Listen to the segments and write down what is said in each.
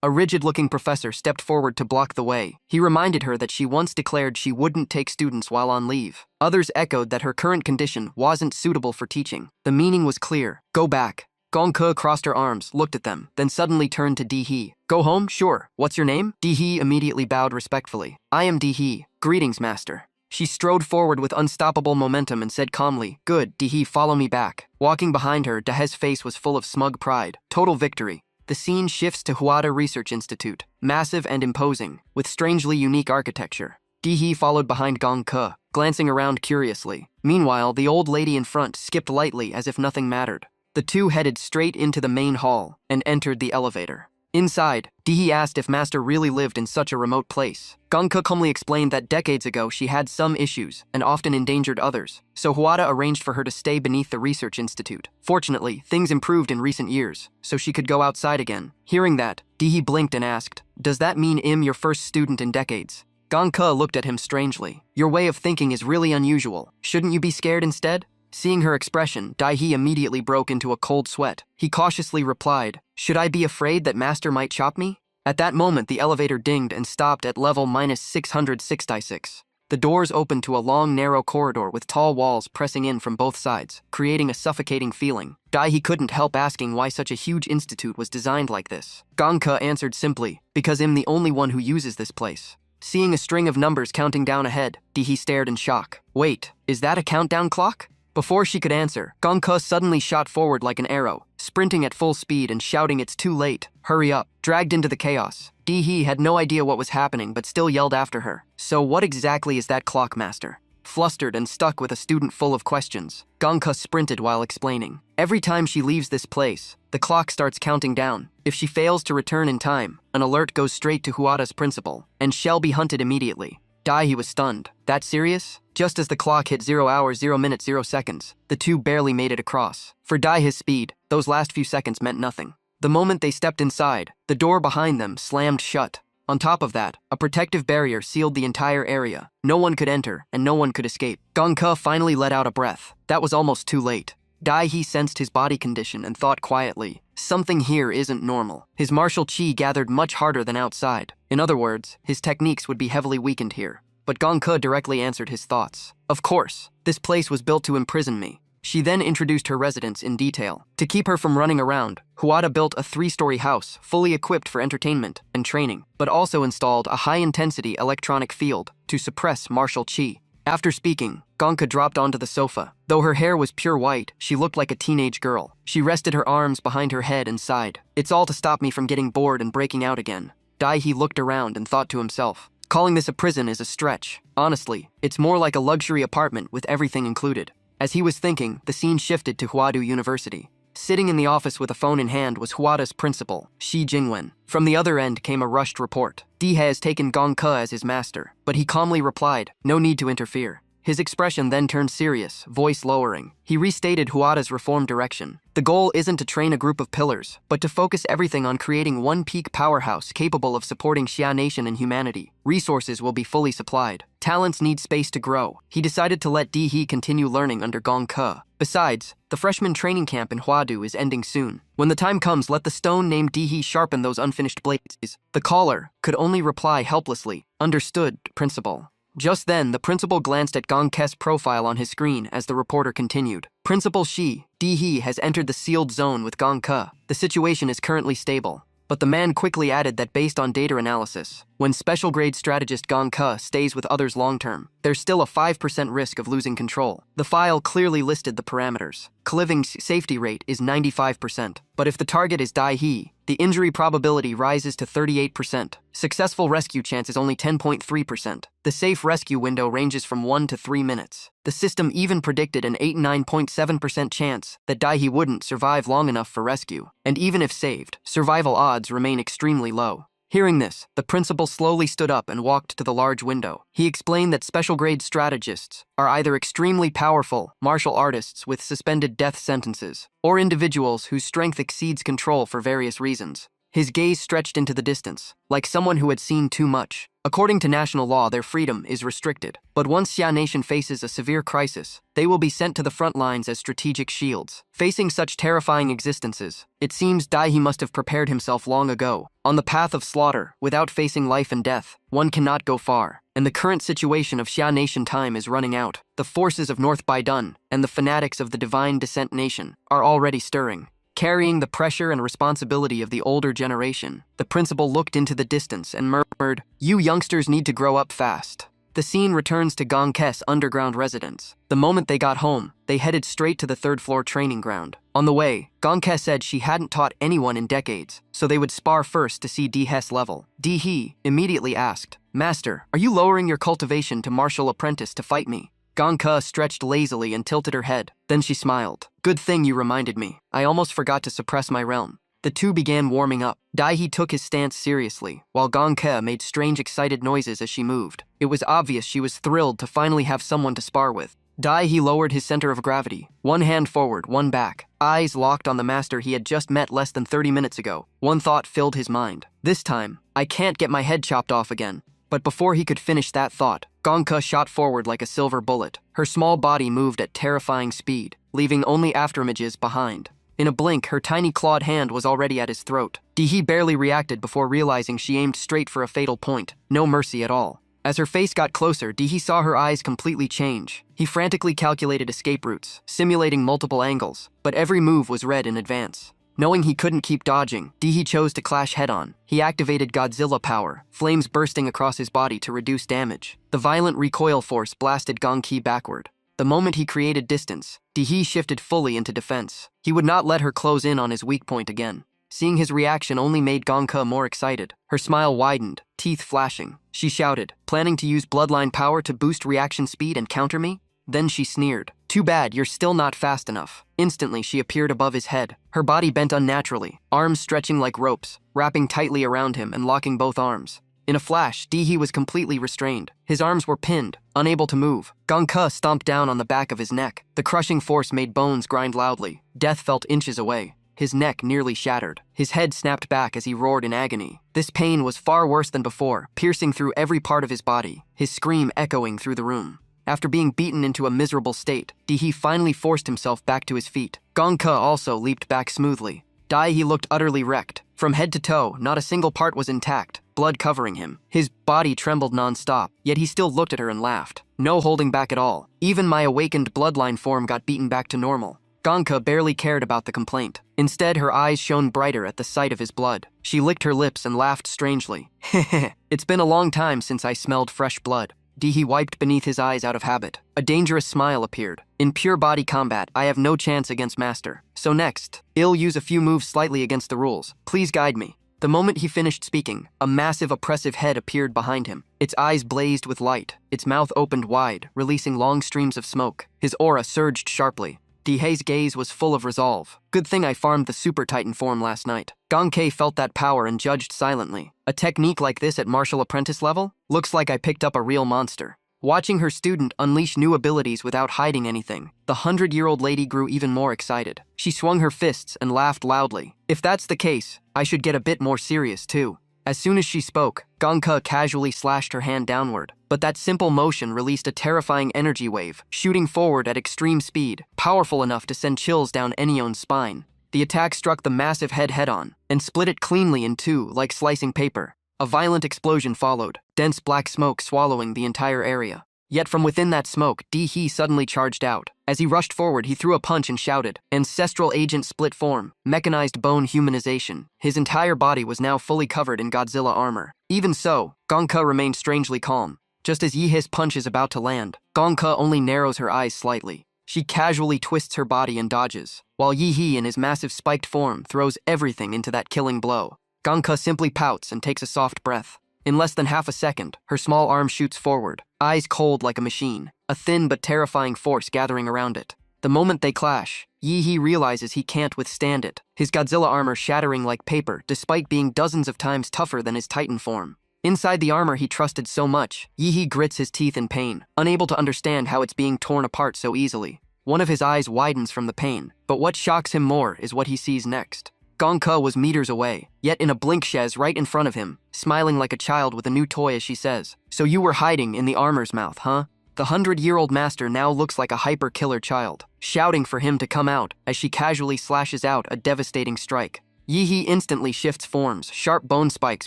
A rigid-looking professor stepped forward to block the way. He reminded her that she once declared she wouldn't take students while on leave. Others echoed that her current condition wasn't suitable for teaching. The meaning was clear. Go back. Gongke crossed her arms, looked at them, then suddenly turned to Di-hee. Go home? Sure. What's your name? Di-hee immediately bowed respectfully. I am Di-hee. Greetings, master. She strode forward with unstoppable momentum and said calmly, Good, Di-hee, follow me back. Walking behind her, Dahe's face was full of smug pride. Total victory. The scene shifts to Huada Research Institute, massive and imposing, with strangely unique architecture. Di-hee followed behind Gongke, glancing around curiously. Meanwhile, the old lady in front skipped lightly as if nothing mattered. The two headed straight into the main hall and entered the elevator. Inside, Di-hee asked if Master really lived in such a remote place. Gongke calmly explained that decades ago she had some issues and often endangered others, so Huada arranged for her to stay beneath the research institute. Fortunately, things improved in recent years, so she could go outside again. Hearing that, Di-hee blinked and asked, Does that mean I'm your first student in decades? Gongke looked at him strangely. Your way of thinking is really unusual. Shouldn't you be scared instead? Seeing her expression, Di-hee immediately broke into a cold sweat. He cautiously replied, Should I be afraid that Master might chop me? At that moment, the elevator dinged and stopped at level -666. The doors opened to a long, narrow corridor with tall walls pressing in from both sides, creating a suffocating feeling. Di-hee couldn't help asking why such a huge institute was designed like this. Gongke answered simply, Because I'm the only one who uses this place. Seeing a string of numbers counting down ahead, Di-hee stared in shock. Wait, is that a countdown clock? Before she could answer, Gongke suddenly shot forward like an arrow, sprinting at full speed and shouting, It's too late, hurry up. Dragged into the chaos, Di-hee had no idea what was happening but still yelled after her. So what exactly is that clock, master? Flustered and stuck with a student full of questions, Gongke sprinted while explaining. Every time she leaves this place, the clock starts counting down. If she fails to return in time, an alert goes straight to Huada's principal and shall be hunted immediately. Di-hee was stunned. That serious? Just as the clock hit 0 hours, 0 minutes, 0 seconds, the two barely made it across. For Di-hee's speed, those last few seconds meant nothing. The moment they stepped inside, the door behind them slammed shut. On top of that, a protective barrier sealed the entire area. No one could enter, and no one could escape. Gongke finally let out a breath. That was almost too late. Di-hee sensed his body condition and thought quietly, Something here isn't normal. His martial chi gathered much harder than outside. In other words, his techniques would be heavily weakened here. But Gongke directly answered his thoughts. Of course, this place was built to imprison me. She then introduced her residence in detail. To keep her from running around, Huada built a 3-story house fully equipped for entertainment and training, but also installed a high-intensity electronic field to suppress martial chi. After speaking, Gongke dropped onto the sofa. Though her hair was pure white, she looked like a teenage girl. She rested her arms behind her head and sighed. It's all to stop me from getting bored and breaking out again. Di-hee looked around and thought to himself, Calling this a prison is a stretch. Honestly, it's more like a luxury apartment with everything included. As he was thinking, the scene shifted to Huadu University. Sitting in the office with a phone in hand was Huada's principal, Shi Jingwen. From the other end came a rushed report. Di has taken Gongke as his master, but he calmly replied, No need to interfere. His expression then turned serious, voice lowering. He restated Huada's reform direction. The goal isn't to train a group of pillars, but to focus everything on creating one peak powerhouse capable of supporting Xia Nation and humanity. Resources will be fully supplied. Talents need space to grow. He decided to let Di-hee continue learning under Gongke. Besides, the freshman training camp in Huadu is ending soon. When the time comes, let the stone named Di-hee sharpen those unfinished blades. The caller could only reply helplessly, Understood, principal. Just then, the principal glanced at Gongke's profile on his screen as the reporter continued. Principal Shi, Di-hee has entered the sealed zone with Gongke. The situation is currently stable. But the man quickly added that based on data analysis, when special grade strategist Gongke stays with others long-term, there's still a 5% risk of losing control. The file clearly listed the parameters. Kliving's safety rate is 95%, but if the target is Di-hee, the injury probability rises to 38%. Successful rescue chance is only 10.3%. The safe rescue window ranges from 1 to 3 minutes. The system even predicted an 89.7% chance that Di-hee wouldn't survive long enough for rescue. And even if saved, survival odds remain extremely low. Hearing this, the principal slowly stood up and walked to the large window. He explained that special-grade strategists are either extremely powerful martial artists with suspended death sentences, or individuals whose strength exceeds control for various reasons. His gaze stretched into the distance, like someone who had seen too much. According to national law, their freedom is restricted. But once Xia Nation faces a severe crisis, they will be sent to the front lines as strategic shields. Facing such terrifying existences, it seems Dai He must have prepared himself long ago. On the path of slaughter, without facing life and death, one cannot go far. And the current situation of Xia Nation time is running out. The forces of North Baidun and the fanatics of the Divine Descent Nation are already stirring. Carrying the pressure and responsibility of the older generation, the principal looked into the distance and murmured, "You youngsters need to grow up fast." The scene returns to Gong Ke's underground residence. The moment they got home, they headed straight to the third-floor training ground. On the way, Gong Ke said she hadn't taught anyone in decades, so they would spar first to see Di He's level. Di He immediately asked, "Master, are you lowering your cultivation to martial apprentice to fight me?" Gong Ke stretched lazily and tilted her head. Then she smiled. "Good thing you reminded me. I almost forgot to suppress my realm." The two began warming up. Dai He took his stance seriously, while Gong Ke made strange excited noises as she moved. It was obvious she was thrilled to finally have someone to spar with. Dai He lowered his center of gravity, one hand forward, one back, eyes locked on the master he had just met less than 30 minutes ago. One thought filled his mind. This time, I can't get my head chopped off again. But before he could finish that thought, Gong Ke shot forward like a silver bullet. Her small body moved at terrifying speed, leaving only afterimages behind. In a blink, her tiny clawed hand was already at his throat. Di He barely reacted before realizing she aimed straight for a fatal point. No mercy at all. As her face got closer, Di He saw her eyes completely change. He frantically calculated escape routes, simulating multiple angles, but every move was read in advance. Knowing he couldn't keep dodging, Di He chose to clash head-on. He activated Godzilla power, flames bursting across his body to reduce damage. The violent recoil force blasted Gong Ke backward. The moment he created distance, Di He shifted fully into defense. He would not let her close in on his weak point again. Seeing his reaction only made Gong Ke more excited. Her smile widened, teeth flashing. She shouted, "Planning to use bloodline power to boost reaction speed and counter me?" Then she sneered, "Too bad, you're still not fast enough." Instantly, she appeared above his head, her body bent unnaturally, arms stretching like ropes, wrapping tightly around him and locking both arms. In a flash, Di He was completely restrained. His arms were pinned, unable to move. Gong Ke stomped down on the back of his neck. The crushing force made bones grind loudly. Death felt inches away. His neck nearly shattered. His head snapped back as he roared in agony. This pain was far worse than before, piercing through every part of his body, his scream echoing through the room. After being beaten into a miserable state, Di He finally forced himself back to his feet. Gong Ke also leaped back smoothly. Dai He looked utterly wrecked. From head to toe, not a single part was intact, blood covering him. His body trembled non-stop, yet he still looked at her and laughed. No holding back at all. Even my awakened bloodline form got beaten back to normal. Gong Ke barely cared about the complaint. Instead, her eyes shone brighter at the sight of his blood. She licked her lips and laughed strangely. Heh, it's been a long time since I smelled fresh blood. Di He wiped beneath his eyes out of habit. A dangerous smile appeared. In pure body combat, I have no chance against Master. So next, I'll use a few moves slightly against the rules. Please guide me. The moment he finished speaking, a massive oppressive head appeared behind him. Its eyes blazed with light. Its mouth opened wide, releasing long streams of smoke. His aura surged sharply. Di He's gaze was full of resolve. Good thing I farmed the Super Titan form last night. Gong Ke felt that power and judged silently. A technique like this at martial apprentice level? Looks like I picked up a real monster. Watching her student unleash new abilities without hiding anything, the 100-year-old lady grew even more excited. She swung her fists and laughed loudly. If that's the case, I should get a bit more serious too. As soon as she spoke, Gong Ke casually slashed her hand downward, but that simple motion released a terrifying energy wave, shooting forward at extreme speed, powerful enough to send chills down Enyo's spine. The attack struck the massive head head-on, and split it cleanly in two like slicing paper. A violent explosion followed, dense black smoke swallowing the entire area. Yet from within that smoke, Di He suddenly charged out. As he rushed forward, he threw a punch and shouted, "Ancestral agent split form, mechanized bone humanization." His entire body was now fully covered in Godzilla armor. Even so, Gong Ke remained strangely calm. Just as Yi He's punch is about to land, Gong Ke only narrows her eyes slightly. She casually twists her body and dodges, while Yi He in his massive spiked form throws everything into that killing blow. Gong Ke simply pouts and takes a soft breath. In less than half a second, her small arm shoots forward, eyes cold like a machine, a thin but terrifying force gathering around it. The moment they clash, Yi He realizes he can't withstand it, his Godzilla armor shattering like paper despite being dozens of times tougher than his Titan form. Inside the armor he trusted so much, Yi He grits his teeth in pain, unable to understand how it's being torn apart so easily. One of his eyes widens from the pain, but what shocks him more is what he sees next. Gongke was meters away, yet in a blink she's right in front of him, smiling like a child with a new toy as she says, "So you were hiding in the armor's mouth, huh?" The 100-year-old master now looks like a hyper-killer child, shouting for him to come out as she casually slashes out a devastating strike. Yi instantly shifts forms, sharp bone spikes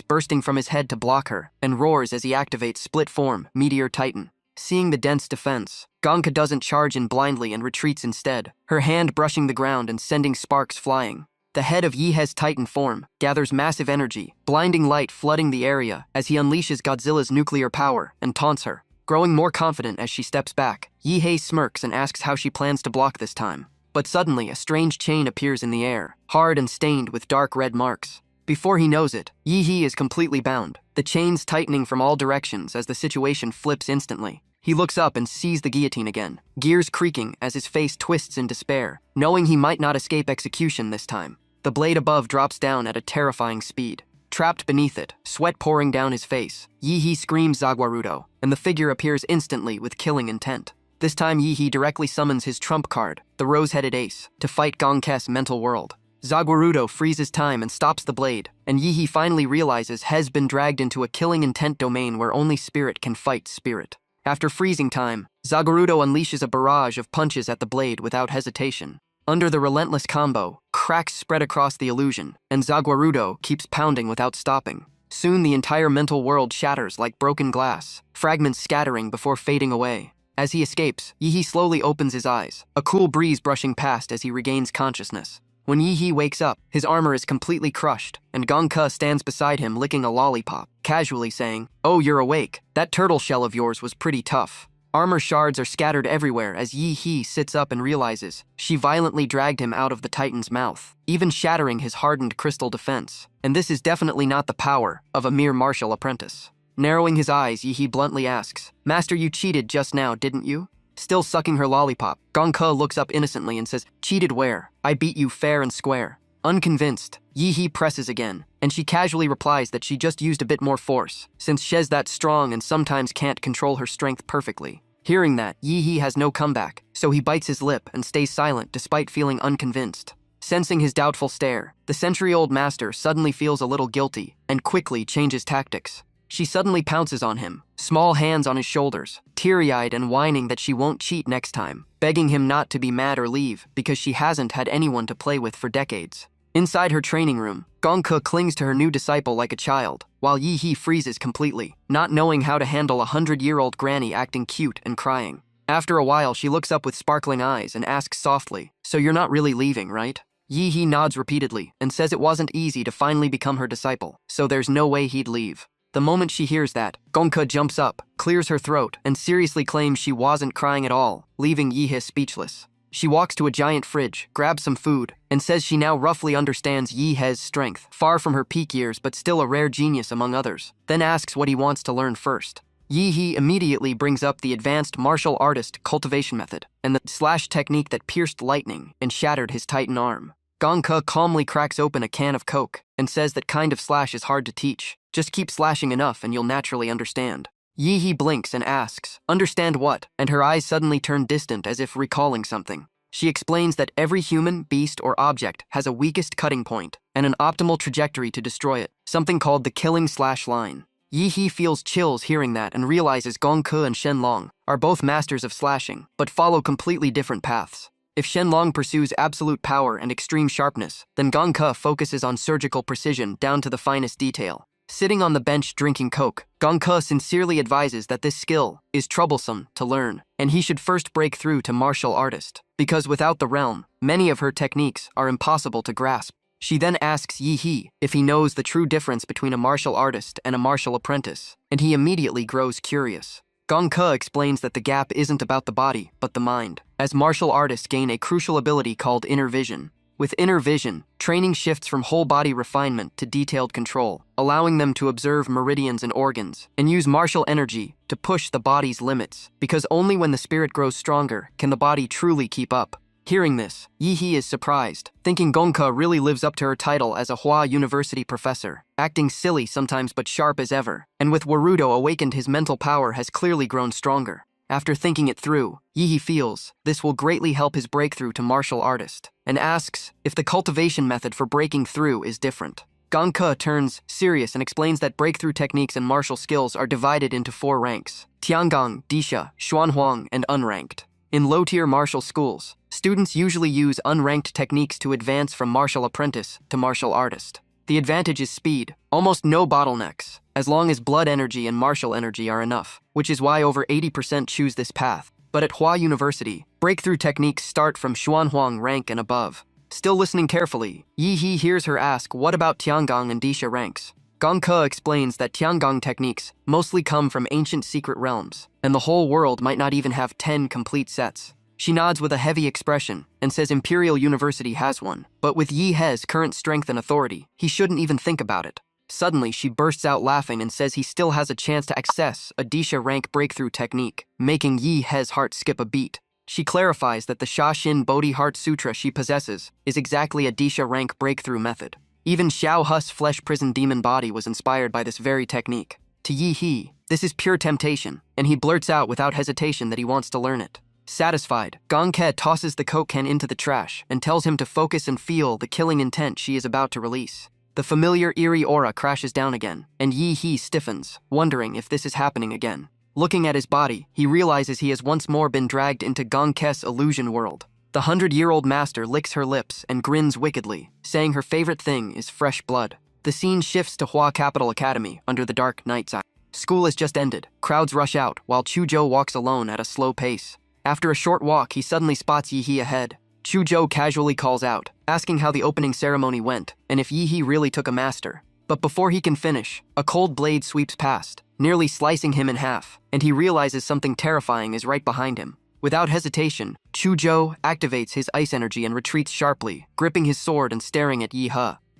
bursting from his head to block her, and roars as he activates split form, Meteor Titan. Seeing the dense defense, Gongke doesn't charge in blindly and retreats instead, her hand brushing the ground and sending sparks flying. The head of Yihe's Titan form gathers massive energy, blinding light flooding the area as he unleashes Godzilla's nuclear power and taunts her. Growing more confident as she steps back, Yihe smirks and asks how she plans to block this time. But suddenly, a strange chain appears in the air, hard and stained with dark red marks. Before he knows it, Yihe is completely bound, the chains tightening from all directions as the situation flips instantly. He looks up and sees the guillotine again, gears creaking as his face twists in despair, knowing he might not escape execution this time. The blade above drops down at a terrifying speed. Trapped beneath it, sweat pouring down his face, Yihe screams Zagwarudo, and the figure appears instantly with killing intent. This time Yihe directly summons his trump card, the rose-headed ace, to fight Gongke's mental world. Zagwarudo freezes time and stops the blade, and Yihe finally realizes has been dragged into a killing intent domain where only spirit can fight spirit. After freezing time, Zagwarudo unleashes a barrage of punches at the blade without hesitation. Under the relentless combo, cracks spread across the illusion, and Zagwarudo keeps pounding without stopping. Soon the entire mental world shatters like broken glass, fragments scattering before fading away. As he escapes, Yihe slowly opens his eyes, a cool breeze brushing past as he regains consciousness. When Yihe wakes up, his armor is completely crushed, and Gongke stands beside him licking a lollipop, casually saying, "Oh, you're awake. That turtle shell of yours was pretty tough." Armor shards are scattered everywhere as Yihe sits up and realizes she violently dragged him out of the Titan's mouth, even shattering his hardened crystal defense. And this is definitely not the power of a mere martial apprentice. Narrowing his eyes, Yihe bluntly asks, "Master, you cheated just now, didn't you?" Still sucking her lollipop, Gongke looks up innocently and says, "Cheated where? I beat you fair and square." Unconvinced, Yihe presses again, and she casually replies that she just used a bit more force, since she's that strong and sometimes can't control her strength perfectly. Hearing that, Yihe has no comeback, so he bites his lip and stays silent despite feeling unconvinced. Sensing his doubtful stare, the century-old master suddenly feels a little guilty and quickly changes tactics. She suddenly pounces on him, small hands on his shoulders, teary-eyed and whining that she won't cheat next time, begging him not to be mad or leave because she hasn't had anyone to play with for decades. Inside her training room, Gongke clings to her new disciple like a child, while Yihe freezes completely, not knowing how to handle a 100-year-old granny acting cute and crying. After a while, she looks up with sparkling eyes and asks softly, "So you're not really leaving, right?" Yihe nods repeatedly and says it wasn't easy to finally become her disciple, so there's no way he'd leave. The moment she hears that, Gongke jumps up, clears her throat, and seriously claims she wasn't crying at all, leaving Yihe speechless. She walks to a giant fridge, grabs some food, and says she now roughly understands Yihe's strength, far from her peak years but still a rare genius among others, then asks what he wants to learn first. Yihe immediately brings up the advanced martial artist cultivation method, and the slash technique that pierced lightning and shattered his Titan arm. Gongke calmly cracks open a can of Coke, and says that kind of slash is hard to teach. Just keep slashing enough and you'll naturally understand. Yihe blinks and asks, "Understand what?" and her eyes suddenly turn distant as if recalling something. She explains that every human, beast, or object has a weakest cutting point and an optimal trajectory to destroy it, something called the killing slash line. Yihe feels chills hearing that and realizes Gongke and Shenlong are both masters of slashing, but follow completely different paths. If Shenlong pursues absolute power and extreme sharpness, then Gongke focuses on surgical precision down to the finest detail. Sitting on the bench drinking Coke, Gongke sincerely advises that this skill is troublesome to learn, and he should first break through to martial artist, because without the realm, many of her techniques are impossible to grasp. She then asks Yihe if he knows the true difference between a martial artist and a martial apprentice, and he immediately grows curious. Gongke explains that the gap isn't about the body, but the mind, as martial artists gain a crucial ability called inner vision. With inner vision, training shifts from whole-body refinement to detailed control, allowing them to observe meridians and organs, and use martial energy to push the body's limits, because only when the spirit grows stronger can the body truly keep up. Hearing this, Yihe is surprised, thinking Gongke really lives up to her title as a Hua University professor, acting silly sometimes but sharp as ever, and with Warudo awakened his mental power has clearly grown stronger. After thinking it through, Yi feels this will greatly help his breakthrough to martial artist, and asks if the cultivation method for breaking through is different. Gongke turns serious and explains that breakthrough techniques and martial skills are divided into 4 ranks: Tiangong, Disha, Xuanhuang, and unranked. In low-tier martial schools, students usually use unranked techniques to advance from martial apprentice to martial artist. The advantage is speed, almost no bottlenecks, as long as blood energy and martial energy are enough, which is why over 80% choose this path. But at Hua University, breakthrough techniques start from Xuanhuang rank and above. Still listening carefully, Yi hears her ask what about Tiangong and Disha ranks. Gongke explains that Tiangong techniques mostly come from ancient secret realms, and the whole world might not even have 10 complete sets. She nods with a heavy expression and says Imperial University has one, but with Yi He's current strength and authority, he shouldn't even think about it. Suddenly, she bursts out laughing and says he still has a chance to access a Disha rank breakthrough technique, making Yi He's heart skip a beat. She clarifies that the Sha-Shin Bodhi Heart Sutra she possesses is exactly a Disha rank breakthrough method. Even Xiao Hu's flesh prison demon body was inspired by this very technique. To Yi, this is pure temptation, and he blurts out without hesitation that he wants to learn it. Satisfied, Gongke tosses the coke can into the trash and tells him to focus and feel the killing intent she is about to release. The familiar eerie aura crashes down again, and Yi stiffens, wondering if this is happening again. Looking at his body, he realizes he has once more been dragged into Gongke's illusion world. The 100-year-old master licks her lips and grins wickedly, saying her favorite thing is fresh blood. The scene shifts to Hua Capital Academy under the dark night sky. School has just ended. Crowds rush out, while Chuzhou walks alone at a slow pace. After a short walk, he suddenly spots Yi ahead. Chuzhou casually calls out, asking how the opening ceremony went and if Yi really took a master. But before he can finish, a cold blade sweeps past, nearly slicing him in half, and he realizes something terrifying is right behind him. Without hesitation, Chuzhou activates his ice energy and retreats sharply, gripping his sword and staring at Yi.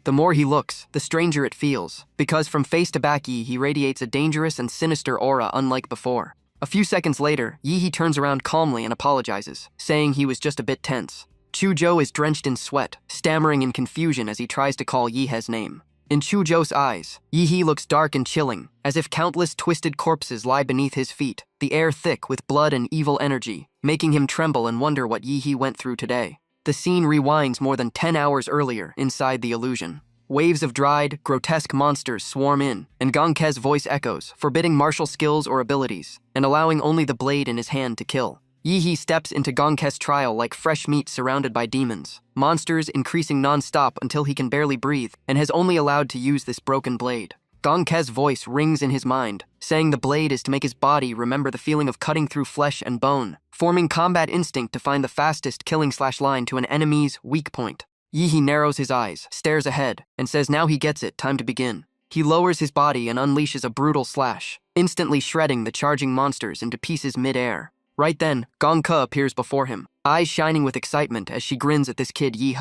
The more he looks, the stranger it feels, because from face to back Yi radiates a dangerous and sinister aura unlike before. A few seconds later, Yi turns around calmly and apologizes, saying he was just a bit tense. Chuzhou is drenched in sweat, stammering in confusion as he tries to call Yi's name. In Chuzhou's eyes, Yi looks dark and chilling, as if countless twisted corpses lie beneath his feet, the air thick with blood and evil energy, making him tremble and wonder what Yi went through today. The scene rewinds more than 10 hours earlier inside the illusion. Waves of dried, grotesque monsters swarm in, and Gongke's voice echoes, forbidding martial skills or abilities, and allowing only the blade in his hand to kill. Yi steps into Gongke's trial like fresh meat surrounded by demons, monsters increasing non-stop until he can barely breathe, and has only allowed to use this broken blade. Gongke's voice rings in his mind, saying the blade is to make his body remember the feeling of cutting through flesh and bone, forming combat instinct to find the fastest killing/line to an enemy's weak point. Yi narrows his eyes, stares ahead, and says now he gets it, time to begin. He lowers his body and unleashes a brutal slash, instantly shredding the charging monsters into pieces mid-air. Right then, Gongke appears before him, eyes shining with excitement as she grins at this kid Yi.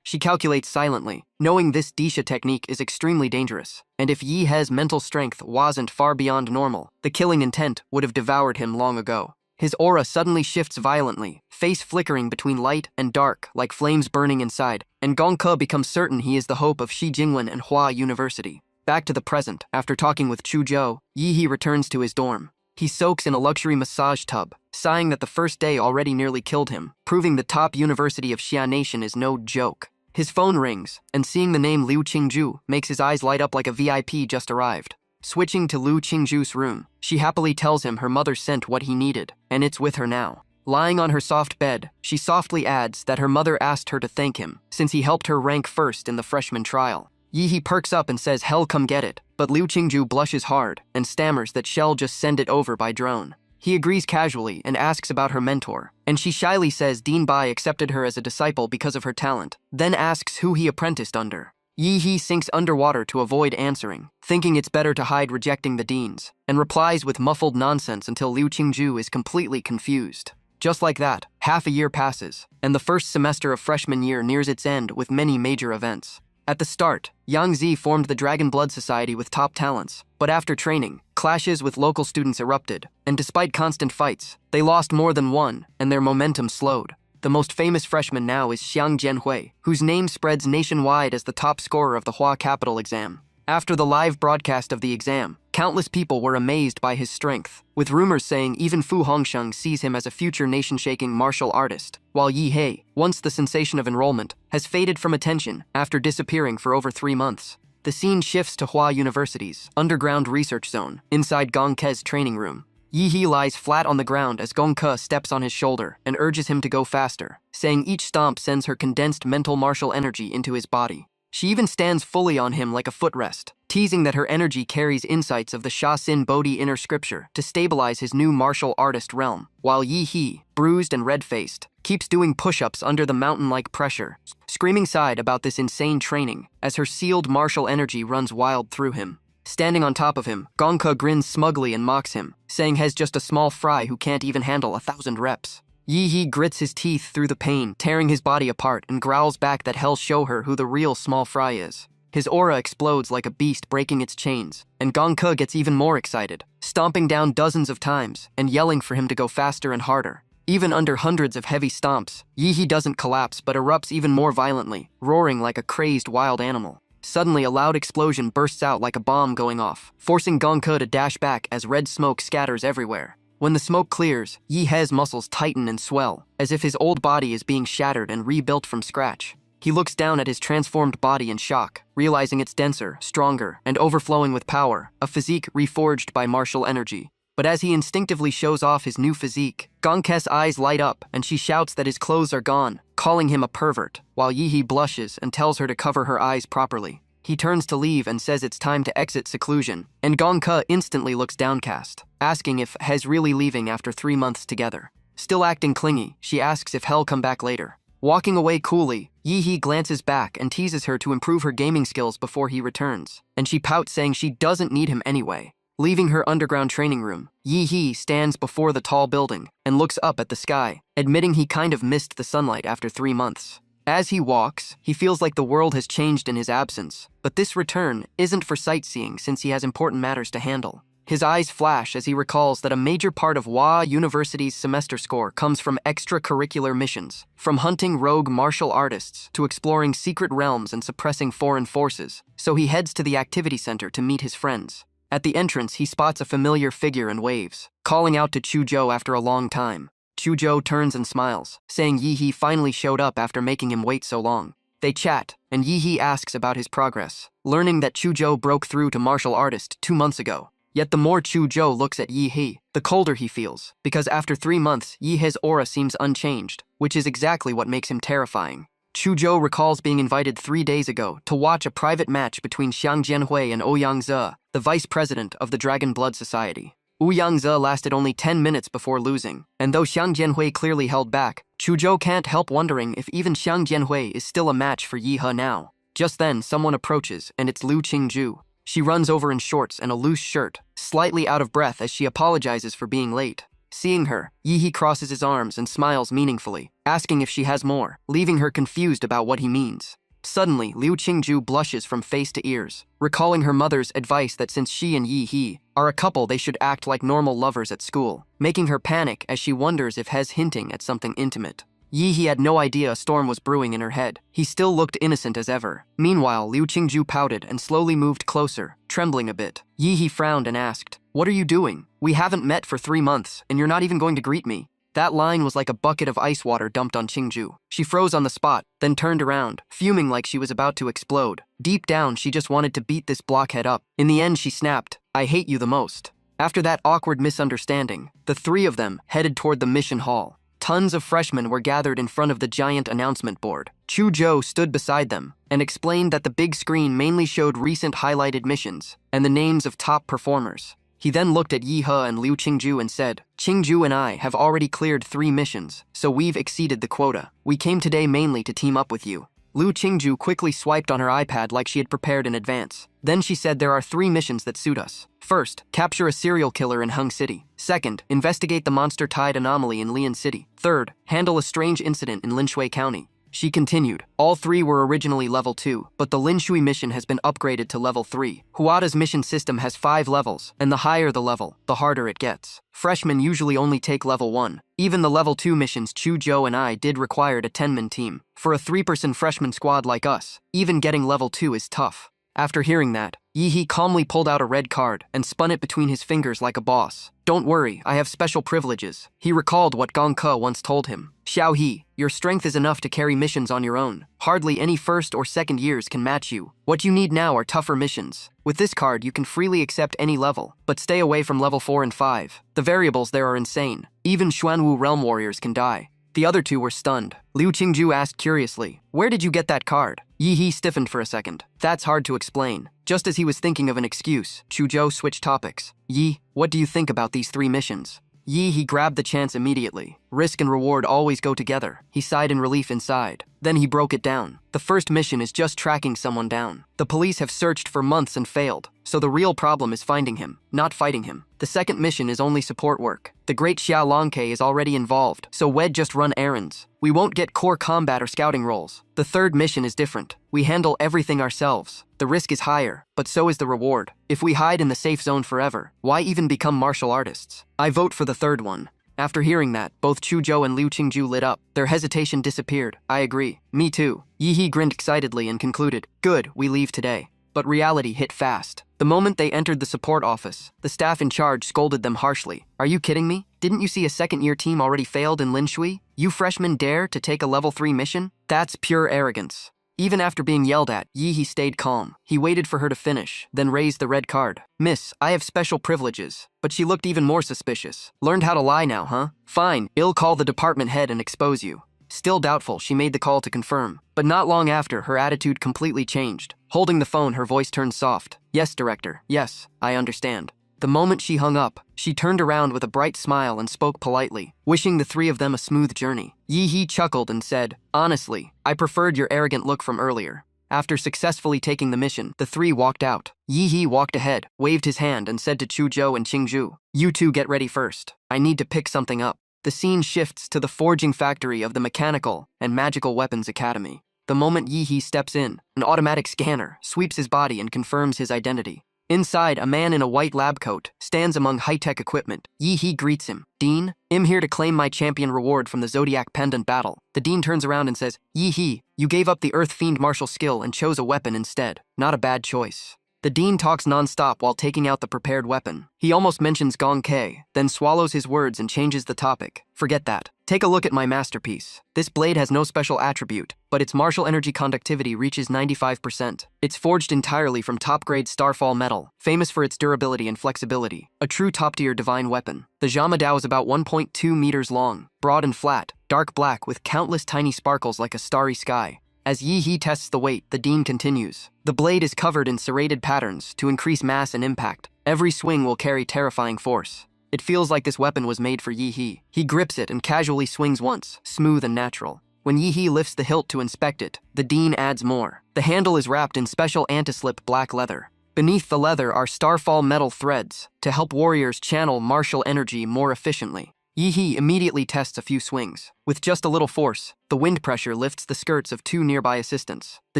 She calculates silently, knowing this Disha technique is extremely dangerous, and if Yi's mental strength wasn't far beyond normal, the killing intent would have devoured him long ago. His aura suddenly shifts violently, face flickering between light and dark like flames burning inside, and Gongke becomes certain he is the hope of Shi Jingwen and Hua University. Back to the present, after talking with Chuzhou, Yi returns to his dorm. He soaks in a luxury massage tub, sighing that the first day already nearly killed him, proving the top university of Xia Nation is no joke. His phone rings, and seeing the name Liu Qingju makes his eyes light up like a VIP just arrived. Switching to Liu Qingju's room, she happily tells him her mother sent what he needed, and it's with her now. Lying on her soft bed, she softly adds that her mother asked her to thank him, since he helped her rank first in the freshman trial. Yi perks up and says hell come get it, but Liu Qingju blushes hard and stammers that she'll just send it over by drone. He agrees casually and asks about her mentor, and she shyly says Dean Bai accepted her as a disciple because of her talent, then asks who he apprenticed under. Yi sinks underwater to avoid answering, thinking it's better to hide rejecting the deans, and replies with muffled nonsense until Liu Qingju is completely confused. Just like that, half a year passes, and the first semester of freshman year nears its end with many major events. At the start, Yang Zi formed the Dragon Blood Society with top talents, but after training, clashes with local students erupted, and despite constant fights, they lost more than one, and their momentum slowed. The most famous freshman now is Xiang Jianhui, whose name spreads nationwide as the top scorer of the Hua Capital exam. After the live broadcast of the exam, Countless people were amazed by his strength, with rumors saying even Fu Hongsheng sees him as a future nation-shaking martial artist, while Yi He, once the sensation of enrollment, has faded from attention after disappearing for over 3 months. The scene shifts to Hua University's underground research zone, inside Gong Ke's training room. Yi He lies flat on the ground as Gong Ke steps on his shoulder and urges him to go faster, saying each stomp sends her condensed mental martial energy into his body. She even stands fully on him like a footrest, teasing that her energy carries insights of the Sha Sin Bodhi inner scripture to stabilize his new martial artist realm, while Yi He, bruised and red-faced, keeps doing push-ups under the mountain-like pressure, screaming side about this insane training as her sealed martial energy runs wild through him. Standing on top of him, Gong Ke grins smugly and mocks him, saying he's just a small fry who can't even handle 1,000 reps. Yi He grits his teeth through the pain, tearing his body apart, and growls back that he'll show her who the real small fry is. His aura explodes like a beast breaking its chains, and Gong Ke gets even more excited, stomping down dozens of times and yelling for him to go faster and harder. Even under hundreds of heavy stomps, Yi He doesn't collapse but erupts even more violently, roaring like a crazed wild animal. Suddenly, a loud explosion bursts out like a bomb going off, forcing Gong Ke to dash back as red smoke scatters everywhere. When the smoke clears, Yi He's muscles tighten and swell, as if his old body is being shattered and rebuilt from scratch. He looks down at his transformed body in shock, realizing it's denser, stronger, and overflowing with power, a physique reforged by martial energy. But as he instinctively shows off his new physique, Gong Ke's eyes light up and she shouts that his clothes are gone, calling him a pervert, while Yi He blushes and tells her to cover her eyes properly. He turns to leave and says it's time to exit seclusion, and Gong Ke instantly looks downcast, asking if He's really leaving after 3 months together. Still acting clingy, she asks if he'll come back later. Walking away coolly, Yi He glances back and teases her to improve her gaming skills before he returns, and she pouts saying she doesn't need him anyway. Leaving her underground training room, Yi He stands before the tall building and looks up at the sky, admitting he kind of missed the sunlight after 3 months. As he walks, he feels like the world has changed in his absence, but this return isn't for sightseeing since he has important matters to handle. His eyes flash as he recalls that a major part of Hua University's semester score comes from extracurricular missions, from hunting rogue martial artists to exploring secret realms and suppressing foreign forces, so he heads to the activity center to meet his friends. At the entrance, he spots a familiar figure and waves, calling out to Chuzhou after a long time. Chuzhou turns and smiles, saying Yi He finally showed up after making him wait so long. They chat, and Yi He asks about his progress, learning that Chuzhou broke through to martial artist 2 months ago. Yet the more Chuzhou looks at Yi He, the colder he feels, because after 3 months, Yi He's aura seems unchanged, which is exactly what makes him terrifying. Chuzhou recalls being invited 3 days ago to watch a private match between Xiang Jianhui and Ouyang Ze, the vice president of the Dragon Blood Society. Ouyang Ze lasted only 10 minutes before losing, and though Xiang Jianhui clearly held back, Chuzhou can't help wondering if even Xiang Jianhui is still a match for Yi He now. Just then, someone approaches, and it's Liu Qingju. She runs over in shorts and a loose shirt, slightly out of breath as she apologizes for being late. Seeing her, Yi He crosses his arms and smiles meaningfully, asking if she has more, leaving her confused about what he means. Suddenly, Liu Qingju blushes from face to ears, recalling her mother's advice that since she and Yi He are a couple, they should act like normal lovers at school, making her panic as she wonders if He's hinting at something intimate. Yi He had no idea a storm was brewing in her head. He still looked innocent as ever. Meanwhile, Liu Qingju pouted and slowly moved closer, trembling a bit. Yi He frowned and asked, "What are you doing? We haven't met for 3 months, and you're not even going to greet me." That line was like a bucket of ice water dumped on Qingju. She froze on the spot, then turned around, fuming like she was about to explode. Deep down, she just wanted to beat this blockhead up. In the end, she snapped, "I hate you the most." After that awkward misunderstanding, the 3 of them headed toward the mission hall. Tons of freshmen were gathered in front of the giant announcement board. Chuzhou stood beside them and explained that the big screen mainly showed recent highlighted missions and the names of top performers. He then looked at Yi He and Liu Qingju and said, "Qingju and I have already cleared 3 missions, so we've exceeded the quota. We came today mainly to team up with you." Liu Qingju quickly swiped on her iPad like she had prepared in advance. Then she said there are 3 missions that suit us. First, capture a serial killer in Hung City. Second, investigate the monster tide anomaly in Lian City. Third, handle a strange incident in Linshui County. She continued, all 3 were originally level 2, but the Linshui mission has been upgraded to level 3. Huada's mission system has 5 levels, and the higher the level, the harder it gets. Freshmen usually only take level 1. Even the level 2 missions Chuzhou and I did required a 10-man team. For a 3-person freshman squad like us, even getting level 2 is tough. After hearing that, Yi calmly pulled out a red card and spun it between his fingers like a boss. Don't worry, I have special privileges. He recalled what Gong Ke once told him. Xiao He, your strength is enough to carry missions on your own. Hardly any first or second years can match you. What you need now are tougher missions. With this card, you can freely accept any level, but stay away from level 4 and 5. The variables there are insane. Even Xuanwu realm warriors can die. The other two were stunned. Liu Qingju asked curiously, "Where did you get that card?" Yi stiffened for a second. That's hard to explain. Just as he was thinking of an excuse, Chuzhou switched topics. Yi, what do you think about these 3 missions? Yi grabbed the chance immediately. Risk and reward always go together. He sighed in relief inside. Then he broke it down. The first mission is just tracking someone down. The police have searched for months and failed, so the real problem is finding him, not fighting him. The second mission is only support work. The great Xia Longke is already involved, so Wed just run errands. We won't get core combat or scouting roles. The third mission is different. We handle everything ourselves. The risk is higher, but so is the reward. If we hide in the safe zone forever, why even become martial artists? I vote for the third one. After hearing that, both Chuzhou and Liu Qingju lit up. Their hesitation disappeared. I agree. Me too. Yi grinned excitedly and concluded, good, we leave today. But reality hit fast. The moment they entered the support office, the staff in charge scolded them harshly. Are you kidding me? Didn't you see a second-year team already failed in Linshui? You freshmen dare to take a level 3 mission? That's pure arrogance. Even after being yelled at, Yi stayed calm. He waited for her to finish, then raised the red card. Miss, I have special privileges. But she looked even more suspicious. Learned how to lie now, huh? Fine, I'll call the department head and expose you. Still doubtful, she made the call to confirm. But not long after, her attitude completely changed. Holding the phone, her voice turned soft. Yes, director. Yes, I understand. The moment she hung up, she turned around with a bright smile and spoke politely, wishing the 3 of them a smooth journey. Yi chuckled and said, honestly, I preferred your arrogant look from earlier. After successfully taking the mission, the 3 walked out. Yi walked ahead, waved his hand, and said to Chuzhou and Qingju, you 2 get ready first. I need to pick something up. The scene shifts to the forging factory of the Mechanical and Magical Weapons Academy. The moment Yi steps in, an automatic scanner sweeps his body and confirms his identity. Inside, a man in a white lab coat stands among high-tech equipment. Yi greets him. Dean, I'm here to claim my champion reward from the Zodiac Pendant battle. The Dean turns around and says, Yi, you gave up the Earth Fiend martial skill and chose a weapon instead. Not a bad choice. The Dean talks non-stop while taking out the prepared weapon. He almost mentions Gong Ke, then swallows his words and changes the topic. Forget that. Take a look at my masterpiece. This blade has no special attribute, but its martial energy conductivity reaches 95%. It's forged entirely from top-grade starfall metal, famous for its durability and flexibility. A true top-tier divine weapon. The Jamadao is about 1.2 meters long, broad and flat, dark black with countless tiny sparkles like a starry sky. As Yi tests the weight, the Dean continues. The blade is covered in serrated patterns to increase mass and impact. Every swing will carry terrifying force. It feels like this weapon was made for Yi. He grips it and casually swings once, smooth and natural. When Yi lifts the hilt to inspect it, the Dean adds more. The handle is wrapped in special anti-slip black leather. Beneath the leather are starfall metal threads to help warriors channel martial energy more efficiently. Yi immediately tests a few swings. With just a little force, the wind pressure lifts the skirts of 2 nearby assistants. The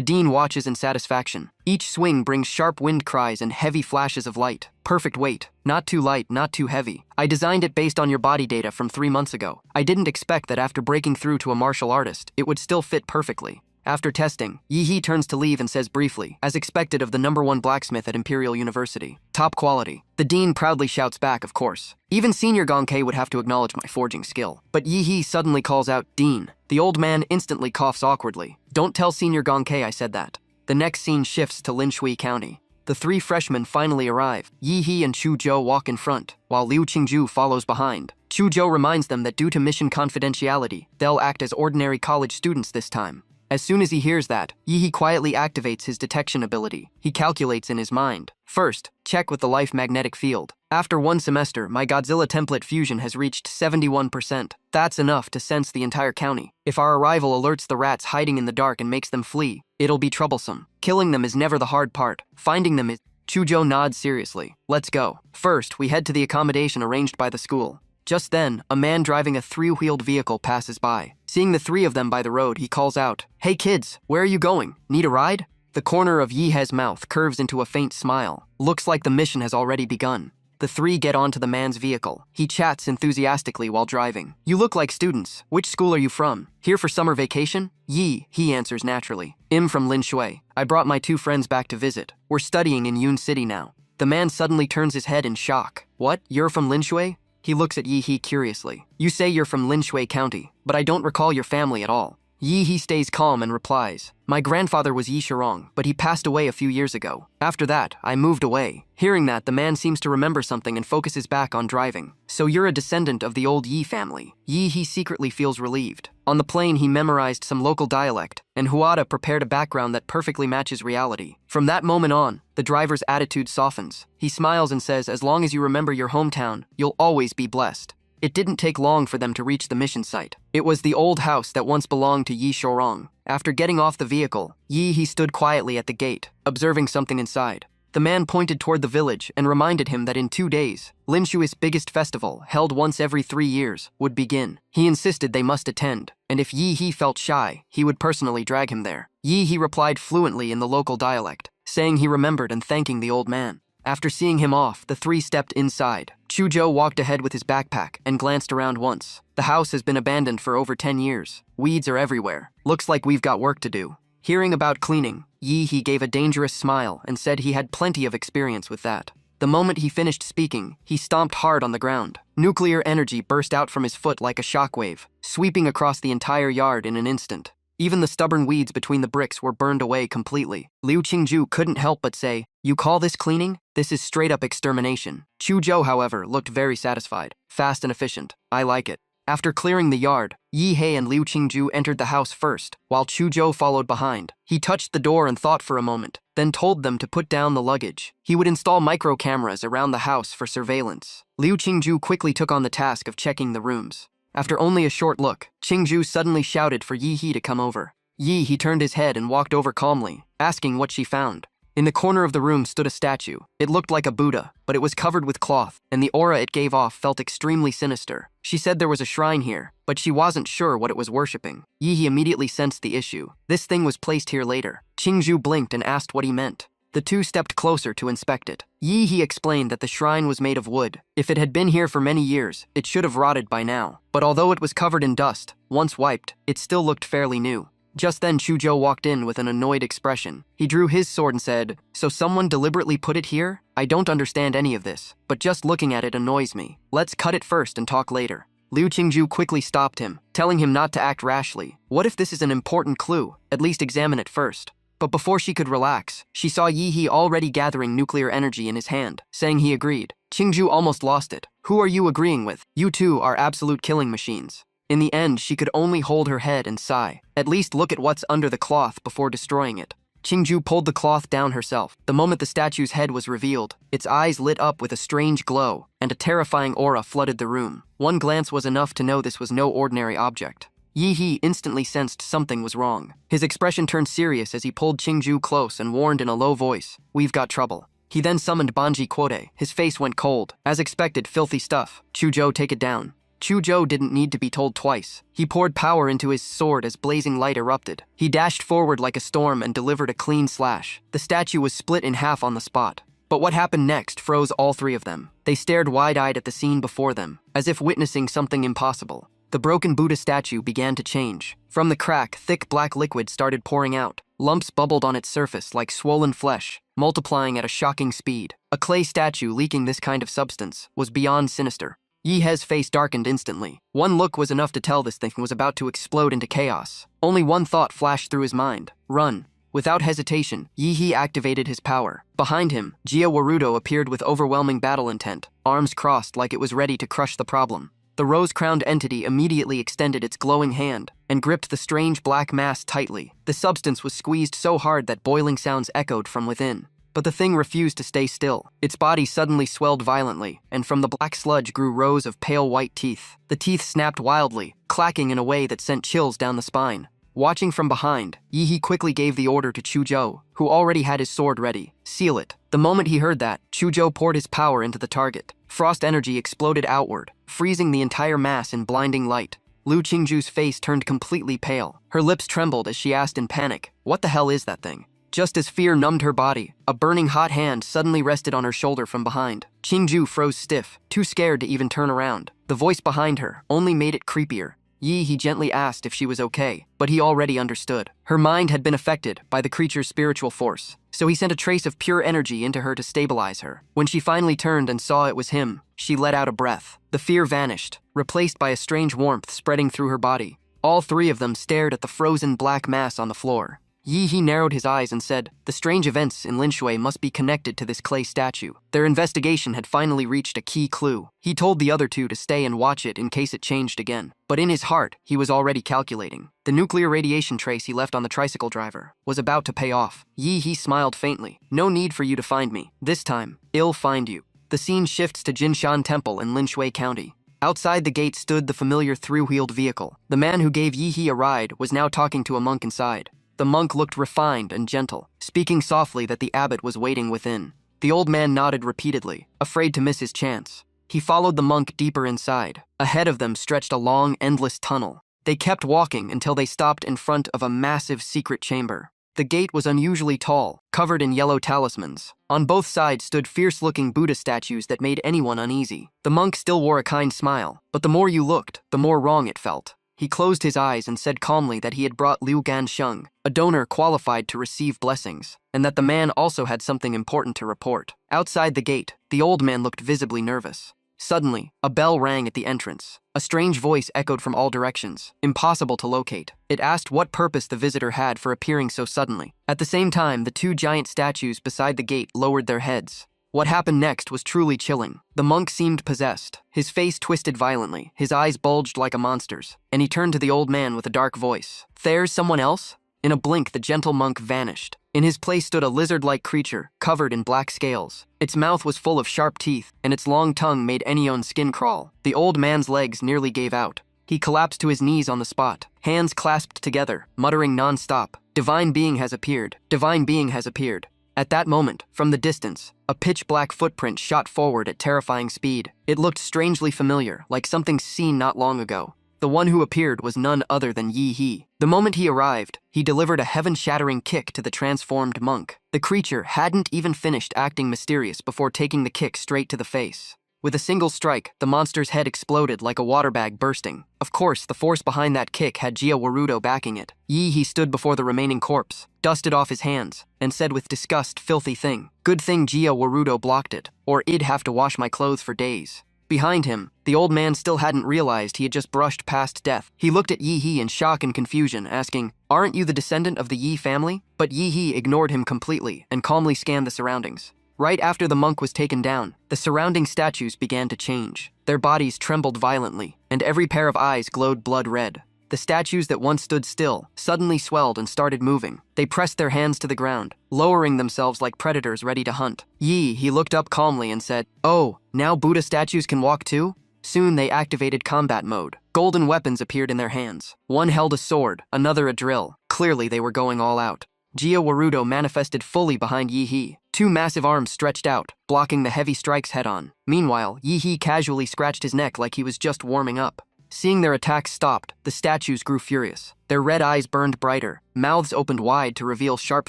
Dean watches in satisfaction. Each swing brings sharp wind cries and heavy flashes of light. Perfect weight. Not too light, not too heavy. I designed it based on your body data from 3 months ago. I didn't expect that after breaking through to a martial artist, it would still fit perfectly. After testing, Yi turns to leave and says briefly, as expected of the #1 blacksmith at Imperial University. Top quality. The Dean proudly shouts back, of course. Even Senior Gong Ke would have to acknowledge my forging skill. But Yi suddenly calls out, Dean. The old man instantly coughs awkwardly. Don't tell Senior Gong Ke I said that. The next scene shifts to Linshui County. The 3 freshmen finally arrive. Yi and Chuzhou walk in front, while Liu Qingju follows behind. Chuzhou reminds them that due to mission confidentiality, they'll act as ordinary college students this time. As soon as he hears that, Yi quietly activates his detection ability. He calculates in his mind. First, check with the life magnetic field. After 1 semester, my Godzilla template fusion has reached 71%. That's enough to sense the entire county. If our arrival alerts the rats hiding in the dark and makes them flee, it'll be troublesome. Killing them is never the hard part. Finding them is... Chuzhou nods seriously. Let's go. First, we head to the accommodation arranged by the school. Just then, a man driving a 3-wheeled vehicle passes by. Seeing the 3 of them by the road, he calls out, Hey kids, where are you going? Need a ride? The corner of Yihe's mouth curves into a faint smile. Looks like the mission has already begun. The three get onto the man's vehicle. He chats enthusiastically while driving. You look like students. Which school are you from? Here for summer vacation? Yi, he answers naturally. I'm from Lin Shui. I brought my 2 friends back to visit. We're studying in Yun City now. The man suddenly turns his head in shock. What? You're from Lin Shui? He looks at Yi He curiously. You say you're from Lin Shui County, but I don't recall your family at all. Yi He stays calm and replies, my grandfather was Yi Shirong, but he passed away a few years ago. After that, I moved away. Hearing that, the man seems to remember something and focuses back on driving. So you're a descendant of the old Yi family. Yi He secretly feels relieved. On the plane, he memorized some local dialect, and Huada prepared a background that perfectly matches reality. From that moment on, the driver's attitude softens. He smiles and says, as long as you remember your hometown, you'll always be blessed. It didn't take long for them to reach the mission site. It was the old house that once belonged to Yi Shirong. After getting off the vehicle, Yi He stood quietly at the gate, observing something inside. The man pointed toward the village and reminded him that in 2 days, Lin Shui's biggest festival, held once every 3 years, would begin. He insisted they must attend, and if Yi He felt shy, he would personally drag him there. Yi He replied fluently in the local dialect, saying he remembered and thanking the old man. After seeing him off, the 3 stepped inside. Chuzhou walked ahead with his backpack and glanced around once. The house has been abandoned for over 10 years. Weeds are everywhere. Looks like we've got work to do. Hearing about cleaning, Yi He gave a dangerous smile and said he had plenty of experience with that. The moment he finished speaking, he stomped hard on the ground. Nuclear energy burst out from his foot like a shockwave, sweeping across the entire yard in an instant. Even the stubborn weeds between the bricks were burned away completely. Liu Qingju couldn't help but say, you call this cleaning? This is straight-up extermination. Chuzhou, however, looked very satisfied. Fast and efficient. I like it. After clearing the yard, Yi He and Liu Qingju entered the house first, while Chuzhou followed behind. He touched the door and thought for a moment, then told them to put down the luggage. He would install micro cameras around the house for surveillance. Liu Qingju quickly took on the task of checking the rooms. After only a short look, Qingju suddenly shouted for Yi He to come over. Yi He turned his head and walked over calmly, asking what she found. In the corner of the room stood a statue. It looked like a Buddha, but it was covered with cloth, and the aura it gave off felt extremely sinister. She said there was a shrine here, but she wasn't sure what it was worshipping. Yi He immediately sensed the issue. This thing was placed here later. Qingju blinked and asked what he meant. The 2 stepped closer to inspect it. Yi He explained that the shrine was made of wood. If it had been here for many years, it should have rotted by now. But although it was covered in dust, once wiped, it still looked fairly new. Just then Chuzhou walked in with an annoyed expression. He drew his sword and said, so someone deliberately put it here? I don't understand any of this, but just looking at it annoys me. Let's cut it first and talk later. Liu Qingju quickly stopped him, telling him not to act rashly. What if this is an important clue? At least examine it first. But before she could relax, she saw Yi He already gathering nuclear energy in his hand, saying he agreed. Qingju almost lost it. Who are you agreeing with? You two are absolute killing machines. In the end, she could only hold her head and sigh. At least look at what's under the cloth before destroying it. Qingju pulled the cloth down herself. The moment the statue's head was revealed, its eyes lit up with a strange glow, and a terrifying aura flooded the room. One glance was enough to know this was no ordinary object. Yi He instantly sensed something was wrong. His expression turned serious as he pulled Qingju close and warned in a low voice, we've got trouble. He then summoned Banji Quote. His face went cold. As expected, filthy stuff. Chuzhou, take it down. Chuzhou didn't need to be told twice. He poured power into his sword as blazing light erupted. He dashed forward like a storm and delivered a clean slash. The statue was split in half on the spot. But what happened next froze all 3 of them. They stared wide-eyed at the scene before them, as if witnessing something impossible. The broken Buddha statue began to change. From the crack, thick black liquid started pouring out. Lumps bubbled on its surface like swollen flesh, multiplying at a shocking speed. A clay statue leaking this kind of substance was beyond sinister. Yi He's face darkened instantly. One look was enough to tell this thing was about to explode into chaos. Only one thought flashed through his mind. Run. Without hesitation, Yi He activated his power. Behind him, Jia Warudo appeared with overwhelming battle intent, arms crossed like it was ready to crush the problem. The rose-crowned entity immediately extended its glowing hand and gripped the strange black mass tightly. The substance was squeezed so hard that boiling sounds echoed from within. But the thing refused to stay still. Its body suddenly swelled violently, and from the black sludge grew rows of pale white teeth. The teeth snapped wildly, clacking in a way that sent chills down the spine. Watching from behind, Yi He quickly gave the order to Chuzhou, who already had his sword ready. Seal it. The moment he heard that, Chuzhou poured his power into the target. Frost energy exploded outward, freezing the entire mass in blinding light. Liu Qingju's face turned completely pale. Her lips trembled as she asked in panic, "What the hell is that thing?" Just as fear numbed her body, a burning hot hand suddenly rested on her shoulder from behind. Qingju froze stiff, too scared to even turn around. The voice behind her only made it creepier. He gently asked if she was okay, but he already understood. Her mind had been affected by the creature's spiritual force, so he sent a trace of pure energy into her to stabilize her. When she finally turned and saw it was him, she let out a breath. The fear vanished, replaced by a strange warmth spreading through her body. All three of them stared at the frozen black mass on the floor. He narrowed his eyes and said, the strange events in Linshui must be connected to this clay statue. Their investigation had finally reached a key clue. He told the other two to stay and watch it in case it changed again. But in his heart, he was already calculating. The nuclear radiation trace he left on the tricycle driver was about to pay off. He smiled faintly. No need for you to find me. This time, I'll find you. The scene shifts to Jinshan Temple in Linshui County. Outside the gate stood the familiar three-wheeled vehicle. The man who gave Yi a ride was now talking to a monk inside. The monk looked refined and gentle, speaking softly that the abbot was waiting within. The old man nodded repeatedly, afraid to miss his chance. He followed the monk deeper inside. Ahead of them stretched a long, endless tunnel. They kept walking until they stopped in front of a massive secret chamber. The gate was unusually tall, covered in yellow talismans. On both sides stood fierce-looking Buddha statues that made anyone uneasy. The monk still wore a kind smile, but the more you looked, the more wrong it felt. He closed his eyes and said calmly that he had brought Liu Gansheng, a donor qualified to receive blessings, and that the man also had something important to report. Outside the gate, the old man looked visibly nervous. Suddenly, a bell rang at the entrance. A strange voice echoed from all directions, impossible to locate. It asked what purpose the visitor had for appearing so suddenly. At the same time, the two giant statues beside the gate lowered their heads. What happened next was truly chilling. The monk seemed possessed. His face twisted violently, his eyes bulged like a monster's, and he turned to the old man with a dark voice. "There's someone else?" In a blink, the gentle monk vanished. In his place stood a lizard-like creature, covered in black scales. Its mouth was full of sharp teeth, and its long tongue made anyone's skin crawl. The old man's legs nearly gave out. He collapsed to his knees on the spot, hands clasped together, muttering non-stop, "Divine being has appeared. Divine being has appeared." At that moment, from the distance, a pitch-black footprint shot forward at terrifying speed. It looked strangely familiar, like something seen not long ago. The one who appeared was none other than Yi. The moment he arrived, he delivered a heaven-shattering kick to the transformed monk. The creature hadn't even finished acting mysterious before taking the kick straight to the face. With a single strike, the monster's head exploded like a water bag bursting. Of course, the force behind that kick had Yahello backing it. He stood before the remaining corpse, dusted off his hands, and said with disgust, "Filthy thing. Good thing Yahello blocked it, or I'd have to wash my clothes for days." Behind him, the old man still hadn't realized he had just brushed past death. He looked at Yi in shock and confusion, asking, "Aren't you the descendant of the Yi family?" But Yi ignored him completely and calmly scanned the surroundings. Right after the monk was taken down, the surrounding statues began to change. Their bodies trembled violently, and every pair of eyes glowed blood red. The statues that once stood still suddenly swelled and started moving. They pressed their hands to the ground, lowering themselves like predators ready to hunt. He looked up calmly and said, "Oh, now Buddha statues can walk too?" Soon they activated combat mode. Golden weapons appeared in their hands. One held a sword, another a drill. Clearly they were going all out. Yahello manifested fully behind Yi. Two massive arms stretched out, blocking the heavy strikes head-on. Meanwhile, Yi casually scratched his neck like he was just warming up. Seeing their attacks stopped, the statues grew furious. Their red eyes burned brighter, mouths opened wide to reveal sharp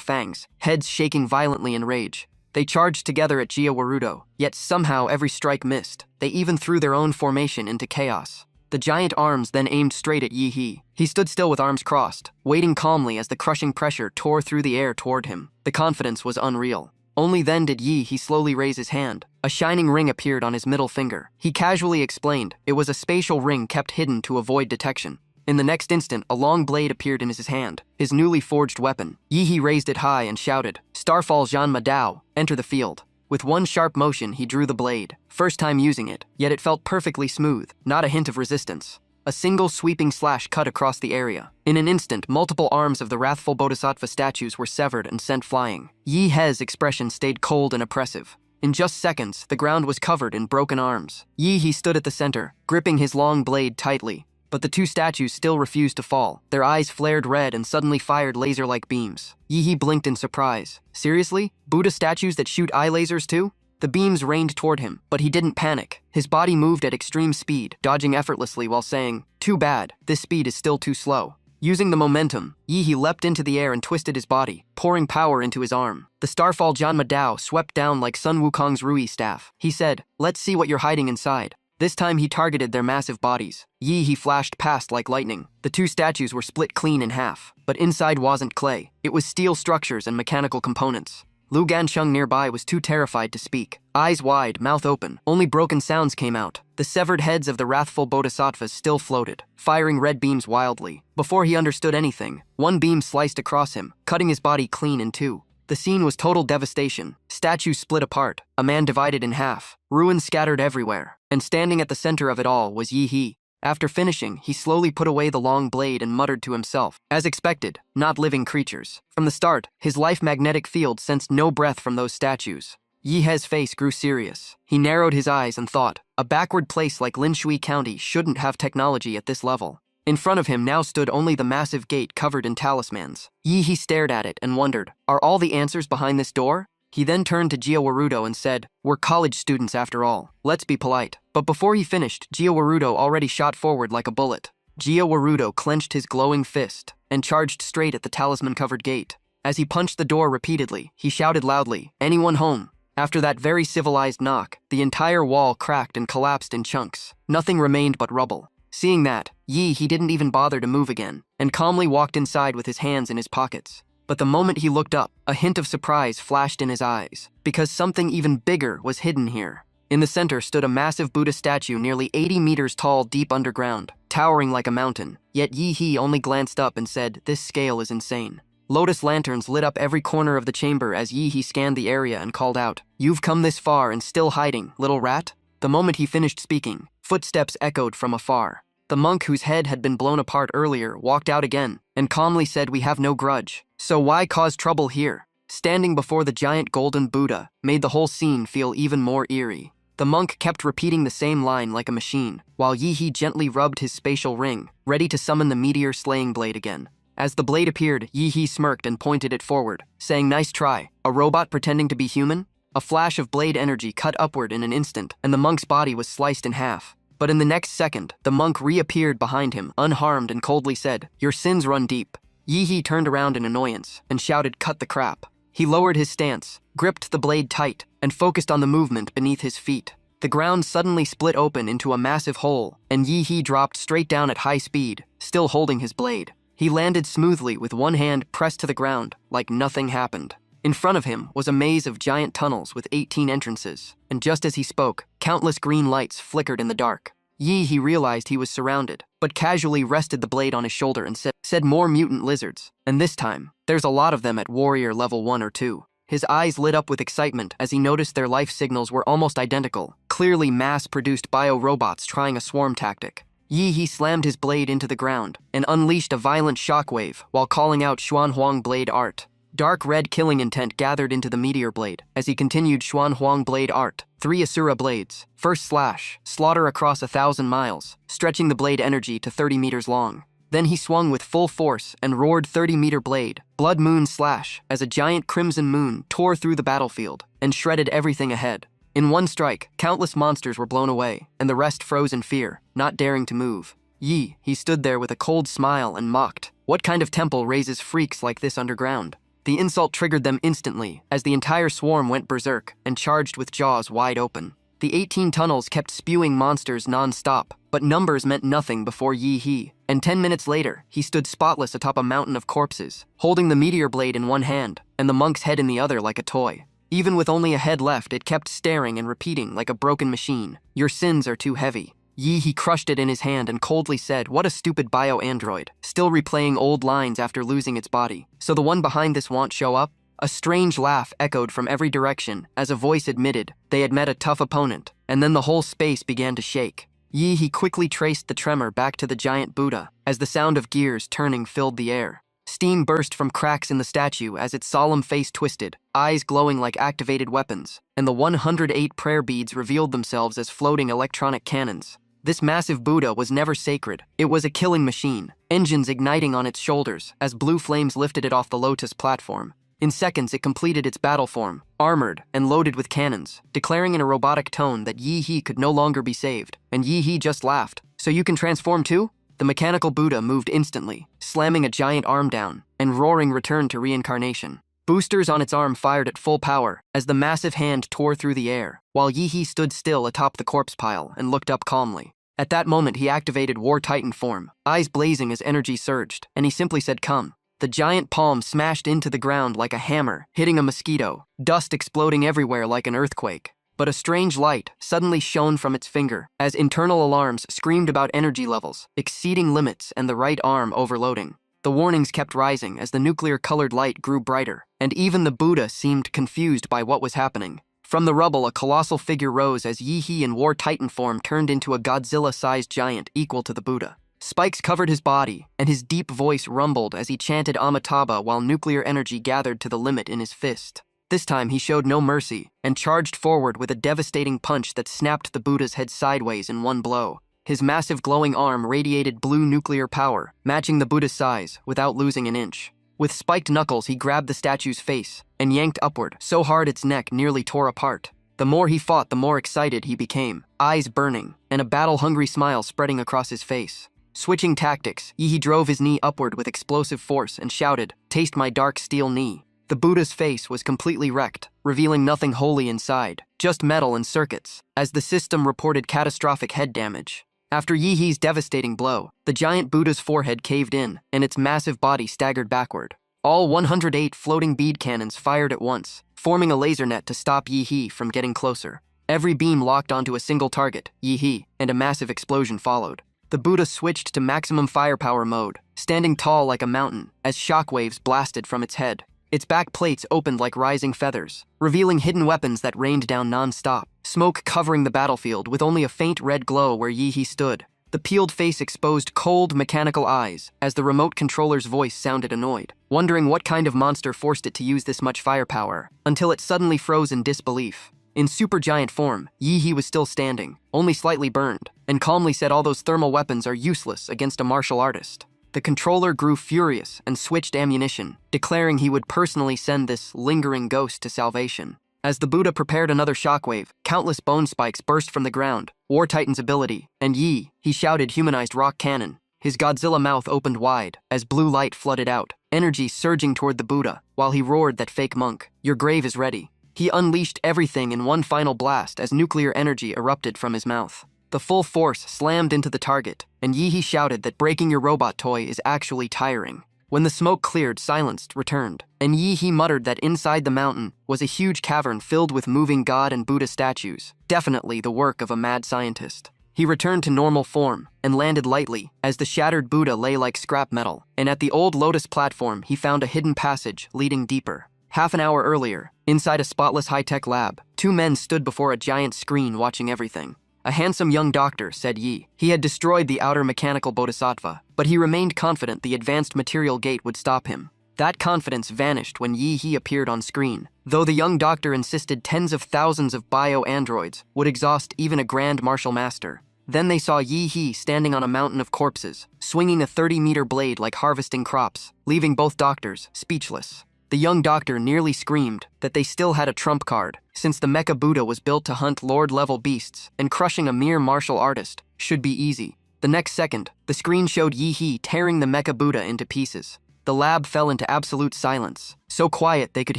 fangs, heads shaking violently in rage. They charged together at Yahello, yet somehow every strike missed. They even threw their own formation into chaos. The giant arms then aimed straight at Yi. He stood still with arms crossed, waiting calmly as the crushing pressure tore through the air toward him. The confidence was unreal. Only then did Yi slowly raise his hand. A shining ring appeared on his middle finger. He casually explained it was a spatial ring kept hidden to avoid detection. In the next instant, a long blade appeared in his hand, his newly forged weapon. Yi raised it high and shouted, "Starfall Zhanma Dao, enter the field." With one sharp motion, he drew the blade. First time using it, yet it felt perfectly smooth, not a hint of resistance. A single sweeping slash cut across the area. In an instant, multiple arms of the wrathful bodhisattva statues were severed and sent flying. Yi's expression stayed cold and oppressive. In just seconds, the ground was covered in broken arms. Yi stood at the center, gripping his long blade tightly. But the two statues still refused to fall. Their eyes flared red and suddenly fired laser-like beams. Yi blinked in surprise. Seriously? Buddha statues that shoot eye lasers too? The beams rained toward him, but he didn't panic. His body moved at extreme speed, dodging effortlessly while saying, "Too bad, this speed is still too slow." Using the momentum, Yi leapt into the air and twisted his body, pouring power into his arm. The Starfall Janma Dao swept down like Sun Wukong's Rui staff. He said, "Let's see what you're hiding inside." This time he targeted their massive bodies. Yi flashed past like lightning. The two statues were split clean in half, but inside wasn't clay. It was steel structures and mechanical components. Lu Gansheng nearby was too terrified to speak. Eyes wide, mouth open, only broken sounds came out. The severed heads of the wrathful bodhisattvas still floated, firing red beams wildly. Before he understood anything, one beam sliced across him, cutting his body clean in two. The scene was total devastation. Statues split apart, a man divided in half, ruins scattered everywhere, and standing at the center of it all was Yi. After finishing, he slowly put away the long blade and muttered to himself. As expected, not living creatures. From the start, his life magnetic field sensed no breath from those statues. Yihe's face grew serious. He narrowed his eyes and thought, a backward place like Linshui County shouldn't have technology at this level. In front of him now stood only the massive gate covered in talismans. Yi stared at it and wondered, are all the answers behind this door? He then turned to Jiawarudo and said, "We're college students after all. Let's be polite." But before he finished, Jiawarudo already shot forward like a bullet. Jiawarudo clenched his glowing fist and charged straight at the talisman-covered gate. As he punched the door repeatedly, he shouted loudly, "Anyone home?" After that very civilized knock, the entire wall cracked and collapsed in chunks. Nothing remained but rubble. Seeing that, Yi didn't even bother to move again, and calmly walked inside with his hands in his pockets. But the moment he looked up, a hint of surprise flashed in his eyes, because something even bigger was hidden here. In the center stood a massive Buddha statue nearly 80 meters tall deep underground, towering like a mountain. Yet Yi only glanced up and said, "This scale is insane." Lotus lanterns lit up every corner of the chamber as Yi scanned the area and called out, "You've come this far and still hiding, little rat?" The moment he finished speaking, footsteps echoed from afar. The monk whose head had been blown apart earlier walked out again and calmly said, "We have no grudge. So why cause trouble here?" Standing before the giant golden Buddha made the whole scene feel even more eerie. The monk kept repeating the same line like a machine, while Yi gently rubbed his spatial ring, ready to summon the meteor slaying blade again. As the blade appeared, Yi smirked and pointed it forward, saying, "Nice try. A robot pretending to be human?" A flash of blade energy cut upward in an instant, and the monk's body was sliced in half. But in the next second, the monk reappeared behind him, unharmed, and coldly said, "Your sins run deep." Yi turned around in annoyance and shouted, "Cut the crap." He lowered his stance, gripped the blade tight, and focused on the movement beneath his feet. The ground suddenly split open into a massive hole, and Yi dropped straight down at high speed, still holding his blade. He landed smoothly with one hand pressed to the ground, like nothing happened. In front of him was a maze of giant tunnels with 18 entrances, and just as he spoke, countless green lights flickered in the dark. Yi realized he was surrounded, but casually rested the blade on his shoulder and said, "More mutant lizards, and this time, there's a lot of them at warrior level 1 or 2. His eyes lit up with excitement as he noticed their life signals were almost identical, clearly mass-produced bio-robots trying a swarm tactic. Yi slammed his blade into the ground and unleashed a violent shockwave while calling out Xuanhuang Blade Art. Dark red killing intent gathered into the meteor blade as he continued Xuanhuang Blade Art. 3 Asura blades. First slash, slaughter across 1,000 miles, stretching the blade energy to 30 meters long. Then he swung with full force and roared 30-meter blade, Blood Moon Slash, as a giant crimson moon tore through the battlefield and shredded everything ahead. In one strike, countless monsters were blown away, and the rest froze in fear, not daring to move. He stood there with a cold smile and mocked. What kind of temple raises freaks like this underground? The insult triggered them instantly, as the entire swarm went berserk and charged with jaws wide open. The 18 tunnels kept spewing monsters non-stop, but numbers meant nothing before Yi, and 10 minutes later, he stood spotless atop a mountain of corpses, holding the meteor blade in one hand and the monk's head in the other like a toy. Even with only a head left, it kept staring and repeating like a broken machine, "Your sins are too heavy." Yi crushed it in his hand and coldly said, "What a stupid bio-android, still replaying old lines after losing its body. So the one behind this won't show up?" A strange laugh echoed from every direction as a voice admitted they had met a tough opponent, and then the whole space began to shake. Yi quickly traced the tremor back to the giant Buddha as the sound of gears turning filled the air. Steam burst from cracks in the statue as its solemn face twisted, eyes glowing like activated weapons, and the 108 prayer beads revealed themselves as floating electronic cannons. This massive Buddha was never sacred. It was a killing machine, engines igniting on its shoulders as blue flames lifted it off the Lotus platform. In seconds, it completed its battle form, armored and loaded with cannons, declaring in a robotic tone that Yi could no longer be saved, and Yi just laughed. "So you can transform too?" The mechanical Buddha moved instantly, slamming a giant arm down, and roaring returned to reincarnation. Boosters on its arm fired at full power as the massive hand tore through the air, while Yi stood still atop the corpse pile and looked up calmly. At that moment, he activated War Titan form, eyes blazing as energy surged, and he simply said, "Come." The giant palm smashed into the ground like a hammer, hitting a mosquito, dust exploding everywhere like an earthquake. But a strange light suddenly shone from its finger as internal alarms screamed about energy levels, exceeding limits and the right arm overloading. The warnings kept rising as the nuclear-colored light grew brighter, and even the Buddha seemed confused by what was happening. From the rubble, a colossal figure rose as Yi in War Titan form turned into a Godzilla-sized giant equal to the Buddha. Spikes covered his body, and his deep voice rumbled as he chanted Amitabha while nuclear energy gathered to the limit in his fist. This time he showed no mercy and charged forward with a devastating punch that snapped the Buddha's head sideways in one blow. His massive glowing arm radiated blue nuclear power, matching the Buddha's size without losing an inch. With spiked knuckles, he grabbed the statue's face and yanked upward so hard its neck nearly tore apart. The more he fought, the more excited he became, eyes burning, and a battle-hungry smile spreading across his face. Switching tactics, Yi drove his knee upward with explosive force and shouted, "Taste my dark steel knee." The Buddha's face was completely wrecked, revealing nothing wholly inside, just metal and circuits, as the system reported catastrophic head damage. After Yi's devastating blow, the giant Buddha's forehead caved in, and its massive body staggered backward. All 108 floating bead cannons fired at once, forming a laser net to stop Yi from getting closer. Every beam locked onto a single target, Yi, and a massive explosion followed. The Buddha switched to maximum firepower mode, standing tall like a mountain, as shockwaves blasted from its head. Its back plates opened like rising feathers, revealing hidden weapons that rained down non-stop, smoke covering the battlefield with only a faint red glow where Yi stood. The peeled face exposed cold, mechanical eyes as the remote controller's voice sounded annoyed, wondering what kind of monster forced it to use this much firepower, until it suddenly froze in disbelief. In supergiant form, Yi was still standing, only slightly burned, and calmly said all those thermal weapons are useless against a martial artist. The controller grew furious and switched ammunition, declaring he would personally send this lingering ghost to salvation. As the Buddha prepared another shockwave, countless bone spikes burst from the ground, War Titan's ability, and he shouted humanized rock cannon. His Godzilla mouth opened wide as blue light flooded out, energy surging toward the Buddha, while he roared that fake monk, "Your grave is ready." He unleashed everything in one final blast as nuclear energy erupted from his mouth. The full force slammed into the target, and Yi shouted that breaking your robot toy is actually tiring. When the smoke cleared, silence returned, and Yi muttered that inside the mountain was a huge cavern filled with moving God and Buddha statues, definitely the work of a mad scientist. He returned to normal form and landed lightly as the shattered Buddha lay like scrap metal, and at the old lotus platform he found a hidden passage leading deeper. Half an hour earlier, inside a spotless high-tech lab, two men stood before a giant screen watching everything. A handsome young doctor, said Yi. He had destroyed the outer mechanical bodhisattva, but he remained confident the advanced material gate would stop him. That confidence vanished when Yi appeared on screen, though the young doctor insisted tens of thousands of bio-androids would exhaust even a grand martial master. Then they saw Yi standing on a mountain of corpses, swinging a 30-meter blade like harvesting crops, leaving both doctors speechless. The young doctor nearly screamed that they still had a trump card, since the Mecha Buddha was built to hunt Lord-level beasts, and crushing a mere martial artist should be easy. The next second, the screen showed Yi tearing the Mecha Buddha into pieces. The lab fell into absolute silence, so quiet they could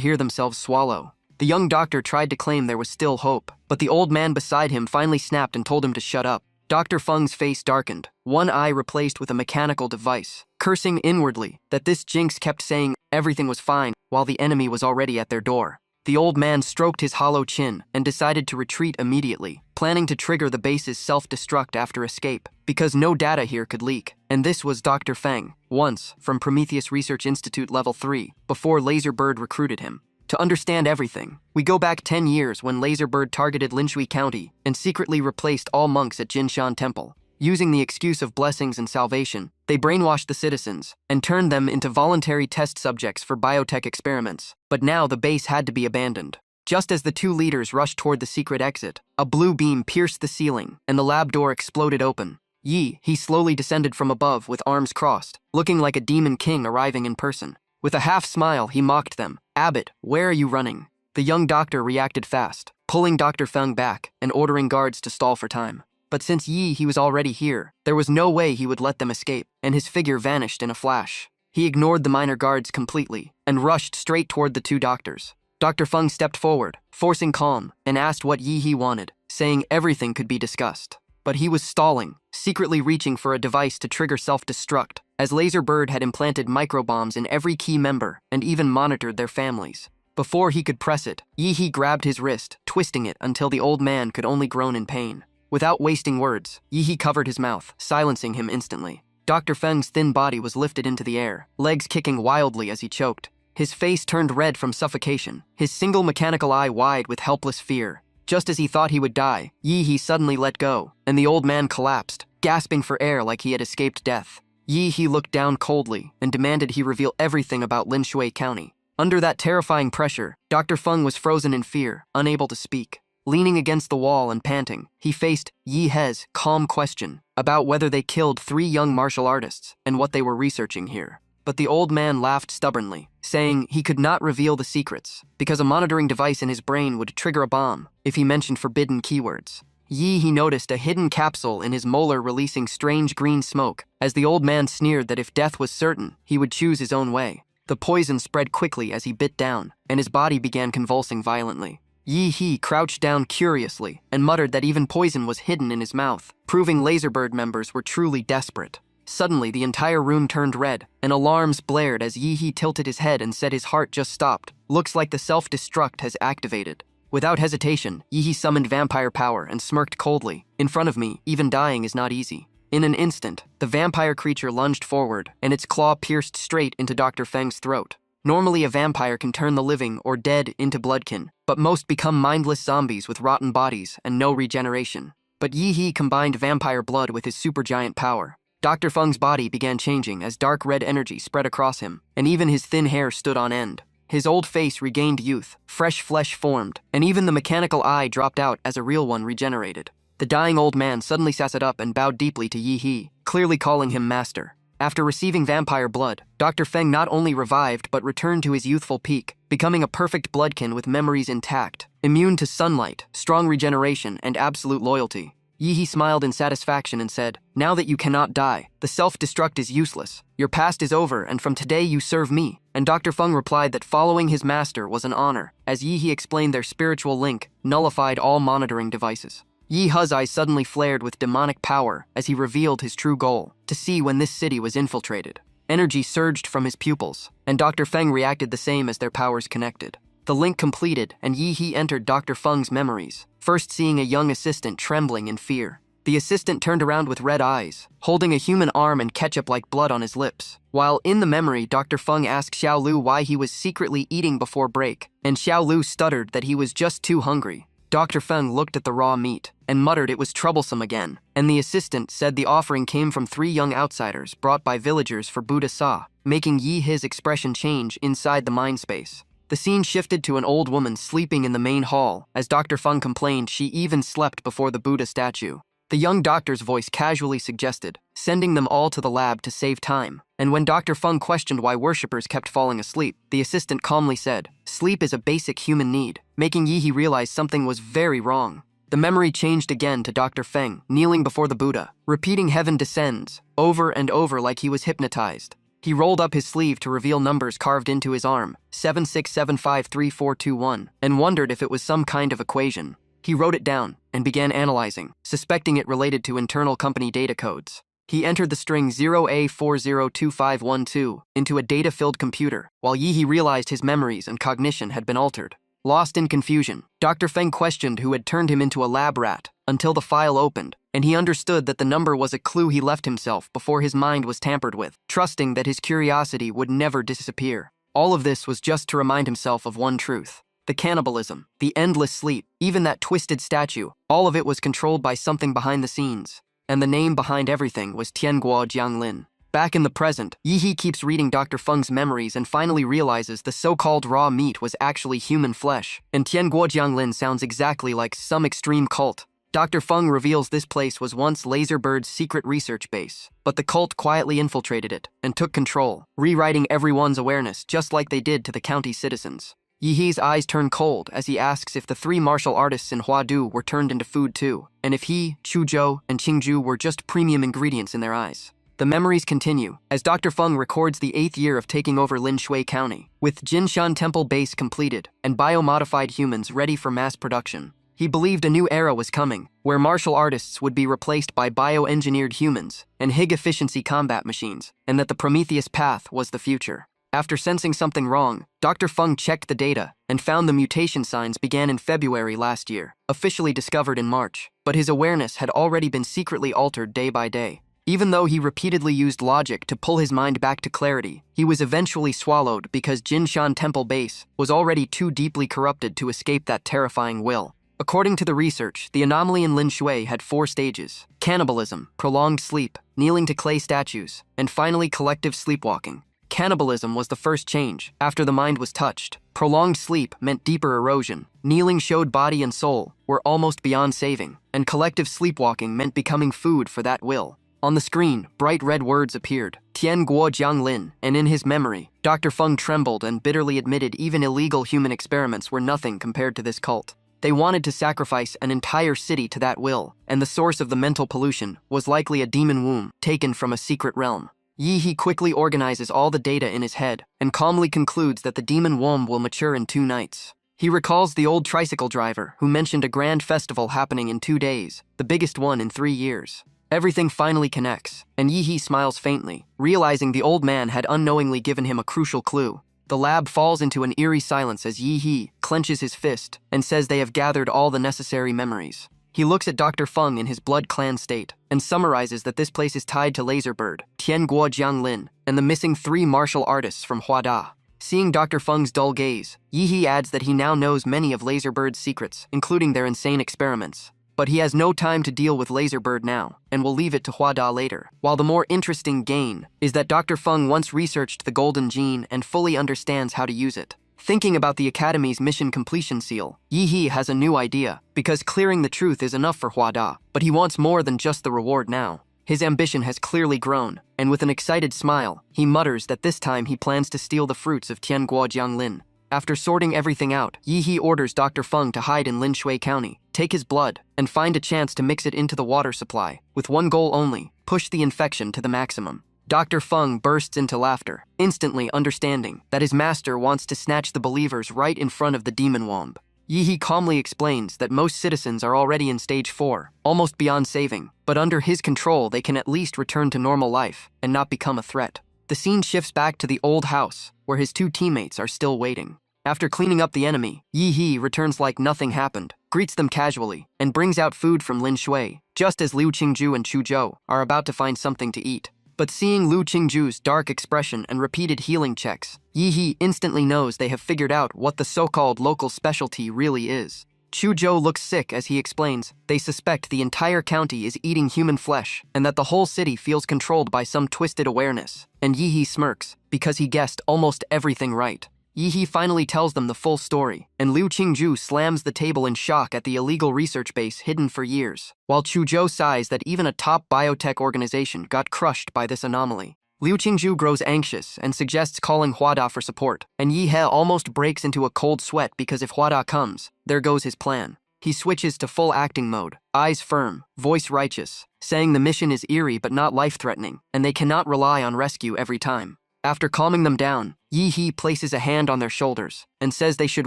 hear themselves swallow. The young doctor tried to claim there was still hope, but the old man beside him finally snapped and told him to shut up. Dr. Feng's face darkened, one eye replaced with a mechanical device, cursing inwardly that this jinx kept saying everything was fine while the enemy was already at their door. The old man stroked his hollow chin and decided to retreat immediately, planning to trigger the base's self-destruct after escape, because no data here could leak. And this was Dr. Feng, once from Prometheus Research Institute Level 3, before Laserbird recruited him. To understand everything, we go back 10 years when Laserbird targeted Linshui County and secretly replaced all monks at Jinshan Temple. Using the excuse of blessings and salvation, they brainwashed the citizens and turned them into voluntary test subjects for biotech experiments. But now the base had to be abandoned. Just as the two leaders rushed toward the secret exit, a blue beam pierced the ceiling and the lab door exploded open. He slowly descended from above with arms crossed, looking like a demon king arriving in person. With a half smile, he mocked them. "Abbott, where are you running?" The young doctor reacted fast, pulling Dr. Feng back and ordering guards to stall for time. But since he was already here, there was no way he would let them escape, and his figure vanished in a flash. He ignored the minor guards completely and rushed straight toward the two doctors. Dr. Feng stepped forward, forcing calm, and asked what he wanted, saying everything could be discussed. But he was stalling, secretly reaching for a device to trigger self-destruct, as Laser Bird had implanted microbombs in every key member and even monitored their families. Before he could press it, he grabbed his wrist, twisting it until the old man could only groan in pain. Without wasting words, he covered his mouth, silencing him instantly. Dr. Feng's thin body was lifted into the air, legs kicking wildly as he choked. His face turned red from suffocation, his single mechanical eye wide with helpless fear. Just as he thought he would die, he suddenly let go, and the old man collapsed, gasping for air like he had escaped death. He looked down coldly and demanded he reveal everything about Linshui County. Under that terrifying pressure, Dr. Feng was frozen in fear, unable to speak. Leaning against the wall and panting, he faced He's calm question about whether they killed 3 young martial artists and what they were researching here. But the old man laughed stubbornly, saying he could not reveal the secrets because a monitoring device in his brain would trigger a bomb if he mentioned forbidden keywords. He noticed a hidden capsule in his molar releasing strange green smoke, as the old man sneered that if death was certain, he would choose his own way. The poison spread quickly as he bit down, and his body began convulsing violently. He crouched down curiously and muttered that even poison was hidden in his mouth, proving Laserbird members were truly desperate. Suddenly, the entire room turned red, and alarms blared as he tilted his head and said his heart just stopped. Looks like the self-destruct has activated. Without hesitation, he summoned vampire power and smirked coldly. In front of me, even dying is not easy. In an instant, the vampire creature lunged forward, and its claw pierced straight into Dr. Feng's throat. Normally, a vampire can turn the living or dead into bloodkin, but most become mindless zombies with rotten bodies and no regeneration. But he combined vampire blood with his supergiant power. Dr. Feng's body began changing as dark red energy spread across him, and even his thin hair stood on end. His old face regained youth, fresh flesh formed, and even the mechanical eye dropped out as a real one regenerated. The dying old man suddenly sat up and bowed deeply to He, clearly calling him master. After receiving vampire blood, Dr. Feng not only revived but returned to his youthful peak, becoming a perfect bloodkin with memories intact, immune to sunlight, strong regeneration, and absolute loyalty. He smiled in satisfaction and said, "Now that you cannot die, the self-destruct is useless. Your past is over, and from today you serve me." And Dr. Feng replied that following his master was an honor, as he explained their spiritual link nullified all monitoring devices. He's eyes suddenly flared with demonic power as he revealed his true goal, to see when this city was infiltrated. Energy surged from his pupils, and Dr. Feng reacted the same as their powers connected. The link completed, and he entered Dr. Feng's memories, first seeing a young assistant trembling in fear. The assistant turned around with red eyes, holding a human arm and ketchup-like blood on his lips. While in the memory, Dr. Feng asked Xiaolu why he was secretly eating before break, and Xiaolu stuttered that he was just too hungry. Dr. Feng looked at the raw meat and muttered it was troublesome again, and the assistant said the offering came from 3 young outsiders brought by villagers for Buddha Sa, making his expression change inside the mind space. The scene shifted to an old woman sleeping in the main hall, as Dr. Feng complained she even slept before the Buddha statue. The young doctor's voice casually suggested, sending them all to the lab to save time. And when Dr. Feng questioned why worshippers kept falling asleep, the assistant calmly said, "Sleep is a basic human need," making He realize something was very wrong. The memory changed again to Dr. Feng, kneeling before the Buddha, repeating "Heaven descends," over and over like he was hypnotized. He rolled up his sleeve to reveal numbers carved into his arm, 76753421, and wondered if it was some kind of equation. He wrote it down and began analyzing, suspecting it related to internal company data codes. He entered the string 0A402512 into a data-filled computer, while He realized his memories and cognition had been altered. Lost in confusion, Dr. Feng questioned who had turned him into a lab rat until the file opened, and he understood that the number was a clue he left himself before his mind was tampered with, trusting that his curiosity would never disappear. All of this was just to remind himself of one truth. The cannibalism, the endless sleep, even that twisted statue, all of it was controlled by something behind the scenes. And the name behind everything was Tianguo Jianglin. Back in the present, He keeps reading Dr. Feng's memories and finally realizes the so-called raw meat was actually human flesh, and Tianguo Jianglin sounds exactly like some extreme cult. Dr. Feng reveals this place was once Laserbird's secret research base, but the cult quietly infiltrated it and took control, rewriting everyone's awareness just like they did to the county citizens. Yihe's eyes turn cold as he asks if the three martial artists in Huadu were turned into food too, and if he, Chuzhou, and Qingju were just premium ingredients in their eyes. The memories continue, as Dr. Feng records the 8th year of taking over Linshui County, with Jinshan Temple base completed and biomodified humans ready for mass production. He believed a new era was coming, where martial artists would be replaced by bioengineered humans and high-efficiency combat machines, and that the Prometheus path was the future. After sensing something wrong, Dr. Feng checked the data and found the mutation signs began in February last year, officially discovered in March, but his awareness had already been secretly altered day by day. Even though he repeatedly used logic to pull his mind back to clarity, he was eventually swallowed because Jinshan Temple base was already too deeply corrupted to escape that terrifying will. According to the research, the anomaly in Linshui had 4 stages: cannibalism, prolonged sleep, kneeling to clay statues, and finally collective sleepwalking. Cannibalism was the first change, after the mind was touched. Prolonged sleep meant deeper erosion. Kneeling showed body and soul were almost beyond saving, and collective sleepwalking meant becoming food for that will. On the screen, bright red words appeared, Tian Guo Jianglin, and in his memory, Dr. Feng trembled and bitterly admitted even illegal human experiments were nothing compared to this cult. They wanted to sacrifice an entire city to that will, and the source of the mental pollution was likely a demon womb taken from a secret realm. Yihe quickly organizes all the data in his head and calmly concludes that the demon womb will mature in 2 nights. He recalls the old tricycle driver who mentioned a grand festival happening in 2 days, the biggest one in 3 years. Everything finally connects, and Yihe smiles faintly, realizing the old man had unknowingly given him a crucial clue. The lab falls into an eerie silence as Yihe clenches his fist and says they have gathered all the necessary memories. He looks at Dr. Feng in his blood clan state and summarizes that this place is tied to Laserbird, Tian Guo Jianglin, and the missing 3 martial artists from Huada. Seeing Dr. Feng's dull gaze, Yihe adds that he now knows many of Laserbird's secrets, including their insane experiments. But he has no time to deal with Laserbird now, and will leave it to Huada later. While the more interesting gain is that Dr. Feng once researched the golden gene and fully understands how to use it. Thinking about the Academy's mission completion seal, Yihe has a new idea, because clearing the truth is enough for Huada, but he wants more than just the reward now. His ambition has clearly grown, and with an excited smile, he mutters that this time he plans to steal the fruits of Tianguo Jianglin. After sorting everything out, Yihe orders Dr. Feng to hide in Linshui County, take his blood, and find a chance to mix it into the water supply, with one goal only: push the infection to the maximum. Dr. Feng bursts into laughter, instantly understanding that his master wants to snatch the believers right in front of the demon womb. Yihe calmly explains that most citizens are already in stage 4, almost beyond saving, but under his control they can at least return to normal life and not become a threat. The scene shifts back to the old house, where his 2 teammates are still waiting. After cleaning up the enemy, Yihe returns like nothing happened, greets them casually, and brings out food from Linshui, just as Liu Qingju and Chuzhou are about to find something to eat. But seeing Liu Qingju's dark expression and repeated healing checks, Yihe instantly knows they have figured out what the so-called local specialty really is. Chuzhou looks sick as he explains they suspect the entire county is eating human flesh and that the whole city feels controlled by some twisted awareness. And Yihe smirks, because he guessed almost everything right. Yihe finally tells them the full story, and Liu Qingju slams the table in shock at the illegal research base hidden for years, while Chuzhou sighs that even a top biotech organization got crushed by this anomaly. Liu Qingju grows anxious and suggests calling Huada for support, and Yihe almost breaks into a cold sweat because if Huada comes, there goes his plan. He switches to full acting mode, eyes firm, voice righteous, saying the mission is eerie but not life-threatening, and they cannot rely on rescue every time. After calming them down, Yihe places a hand on their shoulders and says they should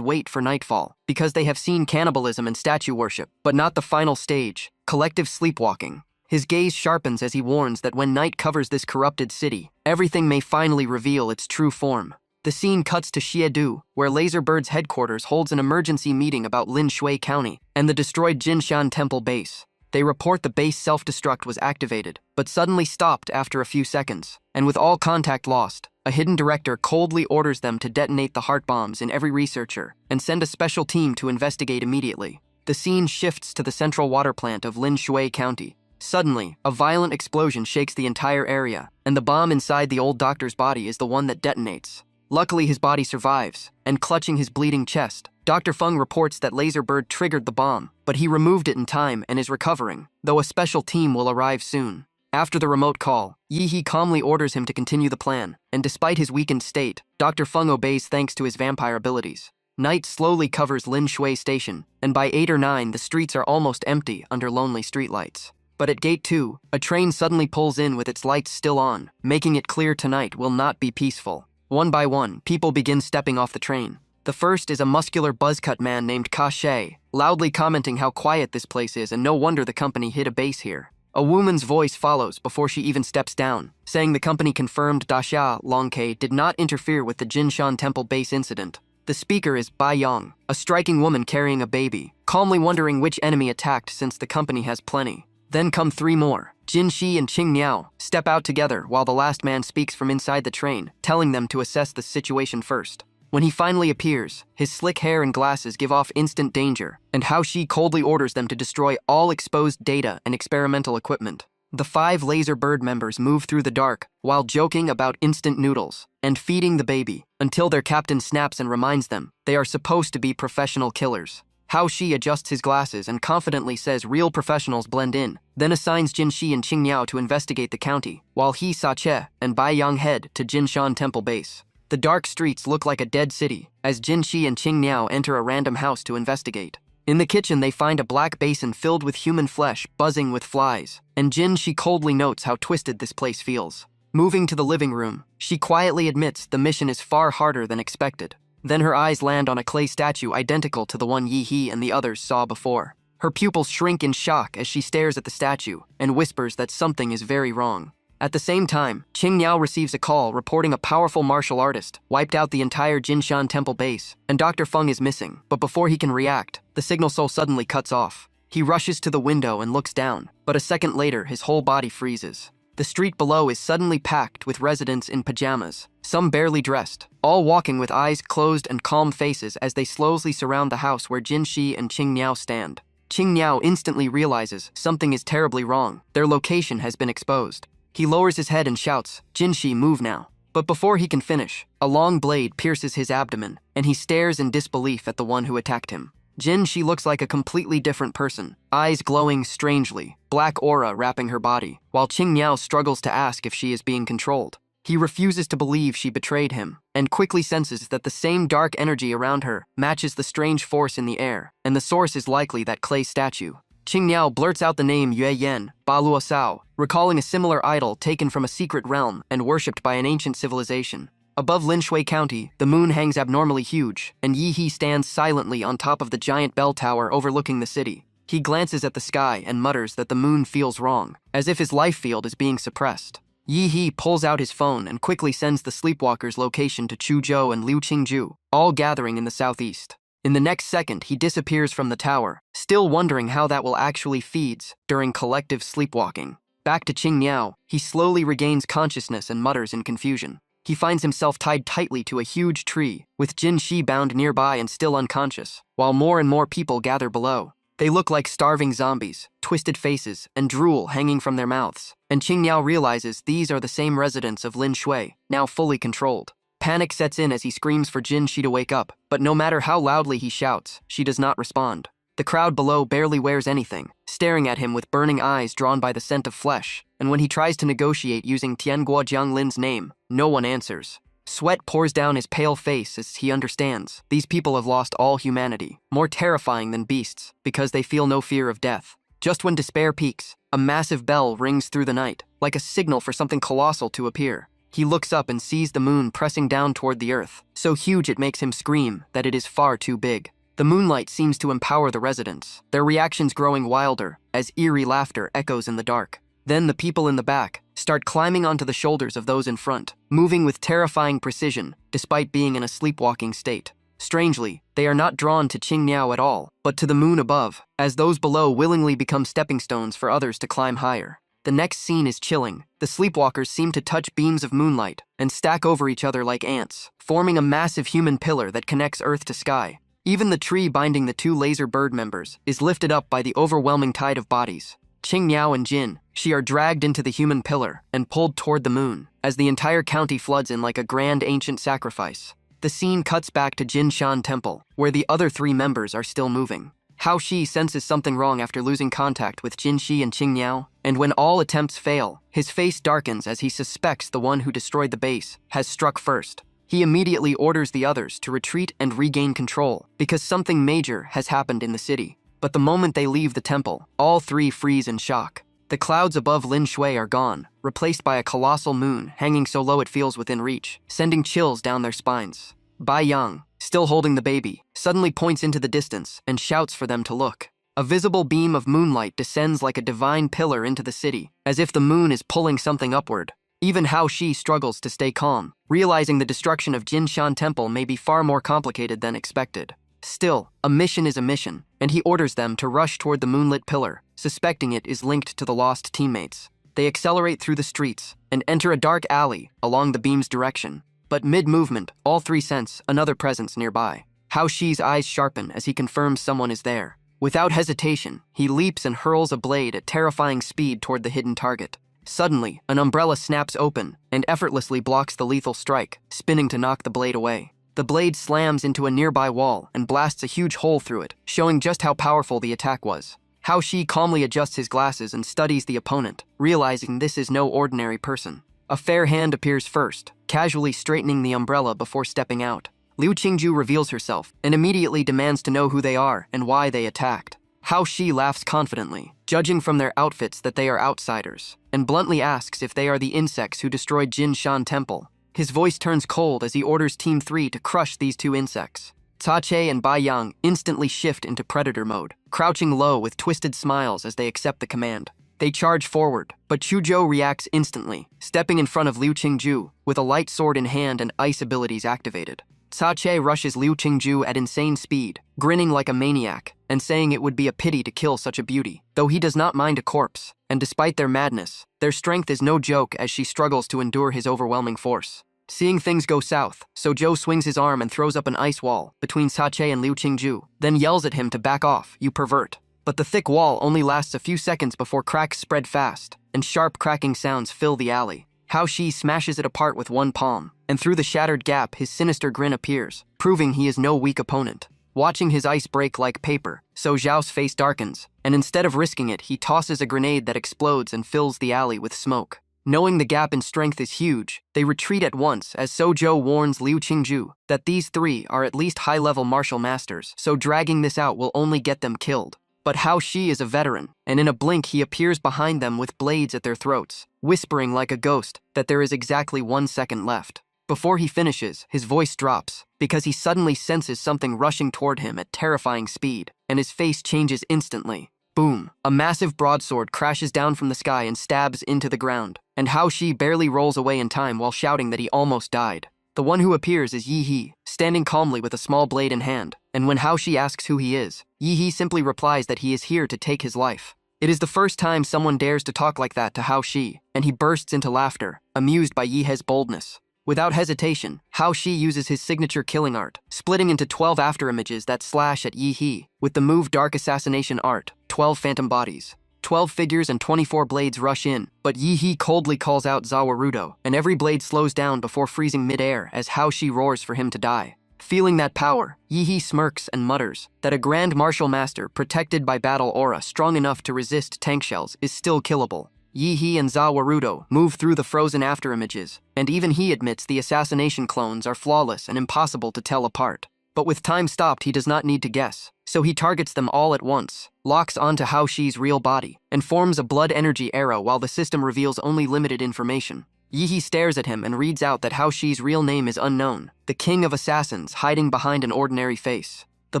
wait for nightfall, because they have seen cannibalism and statue worship, but not the final stage, collective sleepwalking. His gaze sharpens as he warns that when night covers this corrupted city, everything may finally reveal its true form. The scene cuts to Xiedu, where Laserbird's headquarters holds an emergency meeting about Linshui County and the destroyed Jinshan Temple base. They report the base self-destruct was activated, but suddenly stopped after a few seconds, and with all contact lost, a hidden director coldly orders them to detonate the heart bombs in every researcher and send a special team to investigate immediately. The scene shifts to the central water plant of Linshui County. Suddenly, a violent explosion shakes the entire area, and the bomb inside the old doctor's body is the one that detonates. Luckily, his body survives, and clutching his bleeding chest, Dr. Feng reports that Laserbird triggered the bomb, but he removed it in time and is recovering, though a special team will arrive soon. After the remote call, Yihe calmly orders him to continue the plan, and despite his weakened state, Dr. Feng obeys thanks to his vampire abilities. Night slowly covers Lin Shui Station, and by 8 or 9 the streets are almost empty under lonely streetlights. But at Gate 2, a train suddenly pulls in with its lights still on, making it clear tonight will not be peaceful. One by one, people begin stepping off the train. The first is a muscular buzzcut man named Ka She, loudly commenting how quiet this place is and no wonder the company hid a base here. A woman's voice follows before she even steps down, saying the company confirmed Dasha Longke did not interfere with the Jinshan Temple base incident. The speaker is Bai Yang, a striking woman carrying a baby, calmly wondering which enemy attacked since the company has plenty. Then come 3 more. Jin Shi and Qing Niao step out together while the last man speaks from inside the train, telling them to assess the situation first. When he finally appears, his slick hair and glasses give off instant danger, and Hao Shi coldly orders them to destroy all exposed data and experimental equipment. The 5 laser bird members move through the dark while joking about instant noodles and feeding the baby until their captain snaps and reminds them they are supposed to be professional killers. Hao Shi adjusts his glasses and confidently says real professionals blend in, then assigns Jin Shi and Qing Niao to investigate the county, while he, Sa Che, and Bai Yang head to Jinshan Temple base. The dark streets look like a dead city, as Jin Shi and Qing Niao enter a random house to investigate. In the kitchen they find a black basin filled with human flesh buzzing with flies, and Jin Shi coldly notes how twisted this place feels. Moving to the living room, she quietly admits the mission is far harder than expected. Then her eyes land on a clay statue identical to the one Yi He and the others saw before. Her pupils shrink in shock as she stares at the statue and whispers that something is very wrong. At the same time, Qing Niao receives a call reporting a powerful martial artist wiped out the entire Jinshan Temple base, and Dr. Feng is missing. But before he can react, the signal soul suddenly cuts off. He rushes to the window and looks down, but a second later his whole body freezes. The street below is suddenly packed with residents in pajamas, some barely dressed, all walking with eyes closed and calm faces as they slowly surround the house where Jin Shi and Qing Niao stand. Qing Niao instantly realizes something is terribly wrong. Their location has been exposed. He lowers his head and shouts, "Jin Shi, move now." But before he can finish, a long blade pierces his abdomen, and he stares in disbelief at the one who attacked him. Jin Shi looks like a completely different person, eyes glowing strangely, black aura wrapping her body, while Qing Niao struggles to ask if she is being controlled. He refuses to believe she betrayed him, and quickly senses that the same dark energy around her matches the strange force in the air, and the source is likely that clay statue. Qing Niao blurts out the name Yue Yan, Balua Sao, recalling a similar idol taken from a secret realm and worshipped by an ancient civilization. Above Lin Shui County, the moon hangs abnormally huge, and Yi He stands silently on top of the giant bell tower overlooking the city. He glances at the sky and mutters that the moon feels wrong, as if his life field is being suppressed. Yi He pulls out his phone and quickly sends the sleepwalkers' location to Chuzhou and Liu Qingju, all gathering in the southeast. In the next second, he disappears from the tower, still wondering how that will actually feeds during collective sleepwalking. Back to Qing Niao, he slowly regains consciousness and mutters in confusion. He finds himself tied tightly to a huge tree, with Jin Shi bound nearby and still unconscious, while more and more people gather below. They look like starving zombies, twisted faces, and drool hanging from their mouths. And Qing Niao realizes these are the same residents of Lin Shui, now fully controlled. Panic sets in as he screams for Jin Shi to wake up, but no matter how loudly he shouts, she does not respond. The crowd below barely wears anything, staring at him with burning eyes drawn by the scent of flesh, and when he tries to negotiate using Tianguo Jianglin's name, no one answers. Sweat pours down his pale face as he understands these people have lost all humanity, more terrifying than beasts, because they feel no fear of death. Just when despair peaks, a massive bell rings through the night, like a signal for something colossal to appear. He looks up and sees the moon pressing down toward the earth, so huge it makes him scream that it is far too big. The moonlight seems to empower the residents, their reactions growing wilder as eerie laughter echoes in the dark. Then the people in the back start climbing onto the shoulders of those in front, moving with terrifying precision despite being in a sleepwalking state. Strangely, they are not drawn to Qing Niao at all, but to the moon above, as those below willingly become stepping stones for others to climb higher. The next scene is chilling. The sleepwalkers seem to touch beams of moonlight and stack over each other like ants, forming a massive human pillar that connects earth to sky. Even the tree binding the 2 laser bird members is lifted up by the overwhelming tide of bodies. Qing Niao and Jin Shi are dragged into the human pillar and pulled toward the moon, as the entire county floods in like a grand ancient sacrifice. The scene cuts back to Jinshan Temple, where the other 3 members are still moving. Hao Shi senses something wrong after losing contact with Jin Shi and Qing Niao, and when all attempts fail, his face darkens as he suspects the one who destroyed the base has struck first. He immediately orders the others to retreat and regain control, because something major has happened in the city. But the moment they leave the temple, all three freeze in shock. The clouds above Lin Shui are gone, replaced by a colossal moon hanging so low it feels within reach, sending chills down their spines. Bai Yang, still holding the baby, suddenly points into the distance and shouts for them to look. A visible beam of moonlight descends like a divine pillar into the city, as if the moon is pulling something upward. Even Hao Shi struggles to stay calm, realizing the destruction of Jinshan Temple may be far more complicated than expected. Still, a mission is a mission, and he orders them to rush toward the moonlit pillar, suspecting it is linked to the lost teammates. They accelerate through the streets and enter a dark alley along the beam's direction. But mid-movement, all three sense another presence nearby. Hao Shi's eyes sharpen as he confirms someone is there. Without hesitation, he leaps and hurls a blade at terrifying speed toward the hidden target. Suddenly, an umbrella snaps open and effortlessly blocks the lethal strike, spinning to knock the blade away. The blade slams into a nearby wall and blasts a huge hole through it, showing just how powerful the attack was. Hao Shi calmly adjusts his glasses and studies the opponent, realizing this is no ordinary person. A fair hand appears first, casually straightening the umbrella before stepping out. Liu Qingju reveals herself and immediately demands to know who they are and why they attacked. Hao Shi laughs confidently, judging from their outfits that they are outsiders, and bluntly asks if they are the insects who destroyed Jinshan Temple. His voice turns cold as he orders Team 3 to crush these two insects. Ta Che and Bai Yang instantly shift into predator mode, crouching low with twisted smiles as they accept the command. They charge forward, but Chuzhou reacts instantly, stepping in front of Liu Qingju with a light sword in hand and ice abilities activated. Ta Che rushes Liu Qingju at insane speed, grinning like a maniac, and saying it would be a pity to kill such a beauty, though he does not mind a corpse, and despite their madness, their strength is no joke as she struggles to endure his overwhelming force. Seeing things go south, So Zhou swings his arm and throws up an ice wall between Ta Che and Liu Qingju, then yells at him to back off, "You pervert." But the thick wall only lasts a few seconds before cracks spread fast, and sharp cracking sounds fill the alley. Hao Shi smashes it apart with one palm, and through the shattered gap his sinister grin appears, proving he is no weak opponent. Watching his ice break like paper, So Zhao's face darkens, and instead of risking it, he tosses a grenade that explodes and fills the alley with smoke. Knowing the gap in strength is huge, they retreat at once as So Zhou warns Liu Qingju that these three are at least high-level martial masters, so dragging this out will only get them killed. But Hao Shi is a veteran, and in a blink he appears behind them with blades at their throats, whispering like a ghost that there is exactly 1 second left. Before he finishes, his voice drops, because he suddenly senses something rushing toward him at terrifying speed, and his face changes instantly. Boom! A massive broadsword crashes down from the sky and stabs into the ground, and Hao Shi barely rolls away in time while shouting that he almost died. The one who appears is Yi He, standing calmly with a small blade in hand, and when Hao Shi asks who he is, Yi He simply replies that he is here to take his life. It is the first time someone dares to talk like that to Hao Shi, and he bursts into laughter, amused by Yi He's boldness. Without hesitation, Hao Shi uses his signature killing art, splitting into 12 afterimages that slash at Yi He, with the move Dark Assassination Art, 12 phantom bodies. 12 figures and 24 blades rush in, but Yi He coldly calls out Zawarudo, and every blade slows down before freezing mid-air as Hao Shi roars for him to die. Feeling that power, Yi He smirks and mutters that a grand martial master protected by battle aura strong enough to resist tank shells is still killable. Yi He and Zawarudo move through the frozen afterimages, and even he admits the assassination clones are flawless and impossible to tell apart. But with time stopped, he does not need to guess, so he targets them all at once, locks onto Hao Shi's real body, and forms a blood energy arrow while the system reveals only limited information. Yi He stares at him and reads out that Hao Shi's real name is unknown, the king of assassins hiding behind an ordinary face. The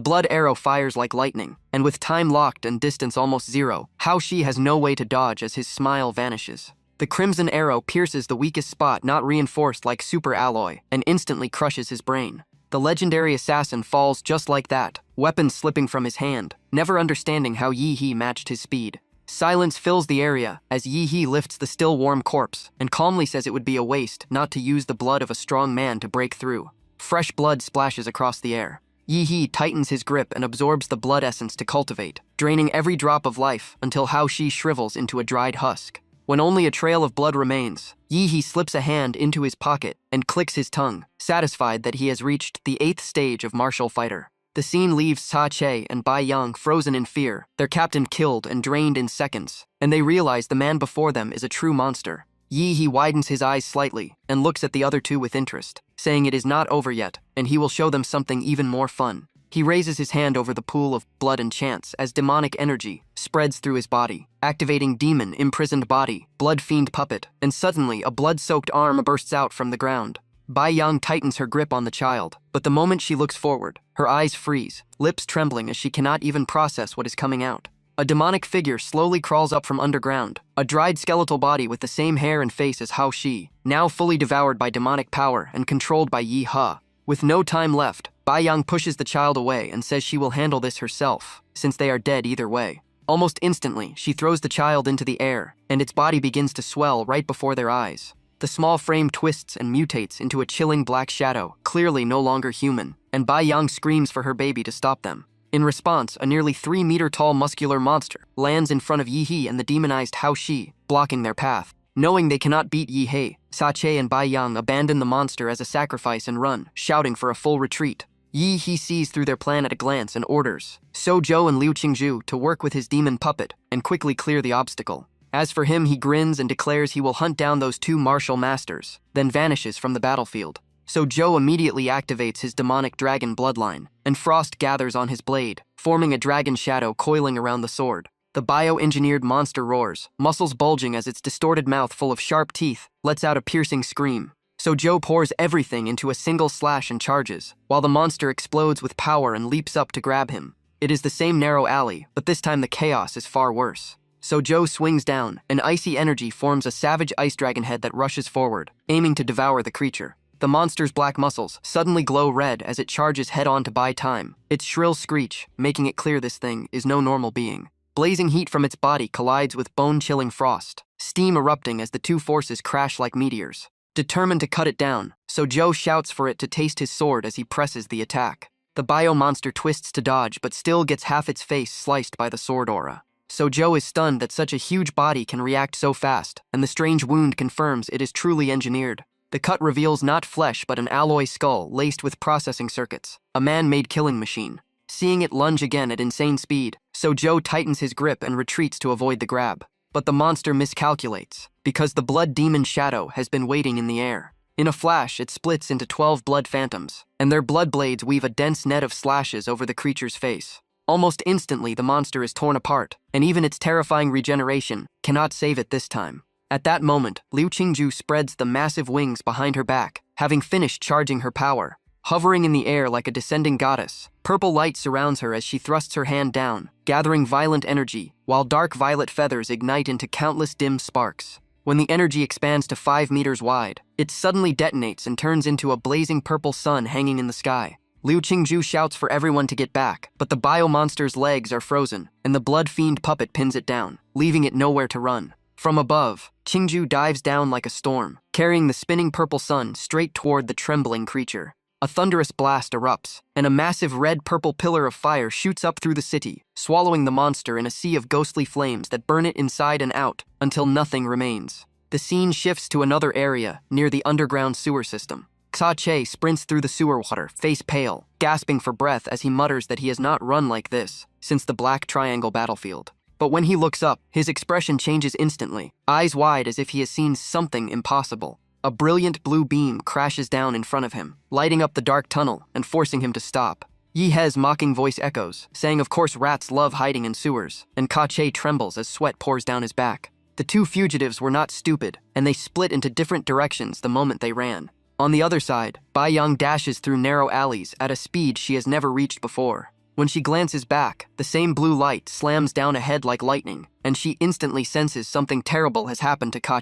blood arrow fires like lightning, and with time locked and distance almost zero, Hao Shi has no way to dodge as his smile vanishes. The crimson arrow pierces the weakest spot not reinforced like super alloy, and instantly crushes his brain. The legendary assassin falls just like that, weapons slipping from his hand, never understanding how Yi He matched his speed. Silence fills the area as Yi He lifts the still warm corpse and calmly says it would be a waste not to use the blood of a strong man to break through. Fresh blood splashes across the air. Yi He tightens his grip and absorbs the blood essence to cultivate, draining every drop of life until Hao Shi shrivels into a dried husk. When only a trail of blood remains, Yi He slips a hand into his pocket and clicks his tongue, satisfied that he has reached the 8th stage of martial fighter. The scene leaves Ta Che and Bai Yang frozen in fear, their captain killed and drained in seconds, and they realize the man before them is a true monster. He widens his eyes slightly and looks at the other two with interest, saying it is not over yet, and he will show them something even more fun. He raises his hand over the pool of blood and chants as demonic energy spreads through his body, activating demon imprisoned body, blood fiend puppet, and suddenly a blood-soaked arm bursts out from the ground. Bai Yang tightens her grip on the child, but the moment she looks forward, her eyes freeze, lips trembling as she cannot even process what is coming out. A demonic figure slowly crawls up from underground, a dried skeletal body with the same hair and face as Hao Shi, now fully devoured by demonic power and controlled by Yi He. With no time left, Bai Yang pushes the child away and says she will handle this herself, since they are dead either way. Almost instantly, she throws the child into the air, and its body begins to swell right before their eyes. The small frame twists and mutates into a chilling black shadow, clearly no longer human, and Bai Yang screams for her baby to stop them. In response, a nearly 3-meter-tall muscular monster lands in front of Yi He and the demonized Hao Shi, blocking their path. Knowing they cannot beat Yi He, Sache and Bai Yang abandon the monster as a sacrifice and run, shouting for a full retreat. Yi He sees through their plan at a glance and orders So Zhou and Liu Qingzhu to work with his demon puppet and quickly clear the obstacle. As for him, he grins and declares he will hunt down those two martial masters, then vanishes from the battlefield. So Zhou immediately activates his demonic dragon bloodline, and frost gathers on his blade, forming a dragon shadow coiling around the sword. The bioengineered monster roars, muscles bulging as its distorted mouth full of sharp teeth lets out a piercing scream. So Zhou pours everything into a single slash and charges, while the monster explodes with power and leaps up to grab him. It is the same narrow alley, but this time the chaos is far worse. So Zhou swings down, and icy energy forms a savage ice dragon head that rushes forward, aiming to devour the creature. The monster's black muscles suddenly glow red as it charges head-on to buy time, its shrill screech making it clear this thing is no normal being. Blazing heat from its body collides with bone-chilling frost, steam erupting as the two forces crash like meteors. Determined to cut it down, So Zhou shouts for it to taste his sword as he presses the attack. The bio-monster twists to dodge but still gets half its face sliced by the sword aura. So Zhou is stunned that such a huge body can react so fast, and the strange wound confirms it is truly engineered. The cut reveals not flesh but an alloy skull laced with processing circuits, a man-made killing machine. Seeing it lunge again at insane speed, So Zhou tightens his grip and retreats to avoid the grab. But the monster miscalculates, because the blood demon shadow has been waiting in the air. In a flash, it splits into 12 blood phantoms, and their blood blades weave a dense net of slashes over the creature's face. Almost instantly, the monster is torn apart, and even its terrifying regeneration cannot save it this time. At that moment, Liu Qingzhu spreads the massive wings behind her back, having finished charging her power. Hovering in the air like a descending goddess, purple light surrounds her as she thrusts her hand down, gathering violent energy, while dark violet feathers ignite into countless dim sparks. When the energy expands to 5 meters wide, it suddenly detonates and turns into a blazing purple sun hanging in the sky. Liu Qingzhu shouts for everyone to get back, but the bio-monster's legs are frozen, and the blood fiend puppet pins it down, leaving it nowhere to run. From above, Qingzhu dives down like a storm, carrying the spinning purple sun straight toward the trembling creature. A thunderous blast erupts, and a massive red-purple pillar of fire shoots up through the city, swallowing the monster in a sea of ghostly flames that burn it inside and out until nothing remains. The scene shifts to another area near the underground sewer system. Xa sprints through the sewer water, face pale, gasping for breath as he mutters that he has not run like this since the Black Triangle battlefield. But when he looks up, his expression changes instantly, eyes wide as if he has seen something impossible. A brilliant blue beam crashes down in front of him, lighting up the dark tunnel and forcing him to stop. Yi He's mocking voice echoes, saying of course rats love hiding in sewers, and Ka trembles as sweat pours down his back. The two fugitives were not stupid, and they split into different directions the moment they ran. On the other side, Bai Yang dashes through narrow alleys at a speed she has never reached before. When she glances back, the same blue light slams down ahead like lightning, and she instantly senses something terrible has happened to Ka.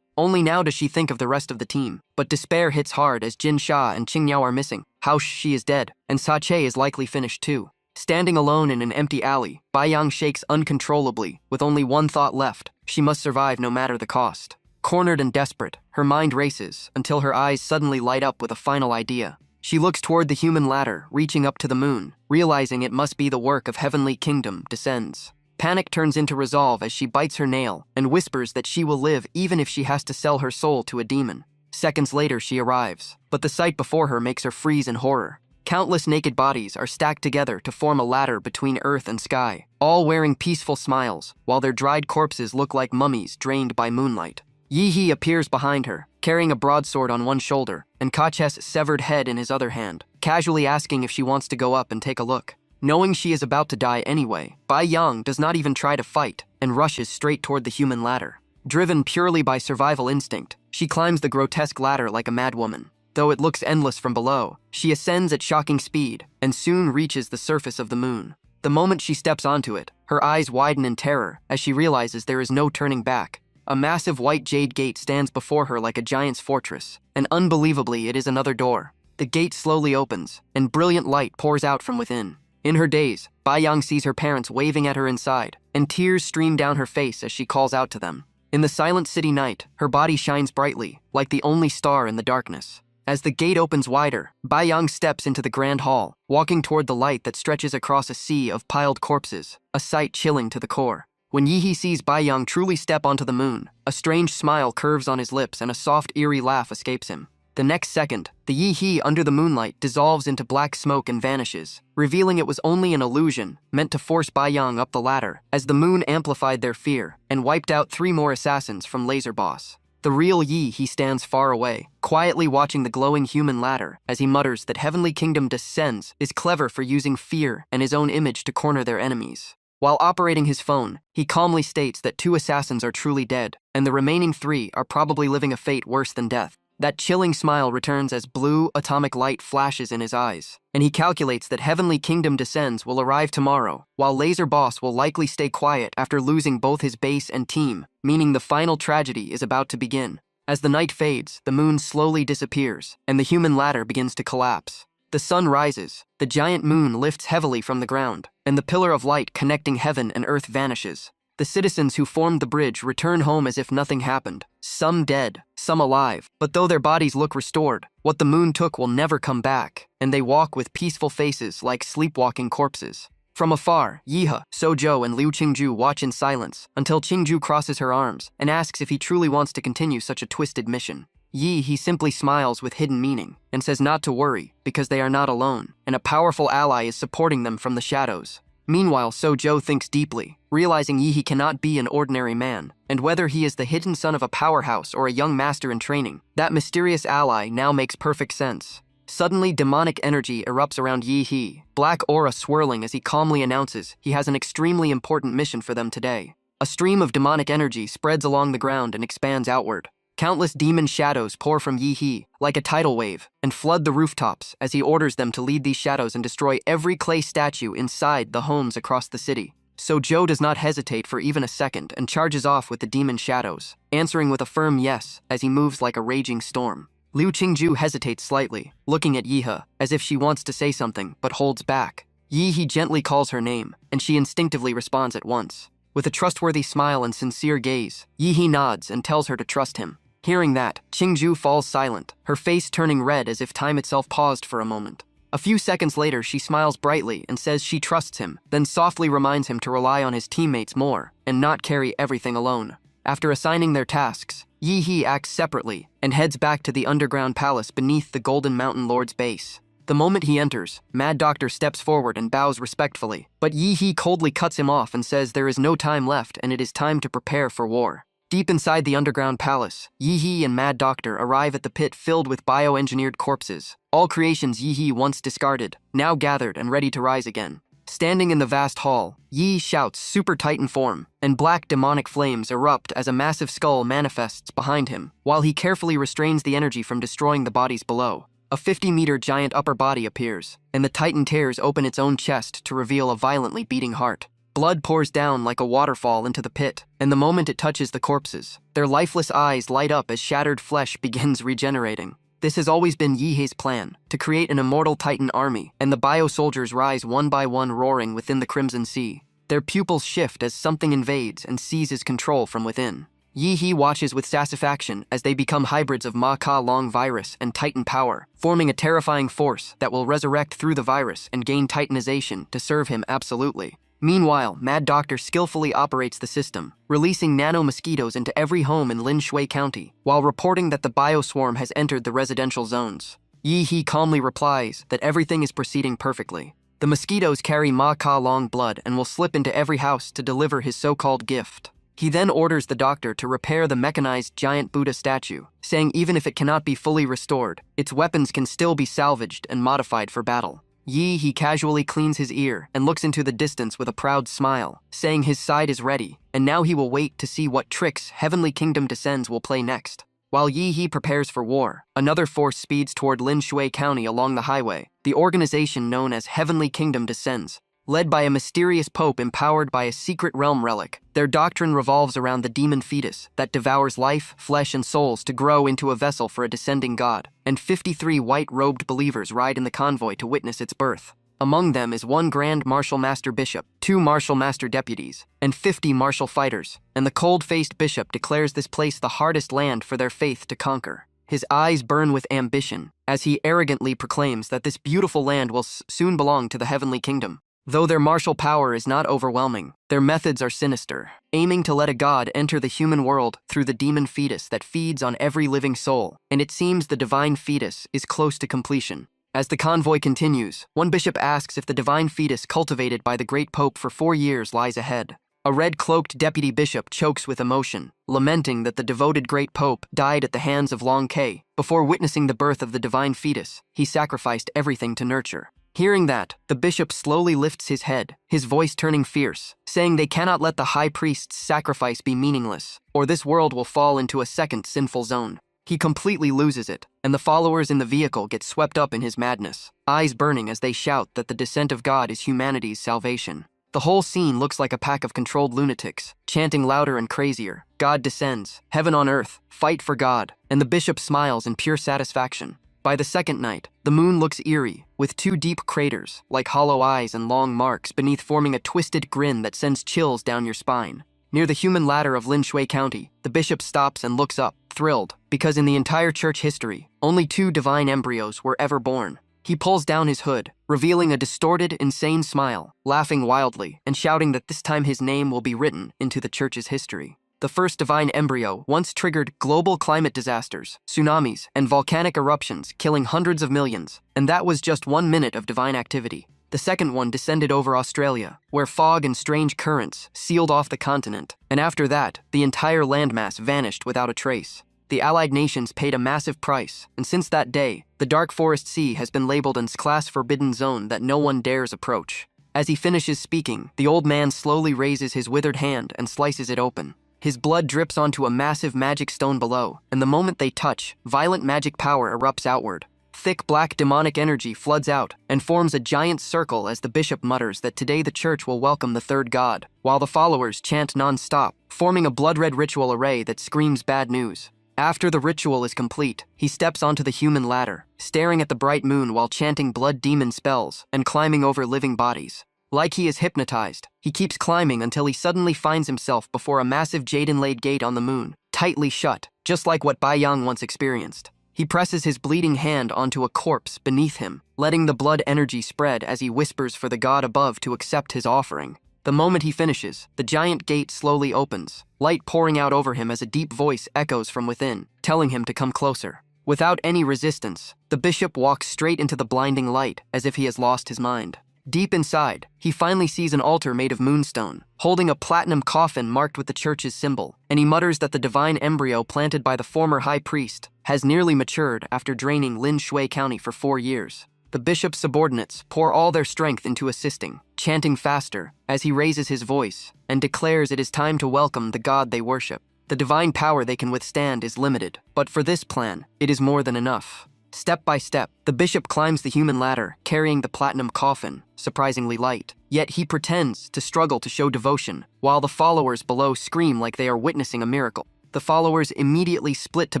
Only now does she think of the rest of the team, but despair hits hard as Jin Sha and Qing Yao are missing. Hao Shi is dead, and Sache is likely finished too. Standing alone in an empty alley, Bai Yang shakes uncontrollably, with only one thought left: she must survive no matter the cost. Cornered and desperate, her mind races until her eyes suddenly light up with a final idea. She looks toward the human ladder, reaching up to the moon, realizing it must be the work of Heavenly Kingdom descends. Panic turns into resolve as she bites her nail and whispers that she will live even if she has to sell her soul to a demon. Seconds later, she arrives, but the sight before her makes her freeze in horror. Countless naked bodies are stacked together to form a ladder between earth and sky, all wearing peaceful smiles, while their dried corpses look like mummies drained by moonlight. Yi appears behind her, carrying a broadsword on one shoulder and Kache's severed head in his other hand, casually asking if she wants to go up and take a look. Knowing she is about to die anyway, Bai Yang does not even try to fight and rushes straight toward the human ladder. Driven purely by survival instinct, she climbs the grotesque ladder like a madwoman. Though it looks endless from below, she ascends at shocking speed and soon reaches the surface of the moon. The moment she steps onto it, her eyes widen in terror as she realizes there is no turning back. A massive white jade gate stands before her like a giant's fortress, and unbelievably it is another door. The gate slowly opens, and brilliant light pours out from within. In her daze, Bai Yang sees her parents waving at her inside, and tears stream down her face as she calls out to them. In the silent city night, her body shines brightly, like the only star in the darkness. As the gate opens wider, Bai Yang steps into the grand hall, walking toward the light that stretches across a sea of piled corpses, a sight chilling to the core. When Yi sees Bai Yang truly step onto the moon, a strange smile curves on his lips and a soft, eerie laugh escapes him. The next second, the Yi under the moonlight dissolves into black smoke and vanishes, revealing it was only an illusion meant to force Bai Yang up the ladder, as the moon amplified their fear and wiped out 3 more assassins from Laser Boss. The real Yi stands far away, quietly watching the glowing human ladder as he mutters that Heavenly Kingdom Descends is clever for using fear and his own image to corner their enemies. While operating his phone, he calmly states that 2 assassins are truly dead, and the remaining 3 are probably living a fate worse than death. That chilling smile returns as blue, atomic light flashes in his eyes, and he calculates that Heavenly Kingdom Descends will arrive tomorrow, while Laser Boss will likely stay quiet after losing both his base and team, meaning the final tragedy is about to begin. As the night fades, the moon slowly disappears, and the human ladder begins to collapse. The sun rises, the giant moon lifts heavily from the ground, and the pillar of light connecting heaven and earth vanishes. The citizens who formed the bridge return home as if nothing happened, some dead, some alive, but though their bodies look restored, what the moon took will never come back, and they walk with peaceful faces like sleepwalking corpses. From afar, Yihe, Sojo, and Liu Qingju watch in silence until Qingju crosses her arms and asks if he truly wants to continue such a twisted mission. He simply smiles with hidden meaning and says not to worry because they are not alone, and a powerful ally is supporting them from the shadows. Meanwhile, Sojo thinks deeply, realizing Yi cannot be an ordinary man, and whether he is the hidden son of a powerhouse or a young master in training, that mysterious ally now makes perfect sense. Suddenly, demonic energy erupts around Yi, black aura swirling as he calmly announces he has an extremely important mission for them today. A stream of demonic energy spreads along the ground and expands outward. Countless demon shadows pour from Yi like a tidal wave and flood the rooftops as he orders them to lead these shadows and destroy every clay statue inside the homes across the city. So Joe does not hesitate for even a second and charges off with the demon shadows, answering with a firm yes as he moves like a raging storm. Liu Qingju hesitates slightly, looking at Yihe as if she wants to say something but holds back. Yi gently calls her name, and she instinctively responds at once. With a trustworthy smile and sincere gaze, Yi nods and tells her to trust him. Hearing that, Qingju falls silent, her face turning red as if time itself paused for a moment. A few seconds later, she smiles brightly and says she trusts him, then softly reminds him to rely on his teammates more and not carry everything alone. After assigning their tasks, Yi acts separately and heads back to the underground palace beneath the Golden Mountain Lord's base. The moment he enters, Mad Doctor steps forward and bows respectfully, but Yi coldly cuts him off and says there is no time left and it is time to prepare for war. Deep inside the underground palace, Yi and Mad Doctor arrive at the pit filled with bioengineered corpses, all creations Yi once discarded, now gathered and ready to rise again. Standing in the vast hall, Yi shouts Super Titan form, and black demonic flames erupt as a massive skull manifests behind him, while he carefully restrains the energy from destroying the bodies below. A 50-meter giant upper body appears, and the Titan tears open its own chest to reveal a violently beating heart. Blood pours down like a waterfall into the pit, and the moment it touches the corpses, their lifeless eyes light up as shattered flesh begins regenerating. This has always been Yihe's plan, to create an immortal Titan army, and the bio-soldiers rise one by one roaring within the Crimson Sea. Their pupils shift as something invades and seizes control from within. Yi watches with satisfaction as they become hybrids of Ma-Ka-Long virus and Titan power, forming a terrifying force that will resurrect through the virus and gain Titanization to serve him absolutely. Meanwhile, Mad Doctor skillfully operates the system, releasing nano-mosquitoes into every home in Lin Shui County, while reporting that the bioswarm has entered the residential zones. Yi calmly replies that everything is proceeding perfectly. The mosquitoes carry Ma-Ka-Long blood and will slip into every house to deliver his so-called gift. He then orders the doctor to repair the mechanized giant Buddha statue, saying even if it cannot be fully restored, its weapons can still be salvaged and modified for battle. He casually cleans his ear and looks into the distance with a proud smile, saying his side is ready, and now he will wait to see what tricks Heavenly Kingdom Descends will play next. While He prepares for war, another force speeds toward Lin Shui County along the highway, the organization known as Heavenly Kingdom Descends. Led by a mysterious pope empowered by a secret realm relic, their doctrine revolves around the demon fetus that devours life, flesh, and souls to grow into a vessel for a descending god, and 53 white-robed believers ride in the convoy to witness its birth. Among them is one Grand Martial Master Bishop, 2 Martial Master Deputies, and 50 martial fighters, and the cold-faced bishop declares this place the hardest land for their faith to conquer. His eyes burn with ambition, as he arrogantly proclaims that this beautiful land will soon belong to the Heavenly Kingdom. Though their martial power is not overwhelming, their methods are sinister, aiming to let a god enter the human world through the demon fetus that feeds on every living soul, and it seems the divine fetus is close to completion. As the convoy continues, one bishop asks if the divine fetus cultivated by the great pope for 4 years lies ahead. A red-cloaked deputy bishop chokes with emotion, lamenting that the devoted great pope died at the hands of Long K. Before witnessing the birth of the divine fetus, he sacrificed everything to nurture. Hearing that, the bishop slowly lifts his head, his voice turning fierce, saying they cannot let the high priest's sacrifice be meaningless, or this world will fall into a second sinful zone. He completely loses it, and the followers in the vehicle get swept up in his madness, eyes burning as they shout that the descent of God is humanity's salvation. The whole scene looks like a pack of controlled lunatics, chanting louder and crazier, "God descends, heaven on earth, fight for God," and the bishop smiles in pure satisfaction. By the second night, the moon looks eerie, with 2 deep craters, like hollow eyes and long marks beneath forming a twisted grin that sends chills down your spine. Near the human ladder of Lin Shui County, the bishop stops and looks up, thrilled, because in the entire church history, only 2 divine embryos were ever born. He pulls down his hood, revealing a distorted, insane smile, laughing wildly, and shouting that this time his name will be written into the church's history. The first divine embryo once triggered global climate disasters, tsunamis, and volcanic eruptions, killing hundreds of millions, and that was just 1 minute of divine activity. The second one descended over Australia, where fog and strange currents sealed off the continent, and after that, the entire landmass vanished without a trace. The Allied nations paid a massive price, and since that day, the Dark Forest Sea has been labeled as class forbidden zone that no one dares approach. As he finishes speaking, the old man slowly raises his withered hand and slices it open. His blood drips onto a massive magic stone below, and the moment they touch, violent magic power erupts outward. Thick black demonic energy floods out and forms a giant circle as the bishop mutters that today the church will welcome the third god, while the followers chant non-stop, forming a blood-red ritual array that screams bad news. After the ritual is complete, he steps onto the human ladder, staring at the bright moon while chanting blood demon spells and climbing over living bodies. Like he is hypnotized, he keeps climbing until he suddenly finds himself before a massive jade-inlaid gate on the moon, tightly shut, just like what Bai Yang once experienced. He presses his bleeding hand onto a corpse beneath him, letting the blood energy spread as he whispers for the god above to accept his offering. The moment he finishes, the giant gate slowly opens, light pouring out over him as a deep voice echoes from within, telling him to come closer. Without any resistance, the bishop walks straight into the blinding light as if he has lost his mind. Deep inside, he finally sees an altar made of moonstone, holding a platinum coffin marked with the church's symbol, and he mutters that the divine embryo planted by the former high priest has nearly matured after draining Lin Shui County for 4 years. The bishop's subordinates pour all their strength into assisting, chanting faster as he raises his voice and declares it is time to welcome the god they worship. The divine power they can withstand is limited, but for this plan, it is more than enough. Step by step, the bishop climbs the human ladder, carrying the platinum coffin, surprisingly light. Yet he pretends to struggle to show devotion, while the followers below scream like they are witnessing a miracle. The followers immediately split to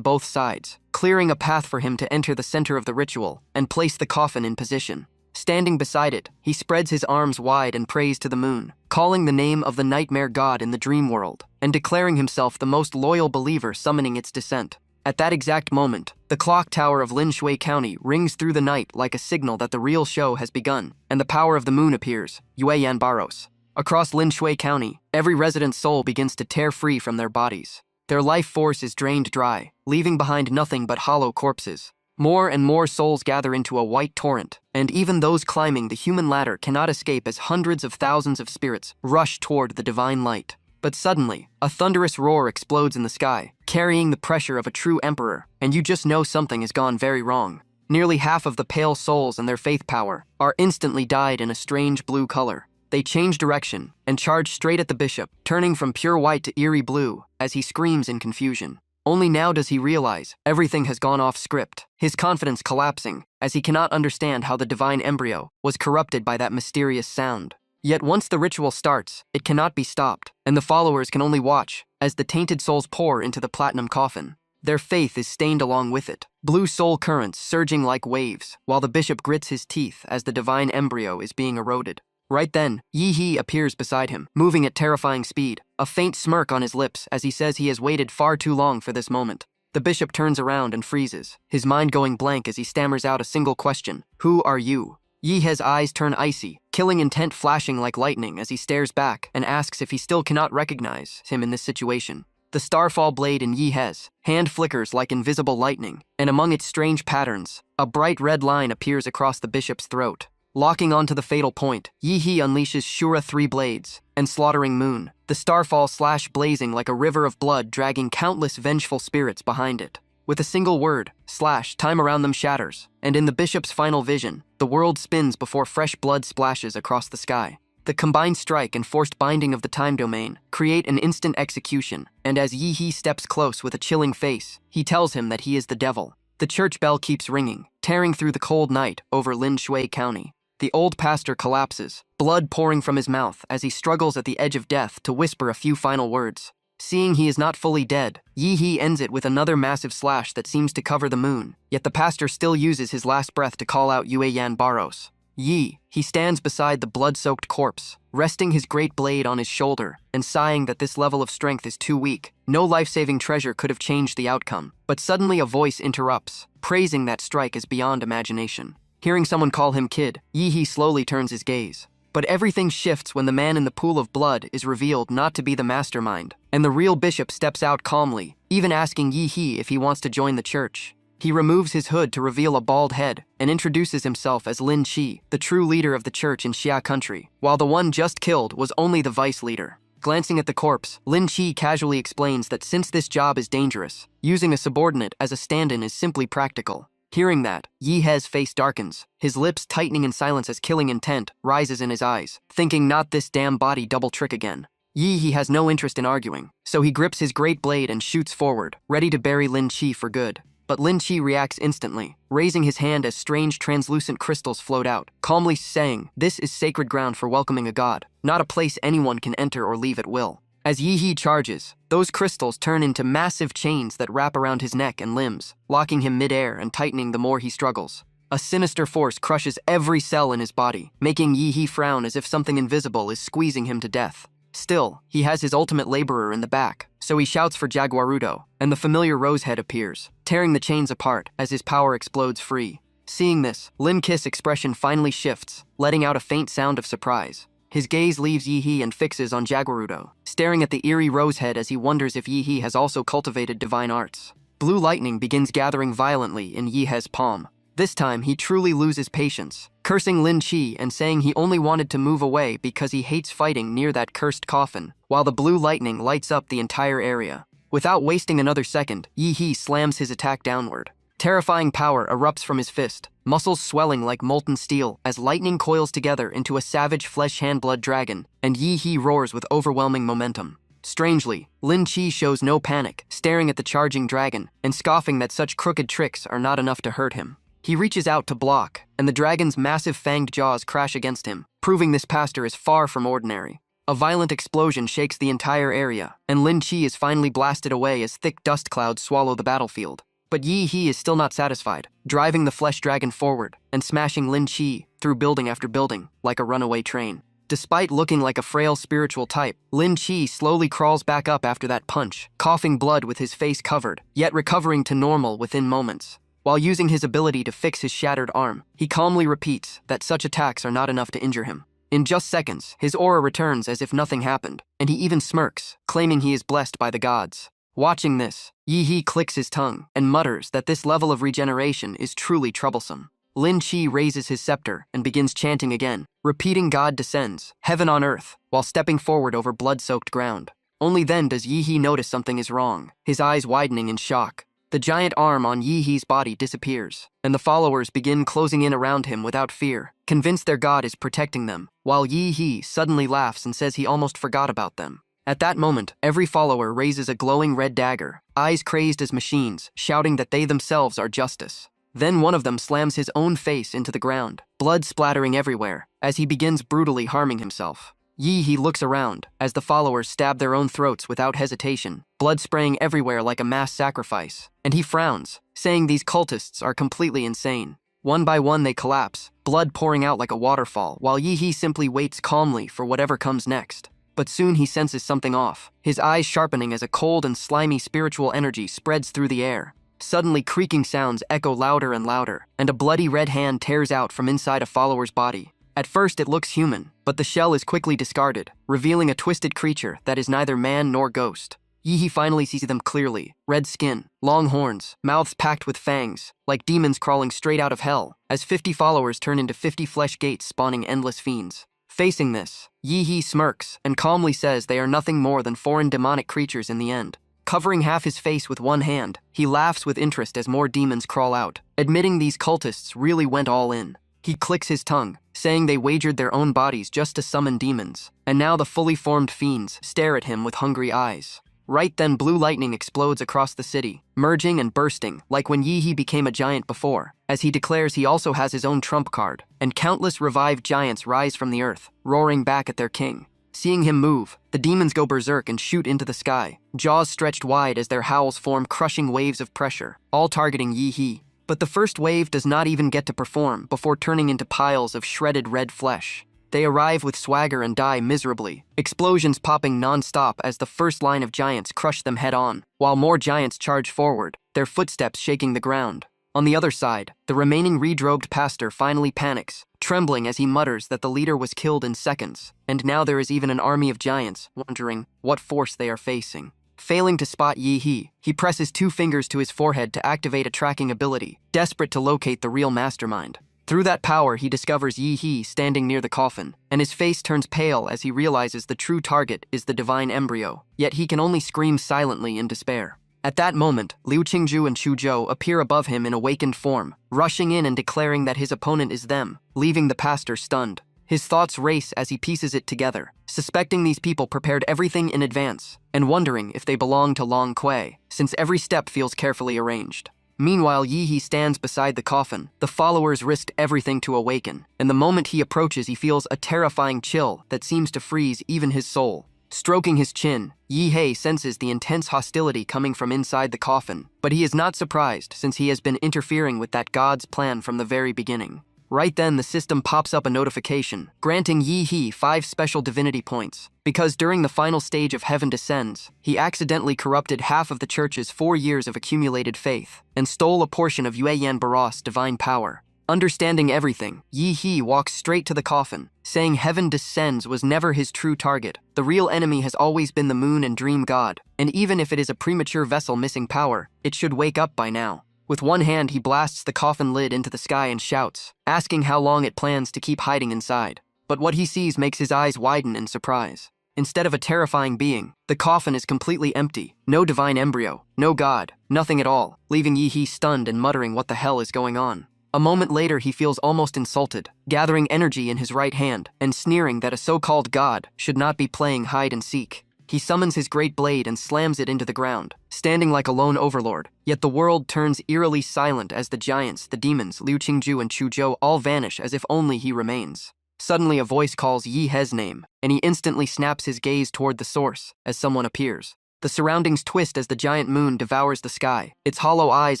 both sides, clearing a path for him to enter the center of the ritual and place the coffin in position. Standing beside it, he spreads his arms wide and prays to the moon, calling the name of the nightmare god in the dream world, and declaring himself the most loyal believer summoning its descent. At that exact moment, the clock tower of Lin Shui County rings through the night like a signal that the real show has begun, and the power of the moon appears, Yueyan Baros. Across Lin Shui County, every resident's soul begins to tear free from their bodies. Their life force is drained dry, leaving behind nothing but hollow corpses. More and more souls gather into a white torrent, and even those climbing the human ladder cannot escape as hundreds of thousands of spirits rush toward the divine light. But suddenly, a thunderous roar explodes in the sky, carrying the pressure of a true emperor, and you just know something has gone very wrong. Nearly half of the pale souls and their faith power are instantly dyed in a strange blue color. They change direction and charge straight at the bishop, turning from pure white to eerie blue as he screams in confusion. Only now does he realize everything has gone off script, his confidence collapsing as he cannot understand how the divine embryo was corrupted by that mysterious sound. Yet once the ritual starts, it cannot be stopped, and the followers can only watch as the tainted souls pour into the platinum coffin. Their faith is stained along with it, blue soul currents surging like waves, while the bishop grits his teeth as the divine embryo is being eroded. Right then, Yi appears beside him, moving at terrifying speed, a faint smirk on his lips as he says he has waited far too long for this moment. The bishop turns around and freezes, his mind going blank as he stammers out a single question: "Who are you?" Yihe's eyes turn icy, killing intent flashing like lightning as he stares back and asks if he still cannot recognize him in this situation. The starfall blade in Yihe's hand flickers like invisible lightning, and among its strange patterns, a bright red line appears across the bishop's throat. Locking onto the fatal point, Yihe unleashes Shura 3 blades and slaughtering Moon, the starfall slash blazing like a river of blood dragging countless vengeful spirits behind it. With a single word, slash, time around them shatters, and in the bishop's final vision, the world spins before fresh blood splashes across the sky. The combined strike and forced binding of the time domain create an instant execution, and as Yihe steps close with a chilling face, he tells him that he is the devil. The church bell keeps ringing, tearing through the cold night over Lin Shui County. The old pastor collapses, blood pouring from his mouth as he struggles at the edge of death to whisper a few final words. Seeing he is not fully dead, Yihe ends it with another massive slash that seems to cover the moon, yet the pastor still uses his last breath to call out Yueyan Baros. He stands beside the blood-soaked corpse, resting his great blade on his shoulder and sighing that this level of strength is too weak. No life-saving treasure could have changed the outcome, but suddenly a voice interrupts, praising that strike as beyond imagination. Hearing someone call him kid, Yihe slowly turns his gaze. But everything shifts when the man in the pool of blood is revealed not to be the mastermind, and the real bishop steps out calmly, even asking Yihe if he wants to join the church. He removes his hood to reveal a bald head and introduces himself as Lin Qi, the true leader of the church in Xia country, while the one just killed was only the vice leader. Glancing at the corpse, Lin Qi casually explains that since this job is dangerous, using a subordinate as a stand-in is simply practical. Hearing that, Yihe's face darkens, his lips tightening in silence as killing intent rises in his eyes, thinking not this damn body double trick again. Yihe has no interest in arguing, so he grips his great blade and shoots forward, ready to bury Lin Qi for good. But Lin Qi reacts instantly, raising his hand as strange translucent crystals float out, calmly saying, "This is sacred ground for welcoming a god, not a place anyone can enter or leave at will." As Yihe charges, those crystals turn into massive chains that wrap around his neck and limbs, locking him midair and tightening the more he struggles. A sinister force crushes every cell in his body, making Yihe frown as if something invisible is squeezing him to death. Still, he has his ultimate laborer in the back, so he shouts for Jaguarudo, and the familiar Rosehead appears, tearing the chains apart as his power explodes free. Seeing this, Lin Kiss' expression finally shifts, letting out a faint sound of surprise. His gaze leaves Yihe and fixes on Jaguarudo, staring at the eerie Rosehead as he wonders if Yihe has also cultivated divine arts. Blue lightning begins gathering violently in Yihe's palm. This time, he truly loses patience, cursing Lin Qi and saying he only wanted to move away because he hates fighting near that cursed coffin, while the blue lightning lights up the entire area. Without wasting another second, Yihe slams his attack downward. Terrifying power erupts from his fist, muscles swelling like molten steel as lightning coils together into a savage flesh-hand-blood dragon, and Yihe roars with overwhelming momentum. Strangely, Lin Qi shows no panic, staring at the charging dragon and scoffing that such crooked tricks are not enough to hurt him. He reaches out to block, and the dragon's massive fanged jaws crash against him, proving this pastor is far from ordinary. A violent explosion shakes the entire area, and Lin Qi is finally blasted away as thick dust clouds swallow the battlefield. But Yihe is still not satisfied, driving the flesh dragon forward and smashing Lin Qi through building after building like a runaway train. Despite looking like a frail spiritual type, Lin Qi slowly crawls back up after that punch, coughing blood with his face covered, yet recovering to normal within moments. While using his ability to fix his shattered arm, he calmly repeats that such attacks are not enough to injure him. In just seconds, his aura returns as if nothing happened, and he even smirks, claiming he is blessed by the gods. Watching this, Yihe clicks his tongue and mutters that this level of regeneration is truly troublesome. Lin Qi raises his scepter and begins chanting again, repeating God descends, heaven on earth, while stepping forward over blood-soaked ground. Only then does Yi notice something is wrong, his eyes widening in shock. The giant arm on Yi's body disappears, and the followers begin closing in around him without fear, convinced their god is protecting them, while Yi suddenly laughs and says he almost forgot about them. At that moment, every follower raises a glowing red dagger, eyes crazed as machines, shouting that they themselves are justice. Then one of them slams his own face into the ground, blood splattering everywhere, as he begins brutally harming himself. Yi looks around, as the followers stab their own throats without hesitation, blood spraying everywhere like a mass sacrifice, and he frowns, saying these cultists are completely insane. One by one they collapse, blood pouring out like a waterfall, while Yi simply waits calmly for whatever comes next. But soon he senses something off, his eyes sharpening as a cold and slimy spiritual energy spreads through the air. Suddenly creaking sounds echo louder and louder, and a bloody red hand tears out from inside a follower's body. At first it looks human, but the shell is quickly discarded, revealing a twisted creature that is neither man nor ghost. Yi finally sees them clearly, red skin, long horns, mouths packed with fangs, like demons crawling straight out of hell, as 50 followers turn into 50 flesh gates spawning endless fiends. Facing this, Yi smirks and calmly says they are nothing more than foreign demonic creatures in the end. Covering half his face with one hand, he laughs with interest as more demons crawl out, admitting these cultists really went all in. He clicks his tongue, saying they wagered their own bodies just to summon demons, and now the fully formed fiends stare at him with hungry eyes. Right then blue lightning explodes across the city, merging and bursting like when Yi became a giant before, as he declares he also has his own trump card, and countless revived giants rise from the earth, roaring back at their king. Seeing him move, the demons go berserk and shoot into the sky, jaws stretched wide as their howls form crushing waves of pressure, all targeting Yi. But the first wave does not even get to perform before turning into piles of shredded red flesh. They arrive with swagger and die miserably, explosions popping non-stop as the first line of giants crush them head-on, while more giants charge forward, their footsteps shaking the ground. On the other side, the remaining redrobed pastor finally panics, trembling as he mutters that the leader was killed in seconds, and now there is even an army of giants, wondering what force they are facing. Failing to spot Yi, he presses 2 fingers to his forehead to activate a tracking ability, desperate to locate the real mastermind. Through that power, he discovers Yi standing near the coffin, and his face turns pale as he realizes the true target is the divine embryo, yet he can only scream silently in despair. At that moment, Liu Qingju and Chu Zhou appear above him in awakened form, rushing in and declaring that his opponent is them, leaving the pastor stunned. His thoughts race as he pieces it together, suspecting these people prepared everything in advance, and wondering if they belong to Long Kui, since every step feels carefully arranged. Meanwhile, Yi stands beside the coffin. The followers risked everything to awaken, and the moment he approaches, he feels a terrifying chill that seems to freeze even his soul. Stroking his chin, Yi senses the intense hostility coming from inside the coffin, but he is not surprised since he has been interfering with that god's plan from the very beginning. Right then, the system pops up a notification, granting Yi 5 special divinity points, because during the final stage of Heaven Descends, he accidentally corrupted half of the church's 4 years of accumulated faith, and stole a portion of Yueyan Baros's divine power. Understanding everything, Yi walks straight to the coffin, saying Heaven Descends was never his true target. The real enemy has always been the moon and dream god, and even if it is a premature vessel missing power, it should wake up by now. With one hand, he blasts the coffin lid into the sky and shouts, asking how long it plans to keep hiding inside. But what he sees makes his eyes widen in surprise. Instead of a terrifying being, the coffin is completely empty. No divine embryo, no god, nothing at all, leaving Yi stunned and muttering what the hell is going on. A moment later, he feels almost insulted, gathering energy in his right hand and sneering that a so-called god should not be playing hide-and-seek. He summons his great blade and slams it into the ground, standing like a lone overlord. Yet the world turns eerily silent as the giants, the demons, Liu Qingju and Chu Zhou all vanish as if only he remains. Suddenly a voice calls Yi's name, and he instantly snaps his gaze toward the source as someone appears. The surroundings twist as the giant moon devours the sky, its hollow eyes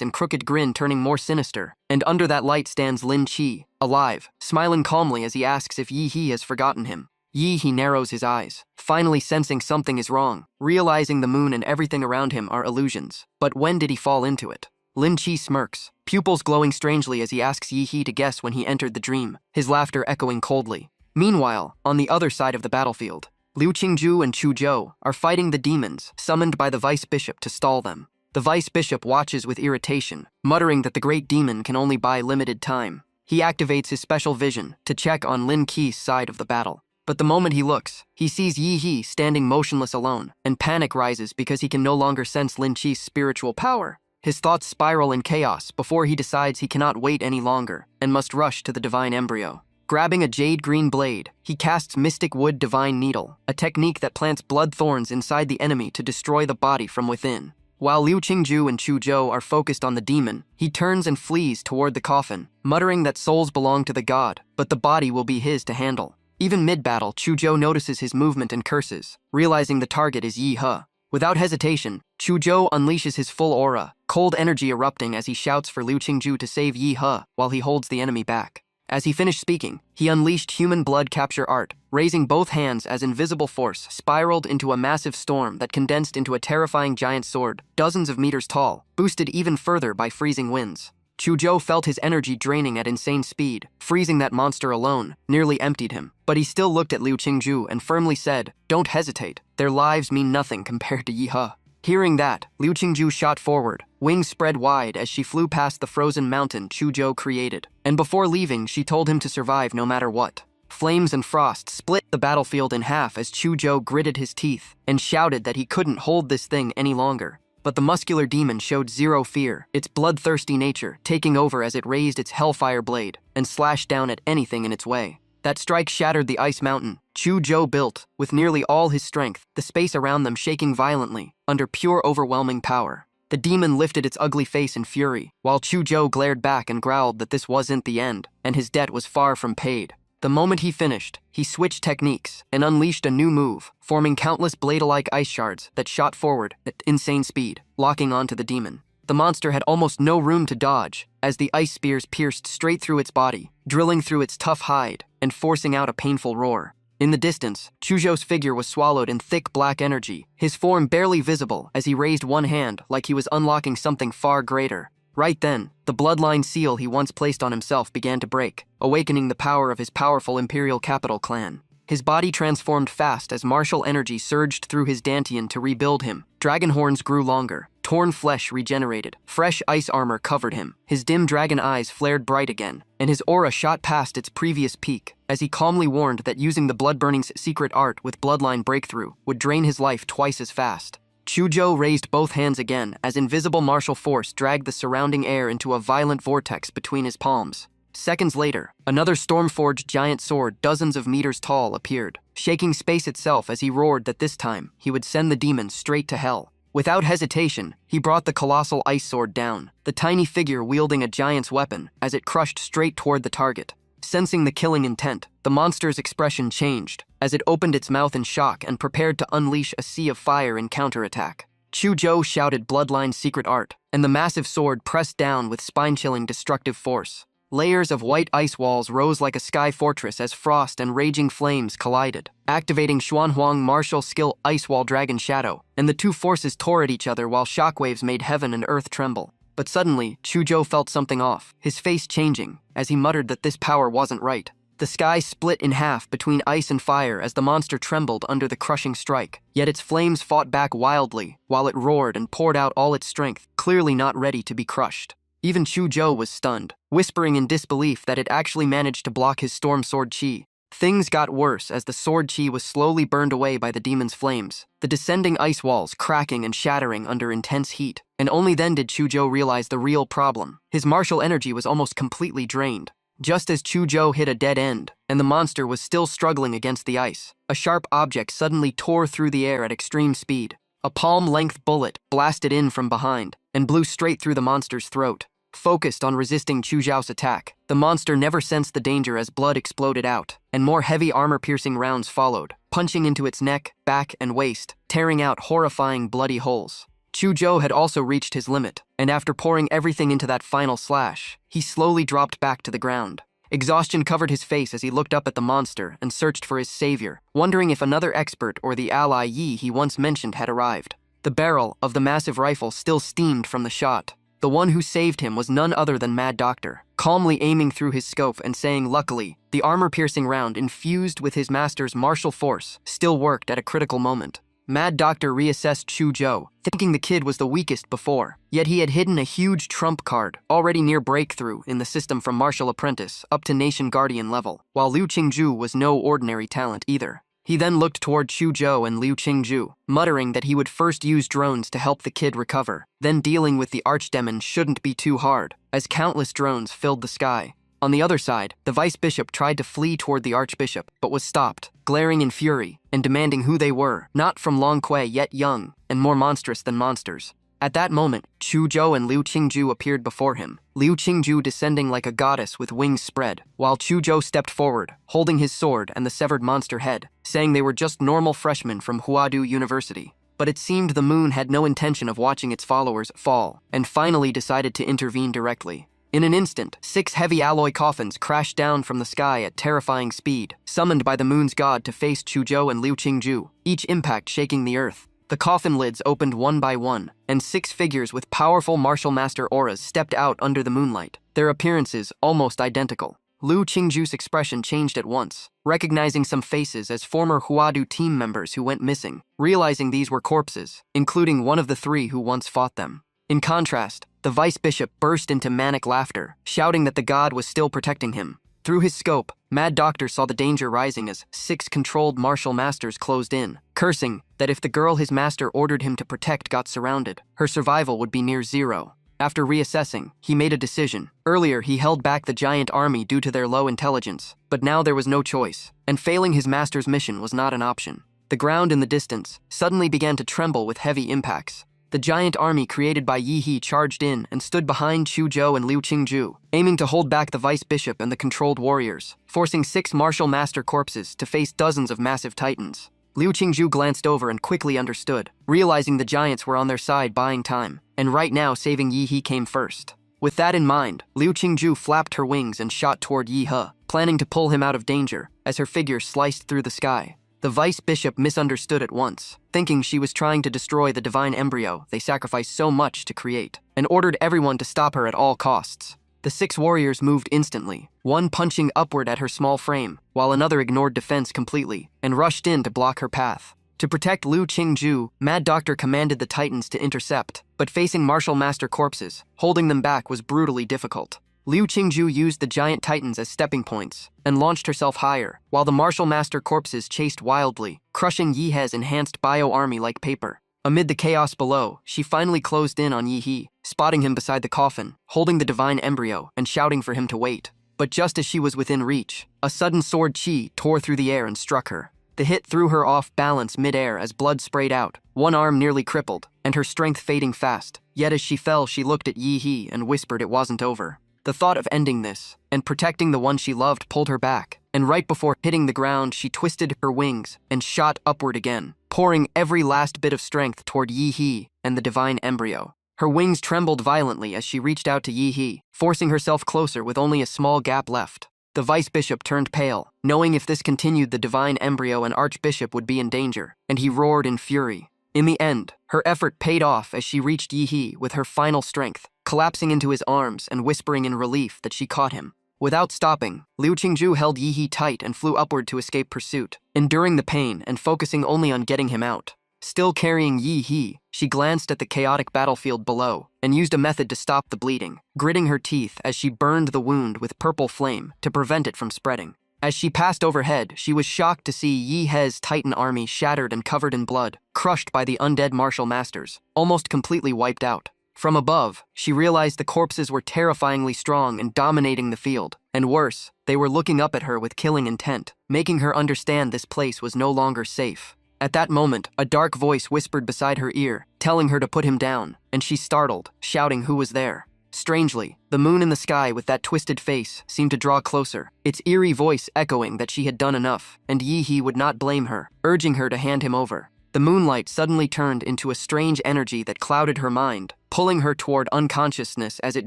and crooked grin turning more sinister, and under that light stands Lin Qi, alive, smiling calmly as he asks if Yi has forgotten him. Yi narrows his eyes, finally sensing something is wrong, realizing the moon and everything around him are illusions. But when did he fall into it? Lin Qi smirks, pupils glowing strangely as he asks Yi to guess when he entered the dream, his laughter echoing coldly. Meanwhile, on the other side of the battlefield, Liu Qingju and Chu Zhou are fighting the demons, summoned by the vice bishop to stall them. The vice bishop watches with irritation, muttering that the great demon can only buy limited time. He activates his special vision to check on Lin Qi's side of the battle. But the moment he looks, he sees Yi He standing motionless alone, and panic rises because he can no longer sense Lin Chi's spiritual power. His thoughts spiral in chaos before he decides he cannot wait any longer and must rush to the divine embryo. Grabbing a jade-green blade, he casts Mystic Wood Divine Needle, a technique that plants blood thorns inside the enemy to destroy the body from within. While Liu Qingju and Chu Zhou are focused on the demon, he turns and flees toward the coffin, muttering that souls belong to the god, but the body will be his to handle. Even mid-battle, Chu Zhou notices his movement and curses, realizing the target is Yi He. Without hesitation, Chu Zhou unleashes his full aura, cold energy erupting as he shouts for Liu Qingju to save Yi He while he holds the enemy back. As he finished speaking, he unleashed human blood capture art, raising both hands as invisible force spiraled into a massive storm that condensed into a terrifying giant sword, dozens of meters tall, boosted even further by freezing winds. Chu Zhou felt his energy draining at insane speed. Freezing that monster alone nearly emptied him. But he still looked at Liu Qingju and firmly said, "Don't hesitate. Their lives mean nothing compared to Yi He." Hearing that, Liu Qingju shot forward, wings spread wide as she flew past the frozen mountain Chu Zhou created. And before leaving, she told him to survive no matter what. Flames and frost split the battlefield in half as Chu Zhou gritted his teeth and shouted that he couldn't hold this thing any longer. But the muscular demon showed zero fear, its bloodthirsty nature taking over as it raised its hellfire blade and slashed down at anything in its way. That strike shattered the ice mountain Chu Zhou built with nearly all his strength, the space around them shaking violently under pure overwhelming power. The demon lifted its ugly face in fury, while Chu Zhou glared back and growled that this wasn't the end, and his debt was far from paid. The moment he finished, he switched techniques and unleashed a new move, forming countless blade-alike ice shards that shot forward at insane speed, locking onto the demon. The monster had almost no room to dodge, as the ice spears pierced straight through its body, drilling through its tough hide and forcing out a painful roar. In the distance, Chu Zhou's figure was swallowed in thick black energy, his form barely visible as he raised one hand like he was unlocking something far greater. Right then, the bloodline seal he once placed on himself began to break, awakening the power of his powerful imperial capital clan. His body transformed fast as martial energy surged through his dantian to rebuild him. Dragon horns grew longer, torn flesh regenerated, fresh ice armor covered him. His dim dragon eyes flared bright again, and his aura shot past its previous peak, as he calmly warned that using the Bloodburning's secret art with bloodline breakthrough would drain his life twice as fast. Chu Zhou raised both hands again as invisible martial force dragged the surrounding air into a violent vortex between his palms. Seconds later, another storm-forged giant sword dozens of meters tall appeared, shaking space itself as he roared that this time he would send the demon straight to hell. Without hesitation, he brought the colossal ice sword down, the tiny figure wielding a giant's weapon as it crushed straight toward the target. Sensing the killing intent, the monster's expression changed as it opened its mouth in shock and prepared to unleash a sea of fire in counterattack. Chu Zhou shouted Bloodline's secret art, and the massive sword pressed down with spine-chilling destructive force. Layers of white ice walls rose like a sky fortress as frost and raging flames collided, activating Xuanhuang martial skill Ice Wall Dragon Shadow, and the two forces tore at each other while shockwaves made heaven and earth tremble. But suddenly, Chu Zhou felt something off, his face changing, as he muttered that this power wasn't right. The sky split in half between ice and fire as the monster trembled under the crushing strike, yet its flames fought back wildly, while it roared and poured out all its strength, clearly not ready to be crushed. Even Chu Zhou was stunned, whispering in disbelief that it actually managed to block his storm sword chi. Things got worse as the sword chi was slowly burned away by the demon's flames, the descending ice walls cracking and shattering under intense heat. And only then did Chu Zhou realize the real problem. His martial energy was almost completely drained. Just as Chu Zhou hit a dead end, and the monster was still struggling against the ice, a sharp object suddenly tore through the air at extreme speed. A palm-length bullet blasted in from behind and blew straight through the monster's throat. Focused on resisting Chu Zhao's attack, the monster never sensed the danger as blood exploded out, and more heavy armor-piercing rounds followed, punching into its neck, back, and waist, tearing out horrifying bloody holes. Chu Zhou had also reached his limit, and after pouring everything into that final slash, he slowly dropped back to the ground. Exhaustion covered his face as he looked up at the monster and searched for his savior, wondering if another expert or the ally Yi he once mentioned had arrived. The barrel of the massive rifle still steamed from the shot. The one who saved him was none other than Mad Doctor, calmly aiming through his scope and saying luckily, the armor-piercing round infused with his master's martial force still worked at a critical moment. Mad Doctor reassessed Chuzhou, thinking the kid was the weakest before. Yet he had hidden a huge trump card, already near breakthrough in the system from martial apprentice up to nation guardian level, while Liu Qingju was no ordinary talent either. He then looked toward Chuzhou and Liu Qingju, muttering that he would first use drones to help the kid recover. Then dealing with the archdemon shouldn't be too hard, as countless drones filled the sky. On the other side, the vice bishop tried to flee toward the archbishop, but was stopped, glaring in fury and demanding who they were, not from Long Kui yet young, and more monstrous than monsters. At that moment, Chuzhou and Liu Qingju appeared before him, Liu Qingju descending like a goddess with wings spread, while Chuzhou stepped forward, holding his sword and the severed monster head, saying they were just normal freshmen from Huadu University. But it seemed the moon had no intention of watching its followers fall, and finally decided to intervene directly. In an instant, 6 heavy alloy coffins crashed down from the sky at terrifying speed, summoned by the moon's god to face Chuzhou and Liu Qingju, each impact shaking the earth. The coffin lids opened one by one, and 6 figures with powerful martial master auras stepped out under the moonlight, their appearances almost identical. Liu Qingju's expression changed at once, recognizing some faces as former Huadu team members who went missing, realizing these were corpses, including one of the 3 who once fought them. In contrast, the vice bishop burst into manic laughter, shouting that the god was still protecting him. Through his scope, Mad Doctor saw the danger rising as 6 controlled martial masters closed in, cursing that if the girl his master ordered him to protect got surrounded, her survival would be near zero. After reassessing, he made a decision. Earlier, he held back the giant army due to their low intelligence, but now there was no choice, and failing his master's mission was not an option. The ground in the distance suddenly began to tremble with heavy impacts. The giant army created by Yi He charged in and stood behind Chuzhou and Liu Qingju, aiming to hold back the vice bishop and the controlled warriors, forcing 6 martial master corpses to face dozens of massive titans. Liu Qingju glanced over and quickly understood, realizing the giants were on their side buying time, and right now saving Yi He came first. With that in mind, Liu Qingju flapped her wings and shot toward Yi He, planning to pull him out of danger, as her figure sliced through the sky. The vice bishop misunderstood at once, thinking she was trying to destroy the divine embryo they sacrificed so much to create, and ordered everyone to stop her at all costs. The 6 warriors moved instantly, one punching upward at her small frame, while another ignored defense completely, and rushed in to block her path. To protect Liu Qingju, Mad Doctor commanded the titans to intercept, but facing martial master corpses, holding them back was brutally difficult. Liu Qingju used the giant titans as stepping points and launched herself higher, while the martial master corpses chased wildly, crushing Yi He's enhanced bio-army like paper. Amid the chaos below, she finally closed in on Yi He, spotting him beside the coffin, holding the divine embryo and shouting for him to wait. But just as she was within reach, a sudden sword chi tore through the air and struck her. The hit threw her off balance mid-air as blood sprayed out, one arm nearly crippled, and her strength fading fast. Yet as she fell, she looked at Yi He and whispered it wasn't over. The thought of ending this, and protecting the one she loved, pulled her back, and right before hitting the ground, she twisted her wings and shot upward again, pouring every last bit of strength toward Yi He and the divine embryo. Her wings trembled violently as she reached out to Yi He, forcing herself closer with only a small gap left. The vice bishop turned pale, knowing if this continued the divine embryo and archbishop would be in danger, and he roared in fury. In the end, her effort paid off as she reached Yi He with her final strength, collapsing into his arms and whispering in relief that she caught him. Without stopping, Liu Qingju held Yi He tight and flew upward to escape pursuit, enduring the pain and focusing only on getting him out. Still carrying Yi He, she glanced at the chaotic battlefield below and used a method to stop the bleeding, gritting her teeth as she burned the wound with purple flame to prevent it from spreading. As she passed overhead, she was shocked to see Yi He's Titan army shattered and covered in blood, crushed by the undead martial masters, almost completely wiped out. From above, she realized the corpses were terrifyingly strong and dominating the field, and worse, they were looking up at her with killing intent, making her understand this place was no longer safe. At that moment, a dark voice whispered beside her ear, telling her to put him down, and she startled, shouting who was there. Strangely, the moon in the sky with that twisted face seemed to draw closer, its eerie voice echoing that she had done enough, and Yi He would not blame her, urging her to hand him over. The moonlight suddenly turned into a strange energy that clouded her mind, pulling her toward unconsciousness as it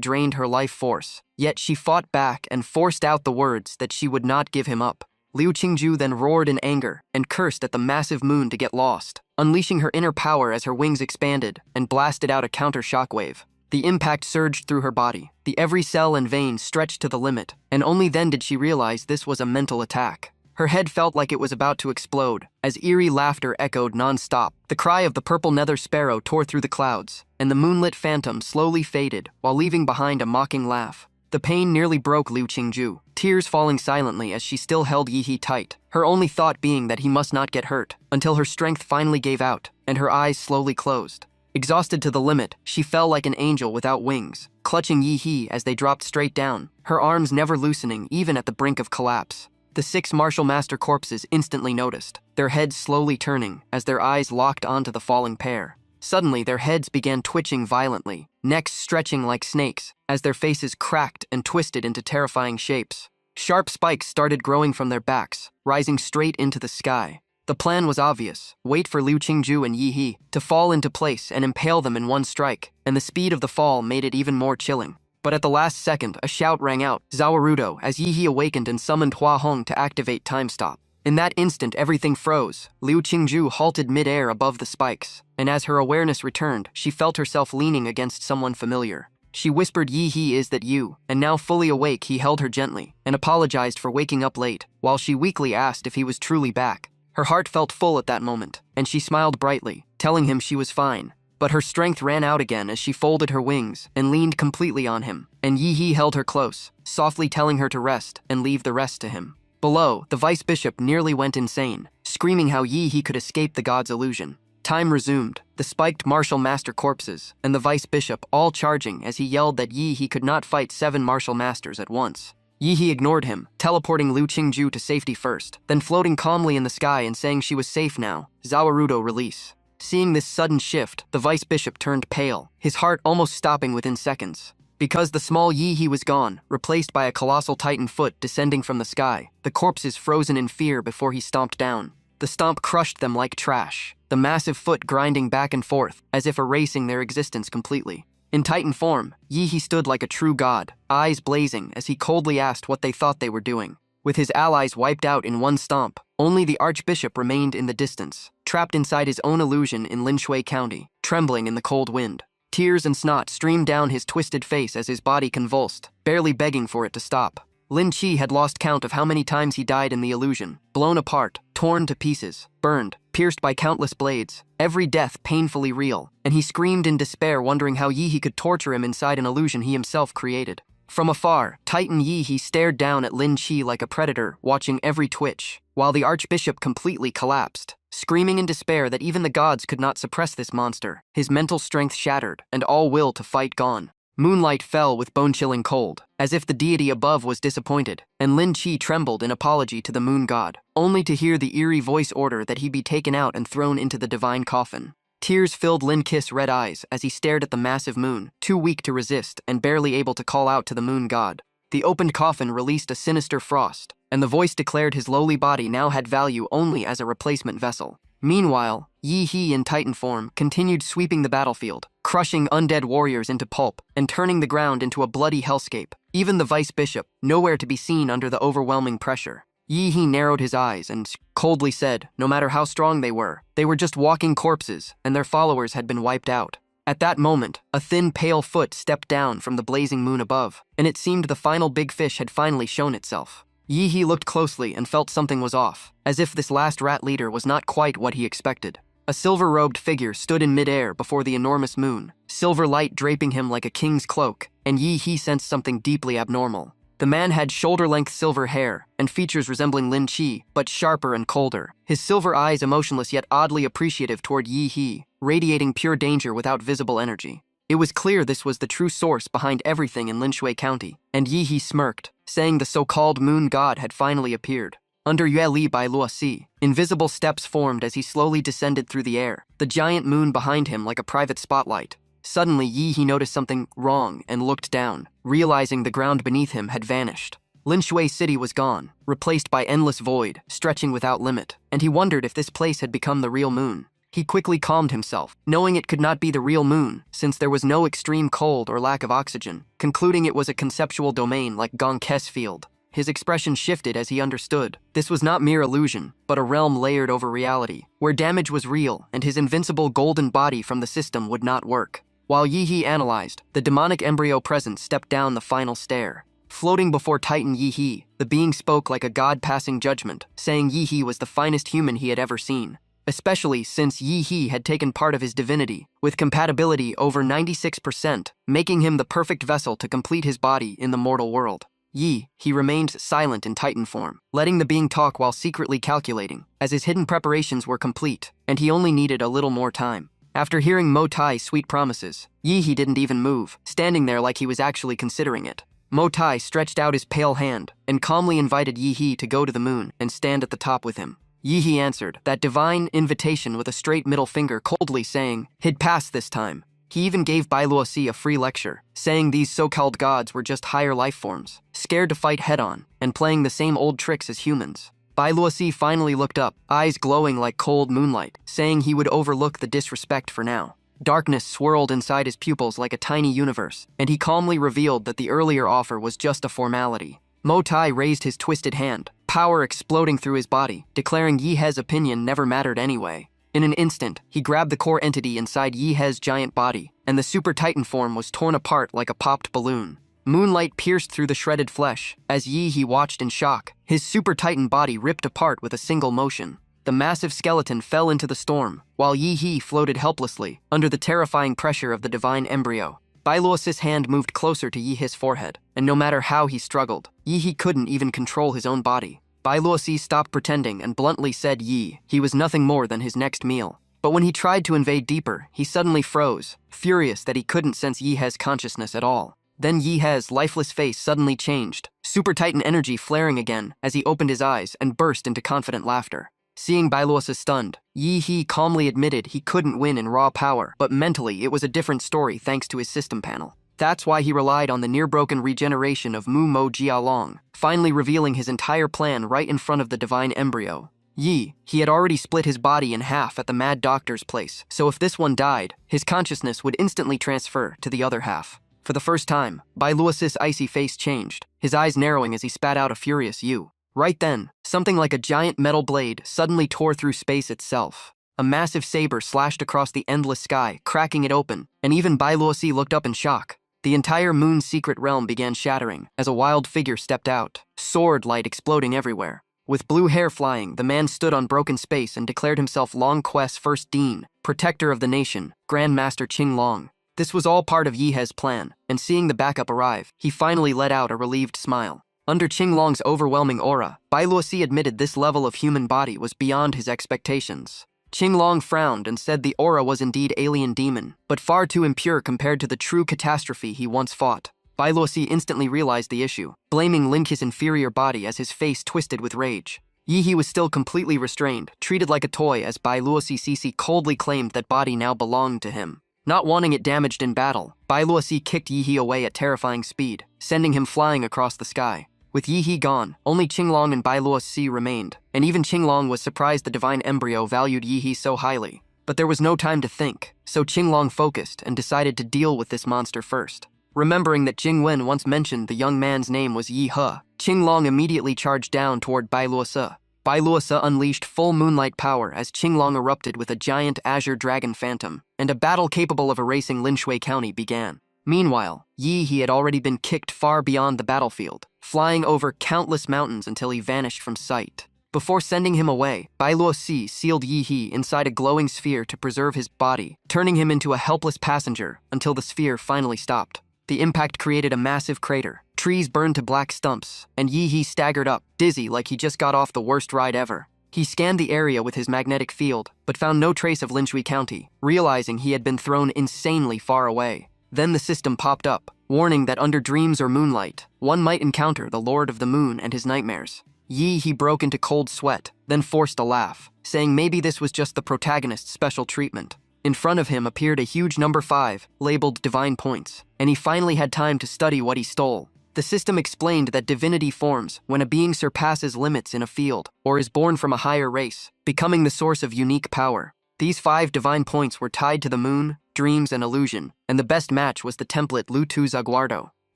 drained her life force. Yet she fought back and forced out the words that she would not give him up. Liu Qingju then roared in anger and cursed at the massive moon to get lost, unleashing her inner power as her wings expanded and blasted out a counter shockwave. The impact surged through her body, the every cell and vein stretched to the limit, and only then did she realize this was a mental attack. Her head felt like it was about to explode, as eerie laughter echoed non-stop. The cry of the purple nether sparrow tore through the clouds, and the moonlit phantom slowly faded while leaving behind a mocking laugh. The pain nearly broke Liu Qingju, tears falling silently as she still held Yi tight, her only thought being that he must not get hurt, until her strength finally gave out, and her eyes slowly closed. Exhausted to the limit, she fell like an angel without wings, clutching Yi as they dropped straight down, her arms never loosening even at the brink of collapse. The 6 martial master corpses instantly noticed, their heads slowly turning as their eyes locked onto the falling pair. Suddenly, their heads began twitching violently, necks stretching like snakes, as their faces cracked and twisted into terrifying shapes. Sharp spikes started growing from their backs, rising straight into the sky. The plan was obvious: wait for Liu Qingju and Yi to fall into place and impale them in one strike, and the speed of the fall made it even more chilling. But at the last second, a shout rang out, Zawarudo, as Yi awakened and summoned Hua Hong to activate Time Stop. In that instant, everything froze. Liu Qingju halted mid-air above the spikes, and as her awareness returned, she felt herself leaning against someone familiar. She whispered, Yi, is that you? And now fully awake, he held her gently, and apologized for waking up late, while she weakly asked if he was truly back. Her heart felt full at that moment, and she smiled brightly, telling him she was fine. But her strength ran out again as she folded her wings and leaned completely on him, and Yi held her close, softly telling her to rest and leave the rest to him. Below, the vice bishop nearly went insane, screaming how Yi could escape the god's illusion. Time resumed, the spiked martial master corpses, and the vice bishop all charging as he yelled that Yi could not fight 7 martial masters at once. Yi ignored him, teleporting Liu Qingju to safety first, then floating calmly in the sky and saying she was safe now. Zawarudo release. Seeing this sudden shift, the vice bishop turned pale, his heart almost stopping within seconds. Because the small Yi was gone, replaced by a colossal titan foot descending from the sky, the corpses frozen in fear before he stomped down. The stomp crushed them like trash, the massive foot grinding back and forth, as if erasing their existence completely. In titan form, Yi stood like a true god, eyes blazing as he coldly asked what they thought they were doing. With his allies wiped out in one stomp, only the archbishop remained in the distance, trapped inside his own illusion in Linshui County, trembling in the cold wind. Tears and snot streamed down his twisted face as his body convulsed, barely begging for it to stop. Lin Qi had lost count of how many times he died in the illusion, blown apart, torn to pieces, burned, pierced by countless blades, every death painfully real, and he screamed in despair, wondering how Yi could torture him inside an illusion he himself created. From afar, Titan Yi stared down at Lin Qi like a predator, watching every twitch, while the archbishop completely collapsed, screaming in despair that even the gods could not suppress this monster, his mental strength shattered, and all will to fight gone. Moonlight fell with bone-chilling cold, as if the deity above was disappointed, and Lin Qi trembled in apology to the moon god, only to hear the eerie voice order that he be taken out and thrown into the divine coffin. Tears filled Lin Qis' red eyes as he stared at the massive moon, too weak to resist and barely able to call out to the moon god. The opened coffin released a sinister frost, and the voice declared his lowly body now had value only as a replacement vessel. Meanwhile, Yi in Titan form continued sweeping the battlefield, crushing undead warriors into pulp and turning the ground into a bloody hellscape. Even the vice bishop, nowhere to be seen under the overwhelming pressure. Yi narrowed his eyes and coldly said, no matter how strong they were just walking corpses, and their followers had been wiped out. At that moment, a thin, pale foot stepped down from the blazing moon above, and it seemed the final big fish had finally shown itself. Yi looked closely and felt something was off, as if this last rat leader was not quite what he expected. A silver-robed figure stood in midair before the enormous moon, silver light draping him like a king's cloak, and Yi sensed something deeply abnormal. The man had shoulder-length silver hair and features resembling Lin Qi, but sharper and colder. His silver eyes emotionless yet oddly appreciative toward Yi, radiating pure danger without visible energy. It was clear this was the true source behind everything in Linshui County, and Yi smirked, saying the so-called moon god had finally appeared. Under Yahello by Luosi, invisible steps formed as he slowly descended through the air, the giant moon behind him like a private spotlight. Suddenly, Yi noticed something wrong and looked down, realizing the ground beneath him had vanished. Linshui City was gone, replaced by endless void, stretching without limit, and he wondered if this place had become the real moon. He quickly calmed himself, knowing it could not be the real moon, since there was no extreme cold or lack of oxygen, concluding it was a conceptual domain like Gongkes Field. His expression shifted as he understood. This was not mere illusion, but a realm layered over reality, where damage was real and his invincible golden body from the system would not work. While Yi analyzed, the demonic embryo present stepped down the final stair. Floating before Titan Yi-He, the being spoke like a god passing judgment, saying Yi-He was the finest human he had ever seen, especially since Yi-He had taken part of his divinity, with compatibility over 96%, making him the perfect vessel to complete his body in the mortal world. He remained silent in Titan form, letting the being talk while secretly calculating, as his hidden preparations were complete, and he only needed a little more time. After hearing Mo Tai's sweet promises, He didn't even move, standing there like he was actually considering it. Mo Tai stretched out his pale hand and calmly invited He to go to the moon and stand at the top with him. He answered that divine invitation with a straight middle finger, coldly saying he'd pass this time. He even gave Bai Luosi a free lecture, saying these so-called gods were just higher life forms, scared to fight head-on, and playing the same old tricks as humans. Bai Luosi finally looked up, eyes glowing like cold moonlight, saying he would overlook the disrespect for now. Darkness swirled inside his pupils like a tiny universe, and he calmly revealed that the earlier offer was just a formality. Mo Tai raised his twisted hand, power exploding through his body, declaring Yihe's opinion never mattered anyway. In an instant, he grabbed the core entity inside Yihe's giant body, and the Super Titan form was torn apart like a popped balloon. Moonlight pierced through the shredded flesh, as He watched in shock, his Super Titan body ripped apart with a single motion. The massive skeleton fell into the storm, while He floated helplessly, under the terrifying pressure of the divine embryo. Bai Luosi's hand moved closer to Yihe's forehead, and no matter how he struggled, He couldn't even control his own body. Bai Luosi stopped pretending and bluntly said he was nothing more than his next meal. But when he tried to invade deeper, he suddenly froze, furious that he couldn't sense Yihe's consciousness at all. Then Yihe's lifeless face suddenly changed, Super Titan energy flaring again as he opened his eyes and burst into confident laughter. Seeing Bai Luosi stunned, He calmly admitted he couldn't win in raw power, but mentally it was a different story thanks to his system panel. That's why he relied on the near-broken regeneration of Mu Mo Jialong, finally revealing his entire plan right in front of the divine embryo. He had already split his body in half at the Mad Doctor's place, so if this one died, his consciousness would instantly transfer to the other half. For the first time, Bai Luosi's icy face changed, his eyes narrowing as he spat out a furious "you." Right then, something like a giant metal blade suddenly tore through space itself. A massive saber slashed across the endless sky, cracking it open, and even Bai Luosi looked up in shock. The entire moon's secret realm began shattering as a wild figure stepped out, sword light exploding everywhere. With blue hair flying, the man stood on broken space and declared himself Long Quest's first dean, protector of the nation, Grand Master Qing Long. This was all part of Yihe's plan, and seeing the backup arrive, he finally let out a relieved smile. Under Qing Long's overwhelming aura, Bai Luosi admitted this level of human body was beyond his expectations. Qing Long frowned and said the aura was indeed alien demon, but far too impure compared to the true catastrophe he once fought. Bai Luosi instantly realized the issue, blaming Linke's inferior body as his face twisted with rage. He was still completely restrained, treated like a toy as Bai Luosi coldly claimed that body now belonged to him. Not wanting it damaged in battle, Bai Luosi kicked Yi away at terrifying speed, sending him flying across the sky. With Yi gone, only Qing Long and Bai Luosi remained, and even Qing Long was surprised the divine embryo valued Yi so highly. But there was no time to think, so Qing Long focused and decided to deal with this monster first. Remembering that Jing Wen once mentioned the young man's name was Yi He, Qing Long immediately charged down toward Bai Luosi. Bai Luosi unleashed full moonlight power as Qing Long erupted with a giant azure dragon phantom, and a battle capable of erasing Linshui County began. Meanwhile, Yi had already been kicked far beyond the battlefield, flying over countless mountains until he vanished from sight. Before sending him away, Bai Luosi sealed Yi inside a glowing sphere to preserve his body, turning him into a helpless passenger until the sphere finally stopped. The impact created a massive crater, trees burned to black stumps, and Yi staggered up, dizzy like he just got off the worst ride ever. He scanned the area with his magnetic field, but found no trace of Linshui County, realizing he had been thrown insanely far away. Then the system popped up, warning that under dreams or moonlight, one might encounter the Lord of the Moon and his nightmares. Yi broke into cold sweat, then forced a laugh, saying maybe this was just the protagonist's special treatment. In front of him appeared a huge number 5, labeled Divine Points, and he finally had time to study what he stole. The system explained that divinity forms when a being surpasses limits in a field, or is born from a higher race, becoming the source of unique power. These 5 divine points were tied to the moon, dreams, and illusion, and the best match was the template Lutu's Aguardo.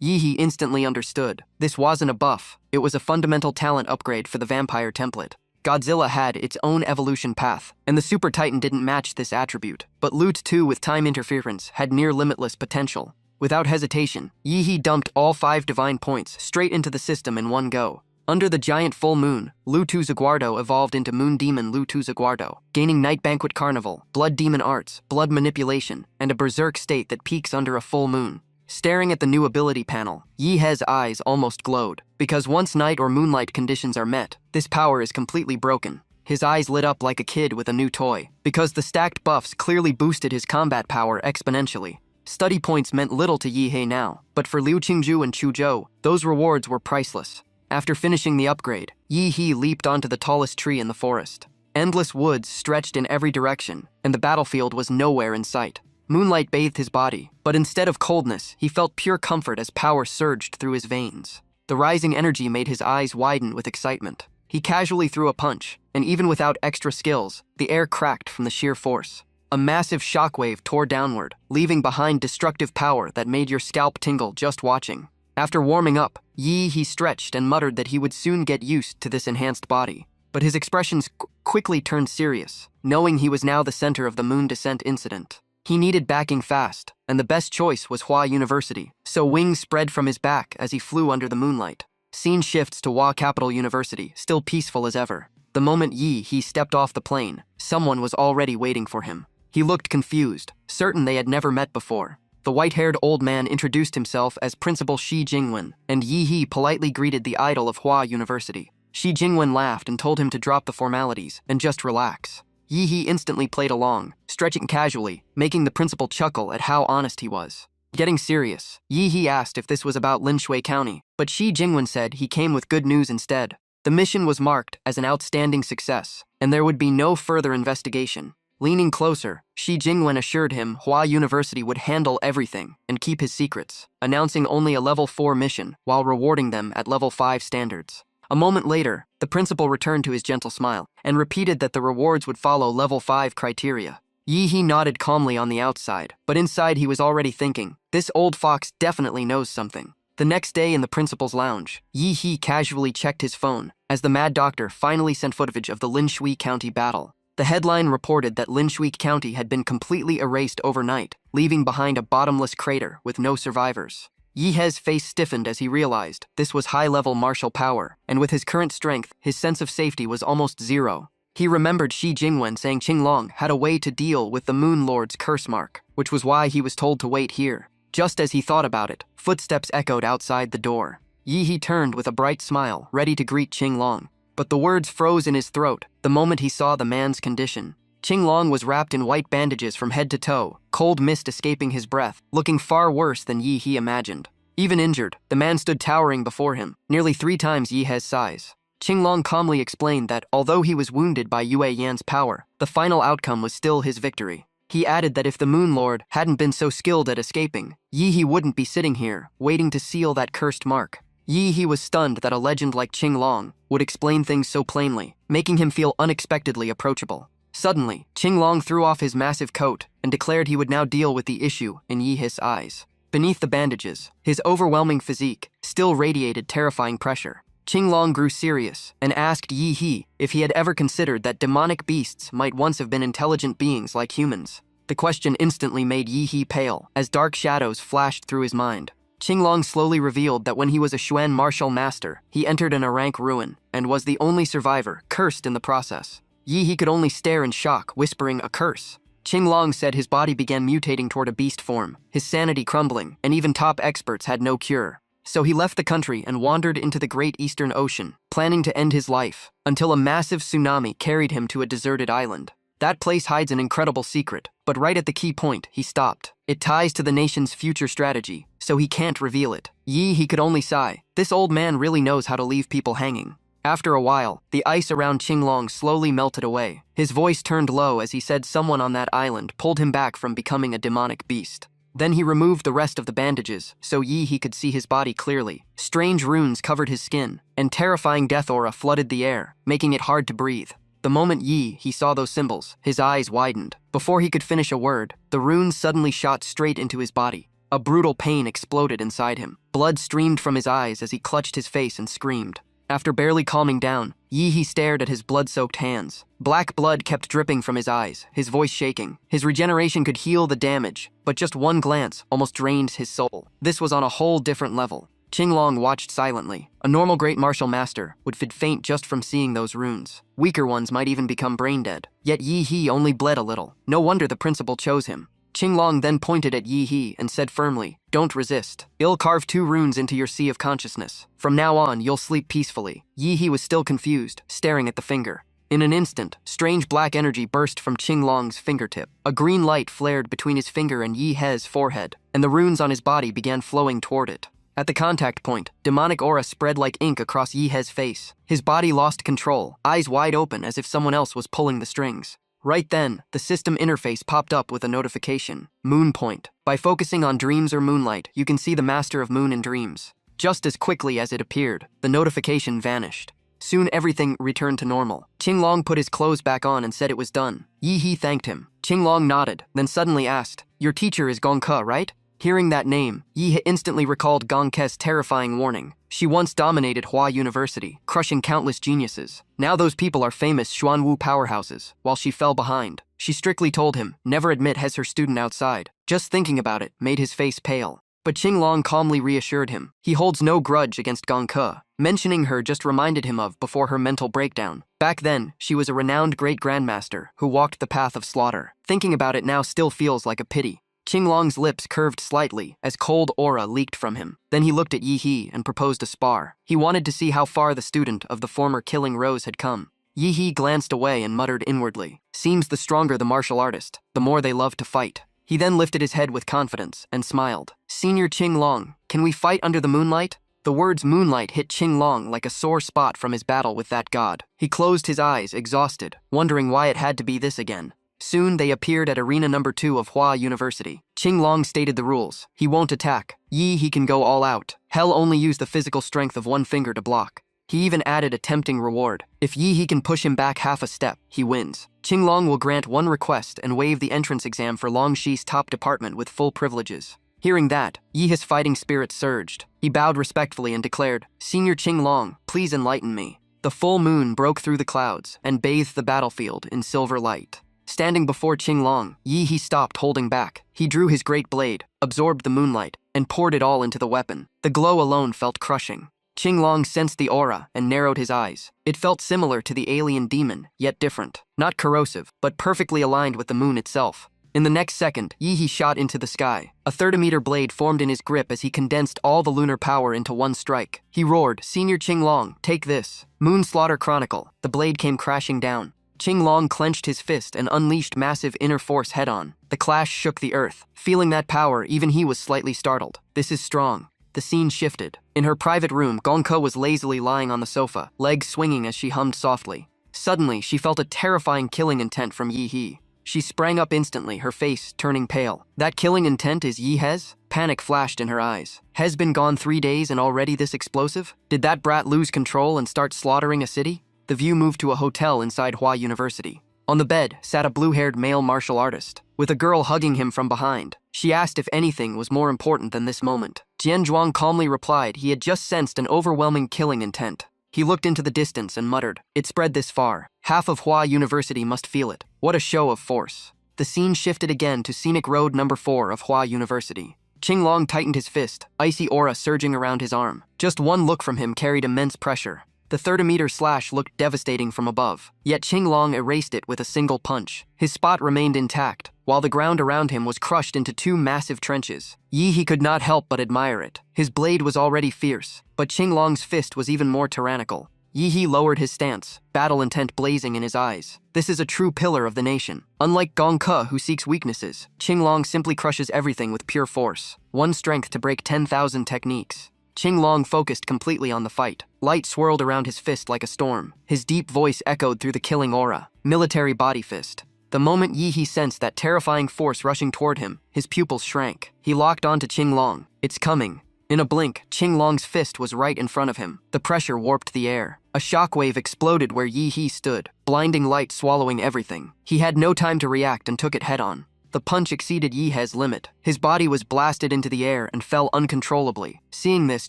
Yi instantly understood. This wasn't a buff, it was a fundamental talent upgrade for the vampire template. Godzilla had its own evolution path, and the Super Titan didn't match this attribute, but Lut 2 with time interference had near limitless potential. Without hesitation, Yi dumped all 5 divine points straight into the system in one go. Under the giant full moon, Lutu Zaguardo evolved into Moon Demon Lutu Zaguardo, gaining Night Banquet Carnival, Blood Demon Arts, Blood Manipulation, and a berserk state that peaks under a full moon. Staring at the new ability panel, Yihe's eyes almost glowed, because once night or moonlight conditions are met, this power is completely broken. His eyes lit up like a kid with a new toy, because the stacked buffs clearly boosted his combat power exponentially. Study points meant little to Yihe now, but for Liu Qingju and Chuzhou, those rewards were priceless. After finishing the upgrade, Yihe leaped onto the tallest tree in the forest. Endless woods stretched in every direction, and the battlefield was nowhere in sight. Moonlight bathed his body, but instead of coldness, he felt pure comfort as power surged through his veins. The rising energy made his eyes widen with excitement. He casually threw a punch, and even without extra skills, the air cracked from the sheer force. A massive shockwave tore downward, leaving behind destructive power that made your scalp tingle just watching. After warming up, Yihe stretched and muttered that he would soon get used to this enhanced body. But his expressions quickly turned serious, knowing he was now the center of the moon descent incident. He needed backing fast, and the best choice was Hua University, so wings spread from his back as he flew under the moonlight. Scene shifts to Hua Capital University, still peaceful as ever. The moment Yihe stepped off the plane, someone was already waiting for him. He looked confused, certain they had never met before. The white-haired old man introduced himself as Principal Shi Jingwen, and Yihe politely greeted the idol of Hua University. Shi Jingwen laughed and told him to drop the formalities and just relax. Yihe instantly played along, stretching casually, making the principal chuckle at how honest he was. Getting serious, Yihe asked if this was about Linshui County, but Shi Jingwen said he came with good news instead. The mission was marked as an outstanding success, and there would be no further investigation. Leaning closer, Shi Jingwen assured him Hua University would handle everything and keep his secrets, announcing only a level 4 mission while rewarding them at level 5 standards. A moment later, the principal returned to his gentle smile and repeated that the rewards would follow level 5 criteria. Yihe nodded calmly on the outside, but inside he was already thinking, this old fox definitely knows something. The next day in the principal's lounge, Yihe casually checked his phone as the Mad Doctor finally sent footage of the Linshui County battle. The headline reported that Linshui County had been completely erased overnight, leaving behind a bottomless crater with no survivors. Yihe's face stiffened as he realized this was high-level martial power, and with his current strength, his sense of safety was almost zero. He remembered Shi Jingwen saying Qinglong had a way to deal with the Moon Lord's curse mark, which was why he was told to wait here. Just as he thought about it, footsteps echoed outside the door. Yihe turned with a bright smile, ready to greet Qinglong. But the words froze in his throat the moment he saw the man's condition. Qinglong was wrapped in white bandages from head to toe, cold mist escaping his breath, looking far worse than Yihe imagined. Even injured, the man stood towering before him, nearly 3 times Yihe's size. Qinglong calmly explained that, although he was wounded by Yue Yan's power, the final outcome was still his victory. He added that if the Moon Lord hadn't been so skilled at escaping, Yihe wouldn't be sitting here, waiting to seal that cursed mark. Yihe was stunned that a legend like Qinglong would explain things so plainly, making him feel unexpectedly approachable. Suddenly, Qinglong threw off his massive coat and declared he would now deal with the issue in Yihe's eyes. Beneath the bandages, his overwhelming physique still radiated terrifying pressure. Qinglong grew serious and asked Yihe if he had ever considered that demonic beasts might once have been intelligent beings like humans. The question instantly made Yihe pale as dark shadows flashed through his mind. Qinglong slowly revealed that when he was a Xuan martial master, he entered an rank ruin and was the only survivor, cursed in the process. Yihe could only stare in shock, whispering a curse. Qinglong said his body began mutating toward a beast form, his sanity crumbling, and even top experts had no cure. So he left the country and wandered into the great Eastern Ocean, planning to end his life, until a massive tsunami carried him to a deserted island. That place hides an incredible secret, but right at the key point, he stopped. It ties to the nation's future strategy, so he can't reveal it. Yihe could only sigh. This old man really knows how to leave people hanging. After a while, the ice around Qinglong slowly melted away. His voice turned low as he said someone on that island pulled him back from becoming a demonic beast. Then he removed the rest of the bandages, so Yihe could see his body clearly. Strange runes covered his skin, and terrifying death aura flooded the air, making it hard to breathe. The moment he saw those symbols, his eyes widened. Before he could finish a word, the runes suddenly shot straight into his body. A brutal pain exploded inside him. Blood streamed from his eyes as he clutched his face and screamed. After barely calming down, Yi stared at his blood-soaked hands. Black blood kept dripping from his eyes, his voice shaking. His regeneration could heal the damage, but just one glance almost drained his soul. This was on a whole different level. Qinglong watched silently. A normal great martial master would faint just from seeing those runes. Weaker ones might even become brain-dead. Yet Yi only bled a little. No wonder the principal chose him. Qinglong then pointed at Yi and said firmly, "Don't resist. I'll carve 2 runes into your sea of consciousness. From now on, you'll sleep peacefully." Yi was still confused, staring at the finger. In an instant, strange black energy burst from Qinglong's fingertip. A green light flared between his finger and Yi's forehead, and the runes on his body began flowing toward it. At the contact point, demonic aura spread like ink across Yi's face. His body lost control, eyes wide open as if someone else was pulling the strings. Right then, the system interface popped up with a notification. Moon point. By focusing on dreams or moonlight, you can see the master of moon and dreams. Just as quickly as it appeared, the notification vanished. Soon everything returned to normal. Qinglong put his clothes back on and said it was done. Yi thanked him. Qinglong nodded, then suddenly asked, "Your teacher is Gongke, right?" Hearing that name, Yi instantly recalled Gongke's terrifying warning. She once dominated Hua University, crushing countless geniuses. Now those people are famous Xuanwu powerhouses, while she fell behind. She strictly told him, never admit her student outside. Just thinking about it made his face pale. But Qinglong calmly reassured him. He holds no grudge against Gongke. Mentioning her just reminded him of before her mental breakdown. Back then, she was a renowned great grandmaster who walked the path of slaughter. Thinking about it now still feels like a pity. Qinglong's lips curved slightly as cold aura leaked from him. Then he looked at Yi and proposed a spar. He wanted to see how far the student of the former Killing Rose had come. Yi glanced away and muttered inwardly, "Seems the stronger the martial artist, the more they love to fight." He then lifted his head with confidence and smiled. "Senior Qinglong, can we fight under the moonlight?" The words moonlight hit Qinglong like a sore spot from his battle with that god. He closed his eyes, exhausted, wondering why it had to be this again. Soon they appeared at Arena number 2 of Hua University. Qinglong stated the rules. He won't attack. He can go all out. He'll only use the physical strength of one finger to block. He even added a tempting reward. If Yi can push him back half a step, he wins. Qinglong will grant one request and waive the entrance exam for Longshi's top department with full privileges. Hearing that, Yi's fighting spirit surged. He bowed respectfully and declared, "Senior Qinglong, please enlighten me." The full moon broke through the clouds and bathed the battlefield in silver light. Standing before Qinglong, Yi stopped holding back. He drew his great blade, absorbed the moonlight, and poured it all into the weapon. The glow alone felt crushing. Qinglong sensed the aura and narrowed his eyes. It felt similar to the alien demon, yet different. Not corrosive, but perfectly aligned with the moon itself. In the next second, Yi shot into the sky. A 30-meter blade formed in his grip as he condensed all the lunar power into one strike. He roared, "Senior Qinglong, take this." Moon Slaughter Chronicle. The blade came crashing down. Qinglong clenched his fist and unleashed massive inner force head-on. The clash shook the earth. Feeling that power, even he was slightly startled. This is strong. The scene shifted. In her private room, Gongke was lazily lying on the sofa, legs swinging as she hummed softly. Suddenly, she felt a terrifying killing intent from Yi. She sprang up instantly, her face turning pale. That killing intent is Yi's? Panic flashed in her eyes. Has been gone 3 days and already this explosive? Did that brat lose control and start slaughtering a city? The view moved to a hotel inside Hua University. On the bed sat a blue-haired male martial artist, with a girl hugging him from behind. She asked if anything was more important than this moment. Jianzhuang calmly replied he had just sensed an overwhelming killing intent. He looked into the distance and muttered, "It spread this far. Half of Hua University must feel it. What a show of force." The scene shifted again to scenic road number 4 of Hua University. Qinglong tightened his fist, icy aura surging around his arm. Just one look from him carried immense pressure. The 30-meter slash looked devastating from above, yet Qinglong erased it with a single punch. His spot remained intact, while the ground around him was crushed into 2 massive trenches. Yi could not help but admire it. His blade was already fierce, but Qinglong's fist was even more tyrannical. Yi lowered his stance, battle intent blazing in his eyes. This is a true pillar of the nation. Unlike Gongke, who seeks weaknesses, Qinglong simply crushes everything with pure force. One strength to break 10,000 techniques. Qinglong focused completely on the fight. Light swirled around his fist like a storm. His deep voice echoed through the killing aura. Military body fist. The moment Yi sensed that terrifying force rushing toward him, his pupils shrank. He locked onto Qinglong. It's coming. In a blink, Qinglong's fist was right in front of him. The pressure warped the air. A shockwave exploded where Yi stood, blinding light swallowing everything. He had no time to react and took it head-on. The punch exceeded Yihe's limit. His body was blasted into the air and fell uncontrollably. Seeing this,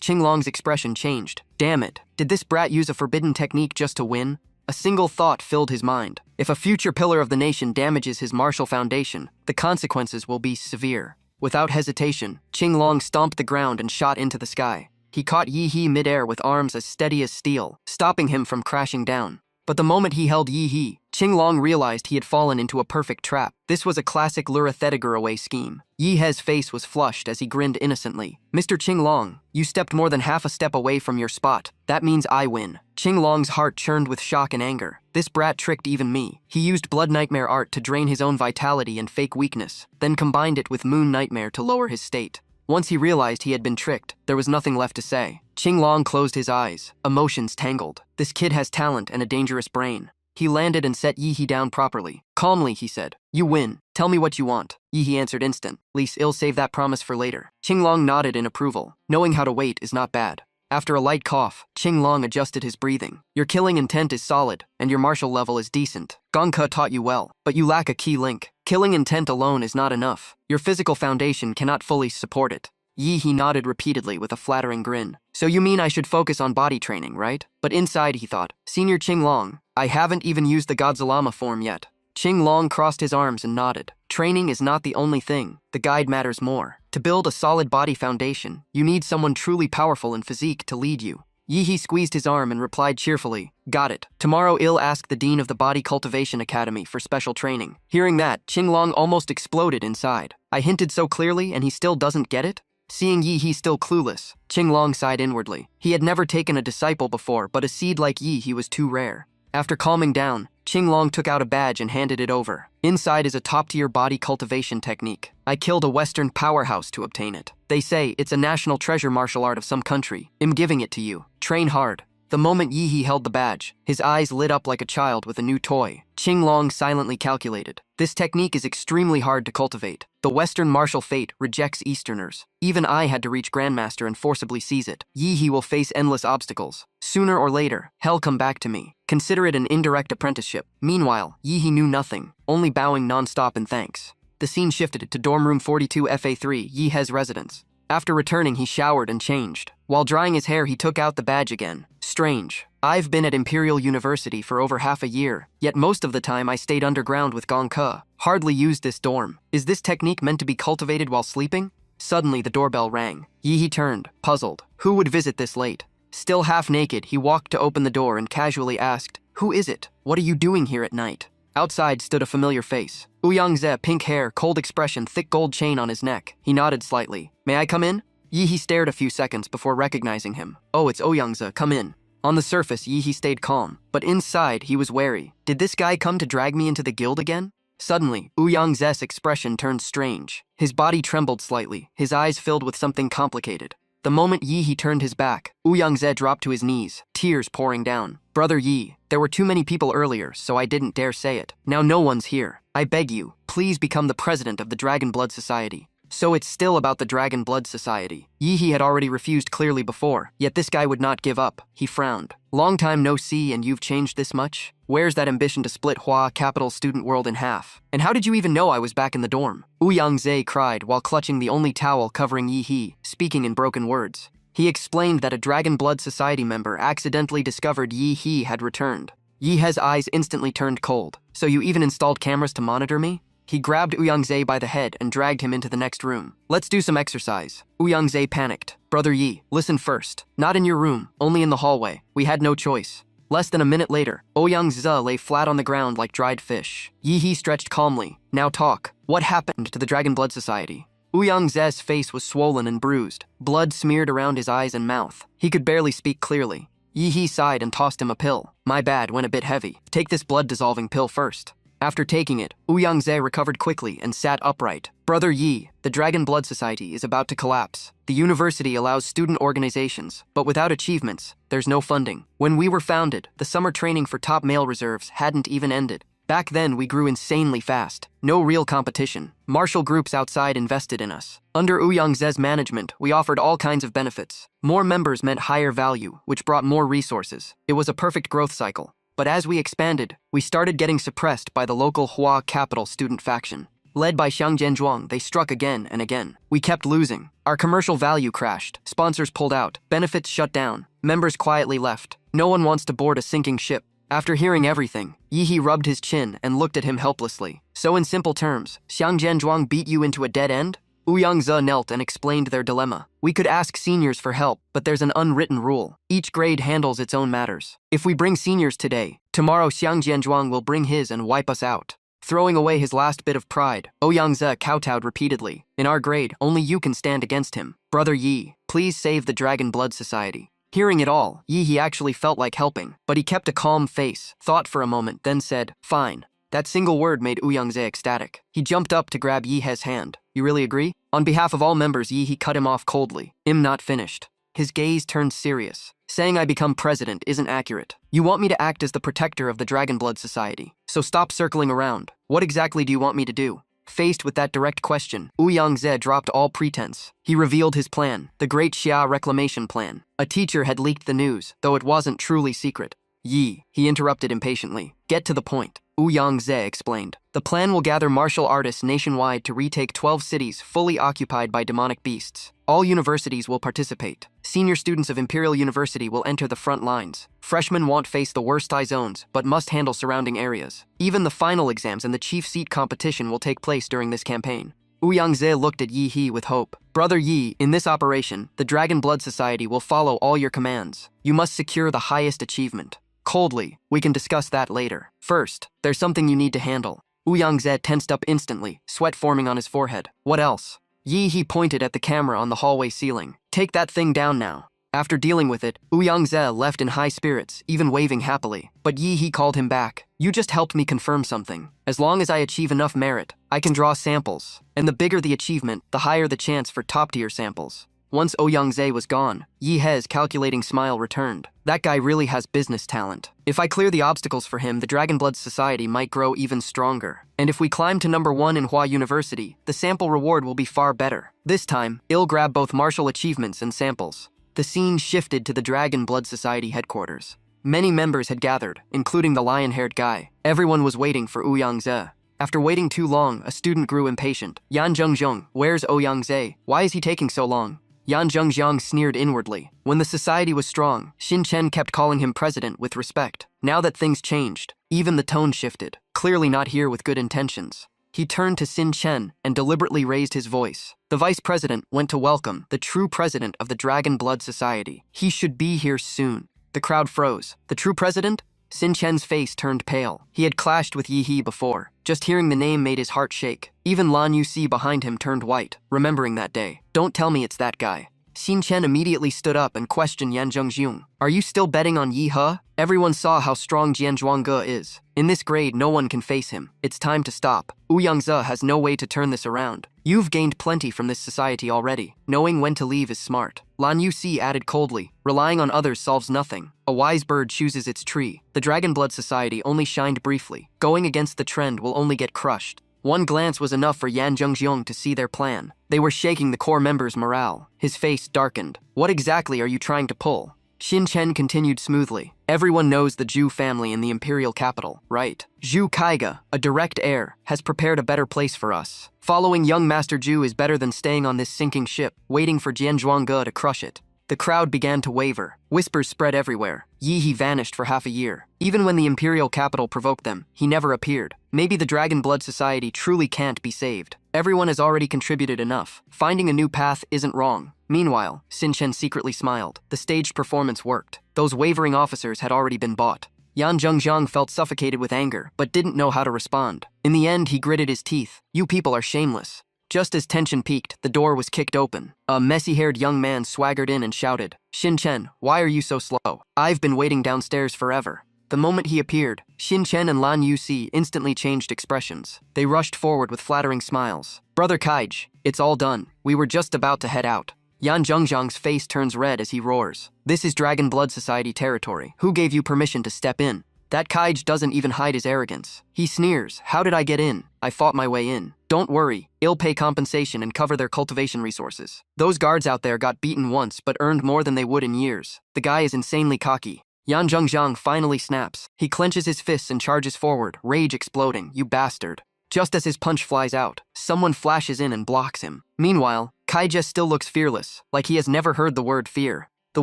Qinglong's expression changed. Damn it, did this brat use a forbidden technique just to win? A single thought filled his mind. If a future pillar of the nation damages his martial foundation, the consequences will be severe. Without hesitation, Qinglong stomped the ground and shot into the sky. He caught Yihe midair with arms as steady as steel, stopping him from crashing down. But the moment he held Yihe, Qinglong realized he had fallen into a perfect trap. This was a classic lure away scheme. Yihe's face was flushed as he grinned innocently. Mr. Qinglong, you stepped more than half a step away from your spot. That means I win. Qinglong's heart churned with shock and anger. This brat tricked even me. He used Blood Nightmare art to drain his own vitality and fake weakness, then combined it with Moon Nightmare to lower his state. Once he realized he had been tricked, there was nothing left to say. Qinglong closed his eyes, emotions tangled. This kid has talent and a dangerous brain. He landed and set Yihe down properly. Calmly, he said, "You win. Tell me what you want." Yihe answered instantly, "I'll save that promise for later." Qinglong nodded in approval. Knowing how to wait is not bad. After a light cough, Qinglong adjusted his breathing. "Your killing intent is solid, and your martial level is decent. Gongke taught you well, but you lack a key link. Killing intent alone is not enough. Your physical foundation cannot fully support it." Yihe nodded repeatedly with a flattering grin. "So you mean I should focus on body training, right?" But inside he thought, "Senior Qinglong, I haven't even used the Godzilla form yet." Qinglong crossed his arms and nodded. Training is not the only thing. The guide matters more. To build a solid body foundation, you need someone truly powerful in physique to lead you. Yihe squeezed his arm and replied cheerfully, "Got it. Tomorrow I'll ask the Dean of the Body Cultivation Academy for special training." Hearing that, Qinglong almost exploded inside. I hinted so clearly and he still doesn't get it? Seeing Yihe still clueless, Qinglong sighed inwardly. He had never taken a disciple before, but a seed like Yihe was too rare. After calming down, Qinglong took out a badge and handed it over. Inside is a top-tier body cultivation technique. I killed a Western powerhouse to obtain it. They say it's a national treasure martial art of some country. I'm giving it to you. Train hard. The moment Yihe held the badge, his eyes lit up like a child with a new toy. Qinglong silently calculated. This technique is extremely hard to cultivate. The Western martial fate rejects Easterners. Even I had to reach Grandmaster and forcibly seize it. Yihe will face endless obstacles. Sooner or later, hell come back to me. Consider it an indirect apprenticeship. Meanwhile, Yihe knew nothing, only bowing non-stop in thanks. The scene shifted to dorm room 42 FA3, Yihe's residence. After returning, he showered and changed. While drying his hair, he took out the badge again. Strange. I've been at Imperial University for over half a year, yet most of the time I stayed underground with Gongke. Hardly used this dorm. Is this technique meant to be cultivated while sleeping? Suddenly, the doorbell rang. Yihe turned, puzzled. Who would visit this late? Still half naked, he walked to open the door and casually asked, "Who is it? What are you doing here at night?" Outside stood a familiar face. Ouyangze, pink hair, cold expression, thick gold chain on his neck. He nodded slightly. "May I come in?" Yihe stared a few seconds before recognizing him. "Oh, it's Ouyangze, come in." On the surface, Yihe stayed calm, but inside, he was wary. Did this guy come to drag me into the guild again? Suddenly, Ouyangze's expression turned strange. His body trembled slightly, his eyes filled with something complicated. The moment Yihe turned his back, Ouyangze dropped to his knees, tears pouring down. "Brother Yi, there were too many people earlier, so I didn't dare say it. Now no one's here. I beg you, please become the president of the Dragon Blood Society." So it's still about the Dragon Blood Society. Yihe had already refused clearly before, yet this guy would not give up. He frowned. "Long time no see and you've changed this much? Where's that ambition to split Hua Capital student world in half? And how did you even know I was back in the dorm?" Ouyangze cried while clutching the only towel covering Yihe, speaking in broken words. He explained that a Dragon Blood Society member accidentally discovered Yihe had returned. Yihe's eyes instantly turned cold. "So you even installed cameras to monitor me?" He grabbed Ouyangze by the head and dragged him into the next room. "Let's do some exercise." Ouyangze panicked. "Brother Yi, listen first. Not in your room, only in the hallway. We had no choice." Less than a minute later, Ouyangze lay flat on the ground like dried fish. Yihe stretched calmly. "Now talk. What happened to the Dragon Blood Society?" Ouyangze's face was swollen and bruised. Blood smeared around his eyes and mouth. He could barely speak clearly. Yihe sighed and tossed him a pill. "My bad, went a bit heavy. Take this blood-dissolving pill first." After taking it, Ouyangze recovered quickly and sat upright. "Brother Yi, the Dragon Blood Society is about to collapse. The university allows student organizations, but without achievements, there's no funding. When we were founded, the summer training for top male reserves hadn't even ended. Back then, we grew insanely fast. No real competition. Martial groups outside invested in us. Under Ouyangze's management, we offered all kinds of benefits. More members meant higher value, which brought more resources. It was a perfect growth cycle. But as we expanded, we started getting suppressed by the local Hua Capital student faction. Led by Xiang Jianzhuang, they struck again and again. We kept losing. Our commercial value crashed. Sponsors pulled out. Benefits shut down. Members quietly left. No one wants to board a sinking ship. After hearing everything, Yihe rubbed his chin and looked at him helplessly. So in simple terms, Xiang Jianzhuang beat you into a dead end? Ouyang knelt and explained their dilemma. We could ask seniors for help, but there's an unwritten rule. Each grade handles its own matters. If we bring seniors today, tomorrow Xiang Jianzhuang will bring his and wipe us out. Throwing away his last bit of pride, Ouyang kowtowed repeatedly. In our grade, only you can stand against him. Brother Yi, please save the Dragon Blood Society. Hearing it all, Yihe actually felt like helping, but he kept a calm face, thought for a moment, then said, fine. That single word made Ouyang ecstatic. He jumped up to grab Yihe's hand. You really agree? On behalf of all members, Yihe cut him off coldly. I'm not finished. His gaze turned serious. Saying I become president isn't accurate. You want me to act as the protector of the Dragon Blood Society. So stop circling around. What exactly do you want me to do? Faced with that direct question, Ouyang dropped all pretense. He revealed his plan, the Great Xia Reclamation Plan. A teacher had leaked the news, though it wasn't truly secret. Yi, he interrupted impatiently. Get to the point. Ouyang explained. The plan will gather martial artists nationwide to retake 12 cities fully occupied by demonic beasts. All universities will participate. Senior students of Imperial University will enter the front lines. Freshmen won't face the worst zones, but must handle surrounding areas. Even the final exams and the chief seat competition will take place during this campaign. Ouyang looked at Yihe with hope. Brother Yi, in this operation, the Dragon Blood Society will follow all your commands. You must secure the highest achievement. Coldly, we can discuss that later. First, there's something you need to handle. Ouyang tensed up instantly, sweat forming on his forehead. What else? Yihe pointed at the camera on the hallway ceiling. Take that thing down now. After dealing with it, Ouyang left in high spirits, even waving happily. But Yihe called him back. You just helped me confirm something. As long as I achieve enough merit, I can draw samples. And the bigger the achievement, the higher the chance for top-tier samples. Once Ouyang was gone, Yihe's calculating smile returned. That guy really has business talent. If I clear the obstacles for him, the Dragon Blood Society might grow even stronger. And if we climb to number 1 in Hua University, the sample reward will be far better. This time, I'll grab both martial achievements and samples. The scene shifted to the Dragon Blood Society headquarters. Many members had gathered, including the lion-haired guy. Everyone was waiting for Ouyang. After waiting too long, a student grew impatient. Yan Zhengzheng, where's Ouyang? Why is he taking so long? Yan Zhengzheng sneered inwardly. When the society was strong, Xin Chen kept calling him president with respect. Now that things changed, even the tone shifted. Clearly not here with good intentions. He turned to Xin Chen and deliberately raised his voice. The vice president went to welcome the true president of the Dragon Blood Society. He should be here soon. The crowd froze. The true president? Xin Chen's face turned pale. He had clashed with Yihe before. Just hearing the name made his heart shake. Even Lan Yuxi behind him turned white, remembering that day. Don't tell me it's that guy. Xin Chen immediately stood up and questioned Yan Zhengzheng. Are you still betting on Yihe? Everyone saw how strong Jianzhuangge is. In this grade, no one can face him. It's time to stop. Ouyang has no way to turn this around. You've gained plenty from this society already. Knowing when to leave is smart. Lan Yuxi added coldly. Relying on others solves nothing. A wise bird chooses its tree. The Dragon Blood Society only shined briefly. Going against the trend will only get crushed. One glance was enough for Yan Zhengzheng to see their plan. They were shaking the core members' morale. His face darkened. What exactly are you trying to pull? Xin Chen continued smoothly. Everyone knows the Zhu family in the imperial capital, right? Zhu Kaiga, a direct heir, has prepared a better place for us. Following young Master Zhu is better than staying on this sinking ship, waiting for Jianzhuangge to crush it. The crowd began to waver. Whispers spread everywhere. Yihe vanished for half a year. Even when the imperial capital provoked them, he never appeared. Maybe the Dragon Blood Society truly can't be saved. Everyone has already contributed enough. Finding a new path isn't wrong. Meanwhile, Xin Chen secretly smiled. The staged performance worked. Those wavering officers had already been bought. Yan Zhengzheng felt suffocated with anger, but didn't know how to respond. In the end, he gritted his teeth. You people are shameless. Just as tension peaked, the door was kicked open. A messy-haired young man swaggered in and shouted, Xin Chen, why are you so slow? I've been waiting downstairs forever. The moment he appeared, Xin Chen and Lan Yuxi instantly changed expressions. They rushed forward with flattering smiles. Brother Kaij, it's all done. We were just about to head out. Yan Zhengzheng's face turns red as he roars. This is Dragon Blood Society territory. Who gave you permission to step in? That Kaij doesn't even hide his arrogance. He sneers, how did I get in? I fought my way in. Don't worry, I'll pay compensation and cover their cultivation resources. Those guards out there got beaten once but earned more than they would in years. The guy is insanely cocky. Yan Zhengzheng finally snaps. He clenches his fists and charges forward, rage exploding. You bastard. Just as his punch flies out, someone flashes in and blocks him. Meanwhile, Kaija still looks fearless, like he has never heard the word fear. The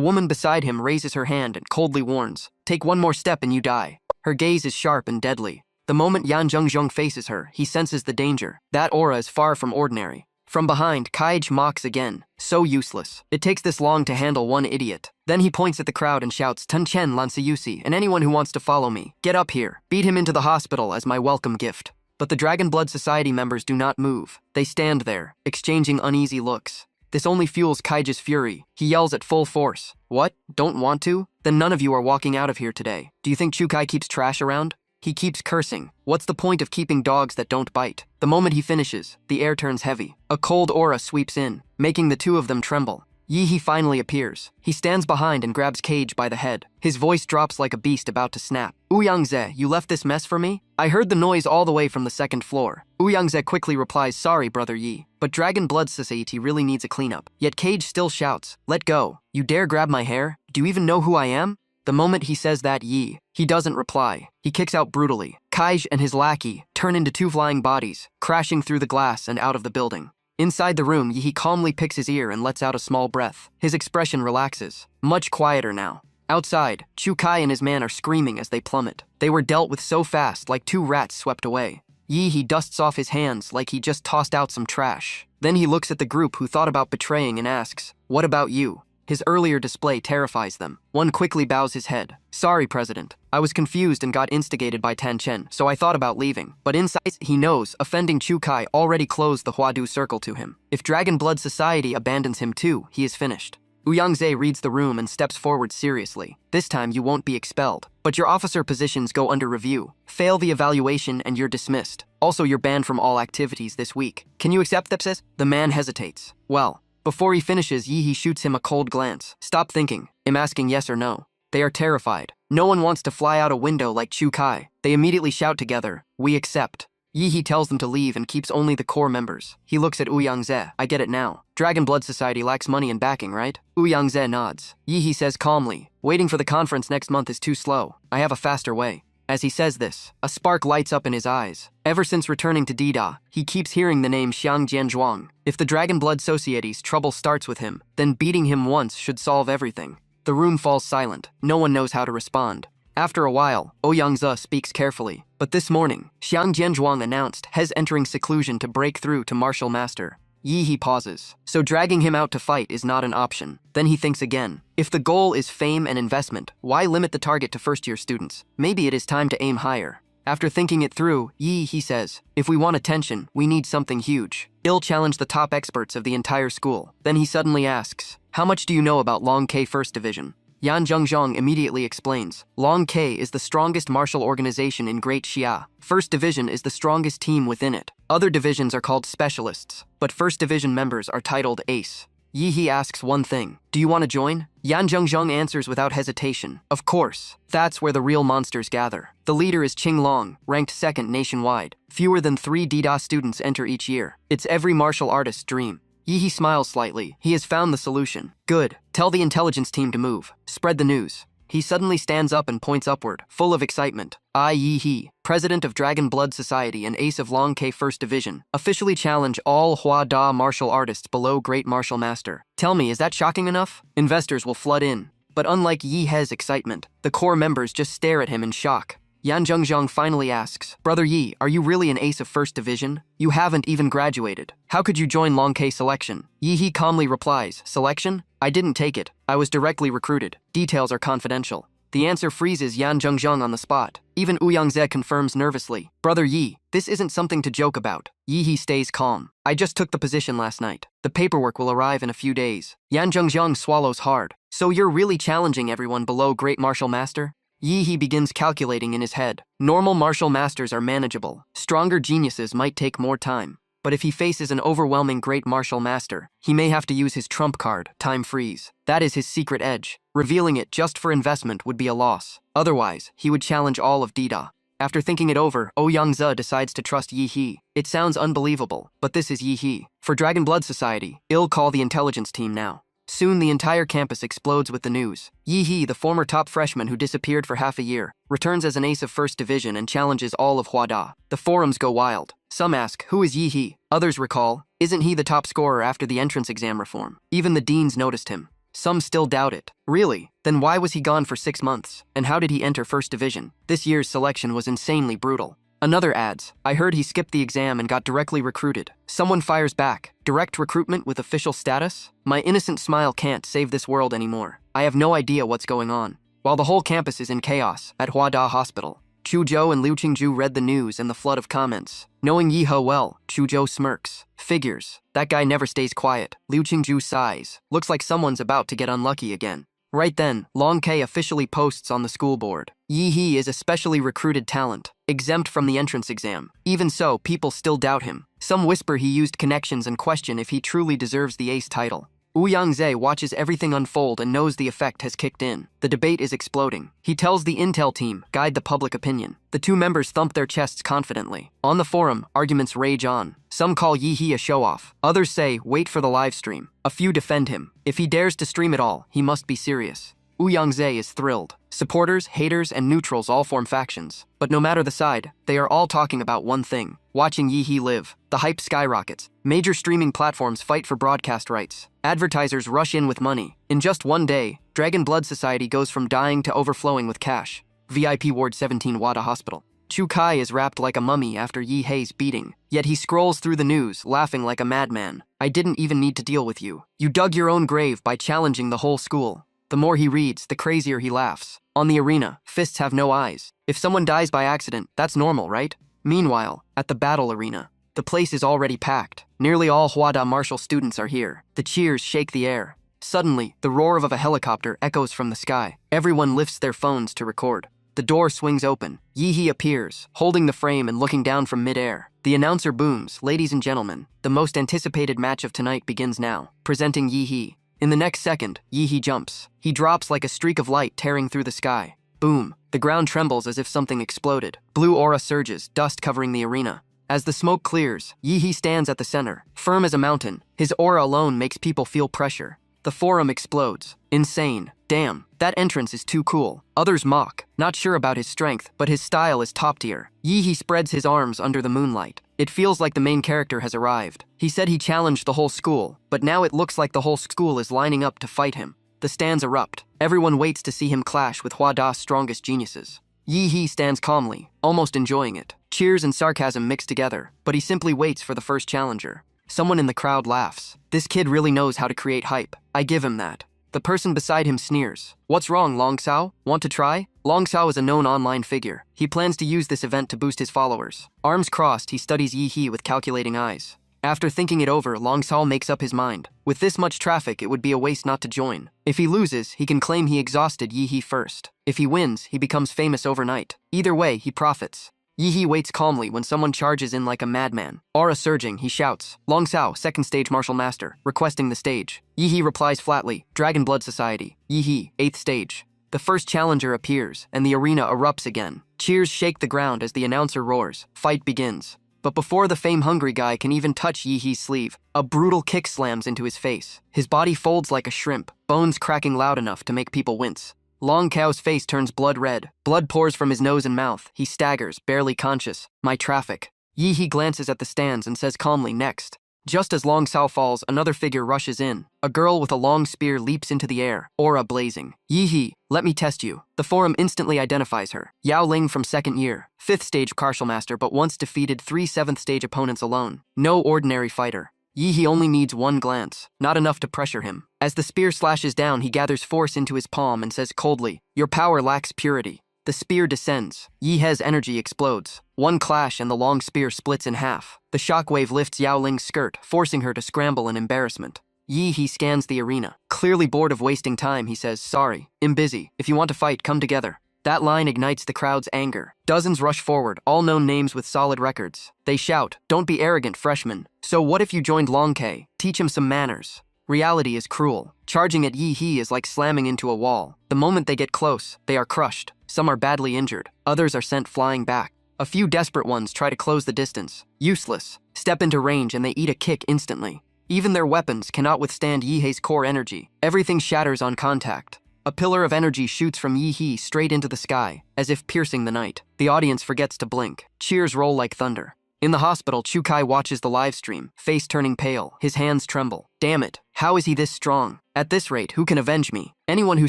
woman beside him raises her hand and coldly warns, "Take one more step and you die." Her gaze is sharp and deadly. The moment Yan Zhengzhong faces her, he senses the danger. That aura is far from ordinary. From behind, Kaij mocks again. So useless. It takes this long to handle one idiot. Then he points at the crowd and shouts, "Tenchen Lansayusi, and anyone who wants to follow me, get up here. Beat him into the hospital as my welcome gift." But the Dragon Blood Society members do not move. They stand there, exchanging uneasy looks. This only fuels Kaij's fury. He yells at full force. "What? Don't want to? Then none of you are walking out of here today. Do you think Chukai keeps trash around?" He keeps cursing. What's the point of keeping dogs that don't bite? The moment he finishes, the air turns heavy. A cold aura sweeps in, making the two of them tremble. Yi finally appears. He stands behind and grabs Cage by the head. His voice drops like a beast about to snap. "Ouyangze, you left this mess for me? I heard the noise all the way from the second floor." Ouyangze quickly replies, "Sorry, Brother Yi, but Dragon Blood Society really needs a cleanup." Yet Cage still shouts, "Let go. You dare grab my hair? Do you even know who I am?" The moment he says that, he doesn't reply. He kicks out brutally. Kaij and his lackey turn into two flying bodies, crashing through the glass and out of the building. Inside the room, Yi calmly picks his ear and lets out a small breath. His expression relaxes. Much quieter now. Outside, Chu Kai and his man are screaming as they plummet. They were dealt with so fast, like two rats swept away. Yi dusts off his hands like he just tossed out some trash. Then he looks at the group who thought about betraying and asks, "What about you?" His earlier display terrifies them. One quickly bows his head. "Sorry, President. I was confused and got instigated by Tan Chen, so I thought about leaving." But inside, he knows offending Chu Kai already closed the Huadu circle to him. If Dragon Blood Society abandons him too, he is finished. Ouyangze reads the room and steps forward seriously. "This time you won't be expelled, but your officer positions go under review. Fail the evaluation and you're dismissed. Also, you're banned from all activities this week. Can you accept that?" The man hesitates. Well, before he finishes, Yi shoots him a cold glance. "Stop thinking. I'm asking yes or no." They are terrified. No one wants to fly out a window like Chu Kai. They immediately shout together, "We accept." Yi tells them to leave and keeps only the core members. He looks at Ouyangze. "I get it now. Dragon Blood Society lacks money and backing, right?" Ouyangze nods. Yi says calmly, "Waiting for the conference next month is too slow. I have a faster way." As he says this, a spark lights up in his eyes. Ever since returning to Dida, he keeps hearing the name Xiang Jianzhuang. If the Dragon Blood Society's trouble starts with him, then beating him once should solve everything. The room falls silent. No one knows how to respond. After a while, Ouyangze speaks carefully. But this morning, Xiang Jianzhuang announced Hez entering seclusion to break through to Martial Master. Yi pauses. So dragging him out to fight is not an option. Then he thinks again. If the goal is fame and investment, why limit the target to first-year students? Maybe it is time to aim higher. After thinking it through, he says, "If we want attention, we need something huge. He'll challenge the top experts of the entire school." Then he suddenly asks, "How much do you know about Long K First Division?" Yan Zhengzhong immediately explains, "Long K is the strongest martial organization in Great Xia. First Division is the strongest team within it. Other divisions are called specialists, but First Division members are titled Ace." Yi asks one thing, "Do you want to join?" Yan Zhengzhong answers without hesitation, "Of course." That's where the real monsters gather. The leader is Qing Long, ranked second nationwide. Fewer than 3 DDA students enter each year. It's every martial artist's dream. Yi smiles slightly. He has found the solution. "Good. Tell the intelligence team to move. Spread the news." He suddenly stands up and points upward, full of excitement. "I, Yi, President of Dragon Blood Society and Ace of Long K First Division, officially challenge all Hua Da martial artists below Great Martial Master." Tell me, is that shocking enough? Investors will flood in. But unlike Yi's excitement, the core members just stare at him in shock. Yan Zhengzhong finally asks, "Brother Yi, are you really an ace of First Division? You haven't even graduated. How could you join Long K selection?" Yi calmly replies, "Selection? I didn't take it. I was directly recruited. Details are confidential." The answer freezes Yan Zhengzhong on the spot. Even Ouyangze confirms nervously, "Brother Yi, this isn't something to joke about." Yi stays calm. "I just took the position last night. The paperwork will arrive in a few days." Yan Zhengzhong swallows hard. "So you're really challenging everyone below Great Martial Master?" Yi begins calculating in his head. Normal martial masters are manageable. Stronger geniuses might take more time. But if he faces an overwhelming great martial master, he may have to use his trump card, Time Freeze. That is his secret edge. Revealing it just for investment would be a loss. Otherwise, he would challenge all of Dida. After thinking it over, Ouyangze decides to trust Yi. It sounds unbelievable, but this is Yi. For Dragon Blood Society, I'll call the intelligence team now. Soon the entire campus explodes with the news. Yi, the former top freshman who disappeared for half a year, returns as an ace of first division and challenges all of Hwada. The forums go wild. Some ask, who is Yi? Others recall, isn't he the top scorer after the entrance exam reform? Even the deans noticed him. Some still doubt it. Really? Then why was he gone for 6 months? And how did he enter first division? This year's selection was insanely brutal. Another adds, I heard he skipped the exam and got directly recruited. Someone fires back, direct recruitment with official status? My innocent smile can't save this world anymore. I have no idea what's going on. While the whole campus is in chaos at Hwada Hospital, Chuzhou and Liu Qingju read the news and the flood of comments. Knowing Yihe well, Chuzhou smirks. Figures. That guy never stays quiet. Liu Qingju sighs. Looks like someone's about to get unlucky again. Right then, Long K officially posts on the school board. Yi is a specially recruited talent, exempt from the entrance exam. Even so, people still doubt him. Some whisper he used connections and question if he truly deserves the ace title. Ouyang watches everything unfold and knows the effect has kicked in. The debate is exploding. He tells the intel team, guide the public opinion. The two members thump their chests confidently. On the forum, arguments rage on. Some call Yi a show-off. Others say, wait for the live stream. A few defend him. If he dares to stream it all, he must be serious. Ouyang is thrilled. Supporters, haters, and neutrals all form factions. But no matter the side, they are all talking about one thing. Watching Yi live. The hype skyrockets. Major streaming platforms fight for broadcast rights. Advertisers rush in with money. In just one day, Dragon Blood Society goes from dying to overflowing with cash. VIP Ward 17 Wada Hospital. Chu Kai is wrapped like a mummy after Yihe's beating. Yet he scrolls through the news, laughing like a madman. I didn't even need to deal with you. You dug your own grave by challenging the whole school. The more he reads, the crazier he laughs. On the arena, fists have no eyes. If someone dies by accident, that's normal, right? Meanwhile, at the battle arena, the place is already packed. Nearly all Hwada martial students are here. The cheers shake the air. Suddenly, the roar of a helicopter echoes from the sky. Everyone lifts their phones to record. The door swings open. Yi appears, holding the frame and looking down from mid-air. The announcer booms, ladies and gentlemen, the most anticipated match of tonight begins now. Presenting Yi. In the next second, Yi jumps. He drops like a streak of light tearing through the sky. Boom. The ground trembles as if something exploded. Blue aura surges, dust covering the arena. As the smoke clears, Yi stands at the center, firm as a mountain. His aura alone makes people feel pressure. The forum explodes. Insane. Damn, that entrance is too cool. Others mock, not sure about his strength, but his style is top tier. Yi spreads his arms under the moonlight. It feels like the main character has arrived. He said he challenged the whole school, but now it looks like the whole school is lining up to fight him. The stands erupt. Everyone waits to see him clash with Hwada's strongest geniuses. Yi stands calmly, almost enjoying it. Cheers and sarcasm mix together, but he simply waits for the first challenger. Someone in the crowd laughs. This kid really knows how to create hype. I give him that. The person beside him sneers. What's wrong, Long Sao? Want to try? Long Sao is a known online figure. He plans to use this event to boost his followers. Arms crossed, he studies Yi with calculating eyes. After thinking it over, Long Sao makes up his mind. With this much traffic, it would be a waste not to join. If he loses, he can claim he exhausted Yi first. If he wins, he becomes famous overnight. Either way, he profits. Yi waits calmly when someone charges in like a madman. Aura surging, he shouts, Long Sao, second stage martial master, requesting the stage. Yi replies flatly, Dragon Blood Society. Yi, 8th stage. The first challenger appears, and the arena erupts again. Cheers shake the ground as the announcer roars. Fight begins. But before the fame-hungry guy can even touch Yihe's sleeve, a brutal kick slams into his face. His body folds like a shrimp, bones cracking loud enough to make people wince. Long Cao's face turns blood red. Blood pours from his nose and mouth. He staggers, barely conscious. My traffic. Yi glances at the stands and says calmly, next. Just as Long Sao falls, another figure rushes in. A girl with a long spear leaps into the air, aura blazing. Yi, let me test you. The forum instantly identifies her. Yao Ling from second year, 5th stage martial master, but once defeated 3 7th stage opponents alone. No ordinary fighter. Yi only needs one glance, not enough to pressure him. As the spear slashes down, he gathers force into his palm and says coldly, your power lacks purity. The spear descends. Yihe's energy explodes. One clash and the long spear splits in half. The shockwave lifts Yao Ling's skirt, forcing her to scramble in embarrassment. Yi scans the arena. Clearly bored of wasting time, he says, sorry, I'm busy. If you want to fight, come together. That line ignites the crowd's anger. Dozens rush forward, all known names with solid records. They shout, don't be arrogant, freshman. So what if you joined Long K? Teach him some manners. Reality is cruel. Charging at Yi is like slamming into a wall. The moment they get close, they are crushed. Some are badly injured. Others are sent flying back. A few desperate ones try to close the distance. Useless. Step into range and they eat a kick instantly. Even their weapons cannot withstand Yihei's core energy. Everything shatters on contact. A pillar of energy shoots from Yihei straight into the sky, as if piercing the night. The audience forgets to blink. Cheers roll like thunder. In the hospital, Chukai watches the live stream, face turning pale. His hands tremble. Damn it, how is he this strong? At this rate, who can avenge me? Anyone who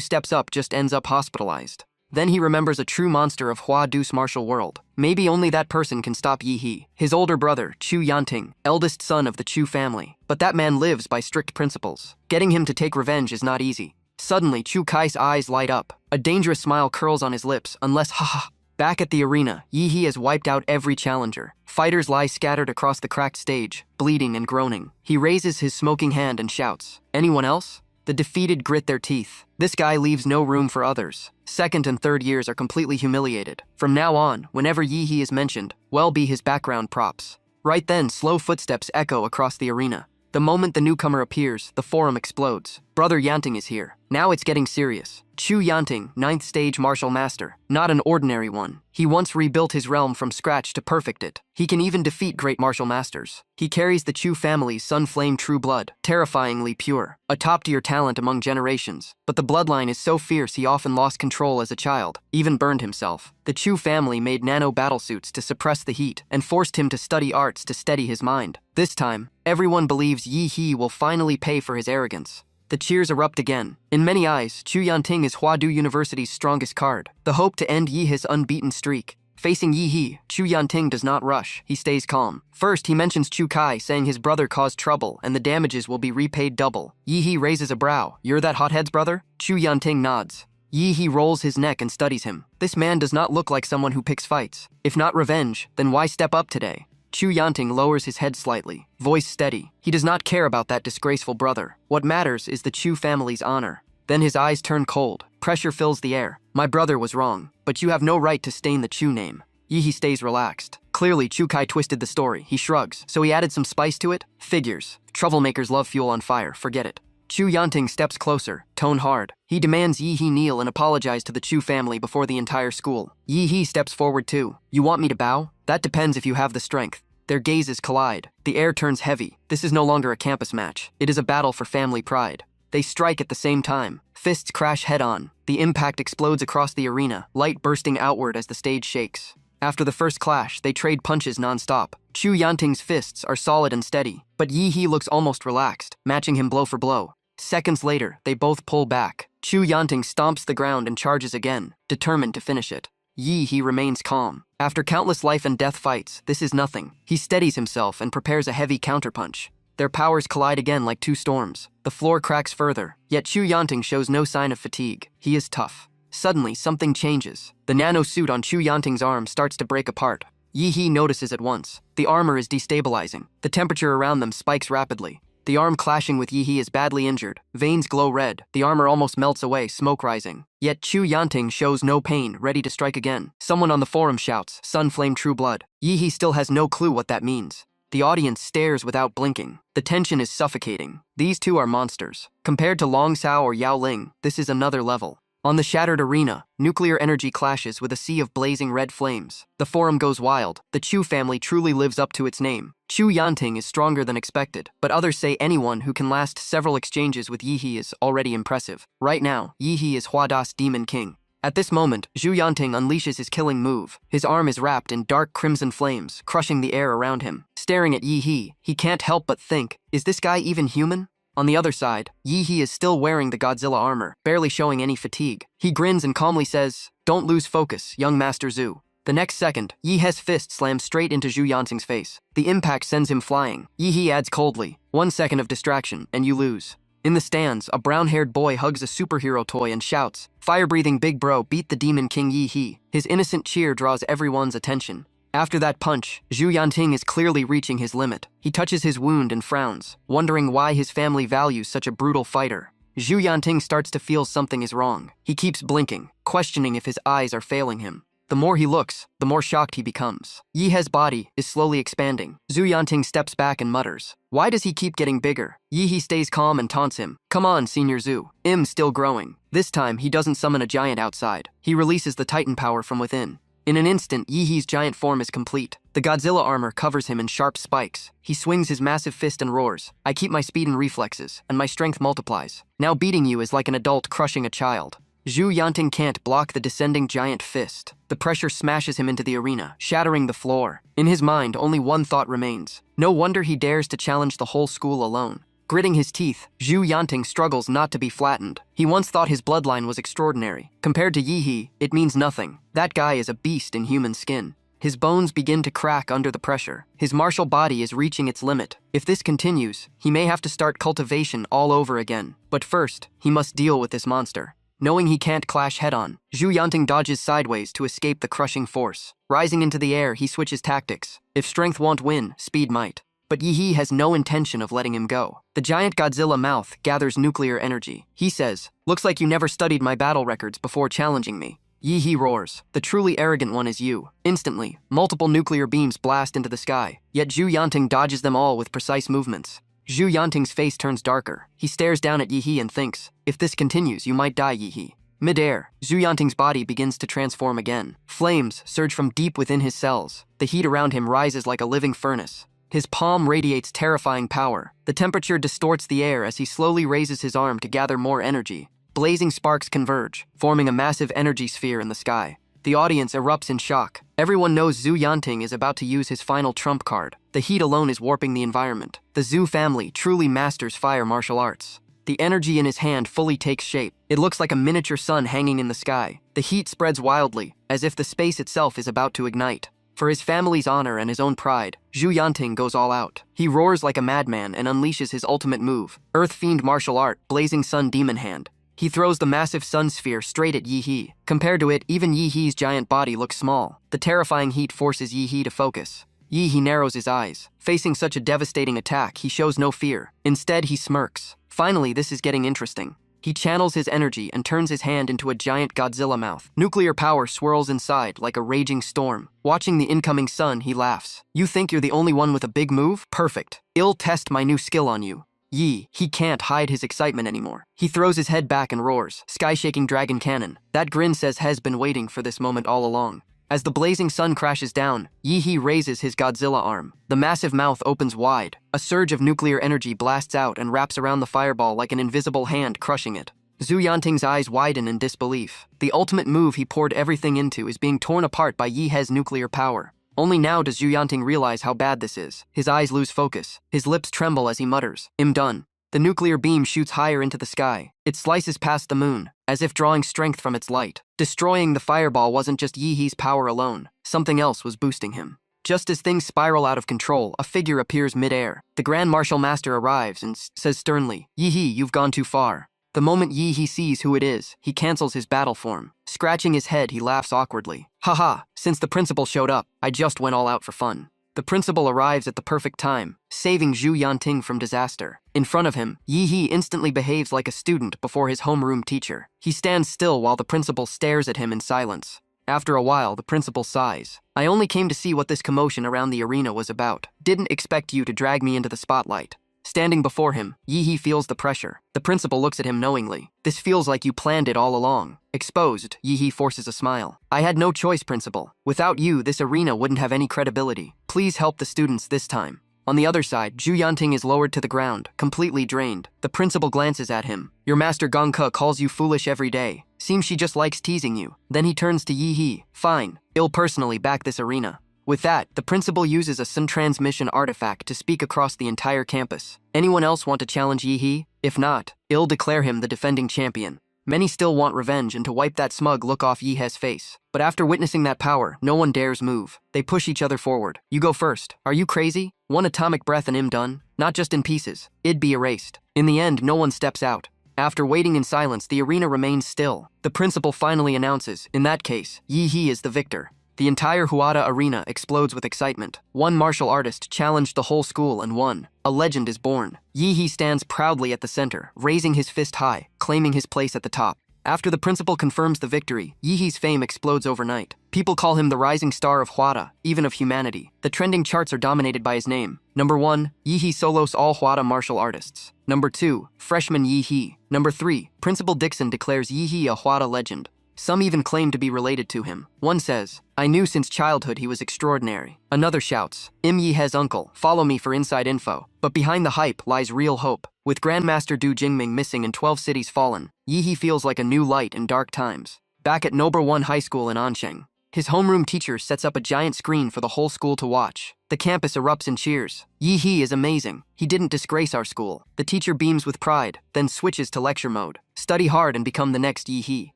steps up just ends up hospitalized. Then he remembers a true monster of Hua Deuce martial world. Maybe only that person can stop Yihei. His older brother, Chu Yanting, eldest son of the Chu family. But that man lives by strict principles. Getting him to take revenge is not easy. Suddenly, Chu Kai's eyes light up. A dangerous smile curls on his lips, unless haha. Back at the arena, Yihei has wiped out every challenger. Fighters lie scattered across the cracked stage, bleeding and groaning. He raises his smoking hand and shouts, "Anyone else?" The defeated grit their teeth. This guy leaves no room for others. Second and third years are completely humiliated. From now on, whenever Yihei is mentioned, well be his background props. Right then, slow footsteps echo across the arena. The moment the newcomer appears, the forum explodes. Brother Yanting is here. Now it's getting serious. Chu Yanting, 9th stage martial master, not an ordinary one. He once rebuilt his realm from scratch to perfect it. He can even defeat great martial masters. He carries the Chu family's Sunflame true blood, terrifyingly pure, a top-tier talent among generations. But the bloodline is so fierce he often lost control as a child, even burned himself. The Chu family made nano battlesuits to suppress the heat and forced him to study arts to steady his mind. This time, everyone believes Yihei will finally pay for his arrogance. The cheers erupt again. In many eyes, Chu Yanting is Huadu University's strongest card, the hope to end Yihei's unbeaten streak. Facing Yihei, Chu Yanting does not rush, he stays calm. First, he mentions Chu Kai, saying his brother caused trouble and the damages will be repaid double. Yihei raises a brow. "You're that hothead's brother?" Chu Yanting nods. Yihei rolls his neck and studies him. This man does not look like someone who picks fights. If not revenge, then why step up today? Chu Yanting lowers his head slightly, voice steady. He does not care about that disgraceful brother. What matters is the Chu family's honor. Then his eyes turn cold. Pressure fills the air. "My brother was wrong, but you have no right to stain the Chu name." Yihei stays relaxed. Clearly, Chu Kai twisted the story. He shrugs. So he added some spice to it? Figures. Troublemakers love fuel on fire. Forget it. Chu Yanting steps closer, tone hard. He demands Yihei kneel and apologize to the Chu family before the entire school. Yihei steps forward too. "You want me to bow? That depends if you have the strength." Their gazes collide. The air turns heavy. This is no longer a campus match. It is a battle for family pride. They strike at the same time. Fists crash head-on. The impact explodes across the arena, light bursting outward as the stage shakes. After the first clash, they trade punches non-stop. Chu Yanting's fists are solid and steady, but Yihei looks almost relaxed, matching him blow for blow. Seconds later, they both pull back. Chu Yanting stomps the ground and charges again, determined to finish it. Yihei remains calm. After countless life and death fights, this is nothing. He steadies himself and prepares a heavy counterpunch. Their powers collide again like two storms. The floor cracks further, yet Chu Yanting shows no sign of fatigue. He is tough. Suddenly, something changes. The nano suit on Chu Yanting's arm starts to break apart. Yihei notices at once. The armor is destabilizing. The temperature around them spikes rapidly. The arm clashing with Yihei is badly injured. Veins glow red. The armor almost melts away, smoke rising. Yet Chu Yanting shows no pain, ready to strike again. Someone on the forum shouts, "Sunflame true blood." Yihei still has no clue what that means. The audience stares without blinking. The tension is suffocating. These two are monsters. Compared to Long Sao or Yao Ling, this is another level. On the shattered arena, nuclear energy clashes with a sea of blazing red flames. The forum goes wild. The Chu family truly lives up to its name. Chu Yanting is stronger than expected, but others say anyone who can last several exchanges with Yihei is already impressive. Right now, Yihei is Huada's Demon King. At this moment, Zhu Yanting unleashes his killing move. His arm is wrapped in dark crimson flames, crushing the air around him. Staring at Yihei, he can't help but think, is this guy even human? On the other side, Yihei is still wearing the Godzilla armor, barely showing any fatigue. He grins and calmly says, "Don't lose focus, young Master Zhu." The next second, Yihei's fist slams straight into Zhu Yanting's face. The impact sends him flying. Yihei adds coldly, "1 second of distraction, and you lose." In the stands, a brown-haired boy hugs a superhero toy and shouts, "Fire-breathing big bro beat the Demon King Yihei." His innocent cheer draws everyone's attention. After that punch, Zhu Yanting is clearly reaching his limit. He touches his wound and frowns, wondering why his family values such a brutal fighter. Zhu Yanting starts to feel something is wrong. He keeps blinking, questioning if his eyes are failing him. The more he looks, the more shocked he becomes. Yihei's body is slowly expanding. Zhu Yanting steps back and mutters, "Why does he keep getting bigger?" Yihei stays calm and taunts him, "Come on, Senior Zhu. Im's still growing." This time, he doesn't summon a giant outside. He releases the Titan power from within. In an instant, Yihei's giant form is complete. The Godzilla armor covers him in sharp spikes. He swings his massive fist and roars. I keep my speed and reflexes, and my strength multiplies. Now beating you is like an adult crushing a child. Zhu Yanting can't block the descending giant fist. The pressure smashes him into the arena, shattering the floor. In his mind, only one thought remains. No wonder he dares to challenge the whole school alone. Gritting his teeth, Zhu Yanting struggles not to be flattened. He once thought his bloodline was extraordinary. Compared to Yi, it means nothing. That guy is a beast in human skin. His bones begin to crack under the pressure. His martial body is reaching its limit. If this continues, he may have to start cultivation all over again. But first, he must deal with this monster. Knowing he can't clash head-on, Zhu Yanting dodges sideways to escape the crushing force. Rising into the air, he switches tactics. If strength won't win, speed might. But Yi has no intention of letting him go. The giant Godzilla mouth gathers nuclear energy. He says, "Looks like you never studied my battle records before challenging me." Yi roars. "The truly arrogant one is you." Instantly, multiple nuclear beams blast into the sky, yet Zhu Yanting dodges them all with precise movements. Zhu Yanting's face turns darker. He stares down at Yi and thinks, if this continues, you might die, Yi. Mid-air, Zhu Yanting's body begins to transform again. Flames surge from deep within his cells. The heat around him rises like a living furnace. His palm radiates terrifying power. The temperature distorts the air as he slowly raises his arm to gather more energy. Blazing sparks converge, forming a massive energy sphere in the sky. The audience erupts in shock. Everyone knows Zhu Yanting is about to use his final trump card. The heat alone is warping the environment. The Zhu family truly masters fire martial arts. The energy in his hand fully takes shape. It looks like a miniature sun hanging in the sky. The heat spreads wildly, as if the space itself is about to ignite. For his family's honor and his own pride, Zhu Yanting goes all out. He roars like a madman and unleashes his ultimate move, Earth Fiend martial art, Blazing Sun Demon Hand. He throws the massive sun sphere straight at Yi. Compared to it, even Yi's giant body looks small. The terrifying heat forces Yi to focus. Yi narrows his eyes. Facing such a devastating attack, he shows no fear. Instead, he smirks. Finally, this is getting interesting. He channels his energy and turns his hand into a giant Godzilla mouth. Nuclear power swirls inside like a raging storm. Watching the incoming sun, he laughs. "You think you're the only one with a big move? Perfect. I'll test my new skill on you." He can't hide his excitement anymore. He throws his head back and roars, sky-shaking dragon cannon. That grin says he's been waiting for this moment all along. As the blazing sun crashes down, Yi raises his Godzilla arm. The massive mouth opens wide. A surge of nuclear energy blasts out and wraps around the fireball like an invisible hand crushing it. Zhu Yanting's eyes widen in disbelief. The ultimate move he poured everything into is being torn apart by Yi's nuclear power. Only now does Zhu Yanting realize how bad this is. His eyes lose focus. His lips tremble as he mutters, "I'm done." The nuclear beam shoots higher into the sky. It slices past the moon, as if drawing strength from its light. Destroying the fireball wasn't just Yi's power alone. Something else was boosting him. Just as things spiral out of control, a figure appears mid-air. The Grand Martial Master arrives and says sternly, "Yi, you've gone too far." The moment Yi sees who it is, he cancels his battle form. Scratching his head, he laughs awkwardly. "Haha, since the principal showed up, I just went all out for fun." The principal arrives at the perfect time, saving Zhu Yanting from disaster. In front of him, Yi instantly behaves like a student before his homeroom teacher. He stands still while the principal stares at him in silence. After a while, the principal sighs. "I only came to see what this commotion around the arena was about. Didn't expect you to drag me into the spotlight." Standing before him, Yi feels the pressure. The principal looks at him knowingly. "This feels like you planned it all along." Exposed, Yi forces a smile. "I had no choice, principal. Without you, this arena wouldn't have any credibility. Please help the students this time." On the other side, Zhu Yanting is lowered to the ground, completely drained. The principal glances at him. "Your master Gongke calls you foolish every day. Seems she just likes teasing you." Then he turns to Yi. "Fine. I'll personally back this arena." With that, the principal uses a sun transmission artifact to speak across the entire campus. "Anyone else want to challenge Yi? If not, I'll declare him the defending champion." Many still want revenge and to wipe that smug look off Yi's face. But after witnessing that power, no one dares move. They push each other forward. "You go first. Are you crazy? One atomic breath and I'm done. Not just in pieces. It'd be erased." In the end, no one steps out. After waiting in silence, the arena remains still. The principal finally announces, in that case, Yi is the victor. The entire Huada arena explodes with excitement. One martial artist challenged the whole school and won. A legend is born. Yi stands proudly at the center, raising his fist high, claiming his place at the top. After the principal confirms the victory, Yi's fame explodes overnight. People call him the rising star of Huada, even of humanity. The trending charts are dominated by his name. Number 1, Yi solos all Huada martial artists. Number 2, freshman Yi. Number 3, Principal Dixon declares Yi a Huada legend. Some even claim to be related to him. One says, I knew since childhood he was extraordinary. Another shouts, Yihe's uncle, follow me for inside info. But behind the hype lies real hope. With Grandmaster Du Jingming missing and 12 cities fallen, Yihe feels like a new light in dark times. Back at Nober 1 High School in Ansheng, his homeroom teacher sets up a giant screen for the whole school to watch. The campus erupts in cheers. Yihe is amazing. He didn't disgrace our school. The teacher beams with pride, then switches to lecture mode. Study hard and become the next Yihe.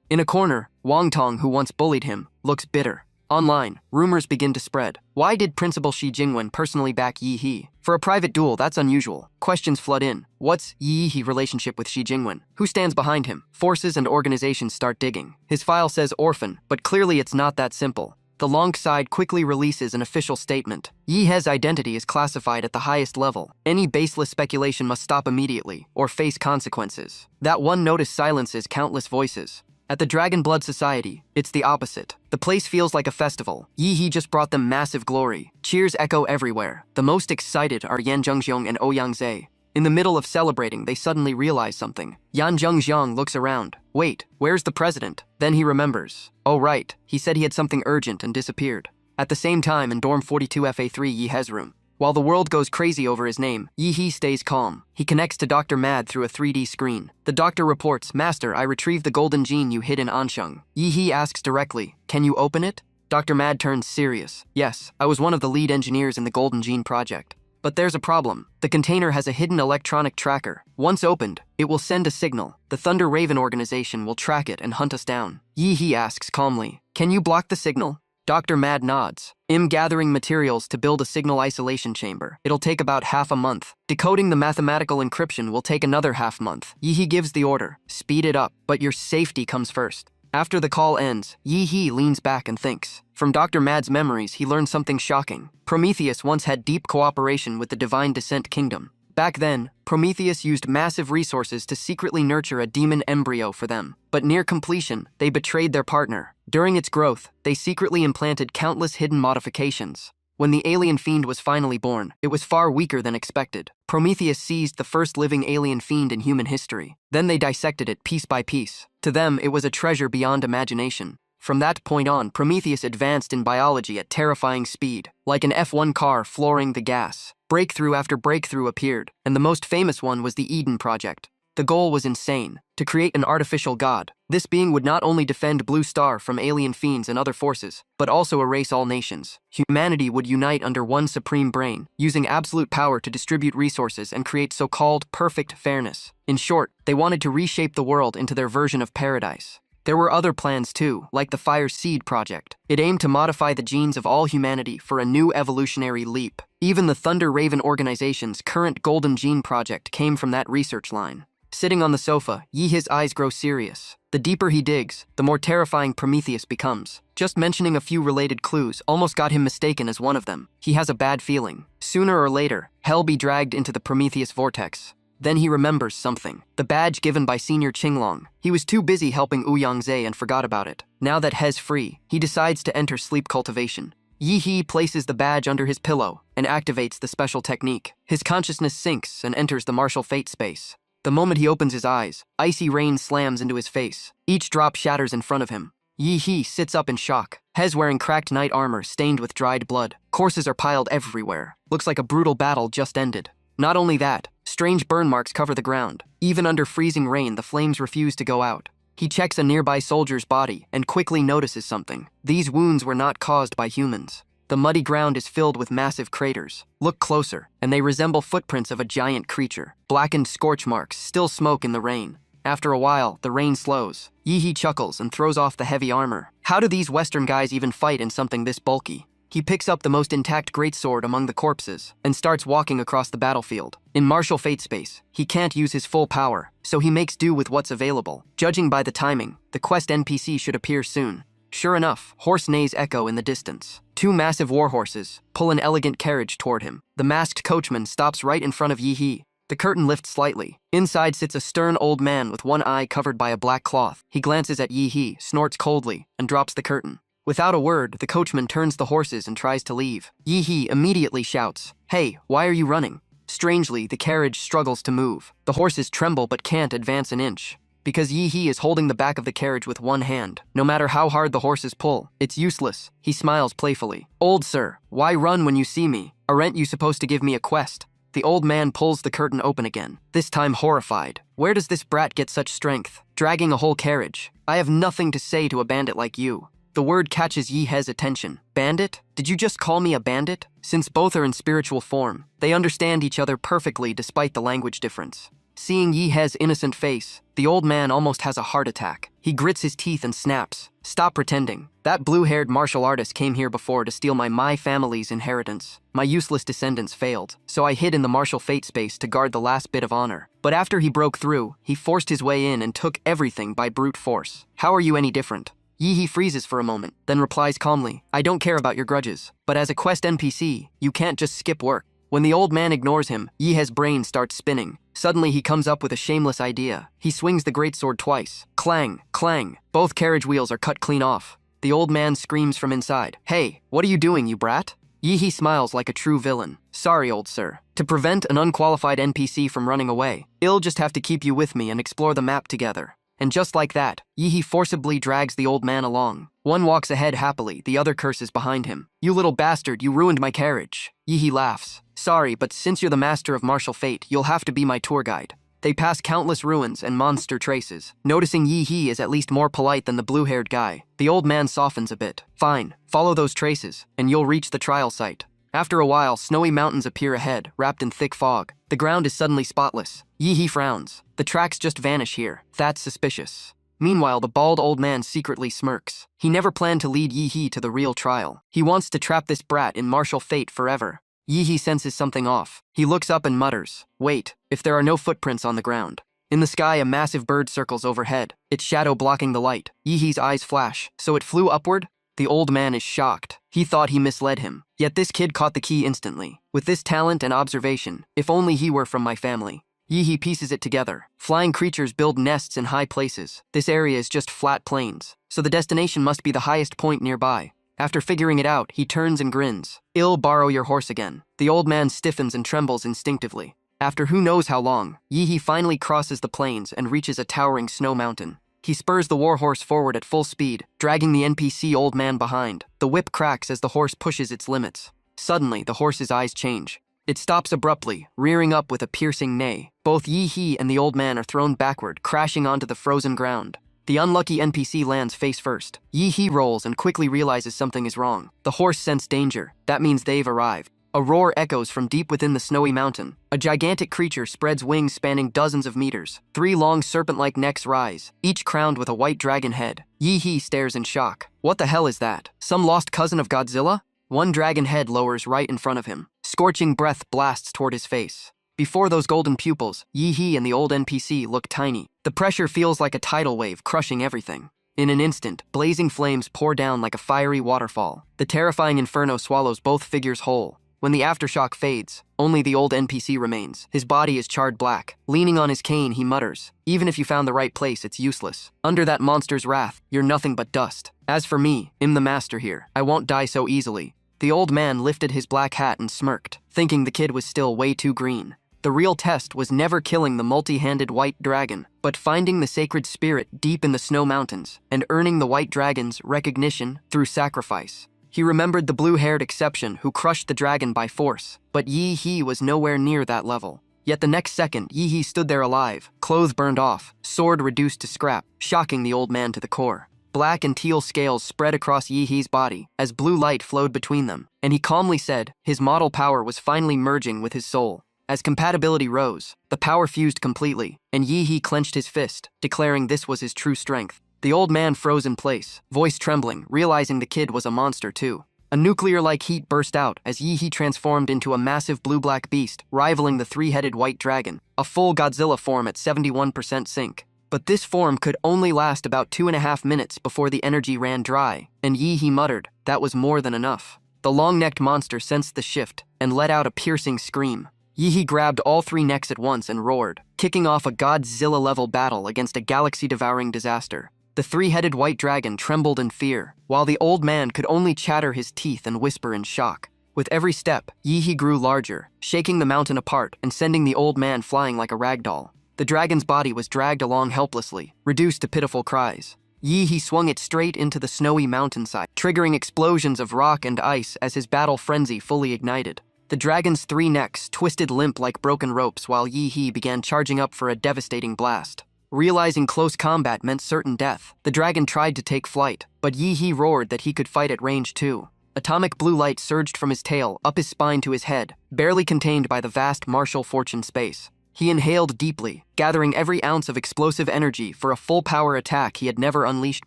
In a corner, Wang Tong, who once bullied him, looks bitter. Online, rumors begin to spread. Why did Principal Shi Jingwen personally back Yihe? For a private duel, that's unusual. Questions flood in. What's Yihe's relationship with Shi Jingwen? Who stands behind him? Forces and organizations start digging. His file says orphan, but clearly it's not that simple. The long side quickly releases an official statement. Yihe's identity is classified at the highest level. Any baseless speculation must stop immediately, or face consequences. That one notice silences countless voices. At the Dragon Blood Society, it's the opposite. The place feels like a festival. Yihe just brought them massive glory. Cheers echo everywhere. The most excited are Yan Zhengxiong and Ouyang Zhe. In the middle of celebrating, they suddenly realize something. Yan Zhengxiong looks around. Wait, where's the president? Then he remembers. Oh right, he said he had something urgent and disappeared. At the same time in Dorm 42 FA3 Yihe's room. While the world goes crazy over his name, Yihe stays calm. He connects to Dr. Mad through a 3D screen. The doctor reports, Master, I retrieved the golden gene you hid in Ansheng. Yihe asks directly, can you open it? Dr. Mad turns serious. Yes, I was one of the lead engineers in the golden gene project. But there's a problem. The container has a hidden electronic tracker. Once opened, it will send a signal. The Thunder Raven organization will track it and hunt us down. Yihe asks calmly, can you block the signal? Dr. Mad nods. I'm gathering materials to build a signal isolation chamber. It'll take about half a month. Decoding the mathematical encryption will take another half month. Yihe gives the order. Speed it up, but your safety comes first. After the call ends, Yihe leans back and thinks. From Dr. Mad's memories, he learned something shocking. Prometheus once had deep cooperation with the Divine Descent Kingdom. Back then, Prometheus used massive resources to secretly nurture a demon embryo for them. But near completion, they betrayed their partner. During its growth, they secretly implanted countless hidden modifications. When the alien fiend was finally born, it was far weaker than expected. Prometheus seized the first living alien fiend in human history. Then they dissected it piece by piece. To them, it was a treasure beyond imagination. From that point on, Prometheus advanced in biology at terrifying speed, like an F1 car flooring the gas. Breakthrough after breakthrough appeared, and the most famous one was the Eden Project. The goal was insane, to create an artificial god. This being would not only defend Blue Star from alien fiends and other forces, but also erase all nations. Humanity would unite under one supreme brain, using absolute power to distribute resources and create so-called perfect fairness. In short, they wanted to reshape the world into their version of paradise. There were other plans too, like the Fire Seed Project. It aimed to modify the genes of all humanity for a new evolutionary leap. Even the Thunder Raven organization's current Golden Gene Project came from that research line. Sitting on the sofa, Yihe's eyes grow serious. The deeper he digs, the more terrifying Prometheus becomes. Just mentioning a few related clues almost got him mistaken as one of them. He has a bad feeling. Sooner or later, Hell be dragged into the Prometheus vortex. Then he remembers something. The badge given by Senior Qinglong. He was too busy helping Ouyang Zhe and forgot about it. Now that He's free, he decides to enter sleep cultivation. Yihe places the badge under his pillow and activates the special technique. His consciousness sinks and enters the martial fate space. The moment he opens his eyes, icy rain slams into his face. Each drop shatters in front of him. Yihe sits up in shock. Hez wearing cracked knight armor stained with dried blood. Corpses are piled everywhere. Looks like a brutal battle just ended. Not only that, strange burn marks cover the ground. Even under freezing rain, the flames refuse to go out. He checks a nearby soldier's body and quickly notices something. These wounds were not caused by humans. The muddy ground is filled with massive craters. Look closer, and they resemble footprints of a giant creature. Blackened scorch marks still smoke in the rain. After a while, the rain slows. Yihe chuckles and throws off the heavy armor. How do these Western guys even fight in something this bulky? He picks up the most intact greatsword among the corpses and starts walking across the battlefield. In martial fate space, he can't use his full power, so he makes do with what's available. Judging by the timing, the quest NPC should appear soon. Sure enough, horse neighs echo in the distance. Two massive warhorses pull an elegant carriage toward him. The masked coachman stops right in front of Yihe. The curtain lifts slightly. Inside sits a stern old man with one eye covered by a black cloth. He glances at Yihe, snorts coldly, and drops the curtain. Without a word, the coachman turns the horses and tries to leave. Yihe immediately shouts, "Hey, why are you running?" Strangely, the carriage struggles to move. The horses tremble but can't advance an inch. because Yi is holding the back of the carriage with one hand. No matter how hard the horses pull, it's useless. He smiles playfully. Old sir, why run when you see me? Aren't you supposed to give me a quest? The old man pulls the curtain open again, this time horrified. Where does this brat get such strength? Dragging a whole carriage. I have nothing to say to a bandit like you. The word catches Yihe's attention. Bandit? Did you just call me a bandit? Since both are in spiritual form, they understand each other perfectly despite the language difference. Seeing Yihe's innocent face, the old man almost has a heart attack. He grits his teeth and snaps. Stop pretending. That blue-haired martial artist came here before to steal my family's inheritance. My useless descendants failed, so I hid in the martial fate space to guard the last bit of honor. But after he broke through, he forced his way in and took everything by brute force. How are you any different? Yi freezes for a moment, then replies calmly, I don't care about your grudges, but as a quest NPC, you can't just skip work. When the old man ignores him, Yihe's brain starts spinning. Suddenly he comes up with a shameless idea. He swings the greatsword twice. Clang, clang. Both carriage wheels are cut clean off. The old man screams from inside. Hey, what are you doing, you brat? Yi smiles like a true villain. Sorry, old sir. To prevent an unqualified NPC from running away, I'll just have to keep you with me and explore the map together. And just like that, Yi forcibly drags the old man along. One walks ahead happily, the other curses behind him. You little bastard, you ruined my carriage. Yi laughs. Sorry, but since you're the master of martial fate, you'll have to be my tour guide. They pass countless ruins and monster traces. Noticing Yi is at least more polite than the blue-haired guy, the old man softens a bit. Fine, follow those traces, and you'll reach the trial site. After a while, snowy mountains appear ahead, wrapped in thick fog. The ground is suddenly spotless. Yi frowns. The tracks just vanish here. That's suspicious. Meanwhile, the bald old man secretly smirks. He never planned to lead Yi to the real trial. He wants to trap this brat in martial fate forever. Yi senses something off. He looks up and mutters, wait, if there are no footprints on the ground. In the sky, a massive bird circles overhead, its shadow blocking the light. Yi's eyes flash. So it flew upward? The old man is shocked. He thought he misled him. Yet this kid caught the key instantly. With this talent and observation, if only he were from my family. Yi pieces it together. Flying creatures build nests in high places. This area is just flat plains, so the destination must be the highest point nearby. After figuring it out, he turns and grins. I'll borrow your horse again. The old man stiffens and trembles instinctively. After who knows how long, Yi finally crosses the plains and reaches a towering snow mountain. He spurs the warhorse forward at full speed, dragging the NPC old man behind. The whip cracks as the horse pushes its limits. Suddenly, the horse's eyes change. It stops abruptly, rearing up with a piercing neigh. Both Yi and the old man are thrown backward, crashing onto the frozen ground. The unlucky NPC lands face first. Yi rolls and quickly realizes something is wrong. The horse sensed danger. That means they've arrived. A roar echoes from deep within the snowy mountain. A gigantic creature spreads wings spanning dozens of meters. 3 long serpent-like necks rise, each crowned with a white dragon head. Yi stares in shock. What the hell is that? Some lost cousin of Godzilla? One dragon head lowers right in front of him. Scorching breath blasts toward his face. Before those golden pupils, Yi and the old NPC look tiny. The pressure feels like a tidal wave crushing everything. In an instant, blazing flames pour down like a fiery waterfall. The terrifying inferno swallows both figures whole. When the aftershock fades, only the old NPC remains. His body is charred black. Leaning on his cane, he mutters, even if you found the right place, it's useless. Under that monster's wrath, you're nothing but dust. As for me, I'm the master here. I won't die so easily. The old man lifted his black hat and smirked, thinking the kid was still way too green. The real test was never killing the multi-handed white dragon, but finding the sacred spirit deep in the snow mountains and earning the white dragon's recognition through sacrifice. He remembered the blue-haired exception who crushed the dragon by force, but Yi was nowhere near that level. Yet the next second, Yi stood there alive, clothes burned off, sword reduced to scrap, shocking the old man to the core. Black and teal scales spread across Yi's body as blue light flowed between them, and he calmly said his model power was finally merging with his soul. As compatibility rose, the power fused completely, and Yi clenched his fist, declaring this was his true strength. The old man froze in place, voice trembling, realizing the kid was a monster too. A nuclear-like heat burst out as Yi transformed into a massive blue-black beast, rivaling the 3-headed white dragon, a full Godzilla form at 71% sync. But this form could only last about 2.5 minutes before the energy ran dry, and Yi muttered, that was more than enough. The long-necked monster sensed the shift and let out a piercing scream. Yi grabbed all 3 necks at once and roared, kicking off a Godzilla-level battle against a galaxy-devouring disaster. The 3-headed white dragon trembled in fear, while the old man could only chatter his teeth and whisper in shock. With every step, Yi grew larger, shaking the mountain apart and sending the old man flying like a ragdoll. The dragon's body was dragged along helplessly, reduced to pitiful cries. He swung it straight into the snowy mountainside, triggering explosions of rock and ice as his battle frenzy fully ignited. The dragon's 3 necks twisted limp like broken ropes while He began charging up for a devastating blast. Realizing close combat meant certain death, the dragon tried to take flight, but He roared that he could fight at range too. Atomic blue light surged from his tail, up his spine to his head, barely contained by the vast martial fortune space. He inhaled deeply, gathering every ounce of explosive energy for a full-power attack he had never unleashed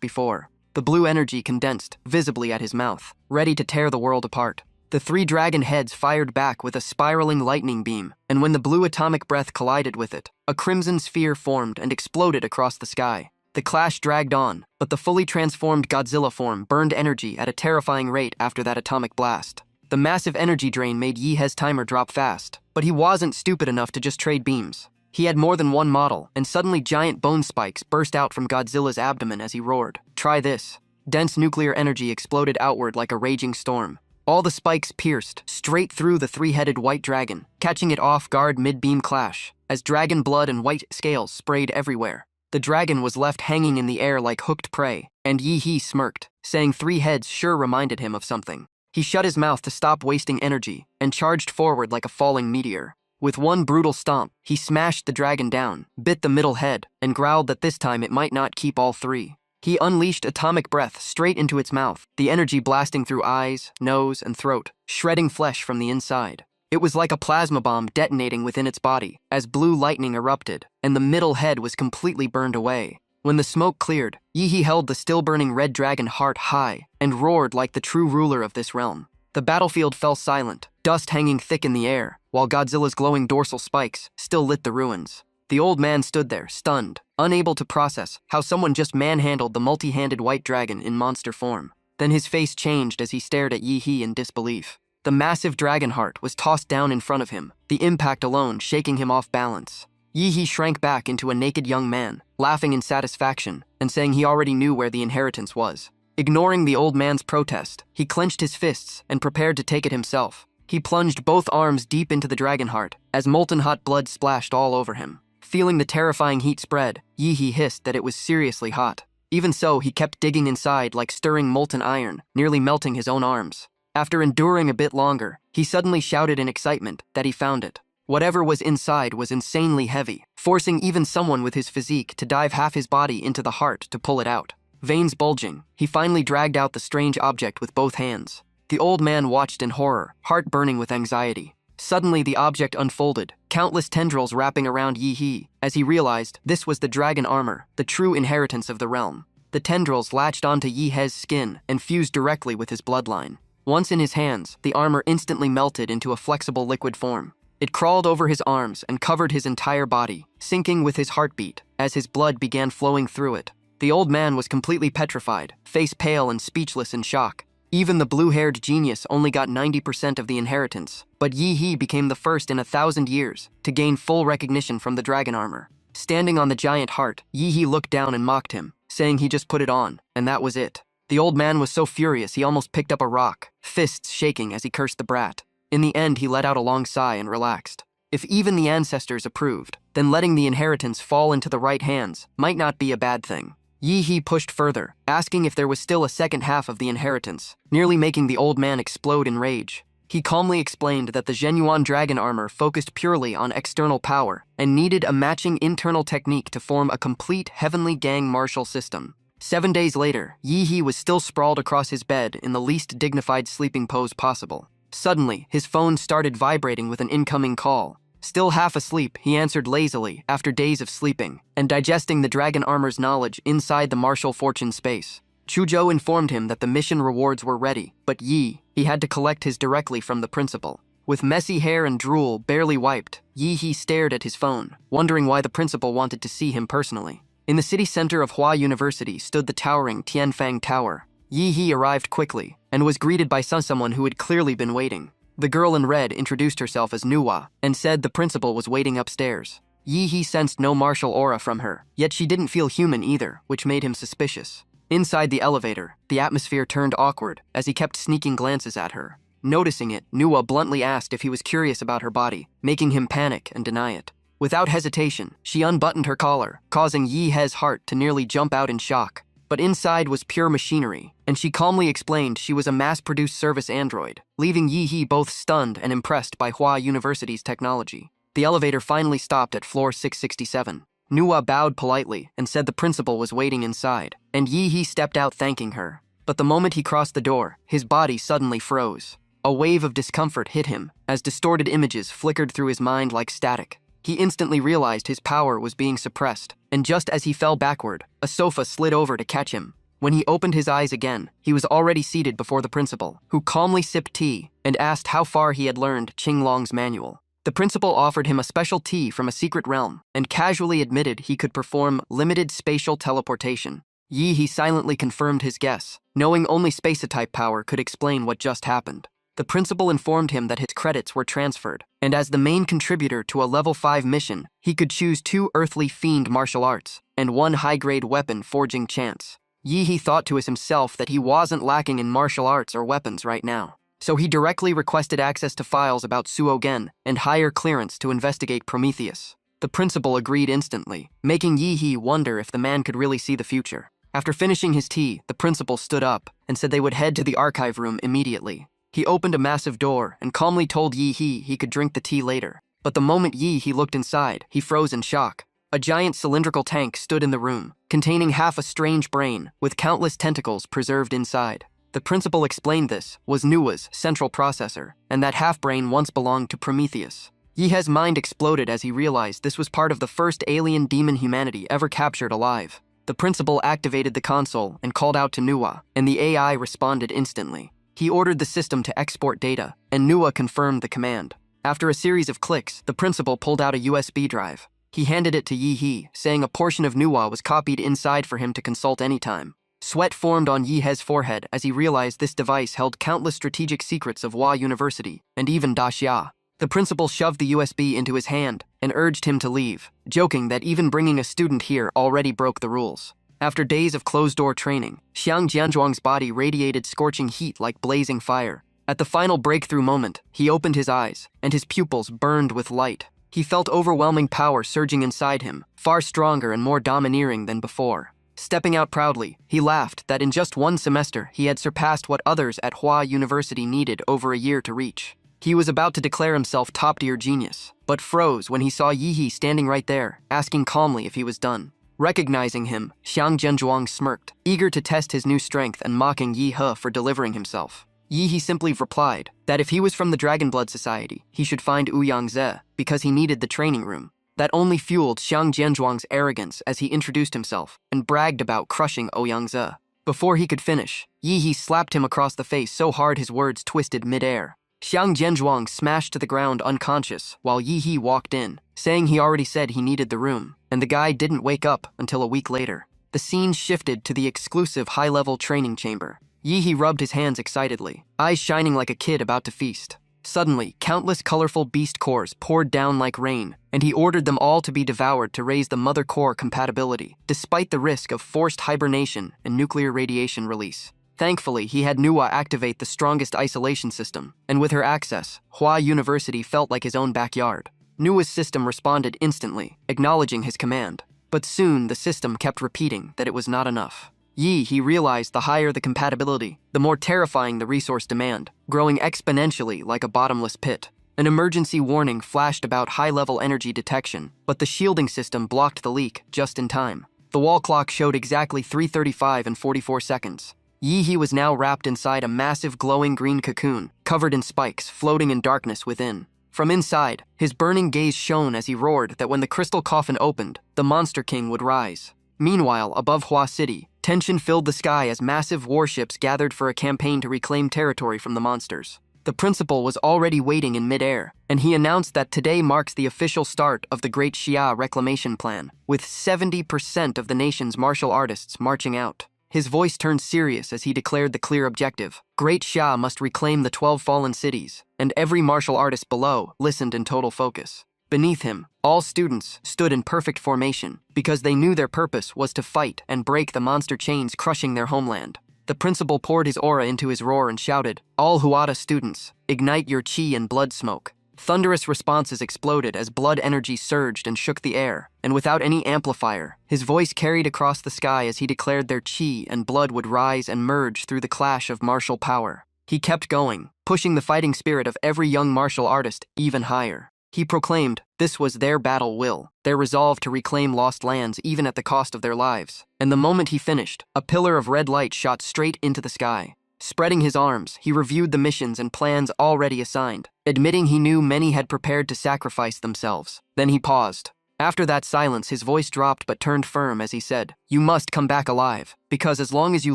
before. The blue energy condensed, visibly at his mouth, ready to tear the world apart. The 3 dragon heads fired back with a spiraling lightning beam, and when the blue atomic breath collided with it, a crimson sphere formed and exploded across the sky. The clash dragged on, but the fully transformed Godzilla form burned energy at a terrifying rate after that atomic blast. The massive energy drain made Yehe's timer drop fast, but he wasn't stupid enough to just trade beams. He had more than one model, and suddenly giant bone spikes burst out from Godzilla's abdomen as he roared. Try this. Dense nuclear energy exploded outward like a raging storm. All the spikes pierced straight through the 3-headed white dragon, catching it off guard mid-beam clash, as dragon blood and white scales sprayed everywhere. The dragon was left hanging in the air like hooked prey, and He smirked, saying 3 heads sure reminded him of something. He shut his mouth to stop wasting energy, and charged forward like a falling meteor. With one brutal stomp, he smashed the dragon down, bit the middle head, and growled that this time it might not keep all 3. He unleashed atomic breath straight into its mouth, the energy blasting through eyes, nose, and throat, shredding flesh from the inside. It was like a plasma bomb detonating within its body, as blue lightning erupted, and the middle head was completely burned away. When the smoke cleared, He held the still-burning red dragon heart high, and roared like the true ruler of this realm. The battlefield fell silent, dust hanging thick in the air, while Godzilla's glowing dorsal spikes still lit the ruins. The old man stood there, stunned, unable to process how someone just manhandled the multi-handed white dragon in monster form. Then his face changed as he stared at He in disbelief. The massive dragon heart was tossed down in front of him, the impact alone shaking him off balance. He shrank back into a naked young man, laughing in satisfaction, and saying he already knew where the inheritance was. Ignoring the old man's protest, he clenched his fists and prepared to take it himself. He plunged both arms deep into the dragon heart, as molten hot blood splashed all over him. Feeling the terrifying heat spread, He hissed that it was seriously hot. Even so, he kept digging inside like stirring molten iron, nearly melting his own arms. After enduring a bit longer, he suddenly shouted in excitement that he found it. Whatever was inside was insanely heavy, forcing even someone with his physique to dive half his body into the heart to pull it out. Veins bulging, he finally dragged out the strange object with both hands. The old man watched in horror, heart burning with anxiety. Suddenly the object unfolded, countless tendrils wrapping around He, as he realized this was the dragon armor, the true inheritance of the realm. The tendrils latched onto Yehe's skin and fused directly with his bloodline. Once in his hands, the armor instantly melted into a flexible liquid form. It crawled over his arms and covered his entire body, syncing with his heartbeat as his blood began flowing through it. The old man was completely petrified, face pale and speechless in shock. Even the blue-haired genius only got 90% of the inheritance, but He became the first in 1,000 years to gain full recognition from the dragon armor. Standing on the giant heart, He looked down and mocked him, saying he just put it on, and that was it. The old man was so furious he almost picked up a rock, fists shaking as he cursed the brat. In the end, he let out a long sigh and relaxed. If even the ancestors approved, then letting the inheritance fall into the right hands might not be a bad thing. He pushed further, asking if there was still a second half of the inheritance, nearly making the old man explode in rage. He calmly explained that the genuine dragon armor focused purely on external power and needed a matching internal technique to form a complete heavenly gang martial system. 7 days later, He was still sprawled across his bed in the least dignified sleeping pose possible. Suddenly, his phone started vibrating with an incoming call. Still half asleep, he answered lazily after days of sleeping and digesting the dragon armor's knowledge inside the martial fortune space. Chuzhou informed him that the mission rewards were ready, but he had to collect his directly from the principal. With messy hair and drool barely wiped, He stared at his phone, wondering why the principal wanted to see him personally. In the city center of Hua University stood the towering Tianfang Tower. He arrived quickly and was greeted by someone who had clearly been waiting. The girl in red introduced herself as Nuwa and said the principal was waiting upstairs. He sensed no martial aura from her, yet she didn't feel human either, which made him suspicious. Inside the elevator, the atmosphere turned awkward as he kept sneaking glances at her. Noticing it, Nuwa bluntly asked if he was curious about her body, making him panic and deny it. Without hesitation, she unbuttoned her collar, causing Yi He's heart to nearly jump out in shock. But inside was pure machinery, and she calmly explained she was a mass-produced service android, leaving Yi He both stunned and impressed by Hua University's technology. The elevator finally stopped at floor 667. Nuwa bowed politely and said the principal was waiting inside, and Yi He stepped out thanking her. But the moment he crossed the door, his body suddenly froze. A wave of discomfort hit him, as distorted images flickered through his mind like static. He instantly realized his power was being suppressed, and just as he fell backward, a sofa slid over to catch him. When he opened his eyes again, he was already seated before the principal, who calmly sipped tea and asked how far he had learned Qinglong's manual. The principal offered him a special tea from a secret realm and casually admitted he could perform limited spatial teleportation. Yi He silently confirmed his guess, knowing only space-type power could explain what just happened. The principal informed him that his credits were transferred, and as the main contributor to a level 5 mission, he could choose 2 earthly fiend martial arts and 1 high-grade weapon forging chance. Yi He thought to himself that he wasn't lacking in martial arts or weapons right now, so he directly requested access to files about Suogen and higher clearance to investigate Prometheus. The principal agreed instantly, making Yi He wonder if the man could really see the future. After finishing his tea, the principal stood up and said they would head to the archive room immediately. He opened a massive door and calmly told Yi He he could drink the tea later. But the moment Yi He looked inside, he froze in shock. A giant cylindrical tank stood in the room, containing half a strange brain with countless tentacles preserved inside. The principal explained this was Nuwa's central processor, and that half-brain once belonged to Prometheus. Yi He's mind exploded as he realized this was part of the first alien demon humanity ever captured alive. The principal activated the console and called out to Nuwa, and the AI responded instantly. He ordered the system to export data, and Nuwa confirmed the command. After a series of clicks, the principal pulled out a USB drive. He handed it to Yi He, saying a portion of Nuwa was copied inside for him to consult anytime. Sweat formed on Yi He's forehead as he realized this device held countless strategic secrets of Hua University, and even Daxia. The principal shoved the USB into his hand and urged him to leave, joking that even bringing a student here already broke the rules. After days of closed-door training, Xiang Jianzhuang's body radiated scorching heat like blazing fire. At the final breakthrough moment, he opened his eyes, and his pupils burned with light. He felt overwhelming power surging inside him, far stronger and more domineering than before. Stepping out proudly, he laughed that in just 1 semester he had surpassed what others at Hua University needed over a year to reach. He was about to declare himself top-tier genius, but froze when he saw Yi He standing right there, asking calmly if he was done. Recognizing him, Xiang Jianzhuang smirked, eager to test his new strength and mocking Yi He for delivering himself. Yi He simply replied that if he was from the Dragonblood Society, he should find Ouyang because he needed the training room. That only fueled Xiang Jianzhuang's arrogance as he introduced himself and bragged about crushing Ouyang. Before he could finish, Yi He slapped him across the face so hard his words twisted mid-air. Xiang Jianzhuang smashed to the ground unconscious while Yi He walked in, saying he already said he needed the room, and the guy didn't wake up until a week later. The scene shifted to the exclusive high-level training chamber. Yi He rubbed his hands excitedly, eyes shining like a kid about to feast. Suddenly, countless colorful beast cores poured down like rain, and he ordered them all to be devoured to raise the mother core compatibility, despite the risk of forced hibernation and nuclear radiation release. Thankfully, he had Nuwa activate the strongest isolation system, and with her access, Hua University felt like his own backyard. Nuwa's system responded instantly, acknowledging his command. But soon, the system kept repeating that it was not enough. He realized the higher the compatibility, the more terrifying the resource demand, growing exponentially like a bottomless pit. An emergency warning flashed about high-level energy detection, but the shielding system blocked the leak just in time. The wall clock showed exactly 3:35 and 44 seconds. He was now wrapped inside a massive glowing green cocoon, covered in spikes, floating in darkness within. From inside, his burning gaze shone as he roared that when the crystal coffin opened, the Monster King would rise. Meanwhile, above Hua City, tension filled the sky as massive warships gathered for a campaign to reclaim territory from the monsters. The principal was already waiting in midair, and he announced that today marks the official start of the Great Xia Reclamation Plan, with 70% of the nation's martial artists marching out. His voice turned serious as he declared the clear objective. Great Xia must reclaim the 12 fallen cities, and every martial artist below listened in total focus. Beneath him, all students stood in perfect formation, because they knew their purpose was to fight and break the monster chains crushing their homeland. The principal poured his aura into his roar and shouted, "All Huada students, ignite your chi and blood smoke." Thunderous responses exploded as blood energy surged and shook the air, and without any amplifier, his voice carried across the sky as he declared their chi and blood would rise and merge through the clash of martial power. He kept going, pushing the fighting spirit of every young martial artist even higher. He proclaimed this was their battle will, their resolve to reclaim lost lands even at the cost of their lives. And the moment he finished, a pillar of red light shot straight into the sky. Spreading his arms, he reviewed the missions and plans already assigned, admitting he knew many had prepared to sacrifice themselves. Then he paused. After that silence, his voice dropped but turned firm as he said, "You must come back alive, because as long as you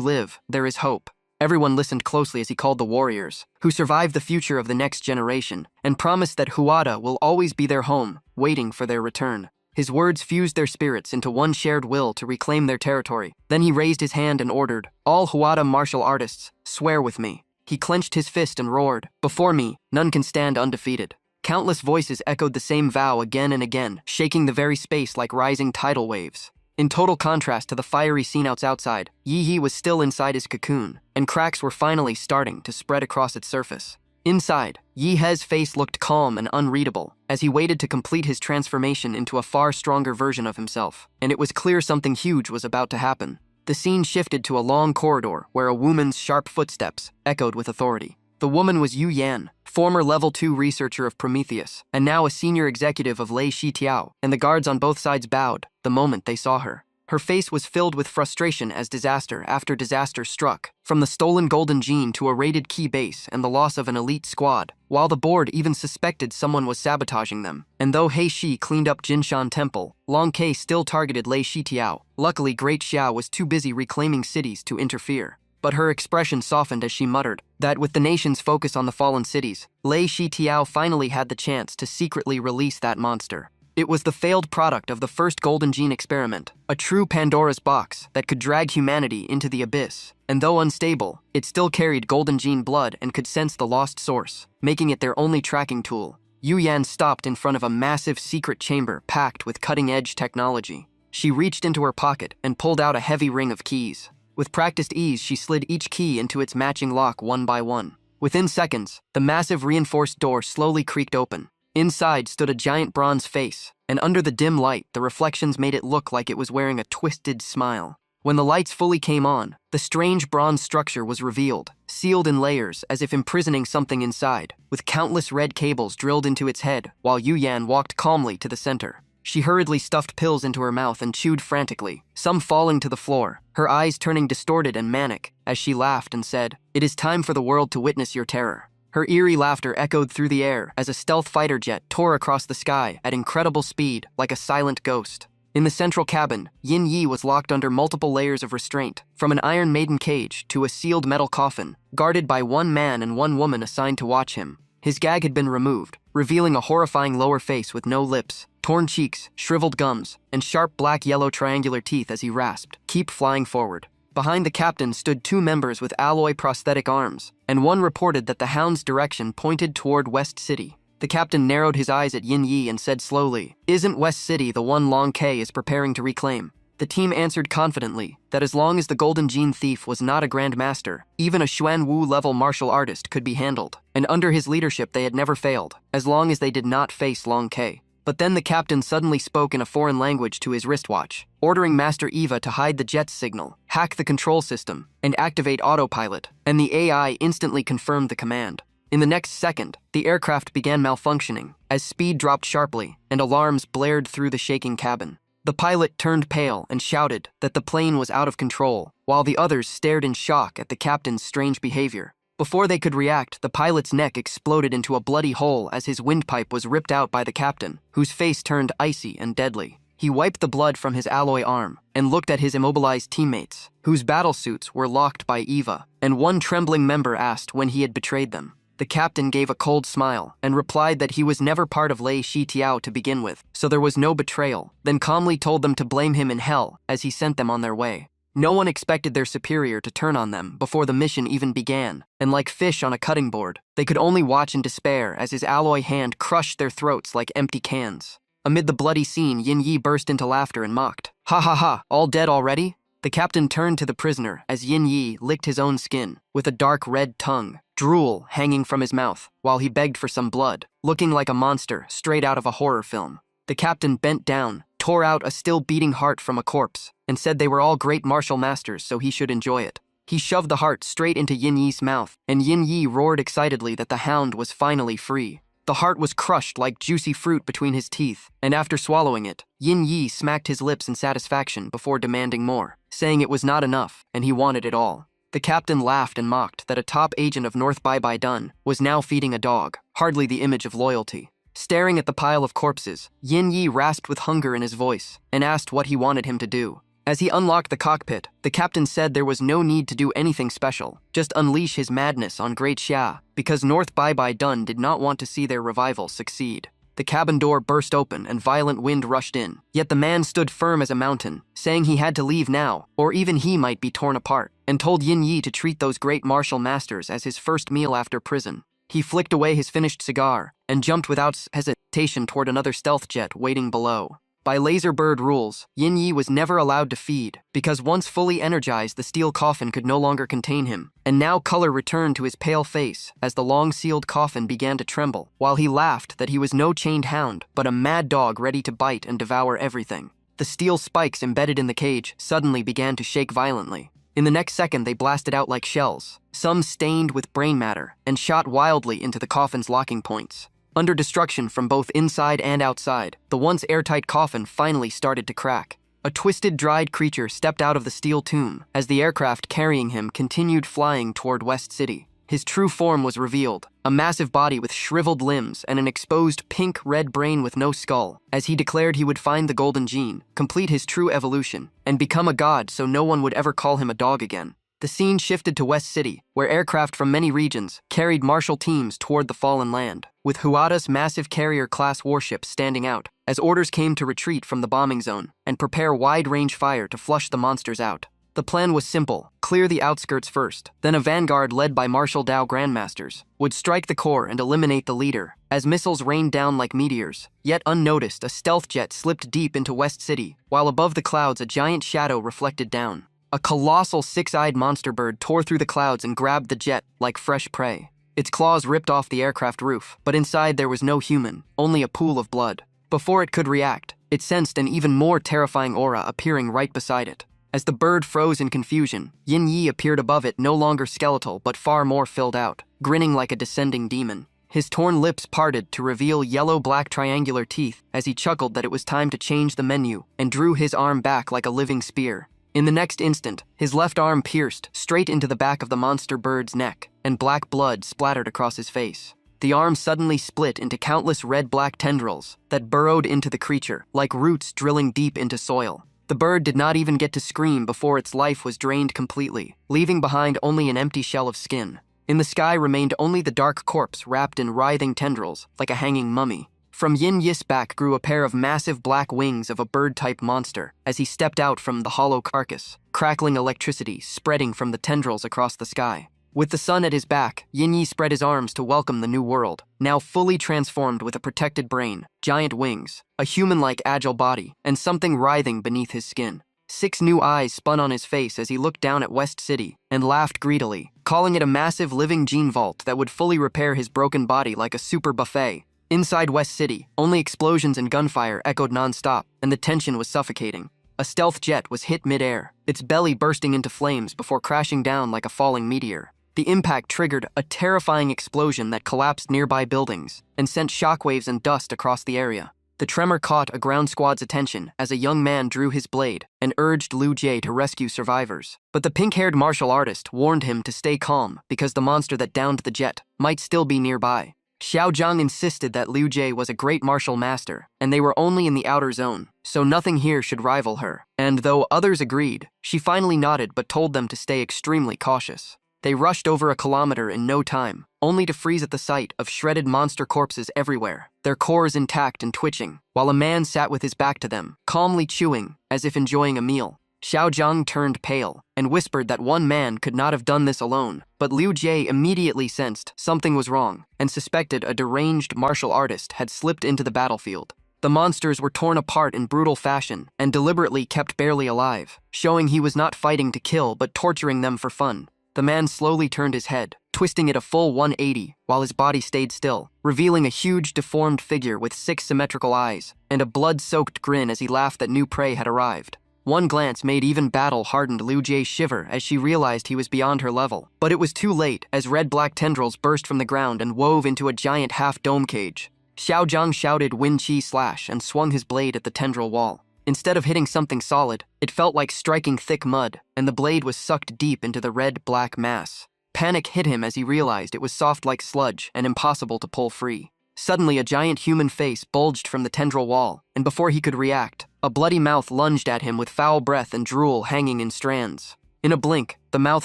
live, there is hope." Everyone listened closely as he called the warriors, who survived the future of the next generation, and promised that Huada will always be their home, waiting for their return. His words fused their spirits into one shared will to reclaim their territory. Then he raised his hand and ordered, "All Huada martial artists, swear with me." He clenched his fist and roared, "Before me, none can stand undefeated." Countless voices echoed the same vow again and again, shaking the very space like rising tidal waves. In total contrast to the fiery scene outside, Yi was still inside his cocoon, and cracks were finally starting to spread across its surface. Inside, Yihe's face looked calm and unreadable as he waited to complete his transformation into a far stronger version of himself, and it was clear something huge was about to happen. The scene shifted to a long corridor where a woman's sharp footsteps echoed with authority. The woman was Yu Yan, former Level 2 researcher of Prometheus, and now a senior executive of Lei Shi Tiao, and the guards on both sides bowed the moment they saw her. Her face was filled with frustration as disaster after disaster struck, from the stolen golden gene to a raided key base and the loss of an elite squad, while the board even suspected someone was sabotaging them. And though He Shi cleaned up Jinshan Temple, Long Ke still targeted Lei Shi Tiao. Luckily, Great Xiao was too busy reclaiming cities to interfere. But her expression softened as she muttered that with the nation's focus on the fallen cities, Lei Shi Tiao finally had the chance to secretly release that monster. It was the failed product of the first Golden Gene experiment, a true Pandora's box that could drag humanity into the abyss. And though unstable, it still carried Golden Gene blood and could sense the lost source, making it their only tracking tool. Yu Yan stopped in front of a massive secret chamber packed with cutting-edge technology. She reached into her pocket and pulled out a heavy ring of keys. With practiced ease, she slid each key into its matching lock one by one. Within seconds, the massive reinforced door slowly creaked open. Inside stood a giant bronze face, and under the dim light, the reflections made it look like it was wearing a twisted smile. When the lights fully came on, the strange bronze structure was revealed, sealed in layers as if imprisoning something inside, with countless red cables drilled into its head, while Yu Yan walked calmly to the center. She hurriedly stuffed pills into her mouth and chewed frantically, some falling to the floor, her eyes turning distorted and manic, as she laughed and said, "It is time for the world to witness your terror." Her eerie laughter echoed through the air as a stealth fighter jet tore across the sky at incredible speed, like a silent ghost. In the central cabin, Yin Yi was locked under multiple layers of restraint, from an Iron Maiden cage to a sealed metal coffin, guarded by one man and one woman assigned to watch him. His gag had been removed, revealing a horrifying lower face with no lips, torn cheeks, shriveled gums, and sharp black-yellow triangular teeth as he rasped, "Keep flying forward." Behind the captain stood two members with alloy prosthetic arms, and one reported that the hound's direction pointed toward West City. The captain narrowed his eyes at Yin Yi and said slowly, "Isn't West City the one Long Ke is preparing to reclaim?" The team answered confidently that as long as the Golden Gene thief was not a Grand Master, even a Xuan Wu-level martial artist could be handled, and under his leadership they had never failed, as long as they did not face Long Ke. But then the captain suddenly spoke in a foreign language to his wristwatch, ordering Master Eva to hide the jet's signal, hack the control system, and activate autopilot, and the AI instantly confirmed the command. In the next second, the aircraft began malfunctioning, as speed dropped sharply, and alarms blared through the shaking cabin. The pilot turned pale and shouted that the plane was out of control, while the others stared in shock at the captain's strange behavior. Before they could react, the pilot's neck exploded into a bloody hole as his windpipe was ripped out by the captain, whose face turned icy and deadly. He wiped the blood from his alloy arm and looked at his immobilized teammates, whose battlesuits were locked by Eva, and one trembling member asked when he had betrayed them. The captain gave a cold smile and replied that he was never part of Lei Shi Tiao to begin with, so there was no betrayal, then calmly told them to blame him in hell as he sent them on their way. No one expected their superior to turn on them before the mission even began, and like fish on a cutting board, they could only watch in despair as his alloy hand crushed their throats like empty cans. Amid the bloody scene, Yin Yi burst into laughter and mocked. "Ha ha ha, all dead already?" The captain turned to the prisoner as Yin Yi licked his own skin, with a dark red tongue, drool hanging from his mouth, while he begged for some blood. looking like a monster straight out of a horror film. The captain bent down, tore out a still-beating heart from a corpse, and said they were all great martial masters, so he should enjoy it. He shoved the heart straight into Yin Yi's mouth, and Yin Yi roared excitedly that the hound was finally free. The heart was crushed like juicy fruit between his teeth, and after swallowing it, Yin Yi smacked his lips in satisfaction before demanding more, saying it was not enough, and he wanted it all. The captain laughed and mocked that a top agent of North Bye Dun was now feeding a dog, hardly the image of loyalty. Staring at the pile of corpses, Yin Yi rasped with hunger in his voice and asked what he wanted him to do. As he unlocked the cockpit, the captain said there was no need to do anything special, just unleash his madness on Great Xia, because North Bye Dun did not want to see their revival succeed. The cabin door burst open and violent wind rushed in, yet the man stood firm as a mountain, saying he had to leave now, or even he might be torn apart, and told Yin Yi to treat those great martial masters as his first meal after prison. He flicked away his finished cigar and jumped without hesitation toward another stealth jet waiting below. By laser bird rules, Yin Yi was never allowed to feed, because once fully energized the steel coffin could no longer contain him, and now color returned to his pale face as the long-sealed coffin began to tremble, while he laughed that he was no chained hound, but a mad dog ready to bite and devour everything. The steel spikes embedded in the cage suddenly began to shake violently. In the next second they blasted out like shells, some stained with brain matter, and shot wildly into the coffin's locking points. Under destruction from both inside and outside, the once airtight coffin finally started to crack. A twisted, dried creature stepped out of the steel tomb as the aircraft carrying him continued flying toward West City. His true form was revealed, a massive body with shriveled limbs and an exposed pink-red brain with no skull, as he declared he would find the golden gene, complete his true evolution, and become a god so no one would ever call him a dog again. The scene shifted to West City, where aircraft from many regions carried martial teams toward the fallen land, with Huada's massive carrier-class warships standing out, as orders came to retreat from the bombing zone and prepare wide-range fire to flush the monsters out. The plan was simple: clear the outskirts first, then a vanguard led by Marshal Dao Grandmasters would strike the core and eliminate the leader. As missiles rained down like meteors, yet unnoticed, a stealth jet slipped deep into West City, while above the clouds a giant shadow reflected down. A colossal six-eyed monster bird tore through the clouds and grabbed the jet like fresh prey. Its claws ripped off the aircraft roof, but inside there was no human, only a pool of blood. Before it could react, it sensed an even more terrifying aura appearing right beside it. As the bird froze in confusion, Yin Yi appeared above it, no longer skeletal but far more filled out, grinning like a descending demon. His torn lips parted to reveal yellow-black triangular teeth as he chuckled that it was time to change the menu and drew his arm back like a living spear. In the next instant, his left arm pierced straight into the back of the monster bird's neck, and black blood splattered across his face. The arm suddenly split into countless red-black tendrils that burrowed into the creature, like roots drilling deep into soil. The bird did not even get to scream before its life was drained completely, leaving behind only an empty shell of skin. In the sky remained only the dark corpse wrapped in writhing tendrils, like a hanging mummy. From Yin Yi's back grew a pair of massive black wings of a bird-type monster as he stepped out from the hollow carcass, crackling electricity spreading from the tendrils across the sky. With the sun at his back, Yin Yi spread his arms to welcome the new world, now fully transformed with a protected brain, giant wings, a human-like agile body, and something writhing beneath his skin. 6 new eyes spun on his face as he looked down at West City and laughed greedily, calling it a massive living gene vault that would fully repair his broken body like a super buffet. Inside West City, only explosions and gunfire echoed non-stop, and the tension was suffocating. A stealth jet was hit mid-air, its belly bursting into flames before crashing down like a falling meteor. The impact triggered a terrifying explosion that collapsed nearby buildings and sent shockwaves and dust across the area. The tremor caught a ground squad's attention as a young man drew his blade and urged Liu Jie to rescue survivors. But the pink-haired martial artist warned him to stay calm because the monster that downed the jet might still be nearby. Xiao Zhang insisted that Liu Jie was a great martial master, and they were only in the outer zone, so nothing here should rival her. And though others agreed, she finally nodded but told them to stay extremely cautious. They rushed over a kilometer in no time, only to freeze at the sight of shredded monster corpses everywhere, their cores intact and twitching, while a man sat with his back to them, calmly chewing, as if enjoying a meal. Xiao Zhang turned pale and whispered that one man could not have done this alone, but Liu Jie immediately sensed something was wrong and suspected a deranged martial artist had slipped into the battlefield. The monsters were torn apart in brutal fashion and deliberately kept barely alive, showing he was not fighting to kill but torturing them for fun. The man slowly turned his head, twisting it a full 180 while his body stayed still, revealing a huge deformed figure with 6 symmetrical eyes and a blood-soaked grin as he laughed that new prey had arrived. One glance made even battle-hardened Liu Jie shiver as she realized he was beyond her level. But it was too late as red-black tendrils burst from the ground and wove into a giant half-dome cage. Xiao Zhang shouted Wen Qi slash and swung his blade at the tendril wall. Instead of hitting something solid, it felt like striking thick mud, and the blade was sucked deep into the red-black mass. Panic hit him as he realized it was soft like sludge and impossible to pull free. Suddenly, a giant human face bulged from the tendril wall, and before he could react, a bloody mouth lunged at him with foul breath and drool hanging in strands. In a blink, the mouth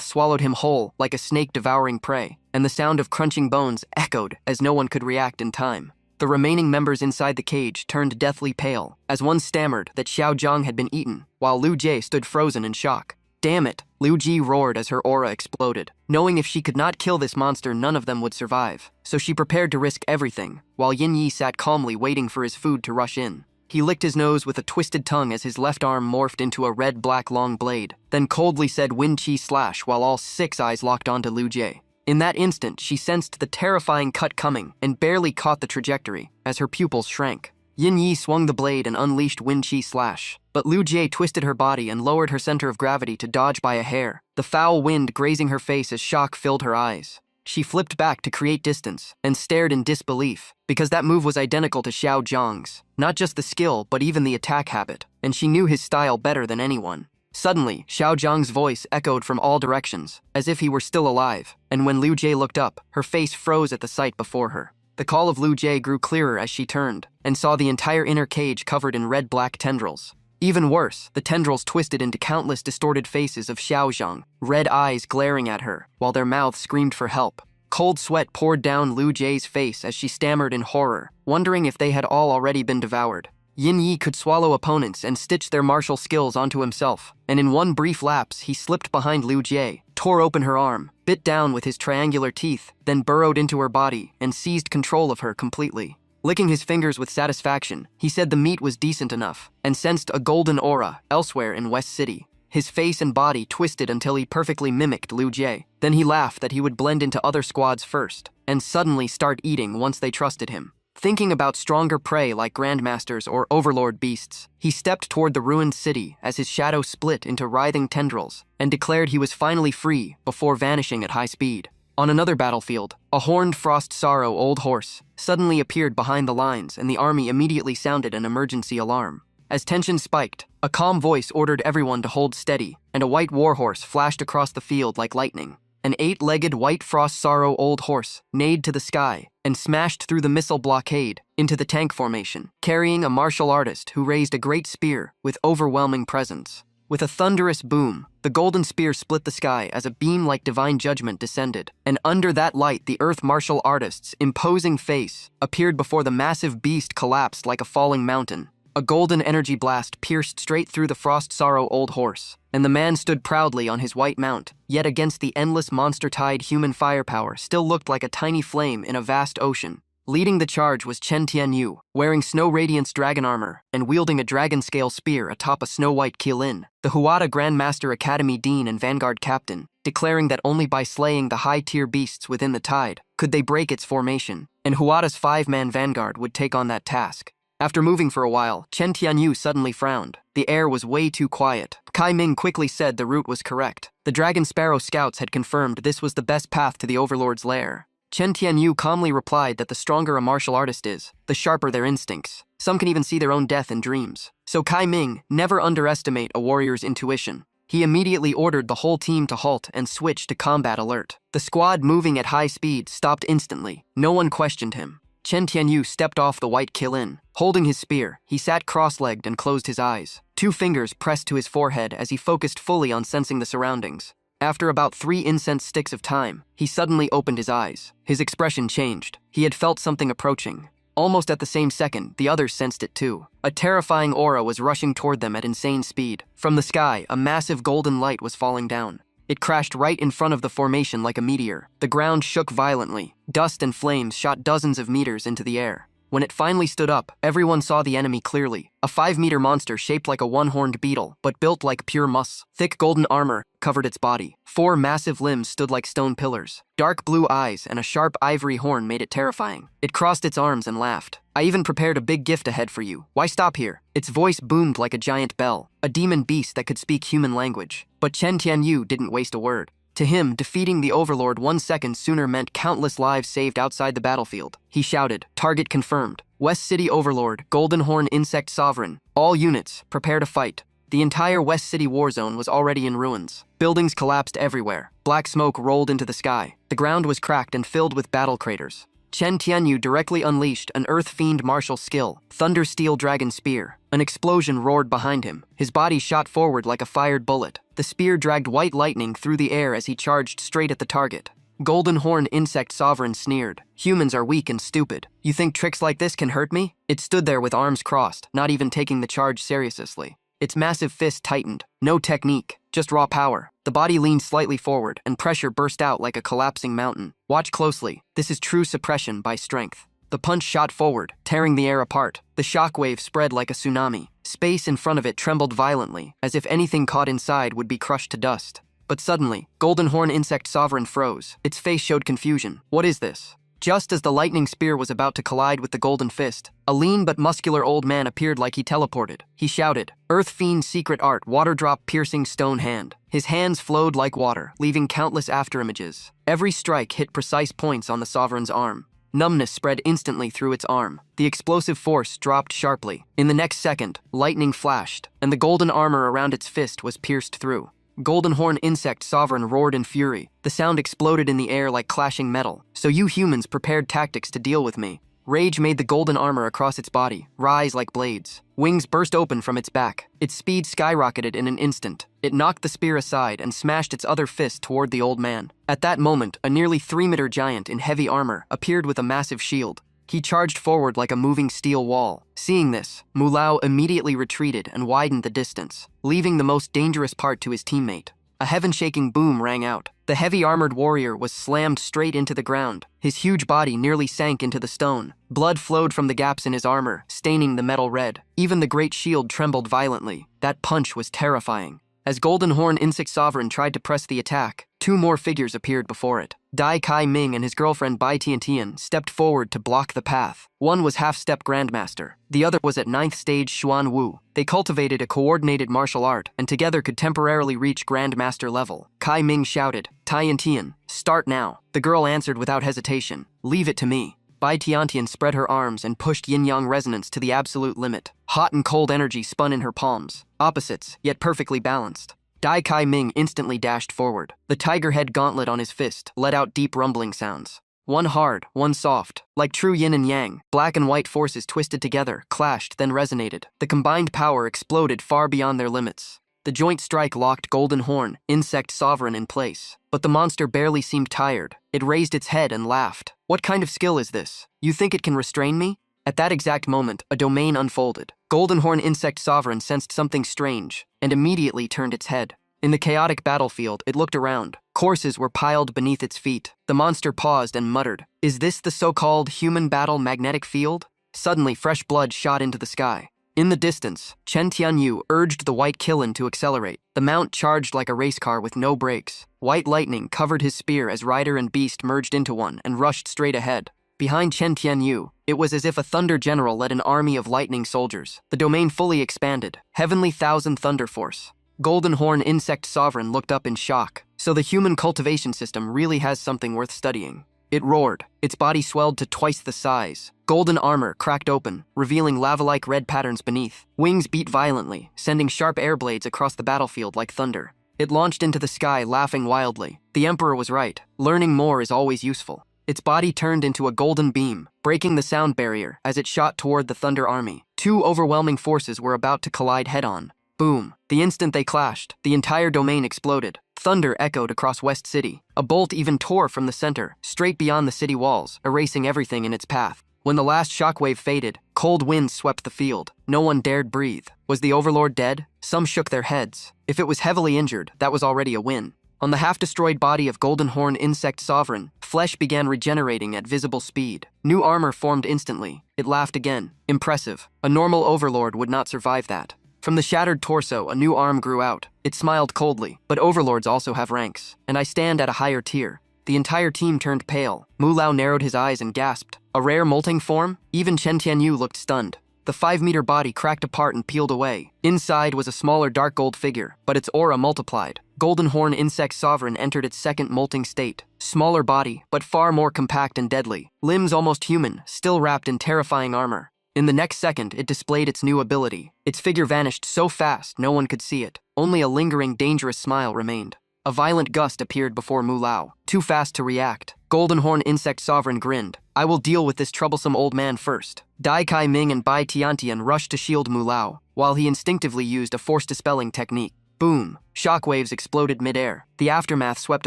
swallowed him whole like a snake devouring prey, and the sound of crunching bones echoed as no one could react in time. The remaining members inside the cage turned deathly pale, as one stammered that Xiao Zhang had been eaten, while Liu Jie stood frozen in shock. "Damn it," Liu Jie roared as her aura exploded. Knowing if she could not kill this monster, none of them would survive, so she prepared to risk everything, while Yin Yi sat calmly waiting for his food to rush in. He licked his nose with a twisted tongue as his left arm morphed into a red-black long blade, then coldly said Wen Qi slash while all 6 eyes locked onto Liu Jie. In that instant, she sensed the terrifying cut coming and barely caught the trajectory as her pupils shrank. Yin Yi swung the blade and unleashed Wen Qi slash, but Liu Jie twisted her body and lowered her center of gravity to dodge by a hair, the foul wind grazing her face as shock filled her eyes. She flipped back to create distance and stared in disbelief, because that move was identical to Xiao Zhang's. Not just the skill, but even the attack habit, and she knew his style better than anyone. Suddenly, Xiao Zhang's voice echoed from all directions, as if he were still alive, and when Liu Jie looked up, her face froze at the sight before her. The call of Liu Jie grew clearer as she turned, and saw the entire inner cage covered in red-black tendrils. Even worse, the tendrils twisted into countless distorted faces of Xiao Zhang, red eyes glaring at her, while their mouths screamed for help. Cold sweat poured down Liu Jie's face as she stammered in horror, wondering if they had all already been devoured. Yin Yi could swallow opponents and stitch their martial skills onto himself, and in one brief lapse, he slipped behind Liu Jie, tore open her arm, bit down with his triangular teeth, then burrowed into her body and seized control of her completely. Licking his fingers with satisfaction, he said the meat was decent enough, and sensed a golden aura elsewhere in West City. His face and body twisted until he perfectly mimicked Liu Jie. Then he laughed that he would blend into other squads first, and suddenly start eating once they trusted him. Thinking about stronger prey like Grandmasters or Overlord beasts, he stepped toward the ruined city as his shadow split into writhing tendrils, and declared he was finally free before vanishing at high speed. On another battlefield, a horned Frost Sorrow old horse suddenly appeared behind the lines, and the army immediately sounded an emergency alarm. As tension spiked, a calm voice ordered everyone to hold steady, and a white warhorse flashed across the field like lightning. An 8-legged white Frost Sorrow old horse neighed to the sky and smashed through the missile blockade into the tank formation, carrying a martial artist who raised a great spear with overwhelming presence. With a thunderous boom, the golden spear split the sky as a beam like divine judgment descended, and under that light the earth martial artist's imposing face appeared before the massive beast collapsed like a falling mountain. A golden energy blast pierced straight through the Frost Sorrow old horse, and the man stood proudly on his white mount, yet against the endless monster-tide human firepower still looked like a tiny flame in a vast ocean. Leading the charge was Chen Tianyu, wearing Snow Radiance dragon armor and wielding a dragon-scale spear atop a snow-white Qilin, the Huada Grandmaster Academy Dean and Vanguard Captain, declaring that only by slaying the high-tier beasts within the tide could they break its formation, and Huada's 5-man vanguard would take on that task. After moving for a while, Chen Tianyu suddenly frowned. The air was way too quiet. Kai Ming quickly said the route was correct. The Dragon Sparrow scouts had confirmed this was the best path to the Overlord's lair. Chen Tianyu calmly replied that the stronger a martial artist is, the sharper their instincts. Some can even see their own death in dreams. So Kai Ming, never underestimate a warrior's intuition. He immediately ordered the whole team to halt and switch to combat alert. The squad moving at high speed stopped instantly. No one questioned him. Chen Tianyu stepped off the white Qilin. Holding his spear, he sat cross-legged and closed his eyes. 2 fingers pressed to his forehead as he focused fully on sensing the surroundings. After about 3 incense sticks of time, he suddenly opened his eyes. His expression changed. He had felt something approaching. Almost at the same second, the others sensed it too. A terrifying aura was rushing toward them at insane speed. From the sky, a massive golden light was falling down. It crashed right in front of the formation like a meteor. The ground shook violently. Dust and flames shot dozens of meters into the air. When it finally stood up, everyone saw the enemy clearly. A 5-meter monster shaped like a one-horned beetle, but built like pure mus. Thick golden armor covered its body. 4 massive limbs stood like stone pillars. Dark blue eyes and a sharp ivory horn made it terrifying. It crossed its arms and laughed. "I even prepared a big gift ahead for you. Why stop here?" Its voice boomed like a giant bell, a demon beast that could speak human language. But Chen Tianyu didn't waste a word. To him, defeating the Overlord 1 second sooner meant countless lives saved outside the battlefield. He shouted, "Target confirmed. West City Overlord, Golden Horn Insect Sovereign. All units, prepare to fight." The entire West City war zone was already in ruins. Buildings collapsed everywhere. Black smoke rolled into the sky. The ground was cracked and filled with battle craters. Chen Tianyu directly unleashed an Earth Fiend martial skill, Thunder Steel Dragon Spear. An explosion roared behind him. His body shot forward like a fired bullet. The spear dragged white lightning through the air as he charged straight at the target. Golden Horn Insect Sovereign sneered, "Humans are weak and stupid. You think tricks like this can hurt me?" It stood there with arms crossed, not even taking the charge seriously. Its massive fist tightened. No technique, just raw power. The body leaned slightly forward, and pressure burst out like a collapsing mountain. Watch closely. This is true suppression by strength. The punch shot forward, tearing the air apart. The shockwave spread like a tsunami. Space in front of it trembled violently, as if anything caught inside would be crushed to dust. But suddenly, Golden Horn Insect Sovereign froze. Its face showed confusion. What is this? Just as the lightning spear was about to collide with the golden fist, a lean but muscular old man appeared like he teleported. He shouted, "Earth Fiend Secret Art Water Drop Piercing Stone Hand." His hands flowed like water, leaving countless afterimages. Every strike hit precise points on the Sovereign's arm. Numbness spread instantly through its arm. The explosive force dropped sharply. In the next second, lightning flashed, and the golden armor around its fist was pierced through. Golden Horn Insect Sovereign roared in fury. The sound exploded in the air like clashing metal. "So you humans prepared tactics to deal with me." Rage made the golden armor across its body rise like blades. Wings burst open from its back. Its speed skyrocketed in an instant. It knocked the spear aside and smashed its other fist toward the old man. At that moment, a nearly 3-meter giant in heavy armor appeared with a massive shield. He charged forward like a moving steel wall. Seeing this, Mulao immediately retreated and widened the distance, leaving the most dangerous part to his teammate. A heaven-shaking boom rang out. The heavy armored warrior was slammed straight into the ground. His huge body nearly sank into the stone. Blood flowed from the gaps in his armor, staining the metal red. Even the great shield trembled violently. That punch was terrifying. As Golden Horn Insect Sovereign tried to press the attack, 2 more figures appeared before it. Dai Kai Ming and his girlfriend Bai Tiantian stepped forward to block the path. One was half-step Grandmaster. The other was at 9th stage Xuan Wu. They cultivated a coordinated martial art and together could temporarily reach Grandmaster level. Kai Ming shouted, "Tiantian, start now." The girl answered without hesitation, "Leave it to me." Bai Tiantian spread her arms and pushed yin-yang resonance to the absolute limit. Hot and cold energy spun in her palms, opposites, yet perfectly balanced. Dai Kai Ming instantly dashed forward. The tiger head gauntlet on his fist let out deep rumbling sounds. One hard, one soft. Like true yin and yang, black and white forces twisted together, clashed, then resonated. The combined power exploded far beyond their limits. The joint strike locked Golden Horn, Insect Sovereign, in place. But the monster barely seemed tired. It raised its head and laughed. "What kind of skill is this? You think it can restrain me?" At that exact moment, a domain unfolded. Golden Horn Insect Sovereign sensed something strange, and immediately turned its head. In the chaotic battlefield, it looked around. Corpses were piled beneath its feet. The monster paused and muttered, "Is this the so-called human battle magnetic field?" Suddenly, fresh blood shot into the sky. In the distance, Chen Tianyu urged the white Kilin to accelerate. The mount charged like a race car with no brakes. White lightning covered his spear as rider and beast merged into one and rushed straight ahead. Behind Chen Tianyu, it was as if a thunder general led an army of lightning soldiers. The domain fully expanded. Heavenly Thousand Thunder Force. Golden Horn Insect Sovereign looked up in shock. So the human cultivation system really has something worth studying. It roared. Its body swelled to twice the size. Golden armor cracked open, revealing lava-like red patterns beneath. Wings beat violently, sending sharp air blades across the battlefield like thunder. It launched into the sky, laughing wildly. The Emperor was right. Learning more is always useful. Its body turned into a golden beam, breaking the sound barrier as it shot toward the Thunder Army. 2 overwhelming forces were about to collide head-on. Boom. The instant they clashed, the entire domain exploded. Thunder echoed across West City. A bolt even tore from the center, straight beyond the city walls, erasing everything in its path. When the last shockwave faded, cold winds swept the field. No one dared breathe. Was the Overlord dead? Some shook their heads. If it was heavily injured, that was already a win. On the half-destroyed body of Golden Horn Insect Sovereign, flesh began regenerating at visible speed. New armor formed instantly. It laughed again. Impressive. A normal overlord would not survive that. From the shattered torso, a new arm grew out. It smiled coldly, but overlords also have ranks, and I stand at a higher tier. The entire team turned pale. Mu Lao narrowed his eyes and gasped. A rare molting form? Even Chen Tianyu looked stunned. The 5-meter body cracked apart and peeled away. Inside was a smaller dark gold figure, but its aura multiplied. Golden Horn Insect Sovereign entered its second molting state. Smaller body, but far more compact and deadly. Limbs almost human, still wrapped in terrifying armor. In the next second, it displayed its new ability. Its figure vanished so fast no one could see it. Only a lingering, dangerous smile remained. A violent gust appeared before Mu Lao, too fast to react. Golden Horn Insect Sovereign grinned. I will deal with this troublesome old man first. Dai Kai Ming and Bai Tiantian rushed to shield Mu Lao, while he instinctively used a force-dispelling technique. Boom! Shockwaves exploded midair. The aftermath swept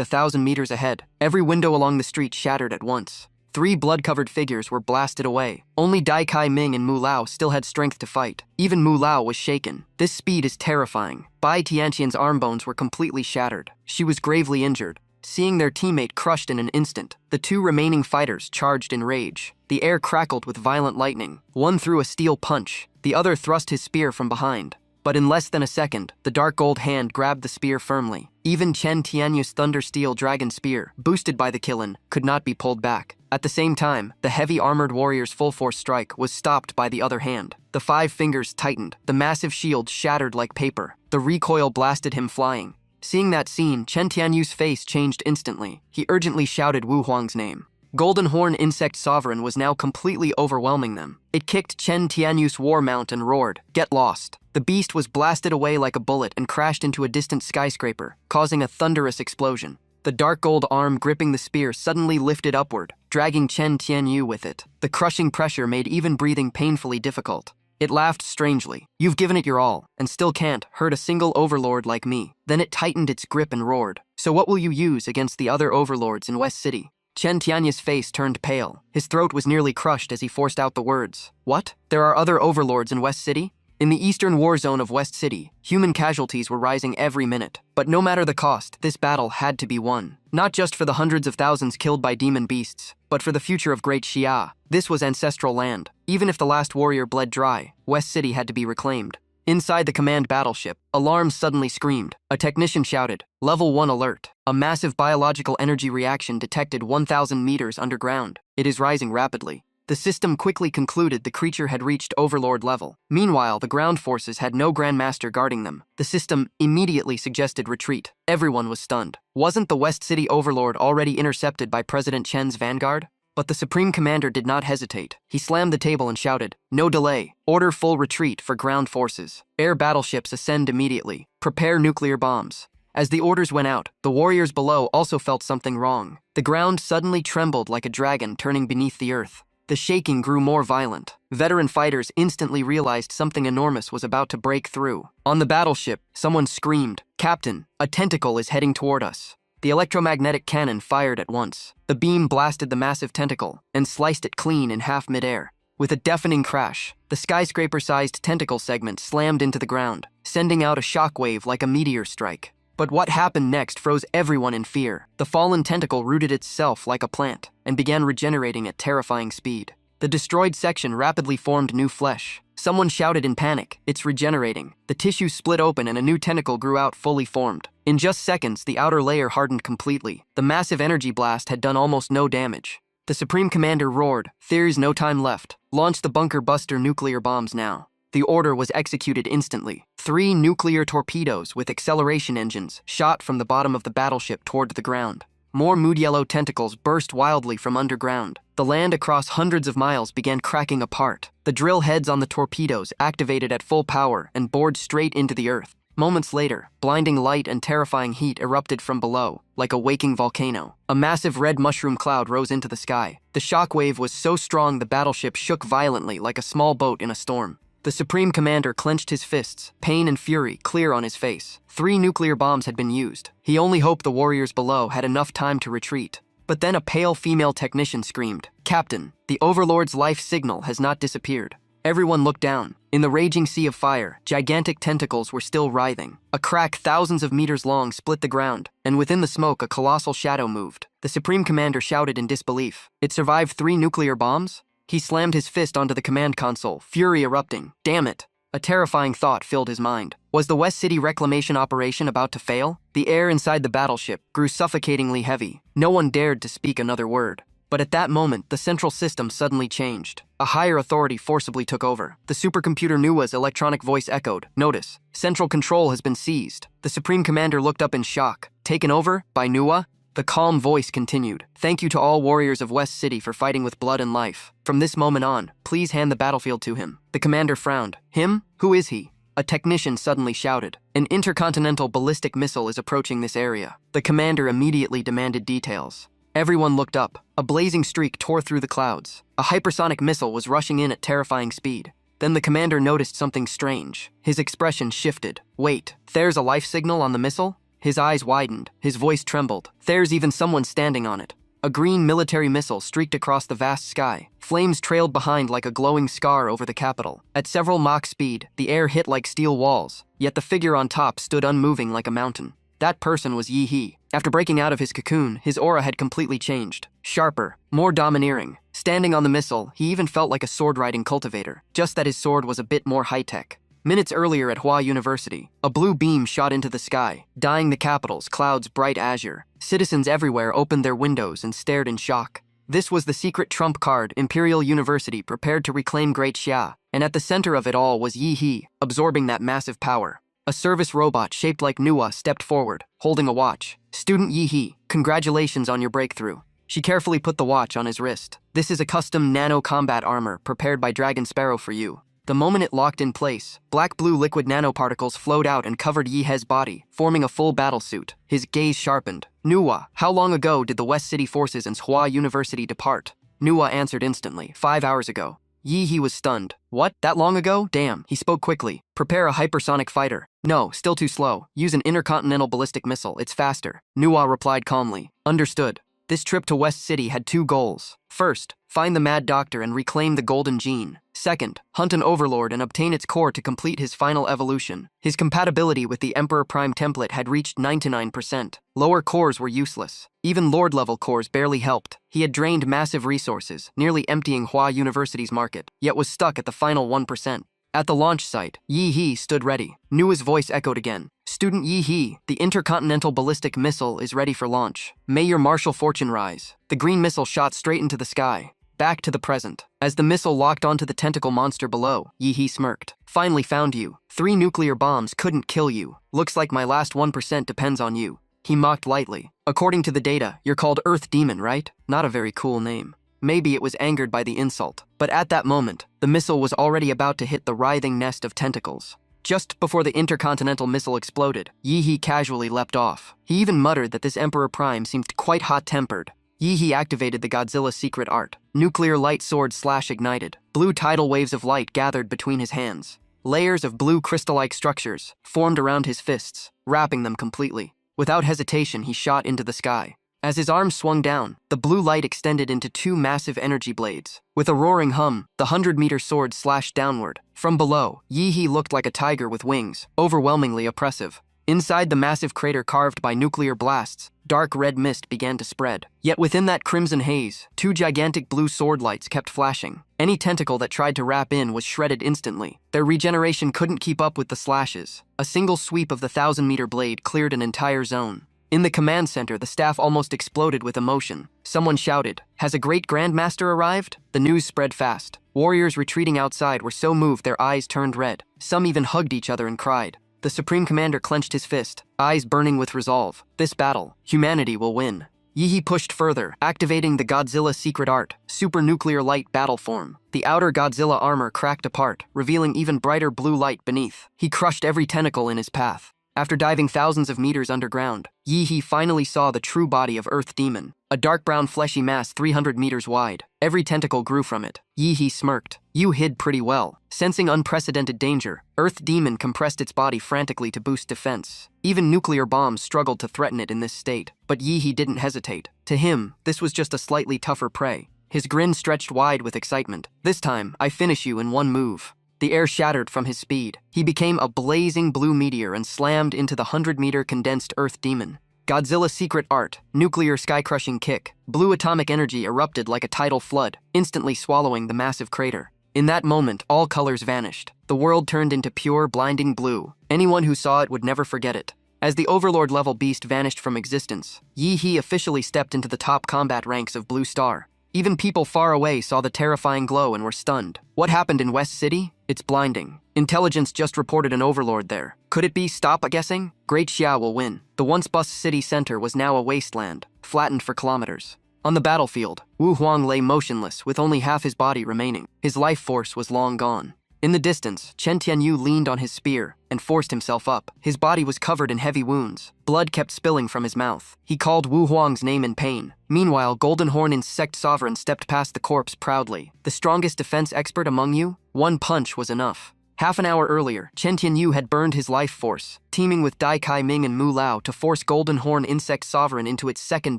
1,000 meters ahead. Every window along the street shattered at once. 3 blood-covered figures were blasted away. Only Dai Kai Ming and Mu Lao still had strength to fight. Even Mu Lao was shaken. This speed is terrifying. Bai Tiantian's arm bones were completely shattered. She was gravely injured. Seeing their teammate crushed in an instant, the 2 remaining fighters charged in rage. The air crackled with violent lightning. One threw a steel punch. The other thrust his spear from behind. But in less than a second, the dark gold hand grabbed the spear firmly. Even Chen Tianyu's Thunder Steel Dragon Spear, boosted by the Kilin, could not be pulled back. At the same time, the heavy armored warrior's full-force strike was stopped by the other hand. The 5 fingers tightened. The massive shield shattered like paper. The recoil blasted him flying. Seeing that scene, Chen Tianyu's face changed instantly. He urgently shouted Wu Huang's name. Golden Horn Insect Sovereign was now completely overwhelming them. It kicked Chen Tianyu's war mount and roared, "Get lost!" The beast was blasted away like a bullet and crashed into a distant skyscraper, causing a thunderous explosion. The dark gold arm gripping the spear suddenly lifted upward, dragging Chen Tianyu with it. The crushing pressure made even breathing painfully difficult. It laughed strangely. "You've given it your all, and still can't hurt a single overlord like me." Then it tightened its grip and roared. "So what will you use against the other overlords in West City?" Chen Tianyu's face turned pale. His throat was nearly crushed as he forced out the words. "What? There are other overlords in West City?" In the eastern war zone of West City, human casualties were rising every minute. But no matter the cost, this battle had to be won. Not just for the hundreds of thousands killed by demon beasts, but for the future of Great Xia. This was ancestral land. Even if the last warrior bled dry, West City had to be reclaimed. Inside the command battleship, alarms suddenly screamed. A technician shouted, "Level 1 alert." A massive biological energy reaction detected 1,000 meters underground. It is rising rapidly. The system quickly concluded the creature had reached overlord level. Meanwhile, the ground forces had no grandmaster guarding them. The system immediately suggested retreat. Everyone was stunned. Wasn't the West City overlord already intercepted by President Chen's vanguard? But the Supreme Commander did not hesitate. He slammed the table and shouted, "No delay. Order full retreat for ground forces. Air battleships ascend immediately. Prepare nuclear bombs." As the orders went out, the warriors below also felt something wrong. The ground suddenly trembled like a dragon turning beneath the earth. The shaking grew more violent. Veteran fighters instantly realized something enormous was about to break through. On the battleship, someone screamed, "Captain, a tentacle is heading toward us." The electromagnetic cannon fired at once. The beam blasted the massive tentacle and sliced it clean in half midair. With a deafening crash, the skyscraper-sized tentacle segment slammed into the ground, sending out a shockwave like a meteor strike. But what happened next froze everyone in fear. The fallen tentacle rooted itself like a plant and began regenerating at terrifying speed. The destroyed section rapidly formed new flesh. Someone shouted in panic, "It's regenerating." The tissue split open and a new tentacle grew out fully formed. In just seconds, the outer layer hardened completely. The massive energy blast had done almost no damage. The Supreme Commander roared, "There's no time left. Launch the bunker buster nuclear bombs now." The order was executed instantly. 3 nuclear torpedoes with acceleration engines shot from the bottom of the battleship toward the ground. More mood yellow tentacles burst wildly from underground. The land across hundreds of miles began cracking apart. The drill heads on the torpedoes activated at full power and bored straight into the earth. Moments later, blinding light and terrifying heat erupted from below, like a waking volcano. A massive red mushroom cloud rose into the sky. The shockwave was so strong the battleship shook violently like a small boat in a storm. The Supreme Commander clenched his fists, pain and fury clear on his face. 3 nuclear bombs had been used. He only hoped the warriors below had enough time to retreat. But then a pale female technician screamed, "Captain, the Overlord's life signal has not disappeared." Everyone looked down. In the raging sea of fire, gigantic tentacles were still writhing. A crack thousands of meters long split the ground, and within the smoke a colossal shadow moved. The Supreme Commander shouted in disbelief. It survived 3 nuclear bombs? He slammed his fist onto the command console, fury erupting. Damn it! A terrifying thought filled his mind. Was the West City reclamation operation about to fail? The air inside the battleship grew suffocatingly heavy. No one dared to speak another word. But at that moment, the central system suddenly changed. A higher authority forcibly took over. The supercomputer Nua's electronic voice echoed. Notice, central control has been seized. The Supreme Commander looked up in shock. Taken over? By Nua? The calm voice continued. Thank you to all warriors of West City for fighting with blood and life. From this moment on, please hand the battlefield to him. The commander frowned. Him? Who is he? A technician suddenly shouted. An intercontinental ballistic missile is approaching this area. The commander immediately demanded details. Everyone looked up. A blazing streak tore through the clouds. A hypersonic missile was rushing in at terrifying speed. Then the commander noticed something strange. His expression shifted. Wait, there's a life signal on the missile? His eyes widened. His voice trembled. There's even someone standing on it. A green military missile streaked across the vast sky. Flames trailed behind like a glowing scar over the capital. At several Mach speed, the air hit like steel walls, yet the figure on top stood unmoving like a mountain. That person was Yi He. After breaking out of his cocoon, his aura had completely changed. Sharper, more domineering. Standing on the missile, he even felt like a sword-riding cultivator, just that his sword was a bit more high-tech. Minutes earlier at Hua University, a blue beam shot into the sky, dyeing the capital's clouds bright azure. Citizens everywhere opened their windows and stared in shock. This was the secret trump card Imperial University prepared to reclaim Great Xia, and at the center of it all was Yi He, absorbing that massive power. A service robot shaped like Nua stepped forward, holding a watch. Student Yi He, congratulations on your breakthrough. She carefully put the watch on his wrist. This is a custom nano-combat armor prepared by Dragon Sparrow for you. The moment it locked in place, black-blue liquid nanoparticles flowed out and covered Yi He's body, forming a full battlesuit. His gaze sharpened. Nua, how long ago did the West City forces and Hua University depart? Nua answered instantly. 5 hours ago. Yi He was stunned. What? That long ago? Damn. He spoke quickly. Prepare a hypersonic fighter. No, still too slow. Use an intercontinental ballistic missile. It's faster. Nua replied calmly. Understood. This trip to West City had 2 goals. First, find the Mad Doctor and reclaim the Golden Gene. Second, hunt an Overlord and obtain its core to complete his final evolution. His compatibility with the Emperor Prime template had reached 99%. Lower cores were useless. Even Lord-level cores barely helped. He had drained massive resources, nearly emptying Hua University's market, yet was stuck at the final 1%. At the launch site, Yi He stood ready. Nua's voice echoed again. Student Yi He, the intercontinental ballistic missile is ready for launch. May your martial fortune rise. The green missile shot straight into the sky. Back to the present. As the missile locked onto the tentacle monster below, Yi He smirked. Finally found you. 3 nuclear bombs couldn't kill you. Looks like my last 1% depends on you. He mocked lightly. According to the data, you're called Earth Demon, right? Not a very cool name. Maybe it was angered by the insult. But at that moment, the missile was already about to hit the writhing nest of tentacles. Just before the intercontinental missile exploded, Yi He casually leapt off. He even muttered that this Emperor Prime seemed quite hot-tempered. Yi He activated the Godzilla secret art. Nuclear light sword slash ignited. Blue tidal waves of light gathered between his hands. Layers of blue crystal-like structures formed around his fists, wrapping them completely. Without hesitation, he shot into the sky. As his arms swung down, the blue light extended into 2 massive energy blades. With a roaring hum, the 100-meter sword slashed downward. From below, Yi He looked like a tiger with wings, overwhelmingly oppressive. Inside the massive crater carved by nuclear blasts, dark red mist began to spread. Yet within that crimson haze, 2 gigantic blue sword lights kept flashing. Any tentacle that tried to wrap in was shredded instantly. Their regeneration couldn't keep up with the slashes. A single sweep of the 1,000-meter blade cleared an entire zone. In the command center, the staff almost exploded with emotion. Someone shouted, "Has a great Grandmaster arrived?" The news spread fast. Warriors retreating outside were so moved their eyes turned red. Some even hugged each other and cried. The Supreme Commander clenched his fist, eyes burning with resolve. This battle, humanity will win. Yi He pushed further, activating the Godzilla secret art, super nuclear light battle form. The outer Godzilla armor cracked apart, revealing even brighter blue light beneath. He crushed every tentacle in his path. After diving thousands of meters underground, Yi He finally saw the true body of Earth Demon, a dark brown fleshy mass 300 meters wide. Every tentacle grew from it. Yi He smirked. You hid pretty well. Sensing unprecedented danger, Earth Demon compressed its body frantically to boost defense. Even nuclear bombs struggled to threaten it in this state, but Yi He didn't hesitate. To him, this was just a slightly tougher prey. His grin stretched wide with excitement. This time, I finish you in one move. The air shattered from his speed. He became a blazing blue meteor and slammed into the 100-meter condensed Earth demon. Godzilla's secret art, nuclear sky-crushing kick. Blue atomic energy erupted like a tidal flood, instantly swallowing the massive crater. In that moment, all colors vanished. The world turned into pure, blinding blue. Anyone who saw it would never forget it. As the Overlord-level beast vanished from existence, Yi He officially stepped into the top combat ranks of Blue Star. Even people far away saw the terrifying glow and were stunned. What happened in West City? It's blinding. Intelligence just reported an Overlord there. Could it be? Stop guessing? Great Xia will win. The once bust city center was now a wasteland, flattened for kilometers. On the battlefield, Wu Huang lay motionless with only half his body remaining. His life force was long gone. In the distance, Chen Tianyu leaned on his spear and forced himself up. His body was covered in heavy wounds. Blood kept spilling from his mouth. He called Wu Huang's name in pain. Meanwhile, Golden Horn Insect Sovereign stepped past the corpse proudly. The strongest defense expert among you? One punch was enough. Half an hour earlier, Chen Tianyu had burned his life force, teaming with Dai Kai Ming and Mu Lao to force Golden Horn Insect Sovereign into its second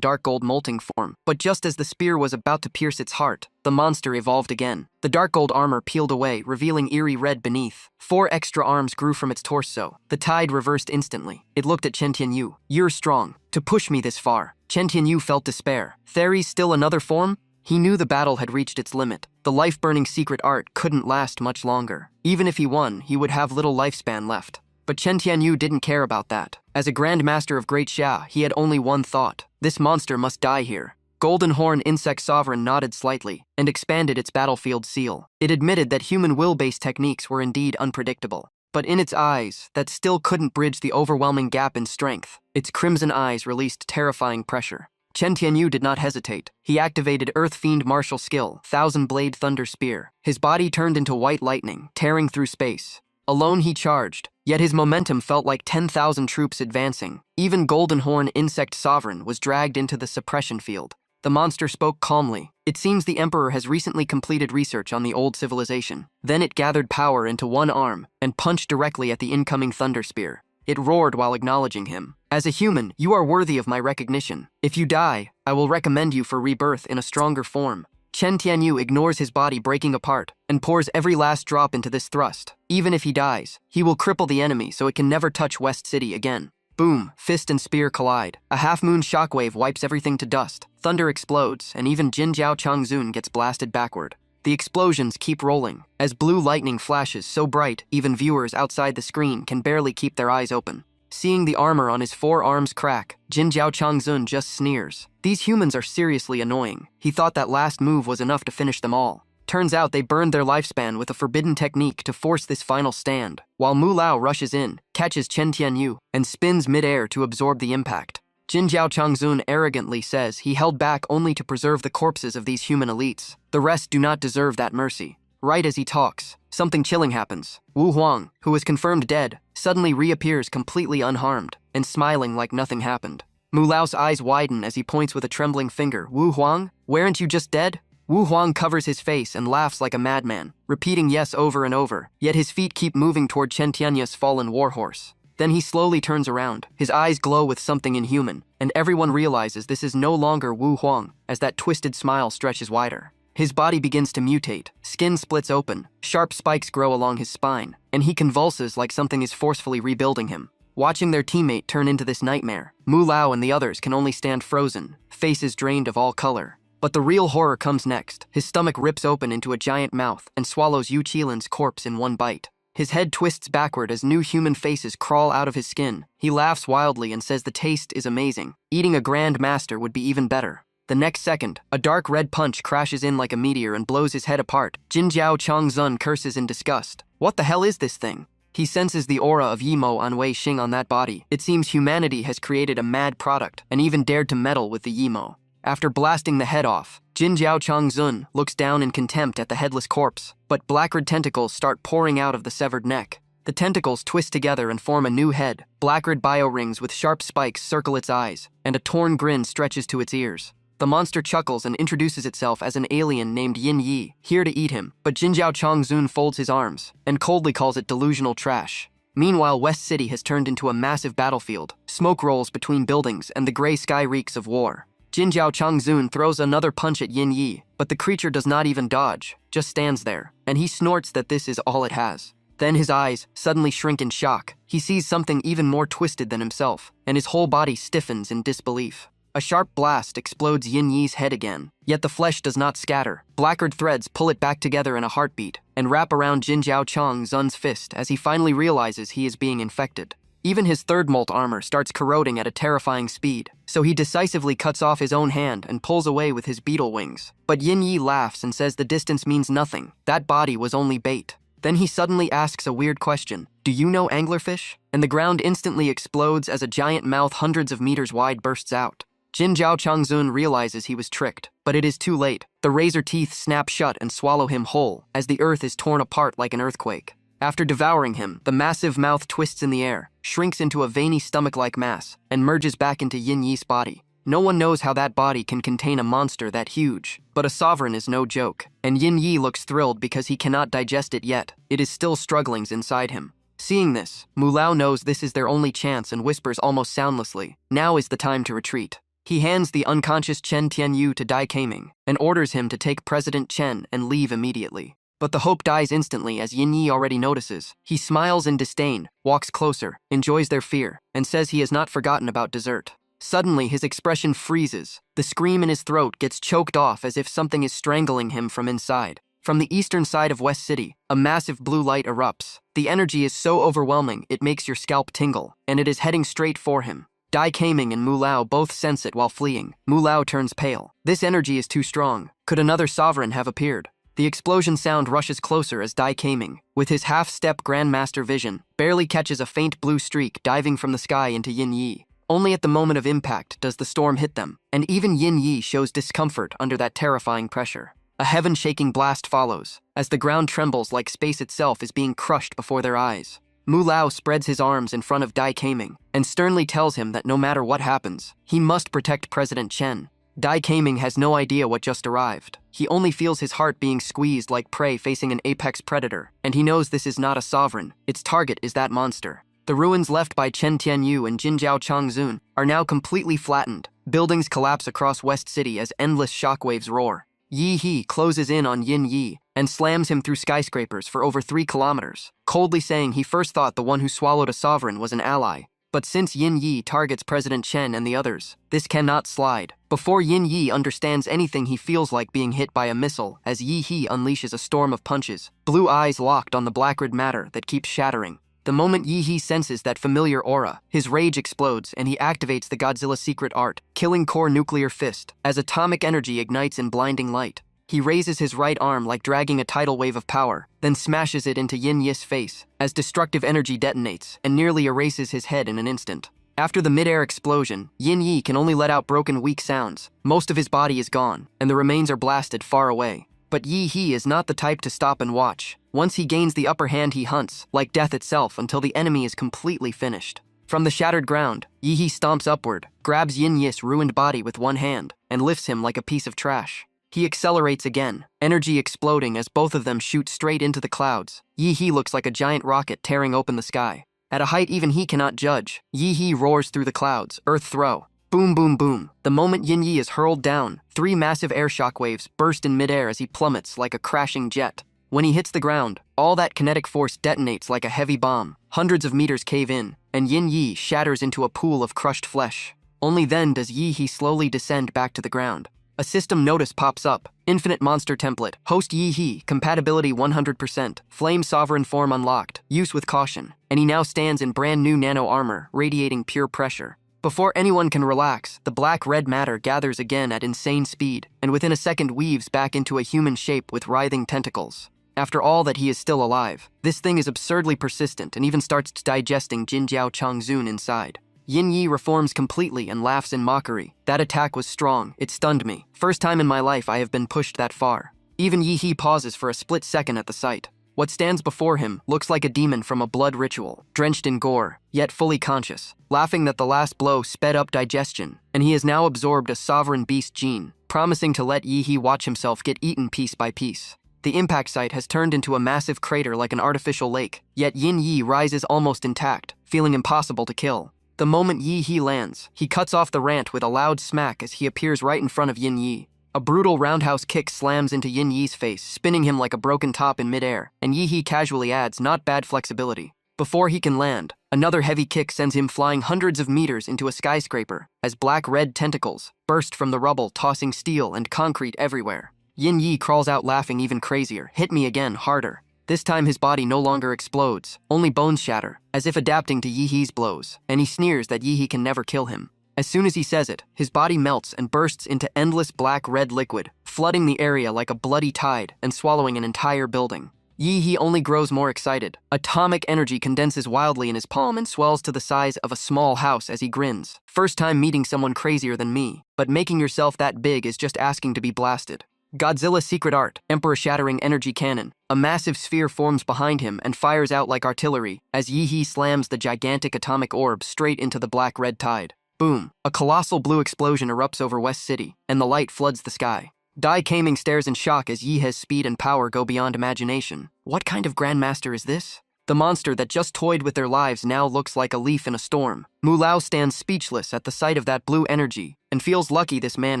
dark gold molting form. But just as the spear was about to pierce its heart, the monster evolved again. The dark gold armor peeled away, revealing eerie red beneath. 4 extra arms grew from its torso. The tide reversed instantly. It looked at Chen Tianyu. You're strong. To push me this far. Chen Tianyu felt despair. Theres still another form? He knew the battle had reached its limit. The life-burning secret art couldn't last much longer. Even if he won, he would have little lifespan left. But Chen Tianyu didn't care about that. As a Grand Master of Great Xia, he had only one thought. This monster must die here. Golden Horn Insect Sovereign nodded slightly and expanded its battlefield seal. It admitted that human will-based techniques were indeed unpredictable. But in its eyes, that still couldn't bridge the overwhelming gap in strength. Its crimson eyes released terrifying pressure. Chen Tianyu did not hesitate. He activated Earth Fiend martial skill, Thousand Blade Thunder Spear. His body turned into white lightning, tearing through space. Alone he charged, yet his momentum felt like 10,000 troops advancing. Even Golden Horn Insect Sovereign was dragged into the suppression field. The monster spoke calmly. It seems the Emperor has recently completed research on the old civilization. Then it gathered power into one arm and punched directly at the incoming Thunder Spear. It roared while acknowledging him. As a human, you are worthy of my recognition. If you die, I will recommend you for rebirth in a stronger form. Chen Tianyu ignores his body breaking apart and pours every last drop into this thrust. Even if he dies, he will cripple the enemy so it can never touch West City again. Boom, fist and spear collide. A half-moon shockwave wipes everything to dust. Thunder explodes, and even Jin Jiao Changzun gets blasted backward. The explosions keep rolling. As blue lightning flashes so bright, even viewers outside the screen can barely keep their eyes open. Seeing the armor on his 4 arms crack, Jin Jiao Changzun just sneers. These humans are seriously annoying. He thought that last move was enough to finish them all. Turns out they burned their lifespan with a forbidden technique to force this final stand, while Mu Lao rushes in, catches Chen Tianyu, and spins mid-air to absorb the impact. Jin Jiao Changzun arrogantly says he held back only to preserve the corpses of these human elites. The rest do not deserve that mercy. Right as he talks, something chilling happens. Wu Huang, who was confirmed dead, suddenly reappears completely unharmed and smiling like nothing happened. Mu Lao's eyes widen as he points with a trembling finger. Wu Huang, weren't you just dead? Wu Huang covers his face and laughs like a madman, repeating yes over and over, yet his feet keep moving toward Chen Tianyu's fallen warhorse. Then he slowly turns around. His eyes glow with something inhuman, and everyone realizes this is no longer Wu Huang as that twisted smile stretches wider. His body begins to mutate, skin splits open, sharp spikes grow along his spine, and he convulses like something is forcefully rebuilding him. Watching their teammate turn into this nightmare, Mu Lao and the others can only stand frozen, faces drained of all color. But the real horror comes next. His stomach rips open into a giant mouth and swallows Yu Qilin's corpse in one bite. His head twists backward as new human faces crawl out of his skin. He laughs wildly and says the taste is amazing. Eating a Grand Master would be even better. The next second, a dark red punch crashes in like a meteor and blows his head apart. Jin Jiao Changzun curses in disgust. What the hell is this thing? He senses the aura of Yimo on Wei Xing on that body. It seems humanity has created a mad product and even dared to meddle with the Yimo. After blasting the head off, Jin Jiao Changzun looks down in contempt at the headless corpse, but black red tentacles start pouring out of the severed neck. The tentacles twist together and form a new head. Black red biorings with sharp spikes circle its eyes, and a torn grin stretches to its ears. The monster chuckles and introduces itself as an alien named Yin Yi, here to eat him, but Jin Jiao Changzun folds his arms and coldly calls it delusional trash. Meanwhile, West City has turned into a massive battlefield. Smoke rolls between buildings and the gray sky reeks of war. Jin Jiao Changzun throws another punch at Yin Yi, but but the creature does not even dodge, just stands there, and he snorts that this is all it has. Then his eyes suddenly shrink in shock. He sees something even more twisted than himself, and his whole body stiffens in disbelief. A sharp blast explodes Yin Yi's head again, yet the flesh does not scatter. Blackered threads pull it back together in a heartbeat and wrap around Jin Jiao Chong Zun's fist as he finally realizes he is being infected. Even his third molt armor starts corroding at a terrifying speed, so he decisively cuts off his own hand and pulls away with his beetle wings. But Yin Yi laughs and says the distance means nothing. That body was only bait. Then he suddenly asks a weird question. Do you know anglerfish? And the ground instantly explodes as a giant mouth hundreds of meters wide bursts out. Jin Jiao Changzun realizes he was tricked, but it is too late. The razor teeth snap shut and swallow him whole, as the earth is torn apart like an earthquake. After devouring him, the massive mouth twists in the air, shrinks into a veiny stomach-like mass, and merges back into Yin Yi's body. No one knows how that body can contain a monster that huge, but a sovereign is no joke, and Yin Yi looks thrilled because he cannot digest it yet. It is still strugglings inside him. Seeing this, Mulao knows this is their only chance and whispers almost soundlessly, "Now is the time to retreat." He hands the unconscious Chen Tianyu to Dai Kaming and orders him to take President Chen and leave immediately. But the hope dies instantly as Yin Yi already notices. He smiles in disdain, walks closer, enjoys their fear, and says he has not forgotten about dessert. Suddenly, his expression freezes. The scream in his throat gets choked off as if something is strangling him from inside. From the eastern side of West City, a massive blue light erupts. The energy is so overwhelming it makes your scalp tingle, and it is heading straight for him. Dai Kaming and Mulao both sense it while fleeing. Mulao turns pale. This energy is too strong. Could another sovereign have appeared? The explosion sound rushes closer as Dai Kaming, with his half-step Grandmaster vision, barely catches a faint blue streak diving from the sky into Yin Yi. Only at the moment of impact does the storm hit them, and even Yin Yi shows discomfort under that terrifying pressure. A heaven-shaking blast follows, as the ground trembles like space itself is being crushed before their eyes. Mulao spreads his arms in front of Dai Kaming and sternly tells him that no matter what happens, he must protect President Chen. Dai Kaming has no idea what just arrived. He only feels his heart being squeezed like prey facing an apex predator, and he knows this is not a sovereign. Its target is that monster. The ruins left by Chen Tianyu and Jin Jiao Changzun are now completely flattened. Buildings collapse across West City as endless shockwaves roar. Yi He closes in on Yin Yi and slams him through skyscrapers for over 3 kilometers, coldly saying he first thought the one who swallowed a sovereign was an ally. But since Yin Yi targets President Chen and the others, this cannot slide. Before Yin Yi understands anything, he feels like being hit by a missile as Yi He unleashes a storm of punches, blue eyes locked on the black red matter that keeps shattering. The moment Yi He senses that familiar aura, his rage explodes and he activates the Godzilla secret art, killing core nuclear fist, as atomic energy ignites in blinding light. He raises his right arm like dragging a tidal wave of power, then smashes it into Yin Yi's face as destructive energy detonates and nearly erases his head in an instant. After the mid-air explosion, Yin Yi can only let out broken, weak sounds. Most of his body is gone, and the remains are blasted far away. But Yi He is not the type to stop and watch. Once he gains the upper hand, he hunts, like death itself, until the enemy is completely finished. From the shattered ground, Yi He stomps upward, grabs Yin Yi's ruined body with one hand, and lifts him like a piece of trash. He accelerates again, energy exploding as both of them shoot straight into the clouds. Yi He looks like a giant rocket tearing open the sky. At a height even he cannot judge, Yi He roars through the clouds, earth throw. Boom, boom, boom. The moment Yin Yi is hurled down, 3 massive air shockwaves burst in midair as he plummets like a crashing jet. When he hits the ground, all that kinetic force detonates like a heavy bomb. Hundreds of meters cave in, and Yin Yi shatters into a pool of crushed flesh. Only then does Yi He slowly descend back to the ground. A system notice pops up. Infinite monster template. Host Yi He. Compatibility 100%. Flame sovereign form unlocked. Use with caution. And he now stands in brand new nano armor, radiating pure pressure. Before anyone can relax, the black-red matter gathers again at insane speed, and within a second weaves back into a human shape with writhing tentacles. After all that, he is still alive. This thing is absurdly persistent and even starts digesting Jin Jiao Changzun inside. Yin Yi reforms completely and laughs in mockery. That attack was strong. It stunned me. First time in my life I have been pushed that far. Even Yi He pauses for a split second at the sight. What stands before him looks like a demon from a blood ritual, drenched in gore, yet fully conscious, laughing that the last blow sped up digestion, and he has now absorbed a sovereign beast gene, promising to let Yi He watch himself get eaten piece by piece. The impact site has turned into a massive crater like an artificial lake, yet Yin Yi rises almost intact, feeling impossible to kill. The moment Yi He lands, he cuts off the rant with a loud smack as he appears right in front of Yin Yi. A brutal roundhouse kick slams into Yin Yi's face, spinning him like a broken top in midair, and Yi casually adds, "Not bad flexibility." Before he can land, another heavy kick sends him flying hundreds of meters into a skyscraper as black-red tentacles burst from the rubble, tossing steel and concrete everywhere. Yin Yi crawls out laughing even crazier. "Hit me again, harder." This time his body no longer explodes, only bones shatter, as if adapting to Yi-Hee's blows, and he sneers that Yi-Hee can never kill him. As soon as he says it, his body melts and bursts into endless black-red liquid, flooding the area like a bloody tide and swallowing an entire building. Yi-Hee only grows more excited. Atomic energy condenses wildly in his palm and swells to the size of a small house as he grins. "First time meeting someone crazier than me, but making yourself that big is just asking to be blasted." Godzilla's secret art, Emperor-shattering energy cannon. A massive sphere forms behind him and fires out like artillery as Yi-Hee slams the gigantic atomic orb straight into the black-red tide. Boom! A colossal blue explosion erupts over West City, and the light floods the sky. Dai Kaming stares in shock as Yi-Hee's speed and power go beyond imagination. What kind of grandmaster is this? The monster that just toyed with their lives now looks like a leaf in a storm. Mu Lao stands speechless at the sight of that blue energy and feels lucky this man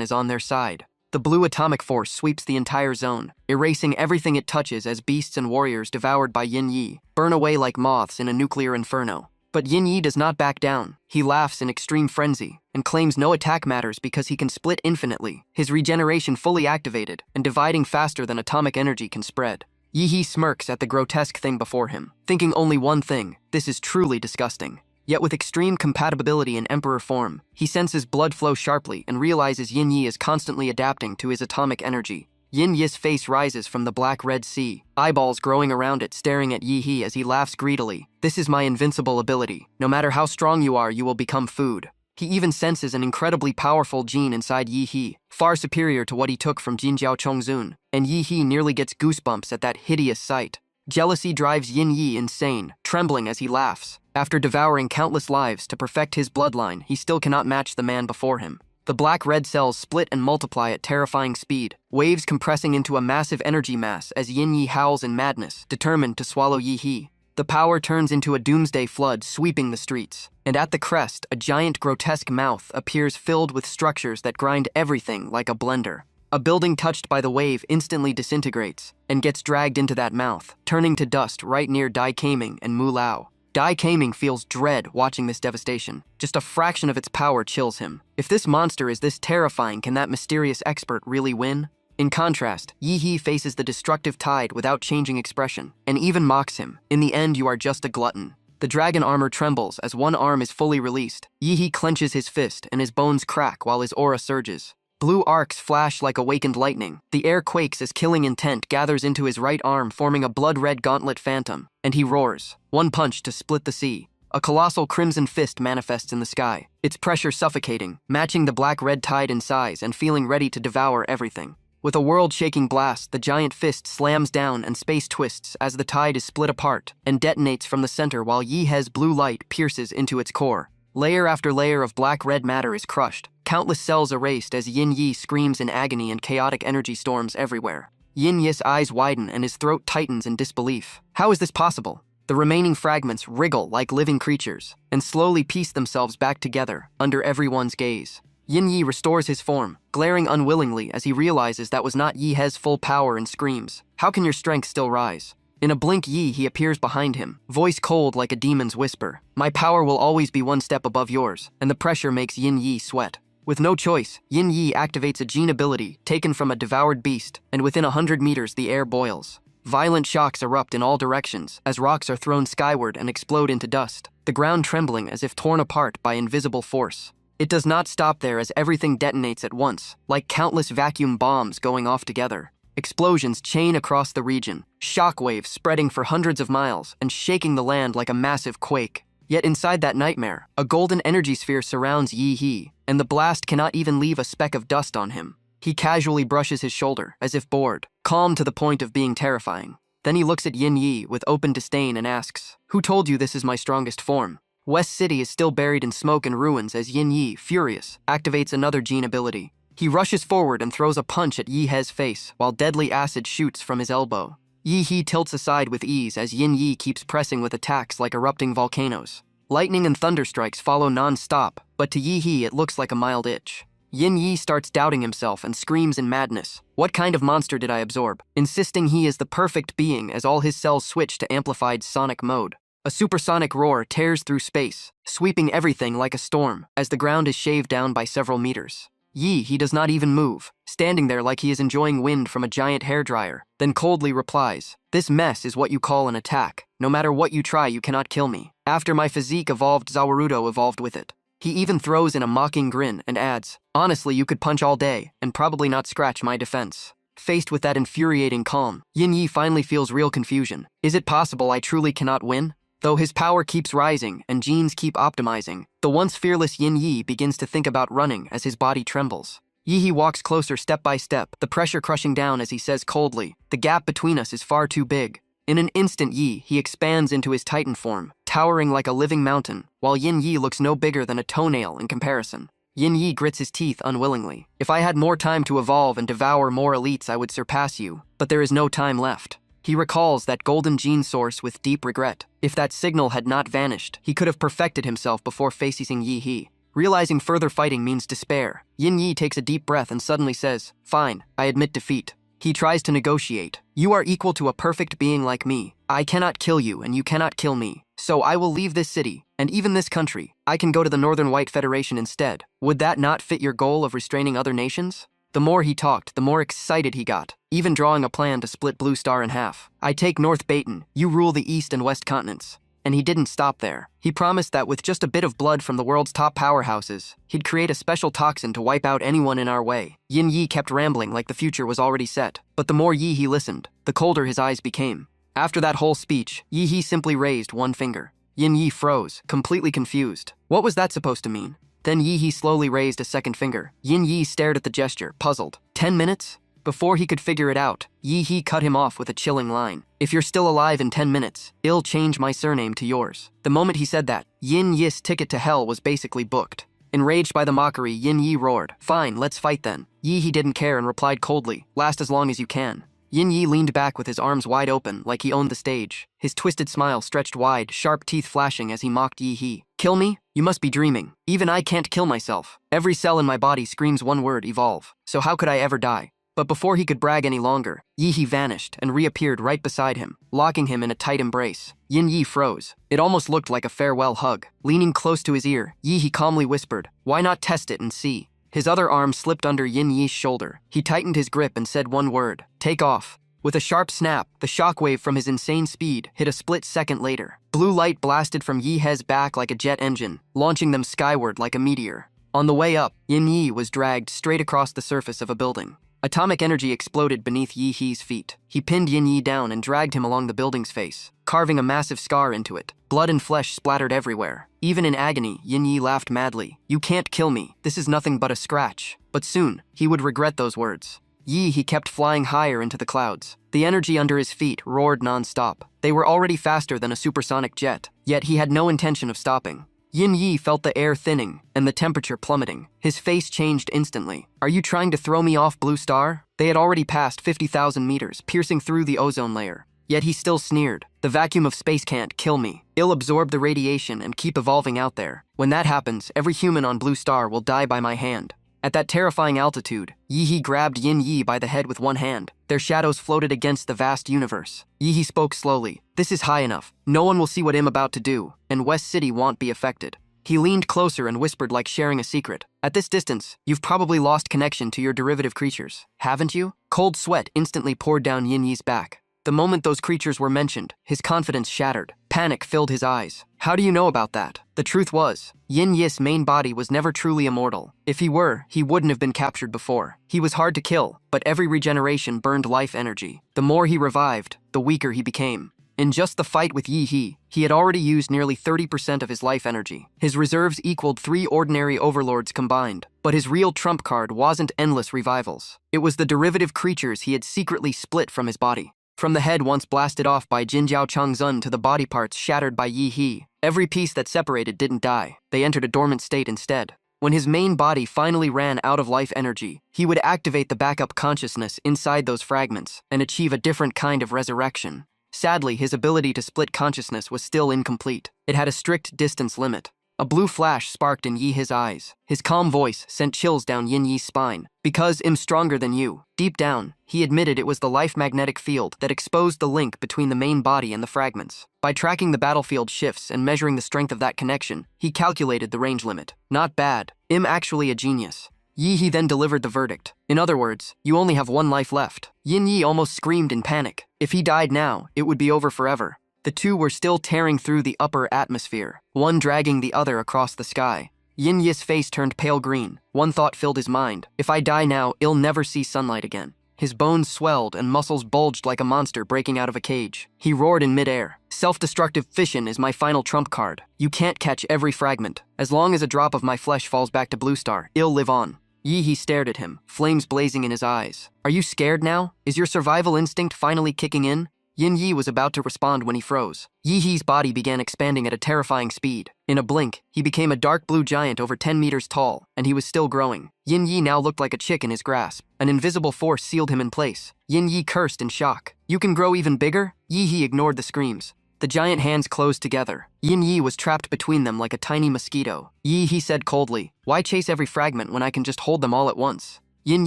is on their side. The blue atomic force sweeps the entire zone, erasing everything it touches as beasts and warriors devoured by Yin Yi burn away like moths in a nuclear inferno. But Yin Yi does not back down. He laughs in extreme frenzy and claims no attack matters because he can split infinitely, his regeneration fully activated and dividing faster than atomic energy can spread. Yi-Hee smirks at the grotesque thing before him, thinking only one thing: this is truly disgusting. Yet with extreme compatibility in Emperor form, he senses blood flow sharply and realizes Yin Yi is constantly adapting to his atomic energy. Yin Yi's face rises from the black-red sea, eyeballs growing around it, staring at Yi-Hee as he laughs greedily. "This is my invincible ability. No matter how strong you are, you will become food." He even senses an incredibly powerful gene inside Yi-Hee, far superior to what he took from Jinjiao Chongzun, and Yi-Hee nearly gets goosebumps at that hideous sight. Jealousy drives Yin Yi insane, trembling as he laughs. After devouring countless lives to perfect his bloodline, he still cannot match the man before him. The black-red cells split and multiply at terrifying speed, waves compressing into a massive energy mass as Yin Yi howls in madness, determined to swallow Yi-Hee. The power turns into a doomsday flood sweeping the streets, and at the crest, a giant grotesque mouth appears filled with structures that grind everything like a blender. A building touched by the wave instantly disintegrates and gets dragged into that mouth, turning to dust right near Dai Kaming and Mu Lao. Dai Kaming feels dread watching this devastation. Just a fraction of its power chills him. If this monster is this terrifying, can that mysterious expert really win? In contrast, Yi-Hee faces the destructive tide without changing expression, and even mocks him. "In the end, you are just a glutton." The dragon armor trembles as one arm is fully released. Yi-Hee clenches his fist and his bones crack while his aura surges. Blue arcs flash like awakened lightning. The air quakes as killing intent gathers into his right arm, forming a blood-red gauntlet phantom, and he roars. One punch to split the sea. A colossal crimson fist manifests in the sky, its pressure suffocating, matching the black-red tide in size and feeling ready to devour everything. With a world-shaking blast, the giant fist slams down and space twists as the tide is split apart and detonates from the center while Yi-Hee's blue light pierces into its core. Layer after layer of black-red matter is crushed, countless cells erased as Yin Yi screams in agony and chaotic energy storms everywhere. Yin Yi's eyes widen and his throat tightens in disbelief. How is this possible? The remaining fragments wriggle like living creatures and slowly piece themselves back together under everyone's gaze. Yin Yi restores his form, glaring unwillingly as he realizes that was not Yi-Hee's full power and screams. "How can your strength still rise?" In a blink, Yi appears behind him, voice cold like a demon's whisper. "My power will always be one step above yours," and the pressure makes Yin Yi sweat. With no choice, Yin Yi activates a gene ability taken from a devoured beast, and within 100 meters the air boils. Violent shocks erupt in all directions as rocks are thrown skyward and explode into dust, the ground trembling as if torn apart by invisible force. It does not stop there as everything detonates at once, like countless vacuum bombs going off together. Explosions chain across the region, shockwaves spreading for hundreds of miles and shaking the land like a massive quake. Yet inside that nightmare, a golden energy sphere surrounds Yi-Hee, and the blast cannot even leave a speck of dust on him. He casually brushes his shoulder, as if bored, calm to the point of being terrifying. Then he looks at Yin Yi with open disdain and asks, "Who told you this is my strongest form?" West City is still buried in smoke and ruins as Yin Yi, furious, activates another gene ability. He rushes forward and throws a punch at Yi-Hee's face while deadly acid shoots from his elbow. Yi-Hee tilts aside with ease as Yin Yi keeps pressing with attacks like erupting volcanoes. Lightning and thunder strikes follow non-stop, but to Yi-Hee it looks like a mild itch. Yin Yi starts doubting himself and screams in madness. What kind of monster did I absorb? Insisting he is the perfect being as all his cells switch to amplified sonic mode. A supersonic roar tears through space, sweeping everything like a storm as the ground is shaved down by several meters. He does not even move, standing there like he is enjoying wind from a giant hairdryer, then coldly replies, "This mess is what you call an attack. No matter what you try, you cannot kill me. After my physique evolved, Zawarudo evolved with it." He even throws in a mocking grin and adds, "Honestly, you could punch all day and probably not scratch my defense." Faced with that infuriating calm, Yin Yi finally feels real confusion. Is it possible I truly cannot win? Though his power keeps rising and genes keep optimizing, the once fearless Yin Yi begins to think about running as his body trembles. Yi walks closer step by step, the pressure crushing down as he says coldly, "The gap between us is far too big." In an instant, he expands into his Titan form, towering like a living mountain, while Yin Yi looks no bigger than a toenail in comparison. Yin Yi grits his teeth unwillingly. "If I had more time to evolve and devour more elites, I would surpass you, but there is no time left." He recalls that golden gene source with deep regret. If that signal had not vanished, he could have perfected himself before facing Yi. Realizing further fighting means despair, Yin Yi takes a deep breath and suddenly says, "Fine, I admit defeat." He tries to negotiate. "You are equal to a perfect being like me. I cannot kill you and you cannot kill me. So I will leave this city, and even this country. I can go to the Northern White Federation instead. Would that not fit your goal of restraining other nations?" The more he talked, the more excited he got, even drawing a plan to split Blue Star in half. "I take North Baton, you rule the East and West continents." And he didn't stop there. He promised that with just a bit of blood from the world's top powerhouses, he'd create a special toxin to wipe out anyone in our way. Yin Yi kept rambling like the future was already set, but the more he listened, the colder his eyes became. After that whole speech, Yi simply raised one finger. Yin Yi froze, completely confused. What was that supposed to mean? Then Yi slowly raised a second finger. Yin Yi stared at the gesture, puzzled. 10 minutes? Before he could figure it out, Yi cut him off with a chilling line. "If you're still alive in 10 minutes, I'll change my surname to yours." The moment he said that, Yin Yi's ticket to hell was basically booked. Enraged by the mockery, Yin Yi roared, "Fine, let's fight then." Yi didn't care and replied coldly, "Last as long as you can." Yin Yi leaned back with his arms wide open, like he owned the stage. His twisted smile stretched wide, sharp teeth flashing as he mocked Yi. "Kill me? You must be dreaming. Even I can't kill myself. Every cell in my body screams one word, evolve. So how could I ever die?" But before he could brag any longer, Yi vanished and reappeared right beside him, locking him in a tight embrace. Yin Yi froze. It almost looked like a farewell hug. Leaning close to his ear, Yi calmly whispered, "Why not test it and see?" His other arm slipped under Yin Yi's shoulder. He tightened his grip and said one word, "Take off." With a sharp snap, the shockwave from his insane speed hit a split second later. Blue light blasted from Yi's back like a jet engine, launching them skyward like a meteor. On the way up, Yin Yi was dragged straight across the surface of a building. Atomic energy exploded beneath Yi's feet. He pinned Yin Yi down and dragged him along the building's face, carving a massive scar into it. Blood and flesh splattered everywhere. Even in agony, Yin Yi laughed madly. "You can't kill me. This is nothing but a scratch." But soon, he would regret those words. He kept flying higher into the clouds. The energy under his feet roared non-stop. They were already faster than a supersonic jet, yet he had no intention of stopping. Yin Yi felt the air thinning and the temperature plummeting. His face changed instantly. "Are you trying to throw me off, Blue Star?" They had already passed 50,000 meters, piercing through the ozone layer. Yet he still sneered. "The vacuum of space can't kill me. It'll absorb the radiation and keep evolving out there. When that happens, every human on Blue Star will die by my hand." At that terrifying altitude, Yi grabbed Yin Yi by the head with one hand. Their shadows floated against the vast universe. Yi spoke slowly. "This is high enough. No one will see what I'm about to do, and West City won't be affected." He leaned closer and whispered like sharing a secret. "At this distance, you've probably lost connection to your derivative creatures, haven't you?" Cold sweat instantly poured down Yin Yi's back. The moment those creatures were mentioned, his confidence shattered. Panic filled his eyes. "How do you know about that?" The truth was, Yin Yi's main body was never truly immortal. If he were, he wouldn't have been captured before. He was hard to kill, but every regeneration burned life energy. The more he revived, the weaker he became. In just the fight with Yi, he had already used nearly 30% of his life energy. His reserves equaled 3 ordinary overlords combined. But his real trump card wasn't endless revivals. It was the derivative creatures he had secretly split from his body. From the head once blasted off by Jinjiao Changzun to the body parts shattered by Yi, every piece that separated didn't die. They entered a dormant state instead. When his main body finally ran out of life energy, he would activate the backup consciousness inside those fragments and achieve a different kind of resurrection. Sadly, his ability to split consciousness was still incomplete. It had a strict distance limit. A blue flash sparked in Yi He's eyes. His calm voice sent chills down Yin Yi's spine. Because I'm stronger than you. Deep down, he admitted it was the life magnetic field that exposed the link between the main body and the fragments. By tracking the battlefield shifts and measuring the strength of that connection, he calculated the range limit. Not bad. I'm actually a genius. Yi He then delivered the verdict. In other words, you only have one life left. Yin Yi almost screamed in panic. If he died now, it would be over forever. The two were still tearing through the upper atmosphere, one dragging the other across the sky. Yin Yi's face turned pale green. One thought filled his mind. If I die now, I'll never see sunlight again. His bones swelled and muscles bulged like a monster breaking out of a cage. He roared in midair. Self-destructive fission is my final trump card. You can't catch every fragment. As long as a drop of my flesh falls back to Blue Star, I'll live on. Yi He stared at him, flames blazing in his eyes. Are you scared now? Is your survival instinct finally kicking in? Yin Yi was about to respond when he froze. Yi He's body began expanding at a terrifying speed. In a blink, he became a dark blue giant over 10 meters tall, and he was still growing. Yin Yi now looked like a chick in his grasp. An invisible force sealed him in place. Yin Yi cursed in shock. You can grow even bigger? Yi He ignored the screams. The giant hands closed together. Yin Yi was trapped between them like a tiny mosquito. Yi He said coldly, why chase every fragment when I can just hold them all at once? Yin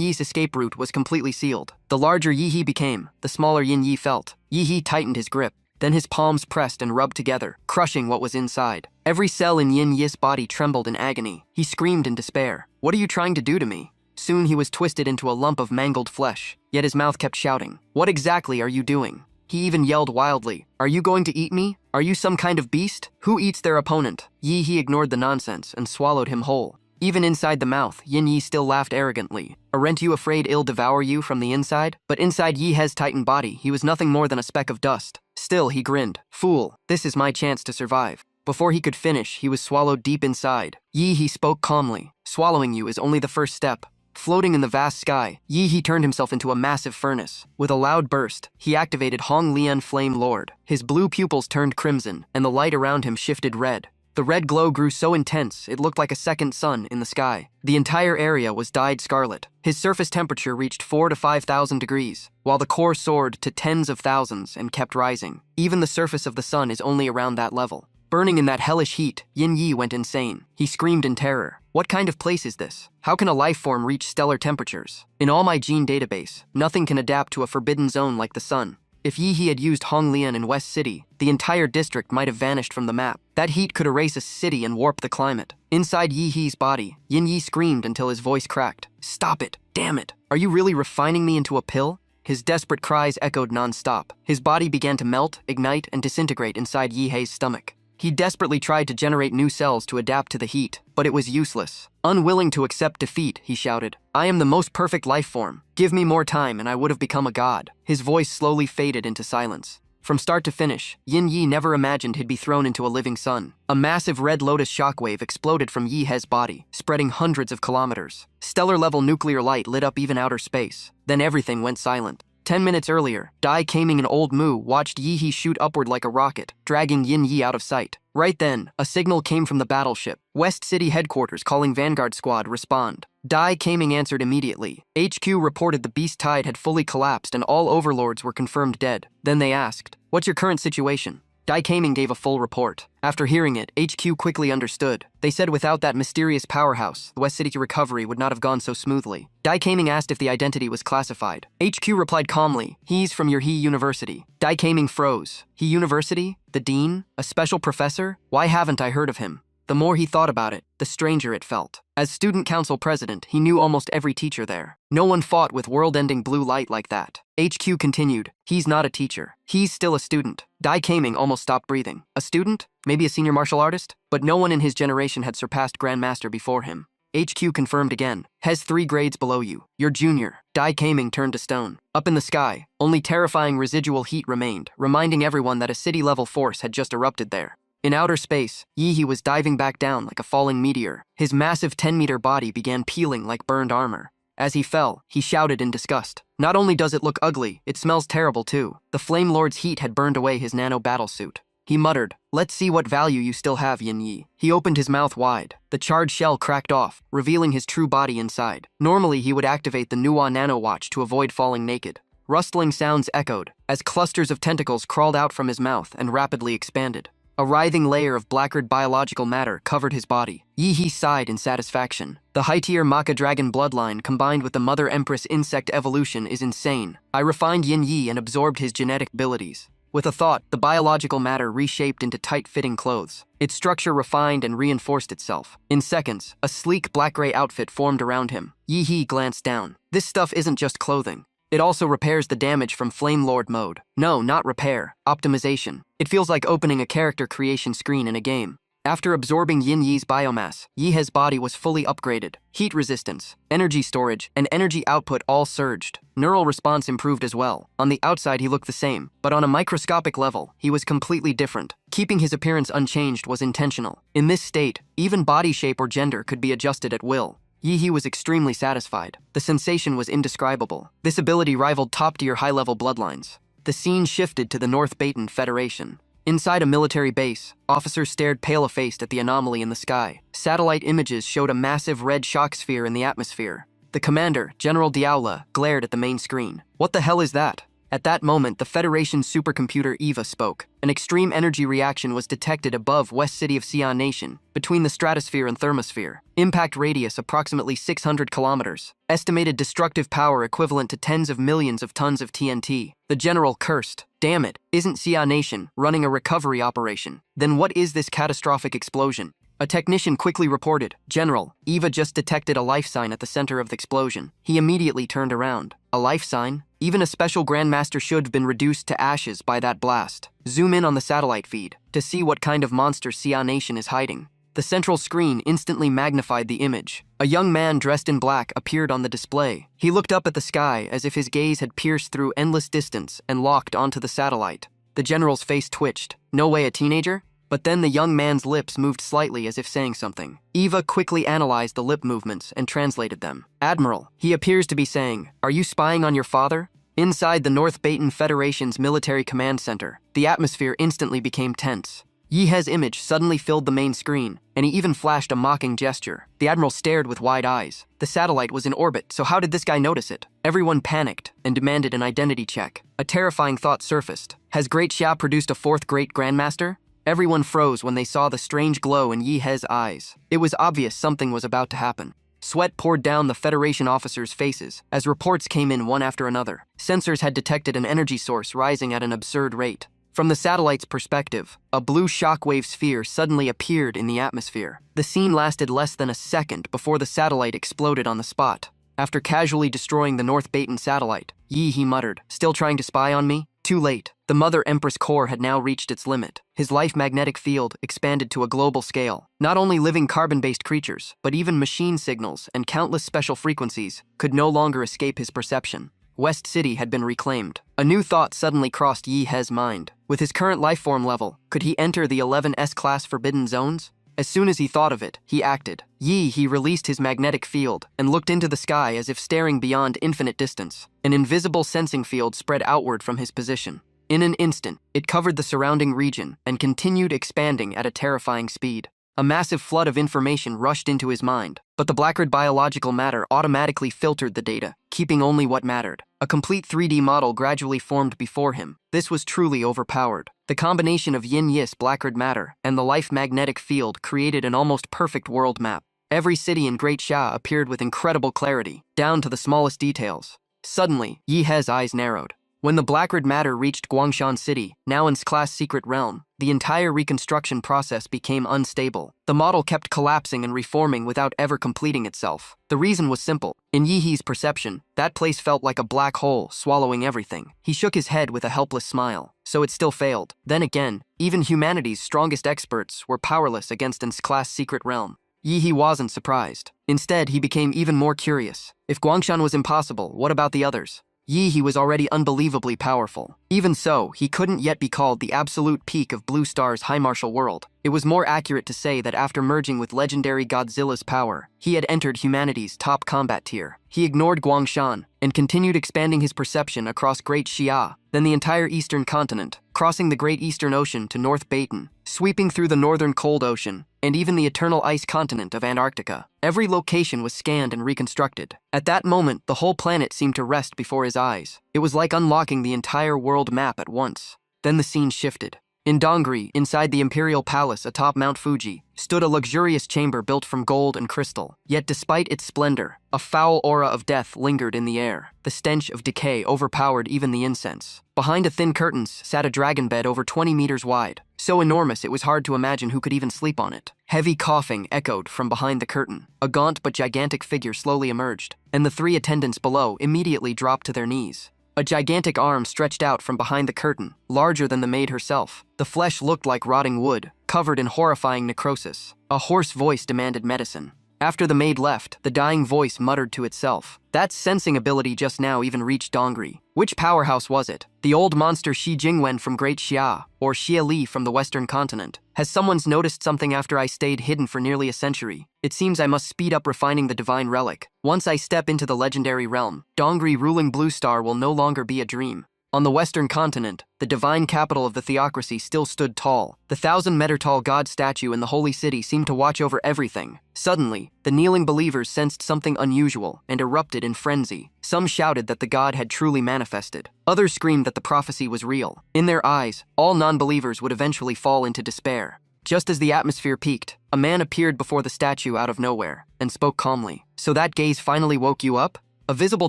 Yi's escape route was completely sealed. The larger Yi He became, the smaller Yin Yi felt. Yi He tightened his grip. Then his palms pressed and rubbed together, crushing what was inside. Every cell in Yin Yi's body trembled in agony. He screamed in despair. What are you trying to do to me? Soon he was twisted into a lump of mangled flesh, yet his mouth kept shouting. What exactly are you doing? He even yelled wildly. Are you going to eat me? Are you some kind of beast? Who eats their opponent? Yi He ignored the nonsense and swallowed him whole. Even inside the mouth, Yin Yi still laughed arrogantly. Aren't you afraid I'll devour you from the inside? But inside Yi He's tightened body, he was nothing more than a speck of dust. Still, he grinned. Fool, this is my chance to survive. Before he could finish, he was swallowed deep inside. Yi He spoke calmly. Swallowing you is only the first step. Floating in the vast sky, Yi He turned himself into a massive furnace. With a loud burst, he activated Hong Lian Flame Lord. His blue pupils turned crimson, and the light around him shifted red. The red glow grew so intense, it looked like a second sun in the sky. The entire area was dyed scarlet. His surface temperature reached 4,000 to 5,000 degrees, while the core soared to tens of thousands and kept rising. Even the surface of the sun is only around that level. Burning in that hellish heat, Yin Yi went insane. He screamed in terror. What kind of place is this? How can a life form reach stellar temperatures? In all my gene database, nothing can adapt to a forbidden zone like the sun. If Yi He had used Honglian in West City, the entire district might have vanished from the map. That heat could erase a city and warp the climate. Inside Yi He's body, Yin Yi screamed until his voice cracked. Stop it! Damn it! Are you really refining me into a pill? His desperate cries echoed non-stop. His body began to melt, ignite, and disintegrate inside Yi He's stomach. He desperately tried to generate new cells to adapt to the heat, but it was useless. Unwilling to accept defeat, he shouted, I am the most perfect life form. Give me more time and I would have become a god. His voice slowly faded into silence. From start to finish, Yin Yi never imagined he'd be thrown into a living sun. A massive red lotus shockwave exploded from Yi He's body, spreading hundreds of kilometers. Stellar-level nuclear light lit up even outer space. Then everything went silent. 10 minutes earlier, Dai Kaming and Old Mu watched Yi He shoot upward like a rocket, dragging Yin Yi out of sight. Right then, a signal came from the battleship. West City headquarters calling Vanguard Squad respond. Dai Kaming answered immediately. HQ reported the beast tide had fully collapsed and all overlords were confirmed dead. Then they asked, what's your current situation? Dai Kaming gave a full report. After hearing it, HQ quickly understood. They said without that mysterious powerhouse, the West City recovery would not have gone so smoothly. Dai Kaming asked if the identity was classified. HQ replied calmly, he's from your He University. Dai Kaming froze. He University? The dean? A special professor? Why haven't I heard of him? The more he thought about it, the stranger it felt. As student council president, he knew almost every teacher there. No one fought with world-ending blue light like that. HQ continued, he's not a teacher. He's still a student. Dai Kaming almost stopped breathing. A student? Maybe a senior martial artist? But no one in his generation had surpassed Grandmaster before him. HQ confirmed again. Has 3 grades below you. You're junior. Dai Kaming turned to stone. Up in the sky, only terrifying residual heat remained, reminding everyone that a city-level force had just erupted there. In outer space, Yi He was diving back down like a falling meteor. His massive 10-meter body began peeling like burned armor. As he fell, he shouted in disgust. Not only does it look ugly, it smells terrible too. The Flame Lord's heat had burned away his nano battlesuit. He muttered, let's see what value you still have, Yin Yi. He opened his mouth wide. The charred shell cracked off, revealing his true body inside. Normally, he would activate the Nuwa Nano Watch to avoid falling naked. Rustling sounds echoed, as clusters of tentacles crawled out from his mouth and rapidly expanded. A writhing layer of blackered biological matter covered his body. Yi sighed in satisfaction. The high-tier Maka dragon bloodline combined with the Mother Empress insect evolution is insane. I refined Yin Yi and absorbed his genetic abilities. With a thought, the biological matter reshaped into tight-fitting clothes. Its structure refined and reinforced itself. In seconds, a sleek black-gray outfit formed around him. Yi glanced down. This stuff isn't just clothing. It also repairs the damage from Flame Lord mode. No, not repair. Optimization. It feels like opening a character creation screen in a game. After absorbing Yin Yi's biomass, Yihe's body was fully upgraded. Heat resistance, energy storage, and energy output all surged. Neural response improved as well. On the outside he looked the same, but on a microscopic level, he was completely different. Keeping his appearance unchanged was intentional. In this state, even body shape or gender could be adjusted at will. Yi was extremely satisfied. The sensation was indescribable. This ability rivaled top-tier high-level bloodlines. The scene shifted to the North Baton Federation. Inside a military base, officers stared pale-faced at the anomaly in the sky. Satellite images showed a massive red shock sphere in the atmosphere. The commander, General Diaola, glared at the main screen. What the hell is that? At that moment, the Federation's supercomputer EVA spoke. An extreme energy reaction was detected above West City of Xi'an Nation, between the stratosphere and thermosphere. Impact radius approximately 600 kilometers. Estimated destructive power equivalent to tens of millions of tons of TNT. The general cursed. Damn it, isn't Xi'an Nation running a recovery operation? Then what is this catastrophic explosion? A technician quickly reported, General, EVA just detected a life sign at the center of the explosion. He immediately turned around. A life sign? Even a special Grandmaster should have been reduced to ashes by that blast. Zoom in on the satellite feed to see what kind of monster Xi'an Nation is hiding. The central screen instantly magnified the image. A young man dressed in black appeared on the display. He looked up at the sky as if his gaze had pierced through endless distance and locked onto the satellite. The general's face twitched. No way, a teenager? But then the young man's lips moved slightly as if saying something. Eva quickly analyzed the lip movements and translated them. Admiral, he appears to be saying, are you spying on your father? Inside the North Baton Federation's military command center, the atmosphere instantly became tense. Yihe's image suddenly filled the main screen, and he even flashed a mocking gesture. The admiral stared with wide eyes. The satellite was in orbit, so how did this guy notice it? Everyone panicked and demanded an identity check. A terrifying thought surfaced. Has Great Xia produced a fourth Great Grandmaster? Everyone froze when they saw the strange glow in Yihe's eyes. It was obvious something was about to happen. Sweat poured down the Federation officers' faces as reports came in one after another. Sensors had detected an energy source rising at an absurd rate. From the satellite's perspective, a blue shockwave sphere suddenly appeared in the atmosphere. The scene lasted less than a second before the satellite exploded on the spot. After casually destroying the North Baton satellite, Yi muttered, still trying to spy on me? Too late. The Mother Empress core had now reached its limit. His life magnetic field expanded to a global scale. Not only living carbon-based creatures, but even machine signals and countless special frequencies could no longer escape his perception. West City had been reclaimed. A new thought suddenly crossed Yihe's mind. With his current lifeform level, could he enter the 11 S-class forbidden zones? As soon as he thought of it, he acted. He released his magnetic field and looked into the sky as if staring beyond infinite distance. An invisible sensing field spread outward from his position. In an instant, it covered the surrounding region and continued expanding at a terrifying speed. A massive flood of information rushed into his mind, but the blackered biological matter automatically filtered the data, keeping only what mattered. A complete 3D model gradually formed before him. This was truly overpowered. The combination of Yin-Yis blackered matter and the life magnetic field created an almost perfect world map. Every city in Great Xia appeared with incredible clarity, down to the smallest details. Suddenly, Yihe's eyes narrowed. When the blackered matter reached Guangshan City, now in class secret realm, the entire reconstruction process became unstable. The model kept collapsing and reforming without ever completing itself. The reason was simple. In Yihe's perception, that place felt like a black hole swallowing everything. He shook his head with a helpless smile. So it still failed. Then again, even humanity's strongest experts were powerless against its class secret realm. Yihe wasn't surprised. Instead, he became even more curious. If Guangshan was impossible, what about the others? Yihe was already unbelievably powerful. Even so, he couldn't yet be called the absolute peak of Blue Star's high martial world. It was more accurate to say that after merging with legendary Godzilla's power, he had entered humanity's top combat tier. He ignored Guangshan and continued expanding his perception across Great Xia, then the entire eastern continent, crossing the Great Eastern Ocean to North Baton, sweeping through the northern cold ocean, and even the eternal ice continent of Antarctica. Every location was scanned and reconstructed. At that moment, the whole planet seemed to rest before his eyes. It was like unlocking the entire world map at once. Then the scene shifted. In Dongri, inside the imperial palace atop Mount Fuji, stood a luxurious chamber built from gold and crystal. Yet despite its splendor, a foul aura of death lingered in the air. The stench of decay overpowered even the incense. Behind a thin curtains sat a dragon bed over 20 meters wide, so enormous it was hard to imagine who could even sleep on it. Heavy coughing echoed from behind the curtain. A gaunt but gigantic figure slowly emerged, and the 3 attendants below immediately dropped to their knees. A gigantic arm stretched out from behind the curtain, larger than the maid herself. The flesh looked like rotting wood, covered in horrifying necrosis. A hoarse voice demanded medicine. After the maid left, the dying voice muttered to itself. That sensing ability just now even reached Dongri. Which powerhouse was it? The old monster Shi Jingwen from Great Xia, or Xia Li from the Western continent? Has someone's noticed something after I stayed hidden for nearly a century? It seems I must speed up refining the divine relic. Once I step into the legendary realm, Dongri ruling Blue Star will no longer be a dream. On the Western continent, the divine capital of the theocracy still stood tall. The 1,000-meter-tall god statue in the holy city seemed to watch over everything. Suddenly, the kneeling believers sensed something unusual and erupted in frenzy. Some shouted that the god had truly manifested. Others screamed that the prophecy was real. In their eyes, all non-believers would eventually fall into despair. Just as the atmosphere peaked, a man appeared before the statue out of nowhere and spoke calmly. "So that gaze finally woke you up?" A visible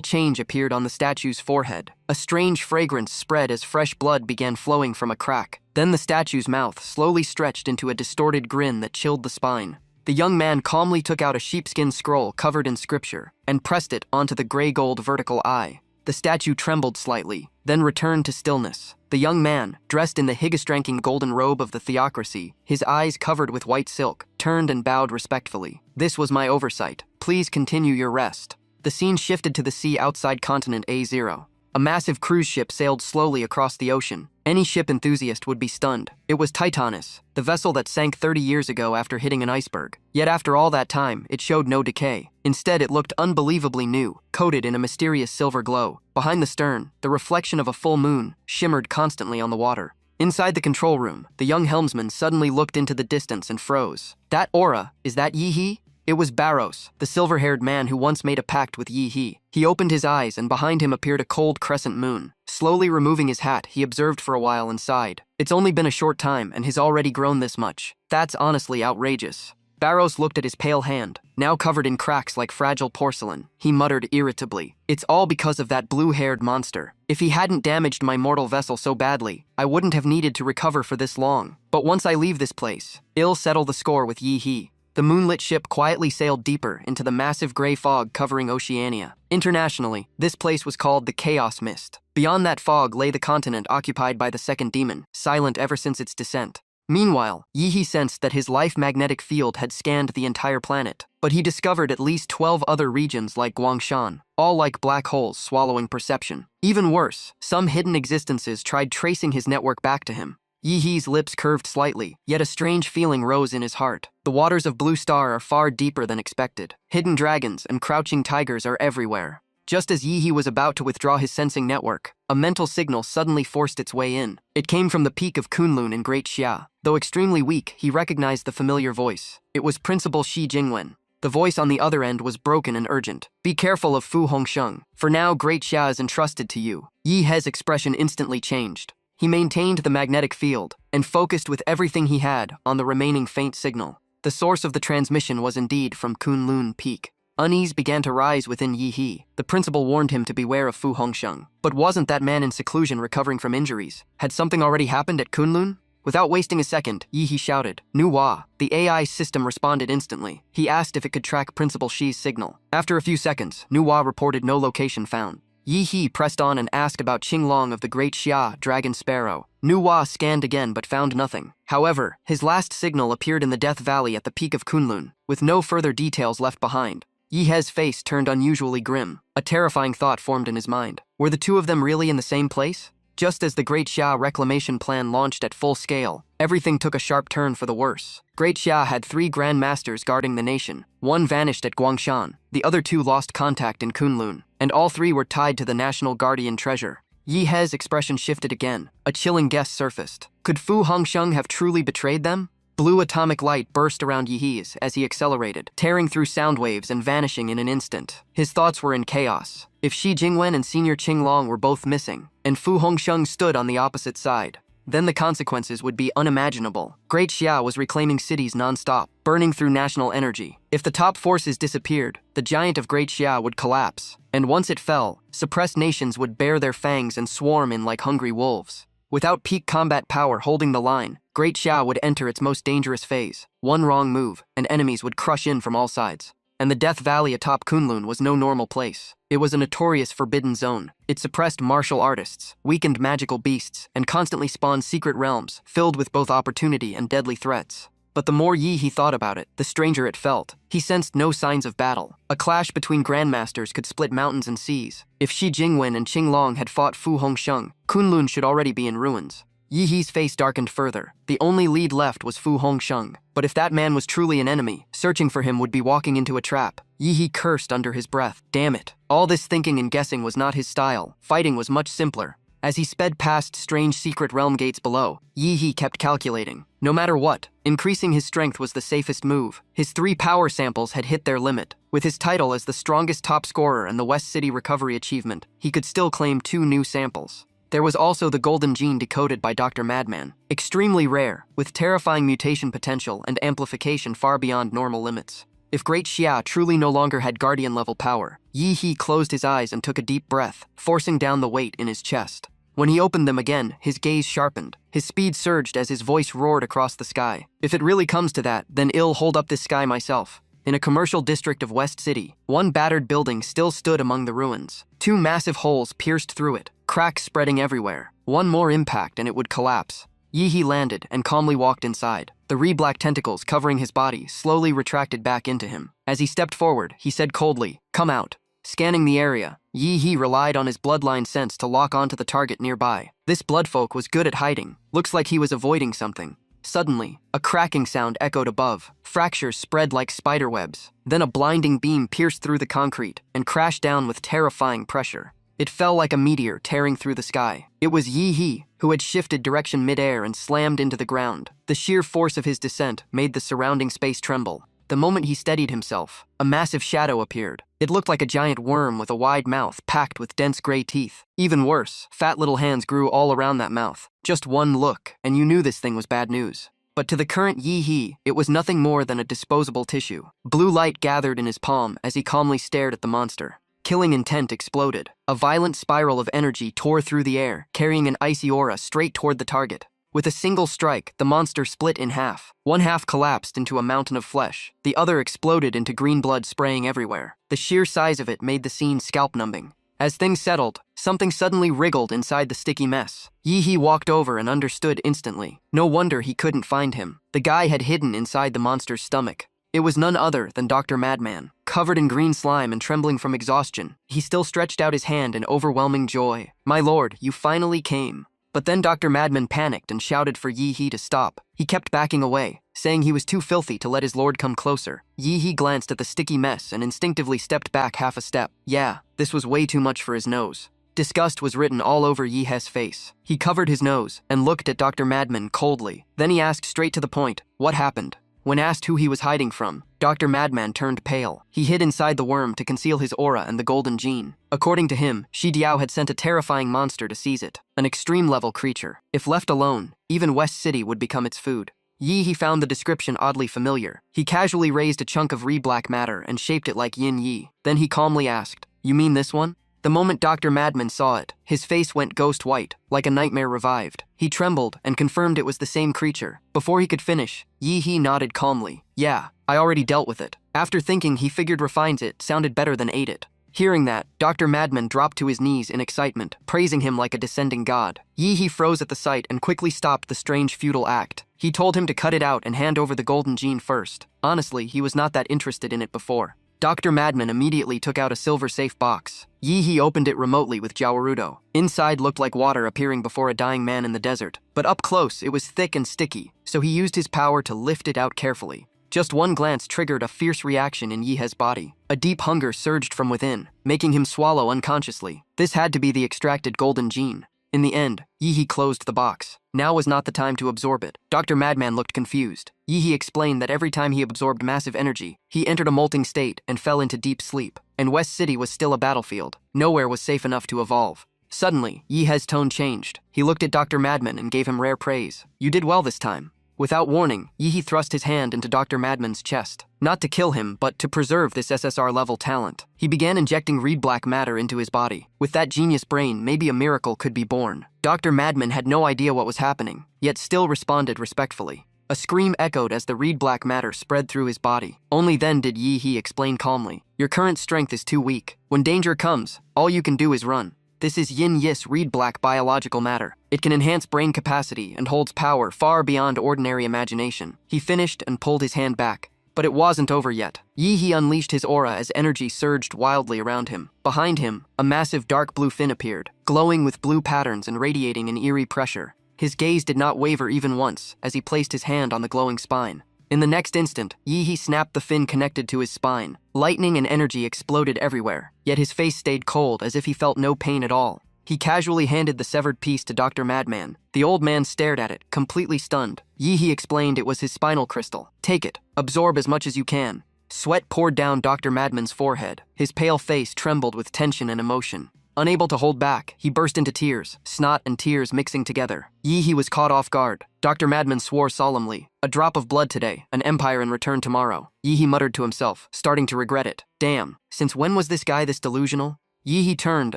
change appeared on the statue's forehead. A strange fragrance spread as fresh blood began flowing from a crack. Then the statue's mouth slowly stretched into a distorted grin that chilled the spine. The young man calmly took out a sheepskin scroll covered in scripture and pressed it onto the gray-gold vertical eye. The statue trembled slightly, then returned to stillness. The young man, dressed in the highest-ranking golden robe of the theocracy, his eyes covered with white silk, turned and bowed respectfully. "This was my oversight. Please continue your rest." The scene shifted to the sea outside continent A0. A massive cruise ship sailed slowly across the ocean. Any ship enthusiast would be stunned. It was Titanus, the vessel that sank 30 years ago after hitting an iceberg. Yet after all that time, it showed no decay. Instead, it looked unbelievably new, coated in a mysterious silver glow. Behind the stern, the reflection of a full moon shimmered constantly on the water. Inside the control room, the young helmsman suddenly looked into the distance and froze. "That aura, is that Yi-He?" It was Barros, the silver-haired man who once made a pact with Yi-He. He opened his eyes and behind him appeared a cold crescent moon. Slowly removing his hat, he observed for a while and sighed. "It's only been a short time and he's already grown this much. That's honestly outrageous." Barros looked at his pale hand, now covered in cracks like fragile porcelain. He muttered irritably, "It's all because of that blue-haired monster. If he hadn't damaged my mortal vessel so badly, I wouldn't have needed to recover for this long. But once I leave this place, I'll settle the score with Yi-He." The moonlit ship quietly sailed deeper into the massive gray fog covering Oceania. Internationally, this place was called the Chaos Mist. Beyond that fog lay the continent occupied by the second demon, silent ever since its descent. Meanwhile, Yi-He sensed that his life magnetic field had scanned the entire planet, but he discovered at least 12 other regions like Guangshan, all like black holes swallowing perception. Even worse, some hidden existences tried tracing his network back to him. Yi-He's lips curved slightly, yet a strange feeling rose in his heart. The waters of Blue Star are far deeper than expected. Hidden dragons and crouching tigers are everywhere. Just as Yi-He was about to withdraw his sensing network, a mental signal suddenly forced its way in. It came from the peak of Kunlun in Great Xia. Though extremely weak, he recognized the familiar voice. It was Principal Shi Jingwen. The voice on the other end was broken and urgent. "Be careful of Fu Hongsheng. For now, Great Xia is entrusted to you." Yi-He's expression instantly changed. He maintained the magnetic field and focused with everything he had on the remaining faint signal. The source of the transmission was indeed from Kunlun Peak. Unease began to rise within Yi-He. The principal warned him to beware of Fu Hongsheng. But wasn't that man in seclusion recovering from injuries? Had something already happened at Kunlun? Without wasting a second, Yi-He shouted, "Nuwa." The AI system responded instantly. He asked if it could track Principal Shi's signal. After a few seconds, Nuwa reported no location found. Yi-He pressed on and asked about Qinglong of the Great Xia, Dragon Sparrow. Nuwa scanned again but found nothing. However, his last signal appeared in the Death Valley at the peak of Kunlun, with no further details left behind. Yi-He's face turned unusually grim. A terrifying thought formed in his mind. Were the two of them really in the same place? Just as the Great Xia reclamation plan launched at full scale, everything took a sharp turn for the worse. Great Xia had 3 Grand Masters guarding the nation. One vanished at Guangshan, the other 2 lost contact in Kunlun, and all 3 were tied to the National Guardian treasure. Yi-He's expression shifted again. A chilling guess surfaced. Could Fu Hongsheng have truly betrayed them? Blue atomic light burst around Yi-He's as he accelerated, tearing through sound waves and vanishing in an instant. His thoughts were in chaos. If Shi Jingwen and Senior Qinglong were both missing, and Fu Hongsheng stood on the opposite side, then the consequences would be unimaginable. Great Xia was reclaiming cities non-stop, burning through national energy. If the top forces disappeared, the giant of Great Xia would collapse. And once it fell, suppressed nations would bare their fangs and swarm in like hungry wolves. Without peak combat power holding the line, Great Xia would enter its most dangerous phase. One wrong move, and enemies would crush in from all sides. And the Death Valley atop Kunlun was no normal place. It was a notorious forbidden zone. It suppressed martial artists, weakened magical beasts, and constantly spawned secret realms filled with both opportunity and deadly threats. But the more he thought about it, the stranger it felt. He sensed no signs of battle. A clash between grandmasters could split mountains and seas. If Shi Jingwen and Qing Long had fought Fu Hongsheng, Kunlun should already be in ruins. Yi's face darkened further. The only lead left was Fu Hongsheng. But if that man was truly an enemy, searching for him would be walking into a trap. Yi cursed under his breath. Damn it. All this thinking and guessing was not his style. Fighting was much simpler. As he sped past strange secret realm gates below, Yi kept calculating. No matter what, increasing his strength was the safest move. His 3 power samples had hit their limit. With his title as the strongest top scorer and the West City Recovery Achievement, he could still claim 2 new samples. There was also the golden gene decoded by Dr. Madman. Extremely rare, with terrifying mutation potential and amplification far beyond normal limits. If Great Xia truly no longer had Guardian-level power, Yi closed his eyes and took a deep breath, forcing down the weight in his chest. When he opened them again, his gaze sharpened. His speed surged as his voice roared across the sky. If it really comes to that, then I'll hold up this sky myself. In a commercial district of West City, one battered building still stood among the ruins. 2 massive holes pierced through it, cracks spreading everywhere. One more impact and it would collapse. Yi landed and calmly walked inside. The re-black tentacles covering his body slowly retracted back into him. As he stepped forward, he said coldly, "Come out." Scanning the area, Yi relied on his bloodline sense to lock onto the target nearby. This bloodfolk was good at hiding. Looks like he was avoiding something. Suddenly, a cracking sound echoed above. Fractures spread like spiderwebs. Then a blinding beam pierced through the concrete and crashed down with terrifying pressure. It fell like a meteor tearing through the sky. It was Yi who had shifted direction midair and slammed into the ground. The sheer force of his descent made the surrounding space tremble. The moment he steadied himself, a massive shadow appeared. It looked like a giant worm with a wide mouth packed with dense gray teeth. Even worse, fat little hands grew all around that mouth. Just one look, and you knew this thing was bad news. But to the current Yi, it was nothing more than a disposable tissue. Blue light gathered in his palm as he calmly stared at the monster. Killing intent exploded. A violent spiral of energy tore through the air, carrying an icy aura straight toward the target. With a single strike, the monster split in half. One half collapsed into a mountain of flesh. The other exploded into green blood spraying everywhere. The sheer size of it made the scene scalp-numbing. As things settled, something suddenly wriggled inside the sticky mess. Yi walked over and understood instantly. No wonder he couldn't find him. The guy had hidden inside the monster's stomach. It was none other than Dr. Madman. Covered in green slime and trembling from exhaustion, he still stretched out his hand in overwhelming joy. "My lord, you finally came." But then Dr. Madman panicked and shouted for Yi to stop. He kept backing away, saying he was too filthy to let his lord come closer. Yi glanced at the sticky mess and instinctively stepped back half a step. Yeah, this was way too much for his nose. Disgust was written all over Yi's face. He covered his nose and looked at Dr. Madman coldly. Then he asked straight to the point, "What happened?" When asked who he was hiding from, Dr. Madman turned pale. He hid inside the worm to conceal his aura and the golden gene. According to him, Shi Diao had sent a terrifying monster to seize it, an extreme-level creature. If left alone, even West City would become its food. Yi found the description oddly familiar. He casually raised a chunk of re-black matter and shaped it like Yin Yi. Then he calmly asked, "You mean this one?" The moment Dr. Madman saw it, his face went ghost white, like a nightmare revived. He trembled and confirmed it was the same creature. Before he could finish, Yi nodded calmly. "Yeah, I already dealt with it." After thinking, he figured refines it sounded better than ate it. Hearing that, Dr. Madman dropped to his knees in excitement, praising him like a descending god. Yi froze at the sight and quickly stopped the strange futile act. He told him to cut it out and hand over the golden gene first. Honestly, he was not that interested in it before. Dr. Madman immediately took out a silver safe box. Yi opened it remotely with Jawarudo. Inside looked like water appearing before a dying man in the desert, but up close it was thick and sticky, so he used his power to lift it out carefully. Just one glance triggered a fierce reaction in Yi's body. A deep hunger surged from within, making him swallow unconsciously. This had to be the extracted golden gene. In the end, Yi closed the box. Now was not the time to absorb it. Dr. Madman looked confused. Yi explained that every time he absorbed massive energy, he entered a molting state and fell into deep sleep. And West City was still a battlefield. Nowhere was safe enough to evolve. Suddenly, Yi He's tone changed. He looked at Dr. Madman and gave him rare praise. You did well this time. Without warning, Yi He thrust his hand into Dr. Madman's chest. Not to kill him, but to preserve this SSR-level talent. He began injecting reed black matter into his body. With that genius brain, maybe a miracle could be born. Dr. Madman had no idea what was happening, yet still responded respectfully. A scream echoed as the reed black matter spread through his body. Only then did Yi He explain calmly. Your current strength is too weak. When danger comes, all you can do is run. This is Yin Yis reed black biological matter. It can enhance brain capacity and holds power far beyond ordinary imagination. He finished and pulled his hand back. But it wasn't over yet. Yi He unleashed his aura as energy surged wildly around him. Behind him, a massive dark blue fin appeared, glowing with blue patterns and radiating an eerie pressure. His gaze did not waver even once as he placed his hand on the glowing spine. In the next instant, Yi He snapped the fin connected to his spine. Lightning and energy exploded everywhere, yet his face stayed cold as if he felt no pain at all. He casually handed the severed piece to Dr. Madman. The old man stared at it, completely stunned. Yi He explained it was his spinal crystal. Take it. Absorb as much as you can. Sweat poured down Dr. Madman's forehead. His pale face trembled with tension and emotion. Unable to hold back, he burst into tears, snot and tears mixing together. Yi He was caught off guard. Dr. Madman swore solemnly. A drop of blood today, an empire in return tomorrow. Yi He muttered to himself, starting to regret it. Damn, since when was this guy this delusional? Yi He turned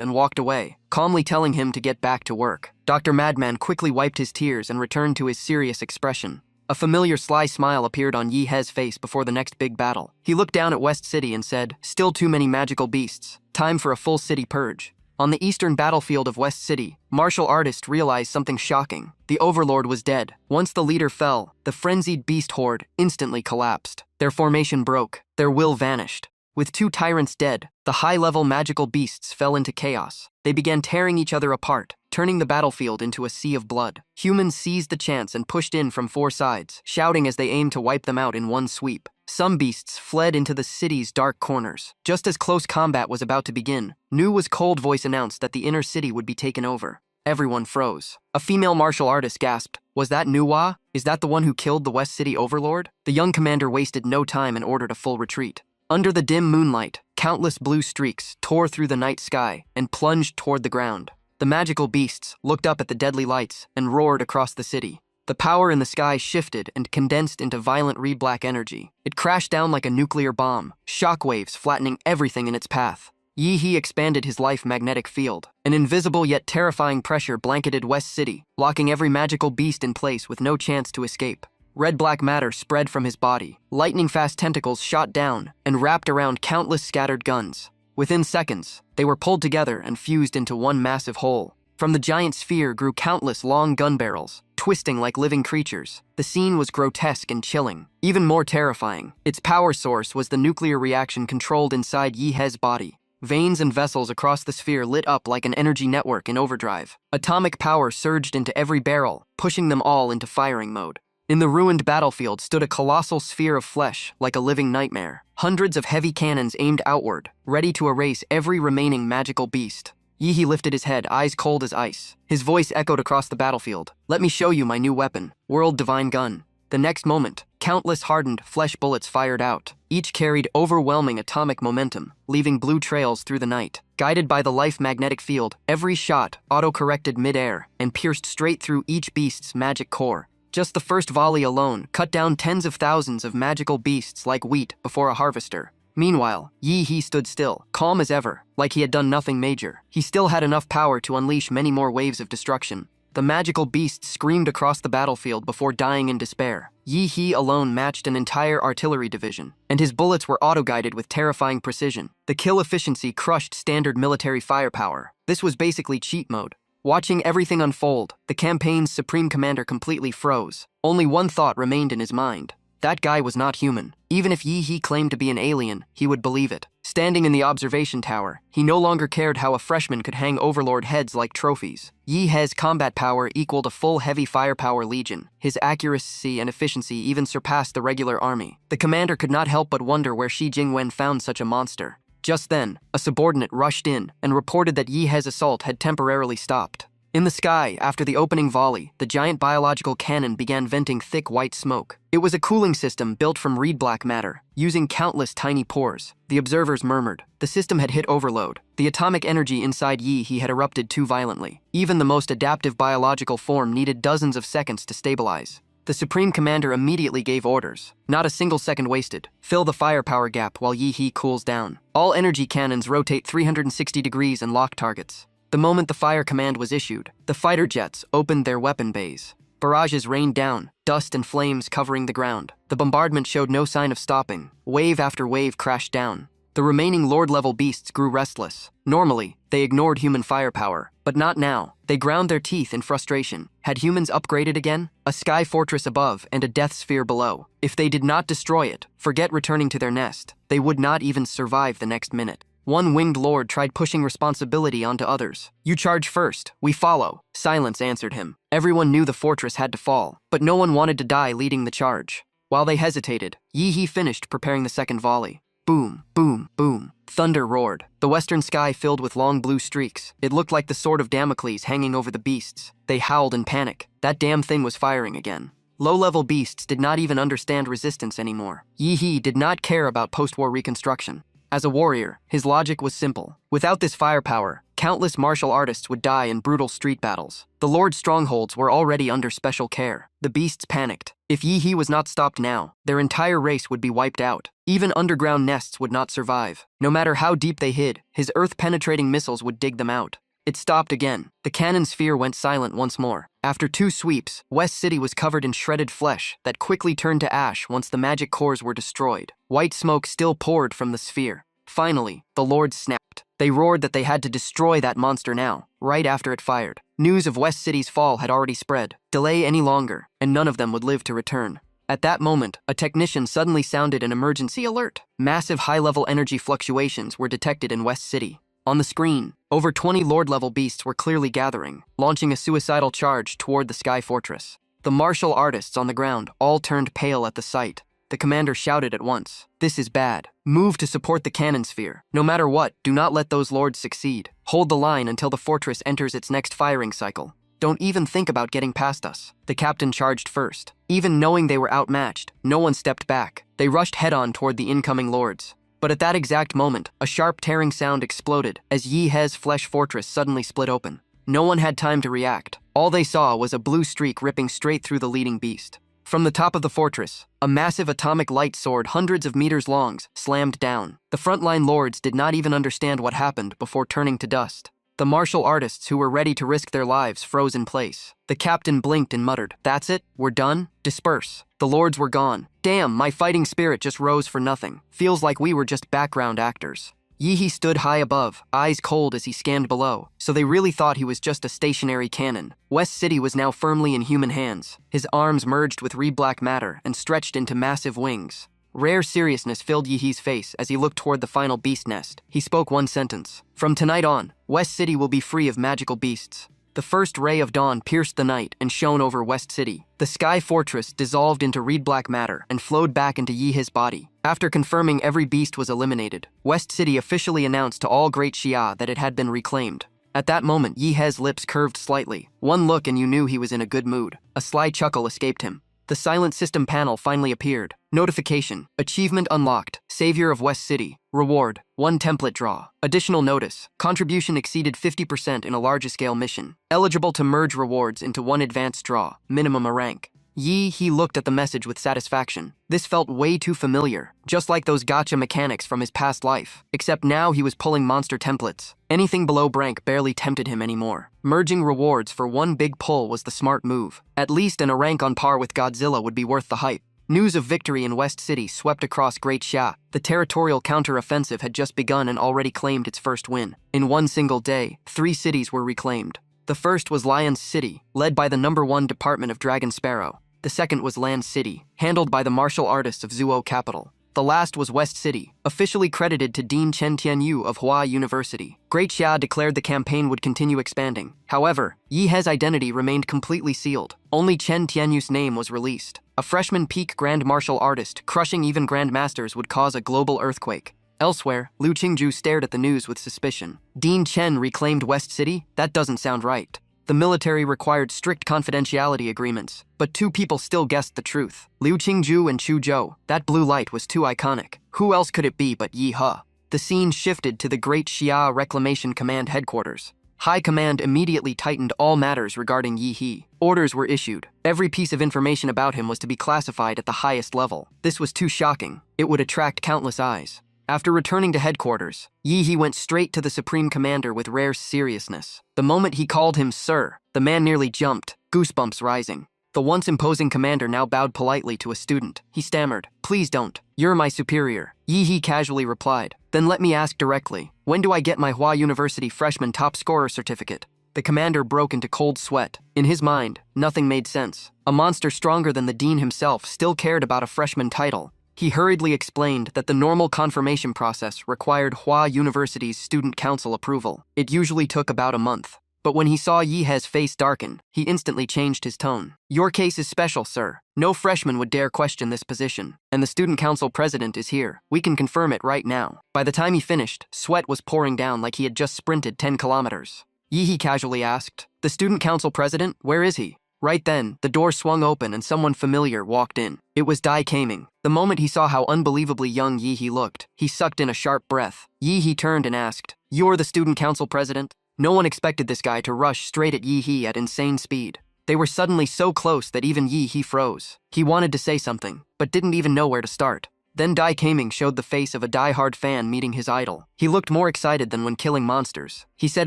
and walked away, calmly telling him to get back to work. Dr. Madman quickly wiped his tears and returned to his serious expression. A familiar sly smile appeared on Yi He's face before the next big battle. He looked down at West City and said, still too many magical beasts. Time for a full city purge. On the eastern battlefield of West City, martial artists realized something shocking. The Overlord was dead. Once the leader fell, the frenzied beast horde instantly collapsed. Their formation broke. Their will vanished. With two tyrants dead, the high-level magical beasts fell into chaos. They began tearing each other apart, turning the battlefield into a sea of blood. Humans seized the chance and pushed in from four sides, shouting as they aimed to wipe them out in one sweep. Some beasts fled into the city's dark corners. Just as close combat was about to begin, Nuwa's cold voice announced that the inner city would be taken over. Everyone froze. A female martial artist gasped, was that Nuwa? Is that the one who killed the West City Overlord? The young commander wasted no time and ordered a full retreat. Under the dim moonlight, countless blue streaks tore through the night sky and plunged toward the ground. The magical beasts looked up at the deadly lights and roared across the city. The power in the sky shifted and condensed into violent reed-black energy. It crashed down like a nuclear bomb, shockwaves flattening everything in its path. Yi He expanded his life magnetic field. An invisible yet terrifying pressure blanketed West City, locking every magical beast in place with no chance to escape. Red-black matter spread from his body. Lightning-fast tentacles shot down and wrapped around countless scattered guns. Within seconds, they were pulled together and fused into one massive whole. From the giant sphere grew countless long gun barrels, twisting like living creatures. The scene was grotesque and chilling. Even more terrifying, its power source was the nuclear reaction controlled inside Yi He's body. Veins and vessels across the sphere lit up like an energy network in overdrive. Atomic power surged into every barrel, pushing them all into firing mode. In the ruined battlefield stood a colossal sphere of flesh, like a living nightmare. Hundreds of heavy cannons aimed outward, ready to erase every remaining magical beast. Yi He lifted his head, eyes cold as ice. His voice echoed across the battlefield. Let me show you my new weapon, World Divine Gun. The next moment, countless hardened flesh bullets fired out. Each carried overwhelming atomic momentum, leaving blue trails through the night. Guided by the life magnetic field, every shot auto-corrected mid-air and pierced straight through each beast's magic core. Just the first volley alone cut down tens of thousands of magical beasts like wheat before a harvester. Meanwhile, Yi He stood still, calm as ever, like he had done nothing major. He still had enough power to unleash many more waves of destruction. The magical beasts screamed across the battlefield before dying in despair. Yi He alone matched an entire artillery division, and his bullets were auto-guided with terrifying precision. The kill efficiency crushed standard military firepower. This was basically cheat mode. Watching everything unfold, the campaign's supreme commander completely froze. Only one thought remained in his mind. That guy was not human. Even if Yi He claimed to be an alien, he would believe it. Standing in the observation tower, he no longer cared how a freshman could hang Overlord heads like trophies. Yi He's combat power equaled a full heavy firepower legion. His accuracy and efficiency even surpassed the regular army. The commander could not help but wonder where Shi Jingwen found such a monster. Just then, a subordinate rushed in and reported that Yi He's assault had temporarily stopped. In the sky, after the opening volley, the giant biological cannon began venting thick white smoke. It was a cooling system built from reed black matter, using countless tiny pores. The observers murmured. The system had hit overload. The atomic energy inside Yi had erupted too violently. Even the most adaptive biological form needed dozens of seconds to stabilize. The Supreme Commander immediately gave orders. Not a single second wasted. Fill the firepower gap while Yi cools down. All energy cannons rotate 360 degrees and lock targets. The moment the fire command was issued, the fighter jets opened their weapon bays. Barrages rained down, dust and flames covering the ground. The bombardment showed no sign of stopping. Wave after wave crashed down. The remaining Lord-level beasts grew restless. Normally, they ignored human firepower, but not now. They ground their teeth in frustration. Had humans upgraded again? A sky fortress above and a death sphere below. If they did not destroy it, forget returning to their nest. They would not even survive the next minute. One winged lord tried pushing responsibility onto others. You charge first, we follow. Silence answered him. Everyone knew the fortress had to fall, but no one wanted to die leading the charge. While they hesitated, Yi finished preparing the second volley. Boom, boom, boom. Thunder roared. The western sky filled with long blue streaks. It looked like the sword of Damocles hanging over the beasts. They howled in panic. That damn thing was firing again. Low-level beasts did not even understand resistance anymore. Yi did not care about post-war reconstruction. As a warrior, his logic was simple. Without this firepower, countless martial artists would die in brutal street battles. The Lord's strongholds were already under special care. The beasts panicked. If Yi was not stopped now, their entire race would be wiped out. Even underground nests would not survive. No matter how deep they hid, his earth-penetrating missiles would dig them out. It stopped again. The cannon sphere went silent once more. After 2 sweeps, West City was covered in shredded flesh that quickly turned to ash once the magic cores were destroyed. White smoke still poured from the sphere. Finally, the lords snapped. They roared that they had to destroy that monster now, right after it fired. News of West City's fall had already spread. Delay any longer, and none of them would live to return. At that moment, a technician suddenly sounded an emergency alert. Massive high-level energy fluctuations were detected in West City. On the screen, over 20 Lord-level beasts were clearly gathering, launching a suicidal charge toward the Sky Fortress. The martial artists on the ground all turned pale at the sight. The commander shouted at once, "This is bad. Move to support the cannon sphere. No matter what, do not let those lords succeed. Hold the line until the fortress enters its next firing cycle. Don't even think about getting past us." The captain charged first. Even knowing they were outmatched, no one stepped back. They rushed head-on toward the incoming lords. But at that exact moment, a sharp tearing sound exploded as Yi's flesh fortress suddenly split open. No one had time to react. All they saw was a blue streak ripping straight through the leading beast. From the top of the fortress, a massive atomic light sword hundreds of meters long slammed down. The frontline lords did not even understand what happened before turning to dust. The martial artists who were ready to risk their lives froze in place. The captain blinked and muttered, "That's it? We're done? Disperse." The lords were gone. Damn, my fighting spirit just rose for nothing. Feels like we were just background actors. Yi stood high above, eyes cold as he scanned below, so they really thought he was just a stationary cannon. West City was now firmly in human hands. His arms merged with re-black matter and stretched into massive wings. Rare seriousness filled Yi's face as he looked toward the final beast nest. He spoke one sentence. "From tonight on, West City will be free of magical beasts." The first ray of dawn pierced the night and shone over West City. The Sky Fortress dissolved into reed-black matter and flowed back into Yi's body. After confirming every beast was eliminated, West City officially announced to all Great Xia that it had been reclaimed. At that moment, Yi's lips curved slightly. One look and you knew he was in a good mood. A sly chuckle escaped him. The silent system panel finally appeared. Notification. Achievement unlocked. Savior of West City. Reward. 1 template draw. Additional notice. Contribution exceeded 50% in a large-scale mission. Eligible to merge rewards into 1 advanced draw. Minimum a rank. He looked at the message with satisfaction. This felt way too familiar, just like those gacha mechanics from his past life. Except now he was pulling monster templates. Anything below rank barely tempted him anymore. Merging rewards for 1 big pull was the smart move. At least a rank on par with Godzilla would be worth the hype. News of victory in West City swept across Great Xia. The territorial counter-offensive had just begun and already claimed its first win. In one single day, 3 cities were reclaimed. The first was Lion's City, led by the #1 Department of Dragon Sparrow. The second was Land City, handled by the martial artists of Zuo Capital. The last was West City, officially credited to Dean Chen Tianyu of Hua University. Great Xia declared the campaign would continue expanding. However, Yi's identity remained completely sealed. Only Chen Tianyu's name was released. A freshman peak grand martial artist crushing even grandmasters would cause a global earthquake. Elsewhere, Lu Qingju stared at the news with suspicion. Dean Chen reclaimed West City? That doesn't sound right. The military required strict confidentiality agreements, but two people still guessed the truth. Liu Qingju and Chu Zhou. That blue light was too iconic. Who else could it be but Yi He? The scene shifted to the Great Xia Reclamation Command headquarters. High Command immediately tightened all matters regarding Yi He. Orders were issued. Every piece of information about him was to be classified at the highest level. This was too shocking. It would attract countless eyes. After returning to headquarters, Yi He went straight to the Supreme Commander with rare seriousness. The moment he called him sir, the man nearly jumped, goosebumps rising. The once imposing commander now bowed politely to a student. He stammered, "Please don't. You're my superior." Yi He casually replied, "Then let me ask directly, when do I get my Hua University freshman top scorer certificate?" The commander broke into cold sweat. In his mind, nothing made sense. A monster stronger than the dean himself still cared about a freshman title. He hurriedly explained that the normal confirmation process required Hua University's student council approval. It usually took about a month. But when he saw Yi He's face darken, he instantly changed his tone. "Your case is special, sir. No freshman would dare question this position. And the student council president is here. We can confirm it right now." By the time he finished, sweat was pouring down like he had just sprinted 10 kilometers. Yi He casually asked, "The student council president, where is he?" Right then, the door swung open and someone familiar walked in. It was Dai Kaming. The moment he saw how unbelievably young Yi He looked, he sucked in a sharp breath. Yi He turned and asked, "You're the student council president?" No one expected this guy to rush straight at Yi He at insane speed. They were suddenly so close that even Yi He froze. He wanted to say something, but didn't even know where to start. Then Dai Kaming showed the face of a die-hard fan meeting his idol. He looked more excited than when killing monsters. He said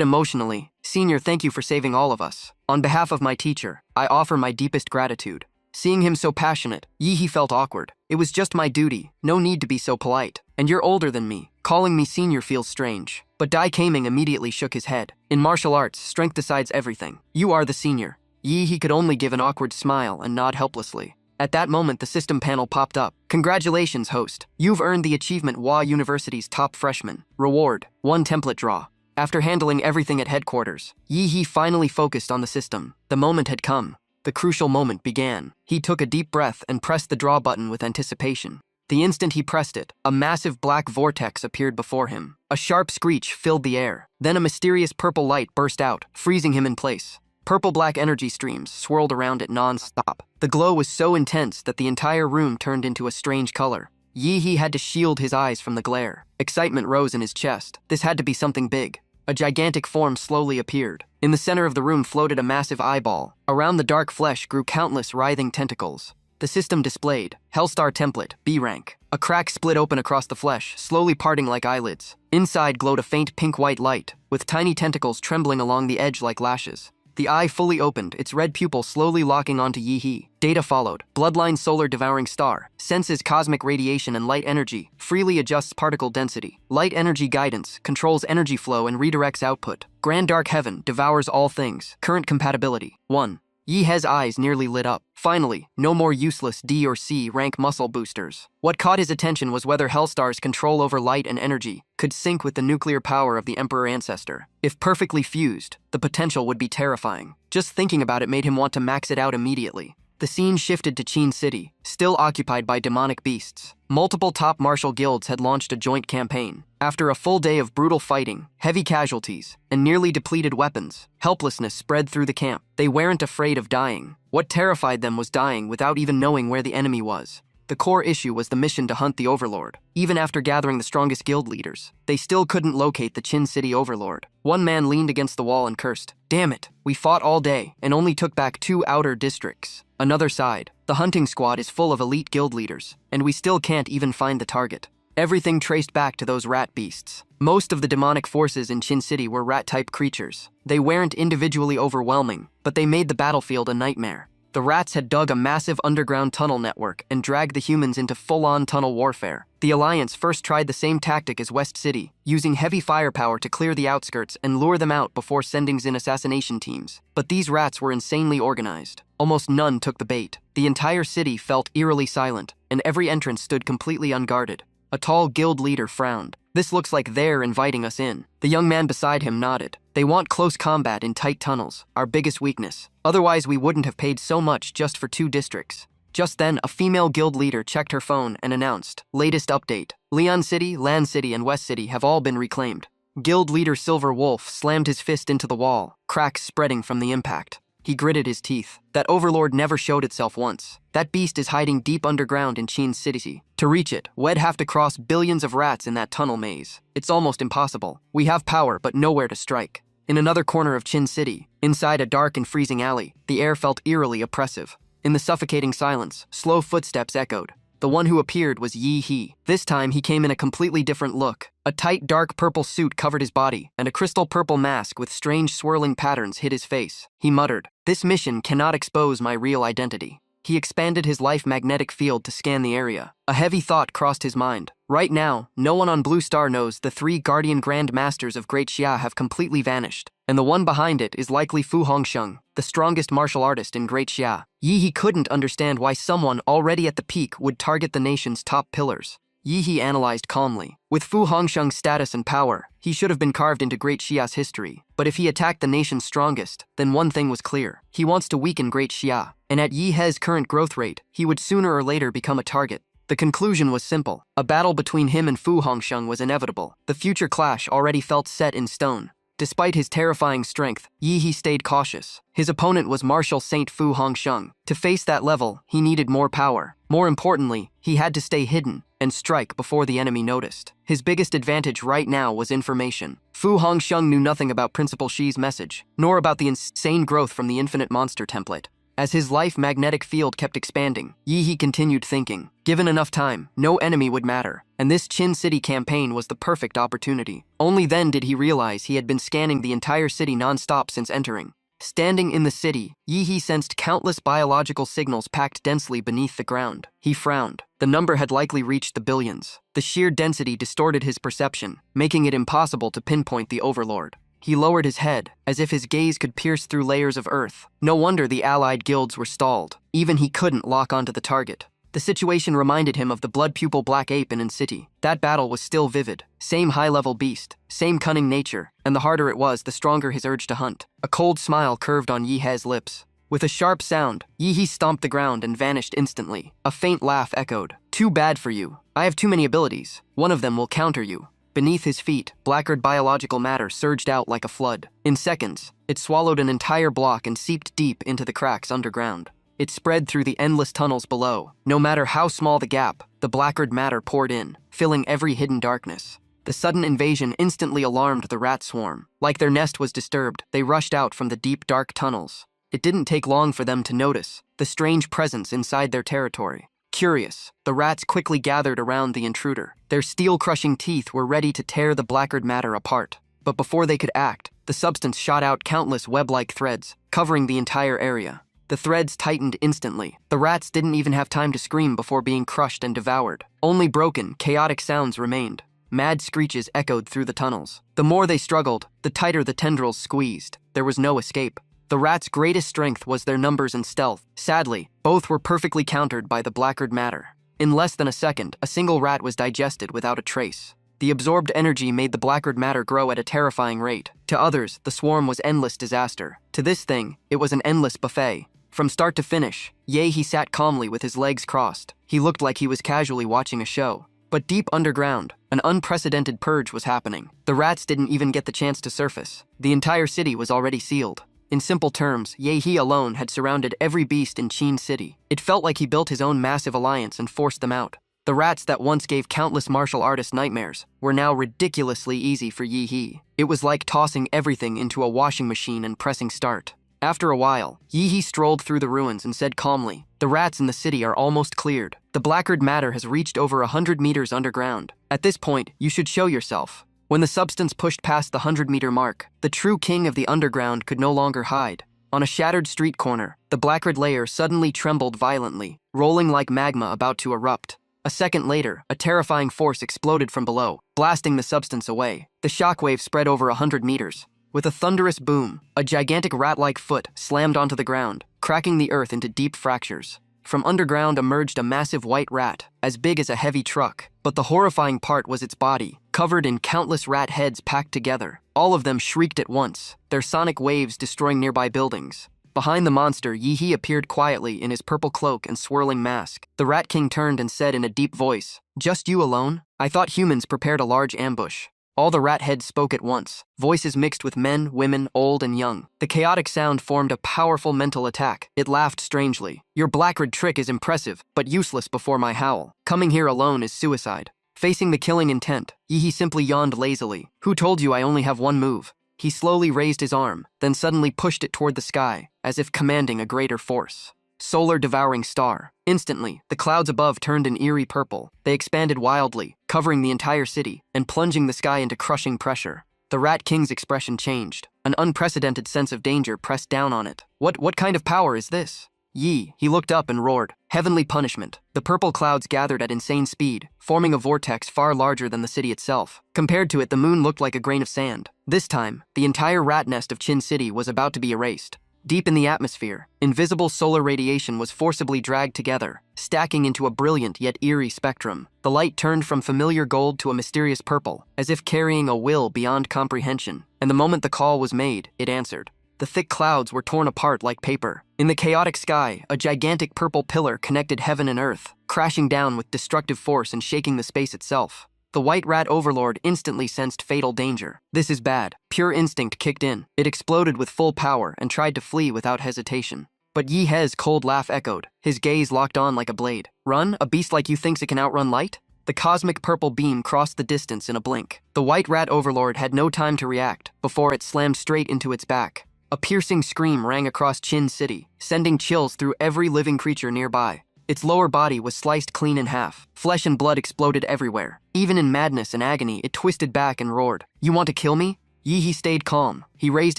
emotionally, "Senior, thank you for saving all of us. On behalf of my teacher, I offer my deepest gratitude." Seeing him so passionate, Yi He felt awkward. "It was just my duty. No need to be so polite. And you're older than me. Calling me senior feels strange." But Dai Kaming immediately shook his head. In martial arts, strength decides everything. You are the senior. Yi He could only give an awkward smile and nod helplessly. At that moment, the system panel popped up. "Congratulations, host. You've earned the achievement Hua University's top freshman. Reward, 1 template draw." After handling everything at headquarters, Yi He finally focused on the system. The moment had come. The crucial moment began. He took a deep breath and pressed the draw button with anticipation. The instant he pressed it, a massive black vortex appeared before him. A sharp screech filled the air. Then a mysterious purple light burst out, freezing him in place. Purple-black energy streams swirled around it non-stop. The glow was so intense that the entire room turned into a strange color. Yi He had to shield his eyes from the glare. Excitement rose in his chest. This had to be something big. A gigantic form slowly appeared. In the center of the room floated a massive eyeball. Around the dark flesh grew countless writhing tentacles. The system displayed, Hellstar template, B rank. A crack split open across the flesh, slowly parting like eyelids. Inside glowed a faint pink-white light, with tiny tentacles trembling along the edge like lashes. The eye fully opened, its red pupil slowly locking onto Yi He. Data followed. Bloodline solar devouring star. Senses cosmic radiation and light energy. Freely adjusts particle density. Light energy guidance. Controls energy flow and redirects output. Grand dark heaven. Devours all things. Current compatibility. 1. Yi He's eyes nearly lit up. Finally, no more useless D or C rank muscle boosters. What caught his attention was whether Hellstar's control over light and energy could sync with the nuclear power of the Emperor Ancestor. If perfectly fused, the potential would be terrifying. Just thinking about it made him want to max it out immediately. The scene shifted to Qin City, still occupied by demonic beasts. Multiple top martial guilds had launched a joint campaign. After a full day of brutal fighting, heavy casualties, and nearly depleted weapons, helplessness spread through the camp. They weren't afraid of dying. What terrified them was dying without even knowing where the enemy was. The core issue was the mission to hunt the Overlord. Even after gathering the strongest guild leaders, they still couldn't locate the Qin City Overlord. One man leaned against the wall and cursed, "Damn it, we fought all day and only took back 2 outer districts." Another sighed, "The hunting squad is full of elite guild leaders, and we still can't even find the target." Everything traced back to those rat beasts. Most of the demonic forces in Qin City were rat-type creatures. They weren't individually overwhelming, but they made the battlefield a nightmare. The rats had dug a massive underground tunnel network and dragged the humans into full-on tunnel warfare. The Alliance first tried the same tactic as West City, using heavy firepower to clear the outskirts and lure them out before sending in assassination teams. But these rats were insanely organized. Almost none took the bait. The entire city felt eerily silent, and every entrance stood completely unguarded. A tall guild leader frowned. "This looks like they're inviting us in." The young man beside him nodded. "They want close combat in tight tunnels, our biggest weakness. Otherwise, we wouldn't have paid so much just for 2 districts. Just then, a female guild leader checked her phone and announced, "Latest update. Leon City, Land City, and West City have all been reclaimed." Guild leader Silver Wolf slammed his fist into the wall, cracks spreading from the impact. He gritted his teeth. That overlord never showed itself once. That beast is hiding deep underground in Qin City. To reach it, we'd have to cross billions of rats in that tunnel maze. It's almost impossible. We have power, but nowhere to strike. In another corner of Qin City, inside a dark and freezing alley, the air felt eerily oppressive. In the suffocating silence, slow footsteps echoed. The one who appeared was Yi He. This time he came in a completely different look. A tight dark purple suit covered his body, and a crystal purple mask with strange swirling patterns hid his face. He muttered, "This mission cannot expose my real identity." He expanded his life magnetic field to scan the area. A heavy thought crossed his mind. Right now, no one on Blue Star knows the 3 Guardian Grand Masters of Great Xia have completely vanished, and the one behind it is likely Fu Hongsheng, the strongest martial artist in Great Xia. Yi He couldn't understand why someone already at the peak would target the nation's top pillars. Yi He analyzed calmly. With Fu Hongsheng's status and power, he should have been carved into Great Xia's history. But if he attacked the nation's strongest, then one thing was clear. He wants to weaken Great Xia, and at Yi He's current growth rate, he would sooner or later become a target. The conclusion was simple. A battle between him and Fu Hongsheng was inevitable. The future clash already felt set in stone. Despite his terrifying strength, Yi He stayed cautious. His opponent was Martial Saint Fu Hongsheng. To face that level, he needed more power. More importantly, he had to stay hidden and strike before the enemy noticed. His biggest advantage right now was information. Fu Hongsheng knew nothing about Principal Shi's message, nor about the insane growth from the infinite monster template. As his life magnetic field kept expanding, Yi He continued thinking. Given enough time, no enemy would matter, and this Qin City campaign was the perfect opportunity. Only then did he realize he had been scanning the entire city non-stop since entering. Standing in the city, Yi He sensed countless biological signals packed densely beneath the ground. He frowned. The number had likely reached the billions. The sheer density distorted his perception, making it impossible to pinpoint the overlord. He lowered his head, as if his gaze could pierce through layers of earth. No wonder the allied guilds were stalled. Even he couldn't lock onto the target. The situation reminded him of the blood pupil black ape in City. That battle was still vivid. Same high-level beast, same cunning nature, and the harder it was, the stronger his urge to hunt. A cold smile curved on Yi He's lips. With a sharp sound, Yi He stomped the ground and vanished instantly. A faint laugh echoed. "Too bad for you. I have too many abilities. One of them will counter you." Beneath his feet, blackered biological matter surged out like a flood. In seconds, it swallowed an entire block and seeped deep into the cracks underground. It spread through the endless tunnels below. No matter how small the gap, the blackered matter poured in, filling every hidden darkness. The sudden invasion instantly alarmed the rat swarm. Like their nest was disturbed, they rushed out from the deep, dark tunnels. It didn't take long for them to notice the strange presence inside their territory. Curious, the rats quickly gathered around the intruder. Their steel-crushing teeth were ready to tear the blackered matter apart. But before they could act, the substance shot out countless web-like threads, covering the entire area. The threads tightened instantly. The rats didn't even have time to scream before being crushed and devoured. Only broken, chaotic sounds remained. Mad screeches echoed through the tunnels. The more they struggled, the tighter the tendrils squeezed. There was no escape. The rats' greatest strength was their numbers and stealth. Sadly, both were perfectly countered by the blackered matter. In less than a second, a single rat was digested without a trace. The absorbed energy made the blackered matter grow at a terrifying rate. To others, the swarm was endless disaster. To this thing, it was an endless buffet. From start to finish, He sat calmly with his legs crossed. He looked like he was casually watching a show. But deep underground, an unprecedented purge was happening. The rats didn't even get the chance to surface. The entire city was already sealed. In simple terms, He alone had surrounded every beast in Qin City. It felt like he built his own massive alliance and forced them out. The rats that once gave countless martial artists nightmares were now ridiculously easy for Yi He. It was like tossing everything into a washing machine and pressing start. After a while, Yi He strolled through the ruins and said calmly, "The rats in the city are almost cleared. The blackered matter has reached over 100 meters underground. At this point, you should show yourself." When the substance pushed past the 100-meter mark, the true king of the underground could no longer hide. On a shattered street corner, the blackered layer suddenly trembled violently, rolling like magma about to erupt. A second later, a terrifying force exploded from below, blasting the substance away. The shockwave spread over 100 meters. With a thunderous boom, a gigantic rat-like foot slammed onto the ground, cracking the earth into deep fractures. From underground emerged a massive white rat, as big as a heavy truck. But the horrifying part was its body, covered in countless rat heads packed together. All of them shrieked at once, their sonic waves destroying nearby buildings. Behind the monster, Yi He appeared quietly in his purple cloak and swirling mask. The Rat King turned and said in a deep voice, "Just you alone? I thought humans prepared a large ambush." All the rat heads spoke at once, voices mixed with men, women, old and young. The chaotic sound formed a powerful mental attack. It laughed strangely. Your blackred trick is impressive, but useless before my howl. Coming here alone is suicide. Facing the killing intent, Yi simply yawned lazily. Who told you I only have one move? He slowly raised his arm, then suddenly pushed it toward the sky, as if commanding a greater force. Solar devouring star. Instantly, the clouds above turned an eerie purple. They expanded wildly, covering the entire city, and plunging the sky into crushing pressure. The Rat King's expression changed. An unprecedented sense of danger pressed down on it. What kind of power is this? Yi, he looked up and roared. Heavenly punishment. The purple clouds gathered at insane speed, forming a vortex far larger than the city itself. Compared to it, the moon looked like a grain of sand. This time, the entire rat nest of Chin City was about to be erased. Deep in the atmosphere, invisible solar radiation was forcibly dragged together, stacking into a brilliant yet eerie spectrum. The light turned from familiar gold to a mysterious purple, as if carrying a will beyond comprehension. And the moment the call was made, it answered. The thick clouds were torn apart like paper. In the chaotic sky, a gigantic purple pillar connected heaven and earth, crashing down with destructive force and shaking the space itself. The white rat overlord instantly sensed fatal danger. This is bad. Pure instinct kicked in. It exploded with full power and tried to flee without hesitation. But Yi He's cold laugh echoed, his gaze locked on like a blade. Run? A beast like you thinks it can outrun light? The cosmic purple beam crossed the distance in a blink. The white rat overlord had no time to react before it slammed straight into its back. A piercing scream rang across Chin City, sending chills through every living creature nearby. Its lower body was sliced clean in half. Flesh and blood exploded everywhere. Even in madness and agony, it twisted back and roared. You want to kill me? Yi stayed calm. He raised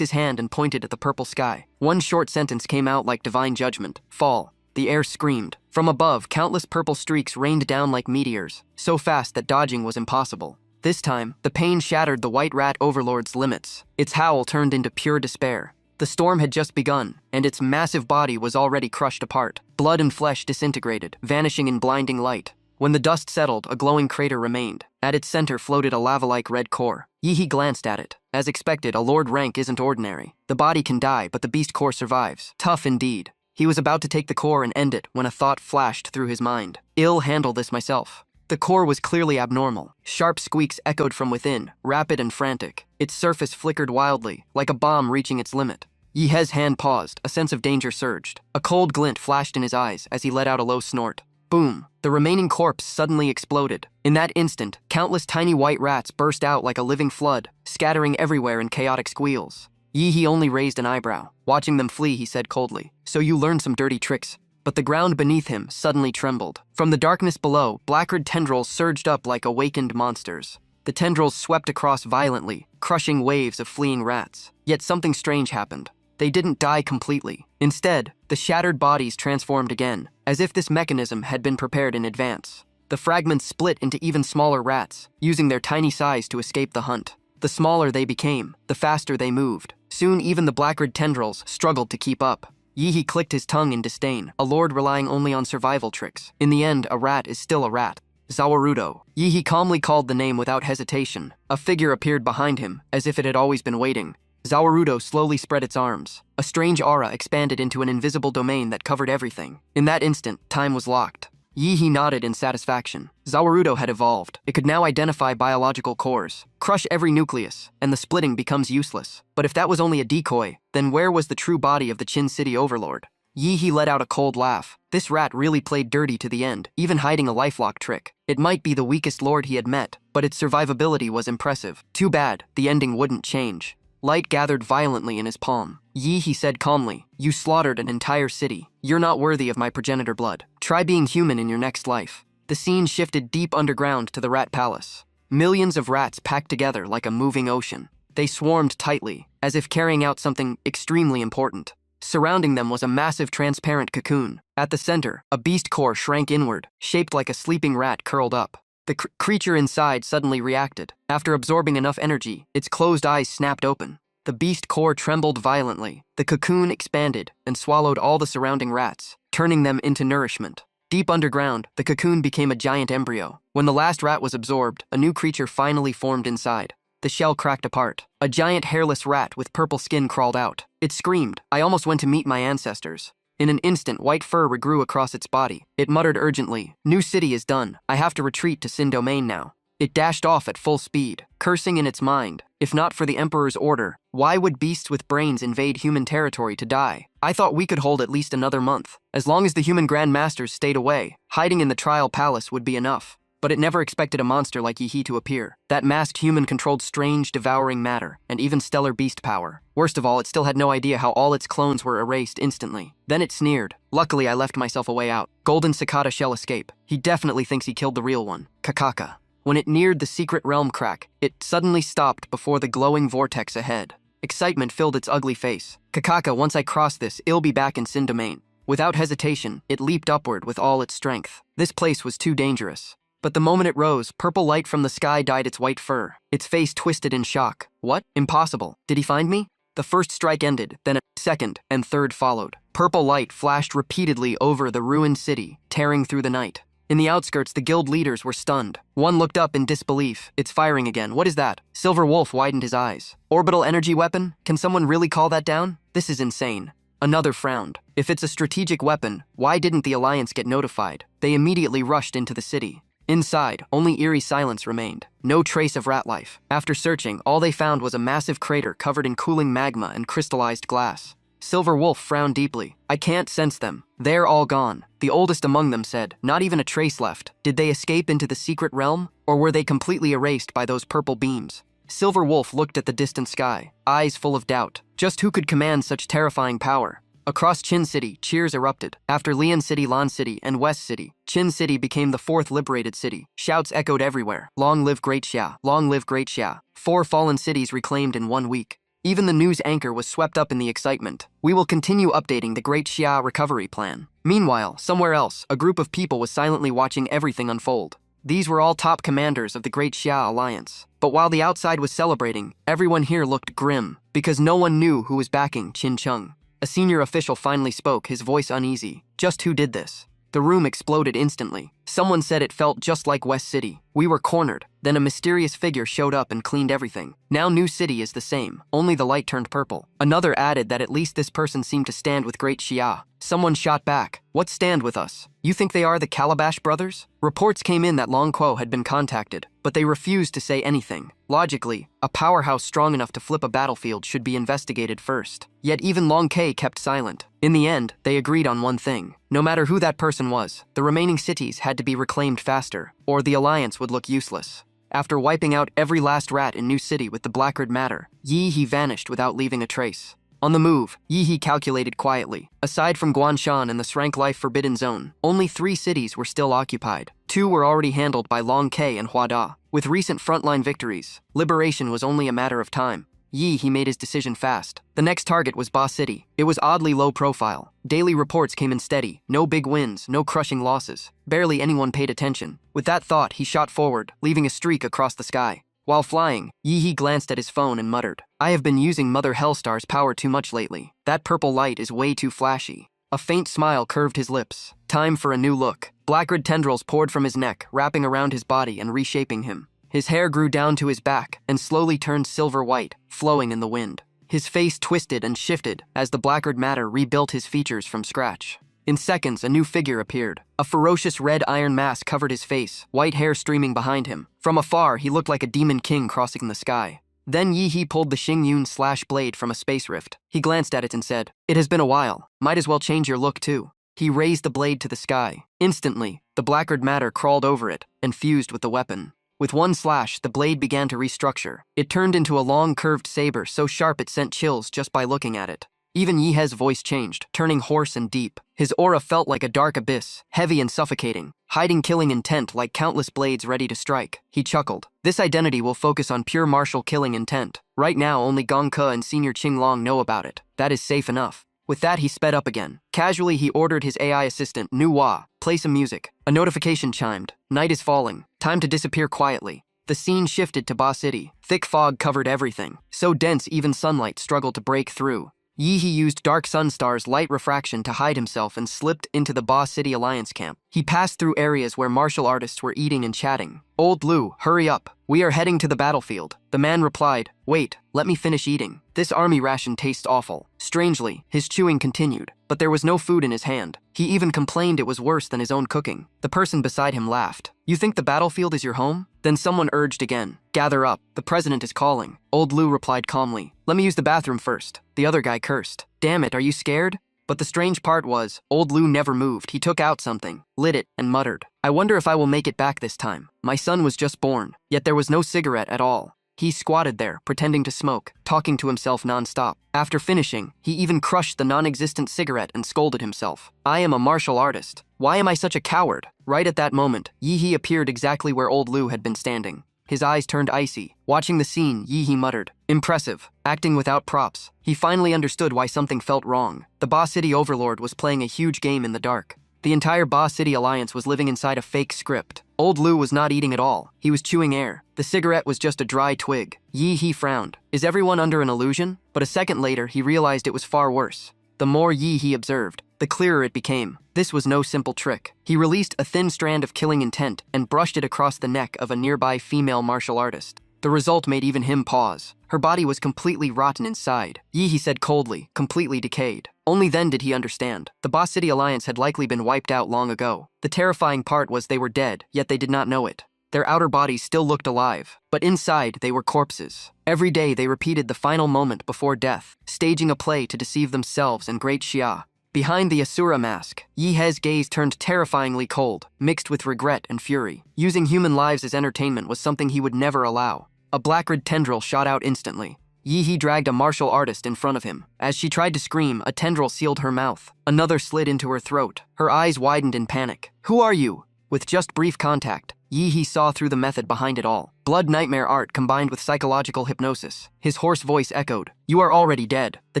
his hand and pointed at the purple sky. One short sentence came out like divine judgment. Fall. The air screamed. From above, countless purple streaks rained down like meteors, so fast that dodging was impossible. This time, the pain shattered the white rat overlord's limits. Its howl turned into pure despair. The storm had just begun, and its massive body was already crushed apart. Blood and flesh disintegrated, vanishing in blinding light. When the dust settled, a glowing crater remained. At its center floated a lava-like red core. Yi glanced at it. As expected, a lord rank isn't ordinary. The body can die, but the beast core survives. Tough indeed. He was about to take the core and end it when a thought flashed through his mind. I'll handle this myself. The core was clearly abnormal. Sharp squeaks echoed from within, rapid and frantic. Its surface flickered wildly, like a bomb reaching its limit. Yi He's hand paused, a sense of danger surged. A cold glint flashed in his eyes as he let out a low snort. Boom! The remaining corpse suddenly exploded. In that instant, countless tiny white rats burst out like a living flood, scattering everywhere in chaotic squeals. Yi only raised an eyebrow. Watching them flee, he said coldly, "So you learned some dirty tricks." But the ground beneath him suddenly trembled. From the darkness below, blackred tendrils surged up like awakened monsters. The tendrils swept across violently, crushing waves of fleeing rats. Yet something strange happened. They didn't die completely. Instead, the shattered bodies transformed again, as if this mechanism had been prepared in advance. The fragments split into even smaller rats, using their tiny size to escape the hunt. The smaller they became, the faster they moved. Soon even the blackred tendrils struggled to keep up. Yi clicked his tongue in disdain, a lord relying only on survival tricks. In the end, a rat is still a rat. Zawarudo. Yi calmly called the name without hesitation. A figure appeared behind him, as if it had always been waiting. Zawarudo slowly spread its arms. A strange aura expanded into an invisible domain that covered everything. In that instant, time was locked. Yi nodded in satisfaction. Zawarudo had evolved. It could now identify biological cores, crush every nucleus, and the splitting becomes useless. But if that was only a decoy, then where was the true body of the Chin City overlord? Yi let out a cold laugh. This rat really played dirty to the end, even hiding a lifelock trick. It might be the weakest lord he had met, but its survivability was impressive. Too bad, the ending wouldn't change. Light gathered violently in his palm. Yi said calmly, "You slaughtered an entire city. You're not worthy of my progenitor blood. Try being human in your next life." The scene shifted deep underground to the rat palace. Millions of rats packed together like a moving ocean. They swarmed tightly, as if carrying out something extremely important. Surrounding them was a massive transparent cocoon. At the center, a beast core shrank inward, shaped like a sleeping rat curled up. The creature inside suddenly reacted. After absorbing enough energy, its closed eyes snapped open. The beast core trembled violently. The cocoon expanded and swallowed all the surrounding rats, turning them into nourishment. Deep underground, the cocoon became a giant embryo. When the last rat was absorbed, a new creature finally formed inside. The shell cracked apart. A giant hairless rat with purple skin crawled out. It screamed, "I almost went to meet my ancestors." In an instant, white fur regrew across its body. It muttered urgently, "New city is done. I have to retreat to Sin Domain now." It dashed off at full speed, cursing in its mind. If not for the Emperor's order, why would beasts with brains invade human territory to die? I thought we could hold at least another month. As long as the human Grand Masters stayed away, hiding in the trial palace would be enough. But it never expected a monster like Yi to appear. That masked human controlled strange, devouring matter, and even stellar beast power. Worst of all, it still had no idea how all its clones were erased instantly. Then it sneered. Luckily, I left myself a way out. Golden cicada shall escape. He definitely thinks he killed the real one. Kakaka. When it neared the secret realm crack, it suddenly stopped before the glowing vortex ahead. Excitement filled its ugly face. Kakaka, once I cross this, I'll be back in Sin Domain. Without hesitation, it leaped upward with all its strength. This place was too dangerous. But the moment it rose, purple light from the sky dyed its white fur. Its face twisted in shock. What? Impossible. Did he find me? The first strike ended, then a second and third followed. Purple light flashed repeatedly over the ruined city, tearing through the night. In the outskirts, the guild leaders were stunned. One looked up in disbelief. It's firing again. What is that? Silver Wolf widened his eyes. Orbital energy weapon? Can someone really call that down? This is insane. Another frowned. If it's a strategic weapon, why didn't the Alliance get notified? They immediately rushed into the city. Inside, only eerie silence remained. No trace of rat life. After searching, all they found was a massive crater covered in cooling magma and crystallized glass. Silver Wolf frowned deeply. I can't sense them. They're all gone. The oldest among them said, not even a trace left. Did they escape into the secret realm? Or were they completely erased by those purple beams? Silver Wolf looked at the distant sky, eyes full of doubt. Just who could command such terrifying power? Across Chin City, cheers erupted. After Lian City, Lan City, and West City, Chin City became the fourth liberated city. Shouts echoed everywhere. Long live Great Xia! Long live Great Xia! 4 fallen cities reclaimed in 1 week. Even the news anchor was swept up in the excitement. We will continue updating the Great Xia recovery plan. Meanwhile, somewhere else, a group of people was silently watching everything unfold. These were all top commanders of the Great Xia Alliance. But while the outside was celebrating, everyone here looked grim, because no one knew who was backing Qin Chung. A senior official finally spoke, his voice uneasy. Just who did this? The room exploded instantly. Someone said it felt just like West City. We were cornered. Then a mysterious figure showed up and cleaned everything. Now New City is the same, only the light turned purple. Another added that at least this person seemed to stand with Great Xia. Someone shot back. What stand with us? You think they are the Calabash brothers? Reports came in that Long Quo had been contacted, but they refused to say anything. Logically, a powerhouse strong enough to flip a battlefield should be investigated first. Yet even Long K kept silent. In the end, they agreed on one thing. No matter who that person was, the remaining cities had to be reclaimed faster, or the Alliance would look useless. After wiping out every last rat in New City with the Blackguard matter, Yi vanished without leaving a trace. On the move, Yi calculated quietly. Aside from Guanshan and the Srank Life Forbidden Zone, only 3 cities were still occupied. 2 were already handled by Long K and Huada. With recent frontline victories, liberation was only a matter of time. Yi made his decision fast. The next target was Ba City. It was oddly low profile. Daily reports came in steady. No big wins, no crushing losses. Barely anyone paid attention. With that thought, he shot forward, leaving a streak across the sky. While flying, Yi glanced at his phone and muttered, I have been using Mother Hellstar's power too much lately. That purple light is way too flashy. A faint smile curved his lips. Time for a new look. Blackguard tendrils poured from his neck, wrapping around his body and reshaping him. His hair grew down to his back and slowly turned silver white, flowing in the wind. His face twisted and shifted as the Blackguard matter rebuilt his features from scratch. In seconds, a new figure appeared. A ferocious red iron mask covered his face, white hair streaming behind him. From afar, he looked like a demon king crossing the sky. Then Yi pulled the Xingyun slash blade from a space rift. He glanced at it and said, It has been a while. Might as well change your look too. He raised the blade to the sky. Instantly, the Blackguard matter crawled over it and fused with the weapon. With one slash, the blade began to restructure. It turned into a long curved saber so sharp it sent chills just by looking at it. Even Yihe's voice changed, turning hoarse and deep. His aura felt like a dark abyss, heavy and suffocating, hiding killing intent like countless blades ready to strike. He chuckled. This identity will focus on pure martial killing intent. Right now, only Gong Ke and Senior Qinglong know about it. That is safe enough. With that, he sped up again. Casually, he ordered his AI assistant, Nuwa, play some music. A notification chimed. Night is falling. Time to disappear quietly. The scene shifted to Ba City. Thick fog covered everything, so dense even sunlight struggled to break through. Yi used Dark Sunstar's light refraction to hide himself and slipped into the Ba City Alliance camp. He passed through areas where martial artists were eating and chatting. "Old Lu, hurry up. We are heading to the battlefield." The man replied, "Wait, let me finish eating. This army ration tastes awful." Strangely, his chewing continued, but there was no food in his hand. He even complained it was worse than his own cooking. The person beside him laughed. "You think the battlefield is your home?" Then someone urged again, "Gather up, the president is calling." Old Lu replied calmly, "Let me use the bathroom first." The other guy cursed, "Damn it, are you scared?" But the strange part was, Old Lu never moved. He took out something, lit it, and muttered, "I wonder if I will make it back this time. My son was just born." Yet there was no cigarette at all. He squatted there, pretending to smoke, talking to himself non-stop. After finishing, he even crushed the non-existent cigarette and scolded himself. "I am a martial artist. Why am I such a coward?" Right at that moment, Yi appeared exactly where Old Lu had been standing. His eyes turned icy. Watching the scene, Yi muttered, "Impressive. Acting without props." He finally understood why something felt wrong. The Ba City Overlord was playing a huge game in the dark. The entire Ba City Alliance was living inside a fake script. Old Lu was not eating at all. He was chewing air. The cigarette was just a dry twig. Yi frowned. Is everyone under an illusion? But a second later, he realized it was far worse. The more Yi observed, the clearer it became. This was no simple trick. He released a thin strand of killing intent and brushed it across the neck of a nearby female martial artist. The result made even him pause. Her body was completely rotten inside. Yi said coldly, completely decayed. Only then did he understand. The Ba City Alliance had likely been wiped out long ago. The terrifying part was they were dead, yet they did not know it. Their outer bodies still looked alive, but inside they were corpses. Every day they repeated the final moment before death, staging a play to deceive themselves and Great Xia. Behind the Asura mask, Yi's gaze turned terrifyingly cold, mixed with regret and fury. Using human lives as entertainment was something he would never allow. A black-red tendril shot out instantly. Yi dragged a martial artist in front of him. As she tried to scream, a tendril sealed her mouth. Another slid into her throat. Her eyes widened in panic. "Who are you?" With just brief contact, Yi saw through the method behind it all. Blood nightmare art combined with psychological hypnosis. His hoarse voice echoed, "You are already dead." The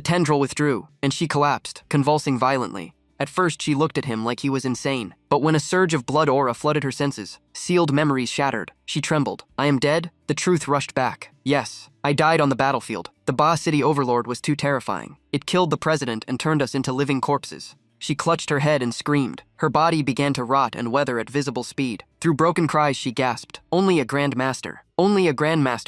tendril withdrew, and she collapsed, convulsing violently. At first, she looked at him like he was insane. But when a surge of blood aura flooded her senses, sealed memories shattered. She trembled. "I am dead?" The truth rushed back. "Yes, I died on the battlefield. The Ba City Overlord was too terrifying. It killed the president and turned us into living corpses." She clutched her head and screamed. Her body began to rot and weather at visible speed. Through broken cries, she gasped, "Only a grandmaster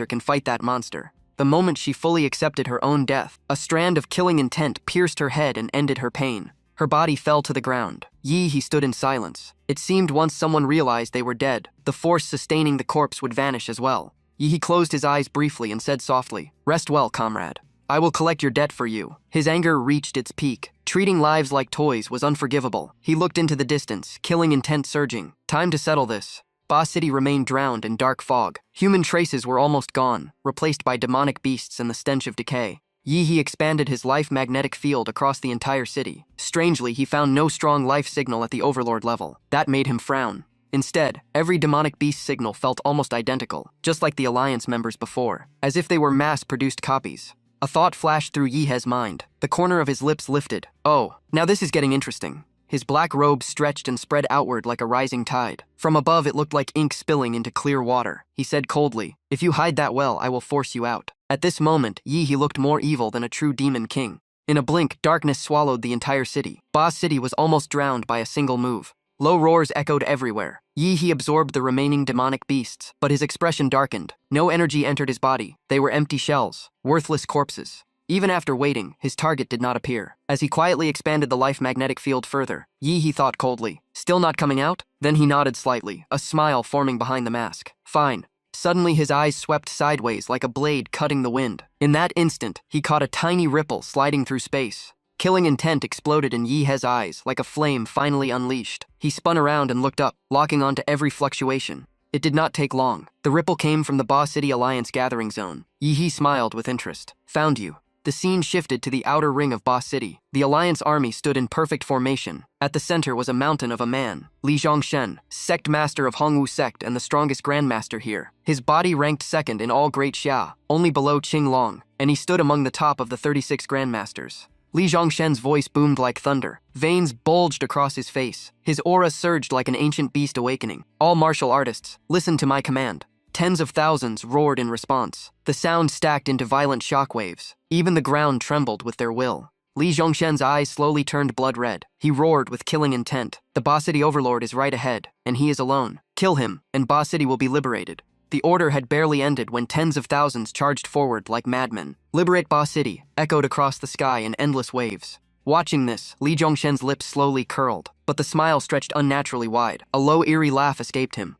can fight that monster." The moment she fully accepted her own death, a strand of killing intent pierced her head and ended her pain. Her body fell to the ground. Yi stood in silence. It seemed once someone realized they were dead, the force sustaining the corpse would vanish as well. Yi closed his eyes briefly and said softly, "Rest well, comrade. I will collect your debt for you." His anger reached its peak. Treating lives like toys was unforgivable. He looked into the distance, killing intent surging. Time to settle this. Ba City remained drowned in dark fog. Human traces were almost gone, replaced by demonic beasts and the stench of decay. Yi expanded his life magnetic field across the entire city. Strangely, he found no strong life signal at the Overlord level. That made him frown. Instead, every demonic beast signal felt almost identical, just like the Alliance members before, as if they were mass-produced copies. A thought flashed through Yi's mind. The corner of his lips lifted. "Oh, now this is getting interesting." His black robe stretched and spread outward like a rising tide. From above, it looked like ink spilling into clear water. He said coldly, "If you hide that well, I will force you out." At this moment, Yi looked more evil than a true demon king. In a blink, darkness swallowed the entire city. Ba City was almost drowned by a single move. Low roars echoed everywhere. Yi absorbed the remaining demonic beasts, but his expression darkened. No energy entered his body. They were empty shells, worthless corpses. Even after waiting, his target did not appear. As he quietly expanded the life magnetic field further, Yi thought coldly, "Still not coming out?" Then he nodded slightly, a smile forming behind the mask. "Fine." Suddenly his eyes swept sideways like a blade cutting the wind. In that instant, he caught a tiny ripple sliding through space. Killing intent exploded in Yi's eyes like a flame finally unleashed. He spun around and looked up, locking onto every fluctuation. It did not take long. The ripple came from the Ba City Alliance gathering zone. Yi smiled with interest. "Found you." The scene shifted to the outer ring of Ba City. The Alliance army stood in perfect formation. At the center was a mountain of a man, Li Zhongshen, sect master of Hongwu sect and the strongest grandmaster here. His body ranked second in all Great Xia, only below Qinglong, and he stood among the top of the 36 grandmasters. Li Zhongshen's voice boomed like thunder. Veins bulged across his face. His aura surged like an ancient beast awakening. "All martial artists, listen to my command." Tens of thousands roared in response. The sound stacked into violent shockwaves. Even the ground trembled with their will. Li Zhongshen's eyes slowly turned blood red. He roared with killing intent. "The Ba City Overlord is right ahead, and he is alone. Kill him, and Ba City will be liberated. The order had barely ended when tens of thousands charged forward like madmen. Liberate Ba City echoed across the sky in endless waves. Watching this, Li Zhongshen's lips slowly curled, but the smile stretched unnaturally wide. A low, eerie laugh escaped him.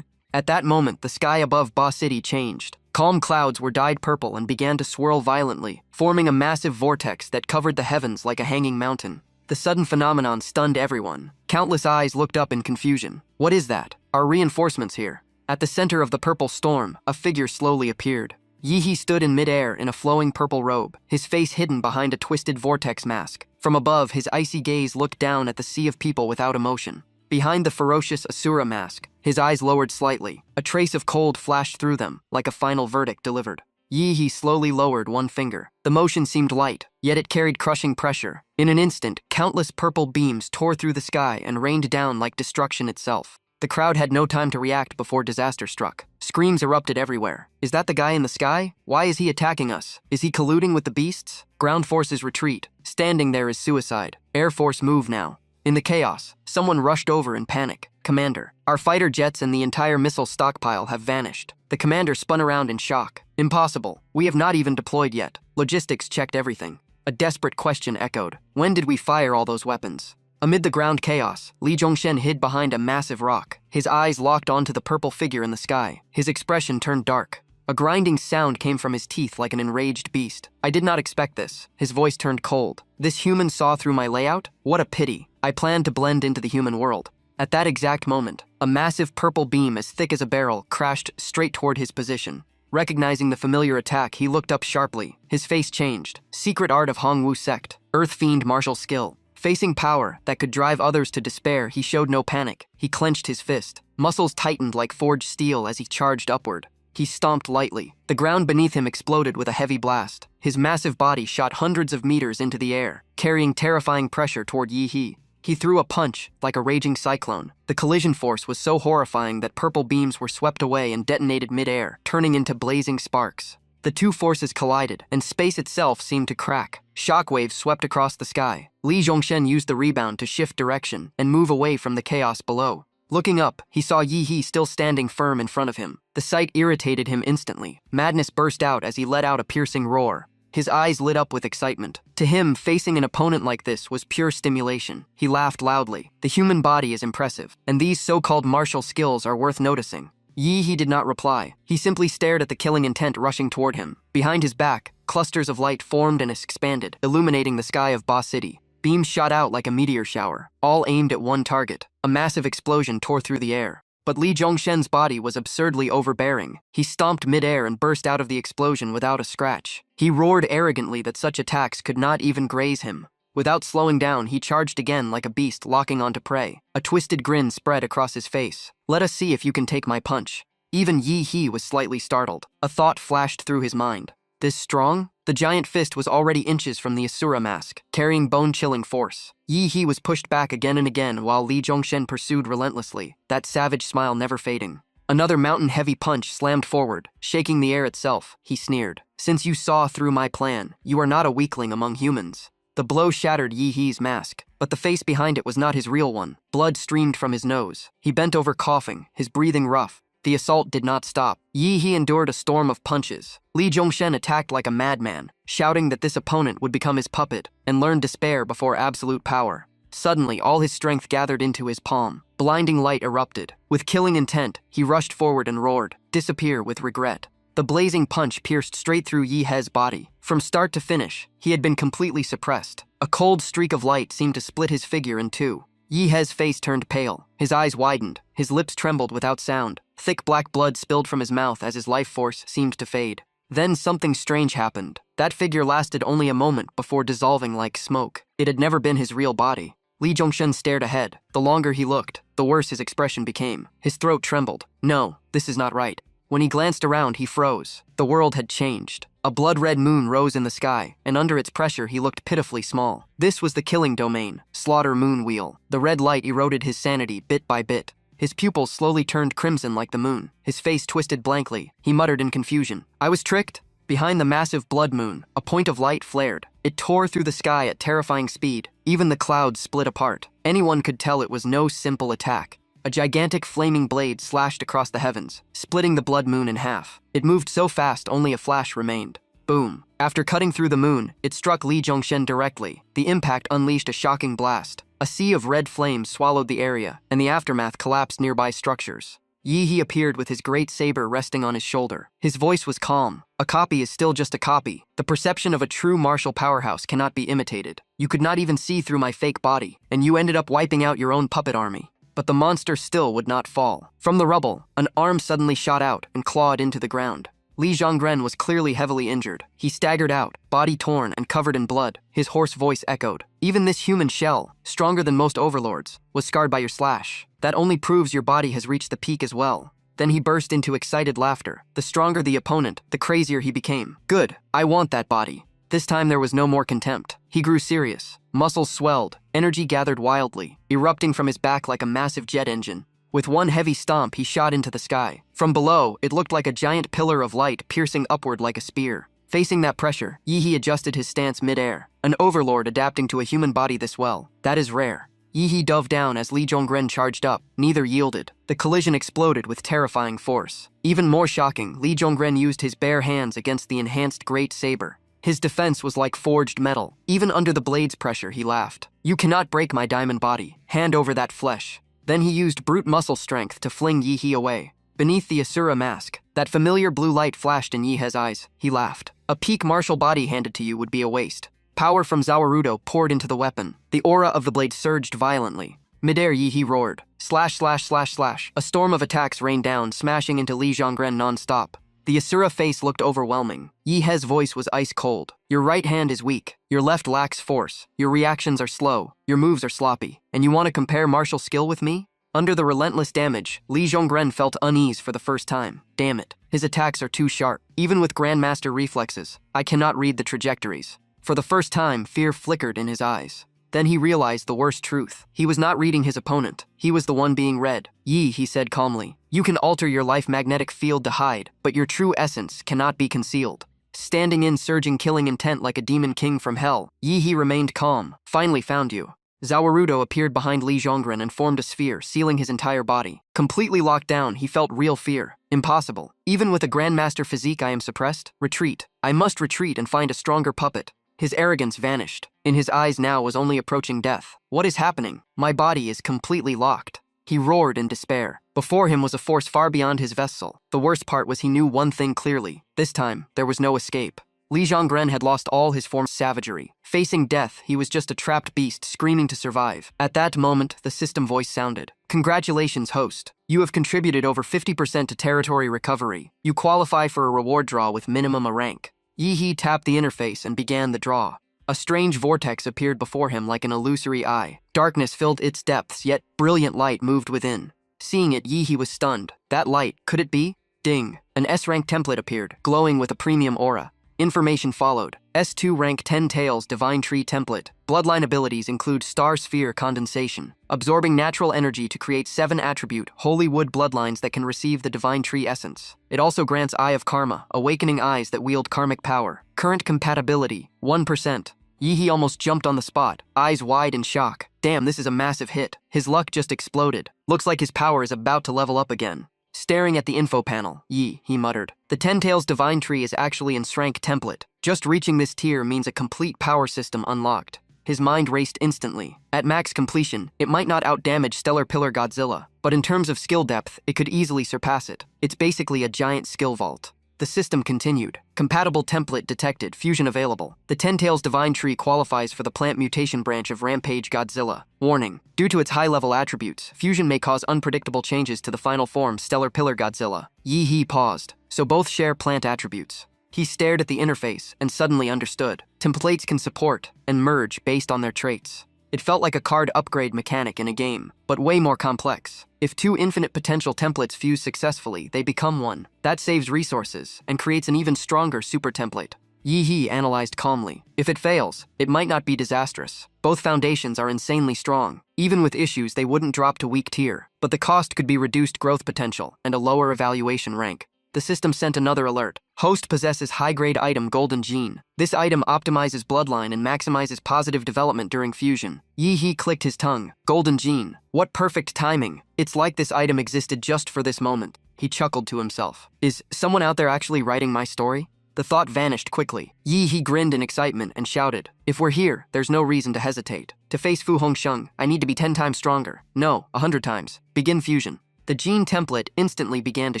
At that moment, the sky above Ba City changed. Calm clouds were dyed purple and began to swirl violently, forming a massive vortex that covered the heavens like a hanging mountain. The sudden phenomenon stunned everyone. Countless eyes looked up in confusion. What is that? Are reinforcements here? At the center of the purple storm, a figure slowly appeared. Yi stood in midair in a flowing purple robe, his face hidden behind a twisted vortex mask. From above, his icy gaze looked down at the sea of people without emotion. Behind the ferocious Asura mask, his eyes lowered slightly. A trace of cold flashed through them, like a final verdict delivered. Yi slowly lowered one finger. The motion seemed light, yet it carried crushing pressure. In an instant, countless purple beams tore through the sky and rained down like destruction itself. The crowd had no time to react before disaster struck. Screams erupted everywhere. Is that the guy in the sky? Why is he attacking us? Is he colluding with the beasts? Ground forces retreat. Standing there is suicide. Air Force move now. In the chaos, someone rushed over in panic. Commander, our fighter jets and the entire missile stockpile have vanished. The commander spun around in shock. Impossible. We have not even deployed yet. Logistics checked everything. A desperate question echoed. When did we fire all those weapons? Amid the ground chaos, Li Zhongshen hid behind a massive rock. His eyes locked onto the purple figure in the sky. His expression turned dark. A grinding sound came from his teeth like an enraged beast. I did not expect this. His voice turned cold. This human saw through my layout? What a pity. I planned to blend into the human world. At that exact moment, a massive purple beam as thick as a barrel crashed straight toward his position. Recognizing the familiar attack, he looked up sharply. His face changed. Secret art of Hongwu sect. Earth fiend martial skill. Facing power that could drive others to despair, he showed no panic. He clenched his fist. Muscles tightened like forged steel as he charged upward. He stomped lightly. The ground beneath him exploded with a heavy blast. His massive body shot hundreds of meters into the air, carrying terrifying pressure toward Yi. He threw a punch like a raging cyclone. The collision force was so horrifying that purple beams were swept away and detonated midair, turning into blazing sparks. The two forces collided, and space itself seemed to crack. Shockwaves swept across the sky. Li Zhongshen used the rebound to shift direction and move away from the chaos below. Looking up, he saw Yi still standing firm in front of him. The sight irritated him instantly. Madness burst out as he let out a piercing roar. His eyes lit up with excitement. To him, facing an opponent like this was pure stimulation. He laughed loudly. The human body is impressive, and these so-called martial skills are worth noticing. Yi did not reply. He simply stared at the killing intent rushing toward him. Behind his back, clusters of light formed and expanded, illuminating the sky of Ba City. Beams shot out like a meteor shower, all aimed at one target. A massive explosion tore through the air. But Li Zhongshen's body was absurdly overbearing. He stomped midair and burst out of the explosion without a scratch. He roared arrogantly that such attacks could not even graze him. Without slowing down, he charged again like a beast locking onto prey. A twisted grin spread across his face. Let us see if you can take my punch. Even Yi was slightly startled. A thought flashed through his mind. This strong? The giant fist was already inches from the Asura mask, carrying bone-chilling force. Yi was pushed back again and again while Li Zhongshen pursued relentlessly, that savage smile never fading. Another mountain-heavy punch slammed forward, shaking the air itself. He sneered. Since you saw through my plan, you are not a weakling among humans. The blow shattered Yi's mask, but the face behind it was not his real one. Blood streamed from his nose. He bent over coughing, his breathing rough. The assault did not stop. Yi endured a storm of punches. Li Zhongshen attacked like a madman, shouting that this opponent would become his puppet and learn despair before absolute power. Suddenly, all his strength gathered into his palm. Blinding light erupted. With killing intent, he rushed forward and roared, "Disappear with regret." The blazing punch pierced straight through Yi's body. From start to finish, he had been completely suppressed. A cold streak of light seemed to split his figure in two. Yi's face turned pale. His eyes widened. His lips trembled without sound. Thick black blood spilled from his mouth as his life force seemed to fade. Then something strange happened. That figure lasted only a moment before dissolving like smoke. It had never been his real body. Li Zhongshen stared ahead. The longer he looked, the worse his expression became. His throat trembled. No, this is not right. When he glanced around, he froze. The world had changed. A blood-red moon rose in the sky, and under its pressure he looked pitifully small. This was the killing domain, Slaughter Moon Wheel. The red light eroded his sanity bit by bit. His pupils slowly turned crimson like the moon. His face twisted blankly. He muttered in confusion. I was tricked? Behind the massive blood moon, a point of light flared. It tore through the sky at terrifying speed. Even the clouds split apart. Anyone could tell it was no simple attack. a gigantic flaming blade slashed across the heavens, splitting the blood moon in half. It moved so fast only a flash remained. Boom. After cutting through the moon, it struck Li Zhongshen directly. The impact unleashed a shocking blast. A sea of red flames swallowed the area, and the aftermath collapsed nearby structures. Yi He appeared with his great saber resting on his shoulder. His voice was calm. A copy is still just a copy. The perception of a true martial powerhouse cannot be imitated. You could not even see through my fake body, and you ended up wiping out your own puppet army. But the monster still would not fall. From the rubble, an arm suddenly shot out and clawed into the ground. Li Zhongren was clearly heavily injured. He staggered out, body torn and covered in blood. His hoarse voice echoed. Even this human shell, stronger than most overlords, was scarred by your slash. That only proves your body has reached the peak as well. Then he burst into excited laughter. The stronger the opponent, the crazier he became. Good, I want that body. This time there was no more contempt. He grew serious. Muscles swelled, energy gathered wildly, erupting from his back like a massive jet engine. With one heavy stomp, he shot into the sky. From below, it looked like a giant pillar of light piercing upward like a spear. Facing that pressure, Yi He adjusted his stance mid-air. An overlord adapting to a human body this well. That is rare. Yi He dove down as Li Zhongren charged up. Neither yielded. The collision exploded with terrifying force. Even more shocking, Li Zhongren used his bare hands against the enhanced great saber. His defense was like forged metal. Even under the blade's pressure, he laughed. You cannot break my diamond body. Hand over that flesh. Then he used brute muscle strength to fling Yi He away. Beneath the Asura mask, that familiar blue light flashed in Yi He's eyes. He laughed. A peak martial body handed to you would be a waste. Power from Zawarudo poured into the weapon. The aura of the blade surged violently. Midair, Yi He roared. Slash, slash, slash, slash. A storm of attacks rained down, smashing into Li Zhongren non-stop. The Asura face looked overwhelming. Yi He's voice was ice cold. Your right hand is weak. Your left lacks force. Your reactions are slow. Your moves are sloppy. And you want to compare martial skill with me? Under the relentless damage, Li Zhongren felt unease for the first time. Damn it. His attacks are too sharp. Even with Grandmaster reflexes, I cannot read the trajectories. For the first time, fear flickered in his eyes. Then he realized the worst truth. He was not reading his opponent. He was the one being read. Yi, he said calmly. You can alter your life magnetic field to hide, but your true essence cannot be concealed. Standing in surging killing intent like a demon king from hell, Yi He remained calm. Finally found you. Zawarudo appeared behind Li Zhongren and formed a sphere, sealing his entire body. Completely locked down, he felt real fear. Impossible. Even with a Grandmaster physique I am suppressed. Retreat. I must retreat and find a stronger puppet. His arrogance vanished. In his eyes now was only approaching death. What is happening? My body is completely locked. He roared in despair. Before him was a force far beyond his vessel. The worst part was he knew one thing clearly. This time, there was no escape. Li Zhongren had lost all his former savagery. Facing death, he was just a trapped beast screaming to survive. At that moment, the system voice sounded. Congratulations, host. You have contributed over 50% to territory recovery. You qualify for a reward draw with minimum a rank. Yi He tapped the interface and began the draw. A strange vortex appeared before him like an illusory eye. Darkness filled its depths, yet brilliant light moved within. Seeing it, Yi He was stunned. That light, could it be? Ding. An S-rank template appeared, glowing with a premium aura. Information followed. S2 rank 10 Tails Divine Tree Template. Bloodline abilities include Star Sphere Condensation, absorbing natural energy to create 7 attribute, Holy Wood bloodlines that can receive the Divine Tree essence. It also grants Eye of Karma, awakening eyes that wield karmic power. Current compatibility, 1%. Yi He almost jumped on the spot, eyes wide in shock. Damn, this is a massive hit. His luck just exploded. Looks like his power is about to level up again. Staring at the info panel, Yi, he muttered. The 10 Tails Divine Tree is actually in Shrank template. Just reaching this tier means a complete power system unlocked. His mind raced instantly. At max completion, it might not outdamage Stellar Pillar Godzilla, but in terms of skill depth, it could easily surpass it. It's basically a giant skill vault. The system continued. Compatible template detected, fusion available. The 10 Tails Divine Tree qualifies for the plant mutation branch of Rampage Godzilla. Warning. Due to its high-level attributes, fusion may cause unpredictable changes to the final form Stellar Pillar Godzilla. Yi He paused. So both share plant attributes. He stared at the interface and suddenly understood. Templates can support and merge based on their traits. It felt like a card upgrade mechanic in a game, but way more complex. If 2 infinite potential templates fuse successfully, they become one. That saves resources and creates an even stronger super template. Yi He analyzed calmly. If it fails, it might not be disastrous. Both foundations are insanely strong. Even with issues, they wouldn't drop to weak tier, but the cost could be reduced growth potential and a lower evaluation rank. The system sent another alert. Host possesses high-grade item Golden Gene. This item optimizes bloodline and maximizes positive development during fusion. Yi clicked his tongue. Golden Gene. What perfect timing. It's like this item existed just for this moment. He chuckled to himself. Is someone out there actually writing my story? The thought vanished quickly. Yi grinned in excitement and shouted, if we're here, there's no reason to hesitate. To face Fu Hongsheng, I need to be 10 times stronger. No, 100 times. Begin fusion. The gene template instantly began to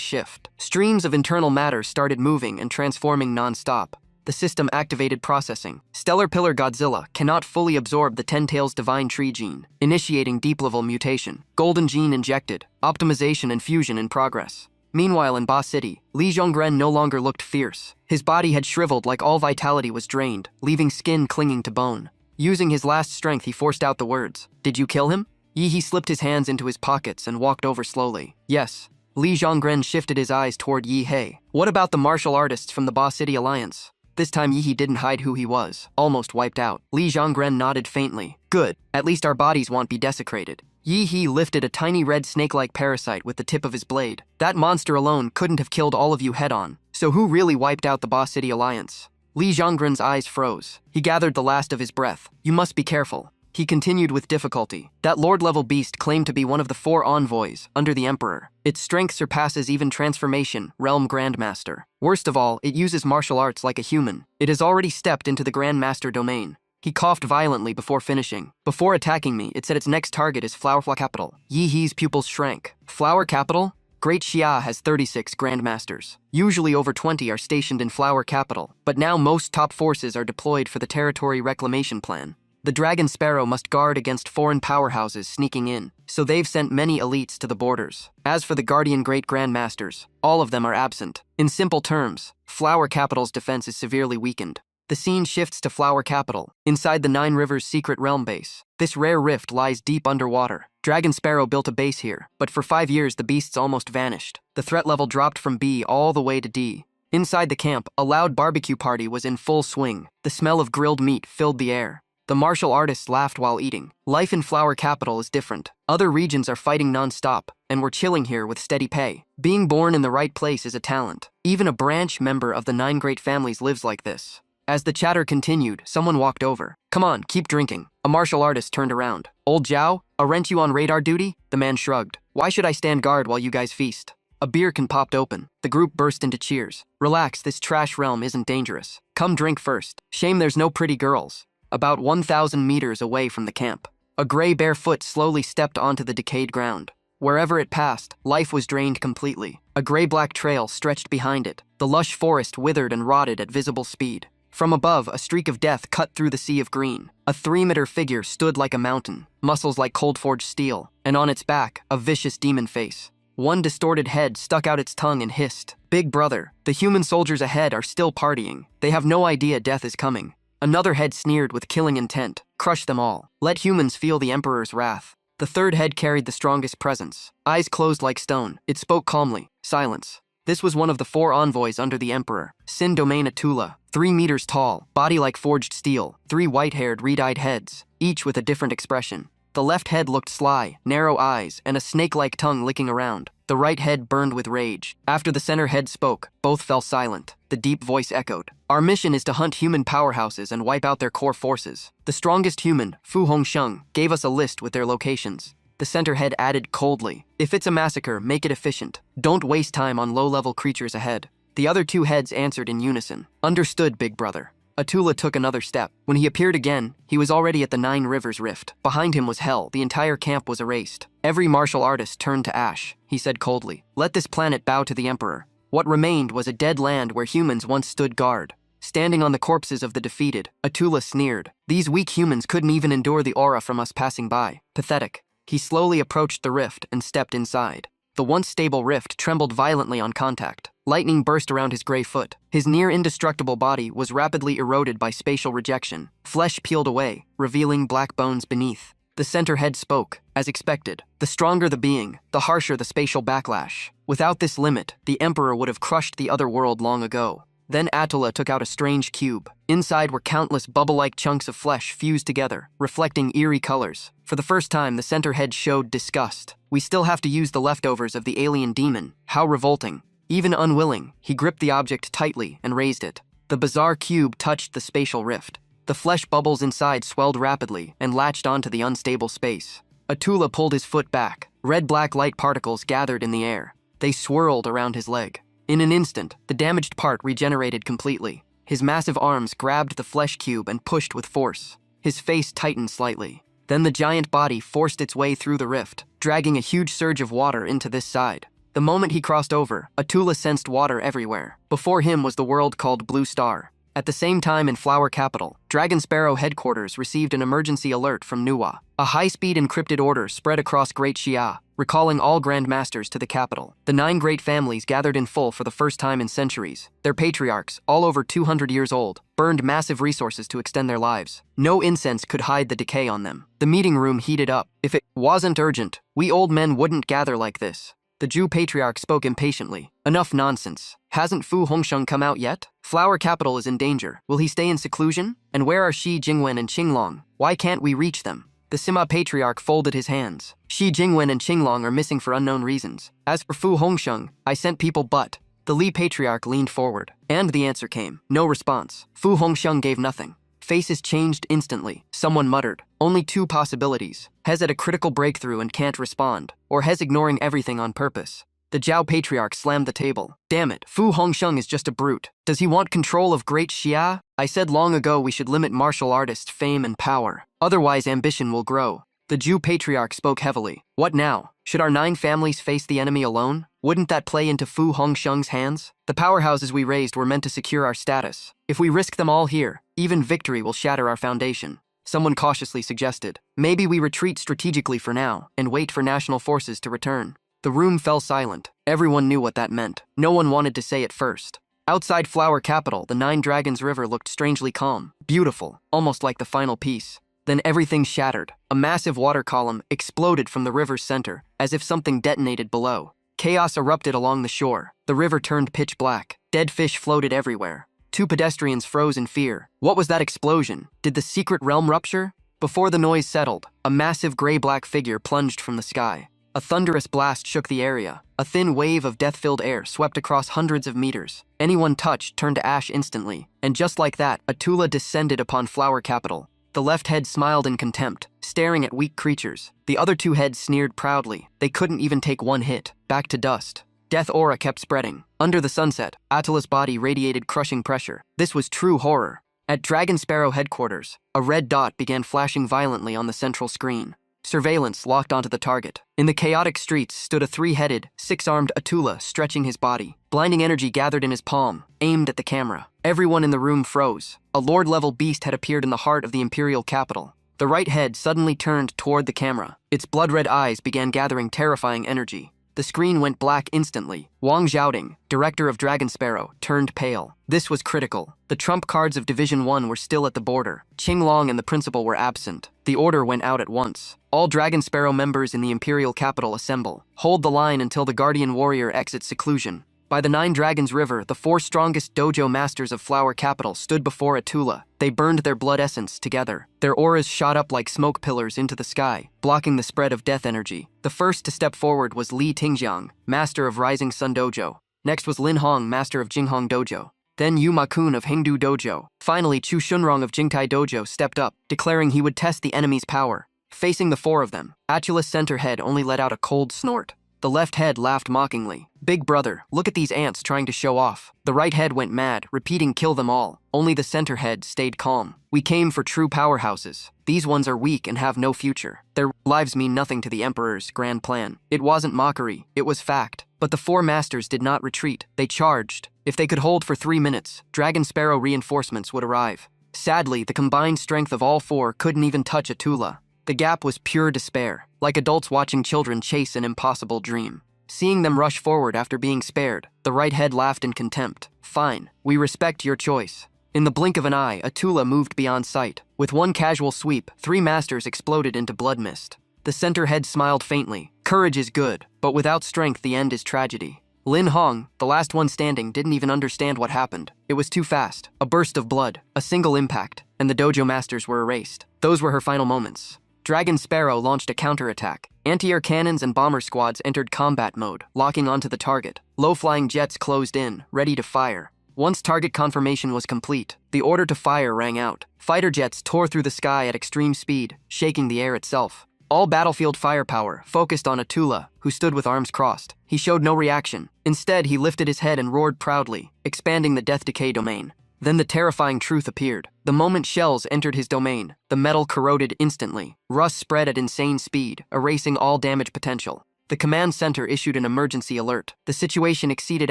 shift. Streams of internal matter started moving and transforming non-stop. The system activated processing. Stellar Pillar Godzilla cannot fully absorb the Ten Tails Divine Tree gene, initiating deep-level mutation. Golden Gene injected. Optimization and fusion in progress. Meanwhile, in Ba City, Li Zhonggren no longer looked fierce. His body had shriveled like all vitality was drained, leaving skin clinging to bone. Using his last strength, he forced out the words, "Did you kill him?" Yi slipped his hands into his pockets and walked over slowly. Yes. Li Zhonggren shifted his eyes toward Yi He. What about the martial artists from the Ba City Alliance? This time Yi didn't hide who he was, almost wiped out. Li Zhonggren nodded faintly. Good. At least our bodies won't be desecrated. Yi lifted a tiny red snake-like parasite with the tip of his blade. That monster alone couldn't have killed all of you head-on. So who really wiped out the Ba City Alliance? Li Zhonggren's eyes froze. He gathered the last of his breath. You must be careful. He continued with difficulty. That Lord-level beast claimed to be one of the 4 envoys, under the Emperor. Its strength surpasses even Transformation, Realm Grandmaster. Worst of all, it uses martial arts like a human. It has already stepped into the Grandmaster domain. He coughed violently before finishing. Before attacking me, it said its next target is Flower Capital. Yi's pupils shrank. Flower Capital? Great Xia has 36 Grandmasters. Usually over 20 are stationed in Flower Capital, but now most top forces are deployed for the Territory Reclamation Plan. The Dragon Sparrow must guard against foreign powerhouses sneaking in, so they've sent many elites to the borders. As for the Guardian Great Grandmasters, all of them are absent. In simple terms, Flower Capital's defense is severely weakened. The scene shifts to Flower Capital, inside the Nine Rivers secret realm base. This rare rift lies deep underwater. Dragon Sparrow built a base here, but for 5 years the beasts almost vanished. The threat level dropped from B all the way to D. Inside the camp, a loud barbecue party was in full swing. The smell of grilled meat filled the air. The martial artists laughed while eating. Life in Flower Capital is different. Other regions are fighting non-stop, and we're chilling here with steady pay. Being born in the right place is a talent. Even a branch member of the 9 great families lives like this. As the chatter continued, someone walked over. Come on, keep drinking. A martial artist turned around. Old Zhao, aren't you on radar duty? The man shrugged. Why should I stand guard while you guys feast? A beer can popped open. The group burst into cheers. Relax, this trash realm isn't dangerous. Come drink first. Shame there's no pretty girls. About 1,000 meters away from the camp, a gray bare foot slowly stepped onto the decayed ground. Wherever it passed, life was drained completely. A gray-black trail stretched behind it. The lush forest withered and rotted at visible speed. From above, a streak of death cut through the sea of green. A 3-meter figure stood like a mountain, muscles like cold-forged steel, and on its back, a vicious demon face. One distorted head stuck out its tongue and hissed. Big brother, the human soldiers ahead are still partying. They have no idea death is coming. Another head sneered with killing intent. Crush them all. Let humans feel the Emperor's wrath. The third head carried the strongest presence. Eyes closed like stone, it spoke calmly. Silence. This was one of the 4 envoys under the Emperor. Sin Domain Atula, 3 meters tall, body like forged steel, 3 white-haired, red-eyed heads, each with a different expression. The left head looked sly, narrow eyes, and a snake-like tongue licking around. The right head burned with rage. After the center head spoke, both fell silent. The deep voice echoed. Our mission is to hunt human powerhouses and wipe out their core forces. The strongest human, Fu Hongsheng, gave us a list with their locations. The center head added coldly, if it's a massacre, make it efficient. Don't waste time on low-level creatures ahead. The other 2 heads answered in unison. Understood, big brother. Atula took another step. When he appeared again, he was already at the 9 Rivers Rift. Behind him was hell. The entire camp was erased. Every martial artist turned to ash, he said coldly. Let this planet bow to the Emperor. What remained was a dead land where humans once stood guard. Standing on the corpses of the defeated, Atula sneered. These weak humans couldn't even endure the aura from us passing by. Pathetic. He slowly approached the rift and stepped inside. The once stable rift trembled violently on contact. Lightning burst around his gray foot. His near-indestructible body was rapidly eroded by spatial rejection. Flesh peeled away, revealing black bones beneath. The center head spoke, as expected. The stronger the being, the harsher the spatial backlash. Without this limit, the Emperor would have crushed the other world long ago. Then Atula took out a strange cube. Inside were countless bubble-like chunks of flesh fused together, reflecting eerie colors. For the first time, the center head showed disgust. We still have to use the leftovers of the alien demon. How revolting. Even unwilling, he gripped the object tightly and raised it. The bizarre cube touched the spatial rift. The flesh bubbles inside swelled rapidly and latched onto the unstable space. Attila pulled his foot back. Red-black light particles gathered in the air. They swirled around his leg. In an instant, the damaged part regenerated completely. His massive arms grabbed the flesh cube and pushed with force. His face tightened slightly. Then the giant body forced its way through the rift, dragging a huge surge of water into this side. The moment he crossed over, Attila sensed water everywhere. Before him was the world called Blue Star. At the same time in Flower Capital, Dragon Sparrow headquarters received an emergency alert from Nuwa. A high-speed encrypted order spread across Great Xia, recalling all grandmasters to the capital. The 9 great families gathered in full for the first time in centuries. Their patriarchs, all over 200 years old, burned massive resources to extend their lives. No incense could hide the decay on them. The meeting room heated up. If it wasn't urgent, we old men wouldn't gather like this. The Jew patriarch spoke impatiently. Enough nonsense. Hasn't Fu Hongsheng come out yet? Flower Capital is in danger. Will he stay in seclusion? And where are Shi Jingwen and Qinglong? Why can't we reach them? The Sima patriarch folded his hands. Shi Jingwen and Qinglong are missing for unknown reasons. As for Fu Hongsheng, I sent people but... The Li patriarch leaned forward. And the answer came. No response. Fu Hongsheng gave nothing. Faces changed instantly. Someone muttered. Only 2 possibilities. Hez at a critical breakthrough and can't respond. Or Hez ignoring everything on purpose. The Zhao patriarch slammed the table. Damn it, Fu Hongsheng is just a brute. Does he want control of Great Xia? I said long ago we should limit martial artists' fame and power. Otherwise ambition will grow. The Jew patriarch spoke heavily. What now? Should our 9 families face the enemy alone? Wouldn't that play into Fu Hongsheng's hands? The powerhouses we raised were meant to secure our status. If we risk them all here, even victory will shatter our foundation. Someone cautiously suggested. Maybe we retreat strategically for now and wait for national forces to return. The room fell silent. Everyone knew what that meant. No one wanted to say it first. Outside Flower Capital, the 9 Dragons River looked strangely calm, beautiful, almost like the final piece. Then everything shattered. A massive water column exploded from the river's center, as if something detonated below. Chaos erupted along the shore. The river turned pitch black. Dead fish floated everywhere. 2 pedestrians froze in fear. What was that explosion? Did the secret realm rupture? Before the noise settled, a massive gray-black figure plunged from the sky. A thunderous blast shook the area. A thin wave of death-filled air swept across hundreds of meters. Anyone touched turned to ash instantly. And just like that, Attila descended upon Flower Capital. The left head smiled in contempt, staring at weak creatures. The other 2 heads sneered proudly. They couldn't even take 1 hit. Back to dust. Death aura kept spreading. Under the sunset, Attila's body radiated crushing pressure. This was true horror. At Dragon Sparrow headquarters, a red dot began flashing violently on the central screen. Surveillance locked onto the target. In the chaotic streets stood a 3-headed, 6-armed Attila stretching his body. Blinding energy gathered in his palm, aimed at the camera. Everyone in the room froze. A lord-level beast had appeared in the heart of the imperial capital. The right head suddenly turned toward the camera. Its blood-red eyes began gathering terrifying energy. The screen went black instantly. Wang Xiaoding, director of Dragon Sparrow, turned pale. This was critical. The trump cards of Division 1 were still at the border. Qinglong and the principal were absent. The order went out at once. All Dragon Sparrow members in the imperial capital assemble. Hold the line until the guardian warrior exits seclusion. By the 9 Dragons River, the 4 strongest dojo masters of Flower Capital stood before Attila. They burned their blood essence together. Their auras shot up like smoke pillars into the sky, blocking the spread of death energy. The first to step forward was Li Tingjiang, master of Rising Sun Dojo. Next was Lin Hong, master of Jinghong Dojo. Then Yu Ma-kun of Hingdu Dojo. Finally, Chu Shunrong of Jingtai Dojo stepped up, declaring he would test the enemy's power. Facing the 4 of them, Attila's center head only let out a cold snort. The left head laughed mockingly. Big brother, look at these ants trying to show off. The right head went mad, repeating kill them all. Only the center head stayed calm. We came for true powerhouses. These ones are weak and have no future. Their lives mean nothing to the Emperor's grand plan. It wasn't mockery, it was fact. But the 4 masters did not retreat. They charged. If they could hold for 3 minutes, Dragon Sparrow reinforcements would arrive. Sadly, the combined strength of all 4 couldn't even touch Attila. The gap was pure despair, like adults watching children chase an impossible dream. Seeing them rush forward after being spared, the right head laughed in contempt. Fine, we respect your choice. In the blink of an eye, Attila moved beyond sight. With one casual sweep, 3 masters exploded into blood mist. The center head smiled faintly. Courage is good, but without strength the end is tragedy. Lin Hong, the last one standing, didn't even understand what happened. It was too fast. A burst of blood, a single impact, and the dojo masters were erased. Those were her final moments. Dragon Sparrow launched a counterattack. Anti-air cannons and bomber squads entered combat mode, locking onto the target. Low-flying jets closed in, ready to fire. Once target confirmation was complete, the order to fire rang out. Fighter jets tore through the sky at extreme speed, shaking the air itself. All battlefield firepower focused on Attila, who stood with arms crossed. He showed no reaction. Instead, he lifted his head and roared proudly, expanding the death decay domain. Then the terrifying truth appeared. The moment shells entered his domain, the metal corroded instantly. Rust spread at insane speed, erasing all damage potential. The command center issued an emergency alert. The situation exceeded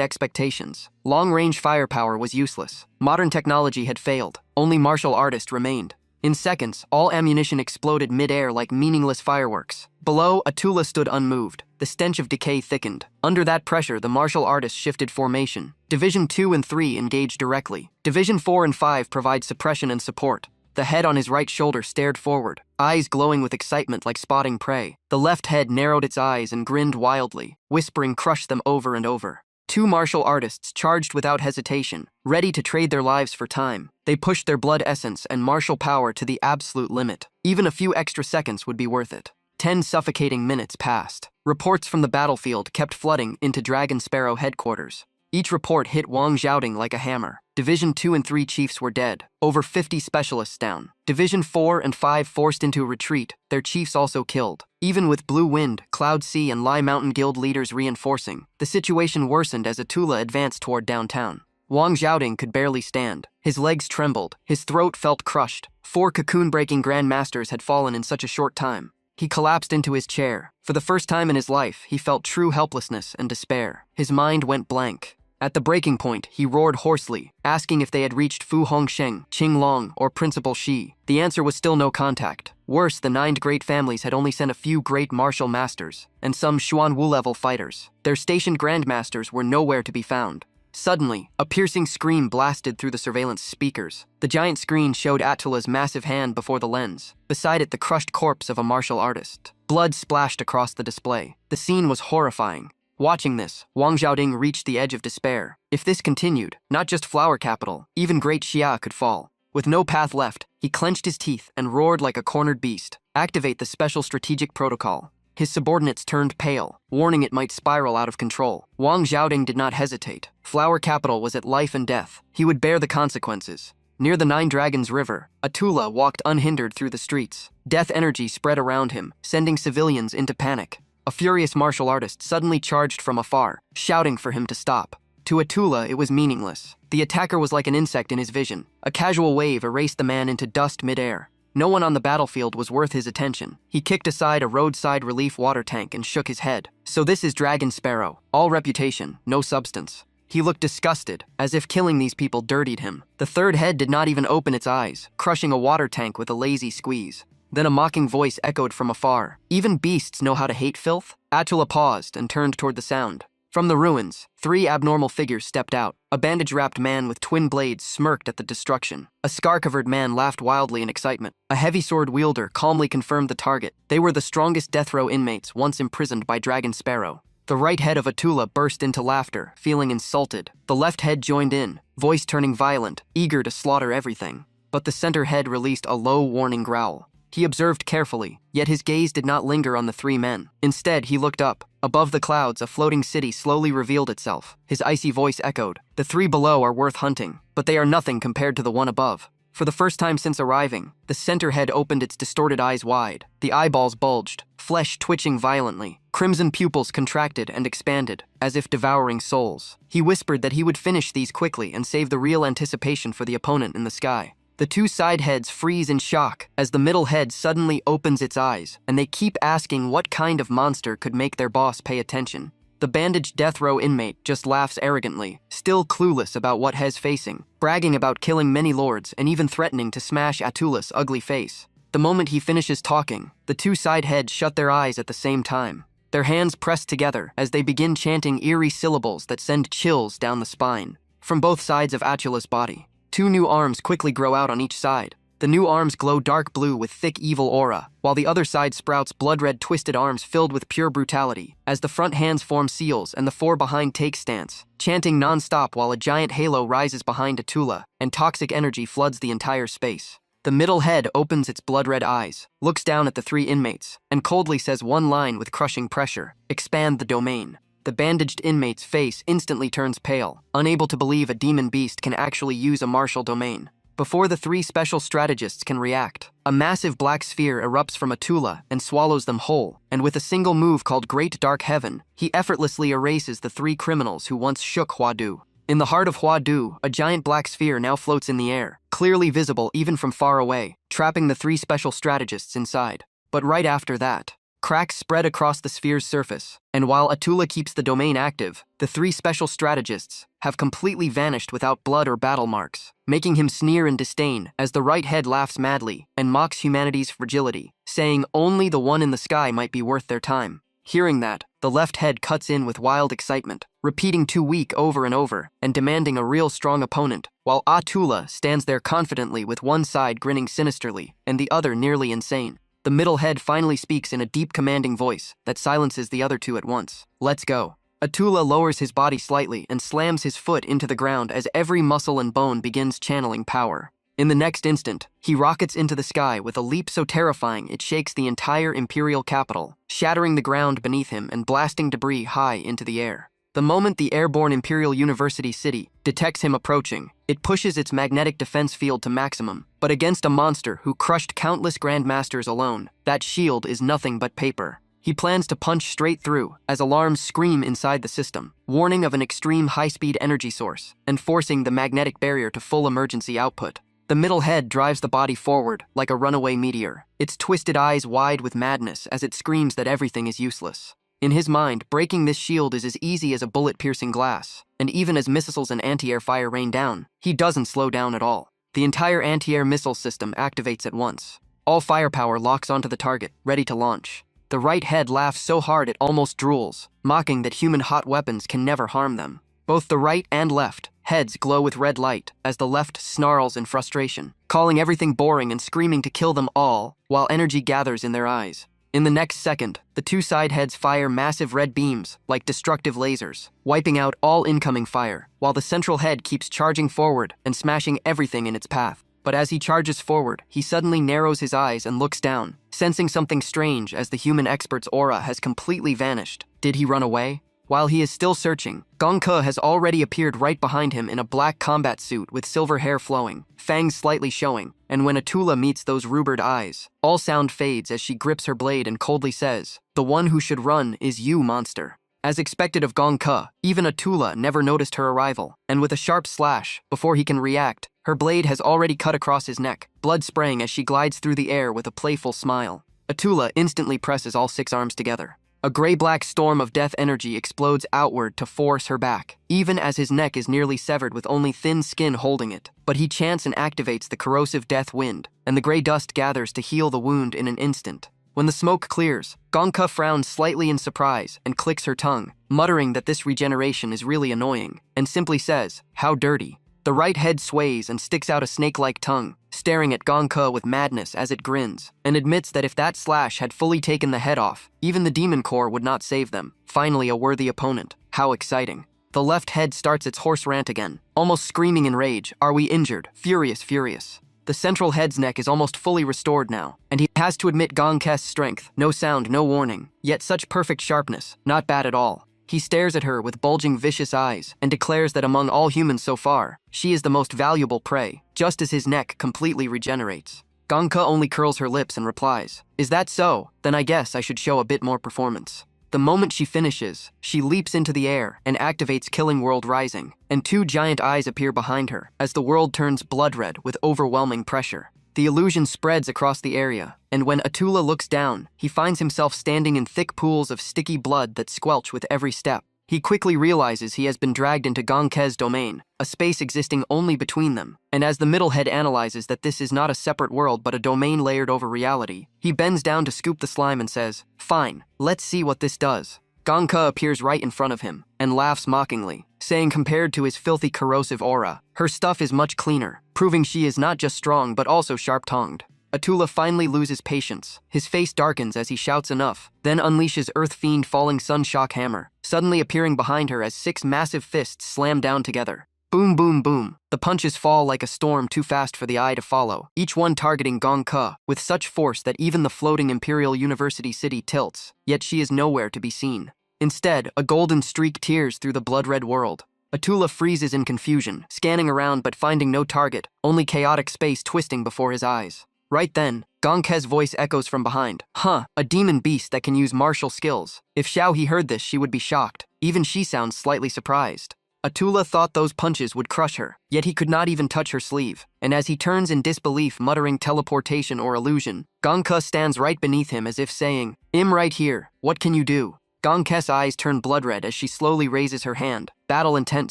expectations. Long-range firepower was useless. Modern technology had failed. Only martial artists remained. In seconds, all ammunition exploded mid-air like meaningless fireworks. Below, Attila stood unmoved. The stench of decay thickened. Under that pressure, the martial artists shifted formation. Division 2 and 3 engaged directly. Division 4 and 5 provide suppression and support. The head on his right shoulder stared forward, eyes glowing with excitement like spotting prey. The left head narrowed its eyes and grinned wildly, whispering crush them over and over. Two martial artists charged without hesitation, ready to trade their lives for time. They pushed their blood essence and martial power to the absolute limit. Even a few extra seconds would be worth it. 10 suffocating minutes passed. Reports from the battlefield kept flooding into Dragon Sparrow headquarters. Each report hit Wang Xiaoding like a hammer. Division 2 and 3 chiefs were dead, over 50 specialists down. Division 4 and 5 forced into a retreat, their chiefs also killed. Even with Blue Wind, Cloud Sea, and Lai Mountain Guild leaders reinforcing, the situation worsened as Attila advanced toward downtown. Wang Xiaoding could barely stand. His legs trembled, his throat felt crushed. 4 cocoon-breaking grandmasters had fallen in such a short time. He collapsed into his chair. For the first time in his life, he felt true helplessness and despair. His mind went blank. At the breaking point, he roared hoarsely, asking if they had reached Fu Hongsheng, Qing Long, or Principal Shi. The answer was still no contact. Worse, the 9 great families had only sent a few great martial masters, and some Xuan Wu-level fighters. Their stationed grandmasters were nowhere to be found. Suddenly, a piercing scream blasted through the surveillance speakers. The giant screen showed Attila's massive hand before the lens. Beside it, the crushed corpse of a martial artist. Blood splashed across the display. The scene was horrifying. Watching this, Wang Xiaoding reached the edge of despair. If this continued, not just Flower Capital, even Great Xia could fall. With no path left, he clenched his teeth and roared like a cornered beast. Activate the special strategic protocol. His subordinates turned pale, warning it might spiral out of control. Wang Xiaoding did not hesitate. Flower Capital was at life and death. He would bear the consequences. Near the Nine Dragons River, Attila walked unhindered through the streets. Death energy spread around him, sending civilians into panic. A furious martial artist suddenly charged from afar, shouting for him to stop. To Attila, it was meaningless. The attacker was like an insect in his vision. A casual wave erased the man into dust mid-air. No one on the battlefield was worth his attention. He kicked aside a roadside relief water tank and shook his head. So this is Dragon Sparrow. All reputation, no substance. He looked disgusted, as if killing these people dirtied him. The third head did not even open its eyes, crushing a water tank with a lazy squeeze. Then a mocking voice echoed from afar. Even beasts know how to hate filth? Attila paused and turned toward the sound. From the ruins, 3 abnormal figures stepped out. A bandage-wrapped man with twin blades smirked at the destruction. A scar-covered man laughed wildly in excitement. A heavy sword wielder calmly confirmed the target. They were the strongest death row inmates once imprisoned by Dragon Sparrow. The right head of Attila burst into laughter, feeling insulted. The left head joined in, voice turning violent, eager to slaughter everything. But the center head released a low, warning growl. He observed carefully, yet his gaze did not linger on the 3 men. Instead, he looked up. Above the clouds, a floating city slowly revealed itself. His icy voice echoed. The 3 below are worth hunting, but they are nothing compared to the one above. For the first time since arriving, the center head opened its distorted eyes wide. The eyeballs bulged, flesh twitching violently. Crimson pupils contracted and expanded, as if devouring souls. He whispered that he would finish these quickly and save the real anticipation for the opponent in the sky. The 2 side heads freeze in shock as the middle head suddenly opens its eyes, and they keep asking what kind of monster could make their boss pay attention. The bandaged death row inmate just laughs arrogantly, still clueless about what he's facing, bragging about killing many lords and even threatening to smash Attila's ugly face. The moment he finishes talking, the 2 side heads shut their eyes at the same time. Their hands press together as they begin chanting eerie syllables that send chills down the spine. From both sides of Attila's body, 2 new arms quickly grow out on each side. The new arms glow dark blue with thick evil aura, while the other side sprouts blood-red twisted arms filled with pure brutality, as the front hands form seals and the 4 behind take stance, chanting non-stop while a giant halo rises behind Attila, and toxic energy floods the entire space. The middle head opens its blood-red eyes, looks down at the 3 inmates, and coldly says one line with crushing pressure: expand the domain. The bandaged inmate's face instantly turns pale, unable to believe a demon beast can actually use a martial domain. Before the 3 special strategists can react, a massive black sphere erupts from Atula and swallows them whole, and with a single move called Great Dark Heaven, he effortlessly erases the 3 criminals who once shook Huadu. In the heart of Huadu, a giant black sphere now floats in the air, clearly visible even from far away, trapping the 3 special strategists inside. But right after that, cracks spread across the sphere's surface, and while Atula keeps the domain active, the 3 special strategists have completely vanished without blood or battle marks, making him sneer in disdain as the right head laughs madly and mocks humanity's fragility, saying only the one in the sky might be worth their time. Hearing that, the left head cuts in with wild excitement, repeating "too weak" over and over, and demanding a real strong opponent, while Atula stands there confidently with one side grinning sinisterly and the other nearly insane. The middle head finally speaks in a deep commanding voice that silences the other 2 at once. "Let's go." Atula lowers his body slightly and slams his foot into the ground as every muscle and bone begins channeling power. In the next instant, he rockets into the sky with a leap so terrifying it shakes the entire imperial capital, shattering the ground beneath him and blasting debris high into the air. The moment the airborne Imperial University city detects him approaching, it pushes its magnetic defense field to maximum. But against a monster who crushed countless grandmasters alone, that shield is nothing but paper. He plans to punch straight through as alarms scream inside the system, warning of an extreme high-speed energy source and forcing the magnetic barrier to full emergency output. The middle head drives the body forward like a runaway meteor, its twisted eyes wide with madness as it screams that everything is useless. In his mind, breaking this shield is as easy as a bullet piercing glass, and even as missiles and anti-air fire rain down, he doesn't slow down at all. The entire anti-air missile system activates at once. All firepower locks onto the target, ready to launch. The right head laughs so hard it almost drools, mocking that human hot weapons can never harm them. Both the right and left heads glow with red light as the left snarls in frustration, calling everything boring and screaming to kill them all, while energy gathers in their eyes. In the next second, the 2 side heads fire massive red beams like destructive lasers, wiping out all incoming fire, while the central head keeps charging forward and smashing everything in its path. But as he charges forward, he suddenly narrows his eyes and looks down, sensing something strange as the human expert's aura has completely vanished. Did he run away? While he is still searching, Gongke has already appeared right behind him in a black combat suit with silver hair flowing, fangs slightly showing, and when Atula meets those rubered eyes, all sound fades as she grips her blade and coldly says, "The one who should run is you, monster." As expected of Gongke, even Atula never noticed her arrival, and with a sharp slash, before he can react, her blade has already cut across his neck, blood spraying as she glides through the air with a playful smile. Atula instantly presses all 6 arms together. A gray-black storm of death energy explodes outward to force her back, even as his neck is nearly severed with only thin skin holding it. But he chants and activates the corrosive death wind, and the gray dust gathers to heal the wound in an instant. When the smoke clears, Gongke frowns slightly in surprise and clicks her tongue, muttering that this regeneration is really annoying, and simply says, "How dirty." The right head sways and sticks out a snake-like tongue, staring at Gongke with madness as it grins, and admits that if that slash had fully taken the head off, even the demon core would not save them. Finally, a worthy opponent. How exciting. The left head starts its hoarse rant again, almost screaming in rage, "Are we injured? Furious, furious." The central head's neck is almost fully restored now, and he has to admit Gongke's strength. No sound, no warning, yet such perfect sharpness, not bad at all. He stares at her with bulging, vicious eyes and declares that among all humans so far, she is the most valuable prey, just as his neck completely regenerates. Gongke only curls her lips and replies, "Is that so? Then I guess I should show a bit more performance." The moment she finishes, she leaps into the air and activates Killing World Rising, and 2 giant eyes appear behind her as the world turns blood red with overwhelming pressure. The illusion spreads across the area, and when Atula looks down, he finds himself standing in thick pools of sticky blood that squelch with every step. He quickly realizes he has been dragged into Gongke's domain, a space existing only between them, and as the middle head analyzes that this is not a separate world but a domain layered over reality, he bends down to scoop the slime and says, "Fine, let's see what this does." Gongke appears right in front of him and laughs mockingly, saying compared to his filthy corrosive aura, her stuff is much cleaner, proving she is not just strong but also sharp-tongued. Atula finally loses patience. His face darkens as he shouts enough, then unleashes Earth Fiend Falling Sun Shock Hammer, suddenly appearing behind her as 6 massive fists slam down together. Boom, boom, boom. The punches fall like a storm too fast for the eye to follow, each one targeting Gong Ke with such force that even the floating Imperial University city tilts, yet she is nowhere to be seen. Instead, a golden streak tears through the blood-red world. Atula freezes in confusion, scanning around but finding no target, only chaotic space twisting before his eyes. Right then, Gong Ke's voice echoes from behind. Huh, a demon beast that can use martial skills. If Xiao He heard this, she would be shocked. Even she sounds slightly surprised. Atula thought those punches would crush her, yet he could not even touch her sleeve. And as he turns in disbelief, muttering teleportation or illusion, Gong Ke stands right beneath him as if saying, "I'm right here, what can you do?" Gong Ke's eyes turn blood-red as she slowly raises her hand, battle intent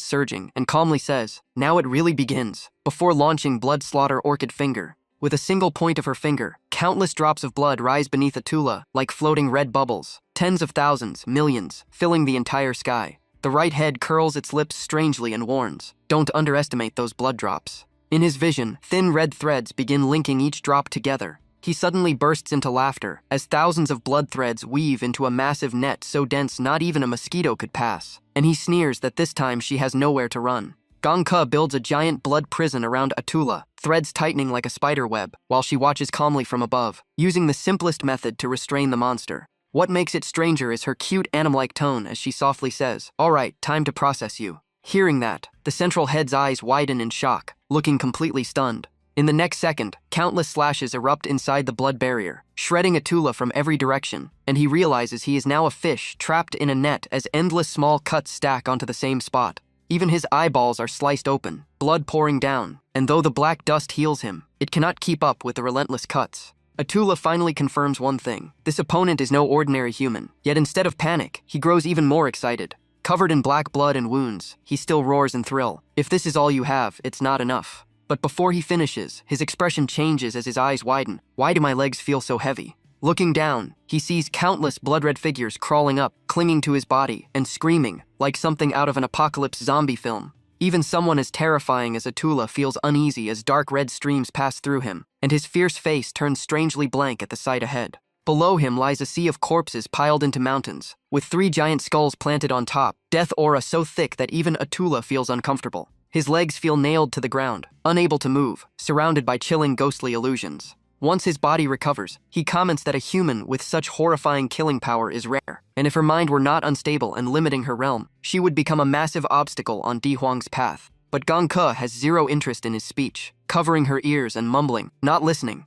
surging, and calmly says, "Now it really begins," before launching Blood Slaughter Orchid Finger. With a single point of her finger, countless drops of blood rise beneath Atula like floating red bubbles, tens of thousands, millions, filling the entire sky. The right head curls its lips strangely and warns, "Don't underestimate those blood drops." In his vision, thin red threads begin linking each drop together. He suddenly bursts into laughter as thousands of blood threads weave into a massive net so dense not even a mosquito could pass, and he sneers that this time she has nowhere to run. Gong Ke builds a giant blood prison around Atula, threads tightening like a spider web, while she watches calmly from above, using the simplest method to restrain the monster. What makes it stranger is her cute animal-like tone as she softly says, "All right, time to process you." Hearing that, the central head's eyes widen in shock, looking completely stunned. In the next second, countless slashes erupt inside the blood barrier, shredding Atula from every direction, and he realizes he is now a fish trapped in a net as endless small cuts stack onto the same spot. Even his eyeballs are sliced open, blood pouring down, and though the black dust heals him, it cannot keep up with the relentless cuts. Atula finally confirms one thing. This opponent is no ordinary human, yet instead of panic, he grows even more excited. Covered in black blood and wounds, he still roars in thrill. If this is all you have, it's not enough. But before he finishes, his expression changes as his eyes widen. Why do my legs feel so heavy? Looking down, he sees countless blood-red figures crawling up, clinging to his body, and screaming, like something out of an apocalypse zombie film. Even someone as terrifying as Atula feels uneasy as dark red streams pass through him, and his fierce face turns strangely blank at the sight ahead. Below him lies a sea of corpses piled into mountains, with 3 giant skulls planted on top, death aura so thick that even Atula feels uncomfortable. His legs feel nailed to the ground, unable to move, surrounded by chilling ghostly illusions. Once his body recovers, he comments that a human with such horrifying killing power is rare, and if her mind were not unstable and limiting her realm, she would become a massive obstacle on Di Huang's path. But Gong Ke has zero interest in his speech, covering her ears and mumbling, not listening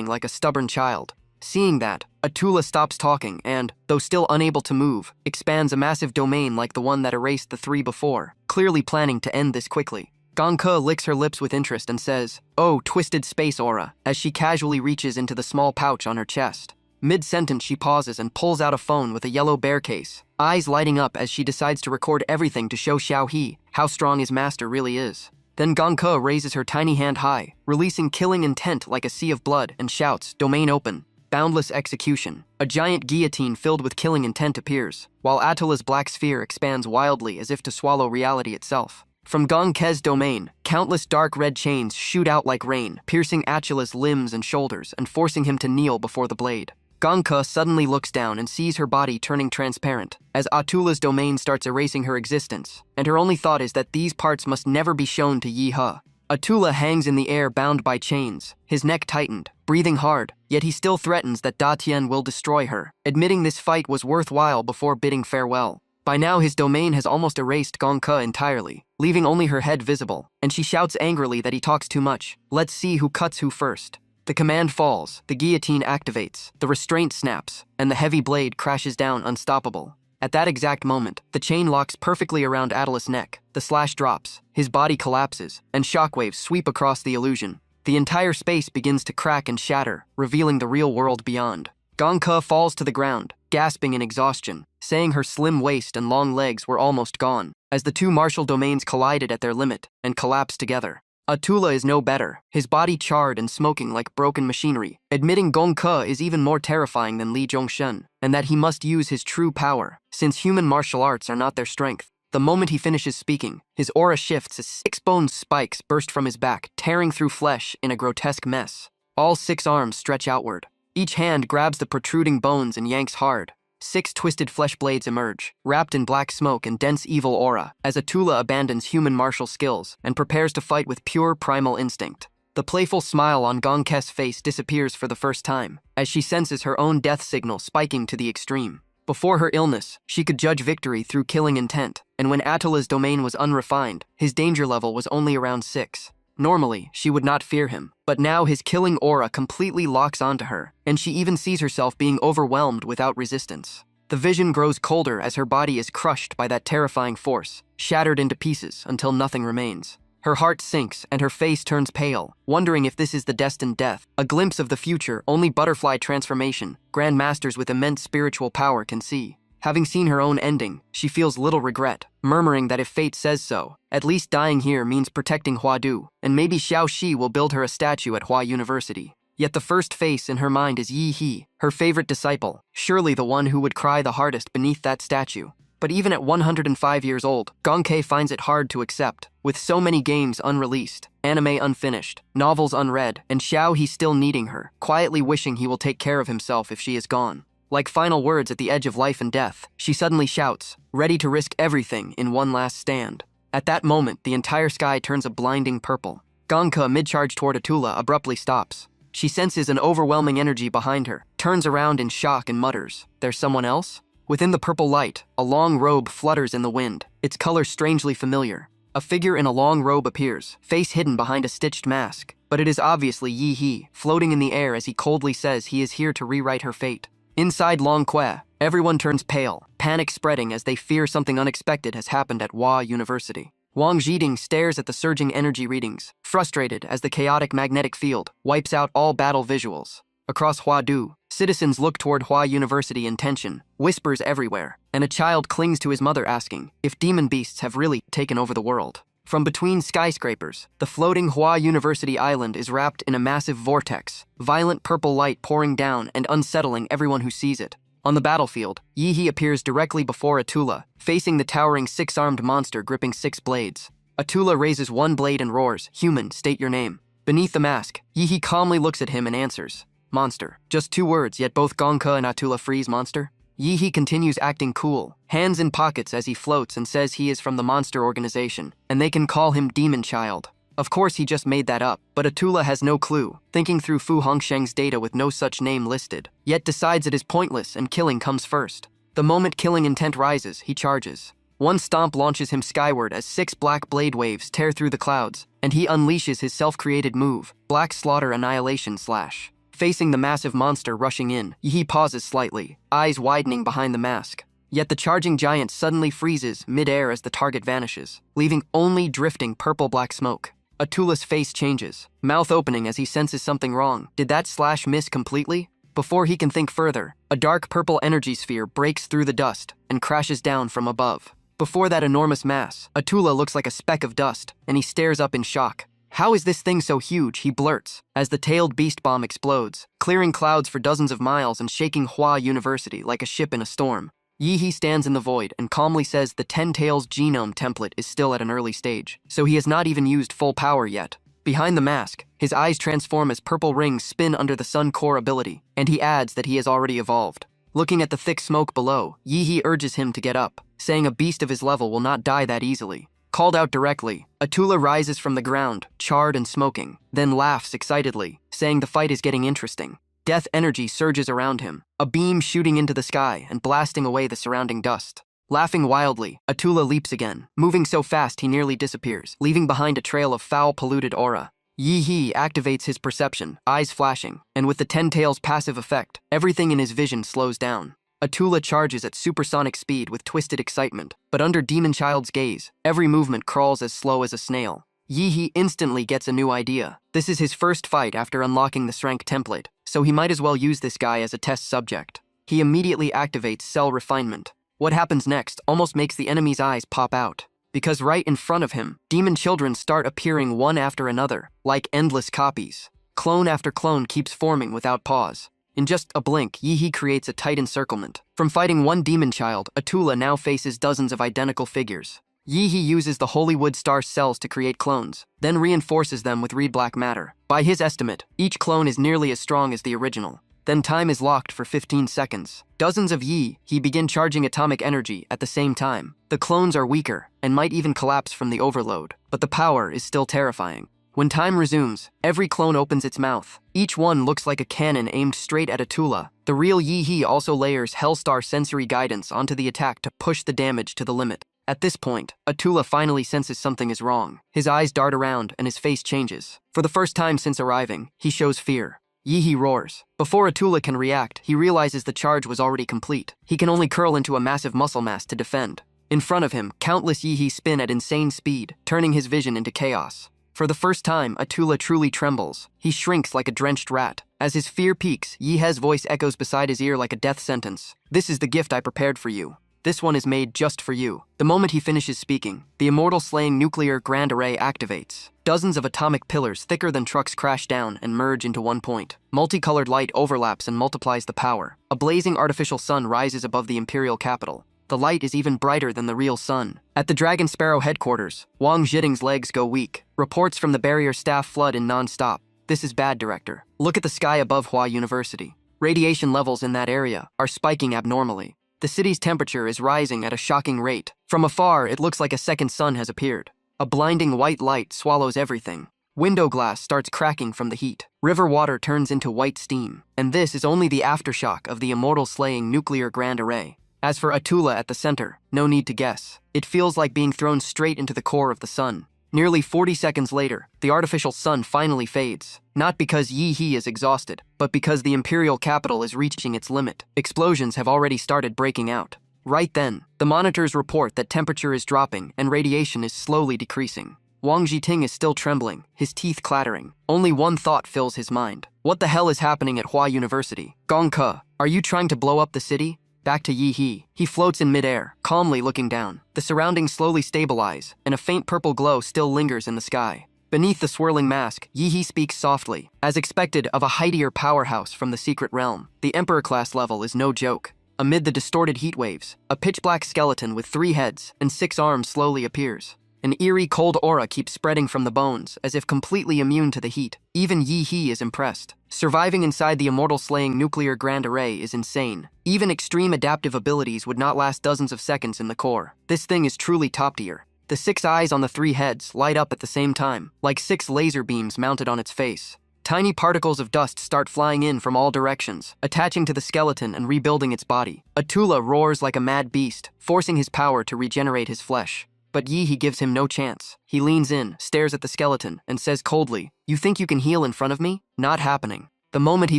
like a stubborn child. Seeing that, Atula stops talking and, though still unable to move, expands a massive domain like the one that erased the 3 before, clearly planning to end this quickly. Gong Ke licks her lips with interest and says, "Oh, twisted space aura," as she casually reaches into the small pouch on her chest. Mid-sentence, she pauses and pulls out a phone with a yellow bear case, eyes lighting up as she decides to record everything to show Xiao He how strong his master really is. Then Gong Ke raises her tiny hand high, releasing killing intent like a sea of blood, and shouts, "Domain open." Boundless execution. A giant guillotine filled with killing intent appears, while Atula's black sphere expands wildly as if to swallow reality itself. From Gong Ke's domain, countless dark red chains shoot out like rain, piercing Atula's limbs and shoulders and forcing him to kneel before the blade. Gong Ke suddenly looks down and sees her body turning transparent, as Atula's domain starts erasing her existence, and her only thought is that these parts must never be shown to Yi He. Atula hangs in the air bound by chains, his neck tightened, breathing hard, yet he still threatens that Da Tian will destroy her, admitting this fight was worthwhile before bidding farewell. By now his domain has almost erased Gong Ke entirely, leaving only her head visible, and she shouts angrily that he talks too much. Let's see who cuts who first. The command falls, the guillotine activates, the restraint snaps, and the heavy blade crashes down unstoppable. At that exact moment, the chain locks perfectly around Atula's neck, the slash drops, his body collapses, and shockwaves sweep across the illusion. The entire space begins to crack and shatter, revealing the real world beyond. Gong Ke falls to the ground, gasping in exhaustion, saying her slim waist and long legs were almost gone, as the 2 martial domains collided at their limit and collapsed together. Atula is no better, his body charred and smoking like broken machinery, admitting Gong Ke is even more terrifying than Li Zhongshen, and that he must use his true power, since human martial arts are not their strength. The moment he finishes speaking, his aura shifts as 6 bone spikes burst from his back, tearing through flesh in a grotesque mess. All 6 arms stretch outward. Each hand grabs the protruding bones and yanks hard. 6 twisted flesh blades emerge, wrapped in black smoke and dense evil aura, as Atula abandons human martial skills and prepares to fight with pure primal instinct. The playful smile on Gongke's face disappears for the first time, as she senses her own death signal spiking to the extreme. Before her illness, she could judge victory through killing intent, and when Atula's domain was unrefined, his danger level was only around 6. Normally, she would not fear him, but now his killing aura completely locks onto her, and she even sees herself being overwhelmed without resistance. The vision grows colder as her body is crushed by that terrifying force, shattered into pieces until nothing remains. Her heart sinks and her face turns pale, wondering if this is the destined death, a glimpse of the future only butterfly transformation, grandmasters with immense spiritual power can see. Having seen her own ending, she feels little regret, murmuring that if fate says so, at least dying here means protecting Huadu, and maybe Xiao Shi will build her a statue at Hua University. Yet the first face in her mind is Yi He, her favorite disciple, surely the one who would cry the hardest beneath that statue. But even at 105 years old, Gongke finds it hard to accept. With so many games unreleased, anime unfinished, novels unread, and Xiao He still needing her, quietly wishing he will take care of himself if she is gone. Like final words at the edge of life and death, she suddenly shouts, ready to risk everything in one last stand. At that moment, the entire sky turns a blinding purple. Gongke, mid-charge toward Atula, abruptly stops. She senses an overwhelming energy behind her, turns around in shock and mutters, "There's someone else?" Within the purple light, a long robe flutters in the wind, its color strangely familiar. A figure in a long robe appears, face hidden behind a stitched mask, but it is obviously Yi He, floating in the air as he coldly says he is here to rewrite her fate. Inside Long Que, everyone turns pale, panic spreading as they fear something unexpected has happened at Hua University. Wang Jiding stares at the surging energy readings, frustrated as the chaotic magnetic field wipes out all battle visuals. Across Huadu, citizens look toward Hua University in tension, whispers everywhere, and a child clings to his mother asking if demon beasts have really taken over the world. From between skyscrapers, the floating Hua University island is wrapped in a massive vortex, violent purple light pouring down and unsettling everyone who sees it. On the battlefield, Yi He appears directly before Atula, facing the towering 6-armed monster gripping 6 blades. Atula raises one blade and roars, "Human, state your name." Beneath the mask, Yi He calmly looks at him and answers, "Monster." Just 2 words, yet both Gongke and Atula freeze monster. Yi He continues acting cool, hands in pockets as he floats and says he is from the monster organization, and they can call him Demon Child. Of course he just made that up, but Atula has no clue, thinking through Fu Hongsheng's data with no such name listed, yet decides it is pointless and killing comes first. The moment killing intent rises, he charges. One stomp launches him skyward as 6 black blade waves tear through the clouds, and he unleashes his self-created move, Black Slaughter Annihilation Slash. Facing the massive monster rushing in, Yi pauses slightly, eyes widening behind the mask. Yet the charging giant suddenly freezes mid-air as the target vanishes, leaving only drifting purple-black smoke. Atula's face changes, mouth opening as he senses something wrong. Did that slash miss completely? Before he can think further, a dark purple energy sphere breaks through the dust and crashes down from above. Before that enormous mass, Atula looks like a speck of dust, and he stares up in shock. "How is this thing so huge?" he blurts, as the tailed beast bomb explodes, clearing clouds for dozens of miles and shaking Hua University like a ship in a storm. Yi He stands in the void and calmly says the 10 Tails genome template is still at an early stage, so he has not even used full power yet. Behind the mask, his eyes transform as purple rings spin under the Sun Core ability, and he adds that he has already evolved. Looking at the thick smoke below, Yi He urges him to get up, saying a beast of his level will not die that easily. Called out directly, Atula rises from the ground, charred and smoking, then laughs excitedly, saying the fight is getting interesting. Death energy surges around him, a beam shooting into the sky and blasting away the surrounding dust. Laughing wildly, Atula leaps again, moving so fast he nearly disappears, leaving behind a trail of foul, polluted aura. Yi He activates his perception, eyes flashing, and with the 10 Tails passive effect, everything in his vision slows down. Atula charges at supersonic speed with twisted excitement, but under Demon Child's gaze, every movement crawls as slow as a snail. Yi He instantly gets a new idea. This is his first fight after unlocking the Shrank template, so he might as well use this guy as a test subject. He immediately activates Cell Refinement. What happens next almost makes the enemy's eyes pop out, because right in front of him, demon children start appearing one after another, like endless copies. Clone after clone keeps forming without pause. In just a blink, Yi He creates a tight encirclement. From fighting one demon child, Atula now faces dozens of identical figures. Yi He uses the Hollywood Star cells to create clones, then reinforces them with read black matter. By his estimate, each clone is nearly as strong as the original. Then time is locked for 15 seconds. Dozens of he begin charging atomic energy at the same time. The clones are weaker and might even collapse from the overload, but the power is still terrifying. When time resumes, every clone opens its mouth. Each one looks like a cannon aimed straight at Atula. The real Yi also layers Hellstar sensory guidance onto the attack to push the damage to the limit. At this point, Atula finally senses something is wrong. His eyes dart around and his face changes. For the first time since arriving, he shows fear. Yi roars. Before Atula can react, he realizes the charge was already complete. He can only curl into a massive muscle mass to defend. In front of him, countless Yi spin at insane speed, turning his vision into chaos. For the first time, Atula truly trembles. He shrinks like a drenched rat. As his fear peaks, Yihe's voice echoes beside his ear like a death sentence. "This is the gift I prepared for you. This one is made just for you." The moment he finishes speaking, the immortal-slaying nuclear grand array activates. Dozens of atomic pillars thicker than trucks crash down and merge into one point. Multicolored light overlaps and multiplies the power. A blazing artificial sun rises above the imperial capital. The light is even brighter than the real sun. At the Dragon Sparrow headquarters, Wang Zhiding's legs go weak. Reports from the barrier staff flood in non-stop. "This is bad, Director. Look at the sky above Hua University. Radiation levels in that area are spiking abnormally. The city's temperature is rising at a shocking rate. From afar, it looks like a second sun has appeared. A blinding white light swallows everything. Window glass starts cracking from the heat. River water turns into white steam. And this is only the aftershock of the immortal-slaying nuclear grand array. As for Atula at the center, no need to guess. It feels like being thrown straight into the core of the sun. Nearly 40 seconds later, the artificial sun finally fades. Not because Yi is exhausted, but because the imperial capital is reaching its limit. Explosions have already started breaking out. Right then, the monitors report that temperature is dropping and radiation is slowly decreasing. Wang Zhiting is still trembling, his teeth clattering. Only one thought fills his mind. What the hell is happening at Hua University? Gong Ke, are you trying to blow up the city? Back to Yi. He floats in midair, calmly looking down. The surroundings slowly stabilize, and a faint purple glow still lingers in the sky. Beneath the swirling mask, Yi speaks softly. As expected of a mightier powerhouse from the secret realm, the Emperor-class level is no joke. Amid the distorted heat waves, a pitch-black skeleton with 3 heads and 6 arms slowly appears. An eerie, cold aura keeps spreading from the bones, as if completely immune to the heat. Even Yi is impressed. Surviving inside the immortal-slaying nuclear grand array is insane. Even extreme adaptive abilities would not last dozens of seconds in the core. This thing is truly top tier. The 6 eyes on the 3 heads light up at the same time, like 6 laser beams mounted on its face. Tiny particles of dust start flying in from all directions, attaching to the skeleton and rebuilding its body. Atula roars like a mad beast, forcing his power to regenerate his flesh. But Yi gives him no chance. He leans in, stares at the skeleton, and says coldly, "You think you can heal in front of me? Not happening." The moment he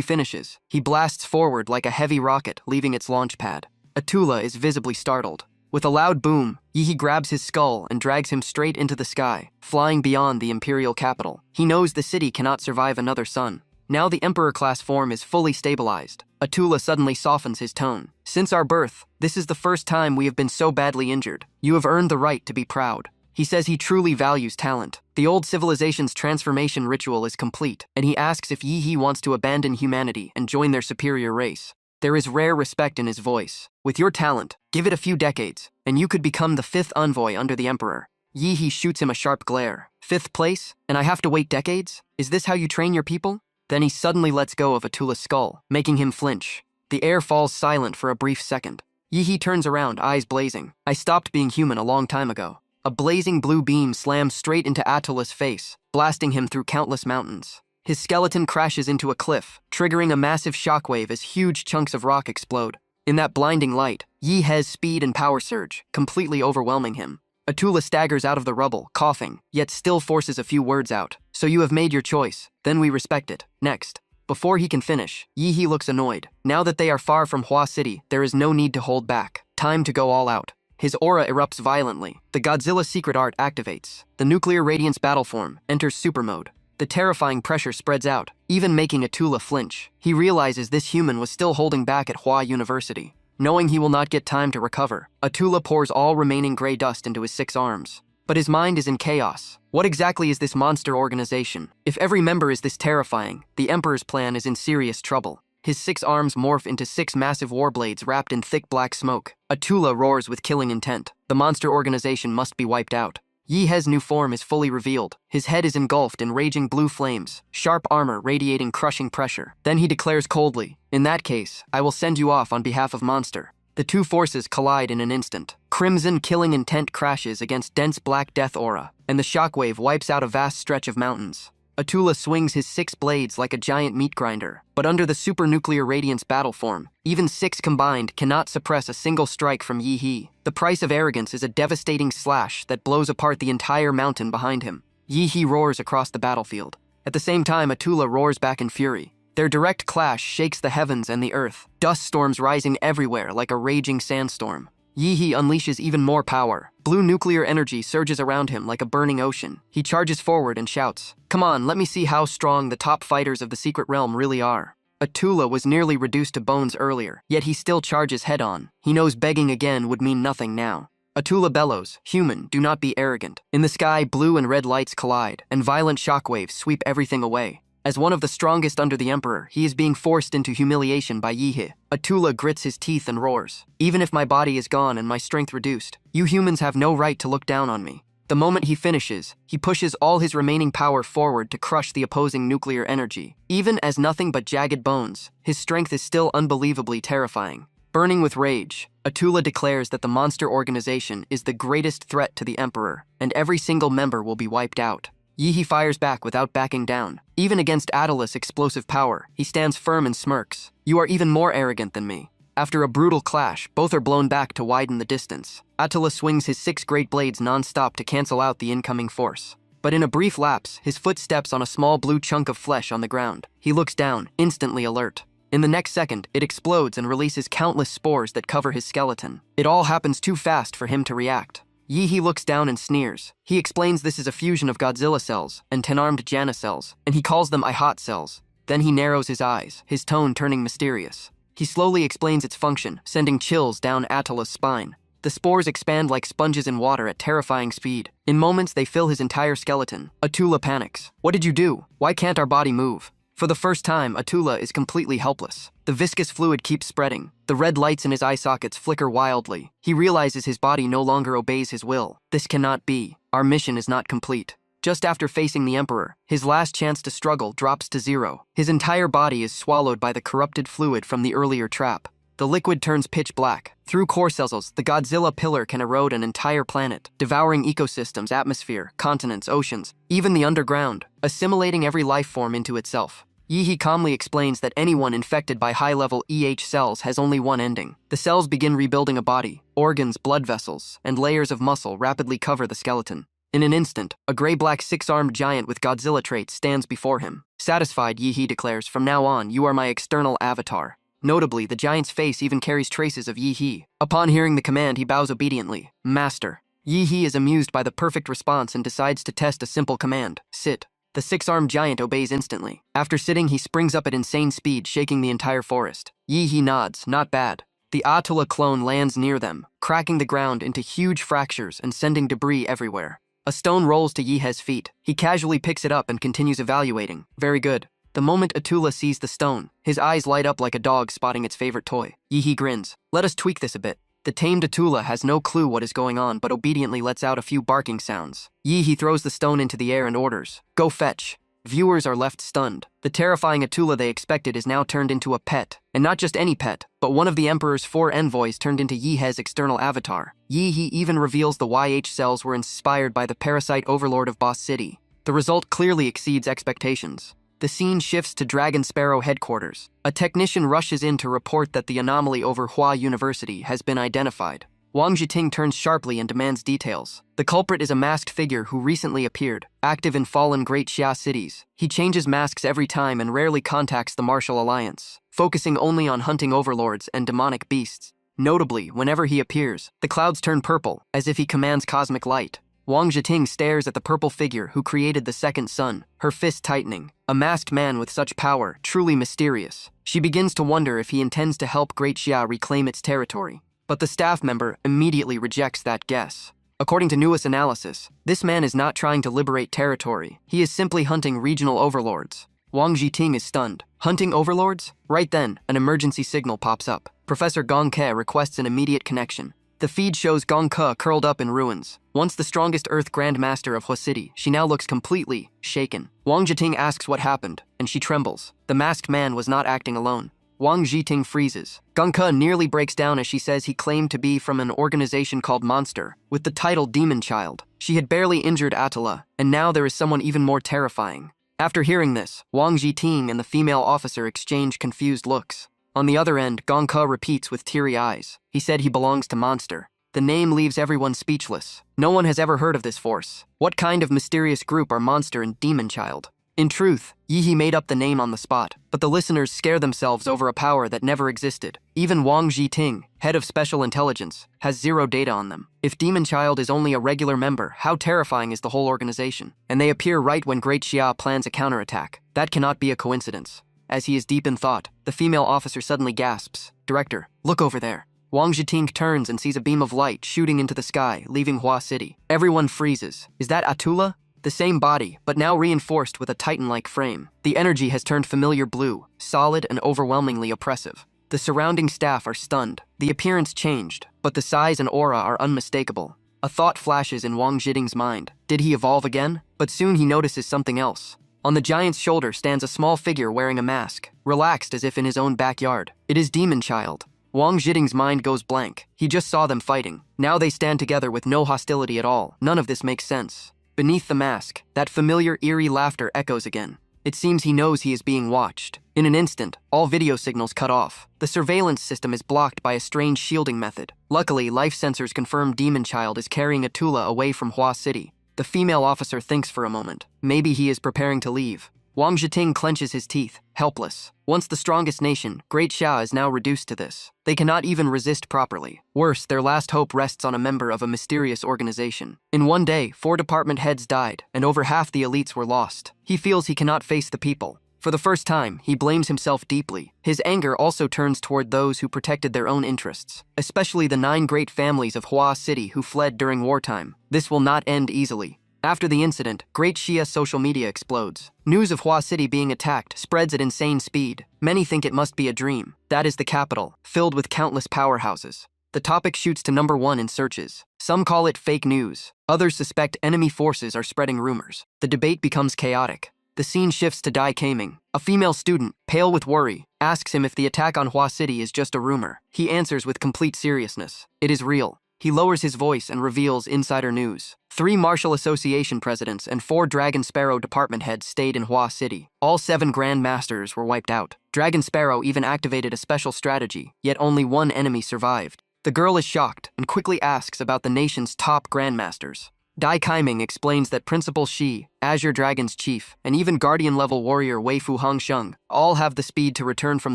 finishes, he blasts forward like a heavy rocket, leaving its launch pad. Atula is visibly startled. With a loud boom, Yi grabs his skull and drags him straight into the sky, flying beyond the imperial capital. He knows the city cannot survive another sun. Now the Emperor-class form is fully stabilized. Atula suddenly softens his tone. "Since our birth, this is the first time we have been so badly injured. You have earned the right to be proud." He says he truly values talent. The old civilization's transformation ritual is complete, and he asks if Yi wants to abandon humanity and join their superior race. There is rare respect in his voice. "With your talent, give it a few decades, and you could become the 5th envoy under the Emperor." Yi shoots him a sharp glare. "5th place? And I have to wait decades? Is this how you train your people?" Then he suddenly lets go of Atula's skull, making him flinch. The air falls silent for a brief second. Yi turns around, eyes blazing. "I stopped being human a long time ago." A blazing blue beam slams straight into Atula's face, blasting him through countless mountains. His skeleton crashes into a cliff, triggering a massive shockwave as huge chunks of rock explode. In that blinding light, Yihe's speed and power surge, completely overwhelming him. Atula staggers out of the rubble, coughing, yet still forces a few words out. "So you have made your choice, then we respect it. Next." Before he can finish, Yi looks annoyed. Now that they are far from Hua City, there is no need to hold back. Time to go all out. His aura erupts violently. The Godzilla secret art activates. The nuclear radiance battle form enters super mode. The terrifying pressure spreads out, even making Atula flinch. He realizes this human was still holding back at Hua University. Knowing he will not get time to recover, Atula pours all remaining gray dust into his 6 arms. But his mind is in chaos. What exactly is this monster organization? If every member is this terrifying, the Emperor's plan is in serious trouble. His 6 arms morph into 6 massive war blades wrapped in thick black smoke. Atula roars with killing intent. The monster organization must be wiped out. Yi He's new form is fully revealed. His head is engulfed in raging blue flames, sharp armor radiating crushing pressure. Then he declares coldly, "In that case, I will send you off on behalf of Monster." The two forces collide in an instant. Crimson killing intent crashes against dense black death aura, and the shockwave wipes out a vast stretch of mountains. Atula swings his 6 blades like a giant meat grinder, but under the supernuclear radiance battle form, even 6 combined cannot suppress a single strike from Yi He. The price of arrogance is a devastating slash that blows apart the entire mountain behind him. Yi He roars across the battlefield. At the same time, Atula roars back in fury. Their direct clash shakes the heavens and the earth, dust storms rising everywhere like a raging sandstorm. Yi He unleashes even more power. Blue nuclear energy surges around him like a burning ocean. He charges forward and shouts, "Come on, let me see how strong the top fighters of the secret realm really are." Atula was nearly reduced to bones earlier, yet he still charges head-on. He knows begging again would mean nothing now. Atula bellows, "Human, do not be arrogant." In the sky, blue and red lights collide, and violent shockwaves sweep everything away. As one of the strongest under the Emperor, he is being forced into humiliation by Yi He. Atula grits his teeth and roars, "Even if my body is gone and my strength reduced, you humans have no right to look down on me." The moment he finishes, he pushes all his remaining power forward to crush the opposing nuclear energy. Even as nothing but jagged bones, his strength is still unbelievably terrifying. Burning with rage, Atula declares that the monster organization is the greatest threat to the Emperor, and every single member will be wiped out. Yi He fires back without backing down. Even against Atula's explosive power, he stands firm and smirks. "You are even more arrogant than me." After a brutal clash, both are blown back to widen the distance. Atula swings his 6 great blades non-stop to cancel out the incoming force. But in a brief lapse, his foot steps on a small blue chunk of flesh on the ground. He looks down, instantly alert. In the next second, it explodes and releases countless spores that cover his skeleton. It all happens too fast for him to react. Yi He looks down and sneers. He explains this is a fusion of Godzilla cells and 10-armed Janna cells, and he calls them IHOT cells. Then he narrows his eyes, his tone turning mysterious. He slowly explains its function, sending chills down Atula's spine. The spores expand like sponges in water at terrifying speed. In moments, they fill his entire skeleton. Atula panics. "What did you do? Why can't our body move?" For the first time, Atula is completely helpless. The viscous fluid keeps spreading. The red lights in his eye sockets flicker wildly. He realizes his body no longer obeys his will. This cannot be. Our mission is not complete. Just after facing the Emperor, his last chance to struggle drops to 0. His entire body is swallowed by the corrupted fluid from the earlier trap. The liquid turns pitch black. Through core cells, the Godzilla pillar can erode an entire planet, devouring ecosystems, atmosphere, continents, oceans, even the underground, assimilating every life form into itself. Yi He calmly explains that anyone infected by high-level cells has only one ending. The cells begin rebuilding a body. Organs, blood vessels, and layers of muscle rapidly cover the skeleton. In an instant, a gray-black 6-armed giant with Godzilla traits stands before him. Satisfied, Yi He declares, "From now on, you are my external avatar." Notably, the giant's face even carries traces of Yi He. Upon hearing the command, he bows obediently. "Master." Yi He is amused by the perfect response and decides to test a simple command. "Sit." The 6-armed giant obeys instantly. After sitting, he springs up at insane speed, shaking the entire forest. Yi He nods, "Not bad." The Atula clone lands near them, cracking the ground into huge fractures and sending debris everywhere. A stone rolls to Yi He's feet. He casually picks it up and continues evaluating. "Very good." The moment Atula sees the stone, his eyes light up like a dog spotting its favorite toy. Yi He grins. "Let us tweak this a bit." The tamed Atula has no clue what is going on but obediently lets out a few barking sounds. Yi He throws the stone into the air and orders, "Go fetch." Viewers are left stunned. The terrifying Atula they expected is now turned into a pet. And not just any pet, but one of the Emperor's 4 envoys turned into Yi He's external avatar. Yi He even reveals the cells were inspired by the parasite overlord of Boss City. The result clearly exceeds expectations. The scene shifts to Dragon Sparrow headquarters. A technician rushes in to report that the anomaly over Hua University has been identified. Wang Jiting turns sharply and demands details. The culprit is a masked figure who recently appeared, active in fallen Great Xia cities. He changes masks every time and rarely contacts the Martial Alliance, focusing only on hunting overlords and demonic beasts. Notably, whenever he appears, the clouds turn purple, as if he commands cosmic light. Wang Jiting stares at the purple figure who created the second sun, her fist tightening. A masked man with such power, truly mysterious. She begins to wonder if he intends to help Great Xia reclaim its territory. But the staff member immediately rejects that guess. According to newest analysis, this man is not trying to liberate territory. He is simply hunting regional overlords. Wang Jiting is stunned. Hunting overlords? Right then, an emergency signal pops up. Professor Gong Ke requests an immediate connection. The feed shows Gong Ke curled up in ruins. Once the strongest Earth Grandmaster of Hua City, she now looks completely shaken. Wang Jiting asks what happened, and she trembles. The masked man was not acting alone. Wang Jiting freezes. Gong Ke nearly breaks down as she says he claimed to be from an organization called Monster, with the title Demon Child. She had barely injured Attila, and now there is someone even more terrifying. After hearing this, Wang Jiting and the female officer exchange confused looks. On the other end, Gong Ke repeats with teary eyes. He said he belongs to Monster. The name leaves everyone speechless. No one has ever heard of this force. What kind of mysterious group are Monster and Demon Child? In truth, Yihe made up the name on the spot, but the listeners scare themselves over a power that never existed. Even Wang Jiting, head of special intelligence, has zero data on them. If Demon Child is only a regular member, how terrifying is the whole organization? And they appear right when Great Xia plans a counterattack. That cannot be a coincidence. As he is deep in thought, the female officer suddenly gasps, "Director, look over there." Wang Jiting turns and sees a beam of light shooting into the sky, leaving Hua City. Everyone freezes. Is that Attila? The same body, but now reinforced with a titan-like frame. The energy has turned familiar blue, solid and overwhelmingly oppressive. The surrounding staff are stunned. The appearance changed, but the size and aura are unmistakable. A thought flashes in Wang Jiting's mind. Did he evolve again? But soon he notices something else. On the giant's shoulder stands a small figure wearing a mask, relaxed as if in his own backyard. It is Demon Child. Wang Jiting's mind goes blank. He just saw them fighting. Now they stand together with no hostility at all. None of this makes sense. Beneath the mask, that familiar eerie laughter echoes again. It seems he knows he is being watched. In an instant, all video signals cut off. The surveillance system is blocked by a strange shielding method. Luckily, life sensors confirm Demon Child is carrying Attila away from Hua City. The female officer thinks for a moment. Maybe he is preparing to leave. Wang Jiting clenches his teeth, helpless. Once the strongest nation, Great Xia is now reduced to this. They cannot even resist properly. Worse, their last hope rests on a member of a mysterious organization. In one day, 4 department heads died, and over half the elites were lost. He feels he cannot face the people. For the first time, he blames himself deeply. His anger also turns toward those who protected their own interests, especially the 9 great families of Hua City who fled during wartime. This will not end easily. After the incident, Great Xia social media explodes. News of Hua City being attacked spreads at insane speed. Many think it must be a dream. That is the capital, filled with countless powerhouses. The topic shoots to #1 in searches. Some call it fake news. Others suspect enemy forces are spreading rumors. The debate becomes chaotic. The scene shifts to Dai Kaming. A female student, pale with worry, asks him if the attack on Hua City is just a rumor. He answers with complete seriousness. It is real. He lowers his voice and reveals insider news. 3 Martial Association presidents and 4 Dragon Sparrow department heads stayed in Hua City. All 7 Grand Masters were wiped out. Dragon Sparrow even activated a special strategy, yet only 1 enemy survived. The girl is shocked and quickly asks about the nation's top Grandmasters. Dai Kaiming explains that Principal Shi, Azure Dragon's chief, and even Guardian-level warrior Wei Fu Hongsheng all have the speed to return from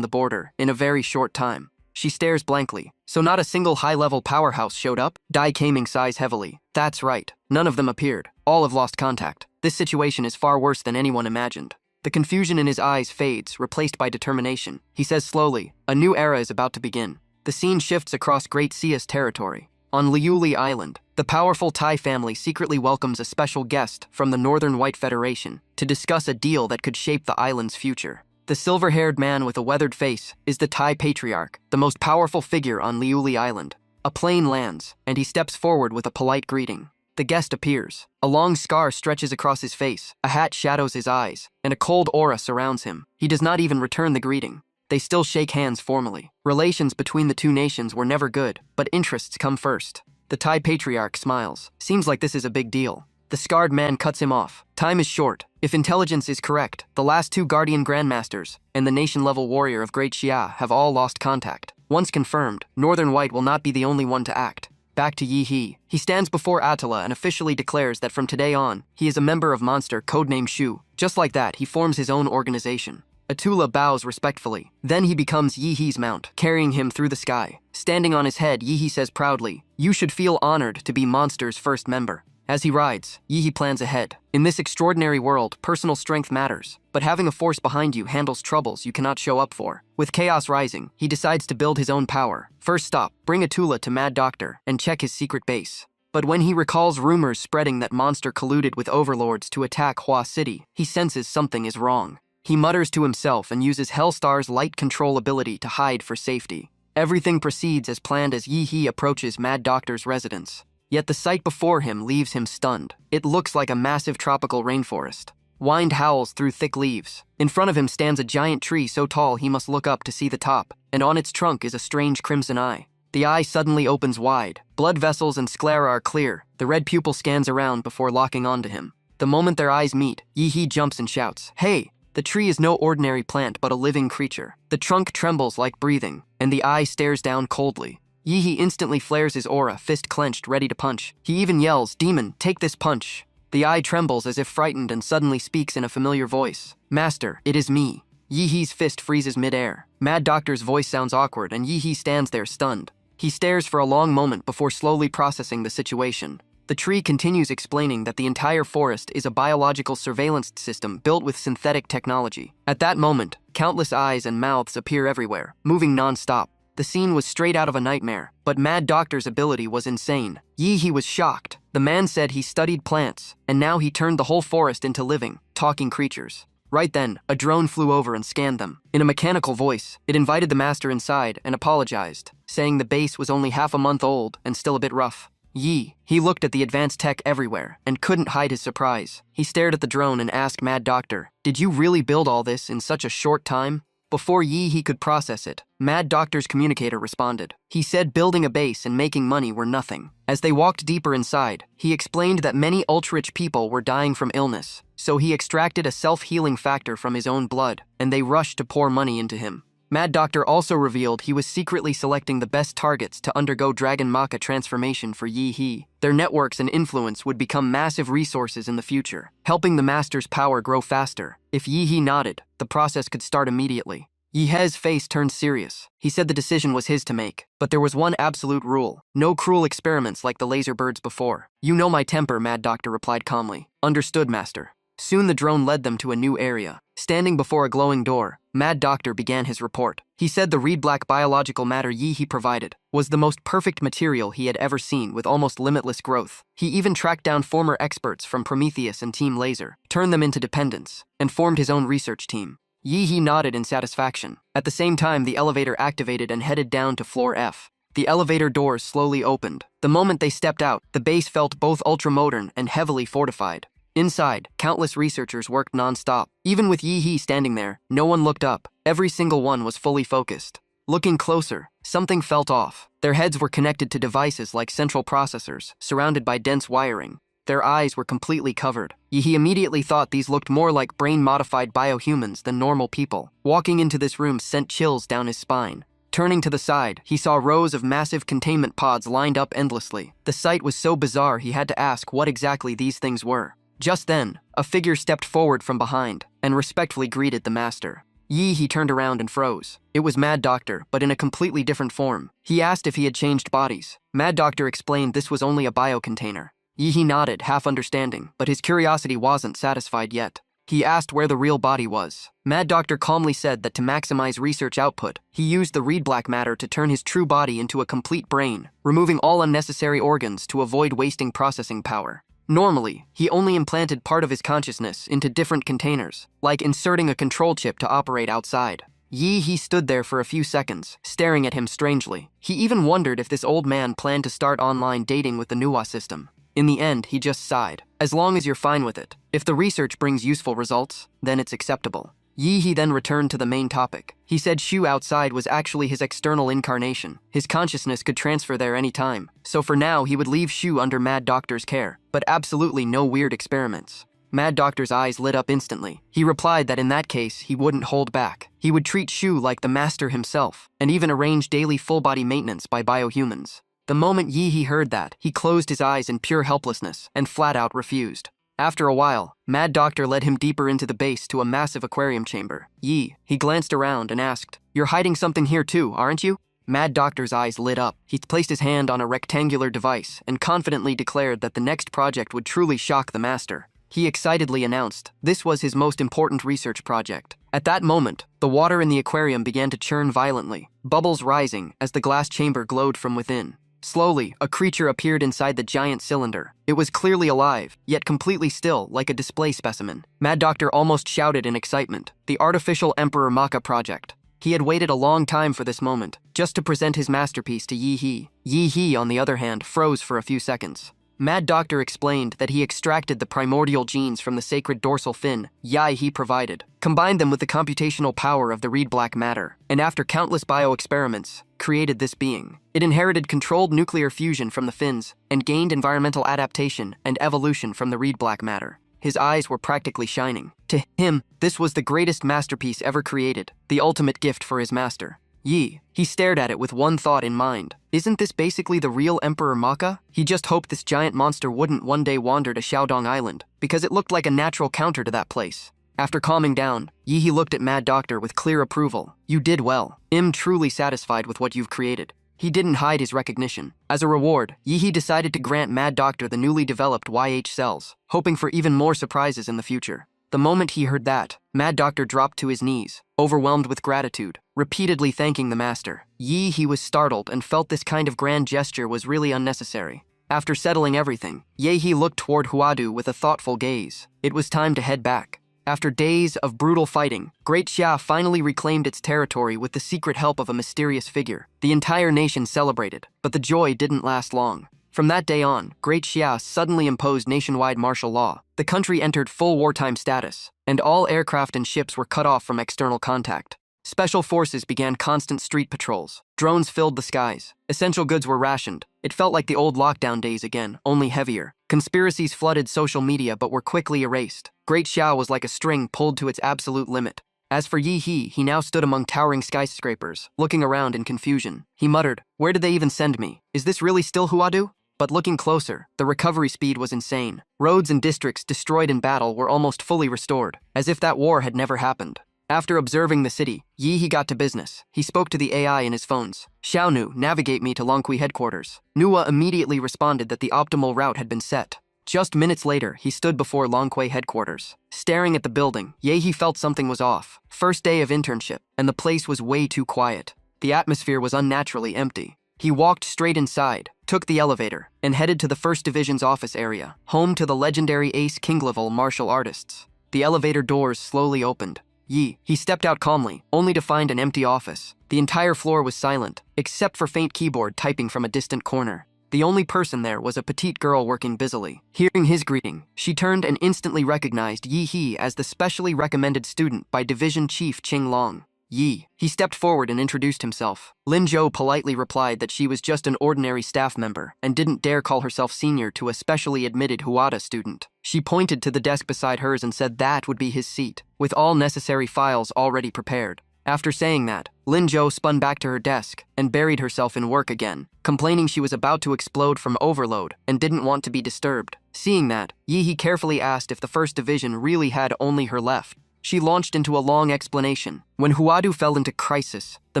the border in a very short time. She stares blankly. So not a single high-level powerhouse showed up? Dai Kaming sighs heavily. That's right. None of them appeared. All have lost contact. This situation is far worse than anyone imagined. The confusion in his eyes fades, replaced by determination. He says slowly, a new era is about to begin. The scene shifts across Great Sia's territory. On Liuli Island, the powerful Tai family secretly welcomes a special guest from the Northern White Federation to discuss a deal that could shape the island's future. The silver-haired man with a weathered face is the Tai Patriarch, the most powerful figure on Liuli Island. A plane lands, and he steps forward with a polite greeting. The guest appears. A long scar stretches across his face, a hat shadows his eyes, and a cold aura surrounds him. He does not even return the greeting. They still shake hands formally. Relations between the 2 nations were never good, but interests come first. The Tai Patriarch smiles. Seems like this is a big deal. The scarred man cuts him off. Time is short. If intelligence is correct, the last 2 Guardian Grandmasters and the nation-level warrior of Great Xia have all lost contact. Once confirmed, Northern White will not be the only one to act. Back to Yihe. He stands before Attila and officially declares that from today on, he is a member of Monster, codename Shu. Just like that, he forms his own organization. Attila bows respectfully. Then he becomes Yihe's mount, carrying him through the sky. Standing on his head, Yihe says proudly, "You should feel honored to be Monster's first member." As he rides, Yihe plans ahead. In this extraordinary world, personal strength matters, but having a force behind you handles troubles you cannot show up for. With chaos rising, he decides to build his own power. First stop, bring Attila to Mad Doctor and check his secret base. But when he recalls rumors spreading that Monster colluded with overlords to attack Hua City, he senses something is wrong. He mutters to himself and uses Hellstar's light control ability to hide for safety. Everything proceeds as planned as Yi approaches Mad Doctor's residence. Yet the sight before him leaves him stunned. It looks like a massive tropical rainforest. Wind howls through thick leaves. In front of him stands a giant tree so tall he must look up to see the top, and on its trunk is a strange crimson eye. The eye suddenly opens wide. Blood vessels and sclera are clear. The red pupil scans around before locking onto him. The moment their eyes meet, Yi jumps and shouts, "Hey!" The tree is no ordinary plant but a living creature. The trunk trembles like breathing, and the eye stares down coldly. Yi instantly flares his aura, fist clenched, ready to punch. He even yells, "Demon, take this punch!" The eye trembles as if frightened and suddenly speaks in a familiar voice. "Master, it is me." Yi's fist freezes midair. Mad Doctor's voice sounds awkward and Yi stands there stunned. He stares for a long moment before slowly processing the situation. The tree continues explaining that the entire forest is a biological surveillance system built with synthetic technology. At that moment, countless eyes and mouths appear everywhere, moving non-stop. The scene was straight out of a nightmare, but Mad Doctor's ability was insane. Yi was shocked. The man said he studied plants, and now he turned the whole forest into living, talking creatures. Right then, a drone flew over and scanned them. In a mechanical voice, it invited the master inside and apologized, saying the base was only half a month old and still a bit rough. He looked at the advanced tech everywhere and couldn't hide his surprise. He stared at the drone and asked Mad Doctor, "Did you really build all this in such a short time?" Before Yi could process it, Mad Doctor's communicator responded. He said building a base and making money were nothing. As they walked deeper inside, he explained that many ultra-rich people were dying from illness, so he extracted a self-healing factor from his own blood, and they rushed to pour money into him. Mad Doctor also revealed he was secretly selecting the best targets to undergo Dragon Mecha transformation for Yi. Their networks and influence would become massive resources in the future, helping the Master's power grow faster. If Yi nodded, the process could start immediately. Yi's face turned serious. He said the decision was his to make, but there was one absolute rule. No cruel experiments like the laser birds before. "You know my temper," Mad Doctor replied calmly. "Understood, Master." Soon the drone led them to a new area. Standing before a glowing door, Mad Doctor began his report. He said the reed-black biological matter Yi provided was the most perfect material he had ever seen, with almost limitless growth. He even tracked down former experts from Prometheus and Team Laser, turned them into dependents, and formed his own research team. Yi nodded in satisfaction. At the same time, the elevator activated and headed down to floor F. The elevator doors slowly opened. The moment they stepped out, the base felt both ultra-modern and heavily fortified. Inside, countless researchers worked non-stop. Even with Yi standing there, no one looked up. Every single one was fully focused. Looking closer, something felt off. Their heads were connected to devices like central processors, surrounded by dense wiring. Their eyes were completely covered. Yi immediately thought these looked more like brain-modified biohumans than normal people. Walking into this room sent chills down his spine. Turning to the side, he saw rows of massive containment pods lined up endlessly. The sight was so bizarre he had to ask what exactly these things were. Just then, a figure stepped forward from behind and respectfully greeted the Master. Yi turned around and froze. It was Mad Doctor, but in a completely different form. He asked if he had changed bodies. Mad Doctor explained this was only a biocontainer. Yi nodded, half understanding, but his curiosity wasn't satisfied yet. He asked where the real body was. Mad Doctor calmly said that to maximize research output, he used the reed-black matter to turn his true body into a complete brain, removing all unnecessary organs to avoid wasting processing power. Normally, he only implanted part of his consciousness into different containers, like inserting a control chip to operate outside. Yi stood there for a few seconds, staring at him strangely. He even wondered if this old man planned to start online dating with the Manhwa system. In the end, he just sighed. "As long as you're fine with it. If the research brings useful results, then it's acceptable." Yi then returned to the main topic. He said Shu outside was actually his external incarnation. His consciousness could transfer there any time. So for now, he would leave Shu under Mad Doctor's care, but absolutely no weird experiments. Mad Doctor's eyes lit up instantly. He replied that in that case, he wouldn't hold back. He would treat Shu like the Master himself, and even arrange daily full-body maintenance by biohumans. The moment Yi heard that, he closed his eyes in pure helplessness and flat-out refused. After a while, Mad Doctor led him deeper into the base to a massive aquarium chamber. He glanced around and asked, "You're hiding something here too, aren't you?" Mad Doctor's eyes lit up. He placed his hand on a rectangular device and confidently declared that the next project would truly shock the Master. He excitedly announced this was his most important research project. At that moment, the water in the aquarium began to churn violently, bubbles rising as the glass chamber glowed from within. Slowly, a creature appeared inside the giant cylinder. It was clearly alive, yet completely still, like a display specimen. Mad Doctor almost shouted in excitement. The Artificial Emperor Mecha Project. He had waited a long time for this moment, just to present his masterpiece to Yi He. Yi He, on the other hand, froze for a few seconds. Mad Doctor explained that he extracted the primordial genes from the sacred dorsal fin Yi He provided, combined them with the computational power of the reed black matter, and after countless bioexperiments, created this being. It inherited controlled nuclear fusion from the fins, and gained environmental adaptation and evolution from the reed black matter. His eyes were practically shining. To him, this was the greatest masterpiece ever created, the ultimate gift for his master. He stared at it with one thought in mind. Isn't this basically the real Emperor Maka? He just hoped this giant monster wouldn't one day wander to Xiaodong Island, because it looked like a natural counter to that place. After calming down, He looked at Mad Doctor with clear approval. You did well. I'm truly satisfied with what you've created. He didn't hide his recognition. As a reward, He decided to grant Mad Doctor the newly developed YH cells, hoping for even more surprises in the future. The moment he heard that, Mad Doctor dropped to his knees, overwhelmed with gratitude, repeatedly thanking the master. He was startled and felt this kind of grand gesture was really unnecessary. After settling everything, He looked toward Huadu with a thoughtful gaze. It was time to head back. After days of brutal fighting, Great Xia finally reclaimed its territory with the secret help of a mysterious figure. The entire nation celebrated, but the joy didn't last long. From that day on, Great Xia suddenly imposed nationwide martial law. The country entered full wartime status, and all aircraft and ships were cut off from external contact. Special forces began constant street patrols. Drones filled the skies. Essential goods were rationed. It felt like the old lockdown days again, only heavier. Conspiracies flooded social media but were quickly erased. Great Xia was like a string pulled to its absolute limit. As for Yi he now stood among towering skyscrapers, looking around in confusion. He muttered, "Where did they even send me? Is this really still Huadu?" But looking closer, the recovery speed was insane. Roads and districts destroyed in battle were almost fully restored, as if that war had never happened. After observing the city, He got to business. He spoke to the AI in his phones. "Xiaonu, navigate me to Longqi headquarters." Nuwa immediately responded that the optimal route had been set. Just minutes later, he stood before Longqi headquarters. Staring at the building, he felt something was off. First day of internship, and the place was way too quiet. The atmosphere was unnaturally empty. He walked straight inside, took the elevator, and headed to the 1st Division's office area, home to the legendary Ace King-level martial artists. The elevator doors slowly opened. He stepped out calmly, only to find an empty office. The entire floor was silent, except for faint keyboard typing from a distant corner. The only person there was a petite girl working busily. Hearing his greeting, she turned and instantly recognized He as the specially recommended student by Division Chief Qing Long. He stepped forward and introduced himself. Lin Zhou politely replied that she was just an ordinary staff member and didn't dare call herself senior to a specially admitted Huada student. She pointed to the desk beside hers and said that would be his seat, with all necessary files already prepared. After saying that, Lin Zhou spun back to her desk and buried herself in work again, complaining she was about to explode from overload and didn't want to be disturbed. Seeing that, He carefully asked if the 1st Division really had only her left. She launched into a long explanation. When Huadu fell into crisis, the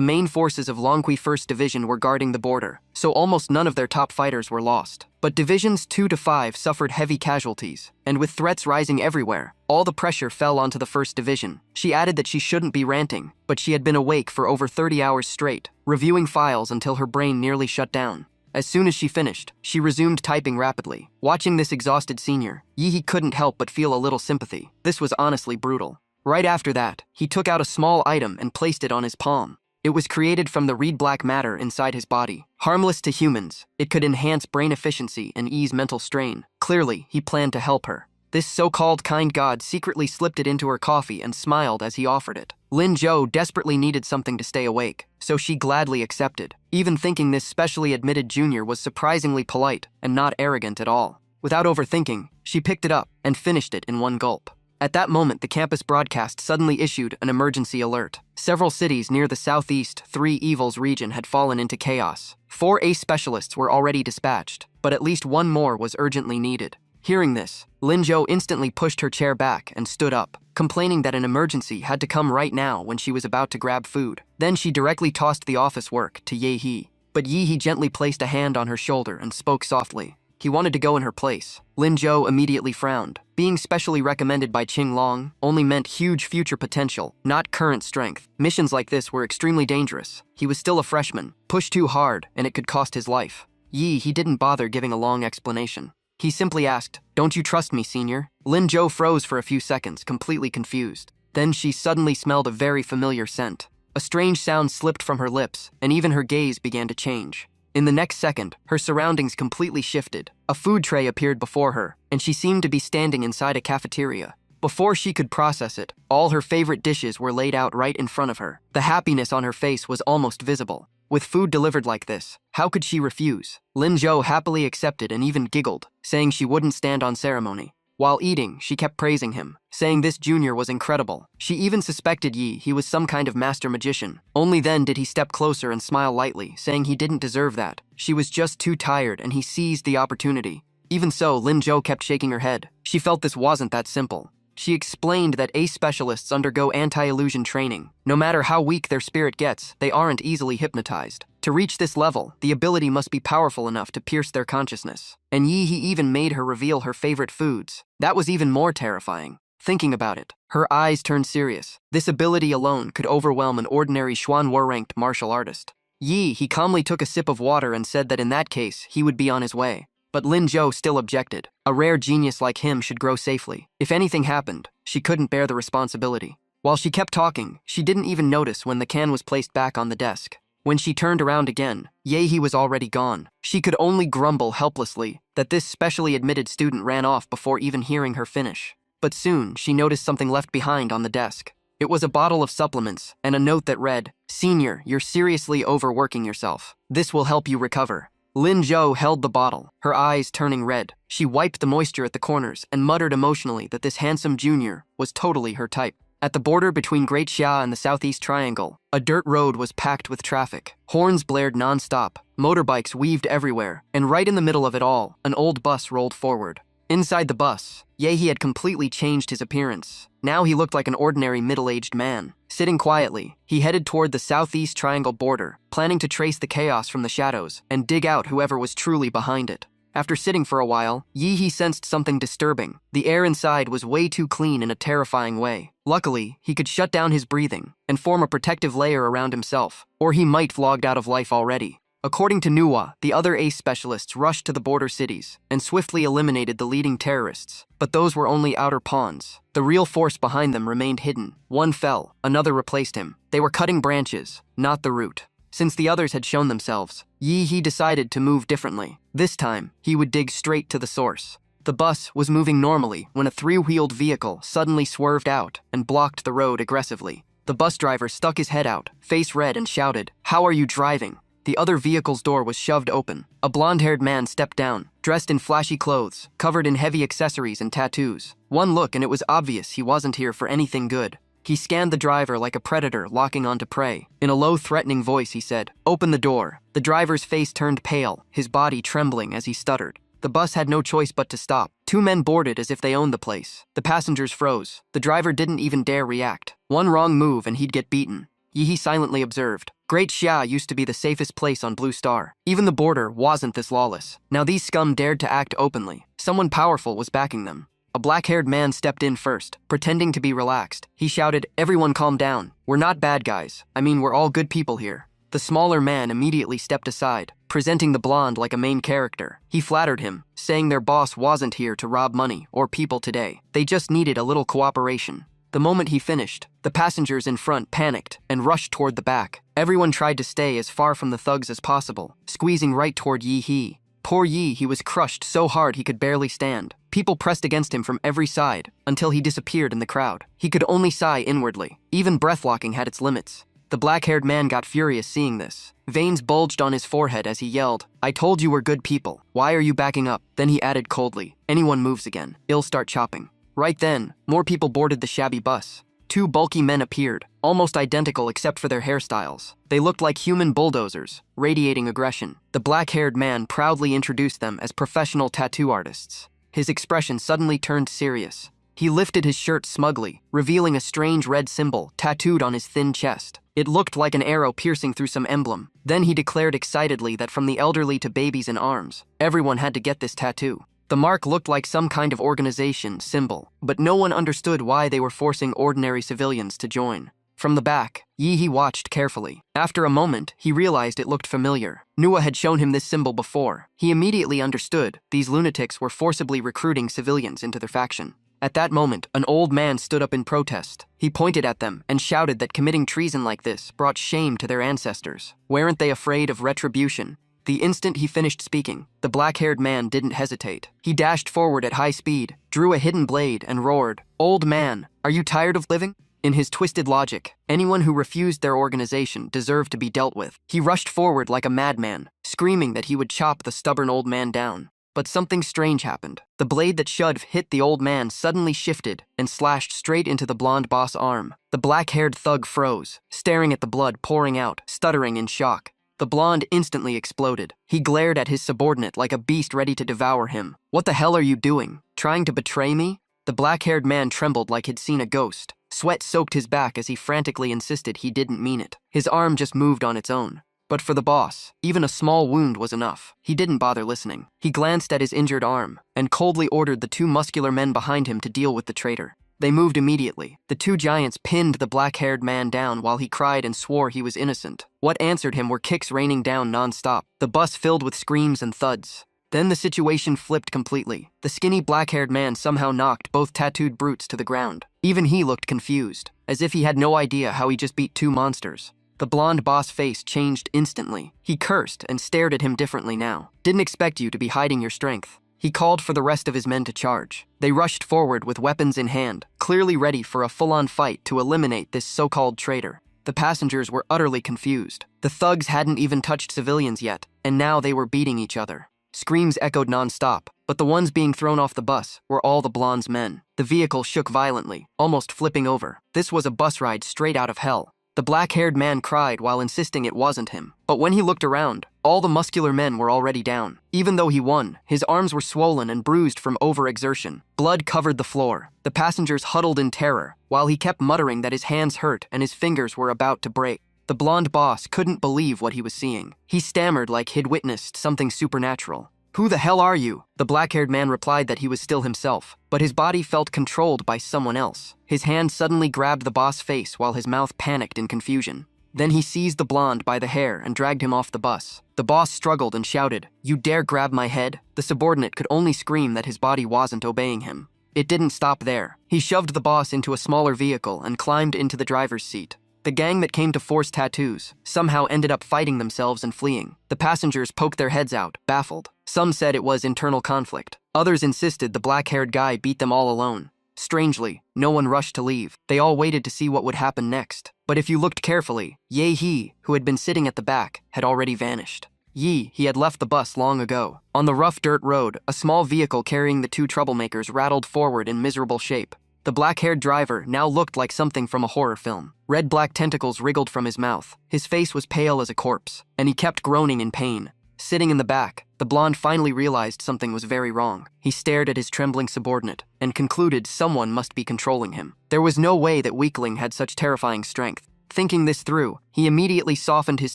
main forces of Longqi 1st Division were guarding the border, so almost none of their top fighters were lost. But Divisions 2 to 5 suffered heavy casualties, and with threats rising everywhere, all the pressure fell onto the 1st Division. She added that she shouldn't be ranting, but she had been awake for over 30 hours straight, reviewing files until her brain nearly shut down. As soon as she finished, she resumed typing rapidly. Watching this exhausted senior, He couldn't help but feel a little sympathy. This was honestly brutal. Right after that, he took out a small item and placed it on his palm. It was created from the reed black matter inside his body. Harmless to humans, it could enhance brain efficiency and ease mental strain. Clearly, he planned to help her. This so-called kind god secretly slipped it into her coffee and smiled as he offered it. Lin Zhou desperately needed something to stay awake, so she gladly accepted, even thinking this specially admitted junior was surprisingly polite and not arrogant at all. Without overthinking, she picked it up and finished it in one gulp. At that moment, the campus broadcast suddenly issued an emergency alert. Several cities near the southeast 3 Evils region had fallen into chaos. 4 ace specialists were already dispatched, but at least one more was urgently needed. Hearing this, Lin Zhou instantly pushed her chair back and stood up, complaining that an emergency had to come right now when she was about to grab food. Then she directly tossed the office work to He. But He gently placed a hand on her shoulder and spoke softly. He wanted to go in her place. Lin Zhou immediately frowned. Being specially recommended by Qing Long only meant huge future potential, not current strength. Missions like this were extremely dangerous. He was still a freshman. Push too hard, and it could cost his life. He didn't bother giving a long explanation. He simply asked, "Don't you trust me, senior?" Lin Zhou froze for a few seconds, completely confused. Then she suddenly smelled a very familiar scent. A strange sound slipped from her lips, and even her gaze began to change. In the next second, her surroundings completely shifted. A food tray appeared before her, and she seemed to be standing inside a cafeteria. Before she could process it, all her favorite dishes were laid out right in front of her. The happiness on her face was almost visible. With food delivered like this, how could she refuse? Lin Zhou happily accepted and even giggled, saying she wouldn't stand on ceremony. While eating, she kept praising him, saying this junior was incredible. She even suspected he was some kind of master magician. Only then did he step closer and smile lightly, saying he didn't deserve that. She was just too tired and he seized the opportunity. Even so, Lin Zhou kept shaking her head. She felt this wasn't that simple. She explained that ace specialists undergo anti-illusion training. No matter how weak their spirit gets, they aren't easily hypnotized. To reach this level, the ability must be powerful enough to pierce their consciousness. And he even made her reveal her favorite foods. That was even more terrifying. Thinking about it, her eyes turned serious. This ability alone could overwhelm an ordinary Xuanhua-ranked martial artist. He calmly took a sip of water and said that in that case, he would be on his way. But Lin Zhou still objected. A rare genius like him should grow safely. If anything happened, she couldn't bear the responsibility. While she kept talking, she didn't even notice when the can was placed back on the desk. When she turned around again, he was already gone. She could only grumble helplessly that this specially admitted student ran off before even hearing her finish. But soon, she noticed something left behind on the desk. It was a bottle of supplements and a note that read, "Senior, you're seriously overworking yourself. This will help you recover." Lin Zhou held the bottle, her eyes turning red. She wiped the moisture at the corners and muttered emotionally that this handsome junior was totally her type. At the border between Great Xia and the Southeast Triangle, a dirt road was packed with traffic. Horns blared non-stop, motorbikes weaved everywhere, and right in the middle of it all, an old bus rolled forward. Inside the bus, he had completely changed his appearance. Now he looked like an ordinary middle-aged man. Sitting quietly, he headed toward the Southeast Triangle border, planning to trace the chaos from the shadows and dig out whoever was truly behind it. After sitting for a while, he sensed something disturbing. The air inside was way too clean in a terrifying way. Luckily, he could shut down his breathing and form a protective layer around himself, or he might vlogged out of life already. According to Manhwa, the other ace specialists rushed to the border cities and swiftly eliminated the leading terrorists, but those were only outer pawns. The real force behind them remained hidden. One fell, another replaced him. They were cutting branches, not the root. Since the others had shown themselves, he decided to move differently. This time, he would dig straight to the source. The bus was moving normally when a three-wheeled vehicle suddenly swerved out and blocked the road aggressively. The bus driver stuck his head out, face red, and shouted, "How are you driving?" The other vehicle's door was shoved open. A blonde-haired man stepped down, dressed in flashy clothes, covered in heavy accessories and tattoos. One look and it was obvious he wasn't here for anything good. He scanned the driver like a predator locking onto prey. In a low, threatening voice, he said, "Open the door." The driver's face turned pale, his body trembling as he stuttered. The bus had no choice but to stop. Two men boarded as if they owned the place. The passengers froze. The driver didn't even dare react. One wrong move and he'd get beaten. He silently observed. Great Xia used to be the safest place on Blue Star. Even the border wasn't this lawless. Now these scum dared to act openly. Someone powerful was backing them. A black-haired man stepped in first, pretending to be relaxed. He shouted, "Everyone calm down. We're not bad guys. I mean, we're all good people here." The smaller man immediately stepped aside, presenting the blonde like a main character. He flattered him, saying their boss wasn't here to rob money or people today. They just needed a little cooperation. The moment he finished, the passengers in front panicked and rushed toward the back. Everyone tried to stay as far from the thugs as possible, squeezing right toward He. Poor he was crushed so hard he could barely stand. People pressed against him from every side until he disappeared in the crowd. He could only sigh inwardly. Even breath-locking had its limits. The black-haired man got furious seeing this. Veins bulged on his forehead as he yelled, "I told you we're good people. Why are you backing up?" Then he added coldly, "Anyone moves again, I'll start chopping." Right then, more people boarded the shabby bus. Two bulky men appeared, almost identical except for their hairstyles. They looked like human bulldozers, radiating aggression. The black-haired man proudly introduced them as professional tattoo artists. His expression suddenly turned serious. He lifted his shirt smugly, revealing a strange red symbol tattooed on his thin chest. It looked like an arrow piercing through some emblem. Then he declared excitedly that from the elderly to babies in arms, everyone had to get this tattoo. The mark looked like some kind of organization symbol, but no one understood why they were forcing ordinary civilians to join. From the back, he watched carefully. After a moment, he realized it looked familiar. Manhwa had shown him this symbol before. He immediately understood these lunatics were forcibly recruiting civilians into their faction. At that moment, an old man stood up in protest. He pointed at them and shouted that committing treason like this brought shame to their ancestors. Weren't they afraid of retribution? The instant he finished speaking, the black-haired man didn't hesitate. He dashed forward at high speed, drew a hidden blade, and roared, "Old man, are you tired of living?" In his twisted logic, anyone who refused their organization deserved to be dealt with. He rushed forward like a madman, screaming that he would chop the stubborn old man down. But something strange happened. The blade that should have hit the old man suddenly shifted and slashed straight into the blonde boss' arm. The black-haired thug froze, staring at the blood pouring out, stuttering in shock. The blonde instantly exploded. He glared at his subordinate like a beast ready to devour him. "What the hell are you doing? Trying to betray me?" The black-haired man trembled like he'd seen a ghost. Sweat soaked his back as he frantically insisted he didn't mean it. His arm just moved on its own. But for the boss, even a small wound was enough. He didn't bother listening. He glanced at his injured arm and coldly ordered the two muscular men behind him to deal with the traitor. They moved immediately. The two giants pinned the black-haired man down while he cried and swore he was innocent. What answered him were kicks raining down non-stop, the bus filled with screams and thuds. Then the situation flipped completely. The skinny black-haired man somehow knocked both tattooed brutes to the ground. Even he looked confused, as if he had no idea how he just beat two monsters. The blonde boss face changed instantly. He cursed and stared at him differently now. "Didn't expect you to be hiding your strength." He called for the rest of his men to charge. They rushed forward with weapons in hand, clearly ready for a full-on fight to eliminate this so-called traitor. The passengers were utterly confused. The thugs hadn't even touched civilians yet, and now they were beating each other. Screams echoed non-stop, but the ones being thrown off the bus were all the blonde's men. The vehicle shook violently, almost flipping over. This was a bus ride straight out of hell. The black-haired man cried while insisting it wasn't him. But when he looked around, all the muscular men were already down. Even though he won, his arms were swollen and bruised from overexertion. Blood covered the floor. The passengers huddled in terror, while he kept muttering that his hands hurt and his fingers were about to break. The blonde boss couldn't believe what he was seeing. He stammered like he'd witnessed something supernatural. "Who the hell are you?" The black-haired man replied that he was still himself, but his body felt controlled by someone else. His hand suddenly grabbed the boss' face while his mouth panicked in confusion. Then he seized the blonde by the hair and dragged him off the bus. The boss struggled and shouted, "You dare grab my head?" The subordinate could only scream that his body wasn't obeying him. It didn't stop there. He shoved the boss into a smaller vehicle and climbed into the driver's seat. The gang that came to force tattoos somehow ended up fighting themselves and fleeing. The passengers poked their heads out, baffled. Some said it was internal conflict. Others insisted the black-haired guy beat them all alone. Strangely, no one rushed to leave. They all waited to see what would happen next. But if you looked carefully, He, who had been sitting at the back, had already vanished. He had left the bus long ago. On the rough dirt road, a small vehicle carrying the two troublemakers rattled forward in miserable shape. The black-haired driver now looked like something from a horror film. Red-black tentacles wriggled from his mouth. His face was pale as a corpse, and he kept groaning in pain. Sitting in the back, the blonde finally realized something was very wrong. He stared at his trembling subordinate and concluded someone must be controlling him. There was no way that weakling had such terrifying strength. Thinking this through, he immediately softened his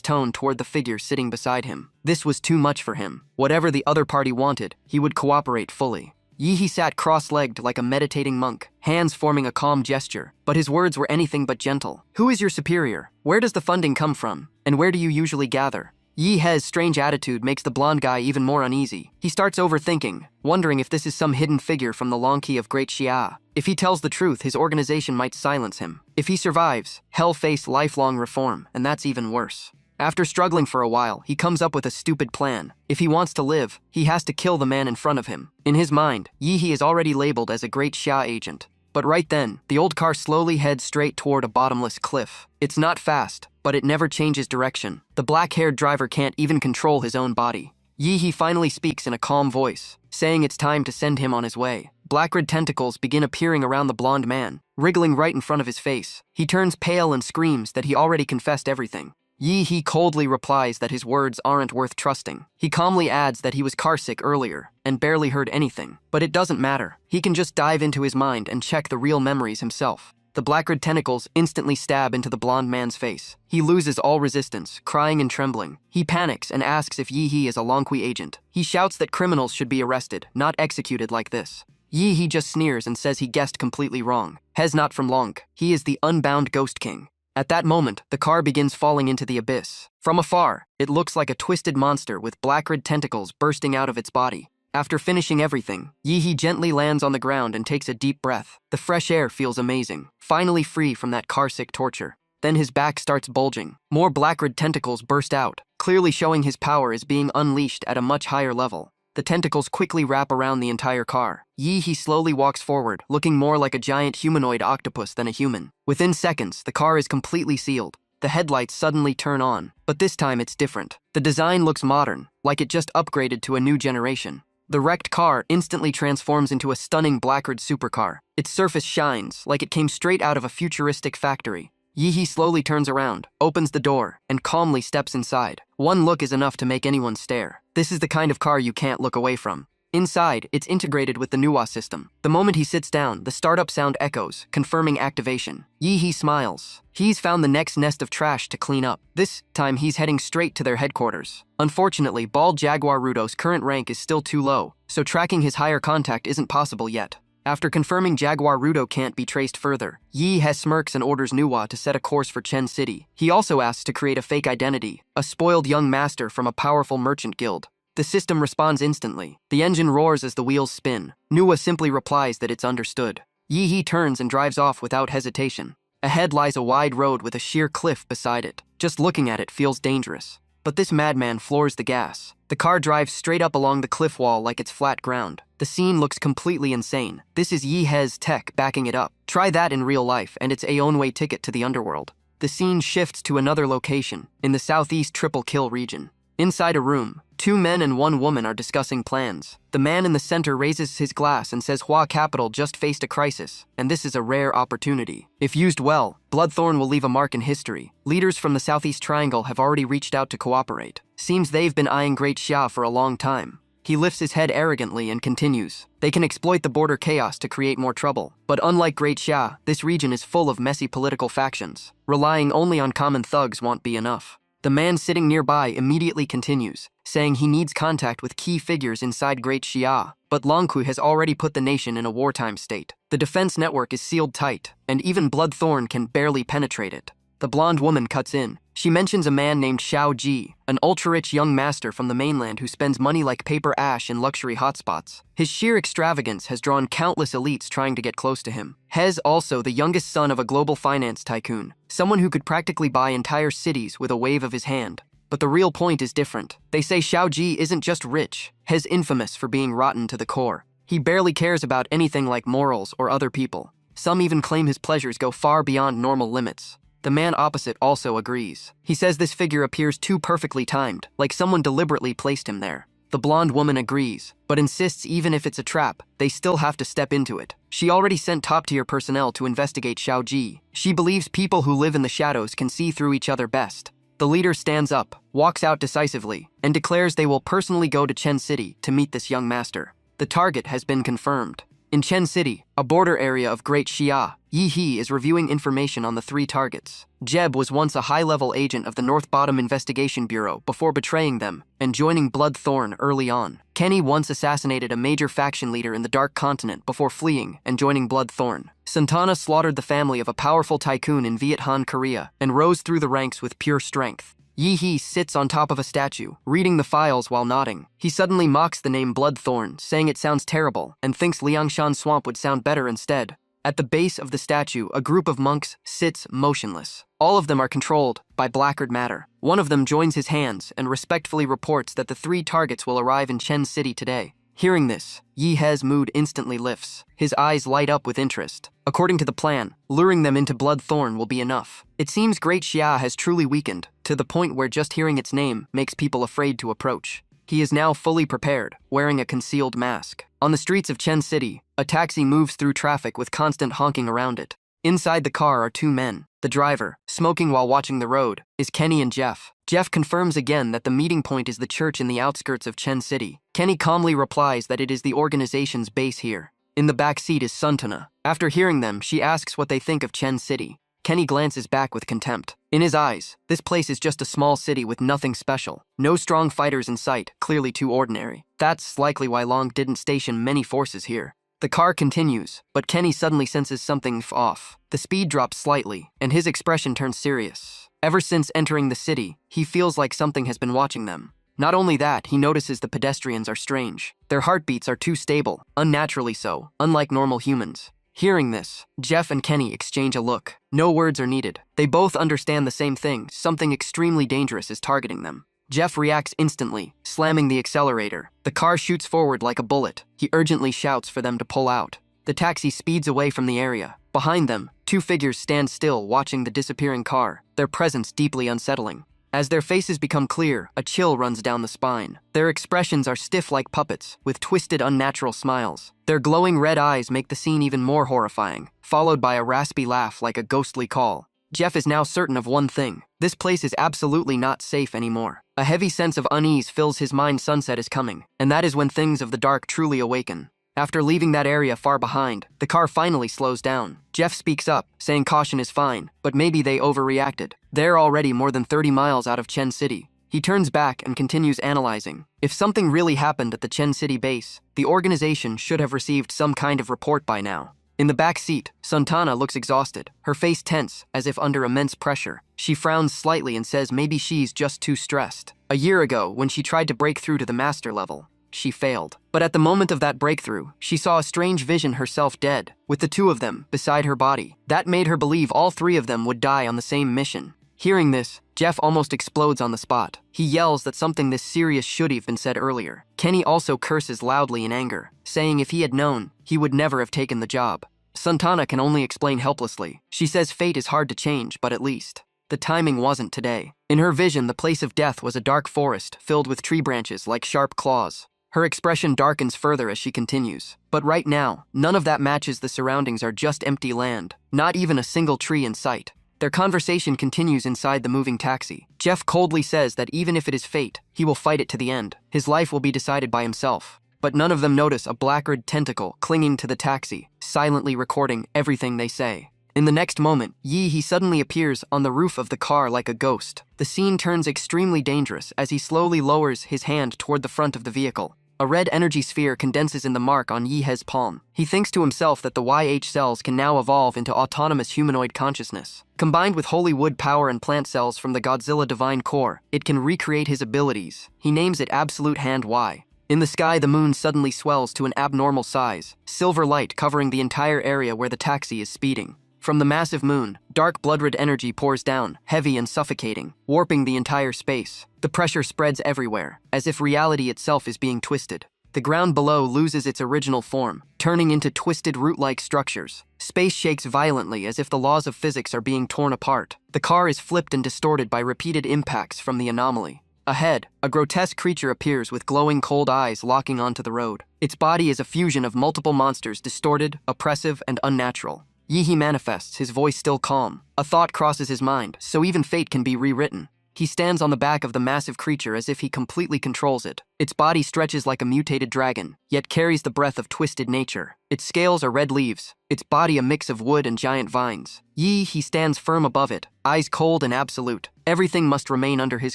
tone toward the figure sitting beside him. This was too much for him. Whatever the other party wanted, he would cooperate fully. He sat cross-legged like a meditating monk, hands forming a calm gesture, but his words were anything but gentle. "Who is your superior? Where does the funding come from? And where do you usually gather?" He's strange attitude makes the blonde guy even more uneasy. He starts overthinking, wondering if this is some hidden figure from the long key of Great Xia. If he tells the truth, his organization might silence him. If he survives, he'll face lifelong reform, and that's even worse. After struggling for a while, he comes up with a stupid plan. If he wants to live, he has to kill the man in front of him. In his mind, He is already labeled as a Great Xia agent. But right then, the old car slowly heads straight toward a bottomless cliff. It's not fast, but it never changes direction. The black-haired driver can't even control his own body. He finally speaks in a calm voice, saying it's time to send him on his way. Black red tentacles begin appearing around the blonde man, wriggling right in front of his face. He turns pale and screams that he already confessed everything. He coldly replies that his words aren't worth trusting. He calmly adds that he was carsick earlier and barely heard anything. But it doesn't matter. He can just dive into his mind and check the real memories himself. The black-red tentacles instantly stab into the blonde man's face. He loses all resistance, crying and trembling. He panics and asks if He is a Longqui agent. He shouts that criminals should be arrested, not executed like this. He just sneers and says he guessed completely wrong. He's not from Long. He is the unbound Ghost King. At that moment, the car begins falling into the abyss. From afar, it looks like a twisted monster with black red tentacles bursting out of its body. After finishing everything, Yi gently lands on the ground and takes a deep breath. The fresh air feels amazing, finally free from that carsick torture. Then his back starts bulging. More black-red tentacles burst out, clearly showing his power is being unleashed at a much higher level. The tentacles quickly wrap around the entire car. Yi slowly walks forward, looking more like a giant humanoid octopus than a human. Within seconds, the car is completely sealed. The headlights suddenly turn on, but this time it's different. The design looks modern, like it just upgraded to a new generation. The wrecked car instantly transforms into a stunning black-red supercar. Its surface shines, like it came straight out of a futuristic factory. Yi slowly turns around, opens the door, and calmly steps inside. One look is enough to make anyone stare. This is the kind of car you can't look away from. Inside, it's integrated with the Manhwa system. The moment he sits down, the startup sound echoes, confirming activation. Yi smiles. He's found the next nest of trash to clean up. This time, he's heading straight to their headquarters. Unfortunately, Bald Jaguar Rudo's current rank is still too low, so tracking his higher contact isn't possible yet. After confirming Jaguar Rudo can't be traced further, Yi smirks and orders Manhwa to set a course for Chen City. He also asks to create a fake identity, a spoiled young master from a powerful merchant guild. The system responds instantly. The engine roars as the wheels spin. Manhwa simply replies that it's understood. Yi turns and drives off without hesitation. Ahead lies a wide road with a sheer cliff beside it. Just looking at it feels dangerous. But this madman floors the gas. The car drives straight up along the cliff wall like it's flat ground. The scene looks completely insane. This is Yi's tech backing it up. Try that in real life and it's a one-way ticket to the underworld. The scene shifts to another location, in the southeast Triple Kill region. Inside a room, 2 men and 1 woman are discussing plans. The man in the center raises his glass and says Hua Capital just faced a crisis, and this is a rare opportunity. If used well, Bloodthorn will leave a mark in history. Leaders from the Southeast Triangle have already reached out to cooperate. Seems they've been eyeing Great Xia for a long time. He lifts his head arrogantly and continues. They can exploit the border chaos to create more trouble. But unlike Great Xia, this region is full of messy political factions. Relying only on common thugs won't be enough. The man sitting nearby immediately continues, saying he needs contact with key figures inside Great Xia, but Longku has already put the nation in a wartime state. The defense network is sealed tight, and even Bloodthorn can barely penetrate it. The blonde woman cuts in. She mentions a man named Xiao Ji, an ultra-rich young master from the mainland who spends money like paper ash in luxury hotspots. His sheer extravagance has drawn countless elites trying to get close to him. Hez also the youngest son of a global finance tycoon, someone who could practically buy entire cities with a wave of his hand. But the real point is different. They say Xiao Ji isn't just rich, Hez infamous for being rotten to the core. He barely cares about anything like morals or other people. Some even claim his pleasures go far beyond normal limits. The man opposite also agrees. He says this figure appears too perfectly timed, like someone deliberately placed him there. The blonde woman agrees, but insists even if it's a trap, they still have to step into it. She already sent top-tier personnel to investigate Xiao Ji. She believes people who live in the shadows can see through each other best. The leader stands up, walks out decisively, and declares they will personally go to Chen City to meet this young master. The target has been confirmed. In Chen City, a border area of Great Xia, Yi is reviewing information on the 3 targets. Jeb was once a high-level agent of the North Bottom Investigation Bureau before betraying them and joining Bloodthorn early on. Kenny once assassinated a major faction leader in the Dark Continent before fleeing and joining Bloodthorn. Santana slaughtered the family of a powerful tycoon in Viet Han, Korea, and rose through the ranks with pure strength. Yi sits on top of a statue, reading the files while nodding. He suddenly mocks the name Bloodthorn, saying it sounds terrible, and thinks Liangshan Swamp would sound better instead. At the base of the statue, a group of monks sits motionless. All of them are controlled by black-red matter. One of them joins his hands and respectfully reports that the 3 targets will arrive in Chen City today. Hearing this, Yi's mood instantly lifts. His eyes light up with interest. According to the plan, luring them into Bloodthorn will be enough. It seems Great Xia has truly weakened, to the point where just hearing its name makes people afraid to approach. He is now fully prepared, wearing a concealed mask. On the streets of Chen City, a taxi moves through traffic with constant honking around it. Inside the car are 2 men. The driver, smoking while watching the road, is Kenny and Jeff. Jeff confirms again that the meeting point is the church in the outskirts of Chen City. Kenny calmly replies that it is the organization's base here. In the back seat is Suntana. After hearing them, she asks what they think of Chen City. Kenny glances back with contempt. In his eyes, this place is just a small city with nothing special. No strong fighters in sight, clearly too ordinary. That's likely why Long didn't station many forces here. The car continues, but Kenny suddenly senses something off. The speed drops slightly, and his expression turns serious. Ever since entering the city, he feels like something has been watching them. Not only that, he notices the pedestrians are strange. Their heartbeats are too stable, unnaturally so, unlike normal humans. Hearing this, Jeff and Kenny exchange a look. No words are needed. They both understand the same thing: something extremely dangerous is targeting them. Jeff reacts instantly, slamming the accelerator. The car shoots forward like a bullet. He urgently shouts for them to pull out. The taxi speeds away from the area. Behind them, two figures stand still watching the disappearing car, their presence deeply unsettling. As their faces become clear, a chill runs down the spine. Their expressions are stiff like puppets, with twisted, unnatural smiles. Their glowing red eyes make the scene even more horrifying, followed by a raspy laugh like a ghostly call. Jeff is now certain of one thing: this place is absolutely not safe anymore. A heavy sense of unease fills his mind. Sunset is coming, and that is when things of the dark truly awaken. After leaving that area far behind, the car finally slows down. Jeff speaks up, saying caution is fine, but maybe they overreacted. They're already more than 30 miles out of Chen City. He turns back and continues analyzing. If something really happened at the Chen City base, the organization should have received some kind of report by now. In the back seat, Santana looks exhausted, her face tense, as if under immense pressure. She frowns slightly and says maybe she's just too stressed. A year ago, when she tried to break through to the master level, she failed. But at the moment of that breakthrough, she saw a strange vision: herself dead, with the two of them beside her body. That made her believe all three of them would die on the same mission. Hearing this, Jeff almost explodes on the spot. He yells that something this serious should have been said earlier. Kenny also curses loudly in anger, saying if he had known, he would never have taken the job. Santana can only explain helplessly. She says fate is hard to change, but at least the timing wasn't today. In her vision, the place of death was a dark forest filled with tree branches like sharp claws. Her expression darkens further as she continues. But right now, none of that matches. The surroundings are just empty land, not even a single tree in sight. Their conversation continues inside the moving taxi. Jeff coldly says that even if it is fate, he will fight it to the end. His life will be decided by himself. But none of them notice a black-red tentacle clinging to the taxi, silently recording everything they say. In the next moment, he suddenly appears on the roof of the car like a ghost. The scene turns extremely dangerous as he slowly lowers his hand toward the front of the vehicle. A red energy sphere condenses in the mark on Yehe's palm. He thinks to himself that the YH cells can now evolve into autonomous humanoid consciousness. Combined with holy wood power and plant cells from the Godzilla divine core, it can recreate his abilities. He names it Absolute Hand Y. In the sky, the moon suddenly swells to an abnormal size, silver light covering the entire area where the taxi is speeding. From the massive moon, dark blood-red energy pours down, heavy and suffocating, warping the entire space. The pressure spreads everywhere, as if reality itself is being twisted. The ground below loses its original form, turning into twisted root-like structures. Space shakes violently as if the laws of physics are being torn apart. The car is flipped and distorted by repeated impacts from the anomaly. Ahead, a grotesque creature appears with glowing cold eyes locking onto the road. Its body is a fusion of multiple monsters, distorted, oppressive, and unnatural. Yehe manifests, his voice still calm. A thought crosses his mind, so even fate can be rewritten. He stands on the back of the massive creature as if he completely controls it. Its body stretches like a mutated dragon, yet carries the breath of twisted nature. Its scales are red leaves, its body a mix of wood and giant vines. He stands firm above it, eyes cold and absolute. Everything must remain under his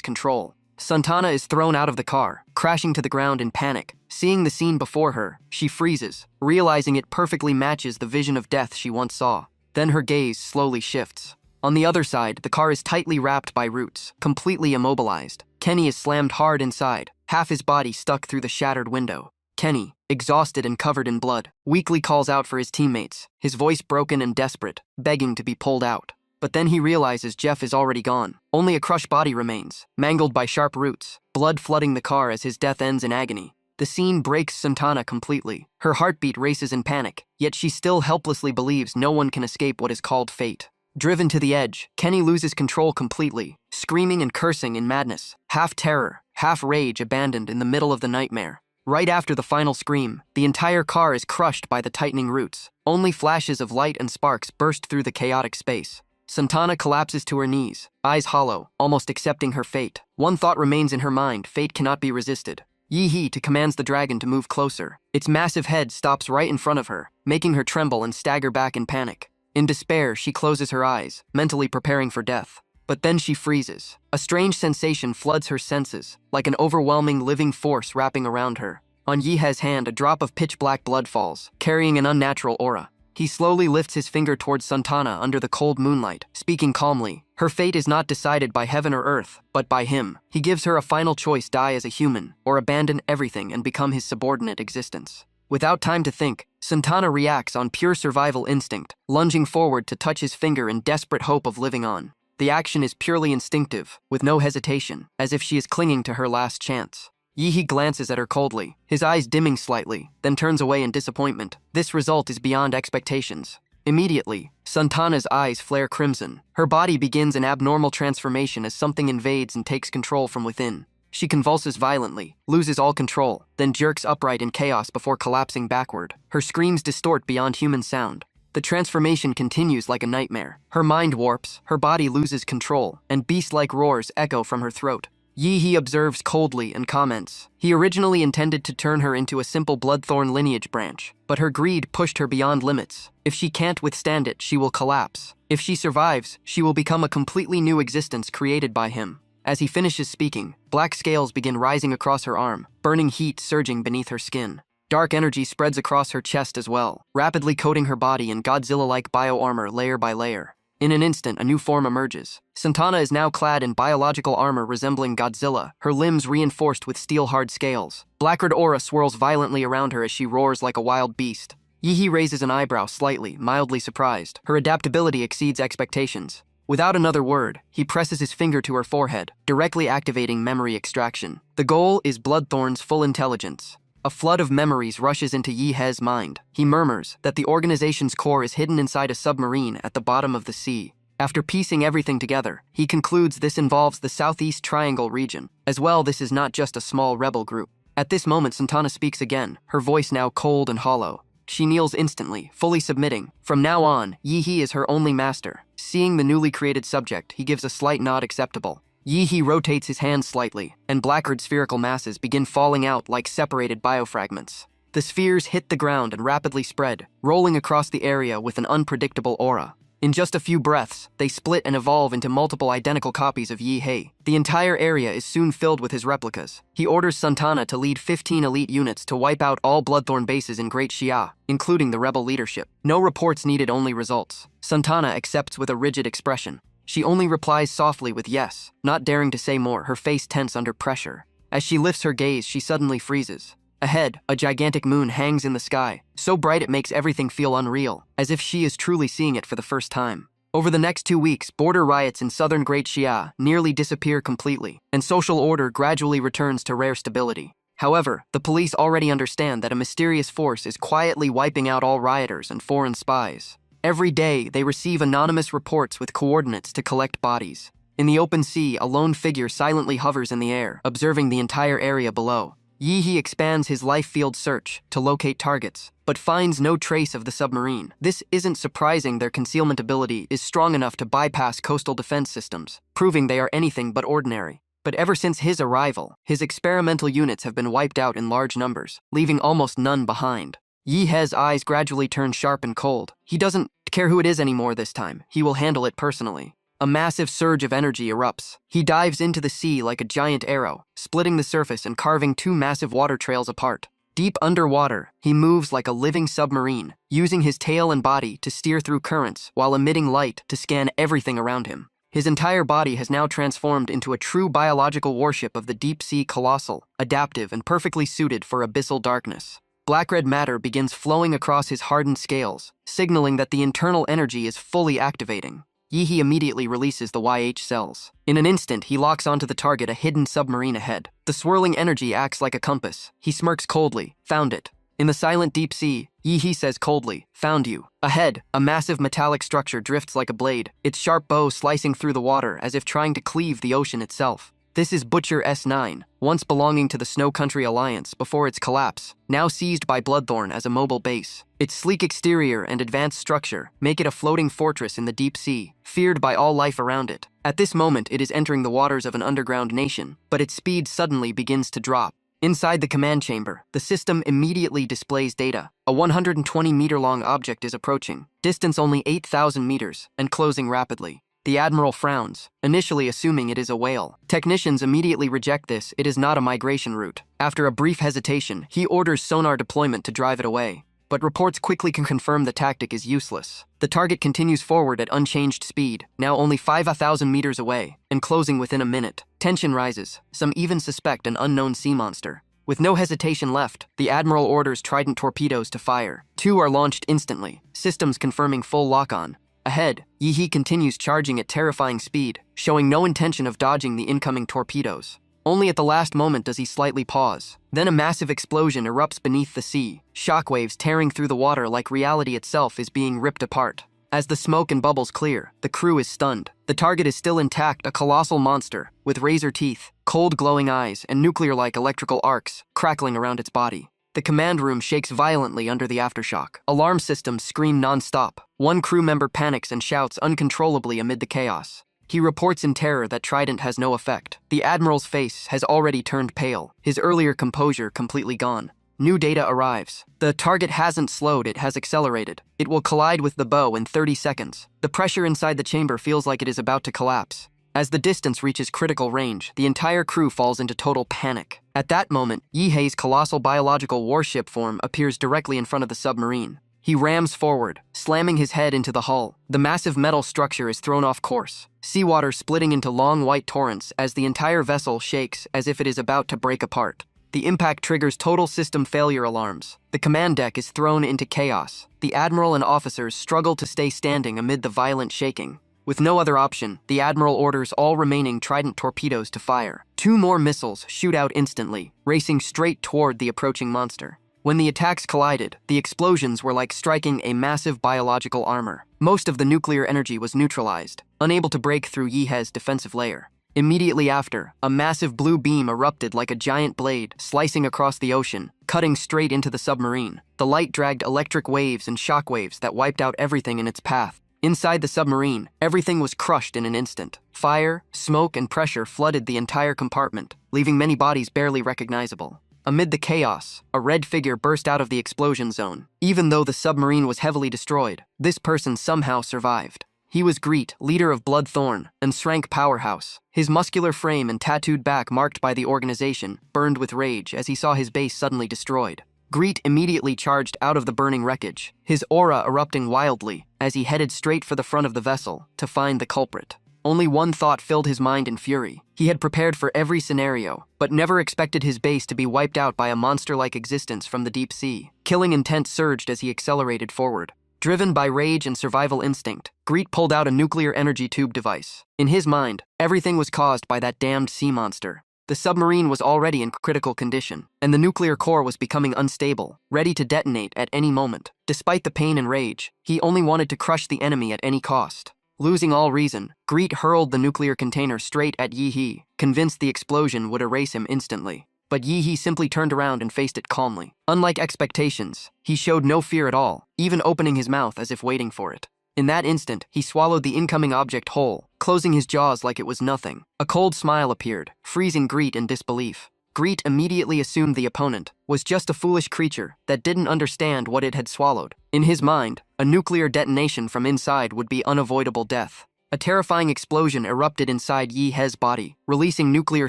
control. Santana is thrown out of the car, crashing to the ground in panic. Seeing the scene before her, she freezes, realizing it perfectly matches the vision of death she once saw. Then her gaze slowly shifts. On the other side, the car is tightly wrapped by roots, completely immobilized. Kenny is slammed hard inside, half his body stuck through the shattered window. Kenny, exhausted and covered in blood, weakly calls out for his teammates, his voice broken and desperate, begging to be pulled out. But then he realizes Jeff is already gone. Only a crushed body remains, mangled by sharp roots, blood flooding the car as his death ends in agony. The scene breaks Santana completely. Her heartbeat races in panic, yet she still helplessly believes no one can escape what is called fate. Driven to the edge, Kenny loses control completely, screaming and cursing in madness, half terror, half rage, abandoned in the middle of the nightmare. Right after the final scream, the entire car is crushed by the tightening roots. Only flashes of light and sparks burst through the chaotic space. Santana collapses to her knees, eyes hollow, almost accepting her fate. One thought remains in her mind: fate cannot be resisted. Yehe commands the dragon to move closer. Its massive head stops right in front of her, making her tremble and stagger back in panic. In despair, she closes her eyes, mentally preparing for death. But then she freezes. A strange sensation floods her senses, like an overwhelming living force wrapping around her. On Yehe's hand, a drop of pitch-black blood falls, carrying an unnatural aura. He slowly lifts his finger towards Santana under the cold moonlight, speaking calmly. Her fate is not decided by heaven or earth, but by him. He gives her a final choice: die as a human, or abandon everything and become his subordinate existence. Without time to think, Santana reacts on pure survival instinct, lunging forward to touch his finger in desperate hope of living on. The action is purely instinctive, with no hesitation, as if she is clinging to her last chance. Yi-hee glances at her coldly, his eyes dimming slightly, then turns away in disappointment. This result is beyond expectations. Immediately, Santana's eyes flare crimson. Her body begins an abnormal transformation as something invades and takes control from within. She convulses violently, loses all control, then jerks upright in chaos before collapsing backward. Her screams distort beyond human sound. The transformation continues like a nightmare. Her mind warps, her body loses control, and beast-like roars echo from her throat. Yi-hee observes coldly and comments. He originally intended to turn her into a simple bloodthorn lineage branch, but her greed pushed her beyond limits. If she can't withstand it, she will collapse. If she survives, she will become a completely new existence created by him. As he finishes speaking, black scales begin rising across her arm, burning heat surging beneath her skin. Dark energy spreads across her chest as well, rapidly coating her body in Godzilla-like bio-armor layer by layer. In an instant, a new form emerges. Santana is now clad in biological armor resembling Godzilla, her limbs reinforced with steel-hard scales. Black-red aura swirls violently around her as she roars like a wild beast. Yi-hee raises an eyebrow slightly, mildly surprised. Her adaptability exceeds expectations. Without another word, he presses his finger to her forehead, directly activating memory extraction. The goal is Bloodthorn's full intelligence. A flood of memories rushes into Yi-hee's mind. He murmurs that the organization's core is hidden inside a submarine at the bottom of the sea. After piecing everything together, he concludes this involves the Southeast Triangle region. As well, this is not just a small rebel group. At this moment, Santana speaks again, her voice now cold and hollow. She kneels instantly, fully submitting. From now on, Yi-hee is her only master. Seeing the newly created subject, he gives a slight nod acceptable. Yi-hee rotates his hands slightly, and blackered spherical masses begin falling out like separated biofragments. The spheres hit the ground and rapidly spread, rolling across the area with an unpredictable aura. In just a few breaths, they split and evolve into multiple identical copies of Yi-hee. The entire area is soon filled with his replicas. He orders Santana to lead 15 elite units to wipe out all Bloodthorn bases in Great Xia, including the rebel leadership. No reports needed, only results. Santana accepts with a rigid expression. She only replies softly with yes, not daring to say more, her face tense under pressure. As she lifts her gaze, she suddenly freezes. Ahead, a gigantic moon hangs in the sky, so bright it makes everything feel unreal, as if she is truly seeing it for the first time. Over the next 2 weeks, border riots in southern Great Xia nearly disappear completely, and social order gradually returns to rare stability. However, the police already understand that a mysterious force is quietly wiping out all rioters and foreign spies. Every day, they receive anonymous reports with coordinates to collect bodies. In the open sea, a lone figure silently hovers in the air, observing the entire area below. Yi-hee expands his life field search to locate targets, but finds no trace of the submarine. This isn't surprising. Their concealment ability is strong enough to bypass coastal defense systems, proving they are anything but ordinary. But ever since his arrival, his experimental units have been wiped out in large numbers, leaving almost none behind. Yi-hee's eyes gradually turn sharp and cold. He doesn't care who it is anymore this time. He will handle it personally. A massive surge of energy erupts. He dives into the sea like a giant arrow, splitting the surface and carving 2 massive water trails apart. Deep underwater, he moves like a living submarine, using his tail and body to steer through currents while emitting light to scan everything around him. His entire body has now transformed into a true biological warship of the deep-sea colossal, adaptive and perfectly suited for abyssal darkness. Black-red matter begins flowing across his hardened scales, signaling that the internal energy is fully activating. Yi-hee immediately releases the YH cells. In an instant, he locks onto the target, a hidden submarine ahead. The swirling energy acts like a compass. He smirks coldly. Found it. In the silent deep sea, Yi-hee says coldly, found you. Ahead, a massive metallic structure drifts like a blade, its sharp bow slicing through the water as if trying to cleave the ocean itself. This is Butcher S9, once belonging to the Snow Country Alliance before its collapse, now seized by Bloodthorn as a mobile base. Its sleek exterior and advanced structure make it a floating fortress in the deep sea, feared by all life around it. At this moment, it is entering the waters of an underground nation, but its speed suddenly begins to drop. Inside the command chamber, the system immediately displays data. A 120-meter-long object is approaching, distance only 8,000 meters, and closing rapidly. The Admiral frowns, initially assuming it is a whale. Technicians immediately reject this. It is not a migration route. After a brief hesitation, he orders sonar deployment to drive it away. but reports quickly can confirm the tactic is useless. The target continues forward at unchanged speed, now only 5,000 meters away, and closing within a minute. Tension rises. Some even suspect an unknown sea monster. With no hesitation left, the Admiral orders Trident torpedoes to fire. 2 are launched instantly, systems confirming full lock-on. Ahead, Yi continues charging at terrifying speed, showing no intention of dodging the incoming torpedoes. Only at the last moment does he slightly pause. Then a massive explosion erupts beneath the sea, shockwaves tearing through the water like reality itself is being ripped apart. As the smoke and bubbles clear, the crew is stunned. The target is still intact, a colossal monster, with razor teeth, cold glowing eyes, and nuclear-like electrical arcs crackling around its body. The command room shakes violently under the aftershock. Alarm systems scream non-stop. One crew member panics and shouts uncontrollably amid the chaos. He reports in terror that Trident has no effect. The Admiral's face has already turned pale, his earlier composure completely gone. New data arrives. The target hasn't slowed, it has accelerated. It will collide with the bow in 30 seconds. The pressure inside the chamber feels like it is about to collapse. As the distance reaches critical range, the entire crew falls into total panic. At that moment, Yihei's colossal biological warship form appears directly in front of the submarine. He rams forward, slamming his head into the hull. The massive metal structure is thrown off course, seawater splitting into long white torrents as the entire vessel shakes as if it is about to break apart. The impact triggers total system failure alarms. The command deck is thrown into chaos. The Admiral and officers struggle to stay standing amid the violent shaking. With no other option, the Admiral orders all remaining Trident torpedoes to fire. 2 more missiles shoot out instantly, racing straight toward the approaching monster. When the attacks collided, the explosions were like striking a massive biological armor. Most of the nuclear energy was neutralized, unable to break through Yihei's defensive layer. Immediately after, a massive blue beam erupted like a giant blade, slicing across the ocean, cutting straight into the submarine. The light dragged electric waves and shockwaves that wiped out everything in its path. Inside the submarine, everything was crushed in an instant. Fire, smoke, and pressure flooded the entire compartment, leaving many bodies barely recognizable. Amid the chaos, a red figure burst out of the explosion zone. Even though the submarine was heavily destroyed, this person somehow survived. He was Greet, leader of Bloodthorn, and Shrank Powerhouse. His muscular frame and tattooed back marked by the organization burned with rage as he saw his base suddenly destroyed. Greet immediately charged out of the burning wreckage, his aura erupting wildly as he headed straight for the front of the vessel to find the culprit. Only one thought filled his mind in fury. He had prepared for every scenario, but never expected his base to be wiped out by a monster-like existence from the deep sea. Killing intent surged as he accelerated forward. Driven by rage and survival instinct, Greet pulled out a nuclear energy tube device. In his mind, everything was caused by that damned sea monster. The submarine was already in critical condition, and the nuclear core was becoming unstable, ready to detonate at any moment. Despite the pain and rage, he only wanted to crush the enemy at any cost. Losing all reason, Greet hurled the nuclear container straight at Yihei, convinced the explosion would erase him instantly. But Yihei simply turned around and faced it calmly. Unlike expectations, he showed no fear at all, even opening his mouth as if waiting for it. In that instant, he swallowed the incoming object whole, closing his jaws like it was nothing. A cold smile appeared, freezing Greet in disbelief. Greet immediately assumed the opponent was just a foolish creature that didn't understand what it had swallowed. In his mind, a nuclear detonation from inside would be unavoidable death. A terrifying explosion erupted inside Yihei's body, releasing nuclear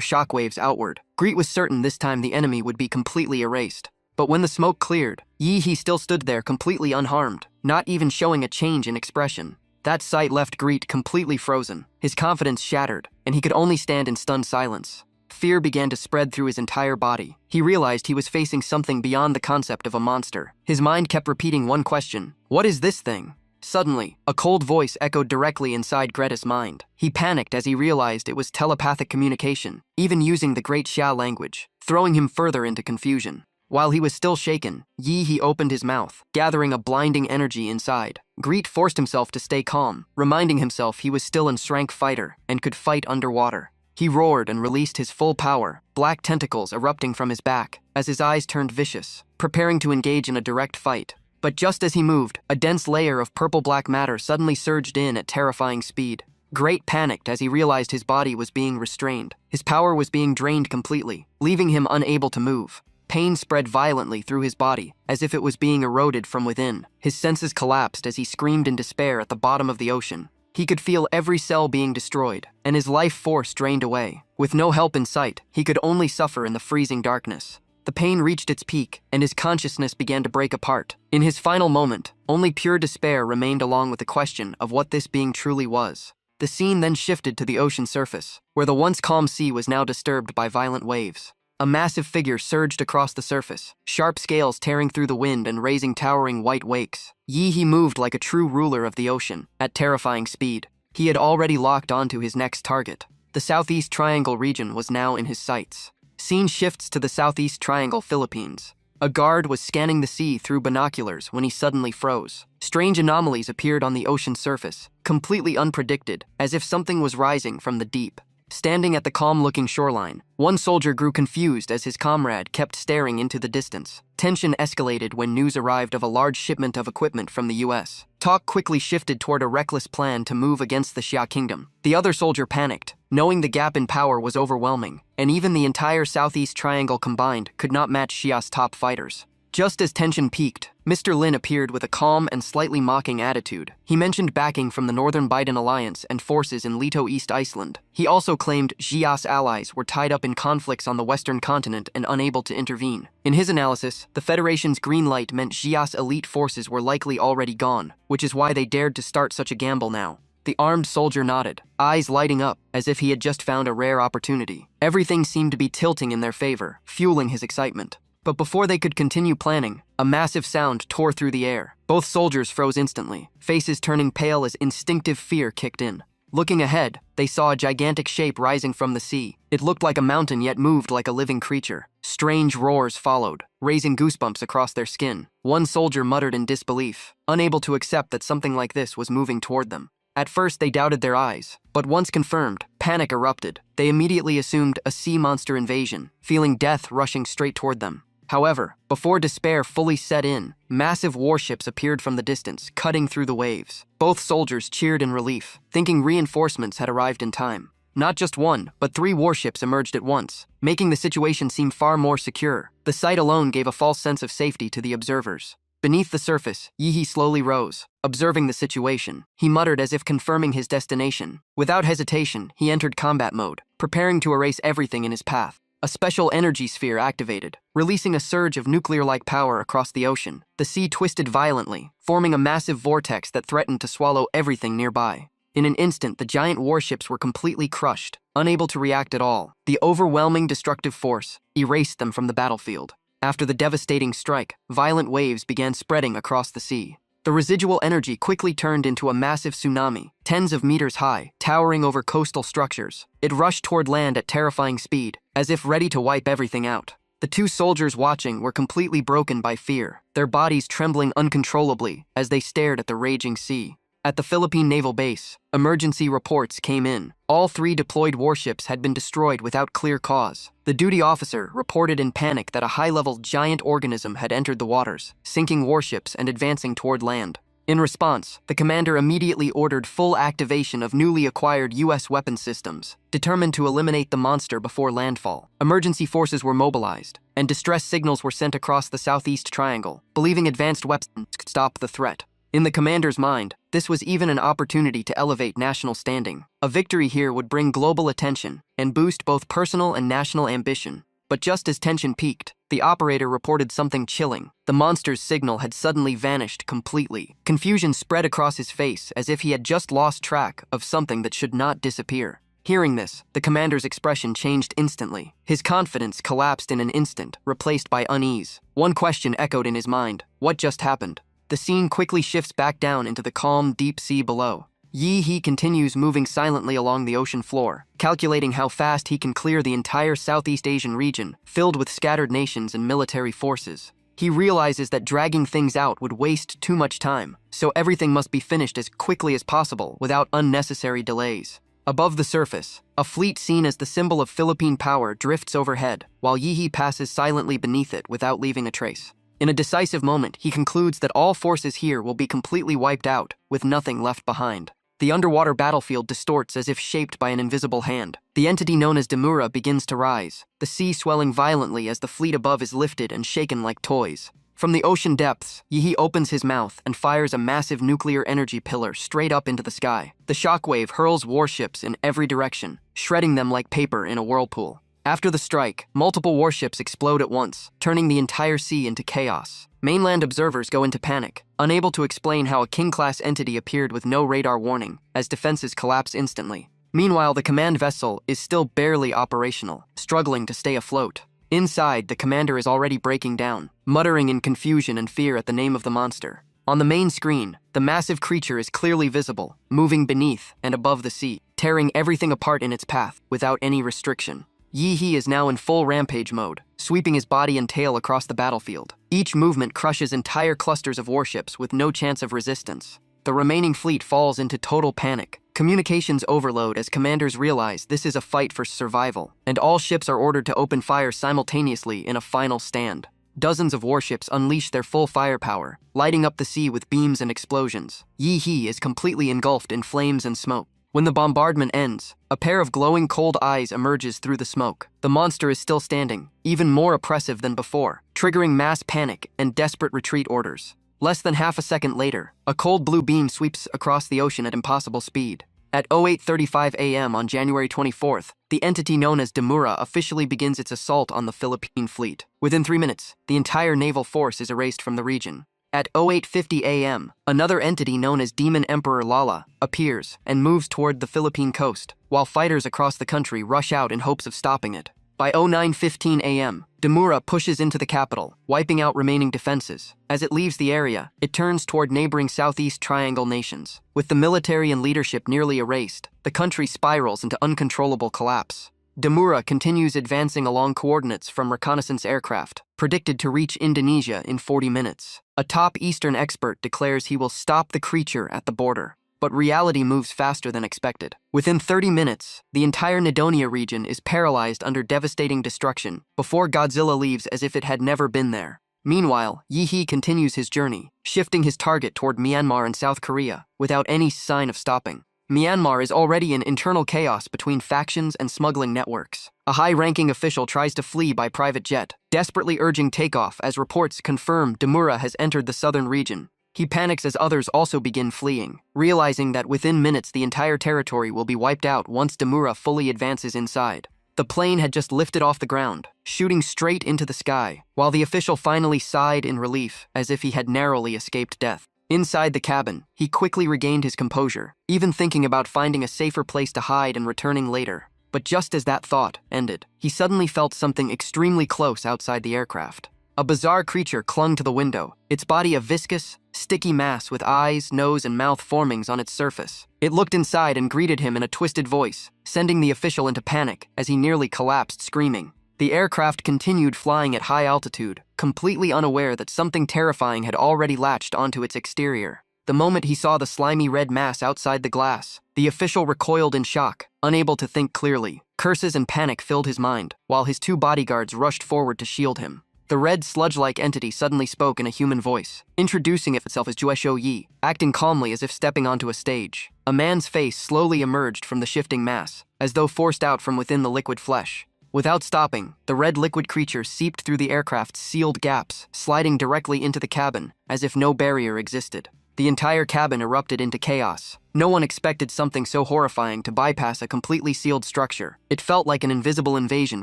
shockwaves outward. Greet was certain this time the enemy would be completely erased. But when the smoke cleared, Yihei still stood there completely unharmed, not even showing a change in expression. That sight left Greet completely frozen, his confidence shattered, and he could only stand in stunned silence. Fear began to spread through his entire body. He realized he was facing something beyond the concept of a monster. His mind kept repeating one question: what is this thing? Suddenly, a cold voice echoed directly inside Greta's mind. He panicked as he realized it was telepathic communication, even using the Great Xia language, throwing him further into confusion. While he was still shaken, Yihei opened his mouth, gathering a blinding energy inside. Greet forced himself to stay calm, reminding himself he was still a Shrank fighter and could fight underwater. He roared and released his full power, black tentacles erupting from his back as his eyes turned vicious, preparing to engage in a direct fight. But just as he moved, a dense layer of purple-black matter suddenly surged in at terrifying speed. Great panicked as he realized his body was being restrained. His power was being drained completely, leaving him unable to move. Pain spread violently through his body, as if it was being eroded from within. His senses collapsed as he screamed in despair at the bottom of the ocean. He could feel every cell being destroyed, and his life force drained away. With no help in sight, he could only suffer in the freezing darkness. The pain reached its peak, and his consciousness began to break apart. In his final moment, only pure despair remained along with the question of what this being truly was. The scene then shifted to the ocean surface, where the once calm sea was now disturbed by violent waves. A massive figure surged across the surface, sharp scales tearing through the wind and raising towering white wakes. He moved like a true ruler of the ocean, at terrifying speed. He had already locked onto his next target. The Southeast Triangle region was now in his sights. Scene shifts to the Southeast Triangle, Philippines. A guard was scanning the sea through binoculars when he suddenly froze. Strange anomalies appeared on the ocean surface, completely unpredicted, as if something was rising from the deep. Standing at the calm-looking shoreline, one soldier grew confused as his comrade kept staring into the distance. Tension escalated when news arrived of a large shipment of equipment from the US. Talk quickly shifted toward a reckless plan to move against the Xia Kingdom. The other soldier panicked, knowing the gap in power was overwhelming, and even the entire Southeast Triangle combined could not match Xia's top fighters. Just as tension peaked, Mr. Lin appeared with a calm and slightly mocking attitude. He mentioned backing from the Northern Biden Alliance and forces in Leto, East Iceland. He also claimed Xia's allies were tied up in conflicts on the Western continent and unable to intervene. In his analysis, the Federation's green light meant Xia's elite forces were likely already gone, which is why they dared to start such a gamble now. The armed soldier nodded, eyes lighting up as if he had just found a rare opportunity. Everything seemed to be tilting in their favor, fueling his excitement. But before they could continue planning, a massive sound tore through the air. Both soldiers froze instantly, faces turning pale as instinctive fear kicked in. Looking ahead, they saw a gigantic shape rising from the sea. It looked like a mountain yet moved like a living creature. Strange roars followed, raising goosebumps across their skin. One soldier muttered in disbelief, unable to accept that something like this was moving toward them. At first they doubted their eyes, but once confirmed, panic erupted. They immediately assumed a sea monster invasion, feeling death rushing straight toward them. However, before despair fully set in, massive warships appeared from the distance, cutting through the waves. Both soldiers cheered in relief, thinking reinforcements had arrived in time. Not just one, but 3 warships emerged at once, making the situation seem far more secure. The sight alone gave a false sense of safety to the observers. Beneath the surface, Yi slowly rose, observing the situation. He muttered as if confirming his destination. Without hesitation, he entered combat mode, preparing to erase everything in his path. A special energy sphere activated, releasing a surge of nuclear-like power across the ocean. The sea twisted violently, forming a massive vortex that threatened to swallow everything nearby. In an instant, the giant warships were completely crushed, unable to react at all. The overwhelming destructive force erased them from the battlefield. After the devastating strike, violent waves began spreading across the sea. The residual energy quickly turned into a massive tsunami, tens of meters high, towering over coastal structures. It rushed toward land at terrifying speed, as if ready to wipe everything out. The 2 soldiers watching were completely broken by fear, their bodies trembling uncontrollably as they stared at the raging sea. At the Philippine Naval Base, emergency reports came in. All 3 deployed warships had been destroyed without clear cause. The duty officer reported in panic that a high-level giant organism had entered the waters, sinking warships and advancing toward land. In response, the commander immediately ordered full activation of newly acquired U.S. weapon systems, determined to eliminate the monster before landfall. Emergency forces were mobilized, and distress signals were sent across the Southeast Triangle, believing advanced weapons could stop the threat. In the commander's mind, this was even an opportunity to elevate national standing. A victory here would bring global attention and boost both personal and national ambition. But just as tension peaked, the operator reported something chilling. The monster's signal had suddenly vanished completely. Confusion spread across his face as if he had just lost track of something that should not disappear. Hearing this, the commander's expression changed instantly. His confidence collapsed in an instant, replaced by unease. One question echoed in his mind: what just happened? The scene quickly shifts back down into the calm, deep sea below. He continues moving silently along the ocean floor, calculating how fast he can clear the entire Southeast Asian region, filled with scattered nations and military forces. He realizes that dragging things out would waste too much time, so everything must be finished as quickly as possible without unnecessary delays. Above the surface, a fleet seen as the symbol of Philippine power drifts overhead, while Yi passes silently beneath it without leaving a trace. In a decisive moment, he concludes that all forces here will be completely wiped out, with nothing left behind. The underwater battlefield distorts as if shaped by an invisible hand. The entity known as Demura begins to rise, the sea swelling violently as the fleet above is lifted and shaken like toys. From the ocean depths, Yi opens his mouth and fires a massive nuclear energy pillar straight up into the sky. The shockwave hurls warships in every direction, shredding them like paper in a whirlpool. After the strike, multiple warships explode at once, turning the entire sea into chaos. Mainland observers go into panic, unable to explain how a King-class entity appeared with no radar warning, as defenses collapse instantly. Meanwhile, the command vessel is still barely operational, struggling to stay afloat. Inside, the commander is already breaking down, muttering in confusion and fear at the name of the monster. On the main screen, the massive creature is clearly visible, moving beneath and above the sea, tearing everything apart in its path without any restriction. Yi is now in full rampage mode, sweeping his body and tail across the battlefield. Each movement crushes entire clusters of warships with no chance of resistance. The remaining fleet falls into total panic. Communications overload as commanders realize this is a fight for survival, and all ships are ordered to open fire simultaneously in a final stand. Dozens of warships unleash their full firepower, lighting up the sea with beams and explosions. Yi is completely engulfed in flames and smoke. When the bombardment ends, a pair of glowing cold eyes emerges through the smoke. The monster is still standing, even more oppressive than before, triggering mass panic and desperate retreat orders. Less than half a second later, a cold blue beam sweeps across the ocean at impossible speed. At 08:35 a.m. on January 24th, the entity known as Demura officially begins its assault on the Philippine fleet. Within 3 minutes, the entire naval force is erased from the region. At 08:50 a.m., another entity known as Demon Emperor Lala appears and moves toward the Philippine coast, while fighters across the country rush out in hopes of stopping it. By 09:15 a.m., Demura pushes into the capital, wiping out remaining defenses. As it leaves the area, it turns toward neighboring Southeast Triangle nations. With the military and leadership nearly erased, the country spirals into uncontrollable collapse. Demura continues advancing along coordinates from reconnaissance aircraft, predicted to reach Indonesia in 40 minutes. A top Eastern expert declares he will stop the creature at the border. But reality moves faster than expected. Within 30 minutes, the entire Nidonia region is paralyzed under devastating destruction before Godzilla leaves as if it had never been there. Meanwhile, Yi continues his journey, shifting his target toward Myanmar and South Korea, without any sign of stopping. Myanmar is already in internal chaos between factions and smuggling networks. A high-ranking official tries to flee by private jet, desperately urging takeoff as reports confirm Demura has entered the southern region. He panics as others also begin fleeing, realizing that within minutes the entire territory will be wiped out once Demura fully advances inside. The plane had just lifted off the ground, shooting straight into the sky, while the official finally sighed in relief as if he had narrowly escaped death. Inside the cabin, he quickly regained his composure, even thinking about finding a safer place to hide and returning later. But just as that thought ended, he suddenly felt something extremely close outside the aircraft. A bizarre creature clung to the window, its body a viscous, sticky mass with eyes, nose, and mouth formings on its surface. It looked inside and greeted him in a twisted voice, sending the official into panic as he nearly collapsed screaming. The aircraft continued flying at high altitude, completely unaware that something terrifying had already latched onto its exterior. The moment he saw the slimy red mass outside the glass, the official recoiled in shock, unable to think clearly. Curses and panic filled his mind, while his two bodyguards rushed forward to shield him. The red sludge-like entity suddenly spoke in a human voice, introducing itself as Juesho Yi, acting calmly as if stepping onto a stage. A man's face slowly emerged from the shifting mass, as though forced out from within the liquid flesh. Without stopping, the red liquid creature seeped through the aircraft's sealed gaps, sliding directly into the cabin, as if no barrier existed. The entire cabin erupted into chaos. No one expected something so horrifying to bypass a completely sealed structure. It felt like an invisible invasion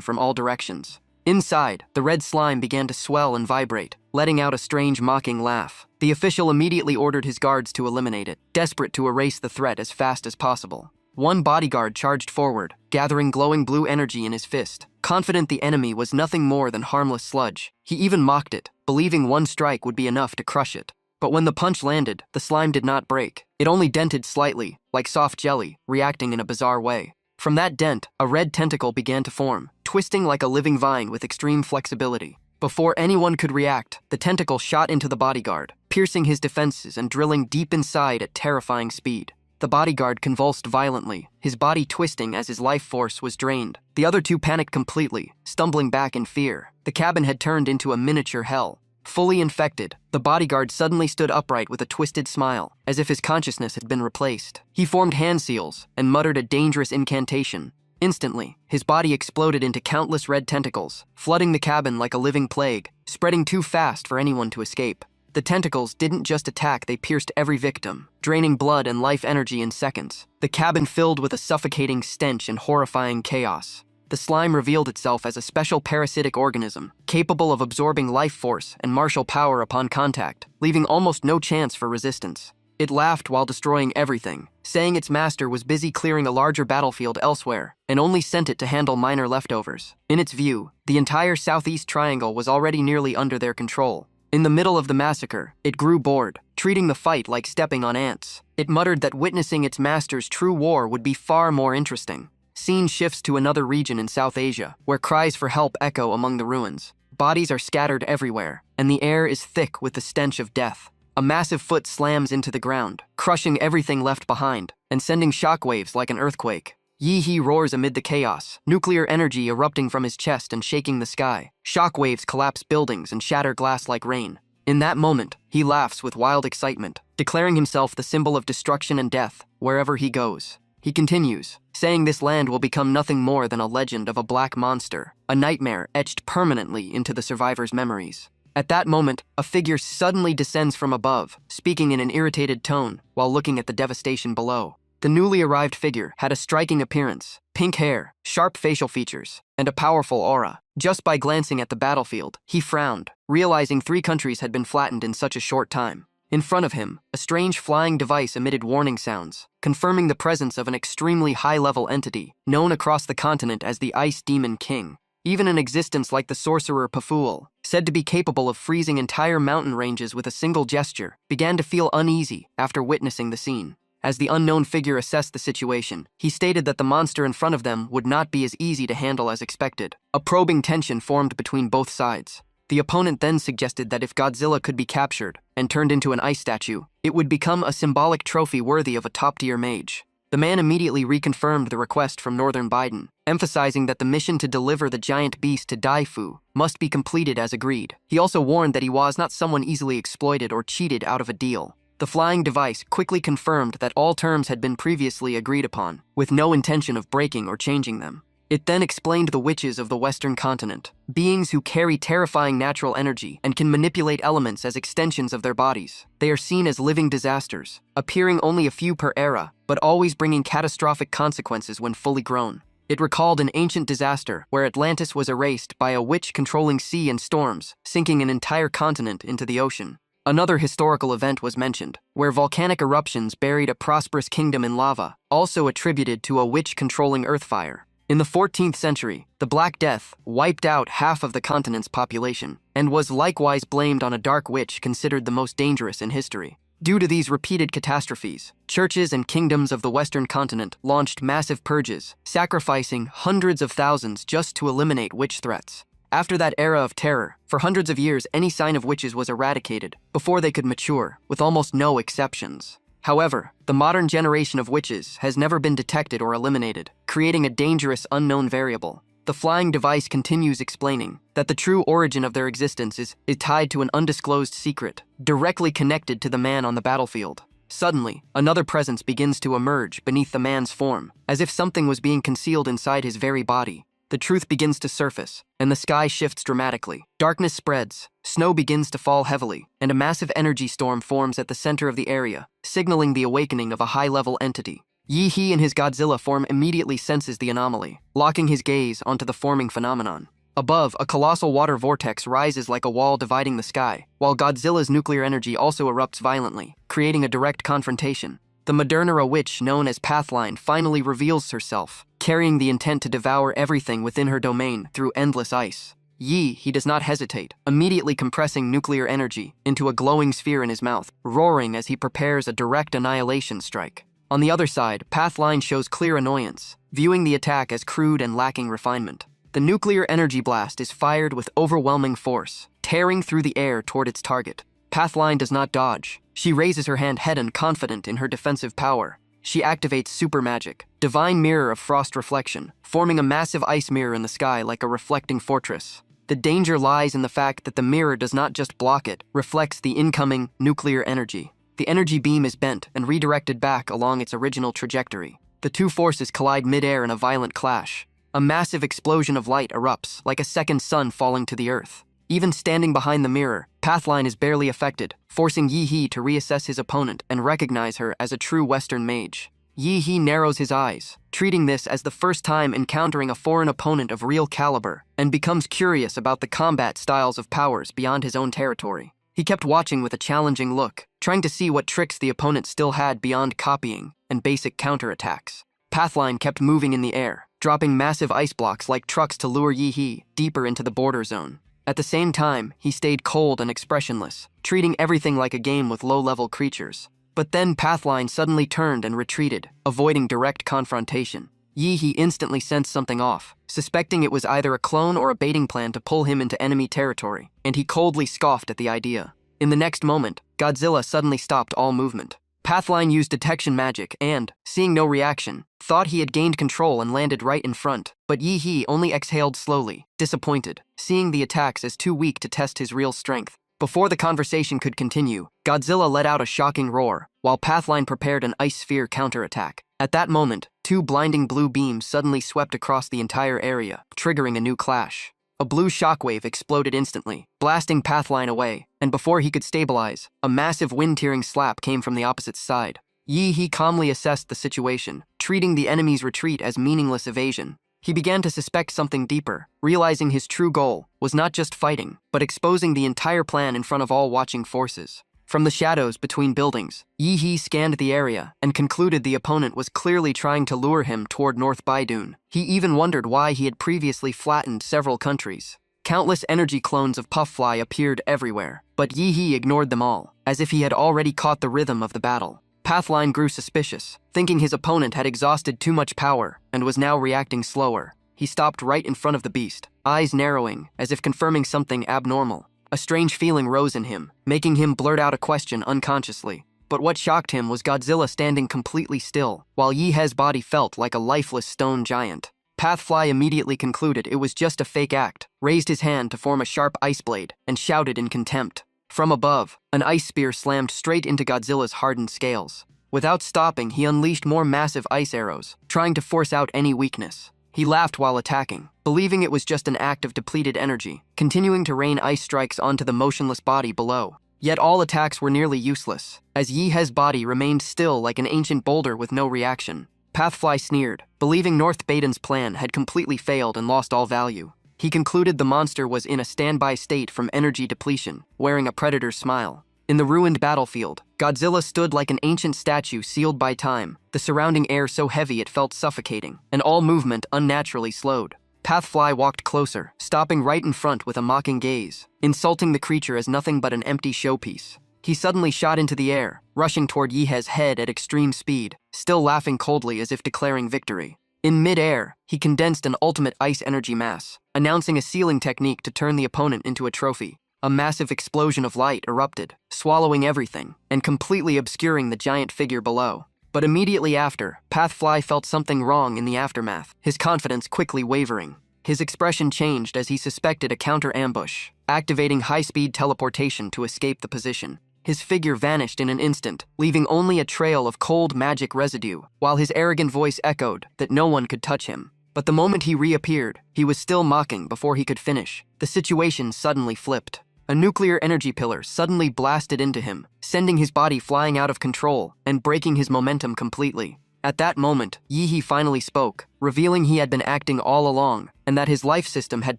from all directions. Inside, the red slime began to swell and vibrate, letting out a strange mocking laugh. The official immediately ordered his guards to eliminate it, desperate to erase the threat as fast as possible. One bodyguard charged forward, gathering glowing blue energy in his fist, confident the enemy was nothing more than harmless sludge. He even mocked it, believing one strike would be enough to crush it. But when the punch landed, the slime did not break. It only dented slightly, like soft jelly, reacting in a bizarre way. From that dent, a red tentacle began to form, twisting like a living vine with extreme flexibility. Before anyone could react, the tentacle shot into the bodyguard, piercing his defenses and drilling deep inside at terrifying speed. The bodyguard convulsed violently, his body twisting as his life force was drained. The other two panicked completely, stumbling back in fear. The cabin had turned into a miniature hell. Fully infected, the bodyguard suddenly stood upright with a twisted smile, as if his consciousness had been replaced. He formed hand seals and muttered a dangerous incantation. Instantly, his body exploded into countless red tentacles, flooding the cabin like a living plague, spreading too fast for anyone to escape. The tentacles didn't just attack, they pierced every victim, draining blood and life energy in seconds. The cabin filled with a suffocating stench and horrifying chaos. The slime revealed itself as a special parasitic organism, capable of absorbing life force and martial power upon contact, leaving almost no chance for resistance. It laughed while destroying everything, saying its master was busy clearing a larger battlefield elsewhere, and only sent it to handle minor leftovers. In its view, the entire southeast triangle was already nearly under their control. In the middle of the massacre, it grew bored, treating the fight like stepping on ants. It muttered that witnessing its master's true war would be far more interesting. Scene shifts to another region in South Asia, where cries for help echo among the ruins. Bodies are scattered everywhere, and the air is thick with the stench of death. A massive foot slams into the ground, crushing everything left behind, and sending shockwaves like an earthquake. Yi-He roars amid the chaos, nuclear energy erupting from his chest and shaking the sky. Shockwaves collapse buildings and shatter glass like rain. In that moment, he laughs with wild excitement, declaring himself the symbol of destruction and death wherever he goes. He continues, saying this land will become nothing more than a legend of a black monster, a nightmare etched permanently into the survivors' memories. At that moment, a figure suddenly descends from above, speaking in an irritated tone while looking at the devastation below. The newly arrived figure had a striking appearance, pink hair, sharp facial features, and a powerful aura. Just by glancing at the battlefield, he frowned, realizing 3 countries had been flattened in such a short time. In front of him, a strange flying device emitted warning sounds, confirming the presence of an extremely high-level entity, known across the continent as the Ice Demon King. Even an existence like the sorcerer Paful, said to be capable of freezing entire mountain ranges with a single gesture, began to feel uneasy after witnessing the scene. As the unknown figure assessed the situation, he stated that the monster in front of them would not be as easy to handle as expected. A probing tension formed between both sides. The opponent then suggested that if Godzilla could be captured and turned into an ice statue, it would become a symbolic trophy worthy of a top-tier mage. The man immediately reconfirmed the request from Northern Biden, emphasizing that the mission to deliver the giant beast to Daifu must be completed as agreed. He also warned that he was not someone easily exploited or cheated out of a deal. The flying device quickly confirmed that all terms had been previously agreed upon, with no intention of breaking or changing them. It then explained the witches of the Western continent, beings who carry terrifying natural energy and can manipulate elements as extensions of their bodies. They are seen as living disasters, appearing only a few per era, but always bringing catastrophic consequences when fully grown. It recalled an ancient disaster where Atlantis was erased by a witch controlling sea and storms, sinking an entire continent into the ocean. Another historical event was mentioned, where volcanic eruptions buried a prosperous kingdom in lava, also attributed to a witch controlling earthfire. In the 14th century, the Black Death wiped out half of the continent's population, and was likewise blamed on a dark witch considered the most dangerous in history. Due to these repeated catastrophes, churches and kingdoms of the Western continent launched massive purges, sacrificing hundreds of thousands just to eliminate witch threats. After that era of terror, for hundreds of years any sign of witches was eradicated before they could mature, with almost no exceptions. However, the modern generation of witches has never been detected or eliminated, creating a dangerous unknown variable. The flying device continues explaining that the true origin of their existence is tied to an undisclosed secret, directly connected to the man on the battlefield. Suddenly, another presence begins to emerge beneath the man's form, as if something was being concealed inside his very body. The truth begins to surface, and the sky shifts dramatically. Darkness spreads, snow begins to fall heavily, and a massive energy storm forms at the center of the area, signaling the awakening of a high-level entity. Yi-He in his Godzilla form immediately senses the anomaly, locking his gaze onto the forming phenomenon. Above, a colossal water vortex rises like a wall dividing the sky, while Godzilla's nuclear energy also erupts violently, creating a direct confrontation. The Modernera witch known as Pathline finally reveals herself, carrying the intent to devour everything within her domain through endless ice. He does not hesitate, immediately compressing nuclear energy into a glowing sphere in his mouth, roaring as he prepares a direct annihilation strike. On the other side, Pathline shows clear annoyance, viewing the attack as crude and lacking refinement. The nuclear energy blast is fired with overwhelming force, tearing through the air toward its target. Pathline does not dodge. She raises her hand head-on, confident in her defensive power. She activates super magic, divine mirror of frost reflection, forming a massive ice mirror in the sky like a reflecting fortress. The danger lies in the fact that the mirror does not just block it, reflects the incoming nuclear energy. The energy beam is bent and redirected back along its original trajectory. The two forces collide mid-air in a violent clash. A massive explosion of light erupts, like a second sun falling to the earth. Even standing behind the mirror, Pathline is barely affected, forcing Yi-He to reassess his opponent and recognize her as a true Western mage. Yi narrows his eyes, treating this as the first time encountering a foreign opponent of real caliber, and becomes curious about the combat styles of powers beyond his own territory. He kept watching with a challenging look, trying to see what tricks the opponent still had beyond copying and basic counterattacks. Pathline kept moving in the air, dropping massive ice blocks like trucks to lure Yi deeper into the border zone. At the same time, he stayed cold and expressionless, treating everything like a game with low-level creatures. But then Pathline suddenly turned and retreated, avoiding direct confrontation. Yi instantly sensed something off, suspecting it was either a clone or a baiting plan to pull him into enemy territory, and he coldly scoffed at the idea. In the next moment, Godzilla suddenly stopped all movement. Pathline used detection magic and, seeing no reaction, thought he had gained control and landed right in front, but Yi only exhaled slowly, disappointed, seeing the attacks as too weak to test his real strength. Before the conversation could continue, Godzilla let out a shocking roar, while Pathline prepared an ice sphere counterattack. At that moment, 2 blinding blue beams suddenly swept across the entire area, triggering a new clash. A blue shockwave exploded instantly, blasting Pathline away, and before he could stabilize, a massive wind-tearing slap came from the opposite side. Yi calmly assessed the situation, treating the enemy's retreat as meaningless evasion. He began to suspect something deeper, realizing his true goal was not just fighting, but exposing the entire plan in front of all watching forces. From the shadows between buildings, Yi scanned the area and concluded the opponent was clearly trying to lure him toward North Baidun. He even wondered why he had previously flattened several countries. Countless energy clones of Puffly appeared everywhere, but Yi ignored them all, as if he had already caught the rhythm of the battle. Pathline grew suspicious, thinking his opponent had exhausted too much power and was now reacting slower. He stopped right in front of the beast, eyes narrowing, as if confirming something abnormal. A strange feeling rose in him, making him blurt out a question unconsciously. But what shocked him was Godzilla standing completely still, while Yi's body felt like a lifeless stone giant. Pathfly immediately concluded it was just a fake act, raised his hand to form a sharp ice blade, and shouted in contempt. From above, an ice spear slammed straight into Godzilla's hardened scales. Without stopping, he unleashed more massive ice arrows, trying to force out any weakness. He laughed while attacking, believing it was just an act of depleted energy, continuing to rain ice strikes onto the motionless body below. Yet all attacks were nearly useless, as Yi's body remained still like an ancient boulder with no reaction. Pathfly sneered, believing North Baden's plan had completely failed and lost all value. He concluded the monster was in a standby state from energy depletion, wearing a predator's smile. In the ruined battlefield, Godzilla stood like an ancient statue sealed by time, the surrounding air so heavy it felt suffocating, and all movement unnaturally slowed. Pathfly walked closer, stopping right in front with a mocking gaze, insulting the creature as nothing but an empty showpiece. He suddenly shot into the air, rushing toward Yi's head at extreme speed, still laughing coldly as if declaring victory. In mid-air, he condensed an ultimate ice energy mass, announcing a sealing technique to turn the opponent into a trophy. A massive explosion of light erupted, swallowing everything, and completely obscuring the giant figure below. But immediately after, Pathfly felt something wrong in the aftermath, his confidence quickly wavering. His expression changed as he suspected a counter-ambush, activating high-speed teleportation to escape the position. His figure vanished in an instant, leaving only a trail of cold magic residue, while his arrogant voice echoed that no one could touch him. But the moment he reappeared, he was still mocking before he could finish. The situation suddenly flipped. A nuclear energy pillar suddenly blasted into him, sending his body flying out of control and breaking his momentum completely. At that moment, Yi finally spoke, revealing he had been acting all along, and that his life system had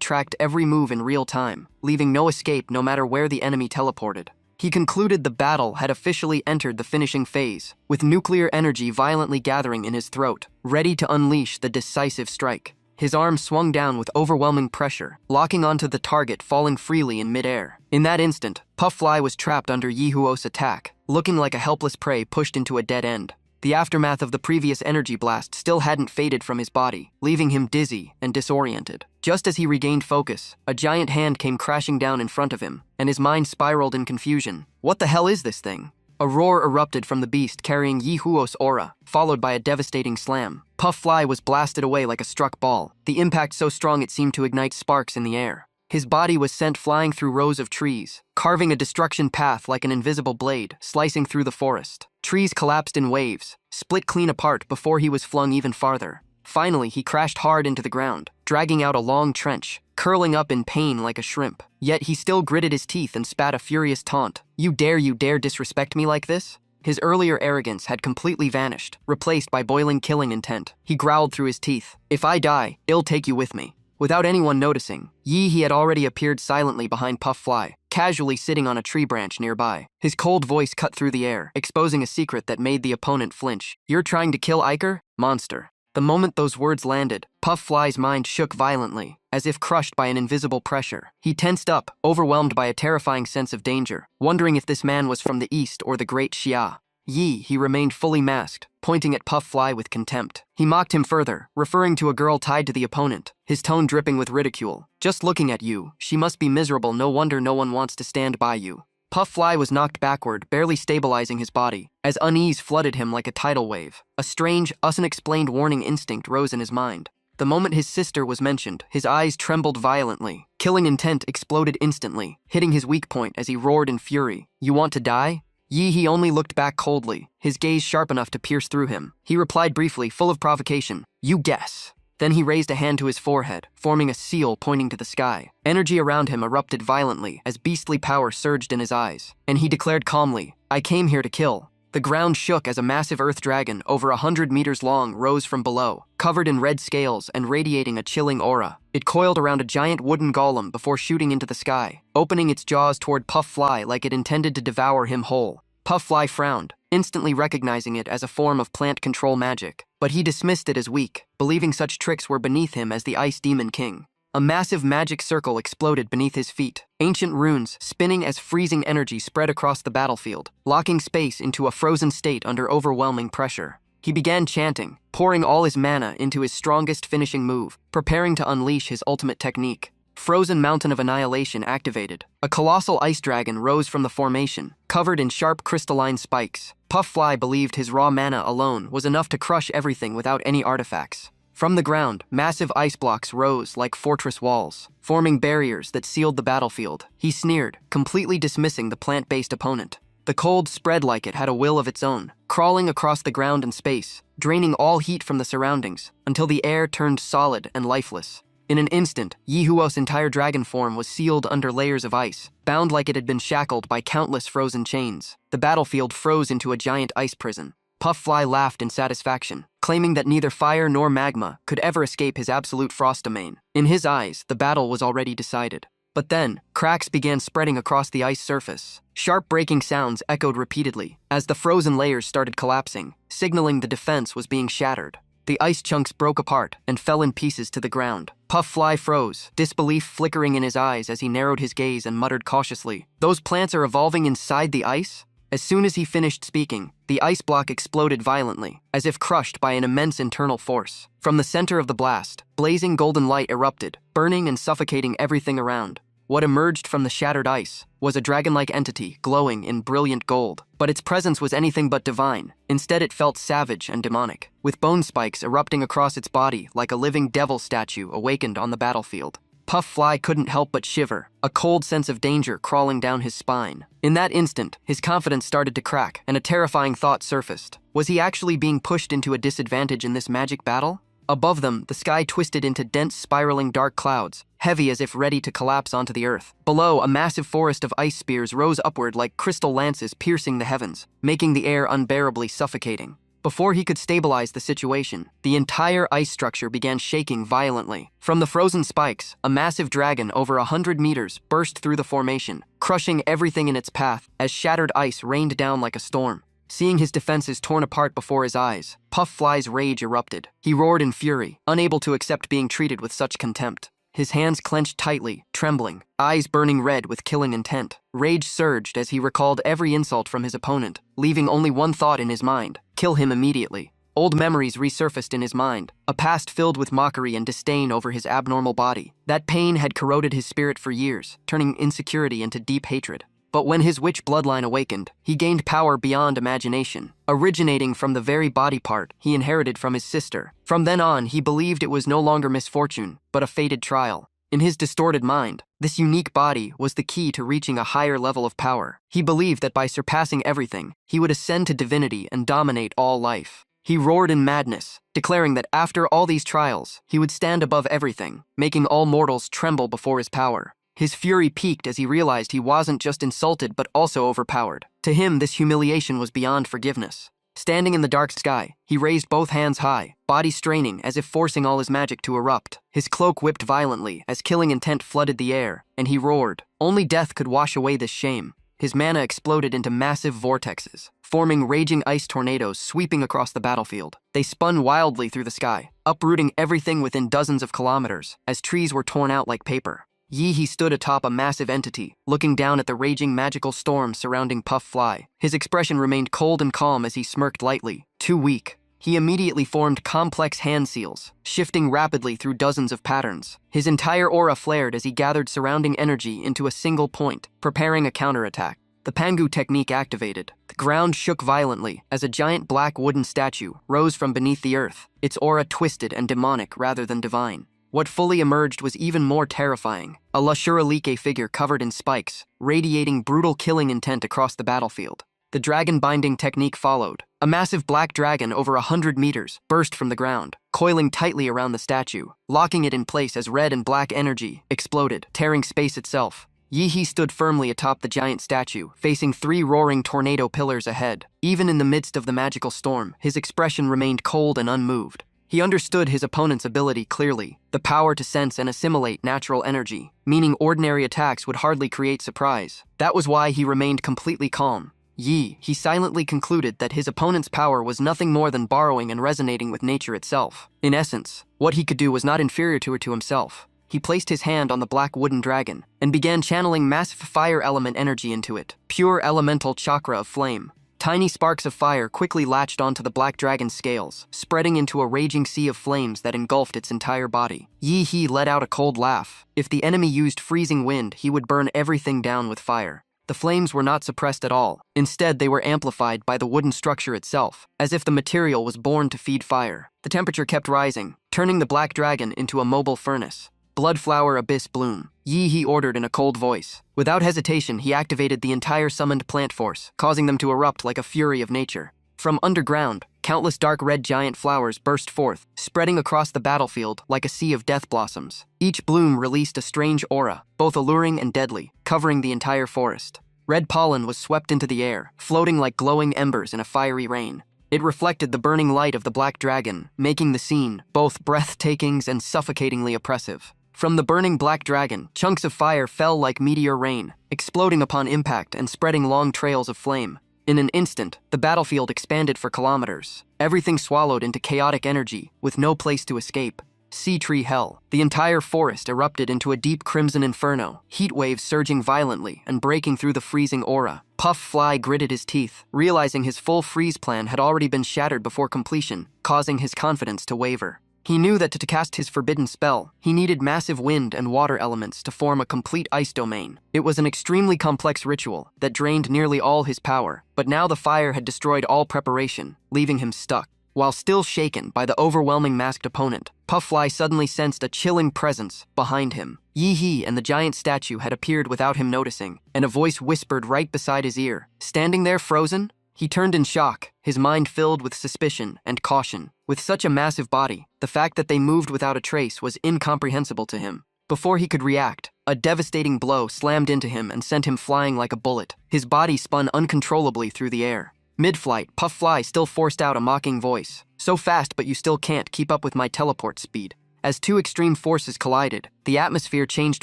tracked every move in real time, leaving no escape no matter where the enemy teleported. He concluded the battle had officially entered the finishing phase, with nuclear energy violently gathering in his throat, ready to unleash the decisive strike. His arm swung down with overwhelming pressure, locking onto the target falling freely in midair. In that instant, Puffly was trapped under Yihuo's attack, looking like a helpless prey pushed into a dead end. The aftermath of the previous energy blast still hadn't faded from his body, leaving him dizzy and disoriented. Just as he regained focus, a giant hand came crashing down in front of him, and his mind spiraled in confusion. What the hell is this thing? A roar erupted from the beast carrying Yihuo's aura, followed by a devastating slam. Puffly was blasted away like a struck ball, the impact so strong it seemed to ignite sparks in the air. His body was sent flying through rows of trees, carving a destruction path like an invisible blade, slicing through the forest. Trees collapsed in waves, split clean apart before he was flung even farther. Finally, he crashed hard into the ground, dragging out a long trench, curling up in pain like a shrimp. Yet he still gritted his teeth and spat a furious taunt. You dare disrespect me like this? His earlier arrogance had completely vanished, replaced by boiling killing intent. He growled through his teeth, "If I die, I'll take you with me." Without anyone noticing, he had already appeared silently behind Puff Fly, casually sitting on a tree branch nearby. His cold voice cut through the air, exposing a secret that made the opponent flinch. "You're trying to kill Iker? Monster." The moment those words landed, Puff Fly's mind shook violently, as if crushed by an invisible pressure. He tensed up, overwhelmed by a terrifying sense of danger, wondering if this man was from the east or the great Xia. He remained fully masked, pointing at Puff Fly with contempt. He mocked him further, referring to a girl tied to the opponent, his tone dripping with ridicule. "Just looking at you, she must be miserable, no wonder no one wants to stand by you." Puff Fly was knocked backward, barely stabilizing his body, as unease flooded him like a tidal wave. A strange, unexplained warning instinct rose in his mind. The moment his sister was mentioned, his eyes trembled violently. Killing intent exploded instantly, hitting his weak point as he roared in fury. "You want to die?" He only looked back coldly, his gaze sharp enough to pierce through him. He replied briefly, full of provocation, "You guess." Then he raised a hand to his forehead, forming a seal pointing to the sky. Energy around him erupted violently as beastly power surged in his eyes. And he declared calmly, "I came here to kill." The ground shook as a massive earth dragon, over 100 meters long, rose from below, covered in red scales and radiating a chilling aura. It coiled around a giant wooden golem before shooting into the sky, opening its jaws toward Puff Fly like it intended to devour him whole. Puff Fly frowned, instantly recognizing it as a form of plant control magic, but he dismissed it as weak, believing such tricks were beneath him as the Ice Demon King. A massive magic circle exploded beneath his feet, ancient runes spinning as freezing energy spread across the battlefield, locking space into a frozen state under overwhelming pressure. He began chanting, pouring all his mana into his strongest finishing move, preparing to unleash his ultimate technique. Frozen Mountain of Annihilation activated. A colossal ice dragon rose from the formation, covered in sharp crystalline spikes. Puff Fly believed his raw mana alone was enough to crush everything without any artifacts. From the ground, massive ice blocks rose like fortress walls, forming barriers that sealed the battlefield. He sneered, completely dismissing the plant-based opponent. The cold spread like it had a will of its own, crawling across the ground and space, draining all heat from the surroundings, until the air turned solid and lifeless. In an instant, Yihuo's entire dragon form was sealed under layers of ice, bound like it had been shackled by countless frozen chains. The battlefield froze into a giant ice prison. Puff Fly laughed in satisfaction, claiming that neither fire nor magma could ever escape his absolute frost domain. In his eyes, the battle was already decided. But then, cracks began spreading across the ice surface. Sharp breaking sounds echoed repeatedly as the frozen layers started collapsing, signaling the defense was being shattered. The ice chunks broke apart and fell in pieces to the ground. Puff Fly froze, disbelief flickering in his eyes as he narrowed his gaze and muttered cautiously, "Those plants are evolving inside the ice?" As soon as he finished speaking, the ice block exploded violently, as if crushed by an immense internal force. From the center of the blast, blazing golden light erupted, burning and suffocating everything around. What emerged from the shattered ice was a dragon-like entity glowing in brilliant gold, but its presence was anything but divine. Instead, it felt savage and demonic, with bone spikes erupting across its body like a living devil statue awakened on the battlefield. Puff Fly couldn't help but shiver, a cold sense of danger crawling down his spine. In that instant, his confidence started to crack, and a terrifying thought surfaced. Was he actually being pushed into a disadvantage in this magic battle? Above them, the sky twisted into dense, spiraling dark clouds, heavy as if ready to collapse onto the earth. Below, a massive forest of ice spears rose upward like crystal lances piercing the heavens, making the air unbearably suffocating. Before he could stabilize the situation, the entire ice structure began shaking violently. From the frozen spikes, a massive dragon over 100 meters burst through the formation, crushing everything in its path as shattered ice rained down like a storm. Seeing his defenses torn apart before his eyes, Puff Fly's rage erupted. He roared in fury, unable to accept being treated with such contempt. His hands clenched tightly, trembling, eyes burning red with killing intent. Rage surged as he recalled every insult from his opponent, leaving only one thought in his mind: kill him immediately. Old memories resurfaced in his mind, a past filled with mockery and disdain over his abnormal body. That pain had corroded his spirit for years, turning insecurity into deep hatred. But when his witch bloodline awakened, he gained power beyond imagination, originating from the very body part he inherited from his sister. From then on, he believed it was no longer misfortune, but a fated trial. In his distorted mind, this unique body was the key to reaching a higher level of power. He believed that by surpassing everything, he would ascend to divinity and dominate all life. He roared in madness, declaring that after all these trials, he would stand above everything, making all mortals tremble before his power. His fury peaked as he realized he wasn't just insulted but also overpowered. To him, this humiliation was beyond forgiveness. Standing in the dark sky, he raised both hands high, body straining as if forcing all his magic to erupt. His cloak whipped violently as killing intent flooded the air, and he roared. Only death could wash away this shame. His mana exploded into massive vortexes, forming raging ice tornadoes sweeping across the battlefield. They spun wildly through the sky, uprooting everything within dozens of kilometers, as trees were torn out like paper. He stood atop a massive entity, looking down at the raging magical storm surrounding Puff Fly. His expression remained cold and calm as he smirked lightly. Too weak. He immediately formed complex hand seals, shifting rapidly through dozens of patterns. His entire aura flared as he gathered surrounding energy into a single point, preparing a counterattack. The Pangu technique activated. The ground shook violently as a giant black wooden statue rose from beneath the earth, its aura twisted and demonic rather than divine. What fully emerged was even more terrifying. A Lashuralike figure covered in spikes, radiating brutal killing intent across the battlefield. The dragon binding technique followed. A massive black dragon over 100 meters burst from the ground, coiling tightly around the statue, locking it in place as red and black energy exploded, tearing space itself. Yi stood firmly atop the giant statue, facing 3 roaring tornado pillars ahead. Even in the midst of the magical storm, his expression remained cold and unmoved. He understood his opponent's ability clearly, the power to sense and assimilate natural energy, meaning ordinary attacks would hardly create surprise. That was why he remained completely calm. He silently concluded that his opponent's power was nothing more than borrowing and resonating with nature itself. In essence, what he could do was not inferior to it to himself. He placed his hand on the black wooden dragon and began channeling massive fire element energy into it, pure elemental chakra of flame. Tiny sparks of fire quickly latched onto the black dragon's scales, spreading into a raging sea of flames that engulfed its entire body. Yi let out a cold laugh. If the enemy used freezing wind, he would burn everything down with fire. The flames were not suppressed at all. Instead, they were amplified by the wooden structure itself, as if the material was born to feed fire. The temperature kept rising, turning the black dragon into a mobile furnace. Bloodflower abyss bloom. Yi ordered in a cold voice. Without hesitation, he activated the entire summoned plant force, causing them to erupt like a fury of nature. From underground, countless dark red giant flowers burst forth, spreading across the battlefield like a sea of death blossoms. Each bloom released a strange aura, both alluring and deadly, covering the entire forest. Red pollen was swept into the air, floating like glowing embers in a fiery rain. It reflected the burning light of the black dragon, making the scene both breathtaking and suffocatingly oppressive. From the burning black dragon, chunks of fire fell like meteor rain, exploding upon impact and spreading long trails of flame. In an instant, the battlefield expanded for kilometers, everything swallowed into chaotic energy, with no place to escape. Sea tree hell. The entire forest erupted into a deep crimson inferno, heat waves surging violently and breaking through the freezing aura. Puff Fly gritted his teeth, realizing his full freeze plan had already been shattered before completion, causing his confidence to waver. He knew that to cast his forbidden spell, he needed massive wind and water elements to form a complete ice domain. It was an extremely complex ritual that drained nearly all his power, but now the fire had destroyed all preparation, leaving him stuck. While still shaken by the overwhelming masked opponent, Puffly suddenly sensed a chilling presence behind him. Yi and the giant statue had appeared without him noticing, and a voice whispered right beside his ear. Standing there frozen, he turned in shock, his mind filled with suspicion and caution. With such a massive body, the fact that they moved without a trace was incomprehensible to him. Before he could react, a devastating blow slammed into him and sent him flying like a bullet. His body spun uncontrollably through the air. Mid-flight, Puffly still forced out a mocking voice. "So fast, but you still can't keep up with my teleport speed." As two extreme forces collided, the atmosphere changed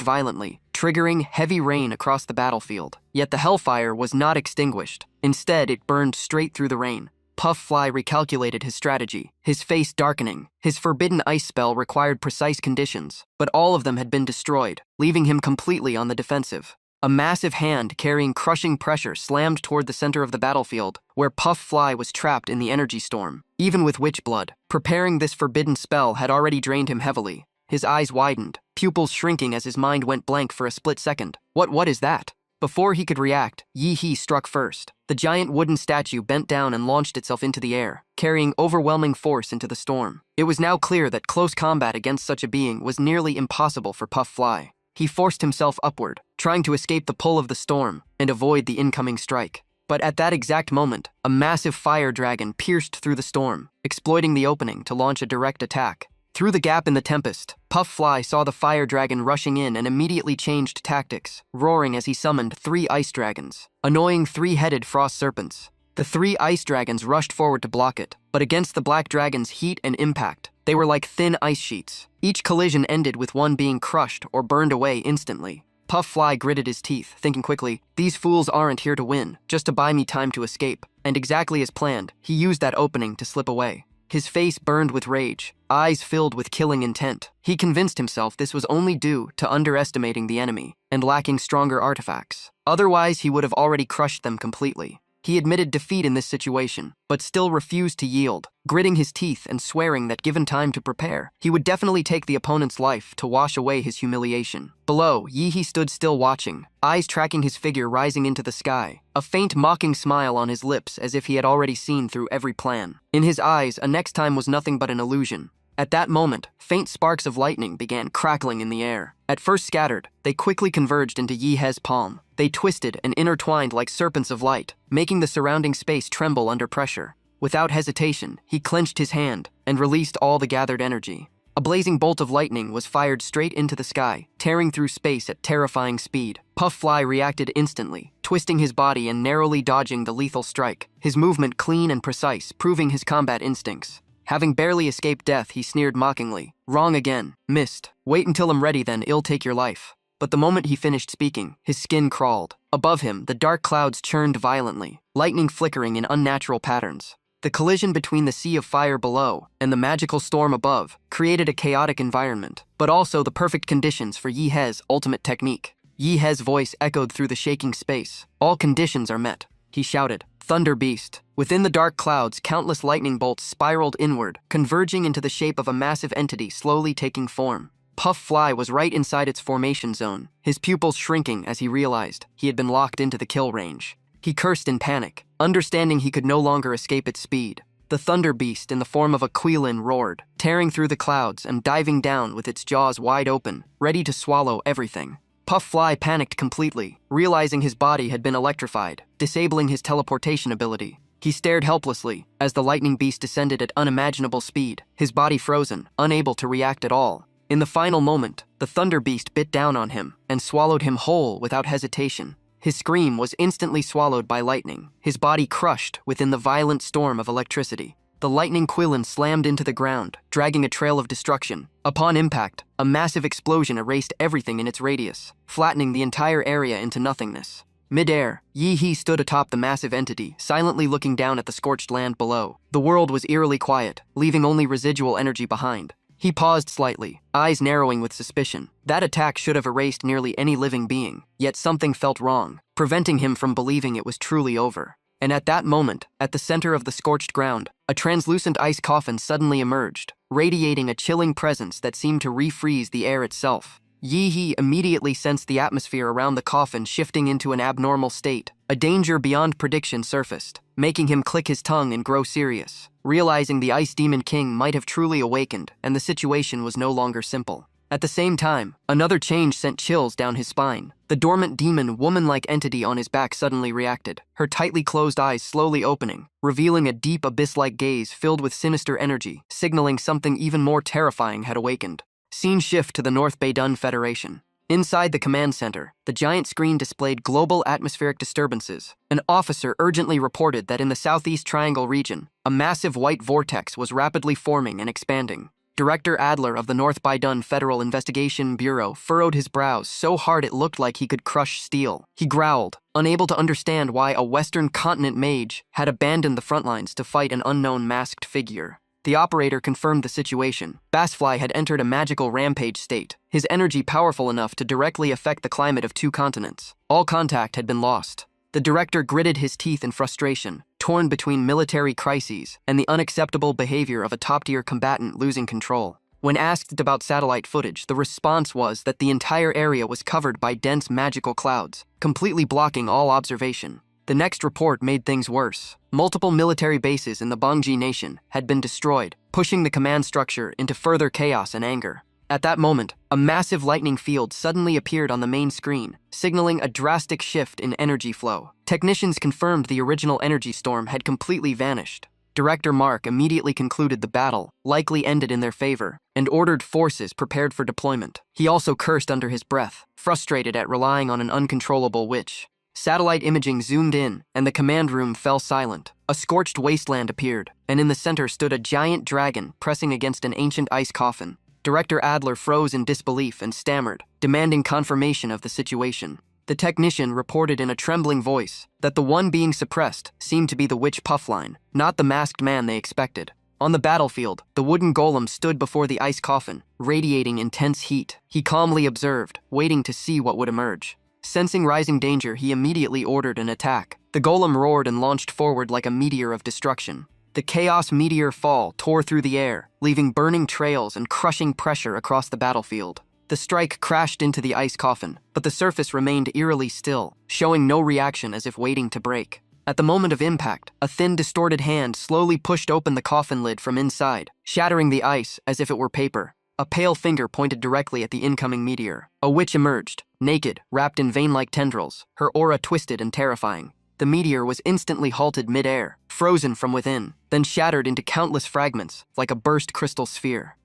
violently, triggering heavy rain across the battlefield. Yet the hellfire was not extinguished. Instead, it burned straight through the rain. Puffly recalculated his strategy, his face darkening. His forbidden ice spell required precise conditions, but all of them had been destroyed, leaving him completely on the defensive. A massive hand carrying crushing pressure slammed toward the center of the battlefield, where Puffly was trapped in the energy storm. Even with witch blood, preparing this forbidden spell had already drained him heavily. His eyes widened, pupils shrinking as his mind went blank for a split second. What is that? Before he could react, Yi struck first. The giant wooden statue bent down and launched itself into the air, carrying overwhelming force into the storm. It was now clear that close combat against such a being was nearly impossible for Puffly. He forced himself upward, trying to escape the pull of the storm and avoid the incoming strike. But at that exact moment, a massive fire dragon pierced through the storm, exploiting the opening to launch a direct attack. Through the gap in the tempest, Puff Fly saw the fire dragon rushing in and immediately changed tactics, roaring as he summoned 3 ice dragons, annoying 3-headed frost serpents. The 3 ice dragons rushed forward to block it, but against the black dragon's heat and impact, they were like thin ice sheets. Each collision ended with one being crushed or burned away instantly. Puff Fly gritted his teeth, thinking quickly, these fools aren't here to win, just to buy me time to escape. And exactly as planned, he used that opening to slip away. His face burned with rage, eyes filled with killing intent. He convinced himself this was only due to underestimating the enemy and lacking stronger artifacts. Otherwise, he would have already crushed them completely. He admitted defeat in this situation, but still refused to yield, gritting his teeth and swearing that given time to prepare, he would definitely take the opponent's life to wash away his humiliation. Below, Yi stood still watching, eyes tracking his figure rising into the sky, a faint mocking smile on his lips as if he had already seen through every plan. In his eyes, a next time was nothing but an illusion. At that moment, faint sparks of lightning began crackling in the air. At first scattered, they quickly converged into Yihe's palm. They twisted and intertwined like serpents of light, making the surrounding space tremble under pressure. Without hesitation, he clenched his hand and released all the gathered energy. A blazing bolt of lightning was fired straight into the sky, tearing through space at terrifying speed. Puff Fly reacted instantly, twisting his body and narrowly dodging the lethal strike, his movement clean and precise, proving his combat instincts. Having barely escaped death, he sneered mockingly. Wrong again. Missed. Wait until I'm ready then, I'll take your life. But the moment he finished speaking, his skin crawled. Above him, the dark clouds churned violently, lightning flickering in unnatural patterns. The collision between the sea of fire below and the magical storm above created a chaotic environment, but also the perfect conditions for Yihe's ultimate technique. Yihe's voice echoed through the shaking space. All conditions are met, he shouted. Thunder Beast. Within the dark clouds, countless lightning bolts spiraled inward, converging into the shape of a massive entity slowly taking form. Puff Fly was right inside its formation zone, his pupils shrinking as he realized he had been locked into the kill range. He cursed in panic, understanding he could no longer escape its speed. The Thunder Beast, in the form of a quillin, roared, tearing through the clouds and diving down with its jaws wide open, ready to swallow everything. Puff Fly panicked completely, realizing his body had been electrified, disabling his teleportation ability. He stared helplessly as the lightning beast descended at unimaginable speed, his body frozen, unable to react at all. In the final moment, the Thunder Beast bit down on him and swallowed him whole without hesitation. His scream was instantly swallowed by lightning, his body crushed within the violent storm of electricity. The lightning quillin slammed into the ground, dragging a trail of destruction. Upon impact, a massive explosion erased everything in its radius, flattening the entire area into nothingness. Mid-air, Yi stood atop the massive entity, silently looking down at the scorched land below. The world was eerily quiet, leaving only residual energy behind. He paused slightly, eyes narrowing with suspicion. That attack should have erased nearly any living being, yet something felt wrong, preventing him from believing it was truly over. And at that moment, at the center of the scorched ground, a translucent ice coffin suddenly emerged, radiating a chilling presence that seemed to refreeze the air itself. Yi immediately sensed the atmosphere around the coffin shifting into an abnormal state. A danger beyond prediction surfaced, making him click his tongue and grow serious, realizing the Ice Demon King might have truly awakened and the situation was no longer simple. At the same time, another change sent chills down his spine. The dormant demon woman-like entity on his back suddenly reacted, her tightly closed eyes slowly opening, revealing a deep abyss-like gaze filled with sinister energy, signaling something even more terrifying had awakened. Scene shift to the North Baydun Federation. Inside the command center, the giant screen displayed global atmospheric disturbances. An officer urgently reported that in the Southeast Triangle region, a massive white vortex was rapidly forming and expanding. Director Adler of the North Baydun Federal Investigation Bureau furrowed his brows so hard it looked like he could crush steel. He growled, unable to understand why a Western continent mage had abandoned the front lines to fight an unknown masked figure. The operator confirmed the situation. Bassfly had entered a magical rampage state, his energy powerful enough to directly affect the climate of 2 continents. All contact had been lost. The director gritted his teeth in frustration, torn between military crises and the unacceptable behavior of a top-tier combatant losing control. When asked about satellite footage, the response was that the entire area was covered by dense magical clouds, completely blocking all observation. The next report made things worse. Multiple military bases in the Bangji nation had been destroyed, pushing the command structure into further chaos and anger. At that moment, a massive lightning field suddenly appeared on the main screen, signaling a drastic shift in energy flow. Technicians confirmed the original energy storm had completely vanished. Director Mark immediately concluded the battle likely ended in their favor and ordered forces prepared for deployment. He also cursed under his breath, frustrated at relying on an uncontrollable witch. Satellite imaging zoomed in, and the command room fell silent. A scorched wasteland appeared, and in the center stood a giant dragon pressing against an ancient ice coffin. Director Adler froze in disbelief and stammered, demanding confirmation of the situation. The technician reported in a trembling voice that the one being suppressed seemed to be the witch Puffline, not the masked man they expected. On the battlefield, the wooden golem stood before the ice coffin, radiating intense heat. He calmly observed, waiting to see what would emerge. Sensing rising danger, he immediately ordered an attack. The golem roared and launched forward like a meteor of destruction. The chaos meteor fall tore through the air, leaving burning trails and crushing pressure across the battlefield. The strike crashed into the ice coffin, but the surface remained eerily still, showing no reaction as if waiting to break. At the moment of impact, a thin, distorted hand slowly pushed open the coffin lid from inside, shattering the ice as if it were paper. A pale finger pointed directly at the incoming meteor. A witch emerged, naked, wrapped in vein-like tendrils, her aura twisted and terrifying. The meteor was instantly halted mid-air, frozen from within, then shattered into countless fragments, like a burst crystal sphere.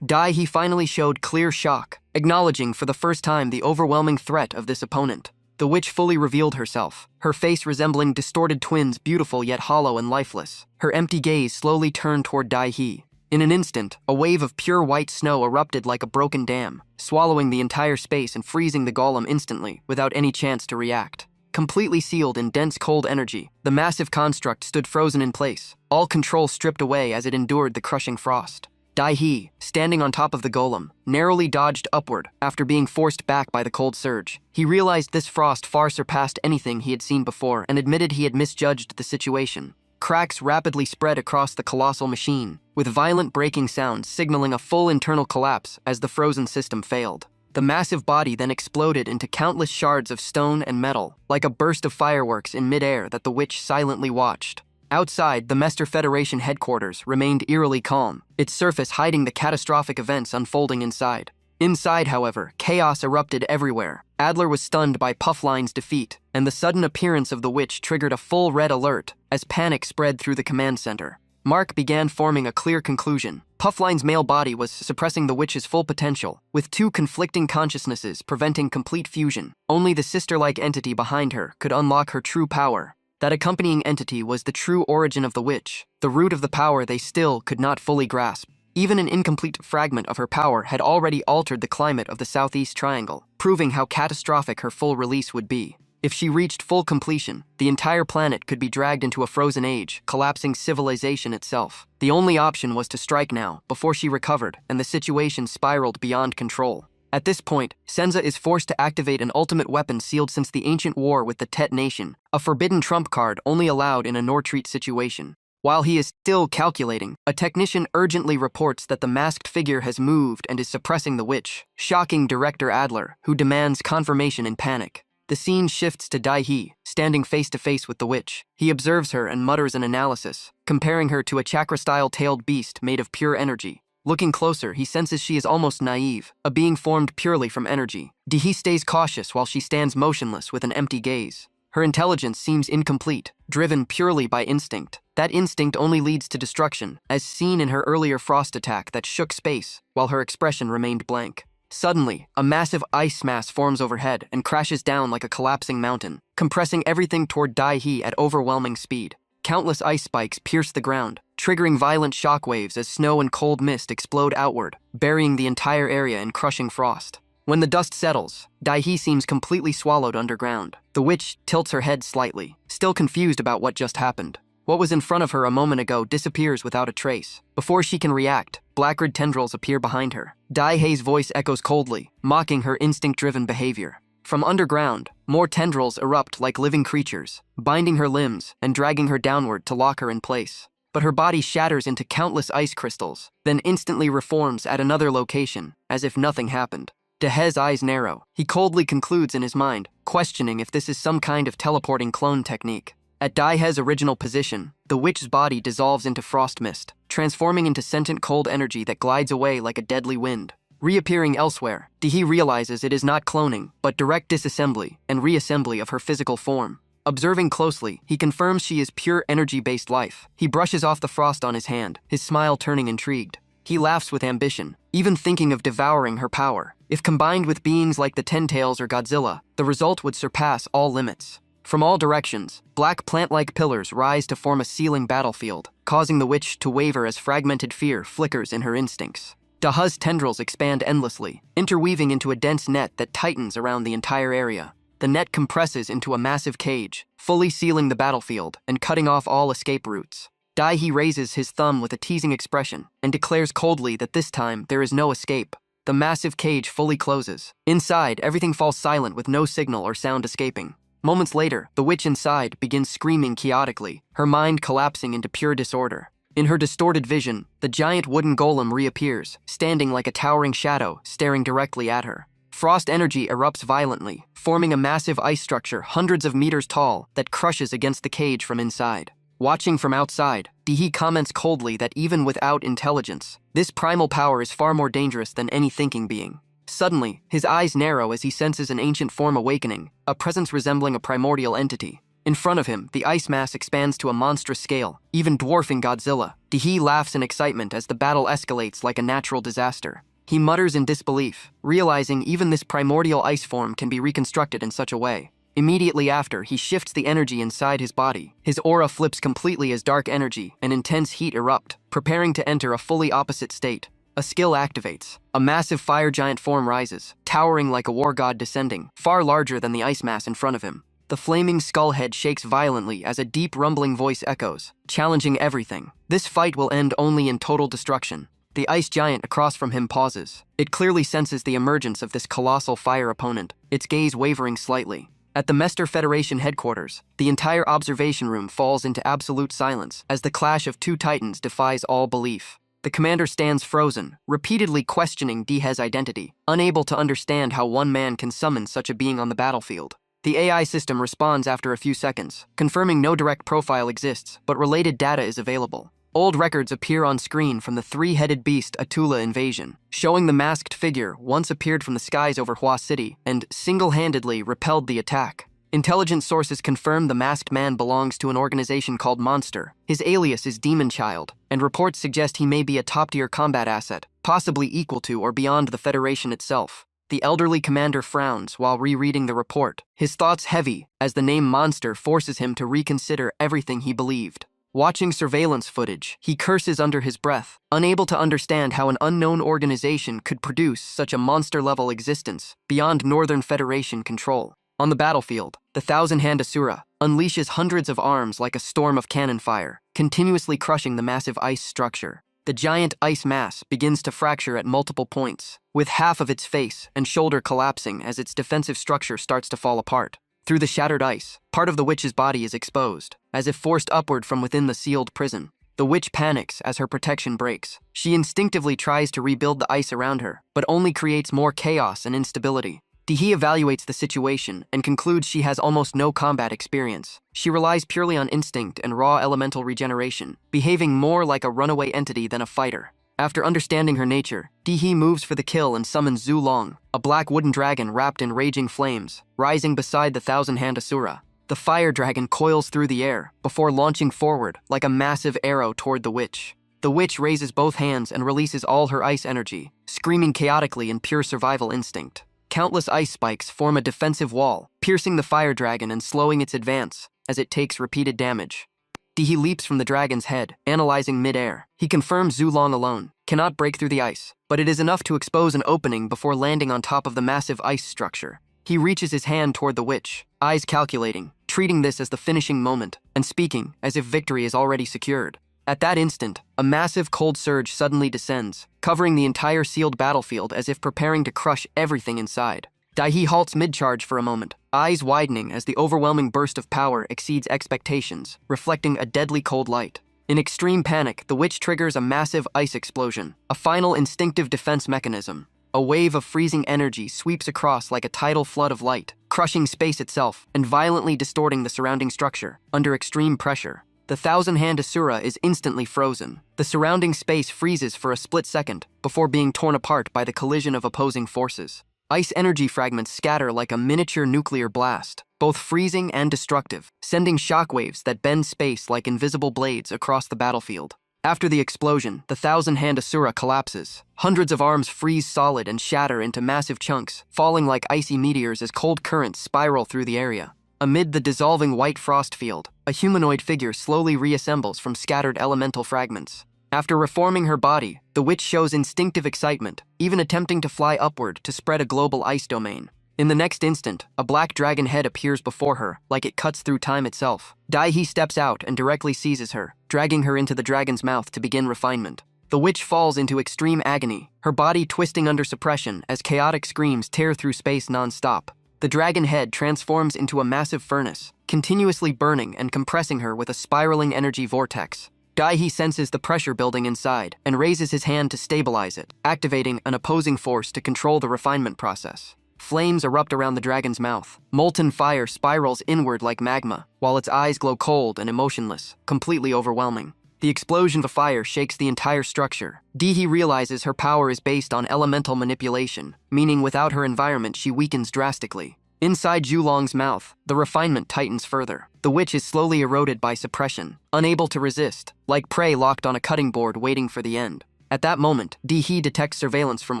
He finally showed clear shock, acknowledging for the first time the overwhelming threat of this opponent. The witch fully revealed herself, her face resembling distorted twins, beautiful yet hollow and lifeless. Her empty gaze slowly turned toward Dai-He. In an instant, a wave of pure white snow erupted like a broken dam, swallowing the entire space and freezing the golem instantly, without any chance to react. Completely sealed in dense cold energy, the massive construct stood frozen in place, all control stripped away as it endured the crushing frost. Dai-He, standing on top of the golem, narrowly dodged upward after being forced back by the cold surge. He realized this frost far surpassed anything he had seen before and admitted he had misjudged the situation. Cracks rapidly spread across the colossal machine, with violent breaking sounds signaling a full internal collapse as the frozen system failed. The massive body then exploded into countless shards of stone and metal, like a burst of fireworks in midair that the witch silently watched. Outside, the Mester Federation headquarters remained eerily calm, its surface hiding the catastrophic events unfolding inside. Inside, however, chaos erupted everywhere. Adler was stunned by Puffline's defeat, and the sudden appearance of the witch triggered a full red alert as panic spread through the command center. Mark began forming a clear conclusion. Puffline's male body was suppressing the witch's full potential, with two conflicting consciousnesses preventing complete fusion. Only the sister-like entity behind her could unlock her true power. That accompanying entity was the true origin of the witch, the root of the power they still could not fully grasp. Even an incomplete fragment of her power had already altered the climate of the Southeast Triangle, proving how catastrophic her full release would be. If she reached full completion, the entire planet could be dragged into a frozen age, collapsing civilization itself. The only option was to strike now, before she recovered, and the situation spiraled beyond control. At this point, Senza is forced to activate an ultimate weapon sealed since the ancient war with the Tet Nation, a forbidden trump card only allowed in a no-retreat situation. While he is still calculating, a technician urgently reports that the masked figure has moved and is suppressing the witch, shocking Director Adler, who demands confirmation in panic. The scene shifts to Dai-He, standing face-to-face with the witch. He observes her and mutters an analysis, comparing her to a chakra-style tailed beast made of pure energy. Looking closer, he senses she is almost naive, a being formed purely from energy. Dai-He stays cautious while she stands motionless with an empty gaze. Her intelligence seems incomplete, driven purely by instinct. That instinct only leads to destruction, as seen in her earlier frost attack that shook space, while her expression remained blank. Suddenly, a massive ice mass forms overhead and crashes down like a collapsing mountain, compressing everything toward Dai-He at overwhelming speed. Countless ice spikes pierce the ground, triggering violent shockwaves as snow and cold mist explode outward, burying the entire area in crushing frost. When the dust settles, Dai-He seems completely swallowed underground. The witch tilts her head slightly, still confused about what just happened. What was in front of her a moment ago disappears without a trace. Before she can react, black-red tendrils appear behind her. Dai-Hei's voice echoes coldly, mocking her instinct-driven behavior. From underground, more tendrils erupt like living creatures, binding her limbs and dragging her downward to lock her in place. But her body shatters into countless ice crystals, then instantly reforms at another location, as if nothing happened. Dai's eyes narrow. He coldly concludes in his mind, questioning if this is some kind of teleporting clone technique. At Dai's original position, the witch's body dissolves into frost mist, transforming into sentient cold energy that glides away like a deadly wind. Reappearing elsewhere, Dai realizes it is not cloning, but direct disassembly and reassembly of her physical form. Observing closely, he confirms she is pure energy-based life. He brushes off the frost on his hand, his smile turning intrigued. He laughs with ambition, even thinking of devouring her power. If combined with beings like the Ten Tails or Godzilla, the result would surpass all limits. From all directions, black plant-like pillars rise to form a sealing battlefield, causing the witch to waver as fragmented fear flickers in her instincts. Daha's tendrils expand endlessly, interweaving into a dense net that tightens around the entire area. The net compresses into a massive cage, fully sealing the battlefield and cutting off all escape routes. Daihe raises his thumb with a teasing expression and declares coldly that this time there is no escape. The massive cage fully closes. Inside, everything falls silent with no signal or sound escaping. Moments later, the witch inside begins screaming chaotically, her mind collapsing into pure disorder. In her distorted vision, the giant wooden golem reappears, standing like a towering shadow, staring directly at her. Frost energy erupts violently, forming a massive ice structure hundreds of meters tall that crushes against the cage from inside. Watching from outside, Daihe comments coldly that even without intelligence, this primal power is far more dangerous than any thinking being. Suddenly, his eyes narrow as he senses an ancient form awakening, a presence resembling a primordial entity. In front of him, the ice mass expands to a monstrous scale, even dwarfing Godzilla. Daihe laughs in excitement as the battle escalates like a natural disaster. He mutters in disbelief, realizing even this primordial ice form can be reconstructed in such a way. Immediately after, he shifts the energy inside his body. His aura flips completely as dark energy and intense heat erupt, preparing to enter a fully opposite state. A skill activates. A massive fire giant form rises, towering like a war god descending, far larger than the ice mass in front of him. The flaming skull head shakes violently as a deep rumbling voice echoes, challenging everything. This fight will end only in total destruction. The ice giant across from him pauses. It clearly senses the emergence of this colossal fire opponent, its gaze wavering slightly. At the Mester Federation headquarters, the entire observation room falls into absolute silence as the clash of two titans defies all belief. The commander stands frozen, repeatedly questioning Daihe's identity, unable to understand how one man can summon such a being on the battlefield. The AI system responds after a few seconds, confirming no direct profile exists, but related data is available. Old records appear on screen from the three-headed beast Atula invasion, showing the masked figure once appeared from the skies over Hua City and single-handedly repelled the attack. Intelligence sources confirm the masked man belongs to an organization called Monster. His alias is Demon Child, and reports suggest he may be a top-tier combat asset, possibly equal to or beyond the Federation itself. The elderly commander frowns while rereading the report, his thoughts heavy as the name Monster forces him to reconsider everything he believed. Watching surveillance footage, he curses under his breath, unable to understand how an unknown organization could produce such a monster-level existence beyond Northern Federation control. On the battlefield, the thousand-hand Asura unleashes hundreds of arms like a storm of cannon fire, continuously crushing the massive ice structure. The giant ice mass begins to fracture at multiple points, with half of its face and shoulder collapsing as its defensive structure starts to fall apart. Through the shattered ice, part of the witch's body is exposed, as if forced upward from within the sealed prison. The witch panics as her protection breaks. She instinctively tries to rebuild the ice around her, but only creates more chaos and instability. Daihe evaluates the situation and concludes she has almost no combat experience. She relies purely on instinct and raw elemental regeneration, behaving more like a runaway entity than a fighter. After understanding her nature, Daihe moves for the kill and summons Zhu Long, a black wooden dragon wrapped in raging flames, rising beside the thousand-hand Asura. The fire dragon coils through the air before launching forward like a massive arrow toward the witch. The witch raises both hands and releases all her ice energy, screaming chaotically in pure survival instinct. Countless ice spikes form a defensive wall, piercing the fire dragon and slowing its advance as it takes repeated damage. Daihe leaps from the dragon's head, analyzing mid-air. He confirms Zhu Long alone cannot break through the ice, but it is enough to expose an opening before landing on top of the massive ice structure. He reaches his hand toward the witch, eyes calculating, treating this as the finishing moment, and speaking as if victory is already secured. At that instant, a massive cold surge suddenly descends, covering the entire sealed battlefield as if preparing to crush everything inside. Daihe halts mid-charge for a moment, eyes widening as the overwhelming burst of power exceeds expectations, reflecting a deadly cold light. In extreme panic, the witch triggers a massive ice explosion, a final instinctive defense mechanism. A wave of freezing energy sweeps across like a tidal flood of light, crushing space itself and violently distorting the surrounding structure. Under extreme pressure, the thousand-hand Asura is instantly frozen. The surrounding space freezes for a split second before being torn apart by the collision of opposing forces. Ice energy fragments scatter like a miniature nuclear blast. both freezing and destructive, sending shockwaves that bend space like invisible blades across the battlefield. After the explosion, the thousand-hand Asura collapses. Hundreds of arms freeze solid and shatter into massive chunks, falling like icy meteors as cold currents spiral through the area. Amid the dissolving white frost field, a humanoid figure slowly reassembles from scattered elemental fragments. After reforming her body, the witch shows instinctive excitement, even attempting to fly upward to spread a global ice domain. In the next instant, a black dragon head appears before her, like it cuts through time itself. Dai-He steps out and directly seizes her, dragging her into the dragon's mouth to begin refinement. The witch falls into extreme agony, her body twisting under suppression as chaotic screams tear through space non-stop. The dragon head transforms into a massive furnace, continuously burning and compressing her with a spiraling energy vortex. Dai-He senses the pressure building inside and raises his hand to stabilize it, activating an opposing force to control the refinement process. Flames erupt around the dragon's mouth. Molten fire spirals inward like magma, while its eyes glow cold and emotionless, completely overwhelming. The explosion of fire shakes the entire structure. Dai-He realizes her power is based on elemental manipulation, meaning without her environment she weakens drastically. Inside Zhulong's mouth, the refinement tightens further. The witch is slowly eroded by suppression, unable to resist, like prey locked on a cutting board waiting for the end. At that moment, Dai-He detects surveillance from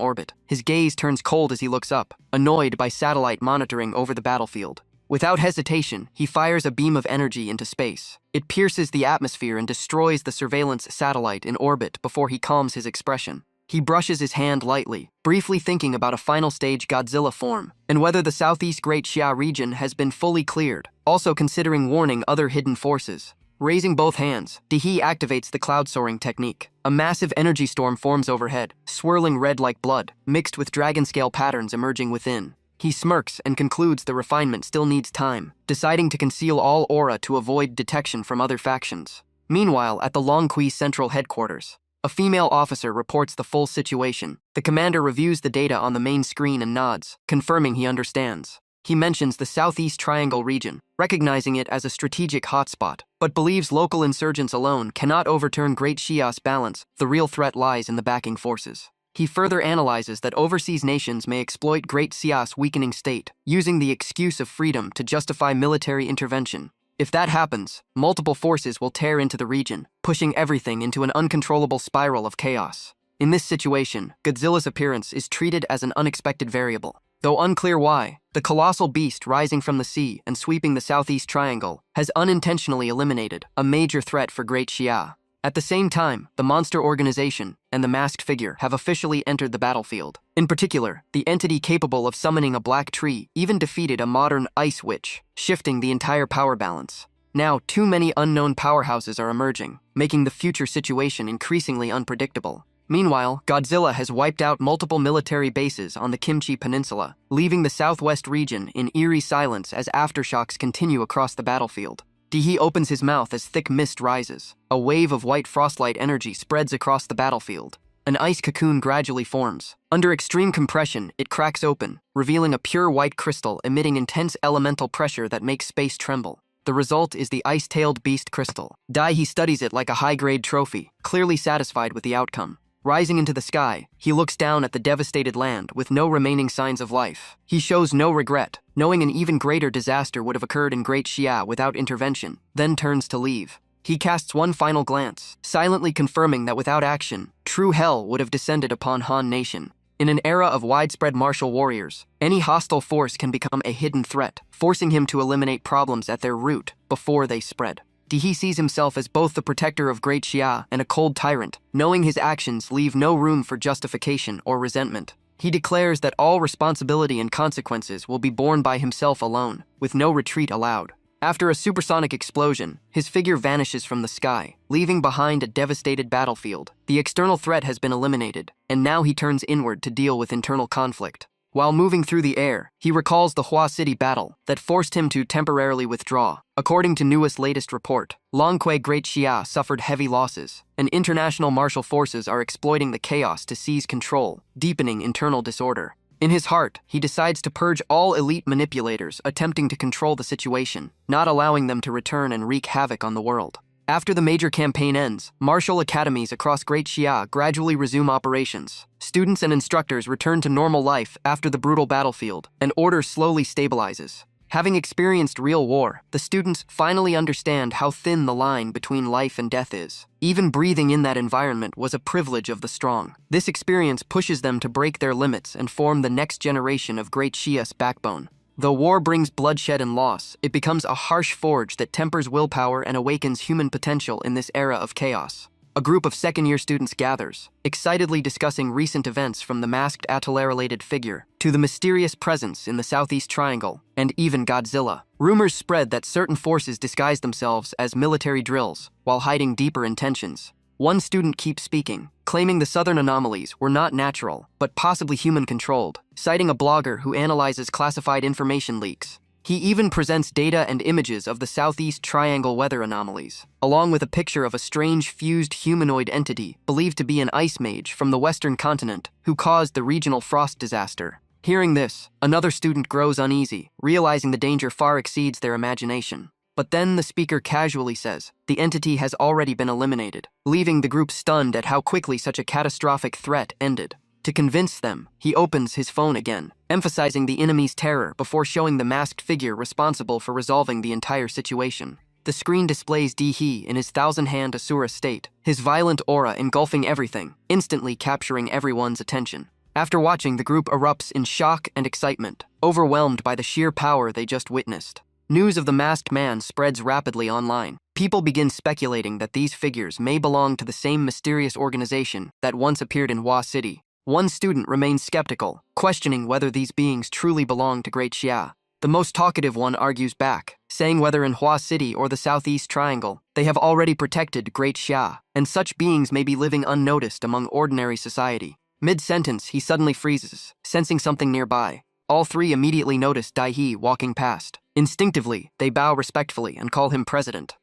orbit. His gaze turns cold as he looks up, annoyed by satellite monitoring over the battlefield. Without hesitation, he fires a beam of energy into space. It pierces the atmosphere and destroys the surveillance satellite in orbit before he calms his expression. He brushes his hand lightly, briefly thinking about a final stage Godzilla form, and whether the southeast Great Xia region has been fully cleared, also considering warning other hidden forces. Raising both hands, Dai-He activates the cloud soaring technique. A massive energy storm forms overhead, swirling red like blood, mixed with dragon-scale patterns emerging within. He smirks and concludes the refinement still needs time, deciding to conceal all aura to avoid detection from other factions. Meanwhile, at the Longqi Central Headquarters, a female officer reports the full situation. The commander reviews the data on the main screen and nods, confirming he understands. He mentions the Southeast Triangle region, recognizing it as a strategic hotspot, but believes local insurgents alone cannot overturn Great Xia's balance. The real threat lies in the backing forces. He further analyzes that overseas nations may exploit Great Xia's weakening state, using the excuse of freedom to justify military intervention. If that happens, multiple forces will tear into the region, pushing everything into an uncontrollable spiral of chaos. In this situation, Godzilla's appearance is treated as an unexpected variable. Though unclear why, the colossal beast rising from the sea and sweeping the Southeast Triangle has unintentionally eliminated a major threat for Great Xia. At the same time, the monster organization and the masked figure have officially entered the battlefield. In particular, the entity capable of summoning a black tree even defeated a modern ice witch, shifting the entire power balance. Now, too many unknown powerhouses are emerging, making the future situation increasingly unpredictable. Meanwhile, Godzilla has wiped out multiple military bases on the Kimchi Peninsula, leaving the southwest region in eerie silence as aftershocks continue across the battlefield. Dai-He opens his mouth as thick mist rises. A wave of white frostlight energy spreads across the battlefield. An ice cocoon gradually forms. Under extreme compression, it cracks open, revealing a pure white crystal emitting intense elemental pressure that makes space tremble. The result is the ice-tailed beast crystal. Dai-He studies it like a high-grade trophy, clearly satisfied with the outcome. Rising into the sky, he looks down at the devastated land with no remaining signs of life. He shows no regret, knowing an even greater disaster would have occurred in Great Xia without intervention, then turns to leave. He casts one final glance, silently confirming that without action, true hell would have descended upon Han Nation. In an era of widespread martial warriors, any hostile force can become a hidden threat, forcing him to eliminate problems at their root before they spread. Dai-He sees himself as both the protector of Great Xia and a cold tyrant, knowing his actions leave no room for justification or resentment. He declares that all responsibility and consequences will be borne by himself alone, with no retreat allowed. After a supersonic explosion, his figure vanishes from the sky, leaving behind a devastated battlefield. The external threat has been eliminated, and now he turns inward to deal with internal conflict. While moving through the air, he recalls the Hua City battle that forced him to temporarily withdraw. According to newest latest report, Longqi Great Xia suffered heavy losses, and international martial forces are exploiting the chaos to seize control, deepening internal disorder. In his heart, he decides to purge all elite manipulators attempting to control the situation, not allowing them to return and wreak havoc on the world. After the major campaign ends, martial academies across Great Xia gradually resume operations. Students and instructors return to normal life after the brutal battlefield, and order slowly stabilizes. Having experienced real war, the students finally understand how thin the line between life and death is. Even breathing in that environment was a privilege of the strong. This experience pushes them to break their limits and form the next generation of great Shia's backbone. Though war brings bloodshed and loss, it becomes a harsh forge that tempers willpower and awakens human potential in this era of chaos. A group of second-year students gathers, excitedly discussing recent events from the masked atoll-related figure to the mysterious presence in the Southeast Triangle, and even Godzilla. Rumors spread that certain forces disguise themselves as military drills while hiding deeper intentions. One student keeps speaking, claiming the southern anomalies were not natural, but possibly human-controlled, citing a blogger who analyzes classified information leaks. He even presents data and images of the Southeast Triangle weather anomalies, along with a picture of a strange fused humanoid entity believed to be an ice mage from the western continent who caused the regional frost disaster. Hearing this, another student grows uneasy, realizing the danger far exceeds their imagination. But then the speaker casually says, the entity has already been eliminated, leaving the group stunned at how quickly such a catastrophic threat ended. To convince them, he opens his phone again, emphasizing the enemy's terror before showing the masked figure responsible for resolving the entire situation. The screen displays He in his thousand-hand Asura state, his violent aura engulfing everything, instantly capturing everyone's attention. After watching, the group erupts in shock and excitement, overwhelmed by the sheer power they just witnessed. News of the masked man spreads rapidly online. People begin speculating that these figures may belong to the same mysterious organization that once appeared in Hua City. One student remains skeptical, questioning whether these beings truly belong to Great Xia. The most talkative one argues back, saying whether in Hua City or the Southeast Triangle, they have already protected Great Xia, and such beings may be living unnoticed among ordinary society. Mid-sentence, he suddenly freezes, sensing something nearby. All three immediately notice He walking past. Instinctively, they bow respectfully and call him president.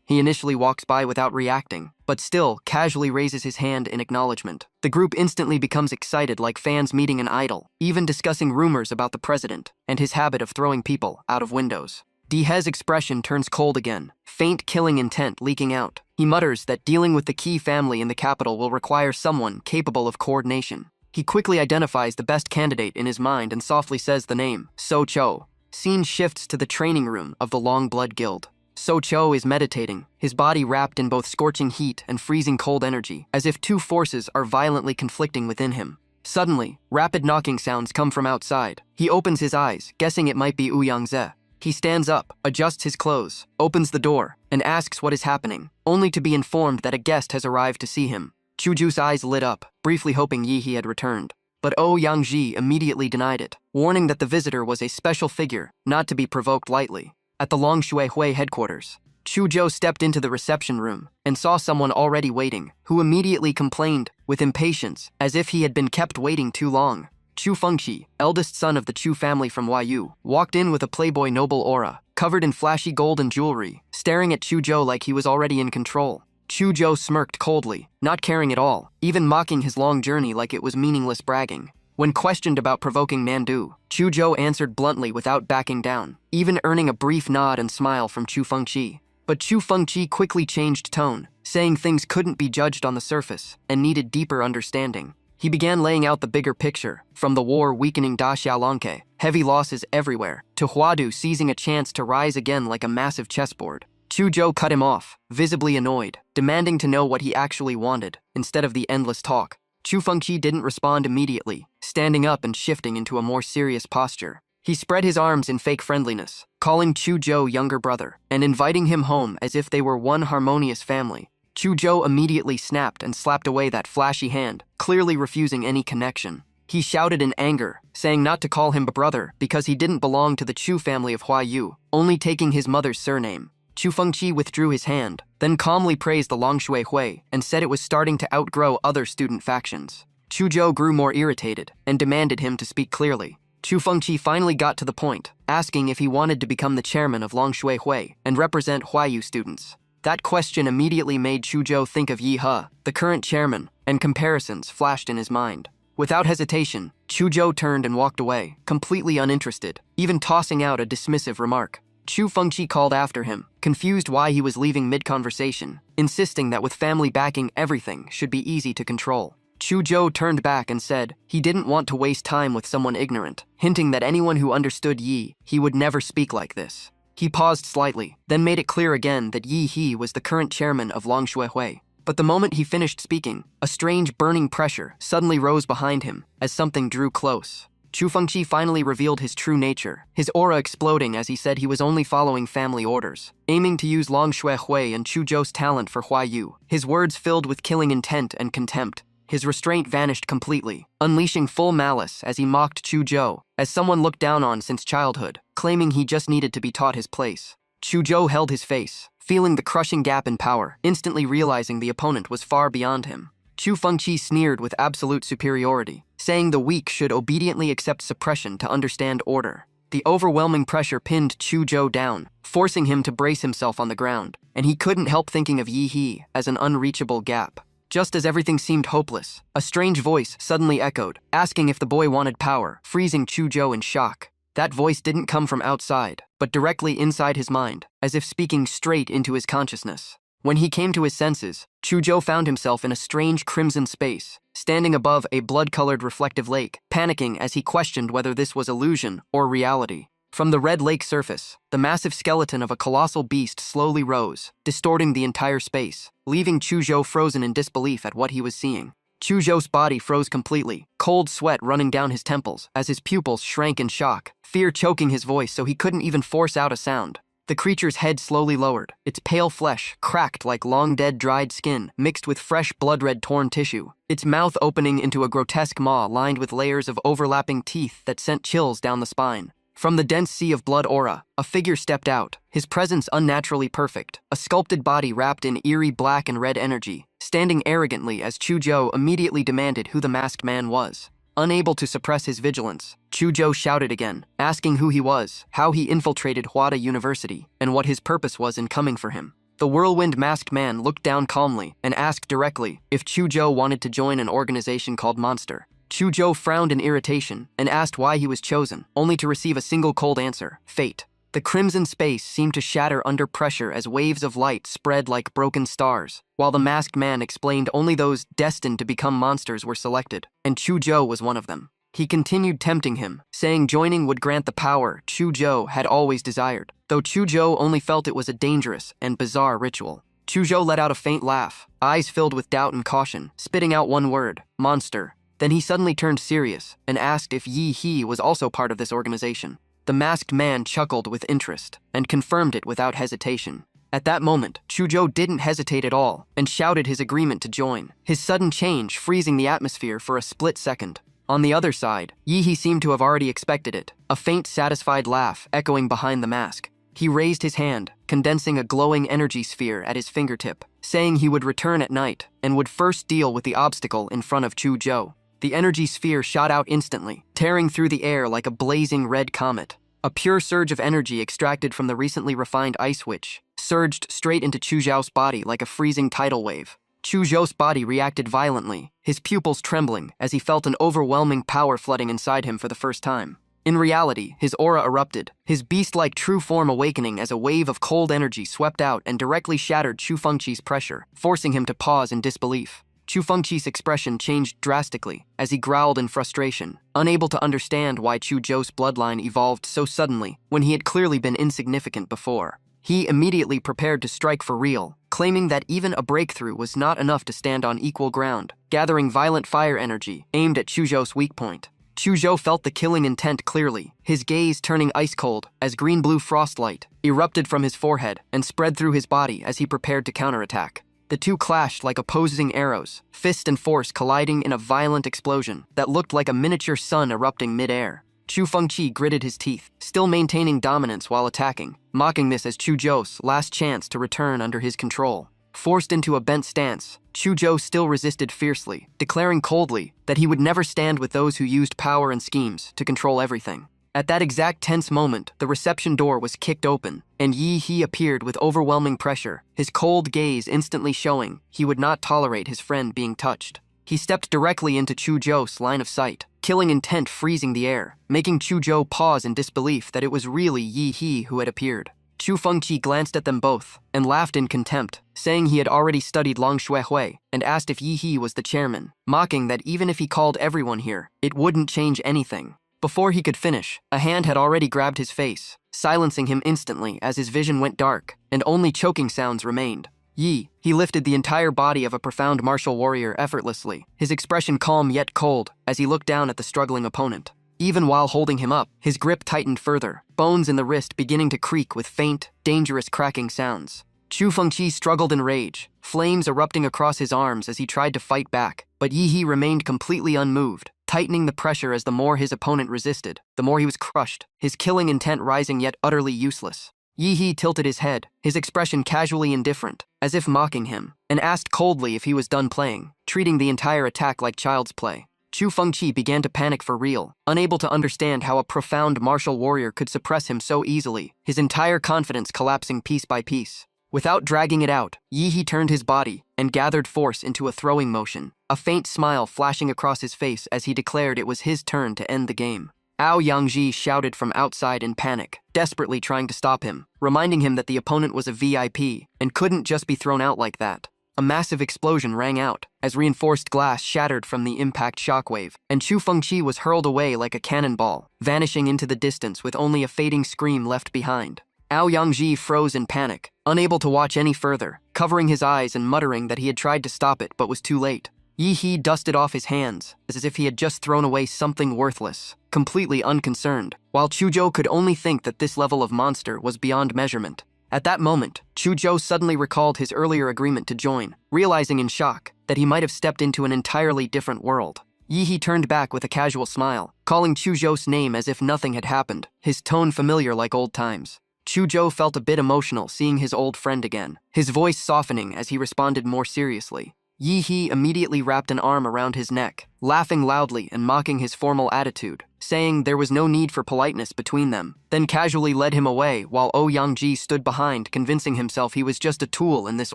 He initially walks by without reacting, but still casually raises his hand in acknowledgement. The group instantly becomes excited like fans meeting an idol, even discussing rumors about the president and his habit of throwing people out of windows. He's expression turns cold again, faint killing intent leaking out. He mutters that dealing with the key family in the capital will require someone capable of coordination. He quickly identifies the best candidate in his mind and softly says the name, So Cho. Scene shifts to the training room of the Long Blood Guild. So Cho is meditating, his body wrapped in both scorching heat and freezing cold energy, as if two forces are violently conflicting within him. Suddenly, rapid knocking sounds come from outside. He opens his eyes, guessing it might be Ouyang-ze. He stands up, adjusts his clothes, opens the door, and asks what is happening, only to be informed that a guest has arrived to see him. Chuju's eyes lit up, briefly hoping He had returned. But Ouyang-ze immediately denied it, warning that the visitor was a special figure, not to be provoked lightly. At the Longshui headquarters, Chuzhou stepped into the reception room and saw someone already waiting, who immediately complained, with impatience, as if he had been kept waiting too long. Chu Fengqi, eldest son of the Chu family from Huayu, walked in with a playboy noble aura, covered in flashy gold and jewelry, staring at Chuzhou like he was already in control. Chuzhou smirked coldly, not caring at all, even mocking his long journey like it was meaningless bragging. When questioned about provoking Mandu, Chuzhou answered bluntly without backing down, even earning a brief nod and smile from Chu Fengqi. But Chu Fengqi quickly changed tone, saying things couldn't be judged on the surface and needed deeper understanding. He began laying out the bigger picture, from the war weakening Da Xiaolonke, heavy losses everywhere, to Huadu seizing a chance to rise again like a massive chessboard. Chuzhou cut him off, visibly annoyed, demanding to know what he actually wanted, instead of the endless talk. Chu Fengqi didn't respond immediately, standing up and shifting into a more serious posture. He spread his arms in fake friendliness, calling Chuzhou younger brother, and inviting him home as if they were one harmonious family. Chuzhou immediately snapped and slapped away that flashy hand, clearly refusing any connection. He shouted in anger, saying not to call him a brother because he didn't belong to the Chu family of Huayu, only taking his mother's surname. Chu Fengqi withdrew his hand, then calmly praised the Longshui Hui and said it was starting to outgrow other student factions. Chuzhou grew more irritated and demanded him to speak clearly. Chu Fengqi finally got to the point, asking if he wanted to become the chairman of Longshui Hui and represent Huayu students. That question immediately made Chuzhou think of Yi He, the current chairman, and comparisons flashed in his mind. Without hesitation, Chuzhou turned and walked away, completely uninterested, even tossing out a dismissive remark. Chu Fengqi called after him, confused why he was leaving mid-conversation, insisting that with family backing everything should be easy to control. Chuzhou turned back and said he didn't want to waste time with someone ignorant, hinting that anyone who understood Yi, he would never speak like this. He paused slightly, then made it clear again that Yi He was the current chairman of Longshuehui. But the moment he finished speaking, a strange burning pressure suddenly rose behind him as something drew close. Chu Fengqi finally revealed his true nature, his aura exploding as he said he was only following family orders, aiming to use Longshuehui and Chuzhou's talent for Huayu. His words filled with killing intent and contempt. His restraint vanished completely, unleashing full malice as he mocked Chuzhou, as someone looked down on since childhood, claiming he just needed to be taught his place. Chuzhou held his face, feeling the crushing gap in power, instantly realizing the opponent was far beyond him. Chu Fengqi sneered with absolute superiority, saying the weak should obediently accept suppression to understand order. The overwhelming pressure pinned Chuzhou down, forcing him to brace himself on the ground, and he couldn't help thinking of Yi He as an unreachable gap. Just as everything seemed hopeless, a strange voice suddenly echoed, asking if the boy wanted power, freezing Chuzhou in shock. That voice didn't come from outside, but directly inside his mind, as if speaking straight into his consciousness. When he came to his senses, Chuzhou found himself in a strange crimson space, standing above a blood-colored reflective lake, panicking as he questioned whether this was illusion or reality. From the red lake surface, the massive skeleton of a colossal beast slowly rose, distorting the entire space, leaving Chuzhou frozen in disbelief at what he was seeing. Chuzhou's body froze completely, cold sweat running down his temples as his pupils shrank in shock, fear choking his voice so he couldn't even force out a sound. The creature's head slowly lowered, its pale flesh cracked like long-dead dried skin mixed with fresh blood-red torn tissue, its mouth opening into a grotesque maw lined with layers of overlapping teeth that sent chills down the spine. From the dense sea of blood aura, a figure stepped out, his presence unnaturally perfect, a sculpted body wrapped in eerie black and red energy, standing arrogantly as Chuzhou immediately demanded who the masked man was. Unable to suppress his vigilance, Chuzhou shouted again, asking who he was, how he infiltrated Huada University, and what his purpose was in coming for him. The whirlwind masked man looked down calmly and asked directly if Chuzhou wanted to join an organization called Monster. Chuzhou frowned in irritation and asked why he was chosen, only to receive a single cold answer: fate. The crimson space seemed to shatter under pressure as waves of light spread like broken stars, while the masked man explained only those destined to become monsters were selected, and Chuzhou was one of them. He continued tempting him, saying joining would grant the power Chuzhou had always desired, though Chuzhou only felt it was a dangerous and bizarre ritual. Chuzhou let out a faint laugh, eyes filled with doubt and caution, spitting out one word: monster. Then he suddenly turned serious and asked if Yi He was also part of this organization. The masked man chuckled with interest and confirmed it without hesitation. At that moment, Chuzhou didn't hesitate at all and shouted his agreement to join, his sudden change freezing the atmosphere for a split second. On the other side, Yi He seemed to have already expected it, a faint satisfied laugh echoing behind the mask. He raised his hand, condensing a glowing energy sphere at his fingertip, saying he would return at night and would first deal with the obstacle in front of Chuzhou. The energy sphere shot out instantly, tearing through the air like a blazing red comet. A pure surge of energy extracted from the recently refined ice witch surged straight into Chuzhou's body like a freezing tidal wave. Chuzhou's body reacted violently, his pupils trembling as he felt an overwhelming power flooding inside him for the first time. In reality, his aura erupted, his beast-like true form awakening as a wave of cold energy swept out and directly shattered Chu Fengqi's pressure, forcing him to pause in disbelief. Chu Fengqi's expression changed drastically as he growled in frustration, unable to understand why Chuzhou's bloodline evolved so suddenly when he had clearly been insignificant before. He immediately prepared to strike for real, claiming that even a breakthrough was not enough to stand on equal ground, gathering violent fire energy aimed at Chuzhou's weak point. Chuzhou felt the killing intent clearly, his gaze turning ice-cold as green-blue frostlight erupted from his forehead and spread through his body as he prepared to counterattack. The two clashed like opposing arrows, fist and force colliding in a violent explosion that looked like a miniature sun erupting mid-air. Chu Fengqi gritted his teeth, still maintaining dominance while attacking, mocking this as Chuzhou's last chance to return under his control. Forced into a bent stance, Chuzhou still resisted fiercely, declaring coldly that he would never stand with those who used power and schemes to control everything. At that exact tense moment, the reception door was kicked open, and Yi He appeared with overwhelming pressure, his cold gaze instantly showing he would not tolerate his friend being touched. He stepped directly into Chuzhou's line of sight, killing intent freezing the air, making Chuzhou pause in disbelief that it was really Yi He who had appeared. Chu Fengqi glanced at them both and laughed in contempt, saying he had already studied Long Shui and asked if Yi He was the chairman, mocking that even if he called everyone here, it wouldn't change anything. Before he could finish, a hand had already grabbed his face, silencing him instantly as his vision went dark and only choking sounds remained. He lifted the entire body of a profound martial warrior effortlessly, his expression calm yet cold as he looked down at the struggling opponent. Even while holding him up, his grip tightened further, bones in the wrist beginning to creak with faint, dangerous cracking sounds. Chu Fengqi struggled in rage, flames erupting across his arms as he tried to fight back, but Yi He remained completely unmoved, tightening the pressure as the more his opponent resisted, the more he was crushed, his killing intent rising yet utterly useless. Yi He tilted his head, his expression casually indifferent, as if mocking him, and asked coldly if he was done playing, treating the entire attack like child's play. Chu Fengqi began to panic for real, unable to understand how a profound martial warrior could suppress him so easily, his entire confidence collapsing piece by piece. Without dragging it out, Yi He turned his body and gathered force into a throwing motion, a faint smile flashing across his face as he declared it was his turn to end the game. Yangji shouted from outside in panic, desperately trying to stop him, reminding him that the opponent was a VIP and couldn't just be thrown out like that. A massive explosion rang out as reinforced glass shattered from the impact shockwave, and Chu Fengqi was hurled away like a cannonball, vanishing into the distance with only a fading scream left behind. Yangji froze in panic, unable to watch any further, covering his eyes and muttering that he had tried to stop it but was too late. Yi He dusted off his hands, as if he had just thrown away something worthless, completely unconcerned, while Chuzhou could only think that this level of monster was beyond measurement. At that moment, Chuzhou suddenly recalled his earlier agreement to join, realizing in shock that he might have stepped into an entirely different world. Yi He turned back with a casual smile, calling Chuzhou's name as if nothing had happened, his tone familiar like old times. Chuzhou felt a bit emotional seeing his old friend again, his voice softening as he responded more seriously. Yi He immediately wrapped an arm around his neck, laughing loudly and mocking his formal attitude, saying there was no need for politeness between them, then casually led him away while Yangji stood behind, convincing himself he was just a tool in this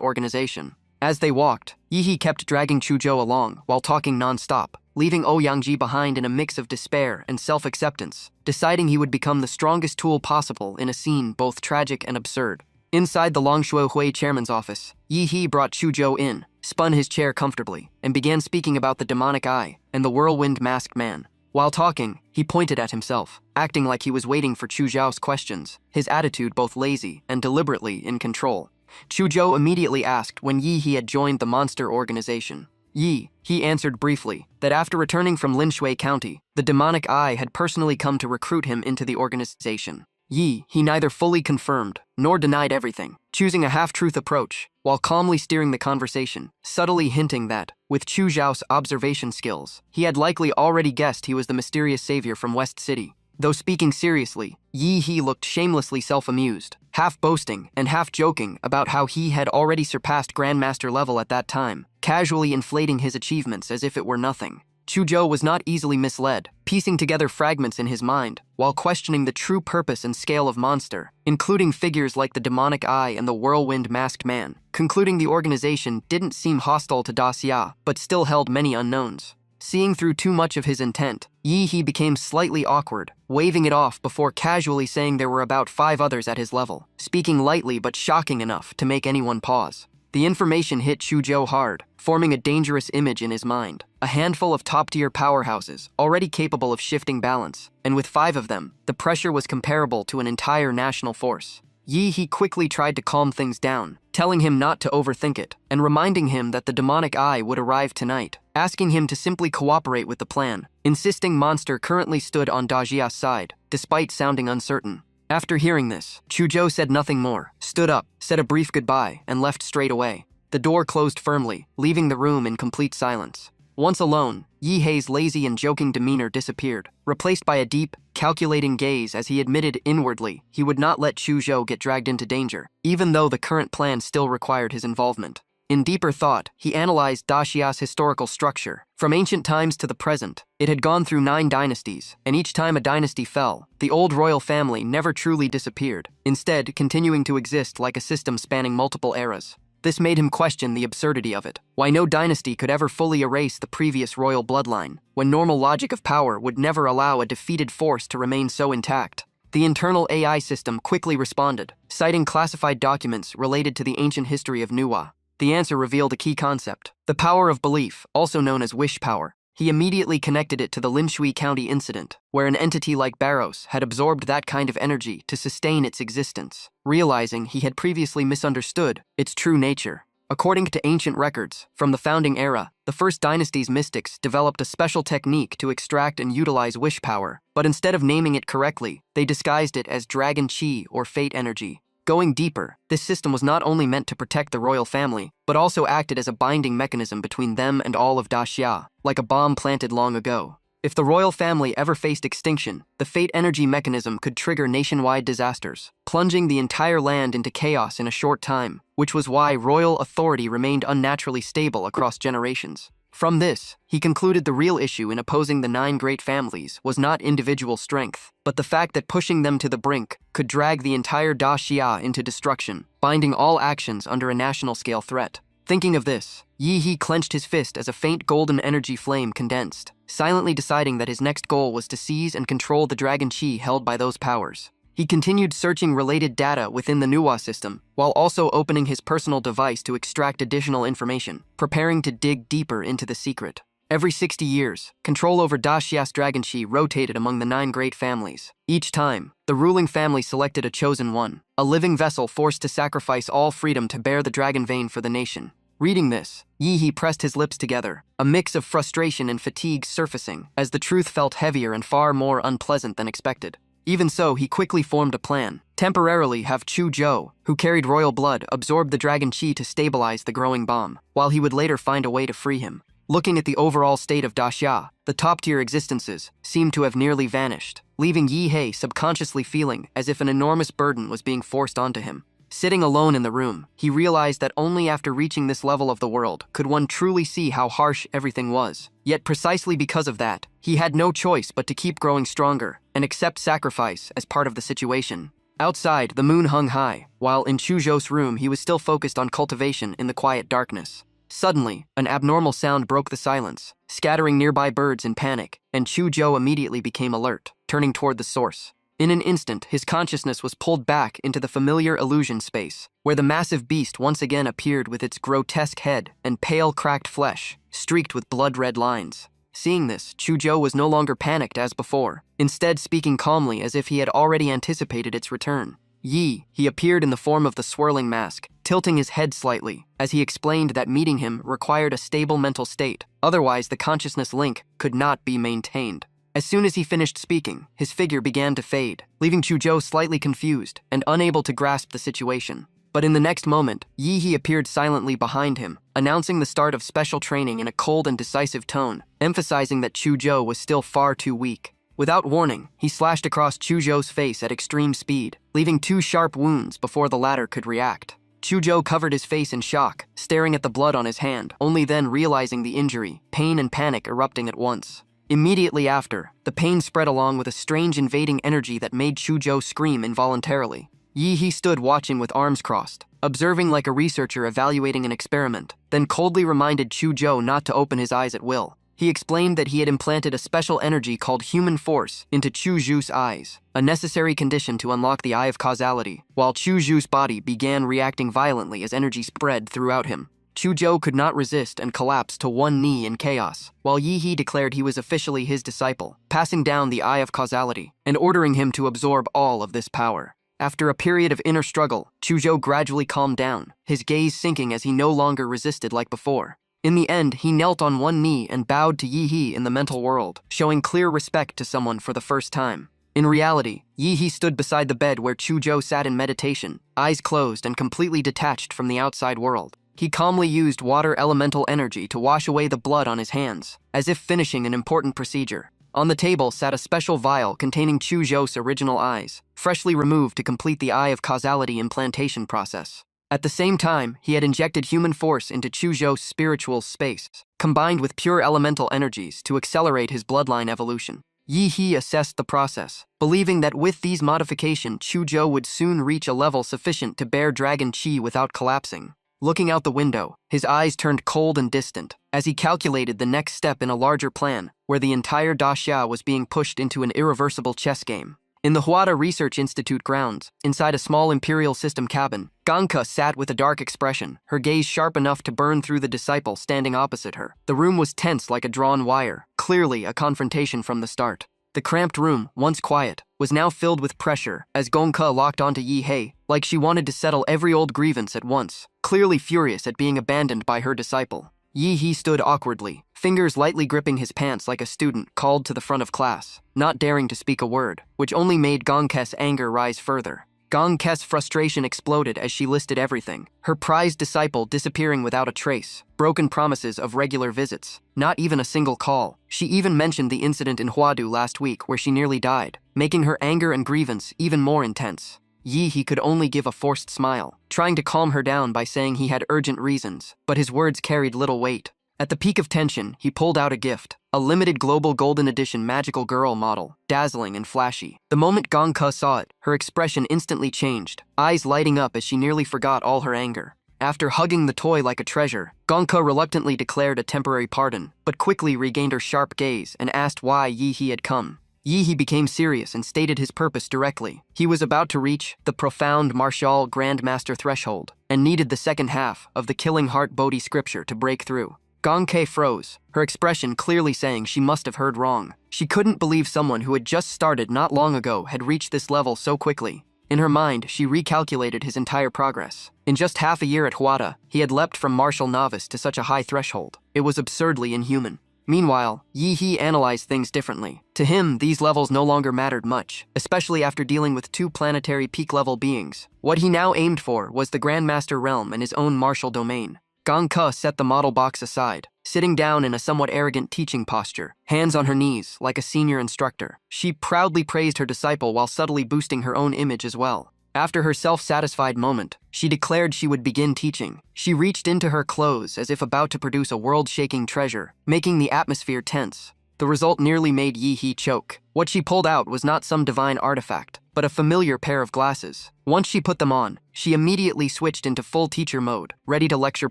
organization. As they walked, Yi He kept dragging Chuzhou along while talking non-stop, leaving Yangji behind in a mix of despair and self-acceptance, deciding he would become the strongest tool possible in a scene both tragic and absurd. Inside the Long Shui chairman's office, Yi He brought Chuzhou in, spun his chair comfortably, and began speaking about the demonic eye and the whirlwind masked man. While talking, he pointed at himself, acting like he was waiting for Chuzhou's questions, his attitude both lazy and deliberately in control. Chuzhou immediately asked when Yi He had joined the monster organization. He answered briefly that after returning from Linshui County, the demonic eye had personally come to recruit him into the organization. He neither fully confirmed nor denied everything, choosing a half-truth approach while calmly steering the conversation, subtly hinting that, with Chu Zhao's observation skills, he had likely already guessed he was the mysterious savior from West City. Though speaking seriously, Yi He looked shamelessly self-amused, half boasting and half joking about how he had already surpassed Grandmaster level at that time, casually inflating his achievements as if it were nothing. Chuzhou was not easily misled, piecing together fragments in his mind, while questioning the true purpose and scale of monster, including figures like the demonic eye and the whirlwind masked man, concluding the organization didn't seem hostile to Da Xia, but still held many unknowns. Seeing through too much of his intent, Yi He became slightly awkward, waving it off before casually saying there were about 5 others at his level, speaking lightly but shocking enough to make anyone pause. The information hit Chuzhou hard, forming a dangerous image in his mind. A handful of top-tier powerhouses, already capable of shifting balance, and with 5 of them, the pressure was comparable to an entire national force. Yi He quickly tried to calm things down, telling him not to overthink it, and reminding him that the demonic eye would arrive tonight, asking him to simply cooperate with the plan, insisting Monster currently stood on Da Xia's side, despite sounding uncertain. After hearing this, Chuzhou said nothing more, stood up, said a brief goodbye, and left straight away. The door closed firmly, leaving the room in complete silence. Once alone, Yi Hei's lazy and joking demeanor disappeared, replaced by a deep, calculating gaze as he admitted inwardly he would not let Chuzhou get dragged into danger, even though the current plan still required his involvement. In deeper thought, he analyzed Da Xia's historical structure. From ancient times to the present, it had gone through 9 dynasties, and each time a dynasty fell, the old royal family never truly disappeared, instead continuing to exist like a system spanning multiple eras. This made him question the absurdity of it, why no dynasty could ever fully erase the previous royal bloodline, when normal logic of power would never allow a defeated force to remain so intact. The internal AI system quickly responded, citing classified documents related to the ancient history of Manhwa. The answer revealed a key concept: the power of belief, also known as wish power. He immediately connected it to the Linshui County incident, where an entity like Barros had absorbed that kind of energy to sustain its existence, realizing he had previously misunderstood its true nature. According to ancient records, from the founding era, the First Dynasty's mystics developed a special technique to extract and utilize wish power, but instead of naming it correctly, they disguised it as dragon chi or fate energy. Going deeper, this system was not only meant to protect the royal family, but also acted as a binding mechanism between them and all of Daxia, like a bomb planted long ago. If the royal family ever faced extinction, the fate energy mechanism could trigger nationwide disasters, plunging the entire land into chaos in a short time, which was why royal authority remained unnaturally stable across generations. From this, he concluded the real issue in opposing the 9 great families was not individual strength, but the fact that pushing them to the brink could drag the entire Daxia into destruction, binding all actions under a national-scale threat. Thinking of this, Yi He clenched his fist as a faint golden energy flame condensed, silently deciding that his next goal was to seize and control the dragon chi held by those powers. He continued searching related data within the Manhwa system, while also opening his personal device to extract additional information, preparing to dig deeper into the secret. Every 60 years, control over Daxia's dragon chi rotated among the 9 great families. Each time, the ruling family selected a chosen one, a living vessel forced to sacrifice all freedom to bear the dragon vein for the nation. Reading this, Yi He pressed his lips together, a mix of frustration and fatigue surfacing, as the truth felt heavier and far more unpleasant than expected. Even so, he quickly formed a plan. Temporarily have Chu Zhou, who carried royal blood, absorb the dragon chi to stabilize the growing bomb, while he would later find a way to free him. Looking at the overall state of Daxia, the top-tier existences seemed to have nearly vanished, leaving Yi He subconsciously feeling as if an enormous burden was being forced onto him. Sitting alone in the room, he realized that only after reaching this level of the world could one truly see how harsh everything was. Yet precisely because of that, he had no choice but to keep growing stronger and accept sacrifice as part of the situation. Outside, the moon hung high, while in Chu Zhou's room he was still focused on cultivation in the quiet darkness. Suddenly, an abnormal sound broke the silence, scattering nearby birds in panic, and Chu Zhou immediately became alert, turning toward the source. In an instant, his consciousness was pulled back into the familiar illusion space, where the massive beast once again appeared with its grotesque head and pale, cracked flesh, streaked with blood-red lines. Seeing this, Chu Zhou was no longer panicked as before, instead speaking calmly as if he had already anticipated its return. He appeared in the form of the swirling mask, tilting his head slightly, as he explained that meeting him required a stable mental state, otherwise the consciousness link could not be maintained. As soon as he finished speaking, his figure began to fade, leaving Chu Zhou slightly confused and unable to grasp the situation. But in the next moment, Yi He appeared silently behind him, announcing the start of special training in a cold and decisive tone, emphasizing that Chu Zhou was still far too weak. Without warning, he slashed across Chu Zhou's face at extreme speed, leaving 2 sharp wounds before the latter could react. Chu Zhou covered his face in shock, staring at the blood on his hand, only then realizing the injury, pain and panic erupting at once. Immediately after, the pain spread along with a strange invading energy that made Chu Zhou scream involuntarily. Yi He stood watching with arms crossed, observing like a researcher evaluating an experiment, then coldly reminded Chu Zhou not to open his eyes at will. He explained that he had implanted a special energy called human force into Chu Zhu's eyes, a necessary condition to unlock the Eye of Causality, while Chu Zhu's body began reacting violently as energy spread throughout him. Chu Zhou could not resist and collapsed to one knee in chaos, while Yi He declared he was officially his disciple, passing down the Eye of Causality and ordering him to absorb all of this power. After a period of inner struggle, Chu Zhou gradually calmed down, his gaze sinking as he no longer resisted like before. In the end, he knelt on one knee and bowed to Yi He in the mental world, showing clear respect to someone for the first time. In reality, Yi He stood beside the bed where Chu Zhou sat in meditation, eyes closed and completely detached from the outside world. He calmly used water elemental energy to wash away the blood on his hands, as if finishing an important procedure. On the table sat a special vial containing Chu Zhou's original eyes, freshly removed to complete the Eye of Causality implantation process. At the same time, he had injected human force into Chu Zhou's spiritual space, combined with pure elemental energies to accelerate his bloodline evolution. Yi He assessed the process, believing that with these modifications, Chu Zhou would soon reach a level sufficient to bear dragon chi without collapsing. Looking out the window, his eyes turned cold and distant, as he calculated the next step in a larger plan, where the entire Daxia was being pushed into an irreversible chess game. In the Huada Research Institute grounds, inside a small Imperial System cabin, Gongke sat with a dark expression, her gaze sharp enough to burn through the disciple standing opposite her. The room was tense like a drawn wire, clearly a confrontation from the start. The cramped room, once quiet, was now filled with pressure as Gongke locked onto Yihei, like she wanted to settle every old grievance at once, clearly furious at being abandoned by her disciple. Yihei stood awkwardly, fingers lightly gripping his pants like a student called to the front of class, not daring to speak a word, which only made Gongke's anger rise further. Gongke's frustration exploded as she listed everything, her prized disciple disappearing without a trace, broken promises of regular visits, not even a single call. She even mentioned the incident in Huadu last week where she nearly died, making her anger and grievance even more intense. Yihei could only give a forced smile, trying to calm her down by saying he had urgent reasons, but his words carried little weight. At the peak of tension, he pulled out a gift, a limited global golden edition magical girl model, dazzling and flashy. The moment Gongke saw it, her expression instantly changed, eyes lighting up as she nearly forgot all her anger. After hugging the toy like a treasure, Gongke reluctantly declared a temporary pardon, but quickly regained her sharp gaze and asked why Yihei had come. Yihei became serious and stated his purpose directly. He was about to reach the profound martial grandmaster threshold and needed the second half of the Killing Heart Bodhi scripture to break through. Gongke froze, her expression clearly saying she must have heard wrong. She couldn't believe someone who had just started not long ago had reached this level so quickly. In her mind, she recalculated his entire progress. In just half a year at Huada, he had leapt from martial novice to such a high threshold. It was absurdly inhuman. Meanwhile, Yihei analyzed things differently. To him, these levels no longer mattered much, especially after dealing with two planetary peak-level beings. What he now aimed for was the Grandmaster realm and his own martial domain. Gongke set the model box aside, sitting down in a somewhat arrogant teaching posture, hands on her knees like a senior instructor. She proudly praised her disciple while subtly boosting her own image as well. After her self-satisfied moment, she declared she would begin teaching. She reached into her clothes as if about to produce a world-shaking treasure, making the atmosphere tense. The result nearly made Yihei choke. What she pulled out was not some divine artifact, but a familiar pair of glasses. Once she put them on, she immediately switched into full teacher mode, ready to lecture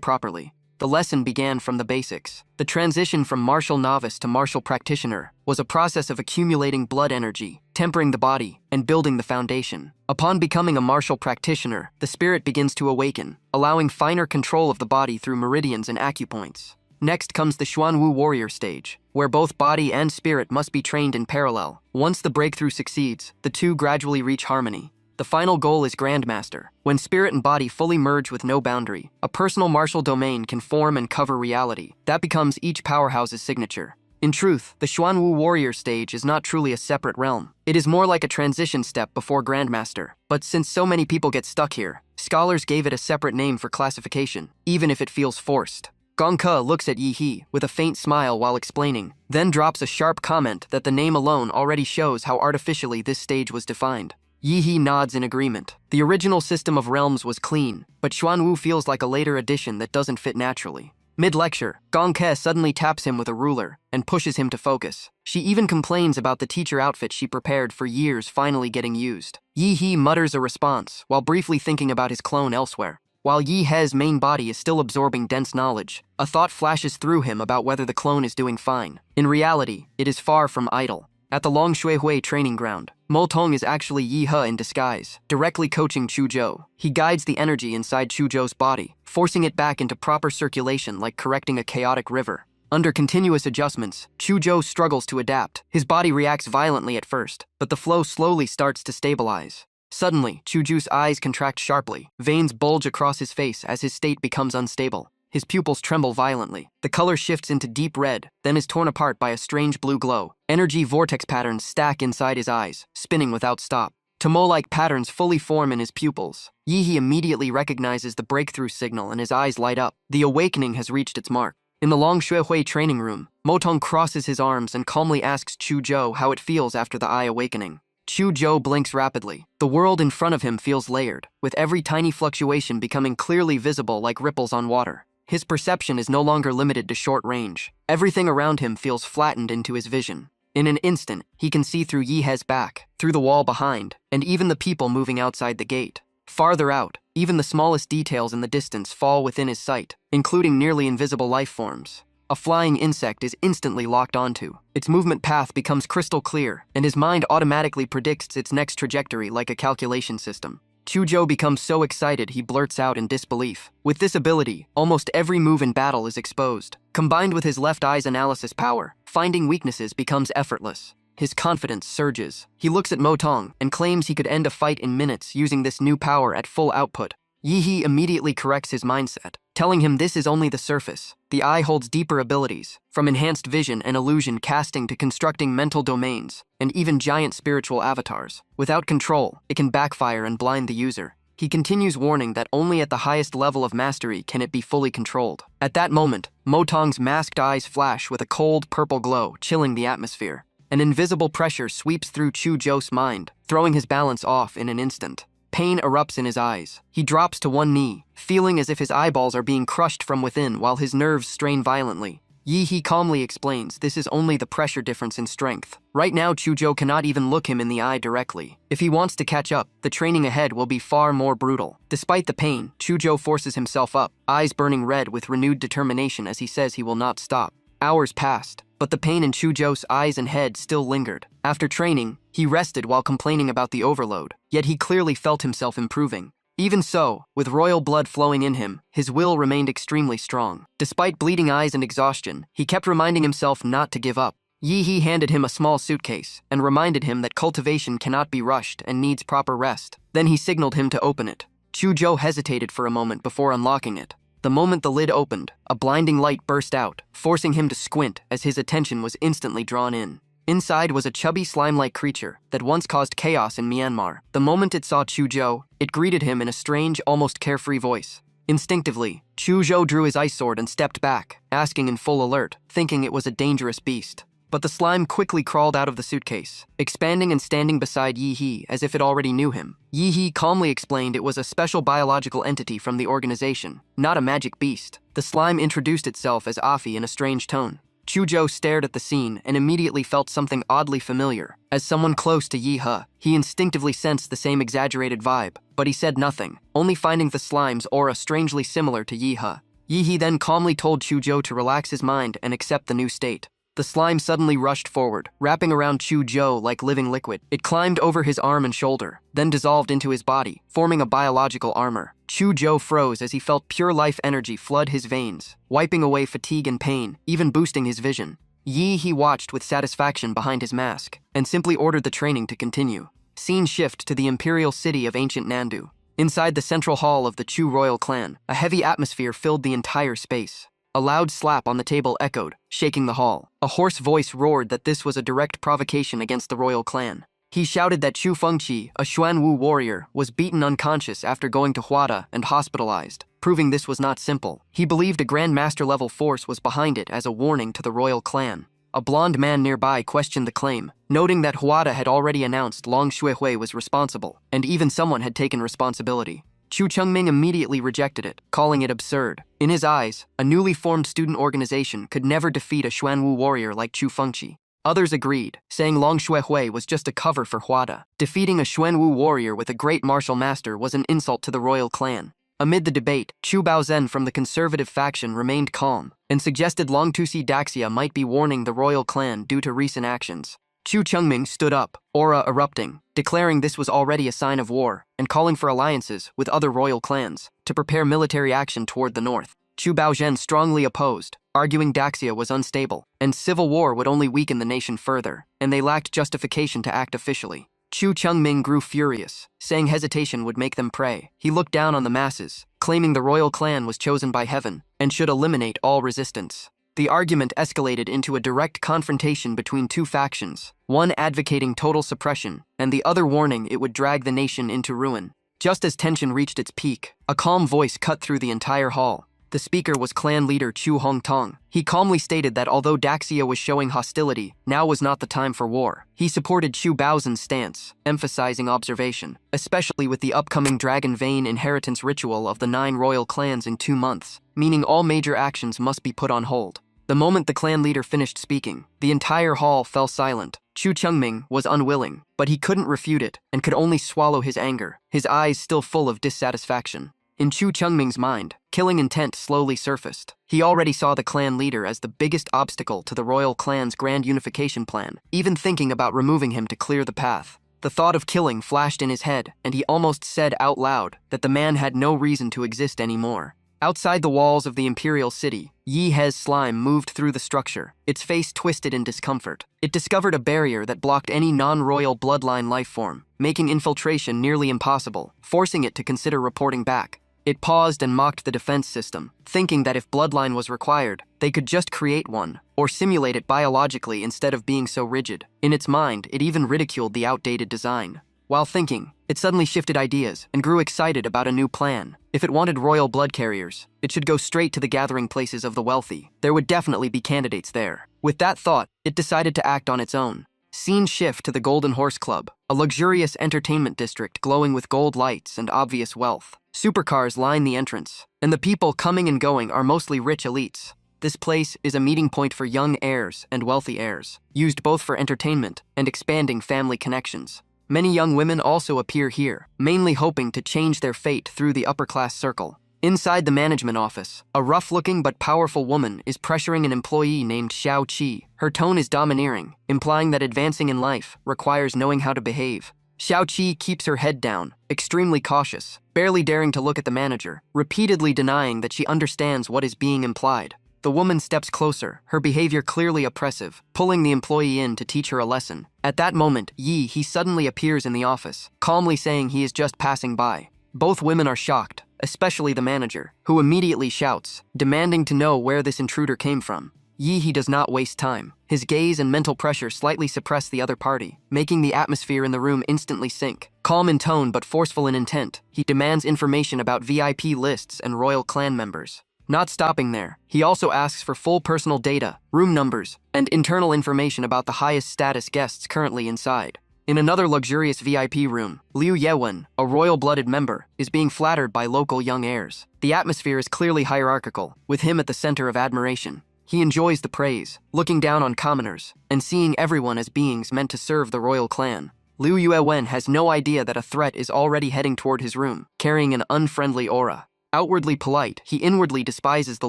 properly. The lesson began from the basics. The transition from martial novice to martial practitioner was a process of accumulating blood energy, tempering the body, and building the foundation. Upon becoming a martial practitioner, the spirit begins to awaken, allowing finer control of the body through meridians and acupoints. Next comes the Xuanwu warrior stage, where both body and spirit must be trained in parallel. Once the breakthrough succeeds, the two gradually reach harmony. The final goal is Grandmaster. When spirit and body fully merge with no boundary, a personal martial domain can form and cover reality. That becomes each powerhouse's signature. In truth, the Xuanwu warrior stage is not truly a separate realm. It is more like a transition step before Grandmaster. But since so many people get stuck here, scholars gave it a separate name for classification, even if it feels forced. Gongke looks at Yihei with a faint smile while explaining, then drops a sharp comment that the name alone already shows how artificially this stage was defined. Yihei nods in agreement. The original system of realms was clean, but Xuanwu feels like a later addition that doesn't fit naturally. Mid-lecture, Gongke suddenly taps him with a ruler and pushes him to focus. She even complains about the teacher outfit she prepared for years finally getting used. Yihei mutters a response while briefly thinking about his clone elsewhere. While Yihei's main body is still absorbing dense knowledge, a thought flashes through him about whether the clone is doing fine. In reality, it is far from idle. At the Longshuihui training ground, Motong is actually Yihei in disguise, directly coaching Chuzhou. He guides the energy inside Chuzhou's body, forcing it back into proper circulation like correcting a chaotic river. Under continuous adjustments, Chuzhou struggles to adapt. His body reacts violently at first, but the flow slowly starts to stabilize. Suddenly, Chuzhou's eyes contract sharply. Veins bulge across his face as his state becomes unstable. His pupils tremble violently. The color shifts into deep red, then is torn apart by a strange blue glow. Energy vortex patterns stack inside his eyes, spinning without stop. Tomo-like patterns fully form in his pupils. Yihei immediately recognizes the breakthrough signal and his eyes light up. The awakening has reached its mark. In the Longshuihui training room, Motong crosses his arms and calmly asks Chuzhou how it feels after the eye awakening. Chuzhou blinks rapidly. The world in front of him feels layered, with every tiny fluctuation becoming clearly visible like ripples on water. His perception is no longer limited to short range. Everything around him feels flattened into his vision. In an instant, he can see through Yihei's back, through the wall behind, and even the people moving outside the gate. Farther out, even the smallest details in the distance fall within his sight, including nearly invisible life forms. a flying insect is instantly locked onto. Its movement path becomes crystal clear, and his mind automatically predicts its next trajectory like a calculation system. Chujo becomes so excited he blurts out in disbelief. With this ability, almost every move in battle is exposed. Combined with his left eye's analysis power, finding weaknesses becomes effortless. His confidence surges. He looks at Motong and claims he could end a fight in minutes using this new power at full output. Yi immediately corrects his mindset, telling him this is only the surface. The eye holds deeper abilities, from enhanced vision and illusion casting to constructing mental domains, and even giant spiritual avatars. Without control, it can backfire and blind the user. He continues warning that only at the highest level of mastery can it be fully controlled. At that moment, Motong's masked eyes flash with a cold purple glow, chilling the atmosphere. An invisible pressure sweeps through Chujo's mind, throwing his balance off in an instant. Pain erupts in his eyes. He drops to one knee, feeling as if his eyeballs are being crushed from within while his nerves strain violently. Yi calmly explains this is only the pressure difference in strength. Right now, Chujo cannot even look him in the eye directly. If he wants to catch up, the training ahead will be far more brutal. Despite the pain, Chujo forces himself up, eyes burning red with renewed determination as he says he will not stop. Hours passed, but the pain in Chujo's eyes and head still lingered. After training, he rested while complaining about the overload, yet he clearly felt himself improving. Even so, with royal blood flowing in him, his will remained extremely strong. Despite bleeding eyes and exhaustion, he kept reminding himself not to give up. Yi handed him a small suitcase and reminded him that cultivation cannot be rushed and needs proper rest. Then he signaled him to open it. Chujo hesitated for a moment before unlocking it. The moment the lid opened, a blinding light burst out, forcing him to squint as his attention was instantly drawn in. Inside was a chubby slime-like creature that once caused chaos in Myanmar. The moment it saw Chujo, it greeted him in a strange, almost carefree voice. Instinctively, Chujo drew his ice sword and stepped back, asking in full alert, thinking it was a dangerous beast. But the slime quickly crawled out of the suitcase, expanding and standing beside Yi as if it already knew him. Yi calmly explained it was a special biological entity from the organization, not a magic beast. The slime introduced itself as Afi in a strange tone. Chujo stared at the scene and immediately felt something oddly familiar. As someone close to Yi, he instinctively sensed the same exaggerated vibe, but he said nothing, only finding the slime's aura strangely similar to Yi. Yi then calmly told Chujo to relax his mind and accept the new state. The slime suddenly rushed forward, wrapping around Chujo like living liquid. It climbed over his arm and shoulder, then dissolved into his body, forming a biological armor. Chujo froze as he felt pure life energy flood his veins, wiping away fatigue and pain, even boosting his vision. Yi watched with satisfaction behind his mask, and simply ordered the training to continue. Scene shift to the imperial city of ancient Nandu. Inside the central hall of the Chu royal clan, a heavy atmosphere filled the entire space. A loud slap on the table echoed, shaking the hall. A hoarse voice roared that this was a direct provocation against the royal clan. He shouted that Chu Fengqi, a Xuanwu warrior, was beaten unconscious after going to Huada and hospitalized, proving this was not simple. He believed a Grand Master-level force was behind it as a warning to the royal clan. A blonde man nearby questioned the claim, noting that Huada had already announced Long Xuehui was responsible, and even someone had taken responsibility. Chu Chengming immediately rejected it, calling it absurd. In his eyes, a newly formed student organization could never defeat a Xuanwu warrior like Chu Fengqi. Others agreed, saying Long Xuehui was just a cover for Huada. Defeating a Xuanwu warrior with a great martial master was an insult to the royal clan. Amid the debate, Chu Baozhen from the conservative faction remained calm, and suggested Long Tusi Daxia might be warning the royal clan due to recent actions. Chu Chengming stood up, aura erupting, declaring this was already a sign of war, and calling for alliances with other royal clans to prepare military action toward the north. Chu Baozhen strongly opposed, arguing Daxia was unstable, and civil war would only weaken the nation further, and they lacked justification to act officially. Chu Chengming grew furious, saying hesitation would make them prey. He looked down on the masses, claiming the royal clan was chosen by heaven, and should eliminate all resistance. The argument escalated into a direct confrontation between two factions, one advocating total suppression, and the other warning it would drag the nation into ruin. Just as tension reached its peak, a calm voice cut through the entire hall. The speaker was clan leader Chu Hongtong. He calmly stated that although Daxia was showing hostility, now was not the time for war. He supported Chu Baozhen's stance, emphasizing observation, especially with the upcoming Dragon Vein inheritance ritual of the 9 royal clans in 2 months, meaning all major actions must be put on hold. The moment the clan leader finished speaking, the entire hall fell silent. Chu Chengming was unwilling, but he couldn't refute it and could only swallow his anger, his eyes still full of dissatisfaction. In Chu Chungming's mind, killing intent slowly surfaced. He already saw the clan leader as the biggest obstacle to the royal clan's grand unification plan, even thinking about removing him to clear the path. The thought of killing flashed in his head, and he almost said out loud that the man had no reason to exist anymore. Outside the walls of the imperial city, Yi He's slime moved through the structure, its face twisted in discomfort. It discovered a barrier that blocked any non-royal bloodline life form, making infiltration nearly impossible, forcing it to consider reporting back. It paused and mocked the defense system, thinking that if bloodline was required, they could just create one, or simulate it biologically instead of being so rigid. In its mind, it even ridiculed the outdated design. While thinking, it suddenly shifted ideas and grew excited about a new plan. If it wanted royal blood carriers, it should go straight to the gathering places of the wealthy. There would definitely be candidates there. With that thought, it decided to act on its own. Scene shift to the Golden Horse Club, a luxurious entertainment district glowing with gold lights and obvious wealth. Supercars line the entrance, and the people coming and going are mostly rich elites. This place is a meeting point for young heirs and wealthy heirs, used both for entertainment and expanding family connections. Many young women also appear here, mainly hoping to change their fate through the upper-class circle. Inside the management office, a rough-looking but powerful woman is pressuring an employee named Xiao Qi. Her tone is domineering, implying that advancing in life requires knowing how to behave. Xiao Qi keeps her head down, extremely cautious, barely daring to look at the manager, repeatedly denying that she understands what is being implied. The woman steps closer, her behavior clearly oppressive, pulling the employee in to teach her a lesson. At that moment, he suddenly appears in the office, calmly saying he is just passing by. Both women are shocked, especially the manager, who immediately shouts, demanding to know where this intruder came from. He does not waste time. His gaze and mental pressure slightly suppress the other party, making the atmosphere in the room instantly sink. Calm in tone but forceful in intent, he demands information about VIP lists and royal clan members. Not stopping there, he also asks for full personal data, room numbers, and internal information about the highest status guests currently inside. In another luxurious VIP room, Liu Yewen, a royal-blooded member, is being flattered by local young heirs. The atmosphere is clearly hierarchical, with him at the center of admiration. He enjoys the praise, looking down on commoners, and seeing everyone as beings meant to serve the royal clan. Liu Yewen has no idea that a threat is already heading toward his room, carrying an unfriendly aura. Outwardly polite, he inwardly despises the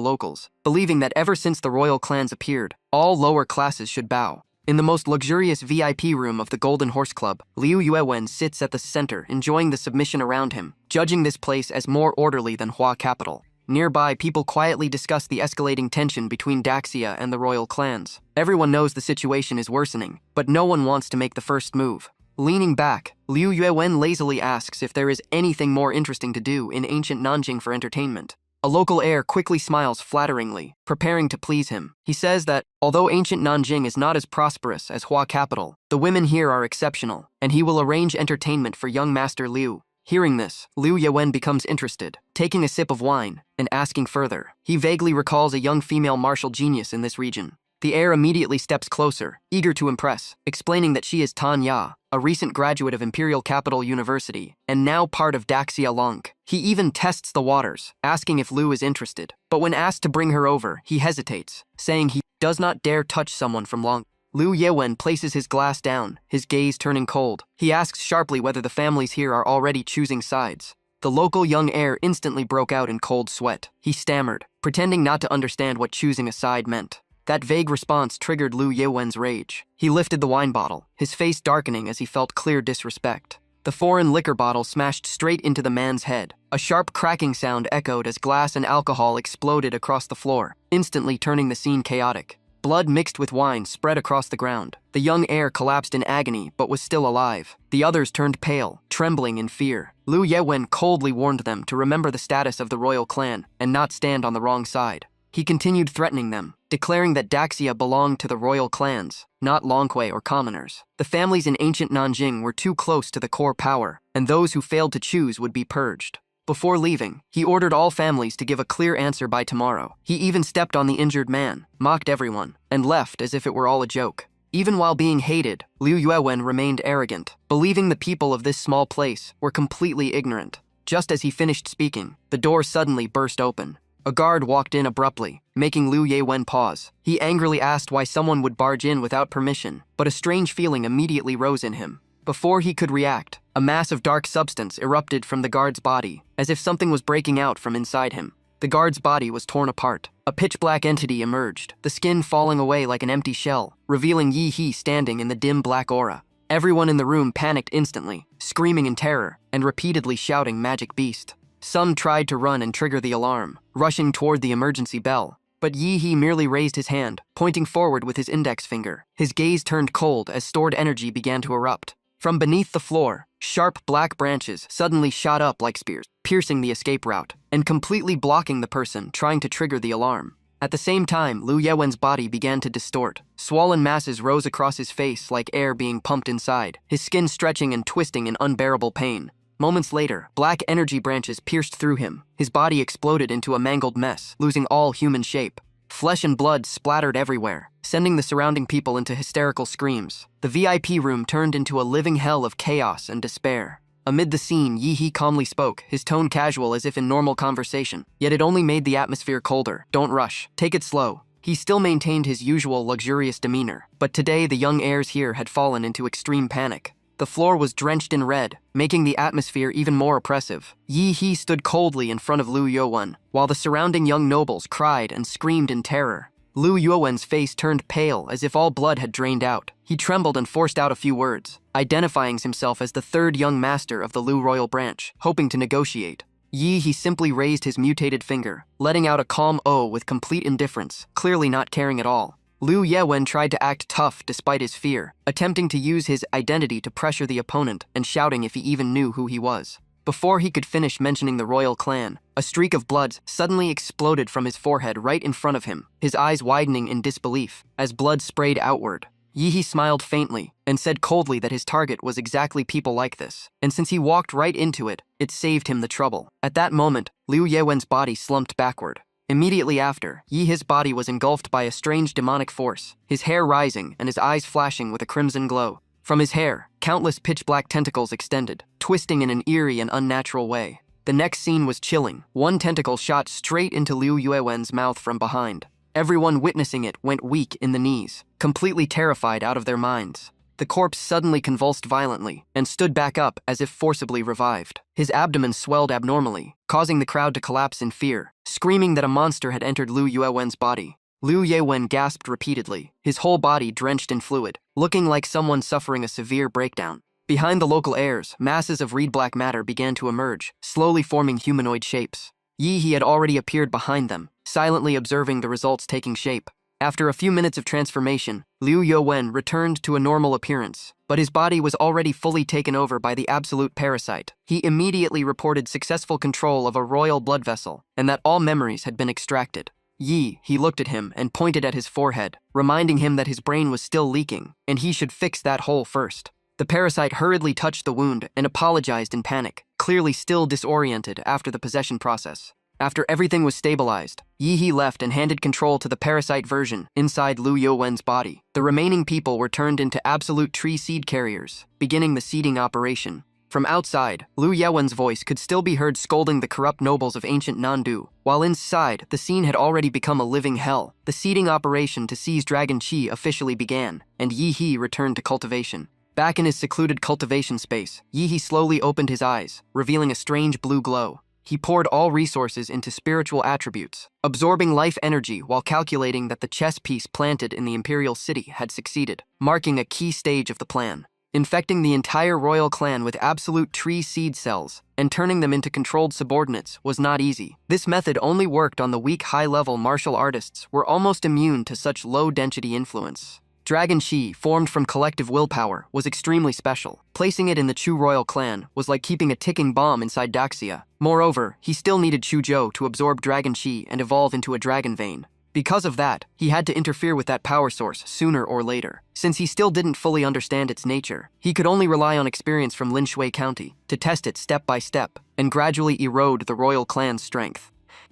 locals, believing that ever since the royal clans appeared, all lower classes should bow. In the most luxurious VIP room of the Golden Horse Club, Liu Yuewen sits at the center, enjoying the submission around him, judging this place as more orderly than Hua capital. Nearby, people quietly discuss the escalating tension between Daxia and the royal clans. Everyone knows the situation is worsening, but no one wants to make the first move. Leaning back, Liu Yuewen lazily asks if there is anything more interesting to do in ancient Nanjing for entertainment. A local heir quickly smiles flatteringly, preparing to please him. He says that, although ancient Nanjing is not as prosperous as Hua capital, the women here are exceptional, and he will arrange entertainment for young Master Liu. Hearing this, Liu Yewen becomes interested, taking a sip of wine, and asking further. He vaguely recalls a young female martial genius in this region. The heir immediately steps closer, eager to impress, explaining that she is Tan Ya, a recent graduate of Imperial Capital University, and now part of Daxia Lonk. He even tests the waters, asking if Liu is interested. But when asked to bring her over, he hesitates, saying he does not dare touch someone from Lonk. Liu Yewen places his glass down, his gaze turning cold. He asks sharply whether the families here are already choosing sides. The local young heir instantly broke out in cold sweat. He stammered, pretending not to understand what choosing a side meant. That vague response triggered Liu Yewen's rage. He lifted the wine bottle, his face darkening as he felt clear disrespect. The foreign liquor bottle smashed straight into the man's head. A sharp cracking sound echoed as glass and alcohol exploded across the floor, instantly turning the scene chaotic. Blood mixed with wine spread across the ground. The young heir collapsed in agony but was still alive. The others turned pale, trembling in fear. Liu Yewen coldly warned them to remember the status of the royal clan and not stand on the wrong side. He continued threatening them, declaring that Daxia belonged to the royal clans, not Longhui or commoners. The families in ancient Nanjing were too close to the core power, and those who failed to choose would be purged. Before leaving, he ordered all families to give a clear answer by tomorrow. He even stepped on the injured man, mocked everyone, and left as if it were all a joke. Even while being hated, Liu Yuewen remained arrogant, believing the people of this small place were completely ignorant. Just as he finished speaking, the door suddenly burst open. A guard walked in abruptly, making Liu Yewen pause. He angrily asked why someone would barge in without permission, but a strange feeling immediately rose in him. Before he could react, A mass of dark substance erupted from the guard's body, as if something was breaking out from inside him. The guard's body was torn apart. A pitch-black entity emerged, the skin falling away like an empty shell, revealing Yi He standing in the dim black aura. Everyone in the room panicked instantly, screaming in terror and repeatedly shouting "Magic Beast." Some tried to run and trigger the alarm, rushing toward the emergency bell. But Yi He merely raised his hand, pointing forward with his index finger. His gaze turned cold as stored energy began to erupt. From beneath the floor, sharp black branches suddenly shot up like spears, piercing the escape route and completely blocking the person trying to trigger the alarm. At the same time, Liu Yewen's body began to distort. Swollen masses rose across his face like air being pumped inside, his skin stretching and twisting in unbearable pain. Moments later, black energy branches pierced through him. His body exploded into a mangled mess, losing all human shape. Flesh and blood splattered everywhere, sending the surrounding people into hysterical screams. The VIP room turned into a living hell of chaos and despair. Amid the scene, Yi He calmly spoke, his tone casual as if in normal conversation. Yet it only made the atmosphere colder. "Don't rush. Take it slow." He still maintained his usual luxurious demeanor, but today the young heirs here had fallen into extreme panic. The floor was drenched in red, making the atmosphere even more oppressive. Yi He stood coldly in front of Liu Yuwen, while the surrounding young nobles cried and screamed in terror. Liu Yuwen's face turned pale as if all blood had drained out. He trembled and forced out a few words, identifying himself as the third young master of the Liu royal branch, hoping to negotiate. Yi He simply raised his mutated finger, letting out a calm "oh" with complete indifference, clearly not caring at all. Liu Yewen tried to act tough despite his fear, attempting to use his identity to pressure the opponent and shouting if he even knew who he was. Before he could finish mentioning the royal clan, a streak of blood suddenly exploded from his forehead right in front of him, his eyes widening in disbelief as blood sprayed outward. Yi He smiled faintly and said coldly that his target was exactly people like this, and since he walked right into it, it saved him the trouble. At that moment, Liu Yewen's body slumped backward. Immediately after, Yi He's body was engulfed by a strange demonic force, his hair rising and his eyes flashing with a crimson glow. From his hair, countless pitch-black tentacles extended, twisting in an eerie and unnatural way. The next scene was chilling. One tentacle shot straight into Liu Yuwen's mouth from behind. Everyone witnessing it went weak in the knees, completely terrified out of their minds. The corpse suddenly convulsed violently and stood back up as if forcibly revived. His abdomen swelled abnormally, causing the crowd to collapse in fear, screaming that a monster had entered Liu Yuwen's body. Liu Yewen gasped repeatedly, his whole body drenched in fluid, looking like someone suffering a severe breakdown. Behind the local heirs, masses of reed-black matter began to emerge, slowly forming humanoid shapes. Yi He had already appeared behind them, silently observing the results taking shape. After a few minutes of transformation, Liu Yuwen returned to a normal appearance, but his body was already fully taken over by the absolute parasite. He immediately reported successful control of a royal blood vessel, and that all memories had been extracted. He looked at him and pointed at his forehead, reminding him that his brain was still leaking, and he should fix that hole first. The parasite hurriedly touched the wound and apologized in panic, clearly still disoriented after the possession process. After everything was stabilized, Yi He left and handed control to the parasite version inside Liu Yuwen's body. The remaining people were turned into absolute tree seed carriers, beginning the seeding operation. From outside, Liu Yuwen's voice could still be heard scolding the corrupt nobles of ancient Nandu, while inside, the scene had already become a living hell. The seeding operation to seize Dragon Qi officially began, and Yi He returned to cultivation. Back in his secluded cultivation space, Yi He slowly opened his eyes, revealing a strange blue glow. He poured all resources into spiritual attributes, absorbing life energy while calculating that the chess piece planted in the imperial city had succeeded, marking a key stage of the plan. Infecting the entire royal clan with absolute tree seed cells and turning them into controlled subordinates was not easy. This method only worked on the weak high-level martial artists who were almost immune to such low-density influence. Dragon Qi, formed from collective willpower, was extremely special. Placing it in the Chu royal clan was like keeping a ticking bomb inside Daxia. Moreover, he still needed Chu Zhou to absorb Dragon Qi and evolve into a dragon vein. Because of that, he had to interfere with that power source sooner or later. Since he still didn't fully understand its nature, he could only rely on experience from Linshui County to test it step by step and gradually erode the royal clan's strength.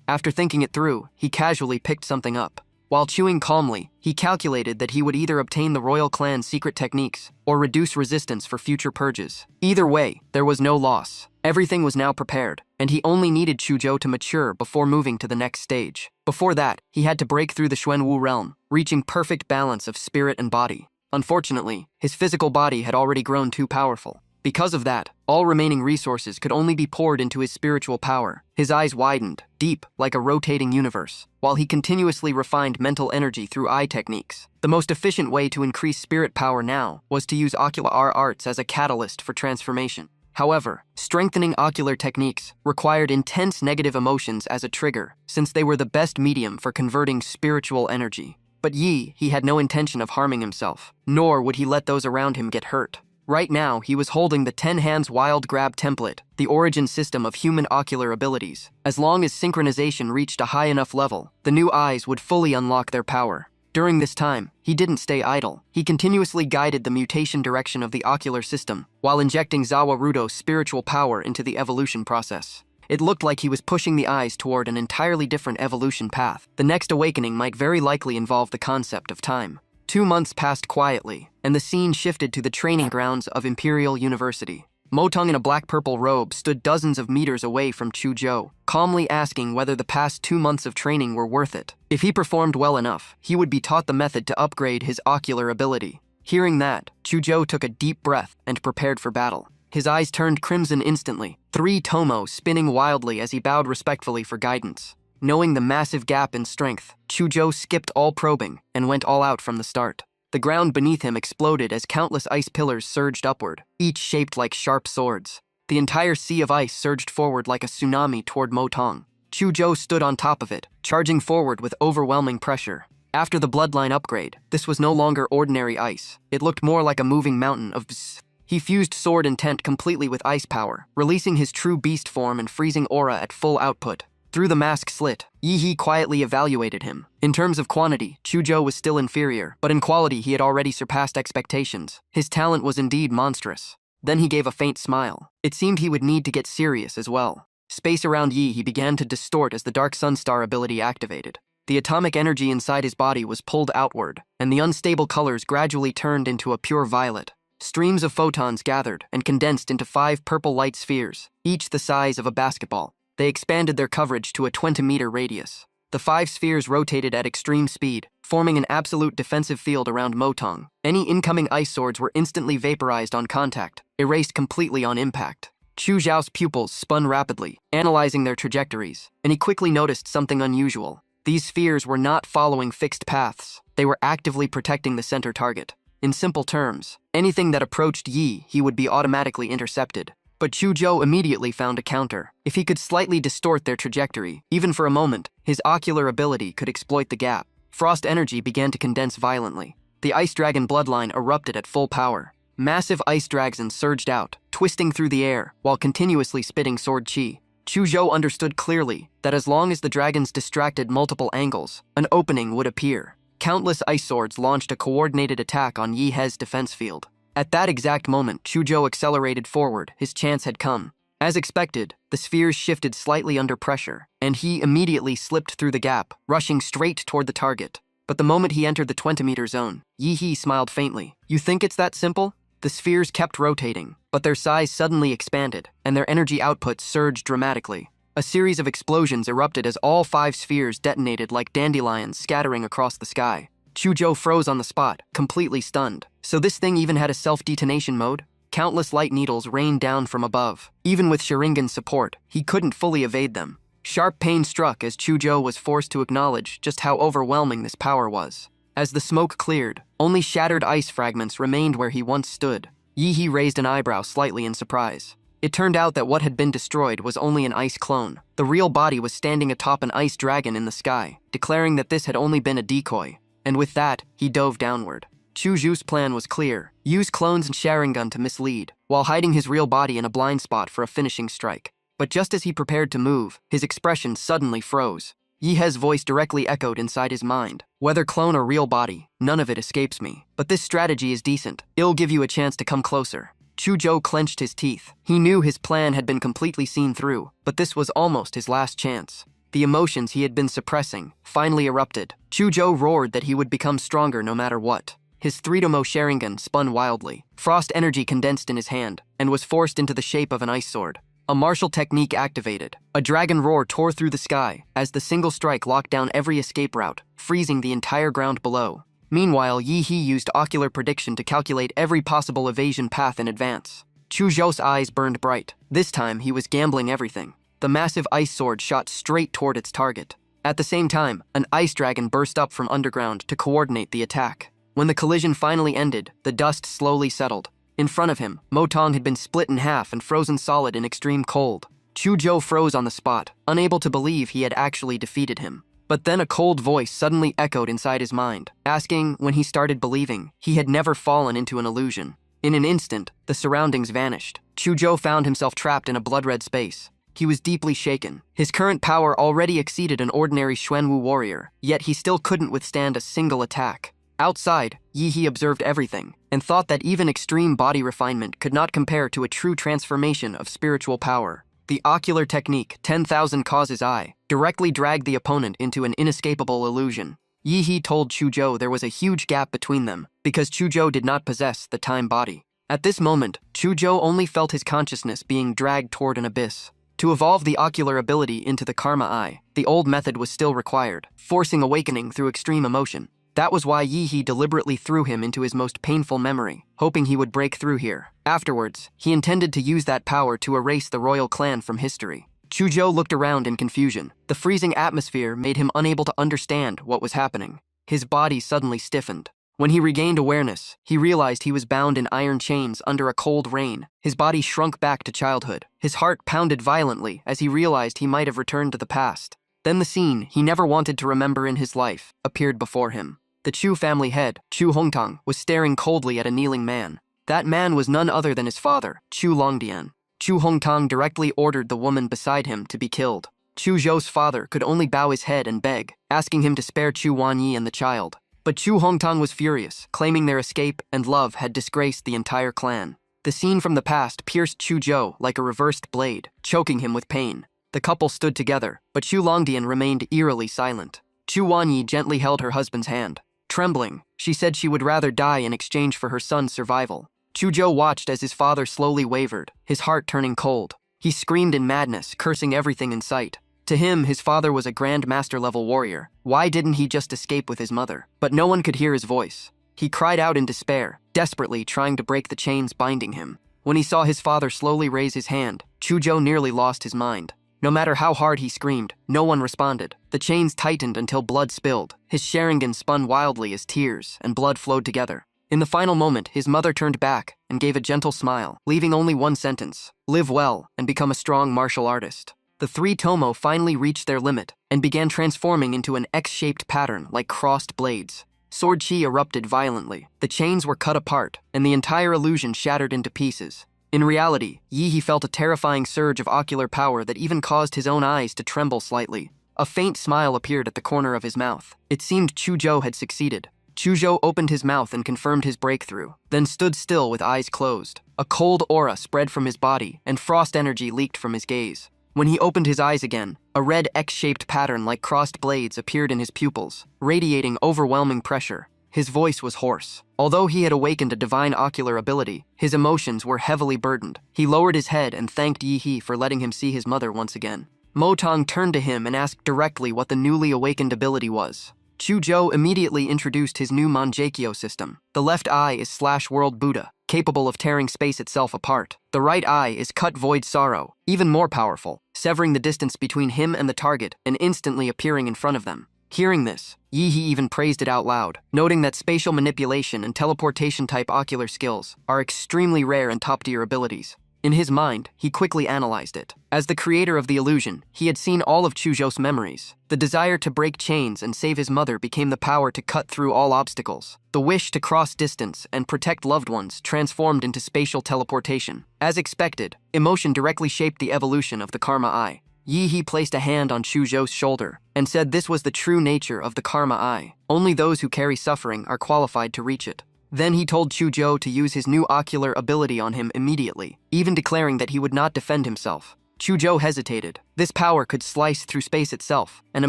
After thinking it through, he casually picked something up. While chewing calmly, he calculated that he would either obtain the royal clan's secret techniques or reduce resistance for future purges. Either way, there was no loss. Everything was now prepared, and he only needed Chuzhou to mature before moving to the next stage. Before that, he had to break through the Xuanwu realm, reaching perfect balance of spirit and body. Unfortunately, his physical body had already grown too powerful. Because of that, all remaining resources could only be poured into his spiritual power. His eyes widened, deep, like a rotating universe, while he continuously refined mental energy through eye techniques. The most efficient way to increase spirit power now was to use ocular arts as a catalyst for transformation. However, strengthening ocular techniques required intense negative emotions as a trigger, since they were the best medium for converting spiritual energy. But he had no intention of harming himself, nor would he let those around him get hurt. Right now, he was holding the 10 Hands Wild Grab template, the origin system of human ocular abilities. As long as synchronization reached a high enough level, the new eyes would fully unlock their power. During this time, he didn't stay idle. He continuously guided the mutation direction of the ocular system, while injecting Zawa Rudo's spiritual power into the evolution process. It looked like he was pushing the eyes toward an entirely different evolution path. The next awakening might very likely involve the concept of time. 2 months passed quietly, and the scene shifted to the training grounds of Imperial University. Motong in a black-purple robe stood dozens of meters away from Chuzhou, calmly asking whether the past 2 months of training were worth it. If he performed well enough, he would be taught the method to upgrade his ocular ability. Hearing that, Chuzhou took a deep breath and prepared for battle. His eyes turned crimson instantly, 3 tomo spinning wildly as he bowed respectfully for guidance. Knowing the massive gap in strength, Chuzhou skipped all probing and went all out from the start. The ground beneath him exploded as countless ice pillars surged upward, each shaped like sharp swords. The entire sea of ice surged forward like a tsunami toward Motong. Chuzhou stood on top of it, charging forward with overwhelming pressure. After the bloodline upgrade, this was no longer ordinary ice. It looked more like a moving mountain of bzz. He fused sword intent completely with ice power, releasing his true beast form and freezing aura at full output. Through the mask slit, Yi quietly evaluated him. In terms of quantity, Chuzhou was still inferior, but in quality he had already surpassed expectations. His talent was indeed monstrous. Then he gave a faint smile. It seemed he would need to get serious as well. Space around Yi began to distort as the Dark Sunstar ability activated. The atomic energy inside his body was pulled outward, and the unstable colors gradually turned into a pure violet. Streams of photons gathered and condensed into 5 purple light spheres, each the size of a basketball. They expanded their coverage to a 20-meter radius. The 5 spheres rotated at extreme speed, forming an absolute defensive field around Motong. Any incoming ice swords were instantly vaporized on contact, erased completely on impact. Chu Zhao's pupils spun rapidly, analyzing their trajectories, and he quickly noticed something unusual. These spheres were not following fixed paths. They were actively protecting the center target. In simple terms, anything that approached Yi, he would be automatically intercepted. But Chuzhou immediately found a counter. If he could slightly distort their trajectory, even for a moment, his ocular ability could exploit the gap. Frost energy began to condense violently. The Ice Dragon bloodline erupted at full power. Massive ice dragons surged out, twisting through the air, while continuously spitting sword chi. Chuzhou understood clearly that as long as the dragons distracted multiple angles, an opening would appear. Countless ice swords launched a coordinated attack on Yi He's defense field. At that exact moment, Chuzhou accelerated forward. His chance had come. As expected, the spheres shifted slightly under pressure, and he immediately slipped through the gap, rushing straight toward the target. But the moment he entered the 20-meter zone, Yi smiled faintly. "You think it's that simple?" The spheres kept rotating, but their size suddenly expanded, and their energy output surged dramatically. A series of explosions erupted as all 5 spheres detonated like dandelions scattering across the sky. Chuzhou froze on the spot, completely stunned. So this thing even had a self-detonation mode? Countless light needles rained down from above. Even with Sharingan's support, he couldn't fully evade them. Sharp pain struck as Chuzhou was forced to acknowledge just how overwhelming this power was. As the smoke cleared, only shattered ice fragments remained where he once stood. Yi raised an eyebrow slightly in surprise. It turned out that what had been destroyed was only an ice clone. The real body was standing atop an ice dragon in the sky, declaring that this had only been a decoy. And with that, he dove downward. Chuzhou's plan was clear. Use clones and Sharingan to mislead, while hiding his real body in a blind spot for a finishing strike. But just as he prepared to move, his expression suddenly froze. Yi He's voice directly echoed inside his mind. "Whether clone or real body, none of it escapes me. But this strategy is decent. It'll give you a chance to come closer." Chuzhou clenched his teeth. He knew his plan had been completely seen through, but this was almost his last chance. The emotions he had been suppressing finally erupted. Chuzhou roared that he would become stronger no matter what. His 3-tomo Sharingan spun wildly. Frost energy condensed in his hand, and was forced into the shape of an ice sword. A martial technique activated. A dragon roar tore through the sky, as the single strike locked down every escape route, freezing the entire ground below. Meanwhile, Yi used ocular prediction to calculate every possible evasion path in advance. Chu Zhou's eyes burned bright. This time, he was gambling everything. The massive ice sword shot straight toward its target. At the same time, an ice dragon burst up from underground to coordinate the attack. When the collision finally ended, the dust slowly settled. In front of him, Motong had been split in half and frozen solid in extreme cold. Chu Zhou froze on the spot, unable to believe he had actually defeated him. But then a cold voice suddenly echoed inside his mind, asking when he started believing he had never fallen into an illusion. In an instant, the surroundings vanished. Chu Zhou found himself trapped in a blood-red space. He was deeply shaken. His current power already exceeded an ordinary Xuanwu warrior, yet he still couldn't withstand a single attack. Outside, Yi He observed everything, and thought that even extreme body refinement could not compare to a true transformation of spiritual power. The ocular technique, 10,000 Causes Eye, directly dragged the opponent into an inescapable illusion. Yi He told Chu Zhou there was a huge gap between them, because Chu Zhou did not possess the time body. At this moment, Chu Zhou only felt his consciousness being dragged toward an abyss. To evolve the ocular ability into the Karma Eye, the old method was still required, forcing awakening through extreme emotion. That was why Yi He deliberately threw him into his most painful memory, hoping he would break through here. Afterwards, he intended to use that power to erase the royal clan from history. Chu Zhou looked around in confusion. The freezing atmosphere made him unable to understand what was happening. His body suddenly stiffened. When he regained awareness, he realized he was bound in iron chains under a cold rain. His body shrunk back to childhood. His heart pounded violently as he realized he might have returned to the past. Then the scene he never wanted to remember in his life appeared before him. The Chu family head, Chu Hongtang, was staring coldly at a kneeling man. That man was none other than his father, Chu Longdian. Chu Hongtang directly ordered the woman beside him to be killed. Chu Zhou's father could only bow his head and beg, asking him to spare Chu Wanyi and the child. But Chu Hongtang was furious, claiming their escape and love had disgraced the entire clan. The scene from the past pierced Chu Zhou like a reversed blade, choking him with pain. The couple stood together, but Chu Longdian remained eerily silent. Chu Wanyi gently held her husband's hand. Trembling, she said she would rather die in exchange for her son's survival. Chu Zhou watched as his father slowly wavered, his heart turning cold. He screamed in madness, cursing everything in sight. To him, his father was a Grand Master-level warrior. Why didn't he just escape with his mother? But no one could hear his voice. He cried out in despair, desperately trying to break the chains binding him. When he saw his father slowly raise his hand, Chu Zhou nearly lost his mind. No matter how hard he screamed, no one responded. The chains tightened until blood spilled. His Sharingan spun wildly as tears and blood flowed together. In the final moment, his mother turned back and gave a gentle smile, leaving only one sentence: live well and become a strong martial artist. The three Tomo finally reached their limit and began transforming into an X-shaped pattern like crossed blades. Sword chi erupted violently. The chains were cut apart, and the entire illusion shattered into pieces. In reality, Yi He felt a terrifying surge of ocular power that even caused his own eyes to tremble slightly. A faint smile appeared at the corner of his mouth. It seemed Chu Zhou had succeeded. Chu Zhou opened his mouth and confirmed his breakthrough, then stood still with eyes closed. A cold aura spread from his body, and frost energy leaked from his gaze. When he opened his eyes again, a red X-shaped pattern like crossed blades appeared in his pupils, radiating overwhelming pressure. His voice was hoarse. Although he had awakened a divine ocular ability, his emotions were heavily burdened. He lowered his head and thanked Yi He for letting him see his mother once again. Motong turned to him and asked directly what the newly awakened ability was. Chu Zhou immediately introduced his new Mangekyou system. The left eye is /World Buddha, capable of tearing space itself apart. The right eye is Cut Void Sorrow, even more powerful, severing the distance between him and the target and instantly appearing in front of them. Hearing this, Yi He even praised it out loud, noting that spatial manipulation and teleportation-type ocular skills are extremely rare and top-tier abilities. In his mind, he quickly analyzed it. As the creator of the illusion, he had seen all of Chu Zhou's memories. The desire to break chains and save his mother became the power to cut through all obstacles. The wish to cross distance and protect loved ones transformed into spatial teleportation. As expected, emotion directly shaped the evolution of the Karma Eye. Yi He placed a hand on Chu Zhou's shoulder and said this was the true nature of the Karma Eye. Only those who carry suffering are qualified to reach it. Then he told Chu Zhou to use his new ocular ability on him immediately, even declaring that he would not defend himself. Chu Zhou hesitated. This power could slice through space itself, and a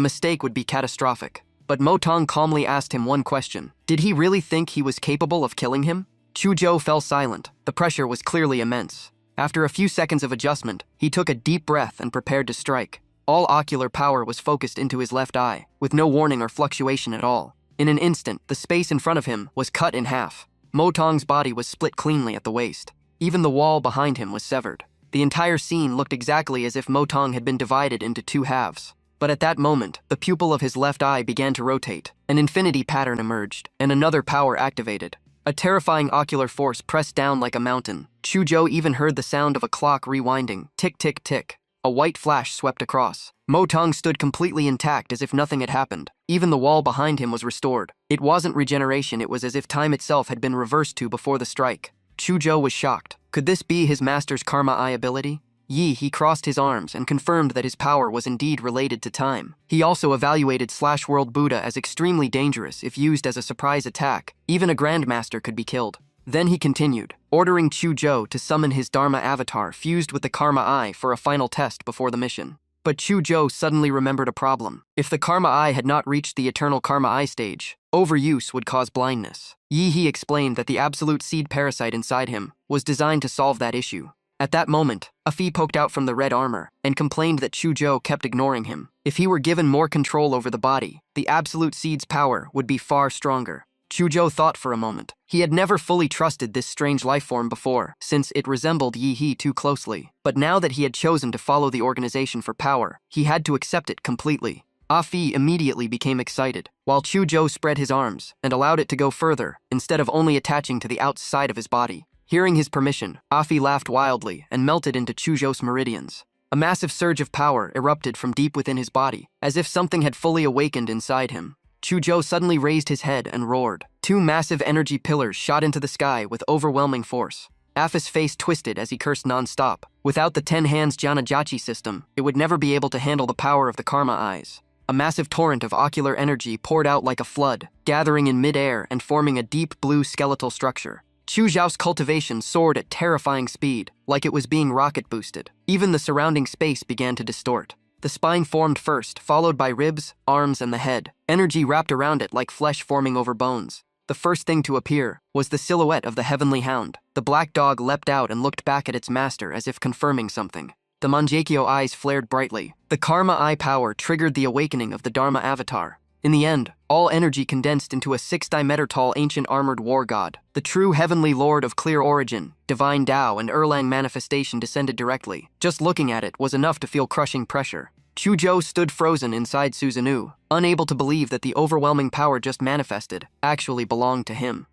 mistake would be catastrophic. But Motong calmly asked him one question. Did he really think he was capable of killing him? Chu Zhou fell silent. The pressure was clearly immense. After a few seconds of adjustment, he took a deep breath and prepared to strike. All ocular power was focused into his left eye, with no warning or fluctuation at all. In an instant, the space in front of him was cut in half. Motong's body was split cleanly at the waist. Even the wall behind him was severed. The entire scene looked exactly as if Motong had been divided into two halves. But at that moment, the pupil of his left eye began to rotate. An infinity pattern emerged, and another power activated. A terrifying ocular force pressed down like a mountain. Chuzhou even heard the sound of a clock rewinding. Tick, tick, tick. A white flash swept across. Motong stood completely intact as if nothing had happened. Even the wall behind him was restored. It wasn't regeneration, it was as if time itself had been reversed to before the strike. Chuzhou was shocked. Could this be his master's karma eye ability? He crossed his arms and confirmed that his power was indeed related to time. He also evaluated World Buddha as extremely dangerous if used as a surprise attack. Even a grandmaster could be killed. Then he continued, ordering Chuzhou to summon his Dharma avatar fused with the karma eye for a final test before the mission. But Chuzhou suddenly remembered a problem. If the karma eye had not reached the eternal karma eye stage, overuse would cause blindness. He explained that the absolute seed parasite inside him was designed to solve that issue. At that moment, Afi poked out from the red armor and complained that Chuzhou kept ignoring him. If he were given more control over the body, the absolute seed's power would be far stronger. Chuzhou thought for a moment. He had never fully trusted this strange life form before, since it resembled Yi too closely. But now that he had chosen to follow the organization for power, he had to accept it completely. Afi immediately became excited, while Chuzhou spread his arms and allowed it to go further, instead of only attaching to the outside of his body. Hearing his permission, Afi laughed wildly and melted into Chuzhou's meridians. A massive surge of power erupted from deep within his body, as if something had fully awakened inside him. Chuzhou suddenly raised his head and roared. Two massive energy pillars shot into the sky with overwhelming force. Afi's face twisted as he cursed non-stop. Without the 10 hands Janajachi system, it would never be able to handle the power of the karma eyes. A massive torrent of ocular energy poured out like a flood, gathering in mid-air and forming a deep blue skeletal structure. Chuzhou's cultivation soared at terrifying speed, like it was being rocket-boosted. Even the surrounding space began to distort. The spine formed first, followed by ribs, arms, and the head. Energy wrapped around it like flesh forming over bones. The first thing to appear was the silhouette of the heavenly hound. The black dog leapt out and looked back at its master as if confirming something. The Mangekyo eyes flared brightly. The karma eye power triggered the awakening of the Dharma avatar. In the end, all energy condensed into a 6-diameter-tall ancient armored war god. The true heavenly lord of clear origin, divine Tao, and Erlang manifestation descended directly. Just looking at it was enough to feel crushing pressure. Chuzhou stood frozen inside Susanoo, unable to believe that the overwhelming power just manifested actually belonged to him.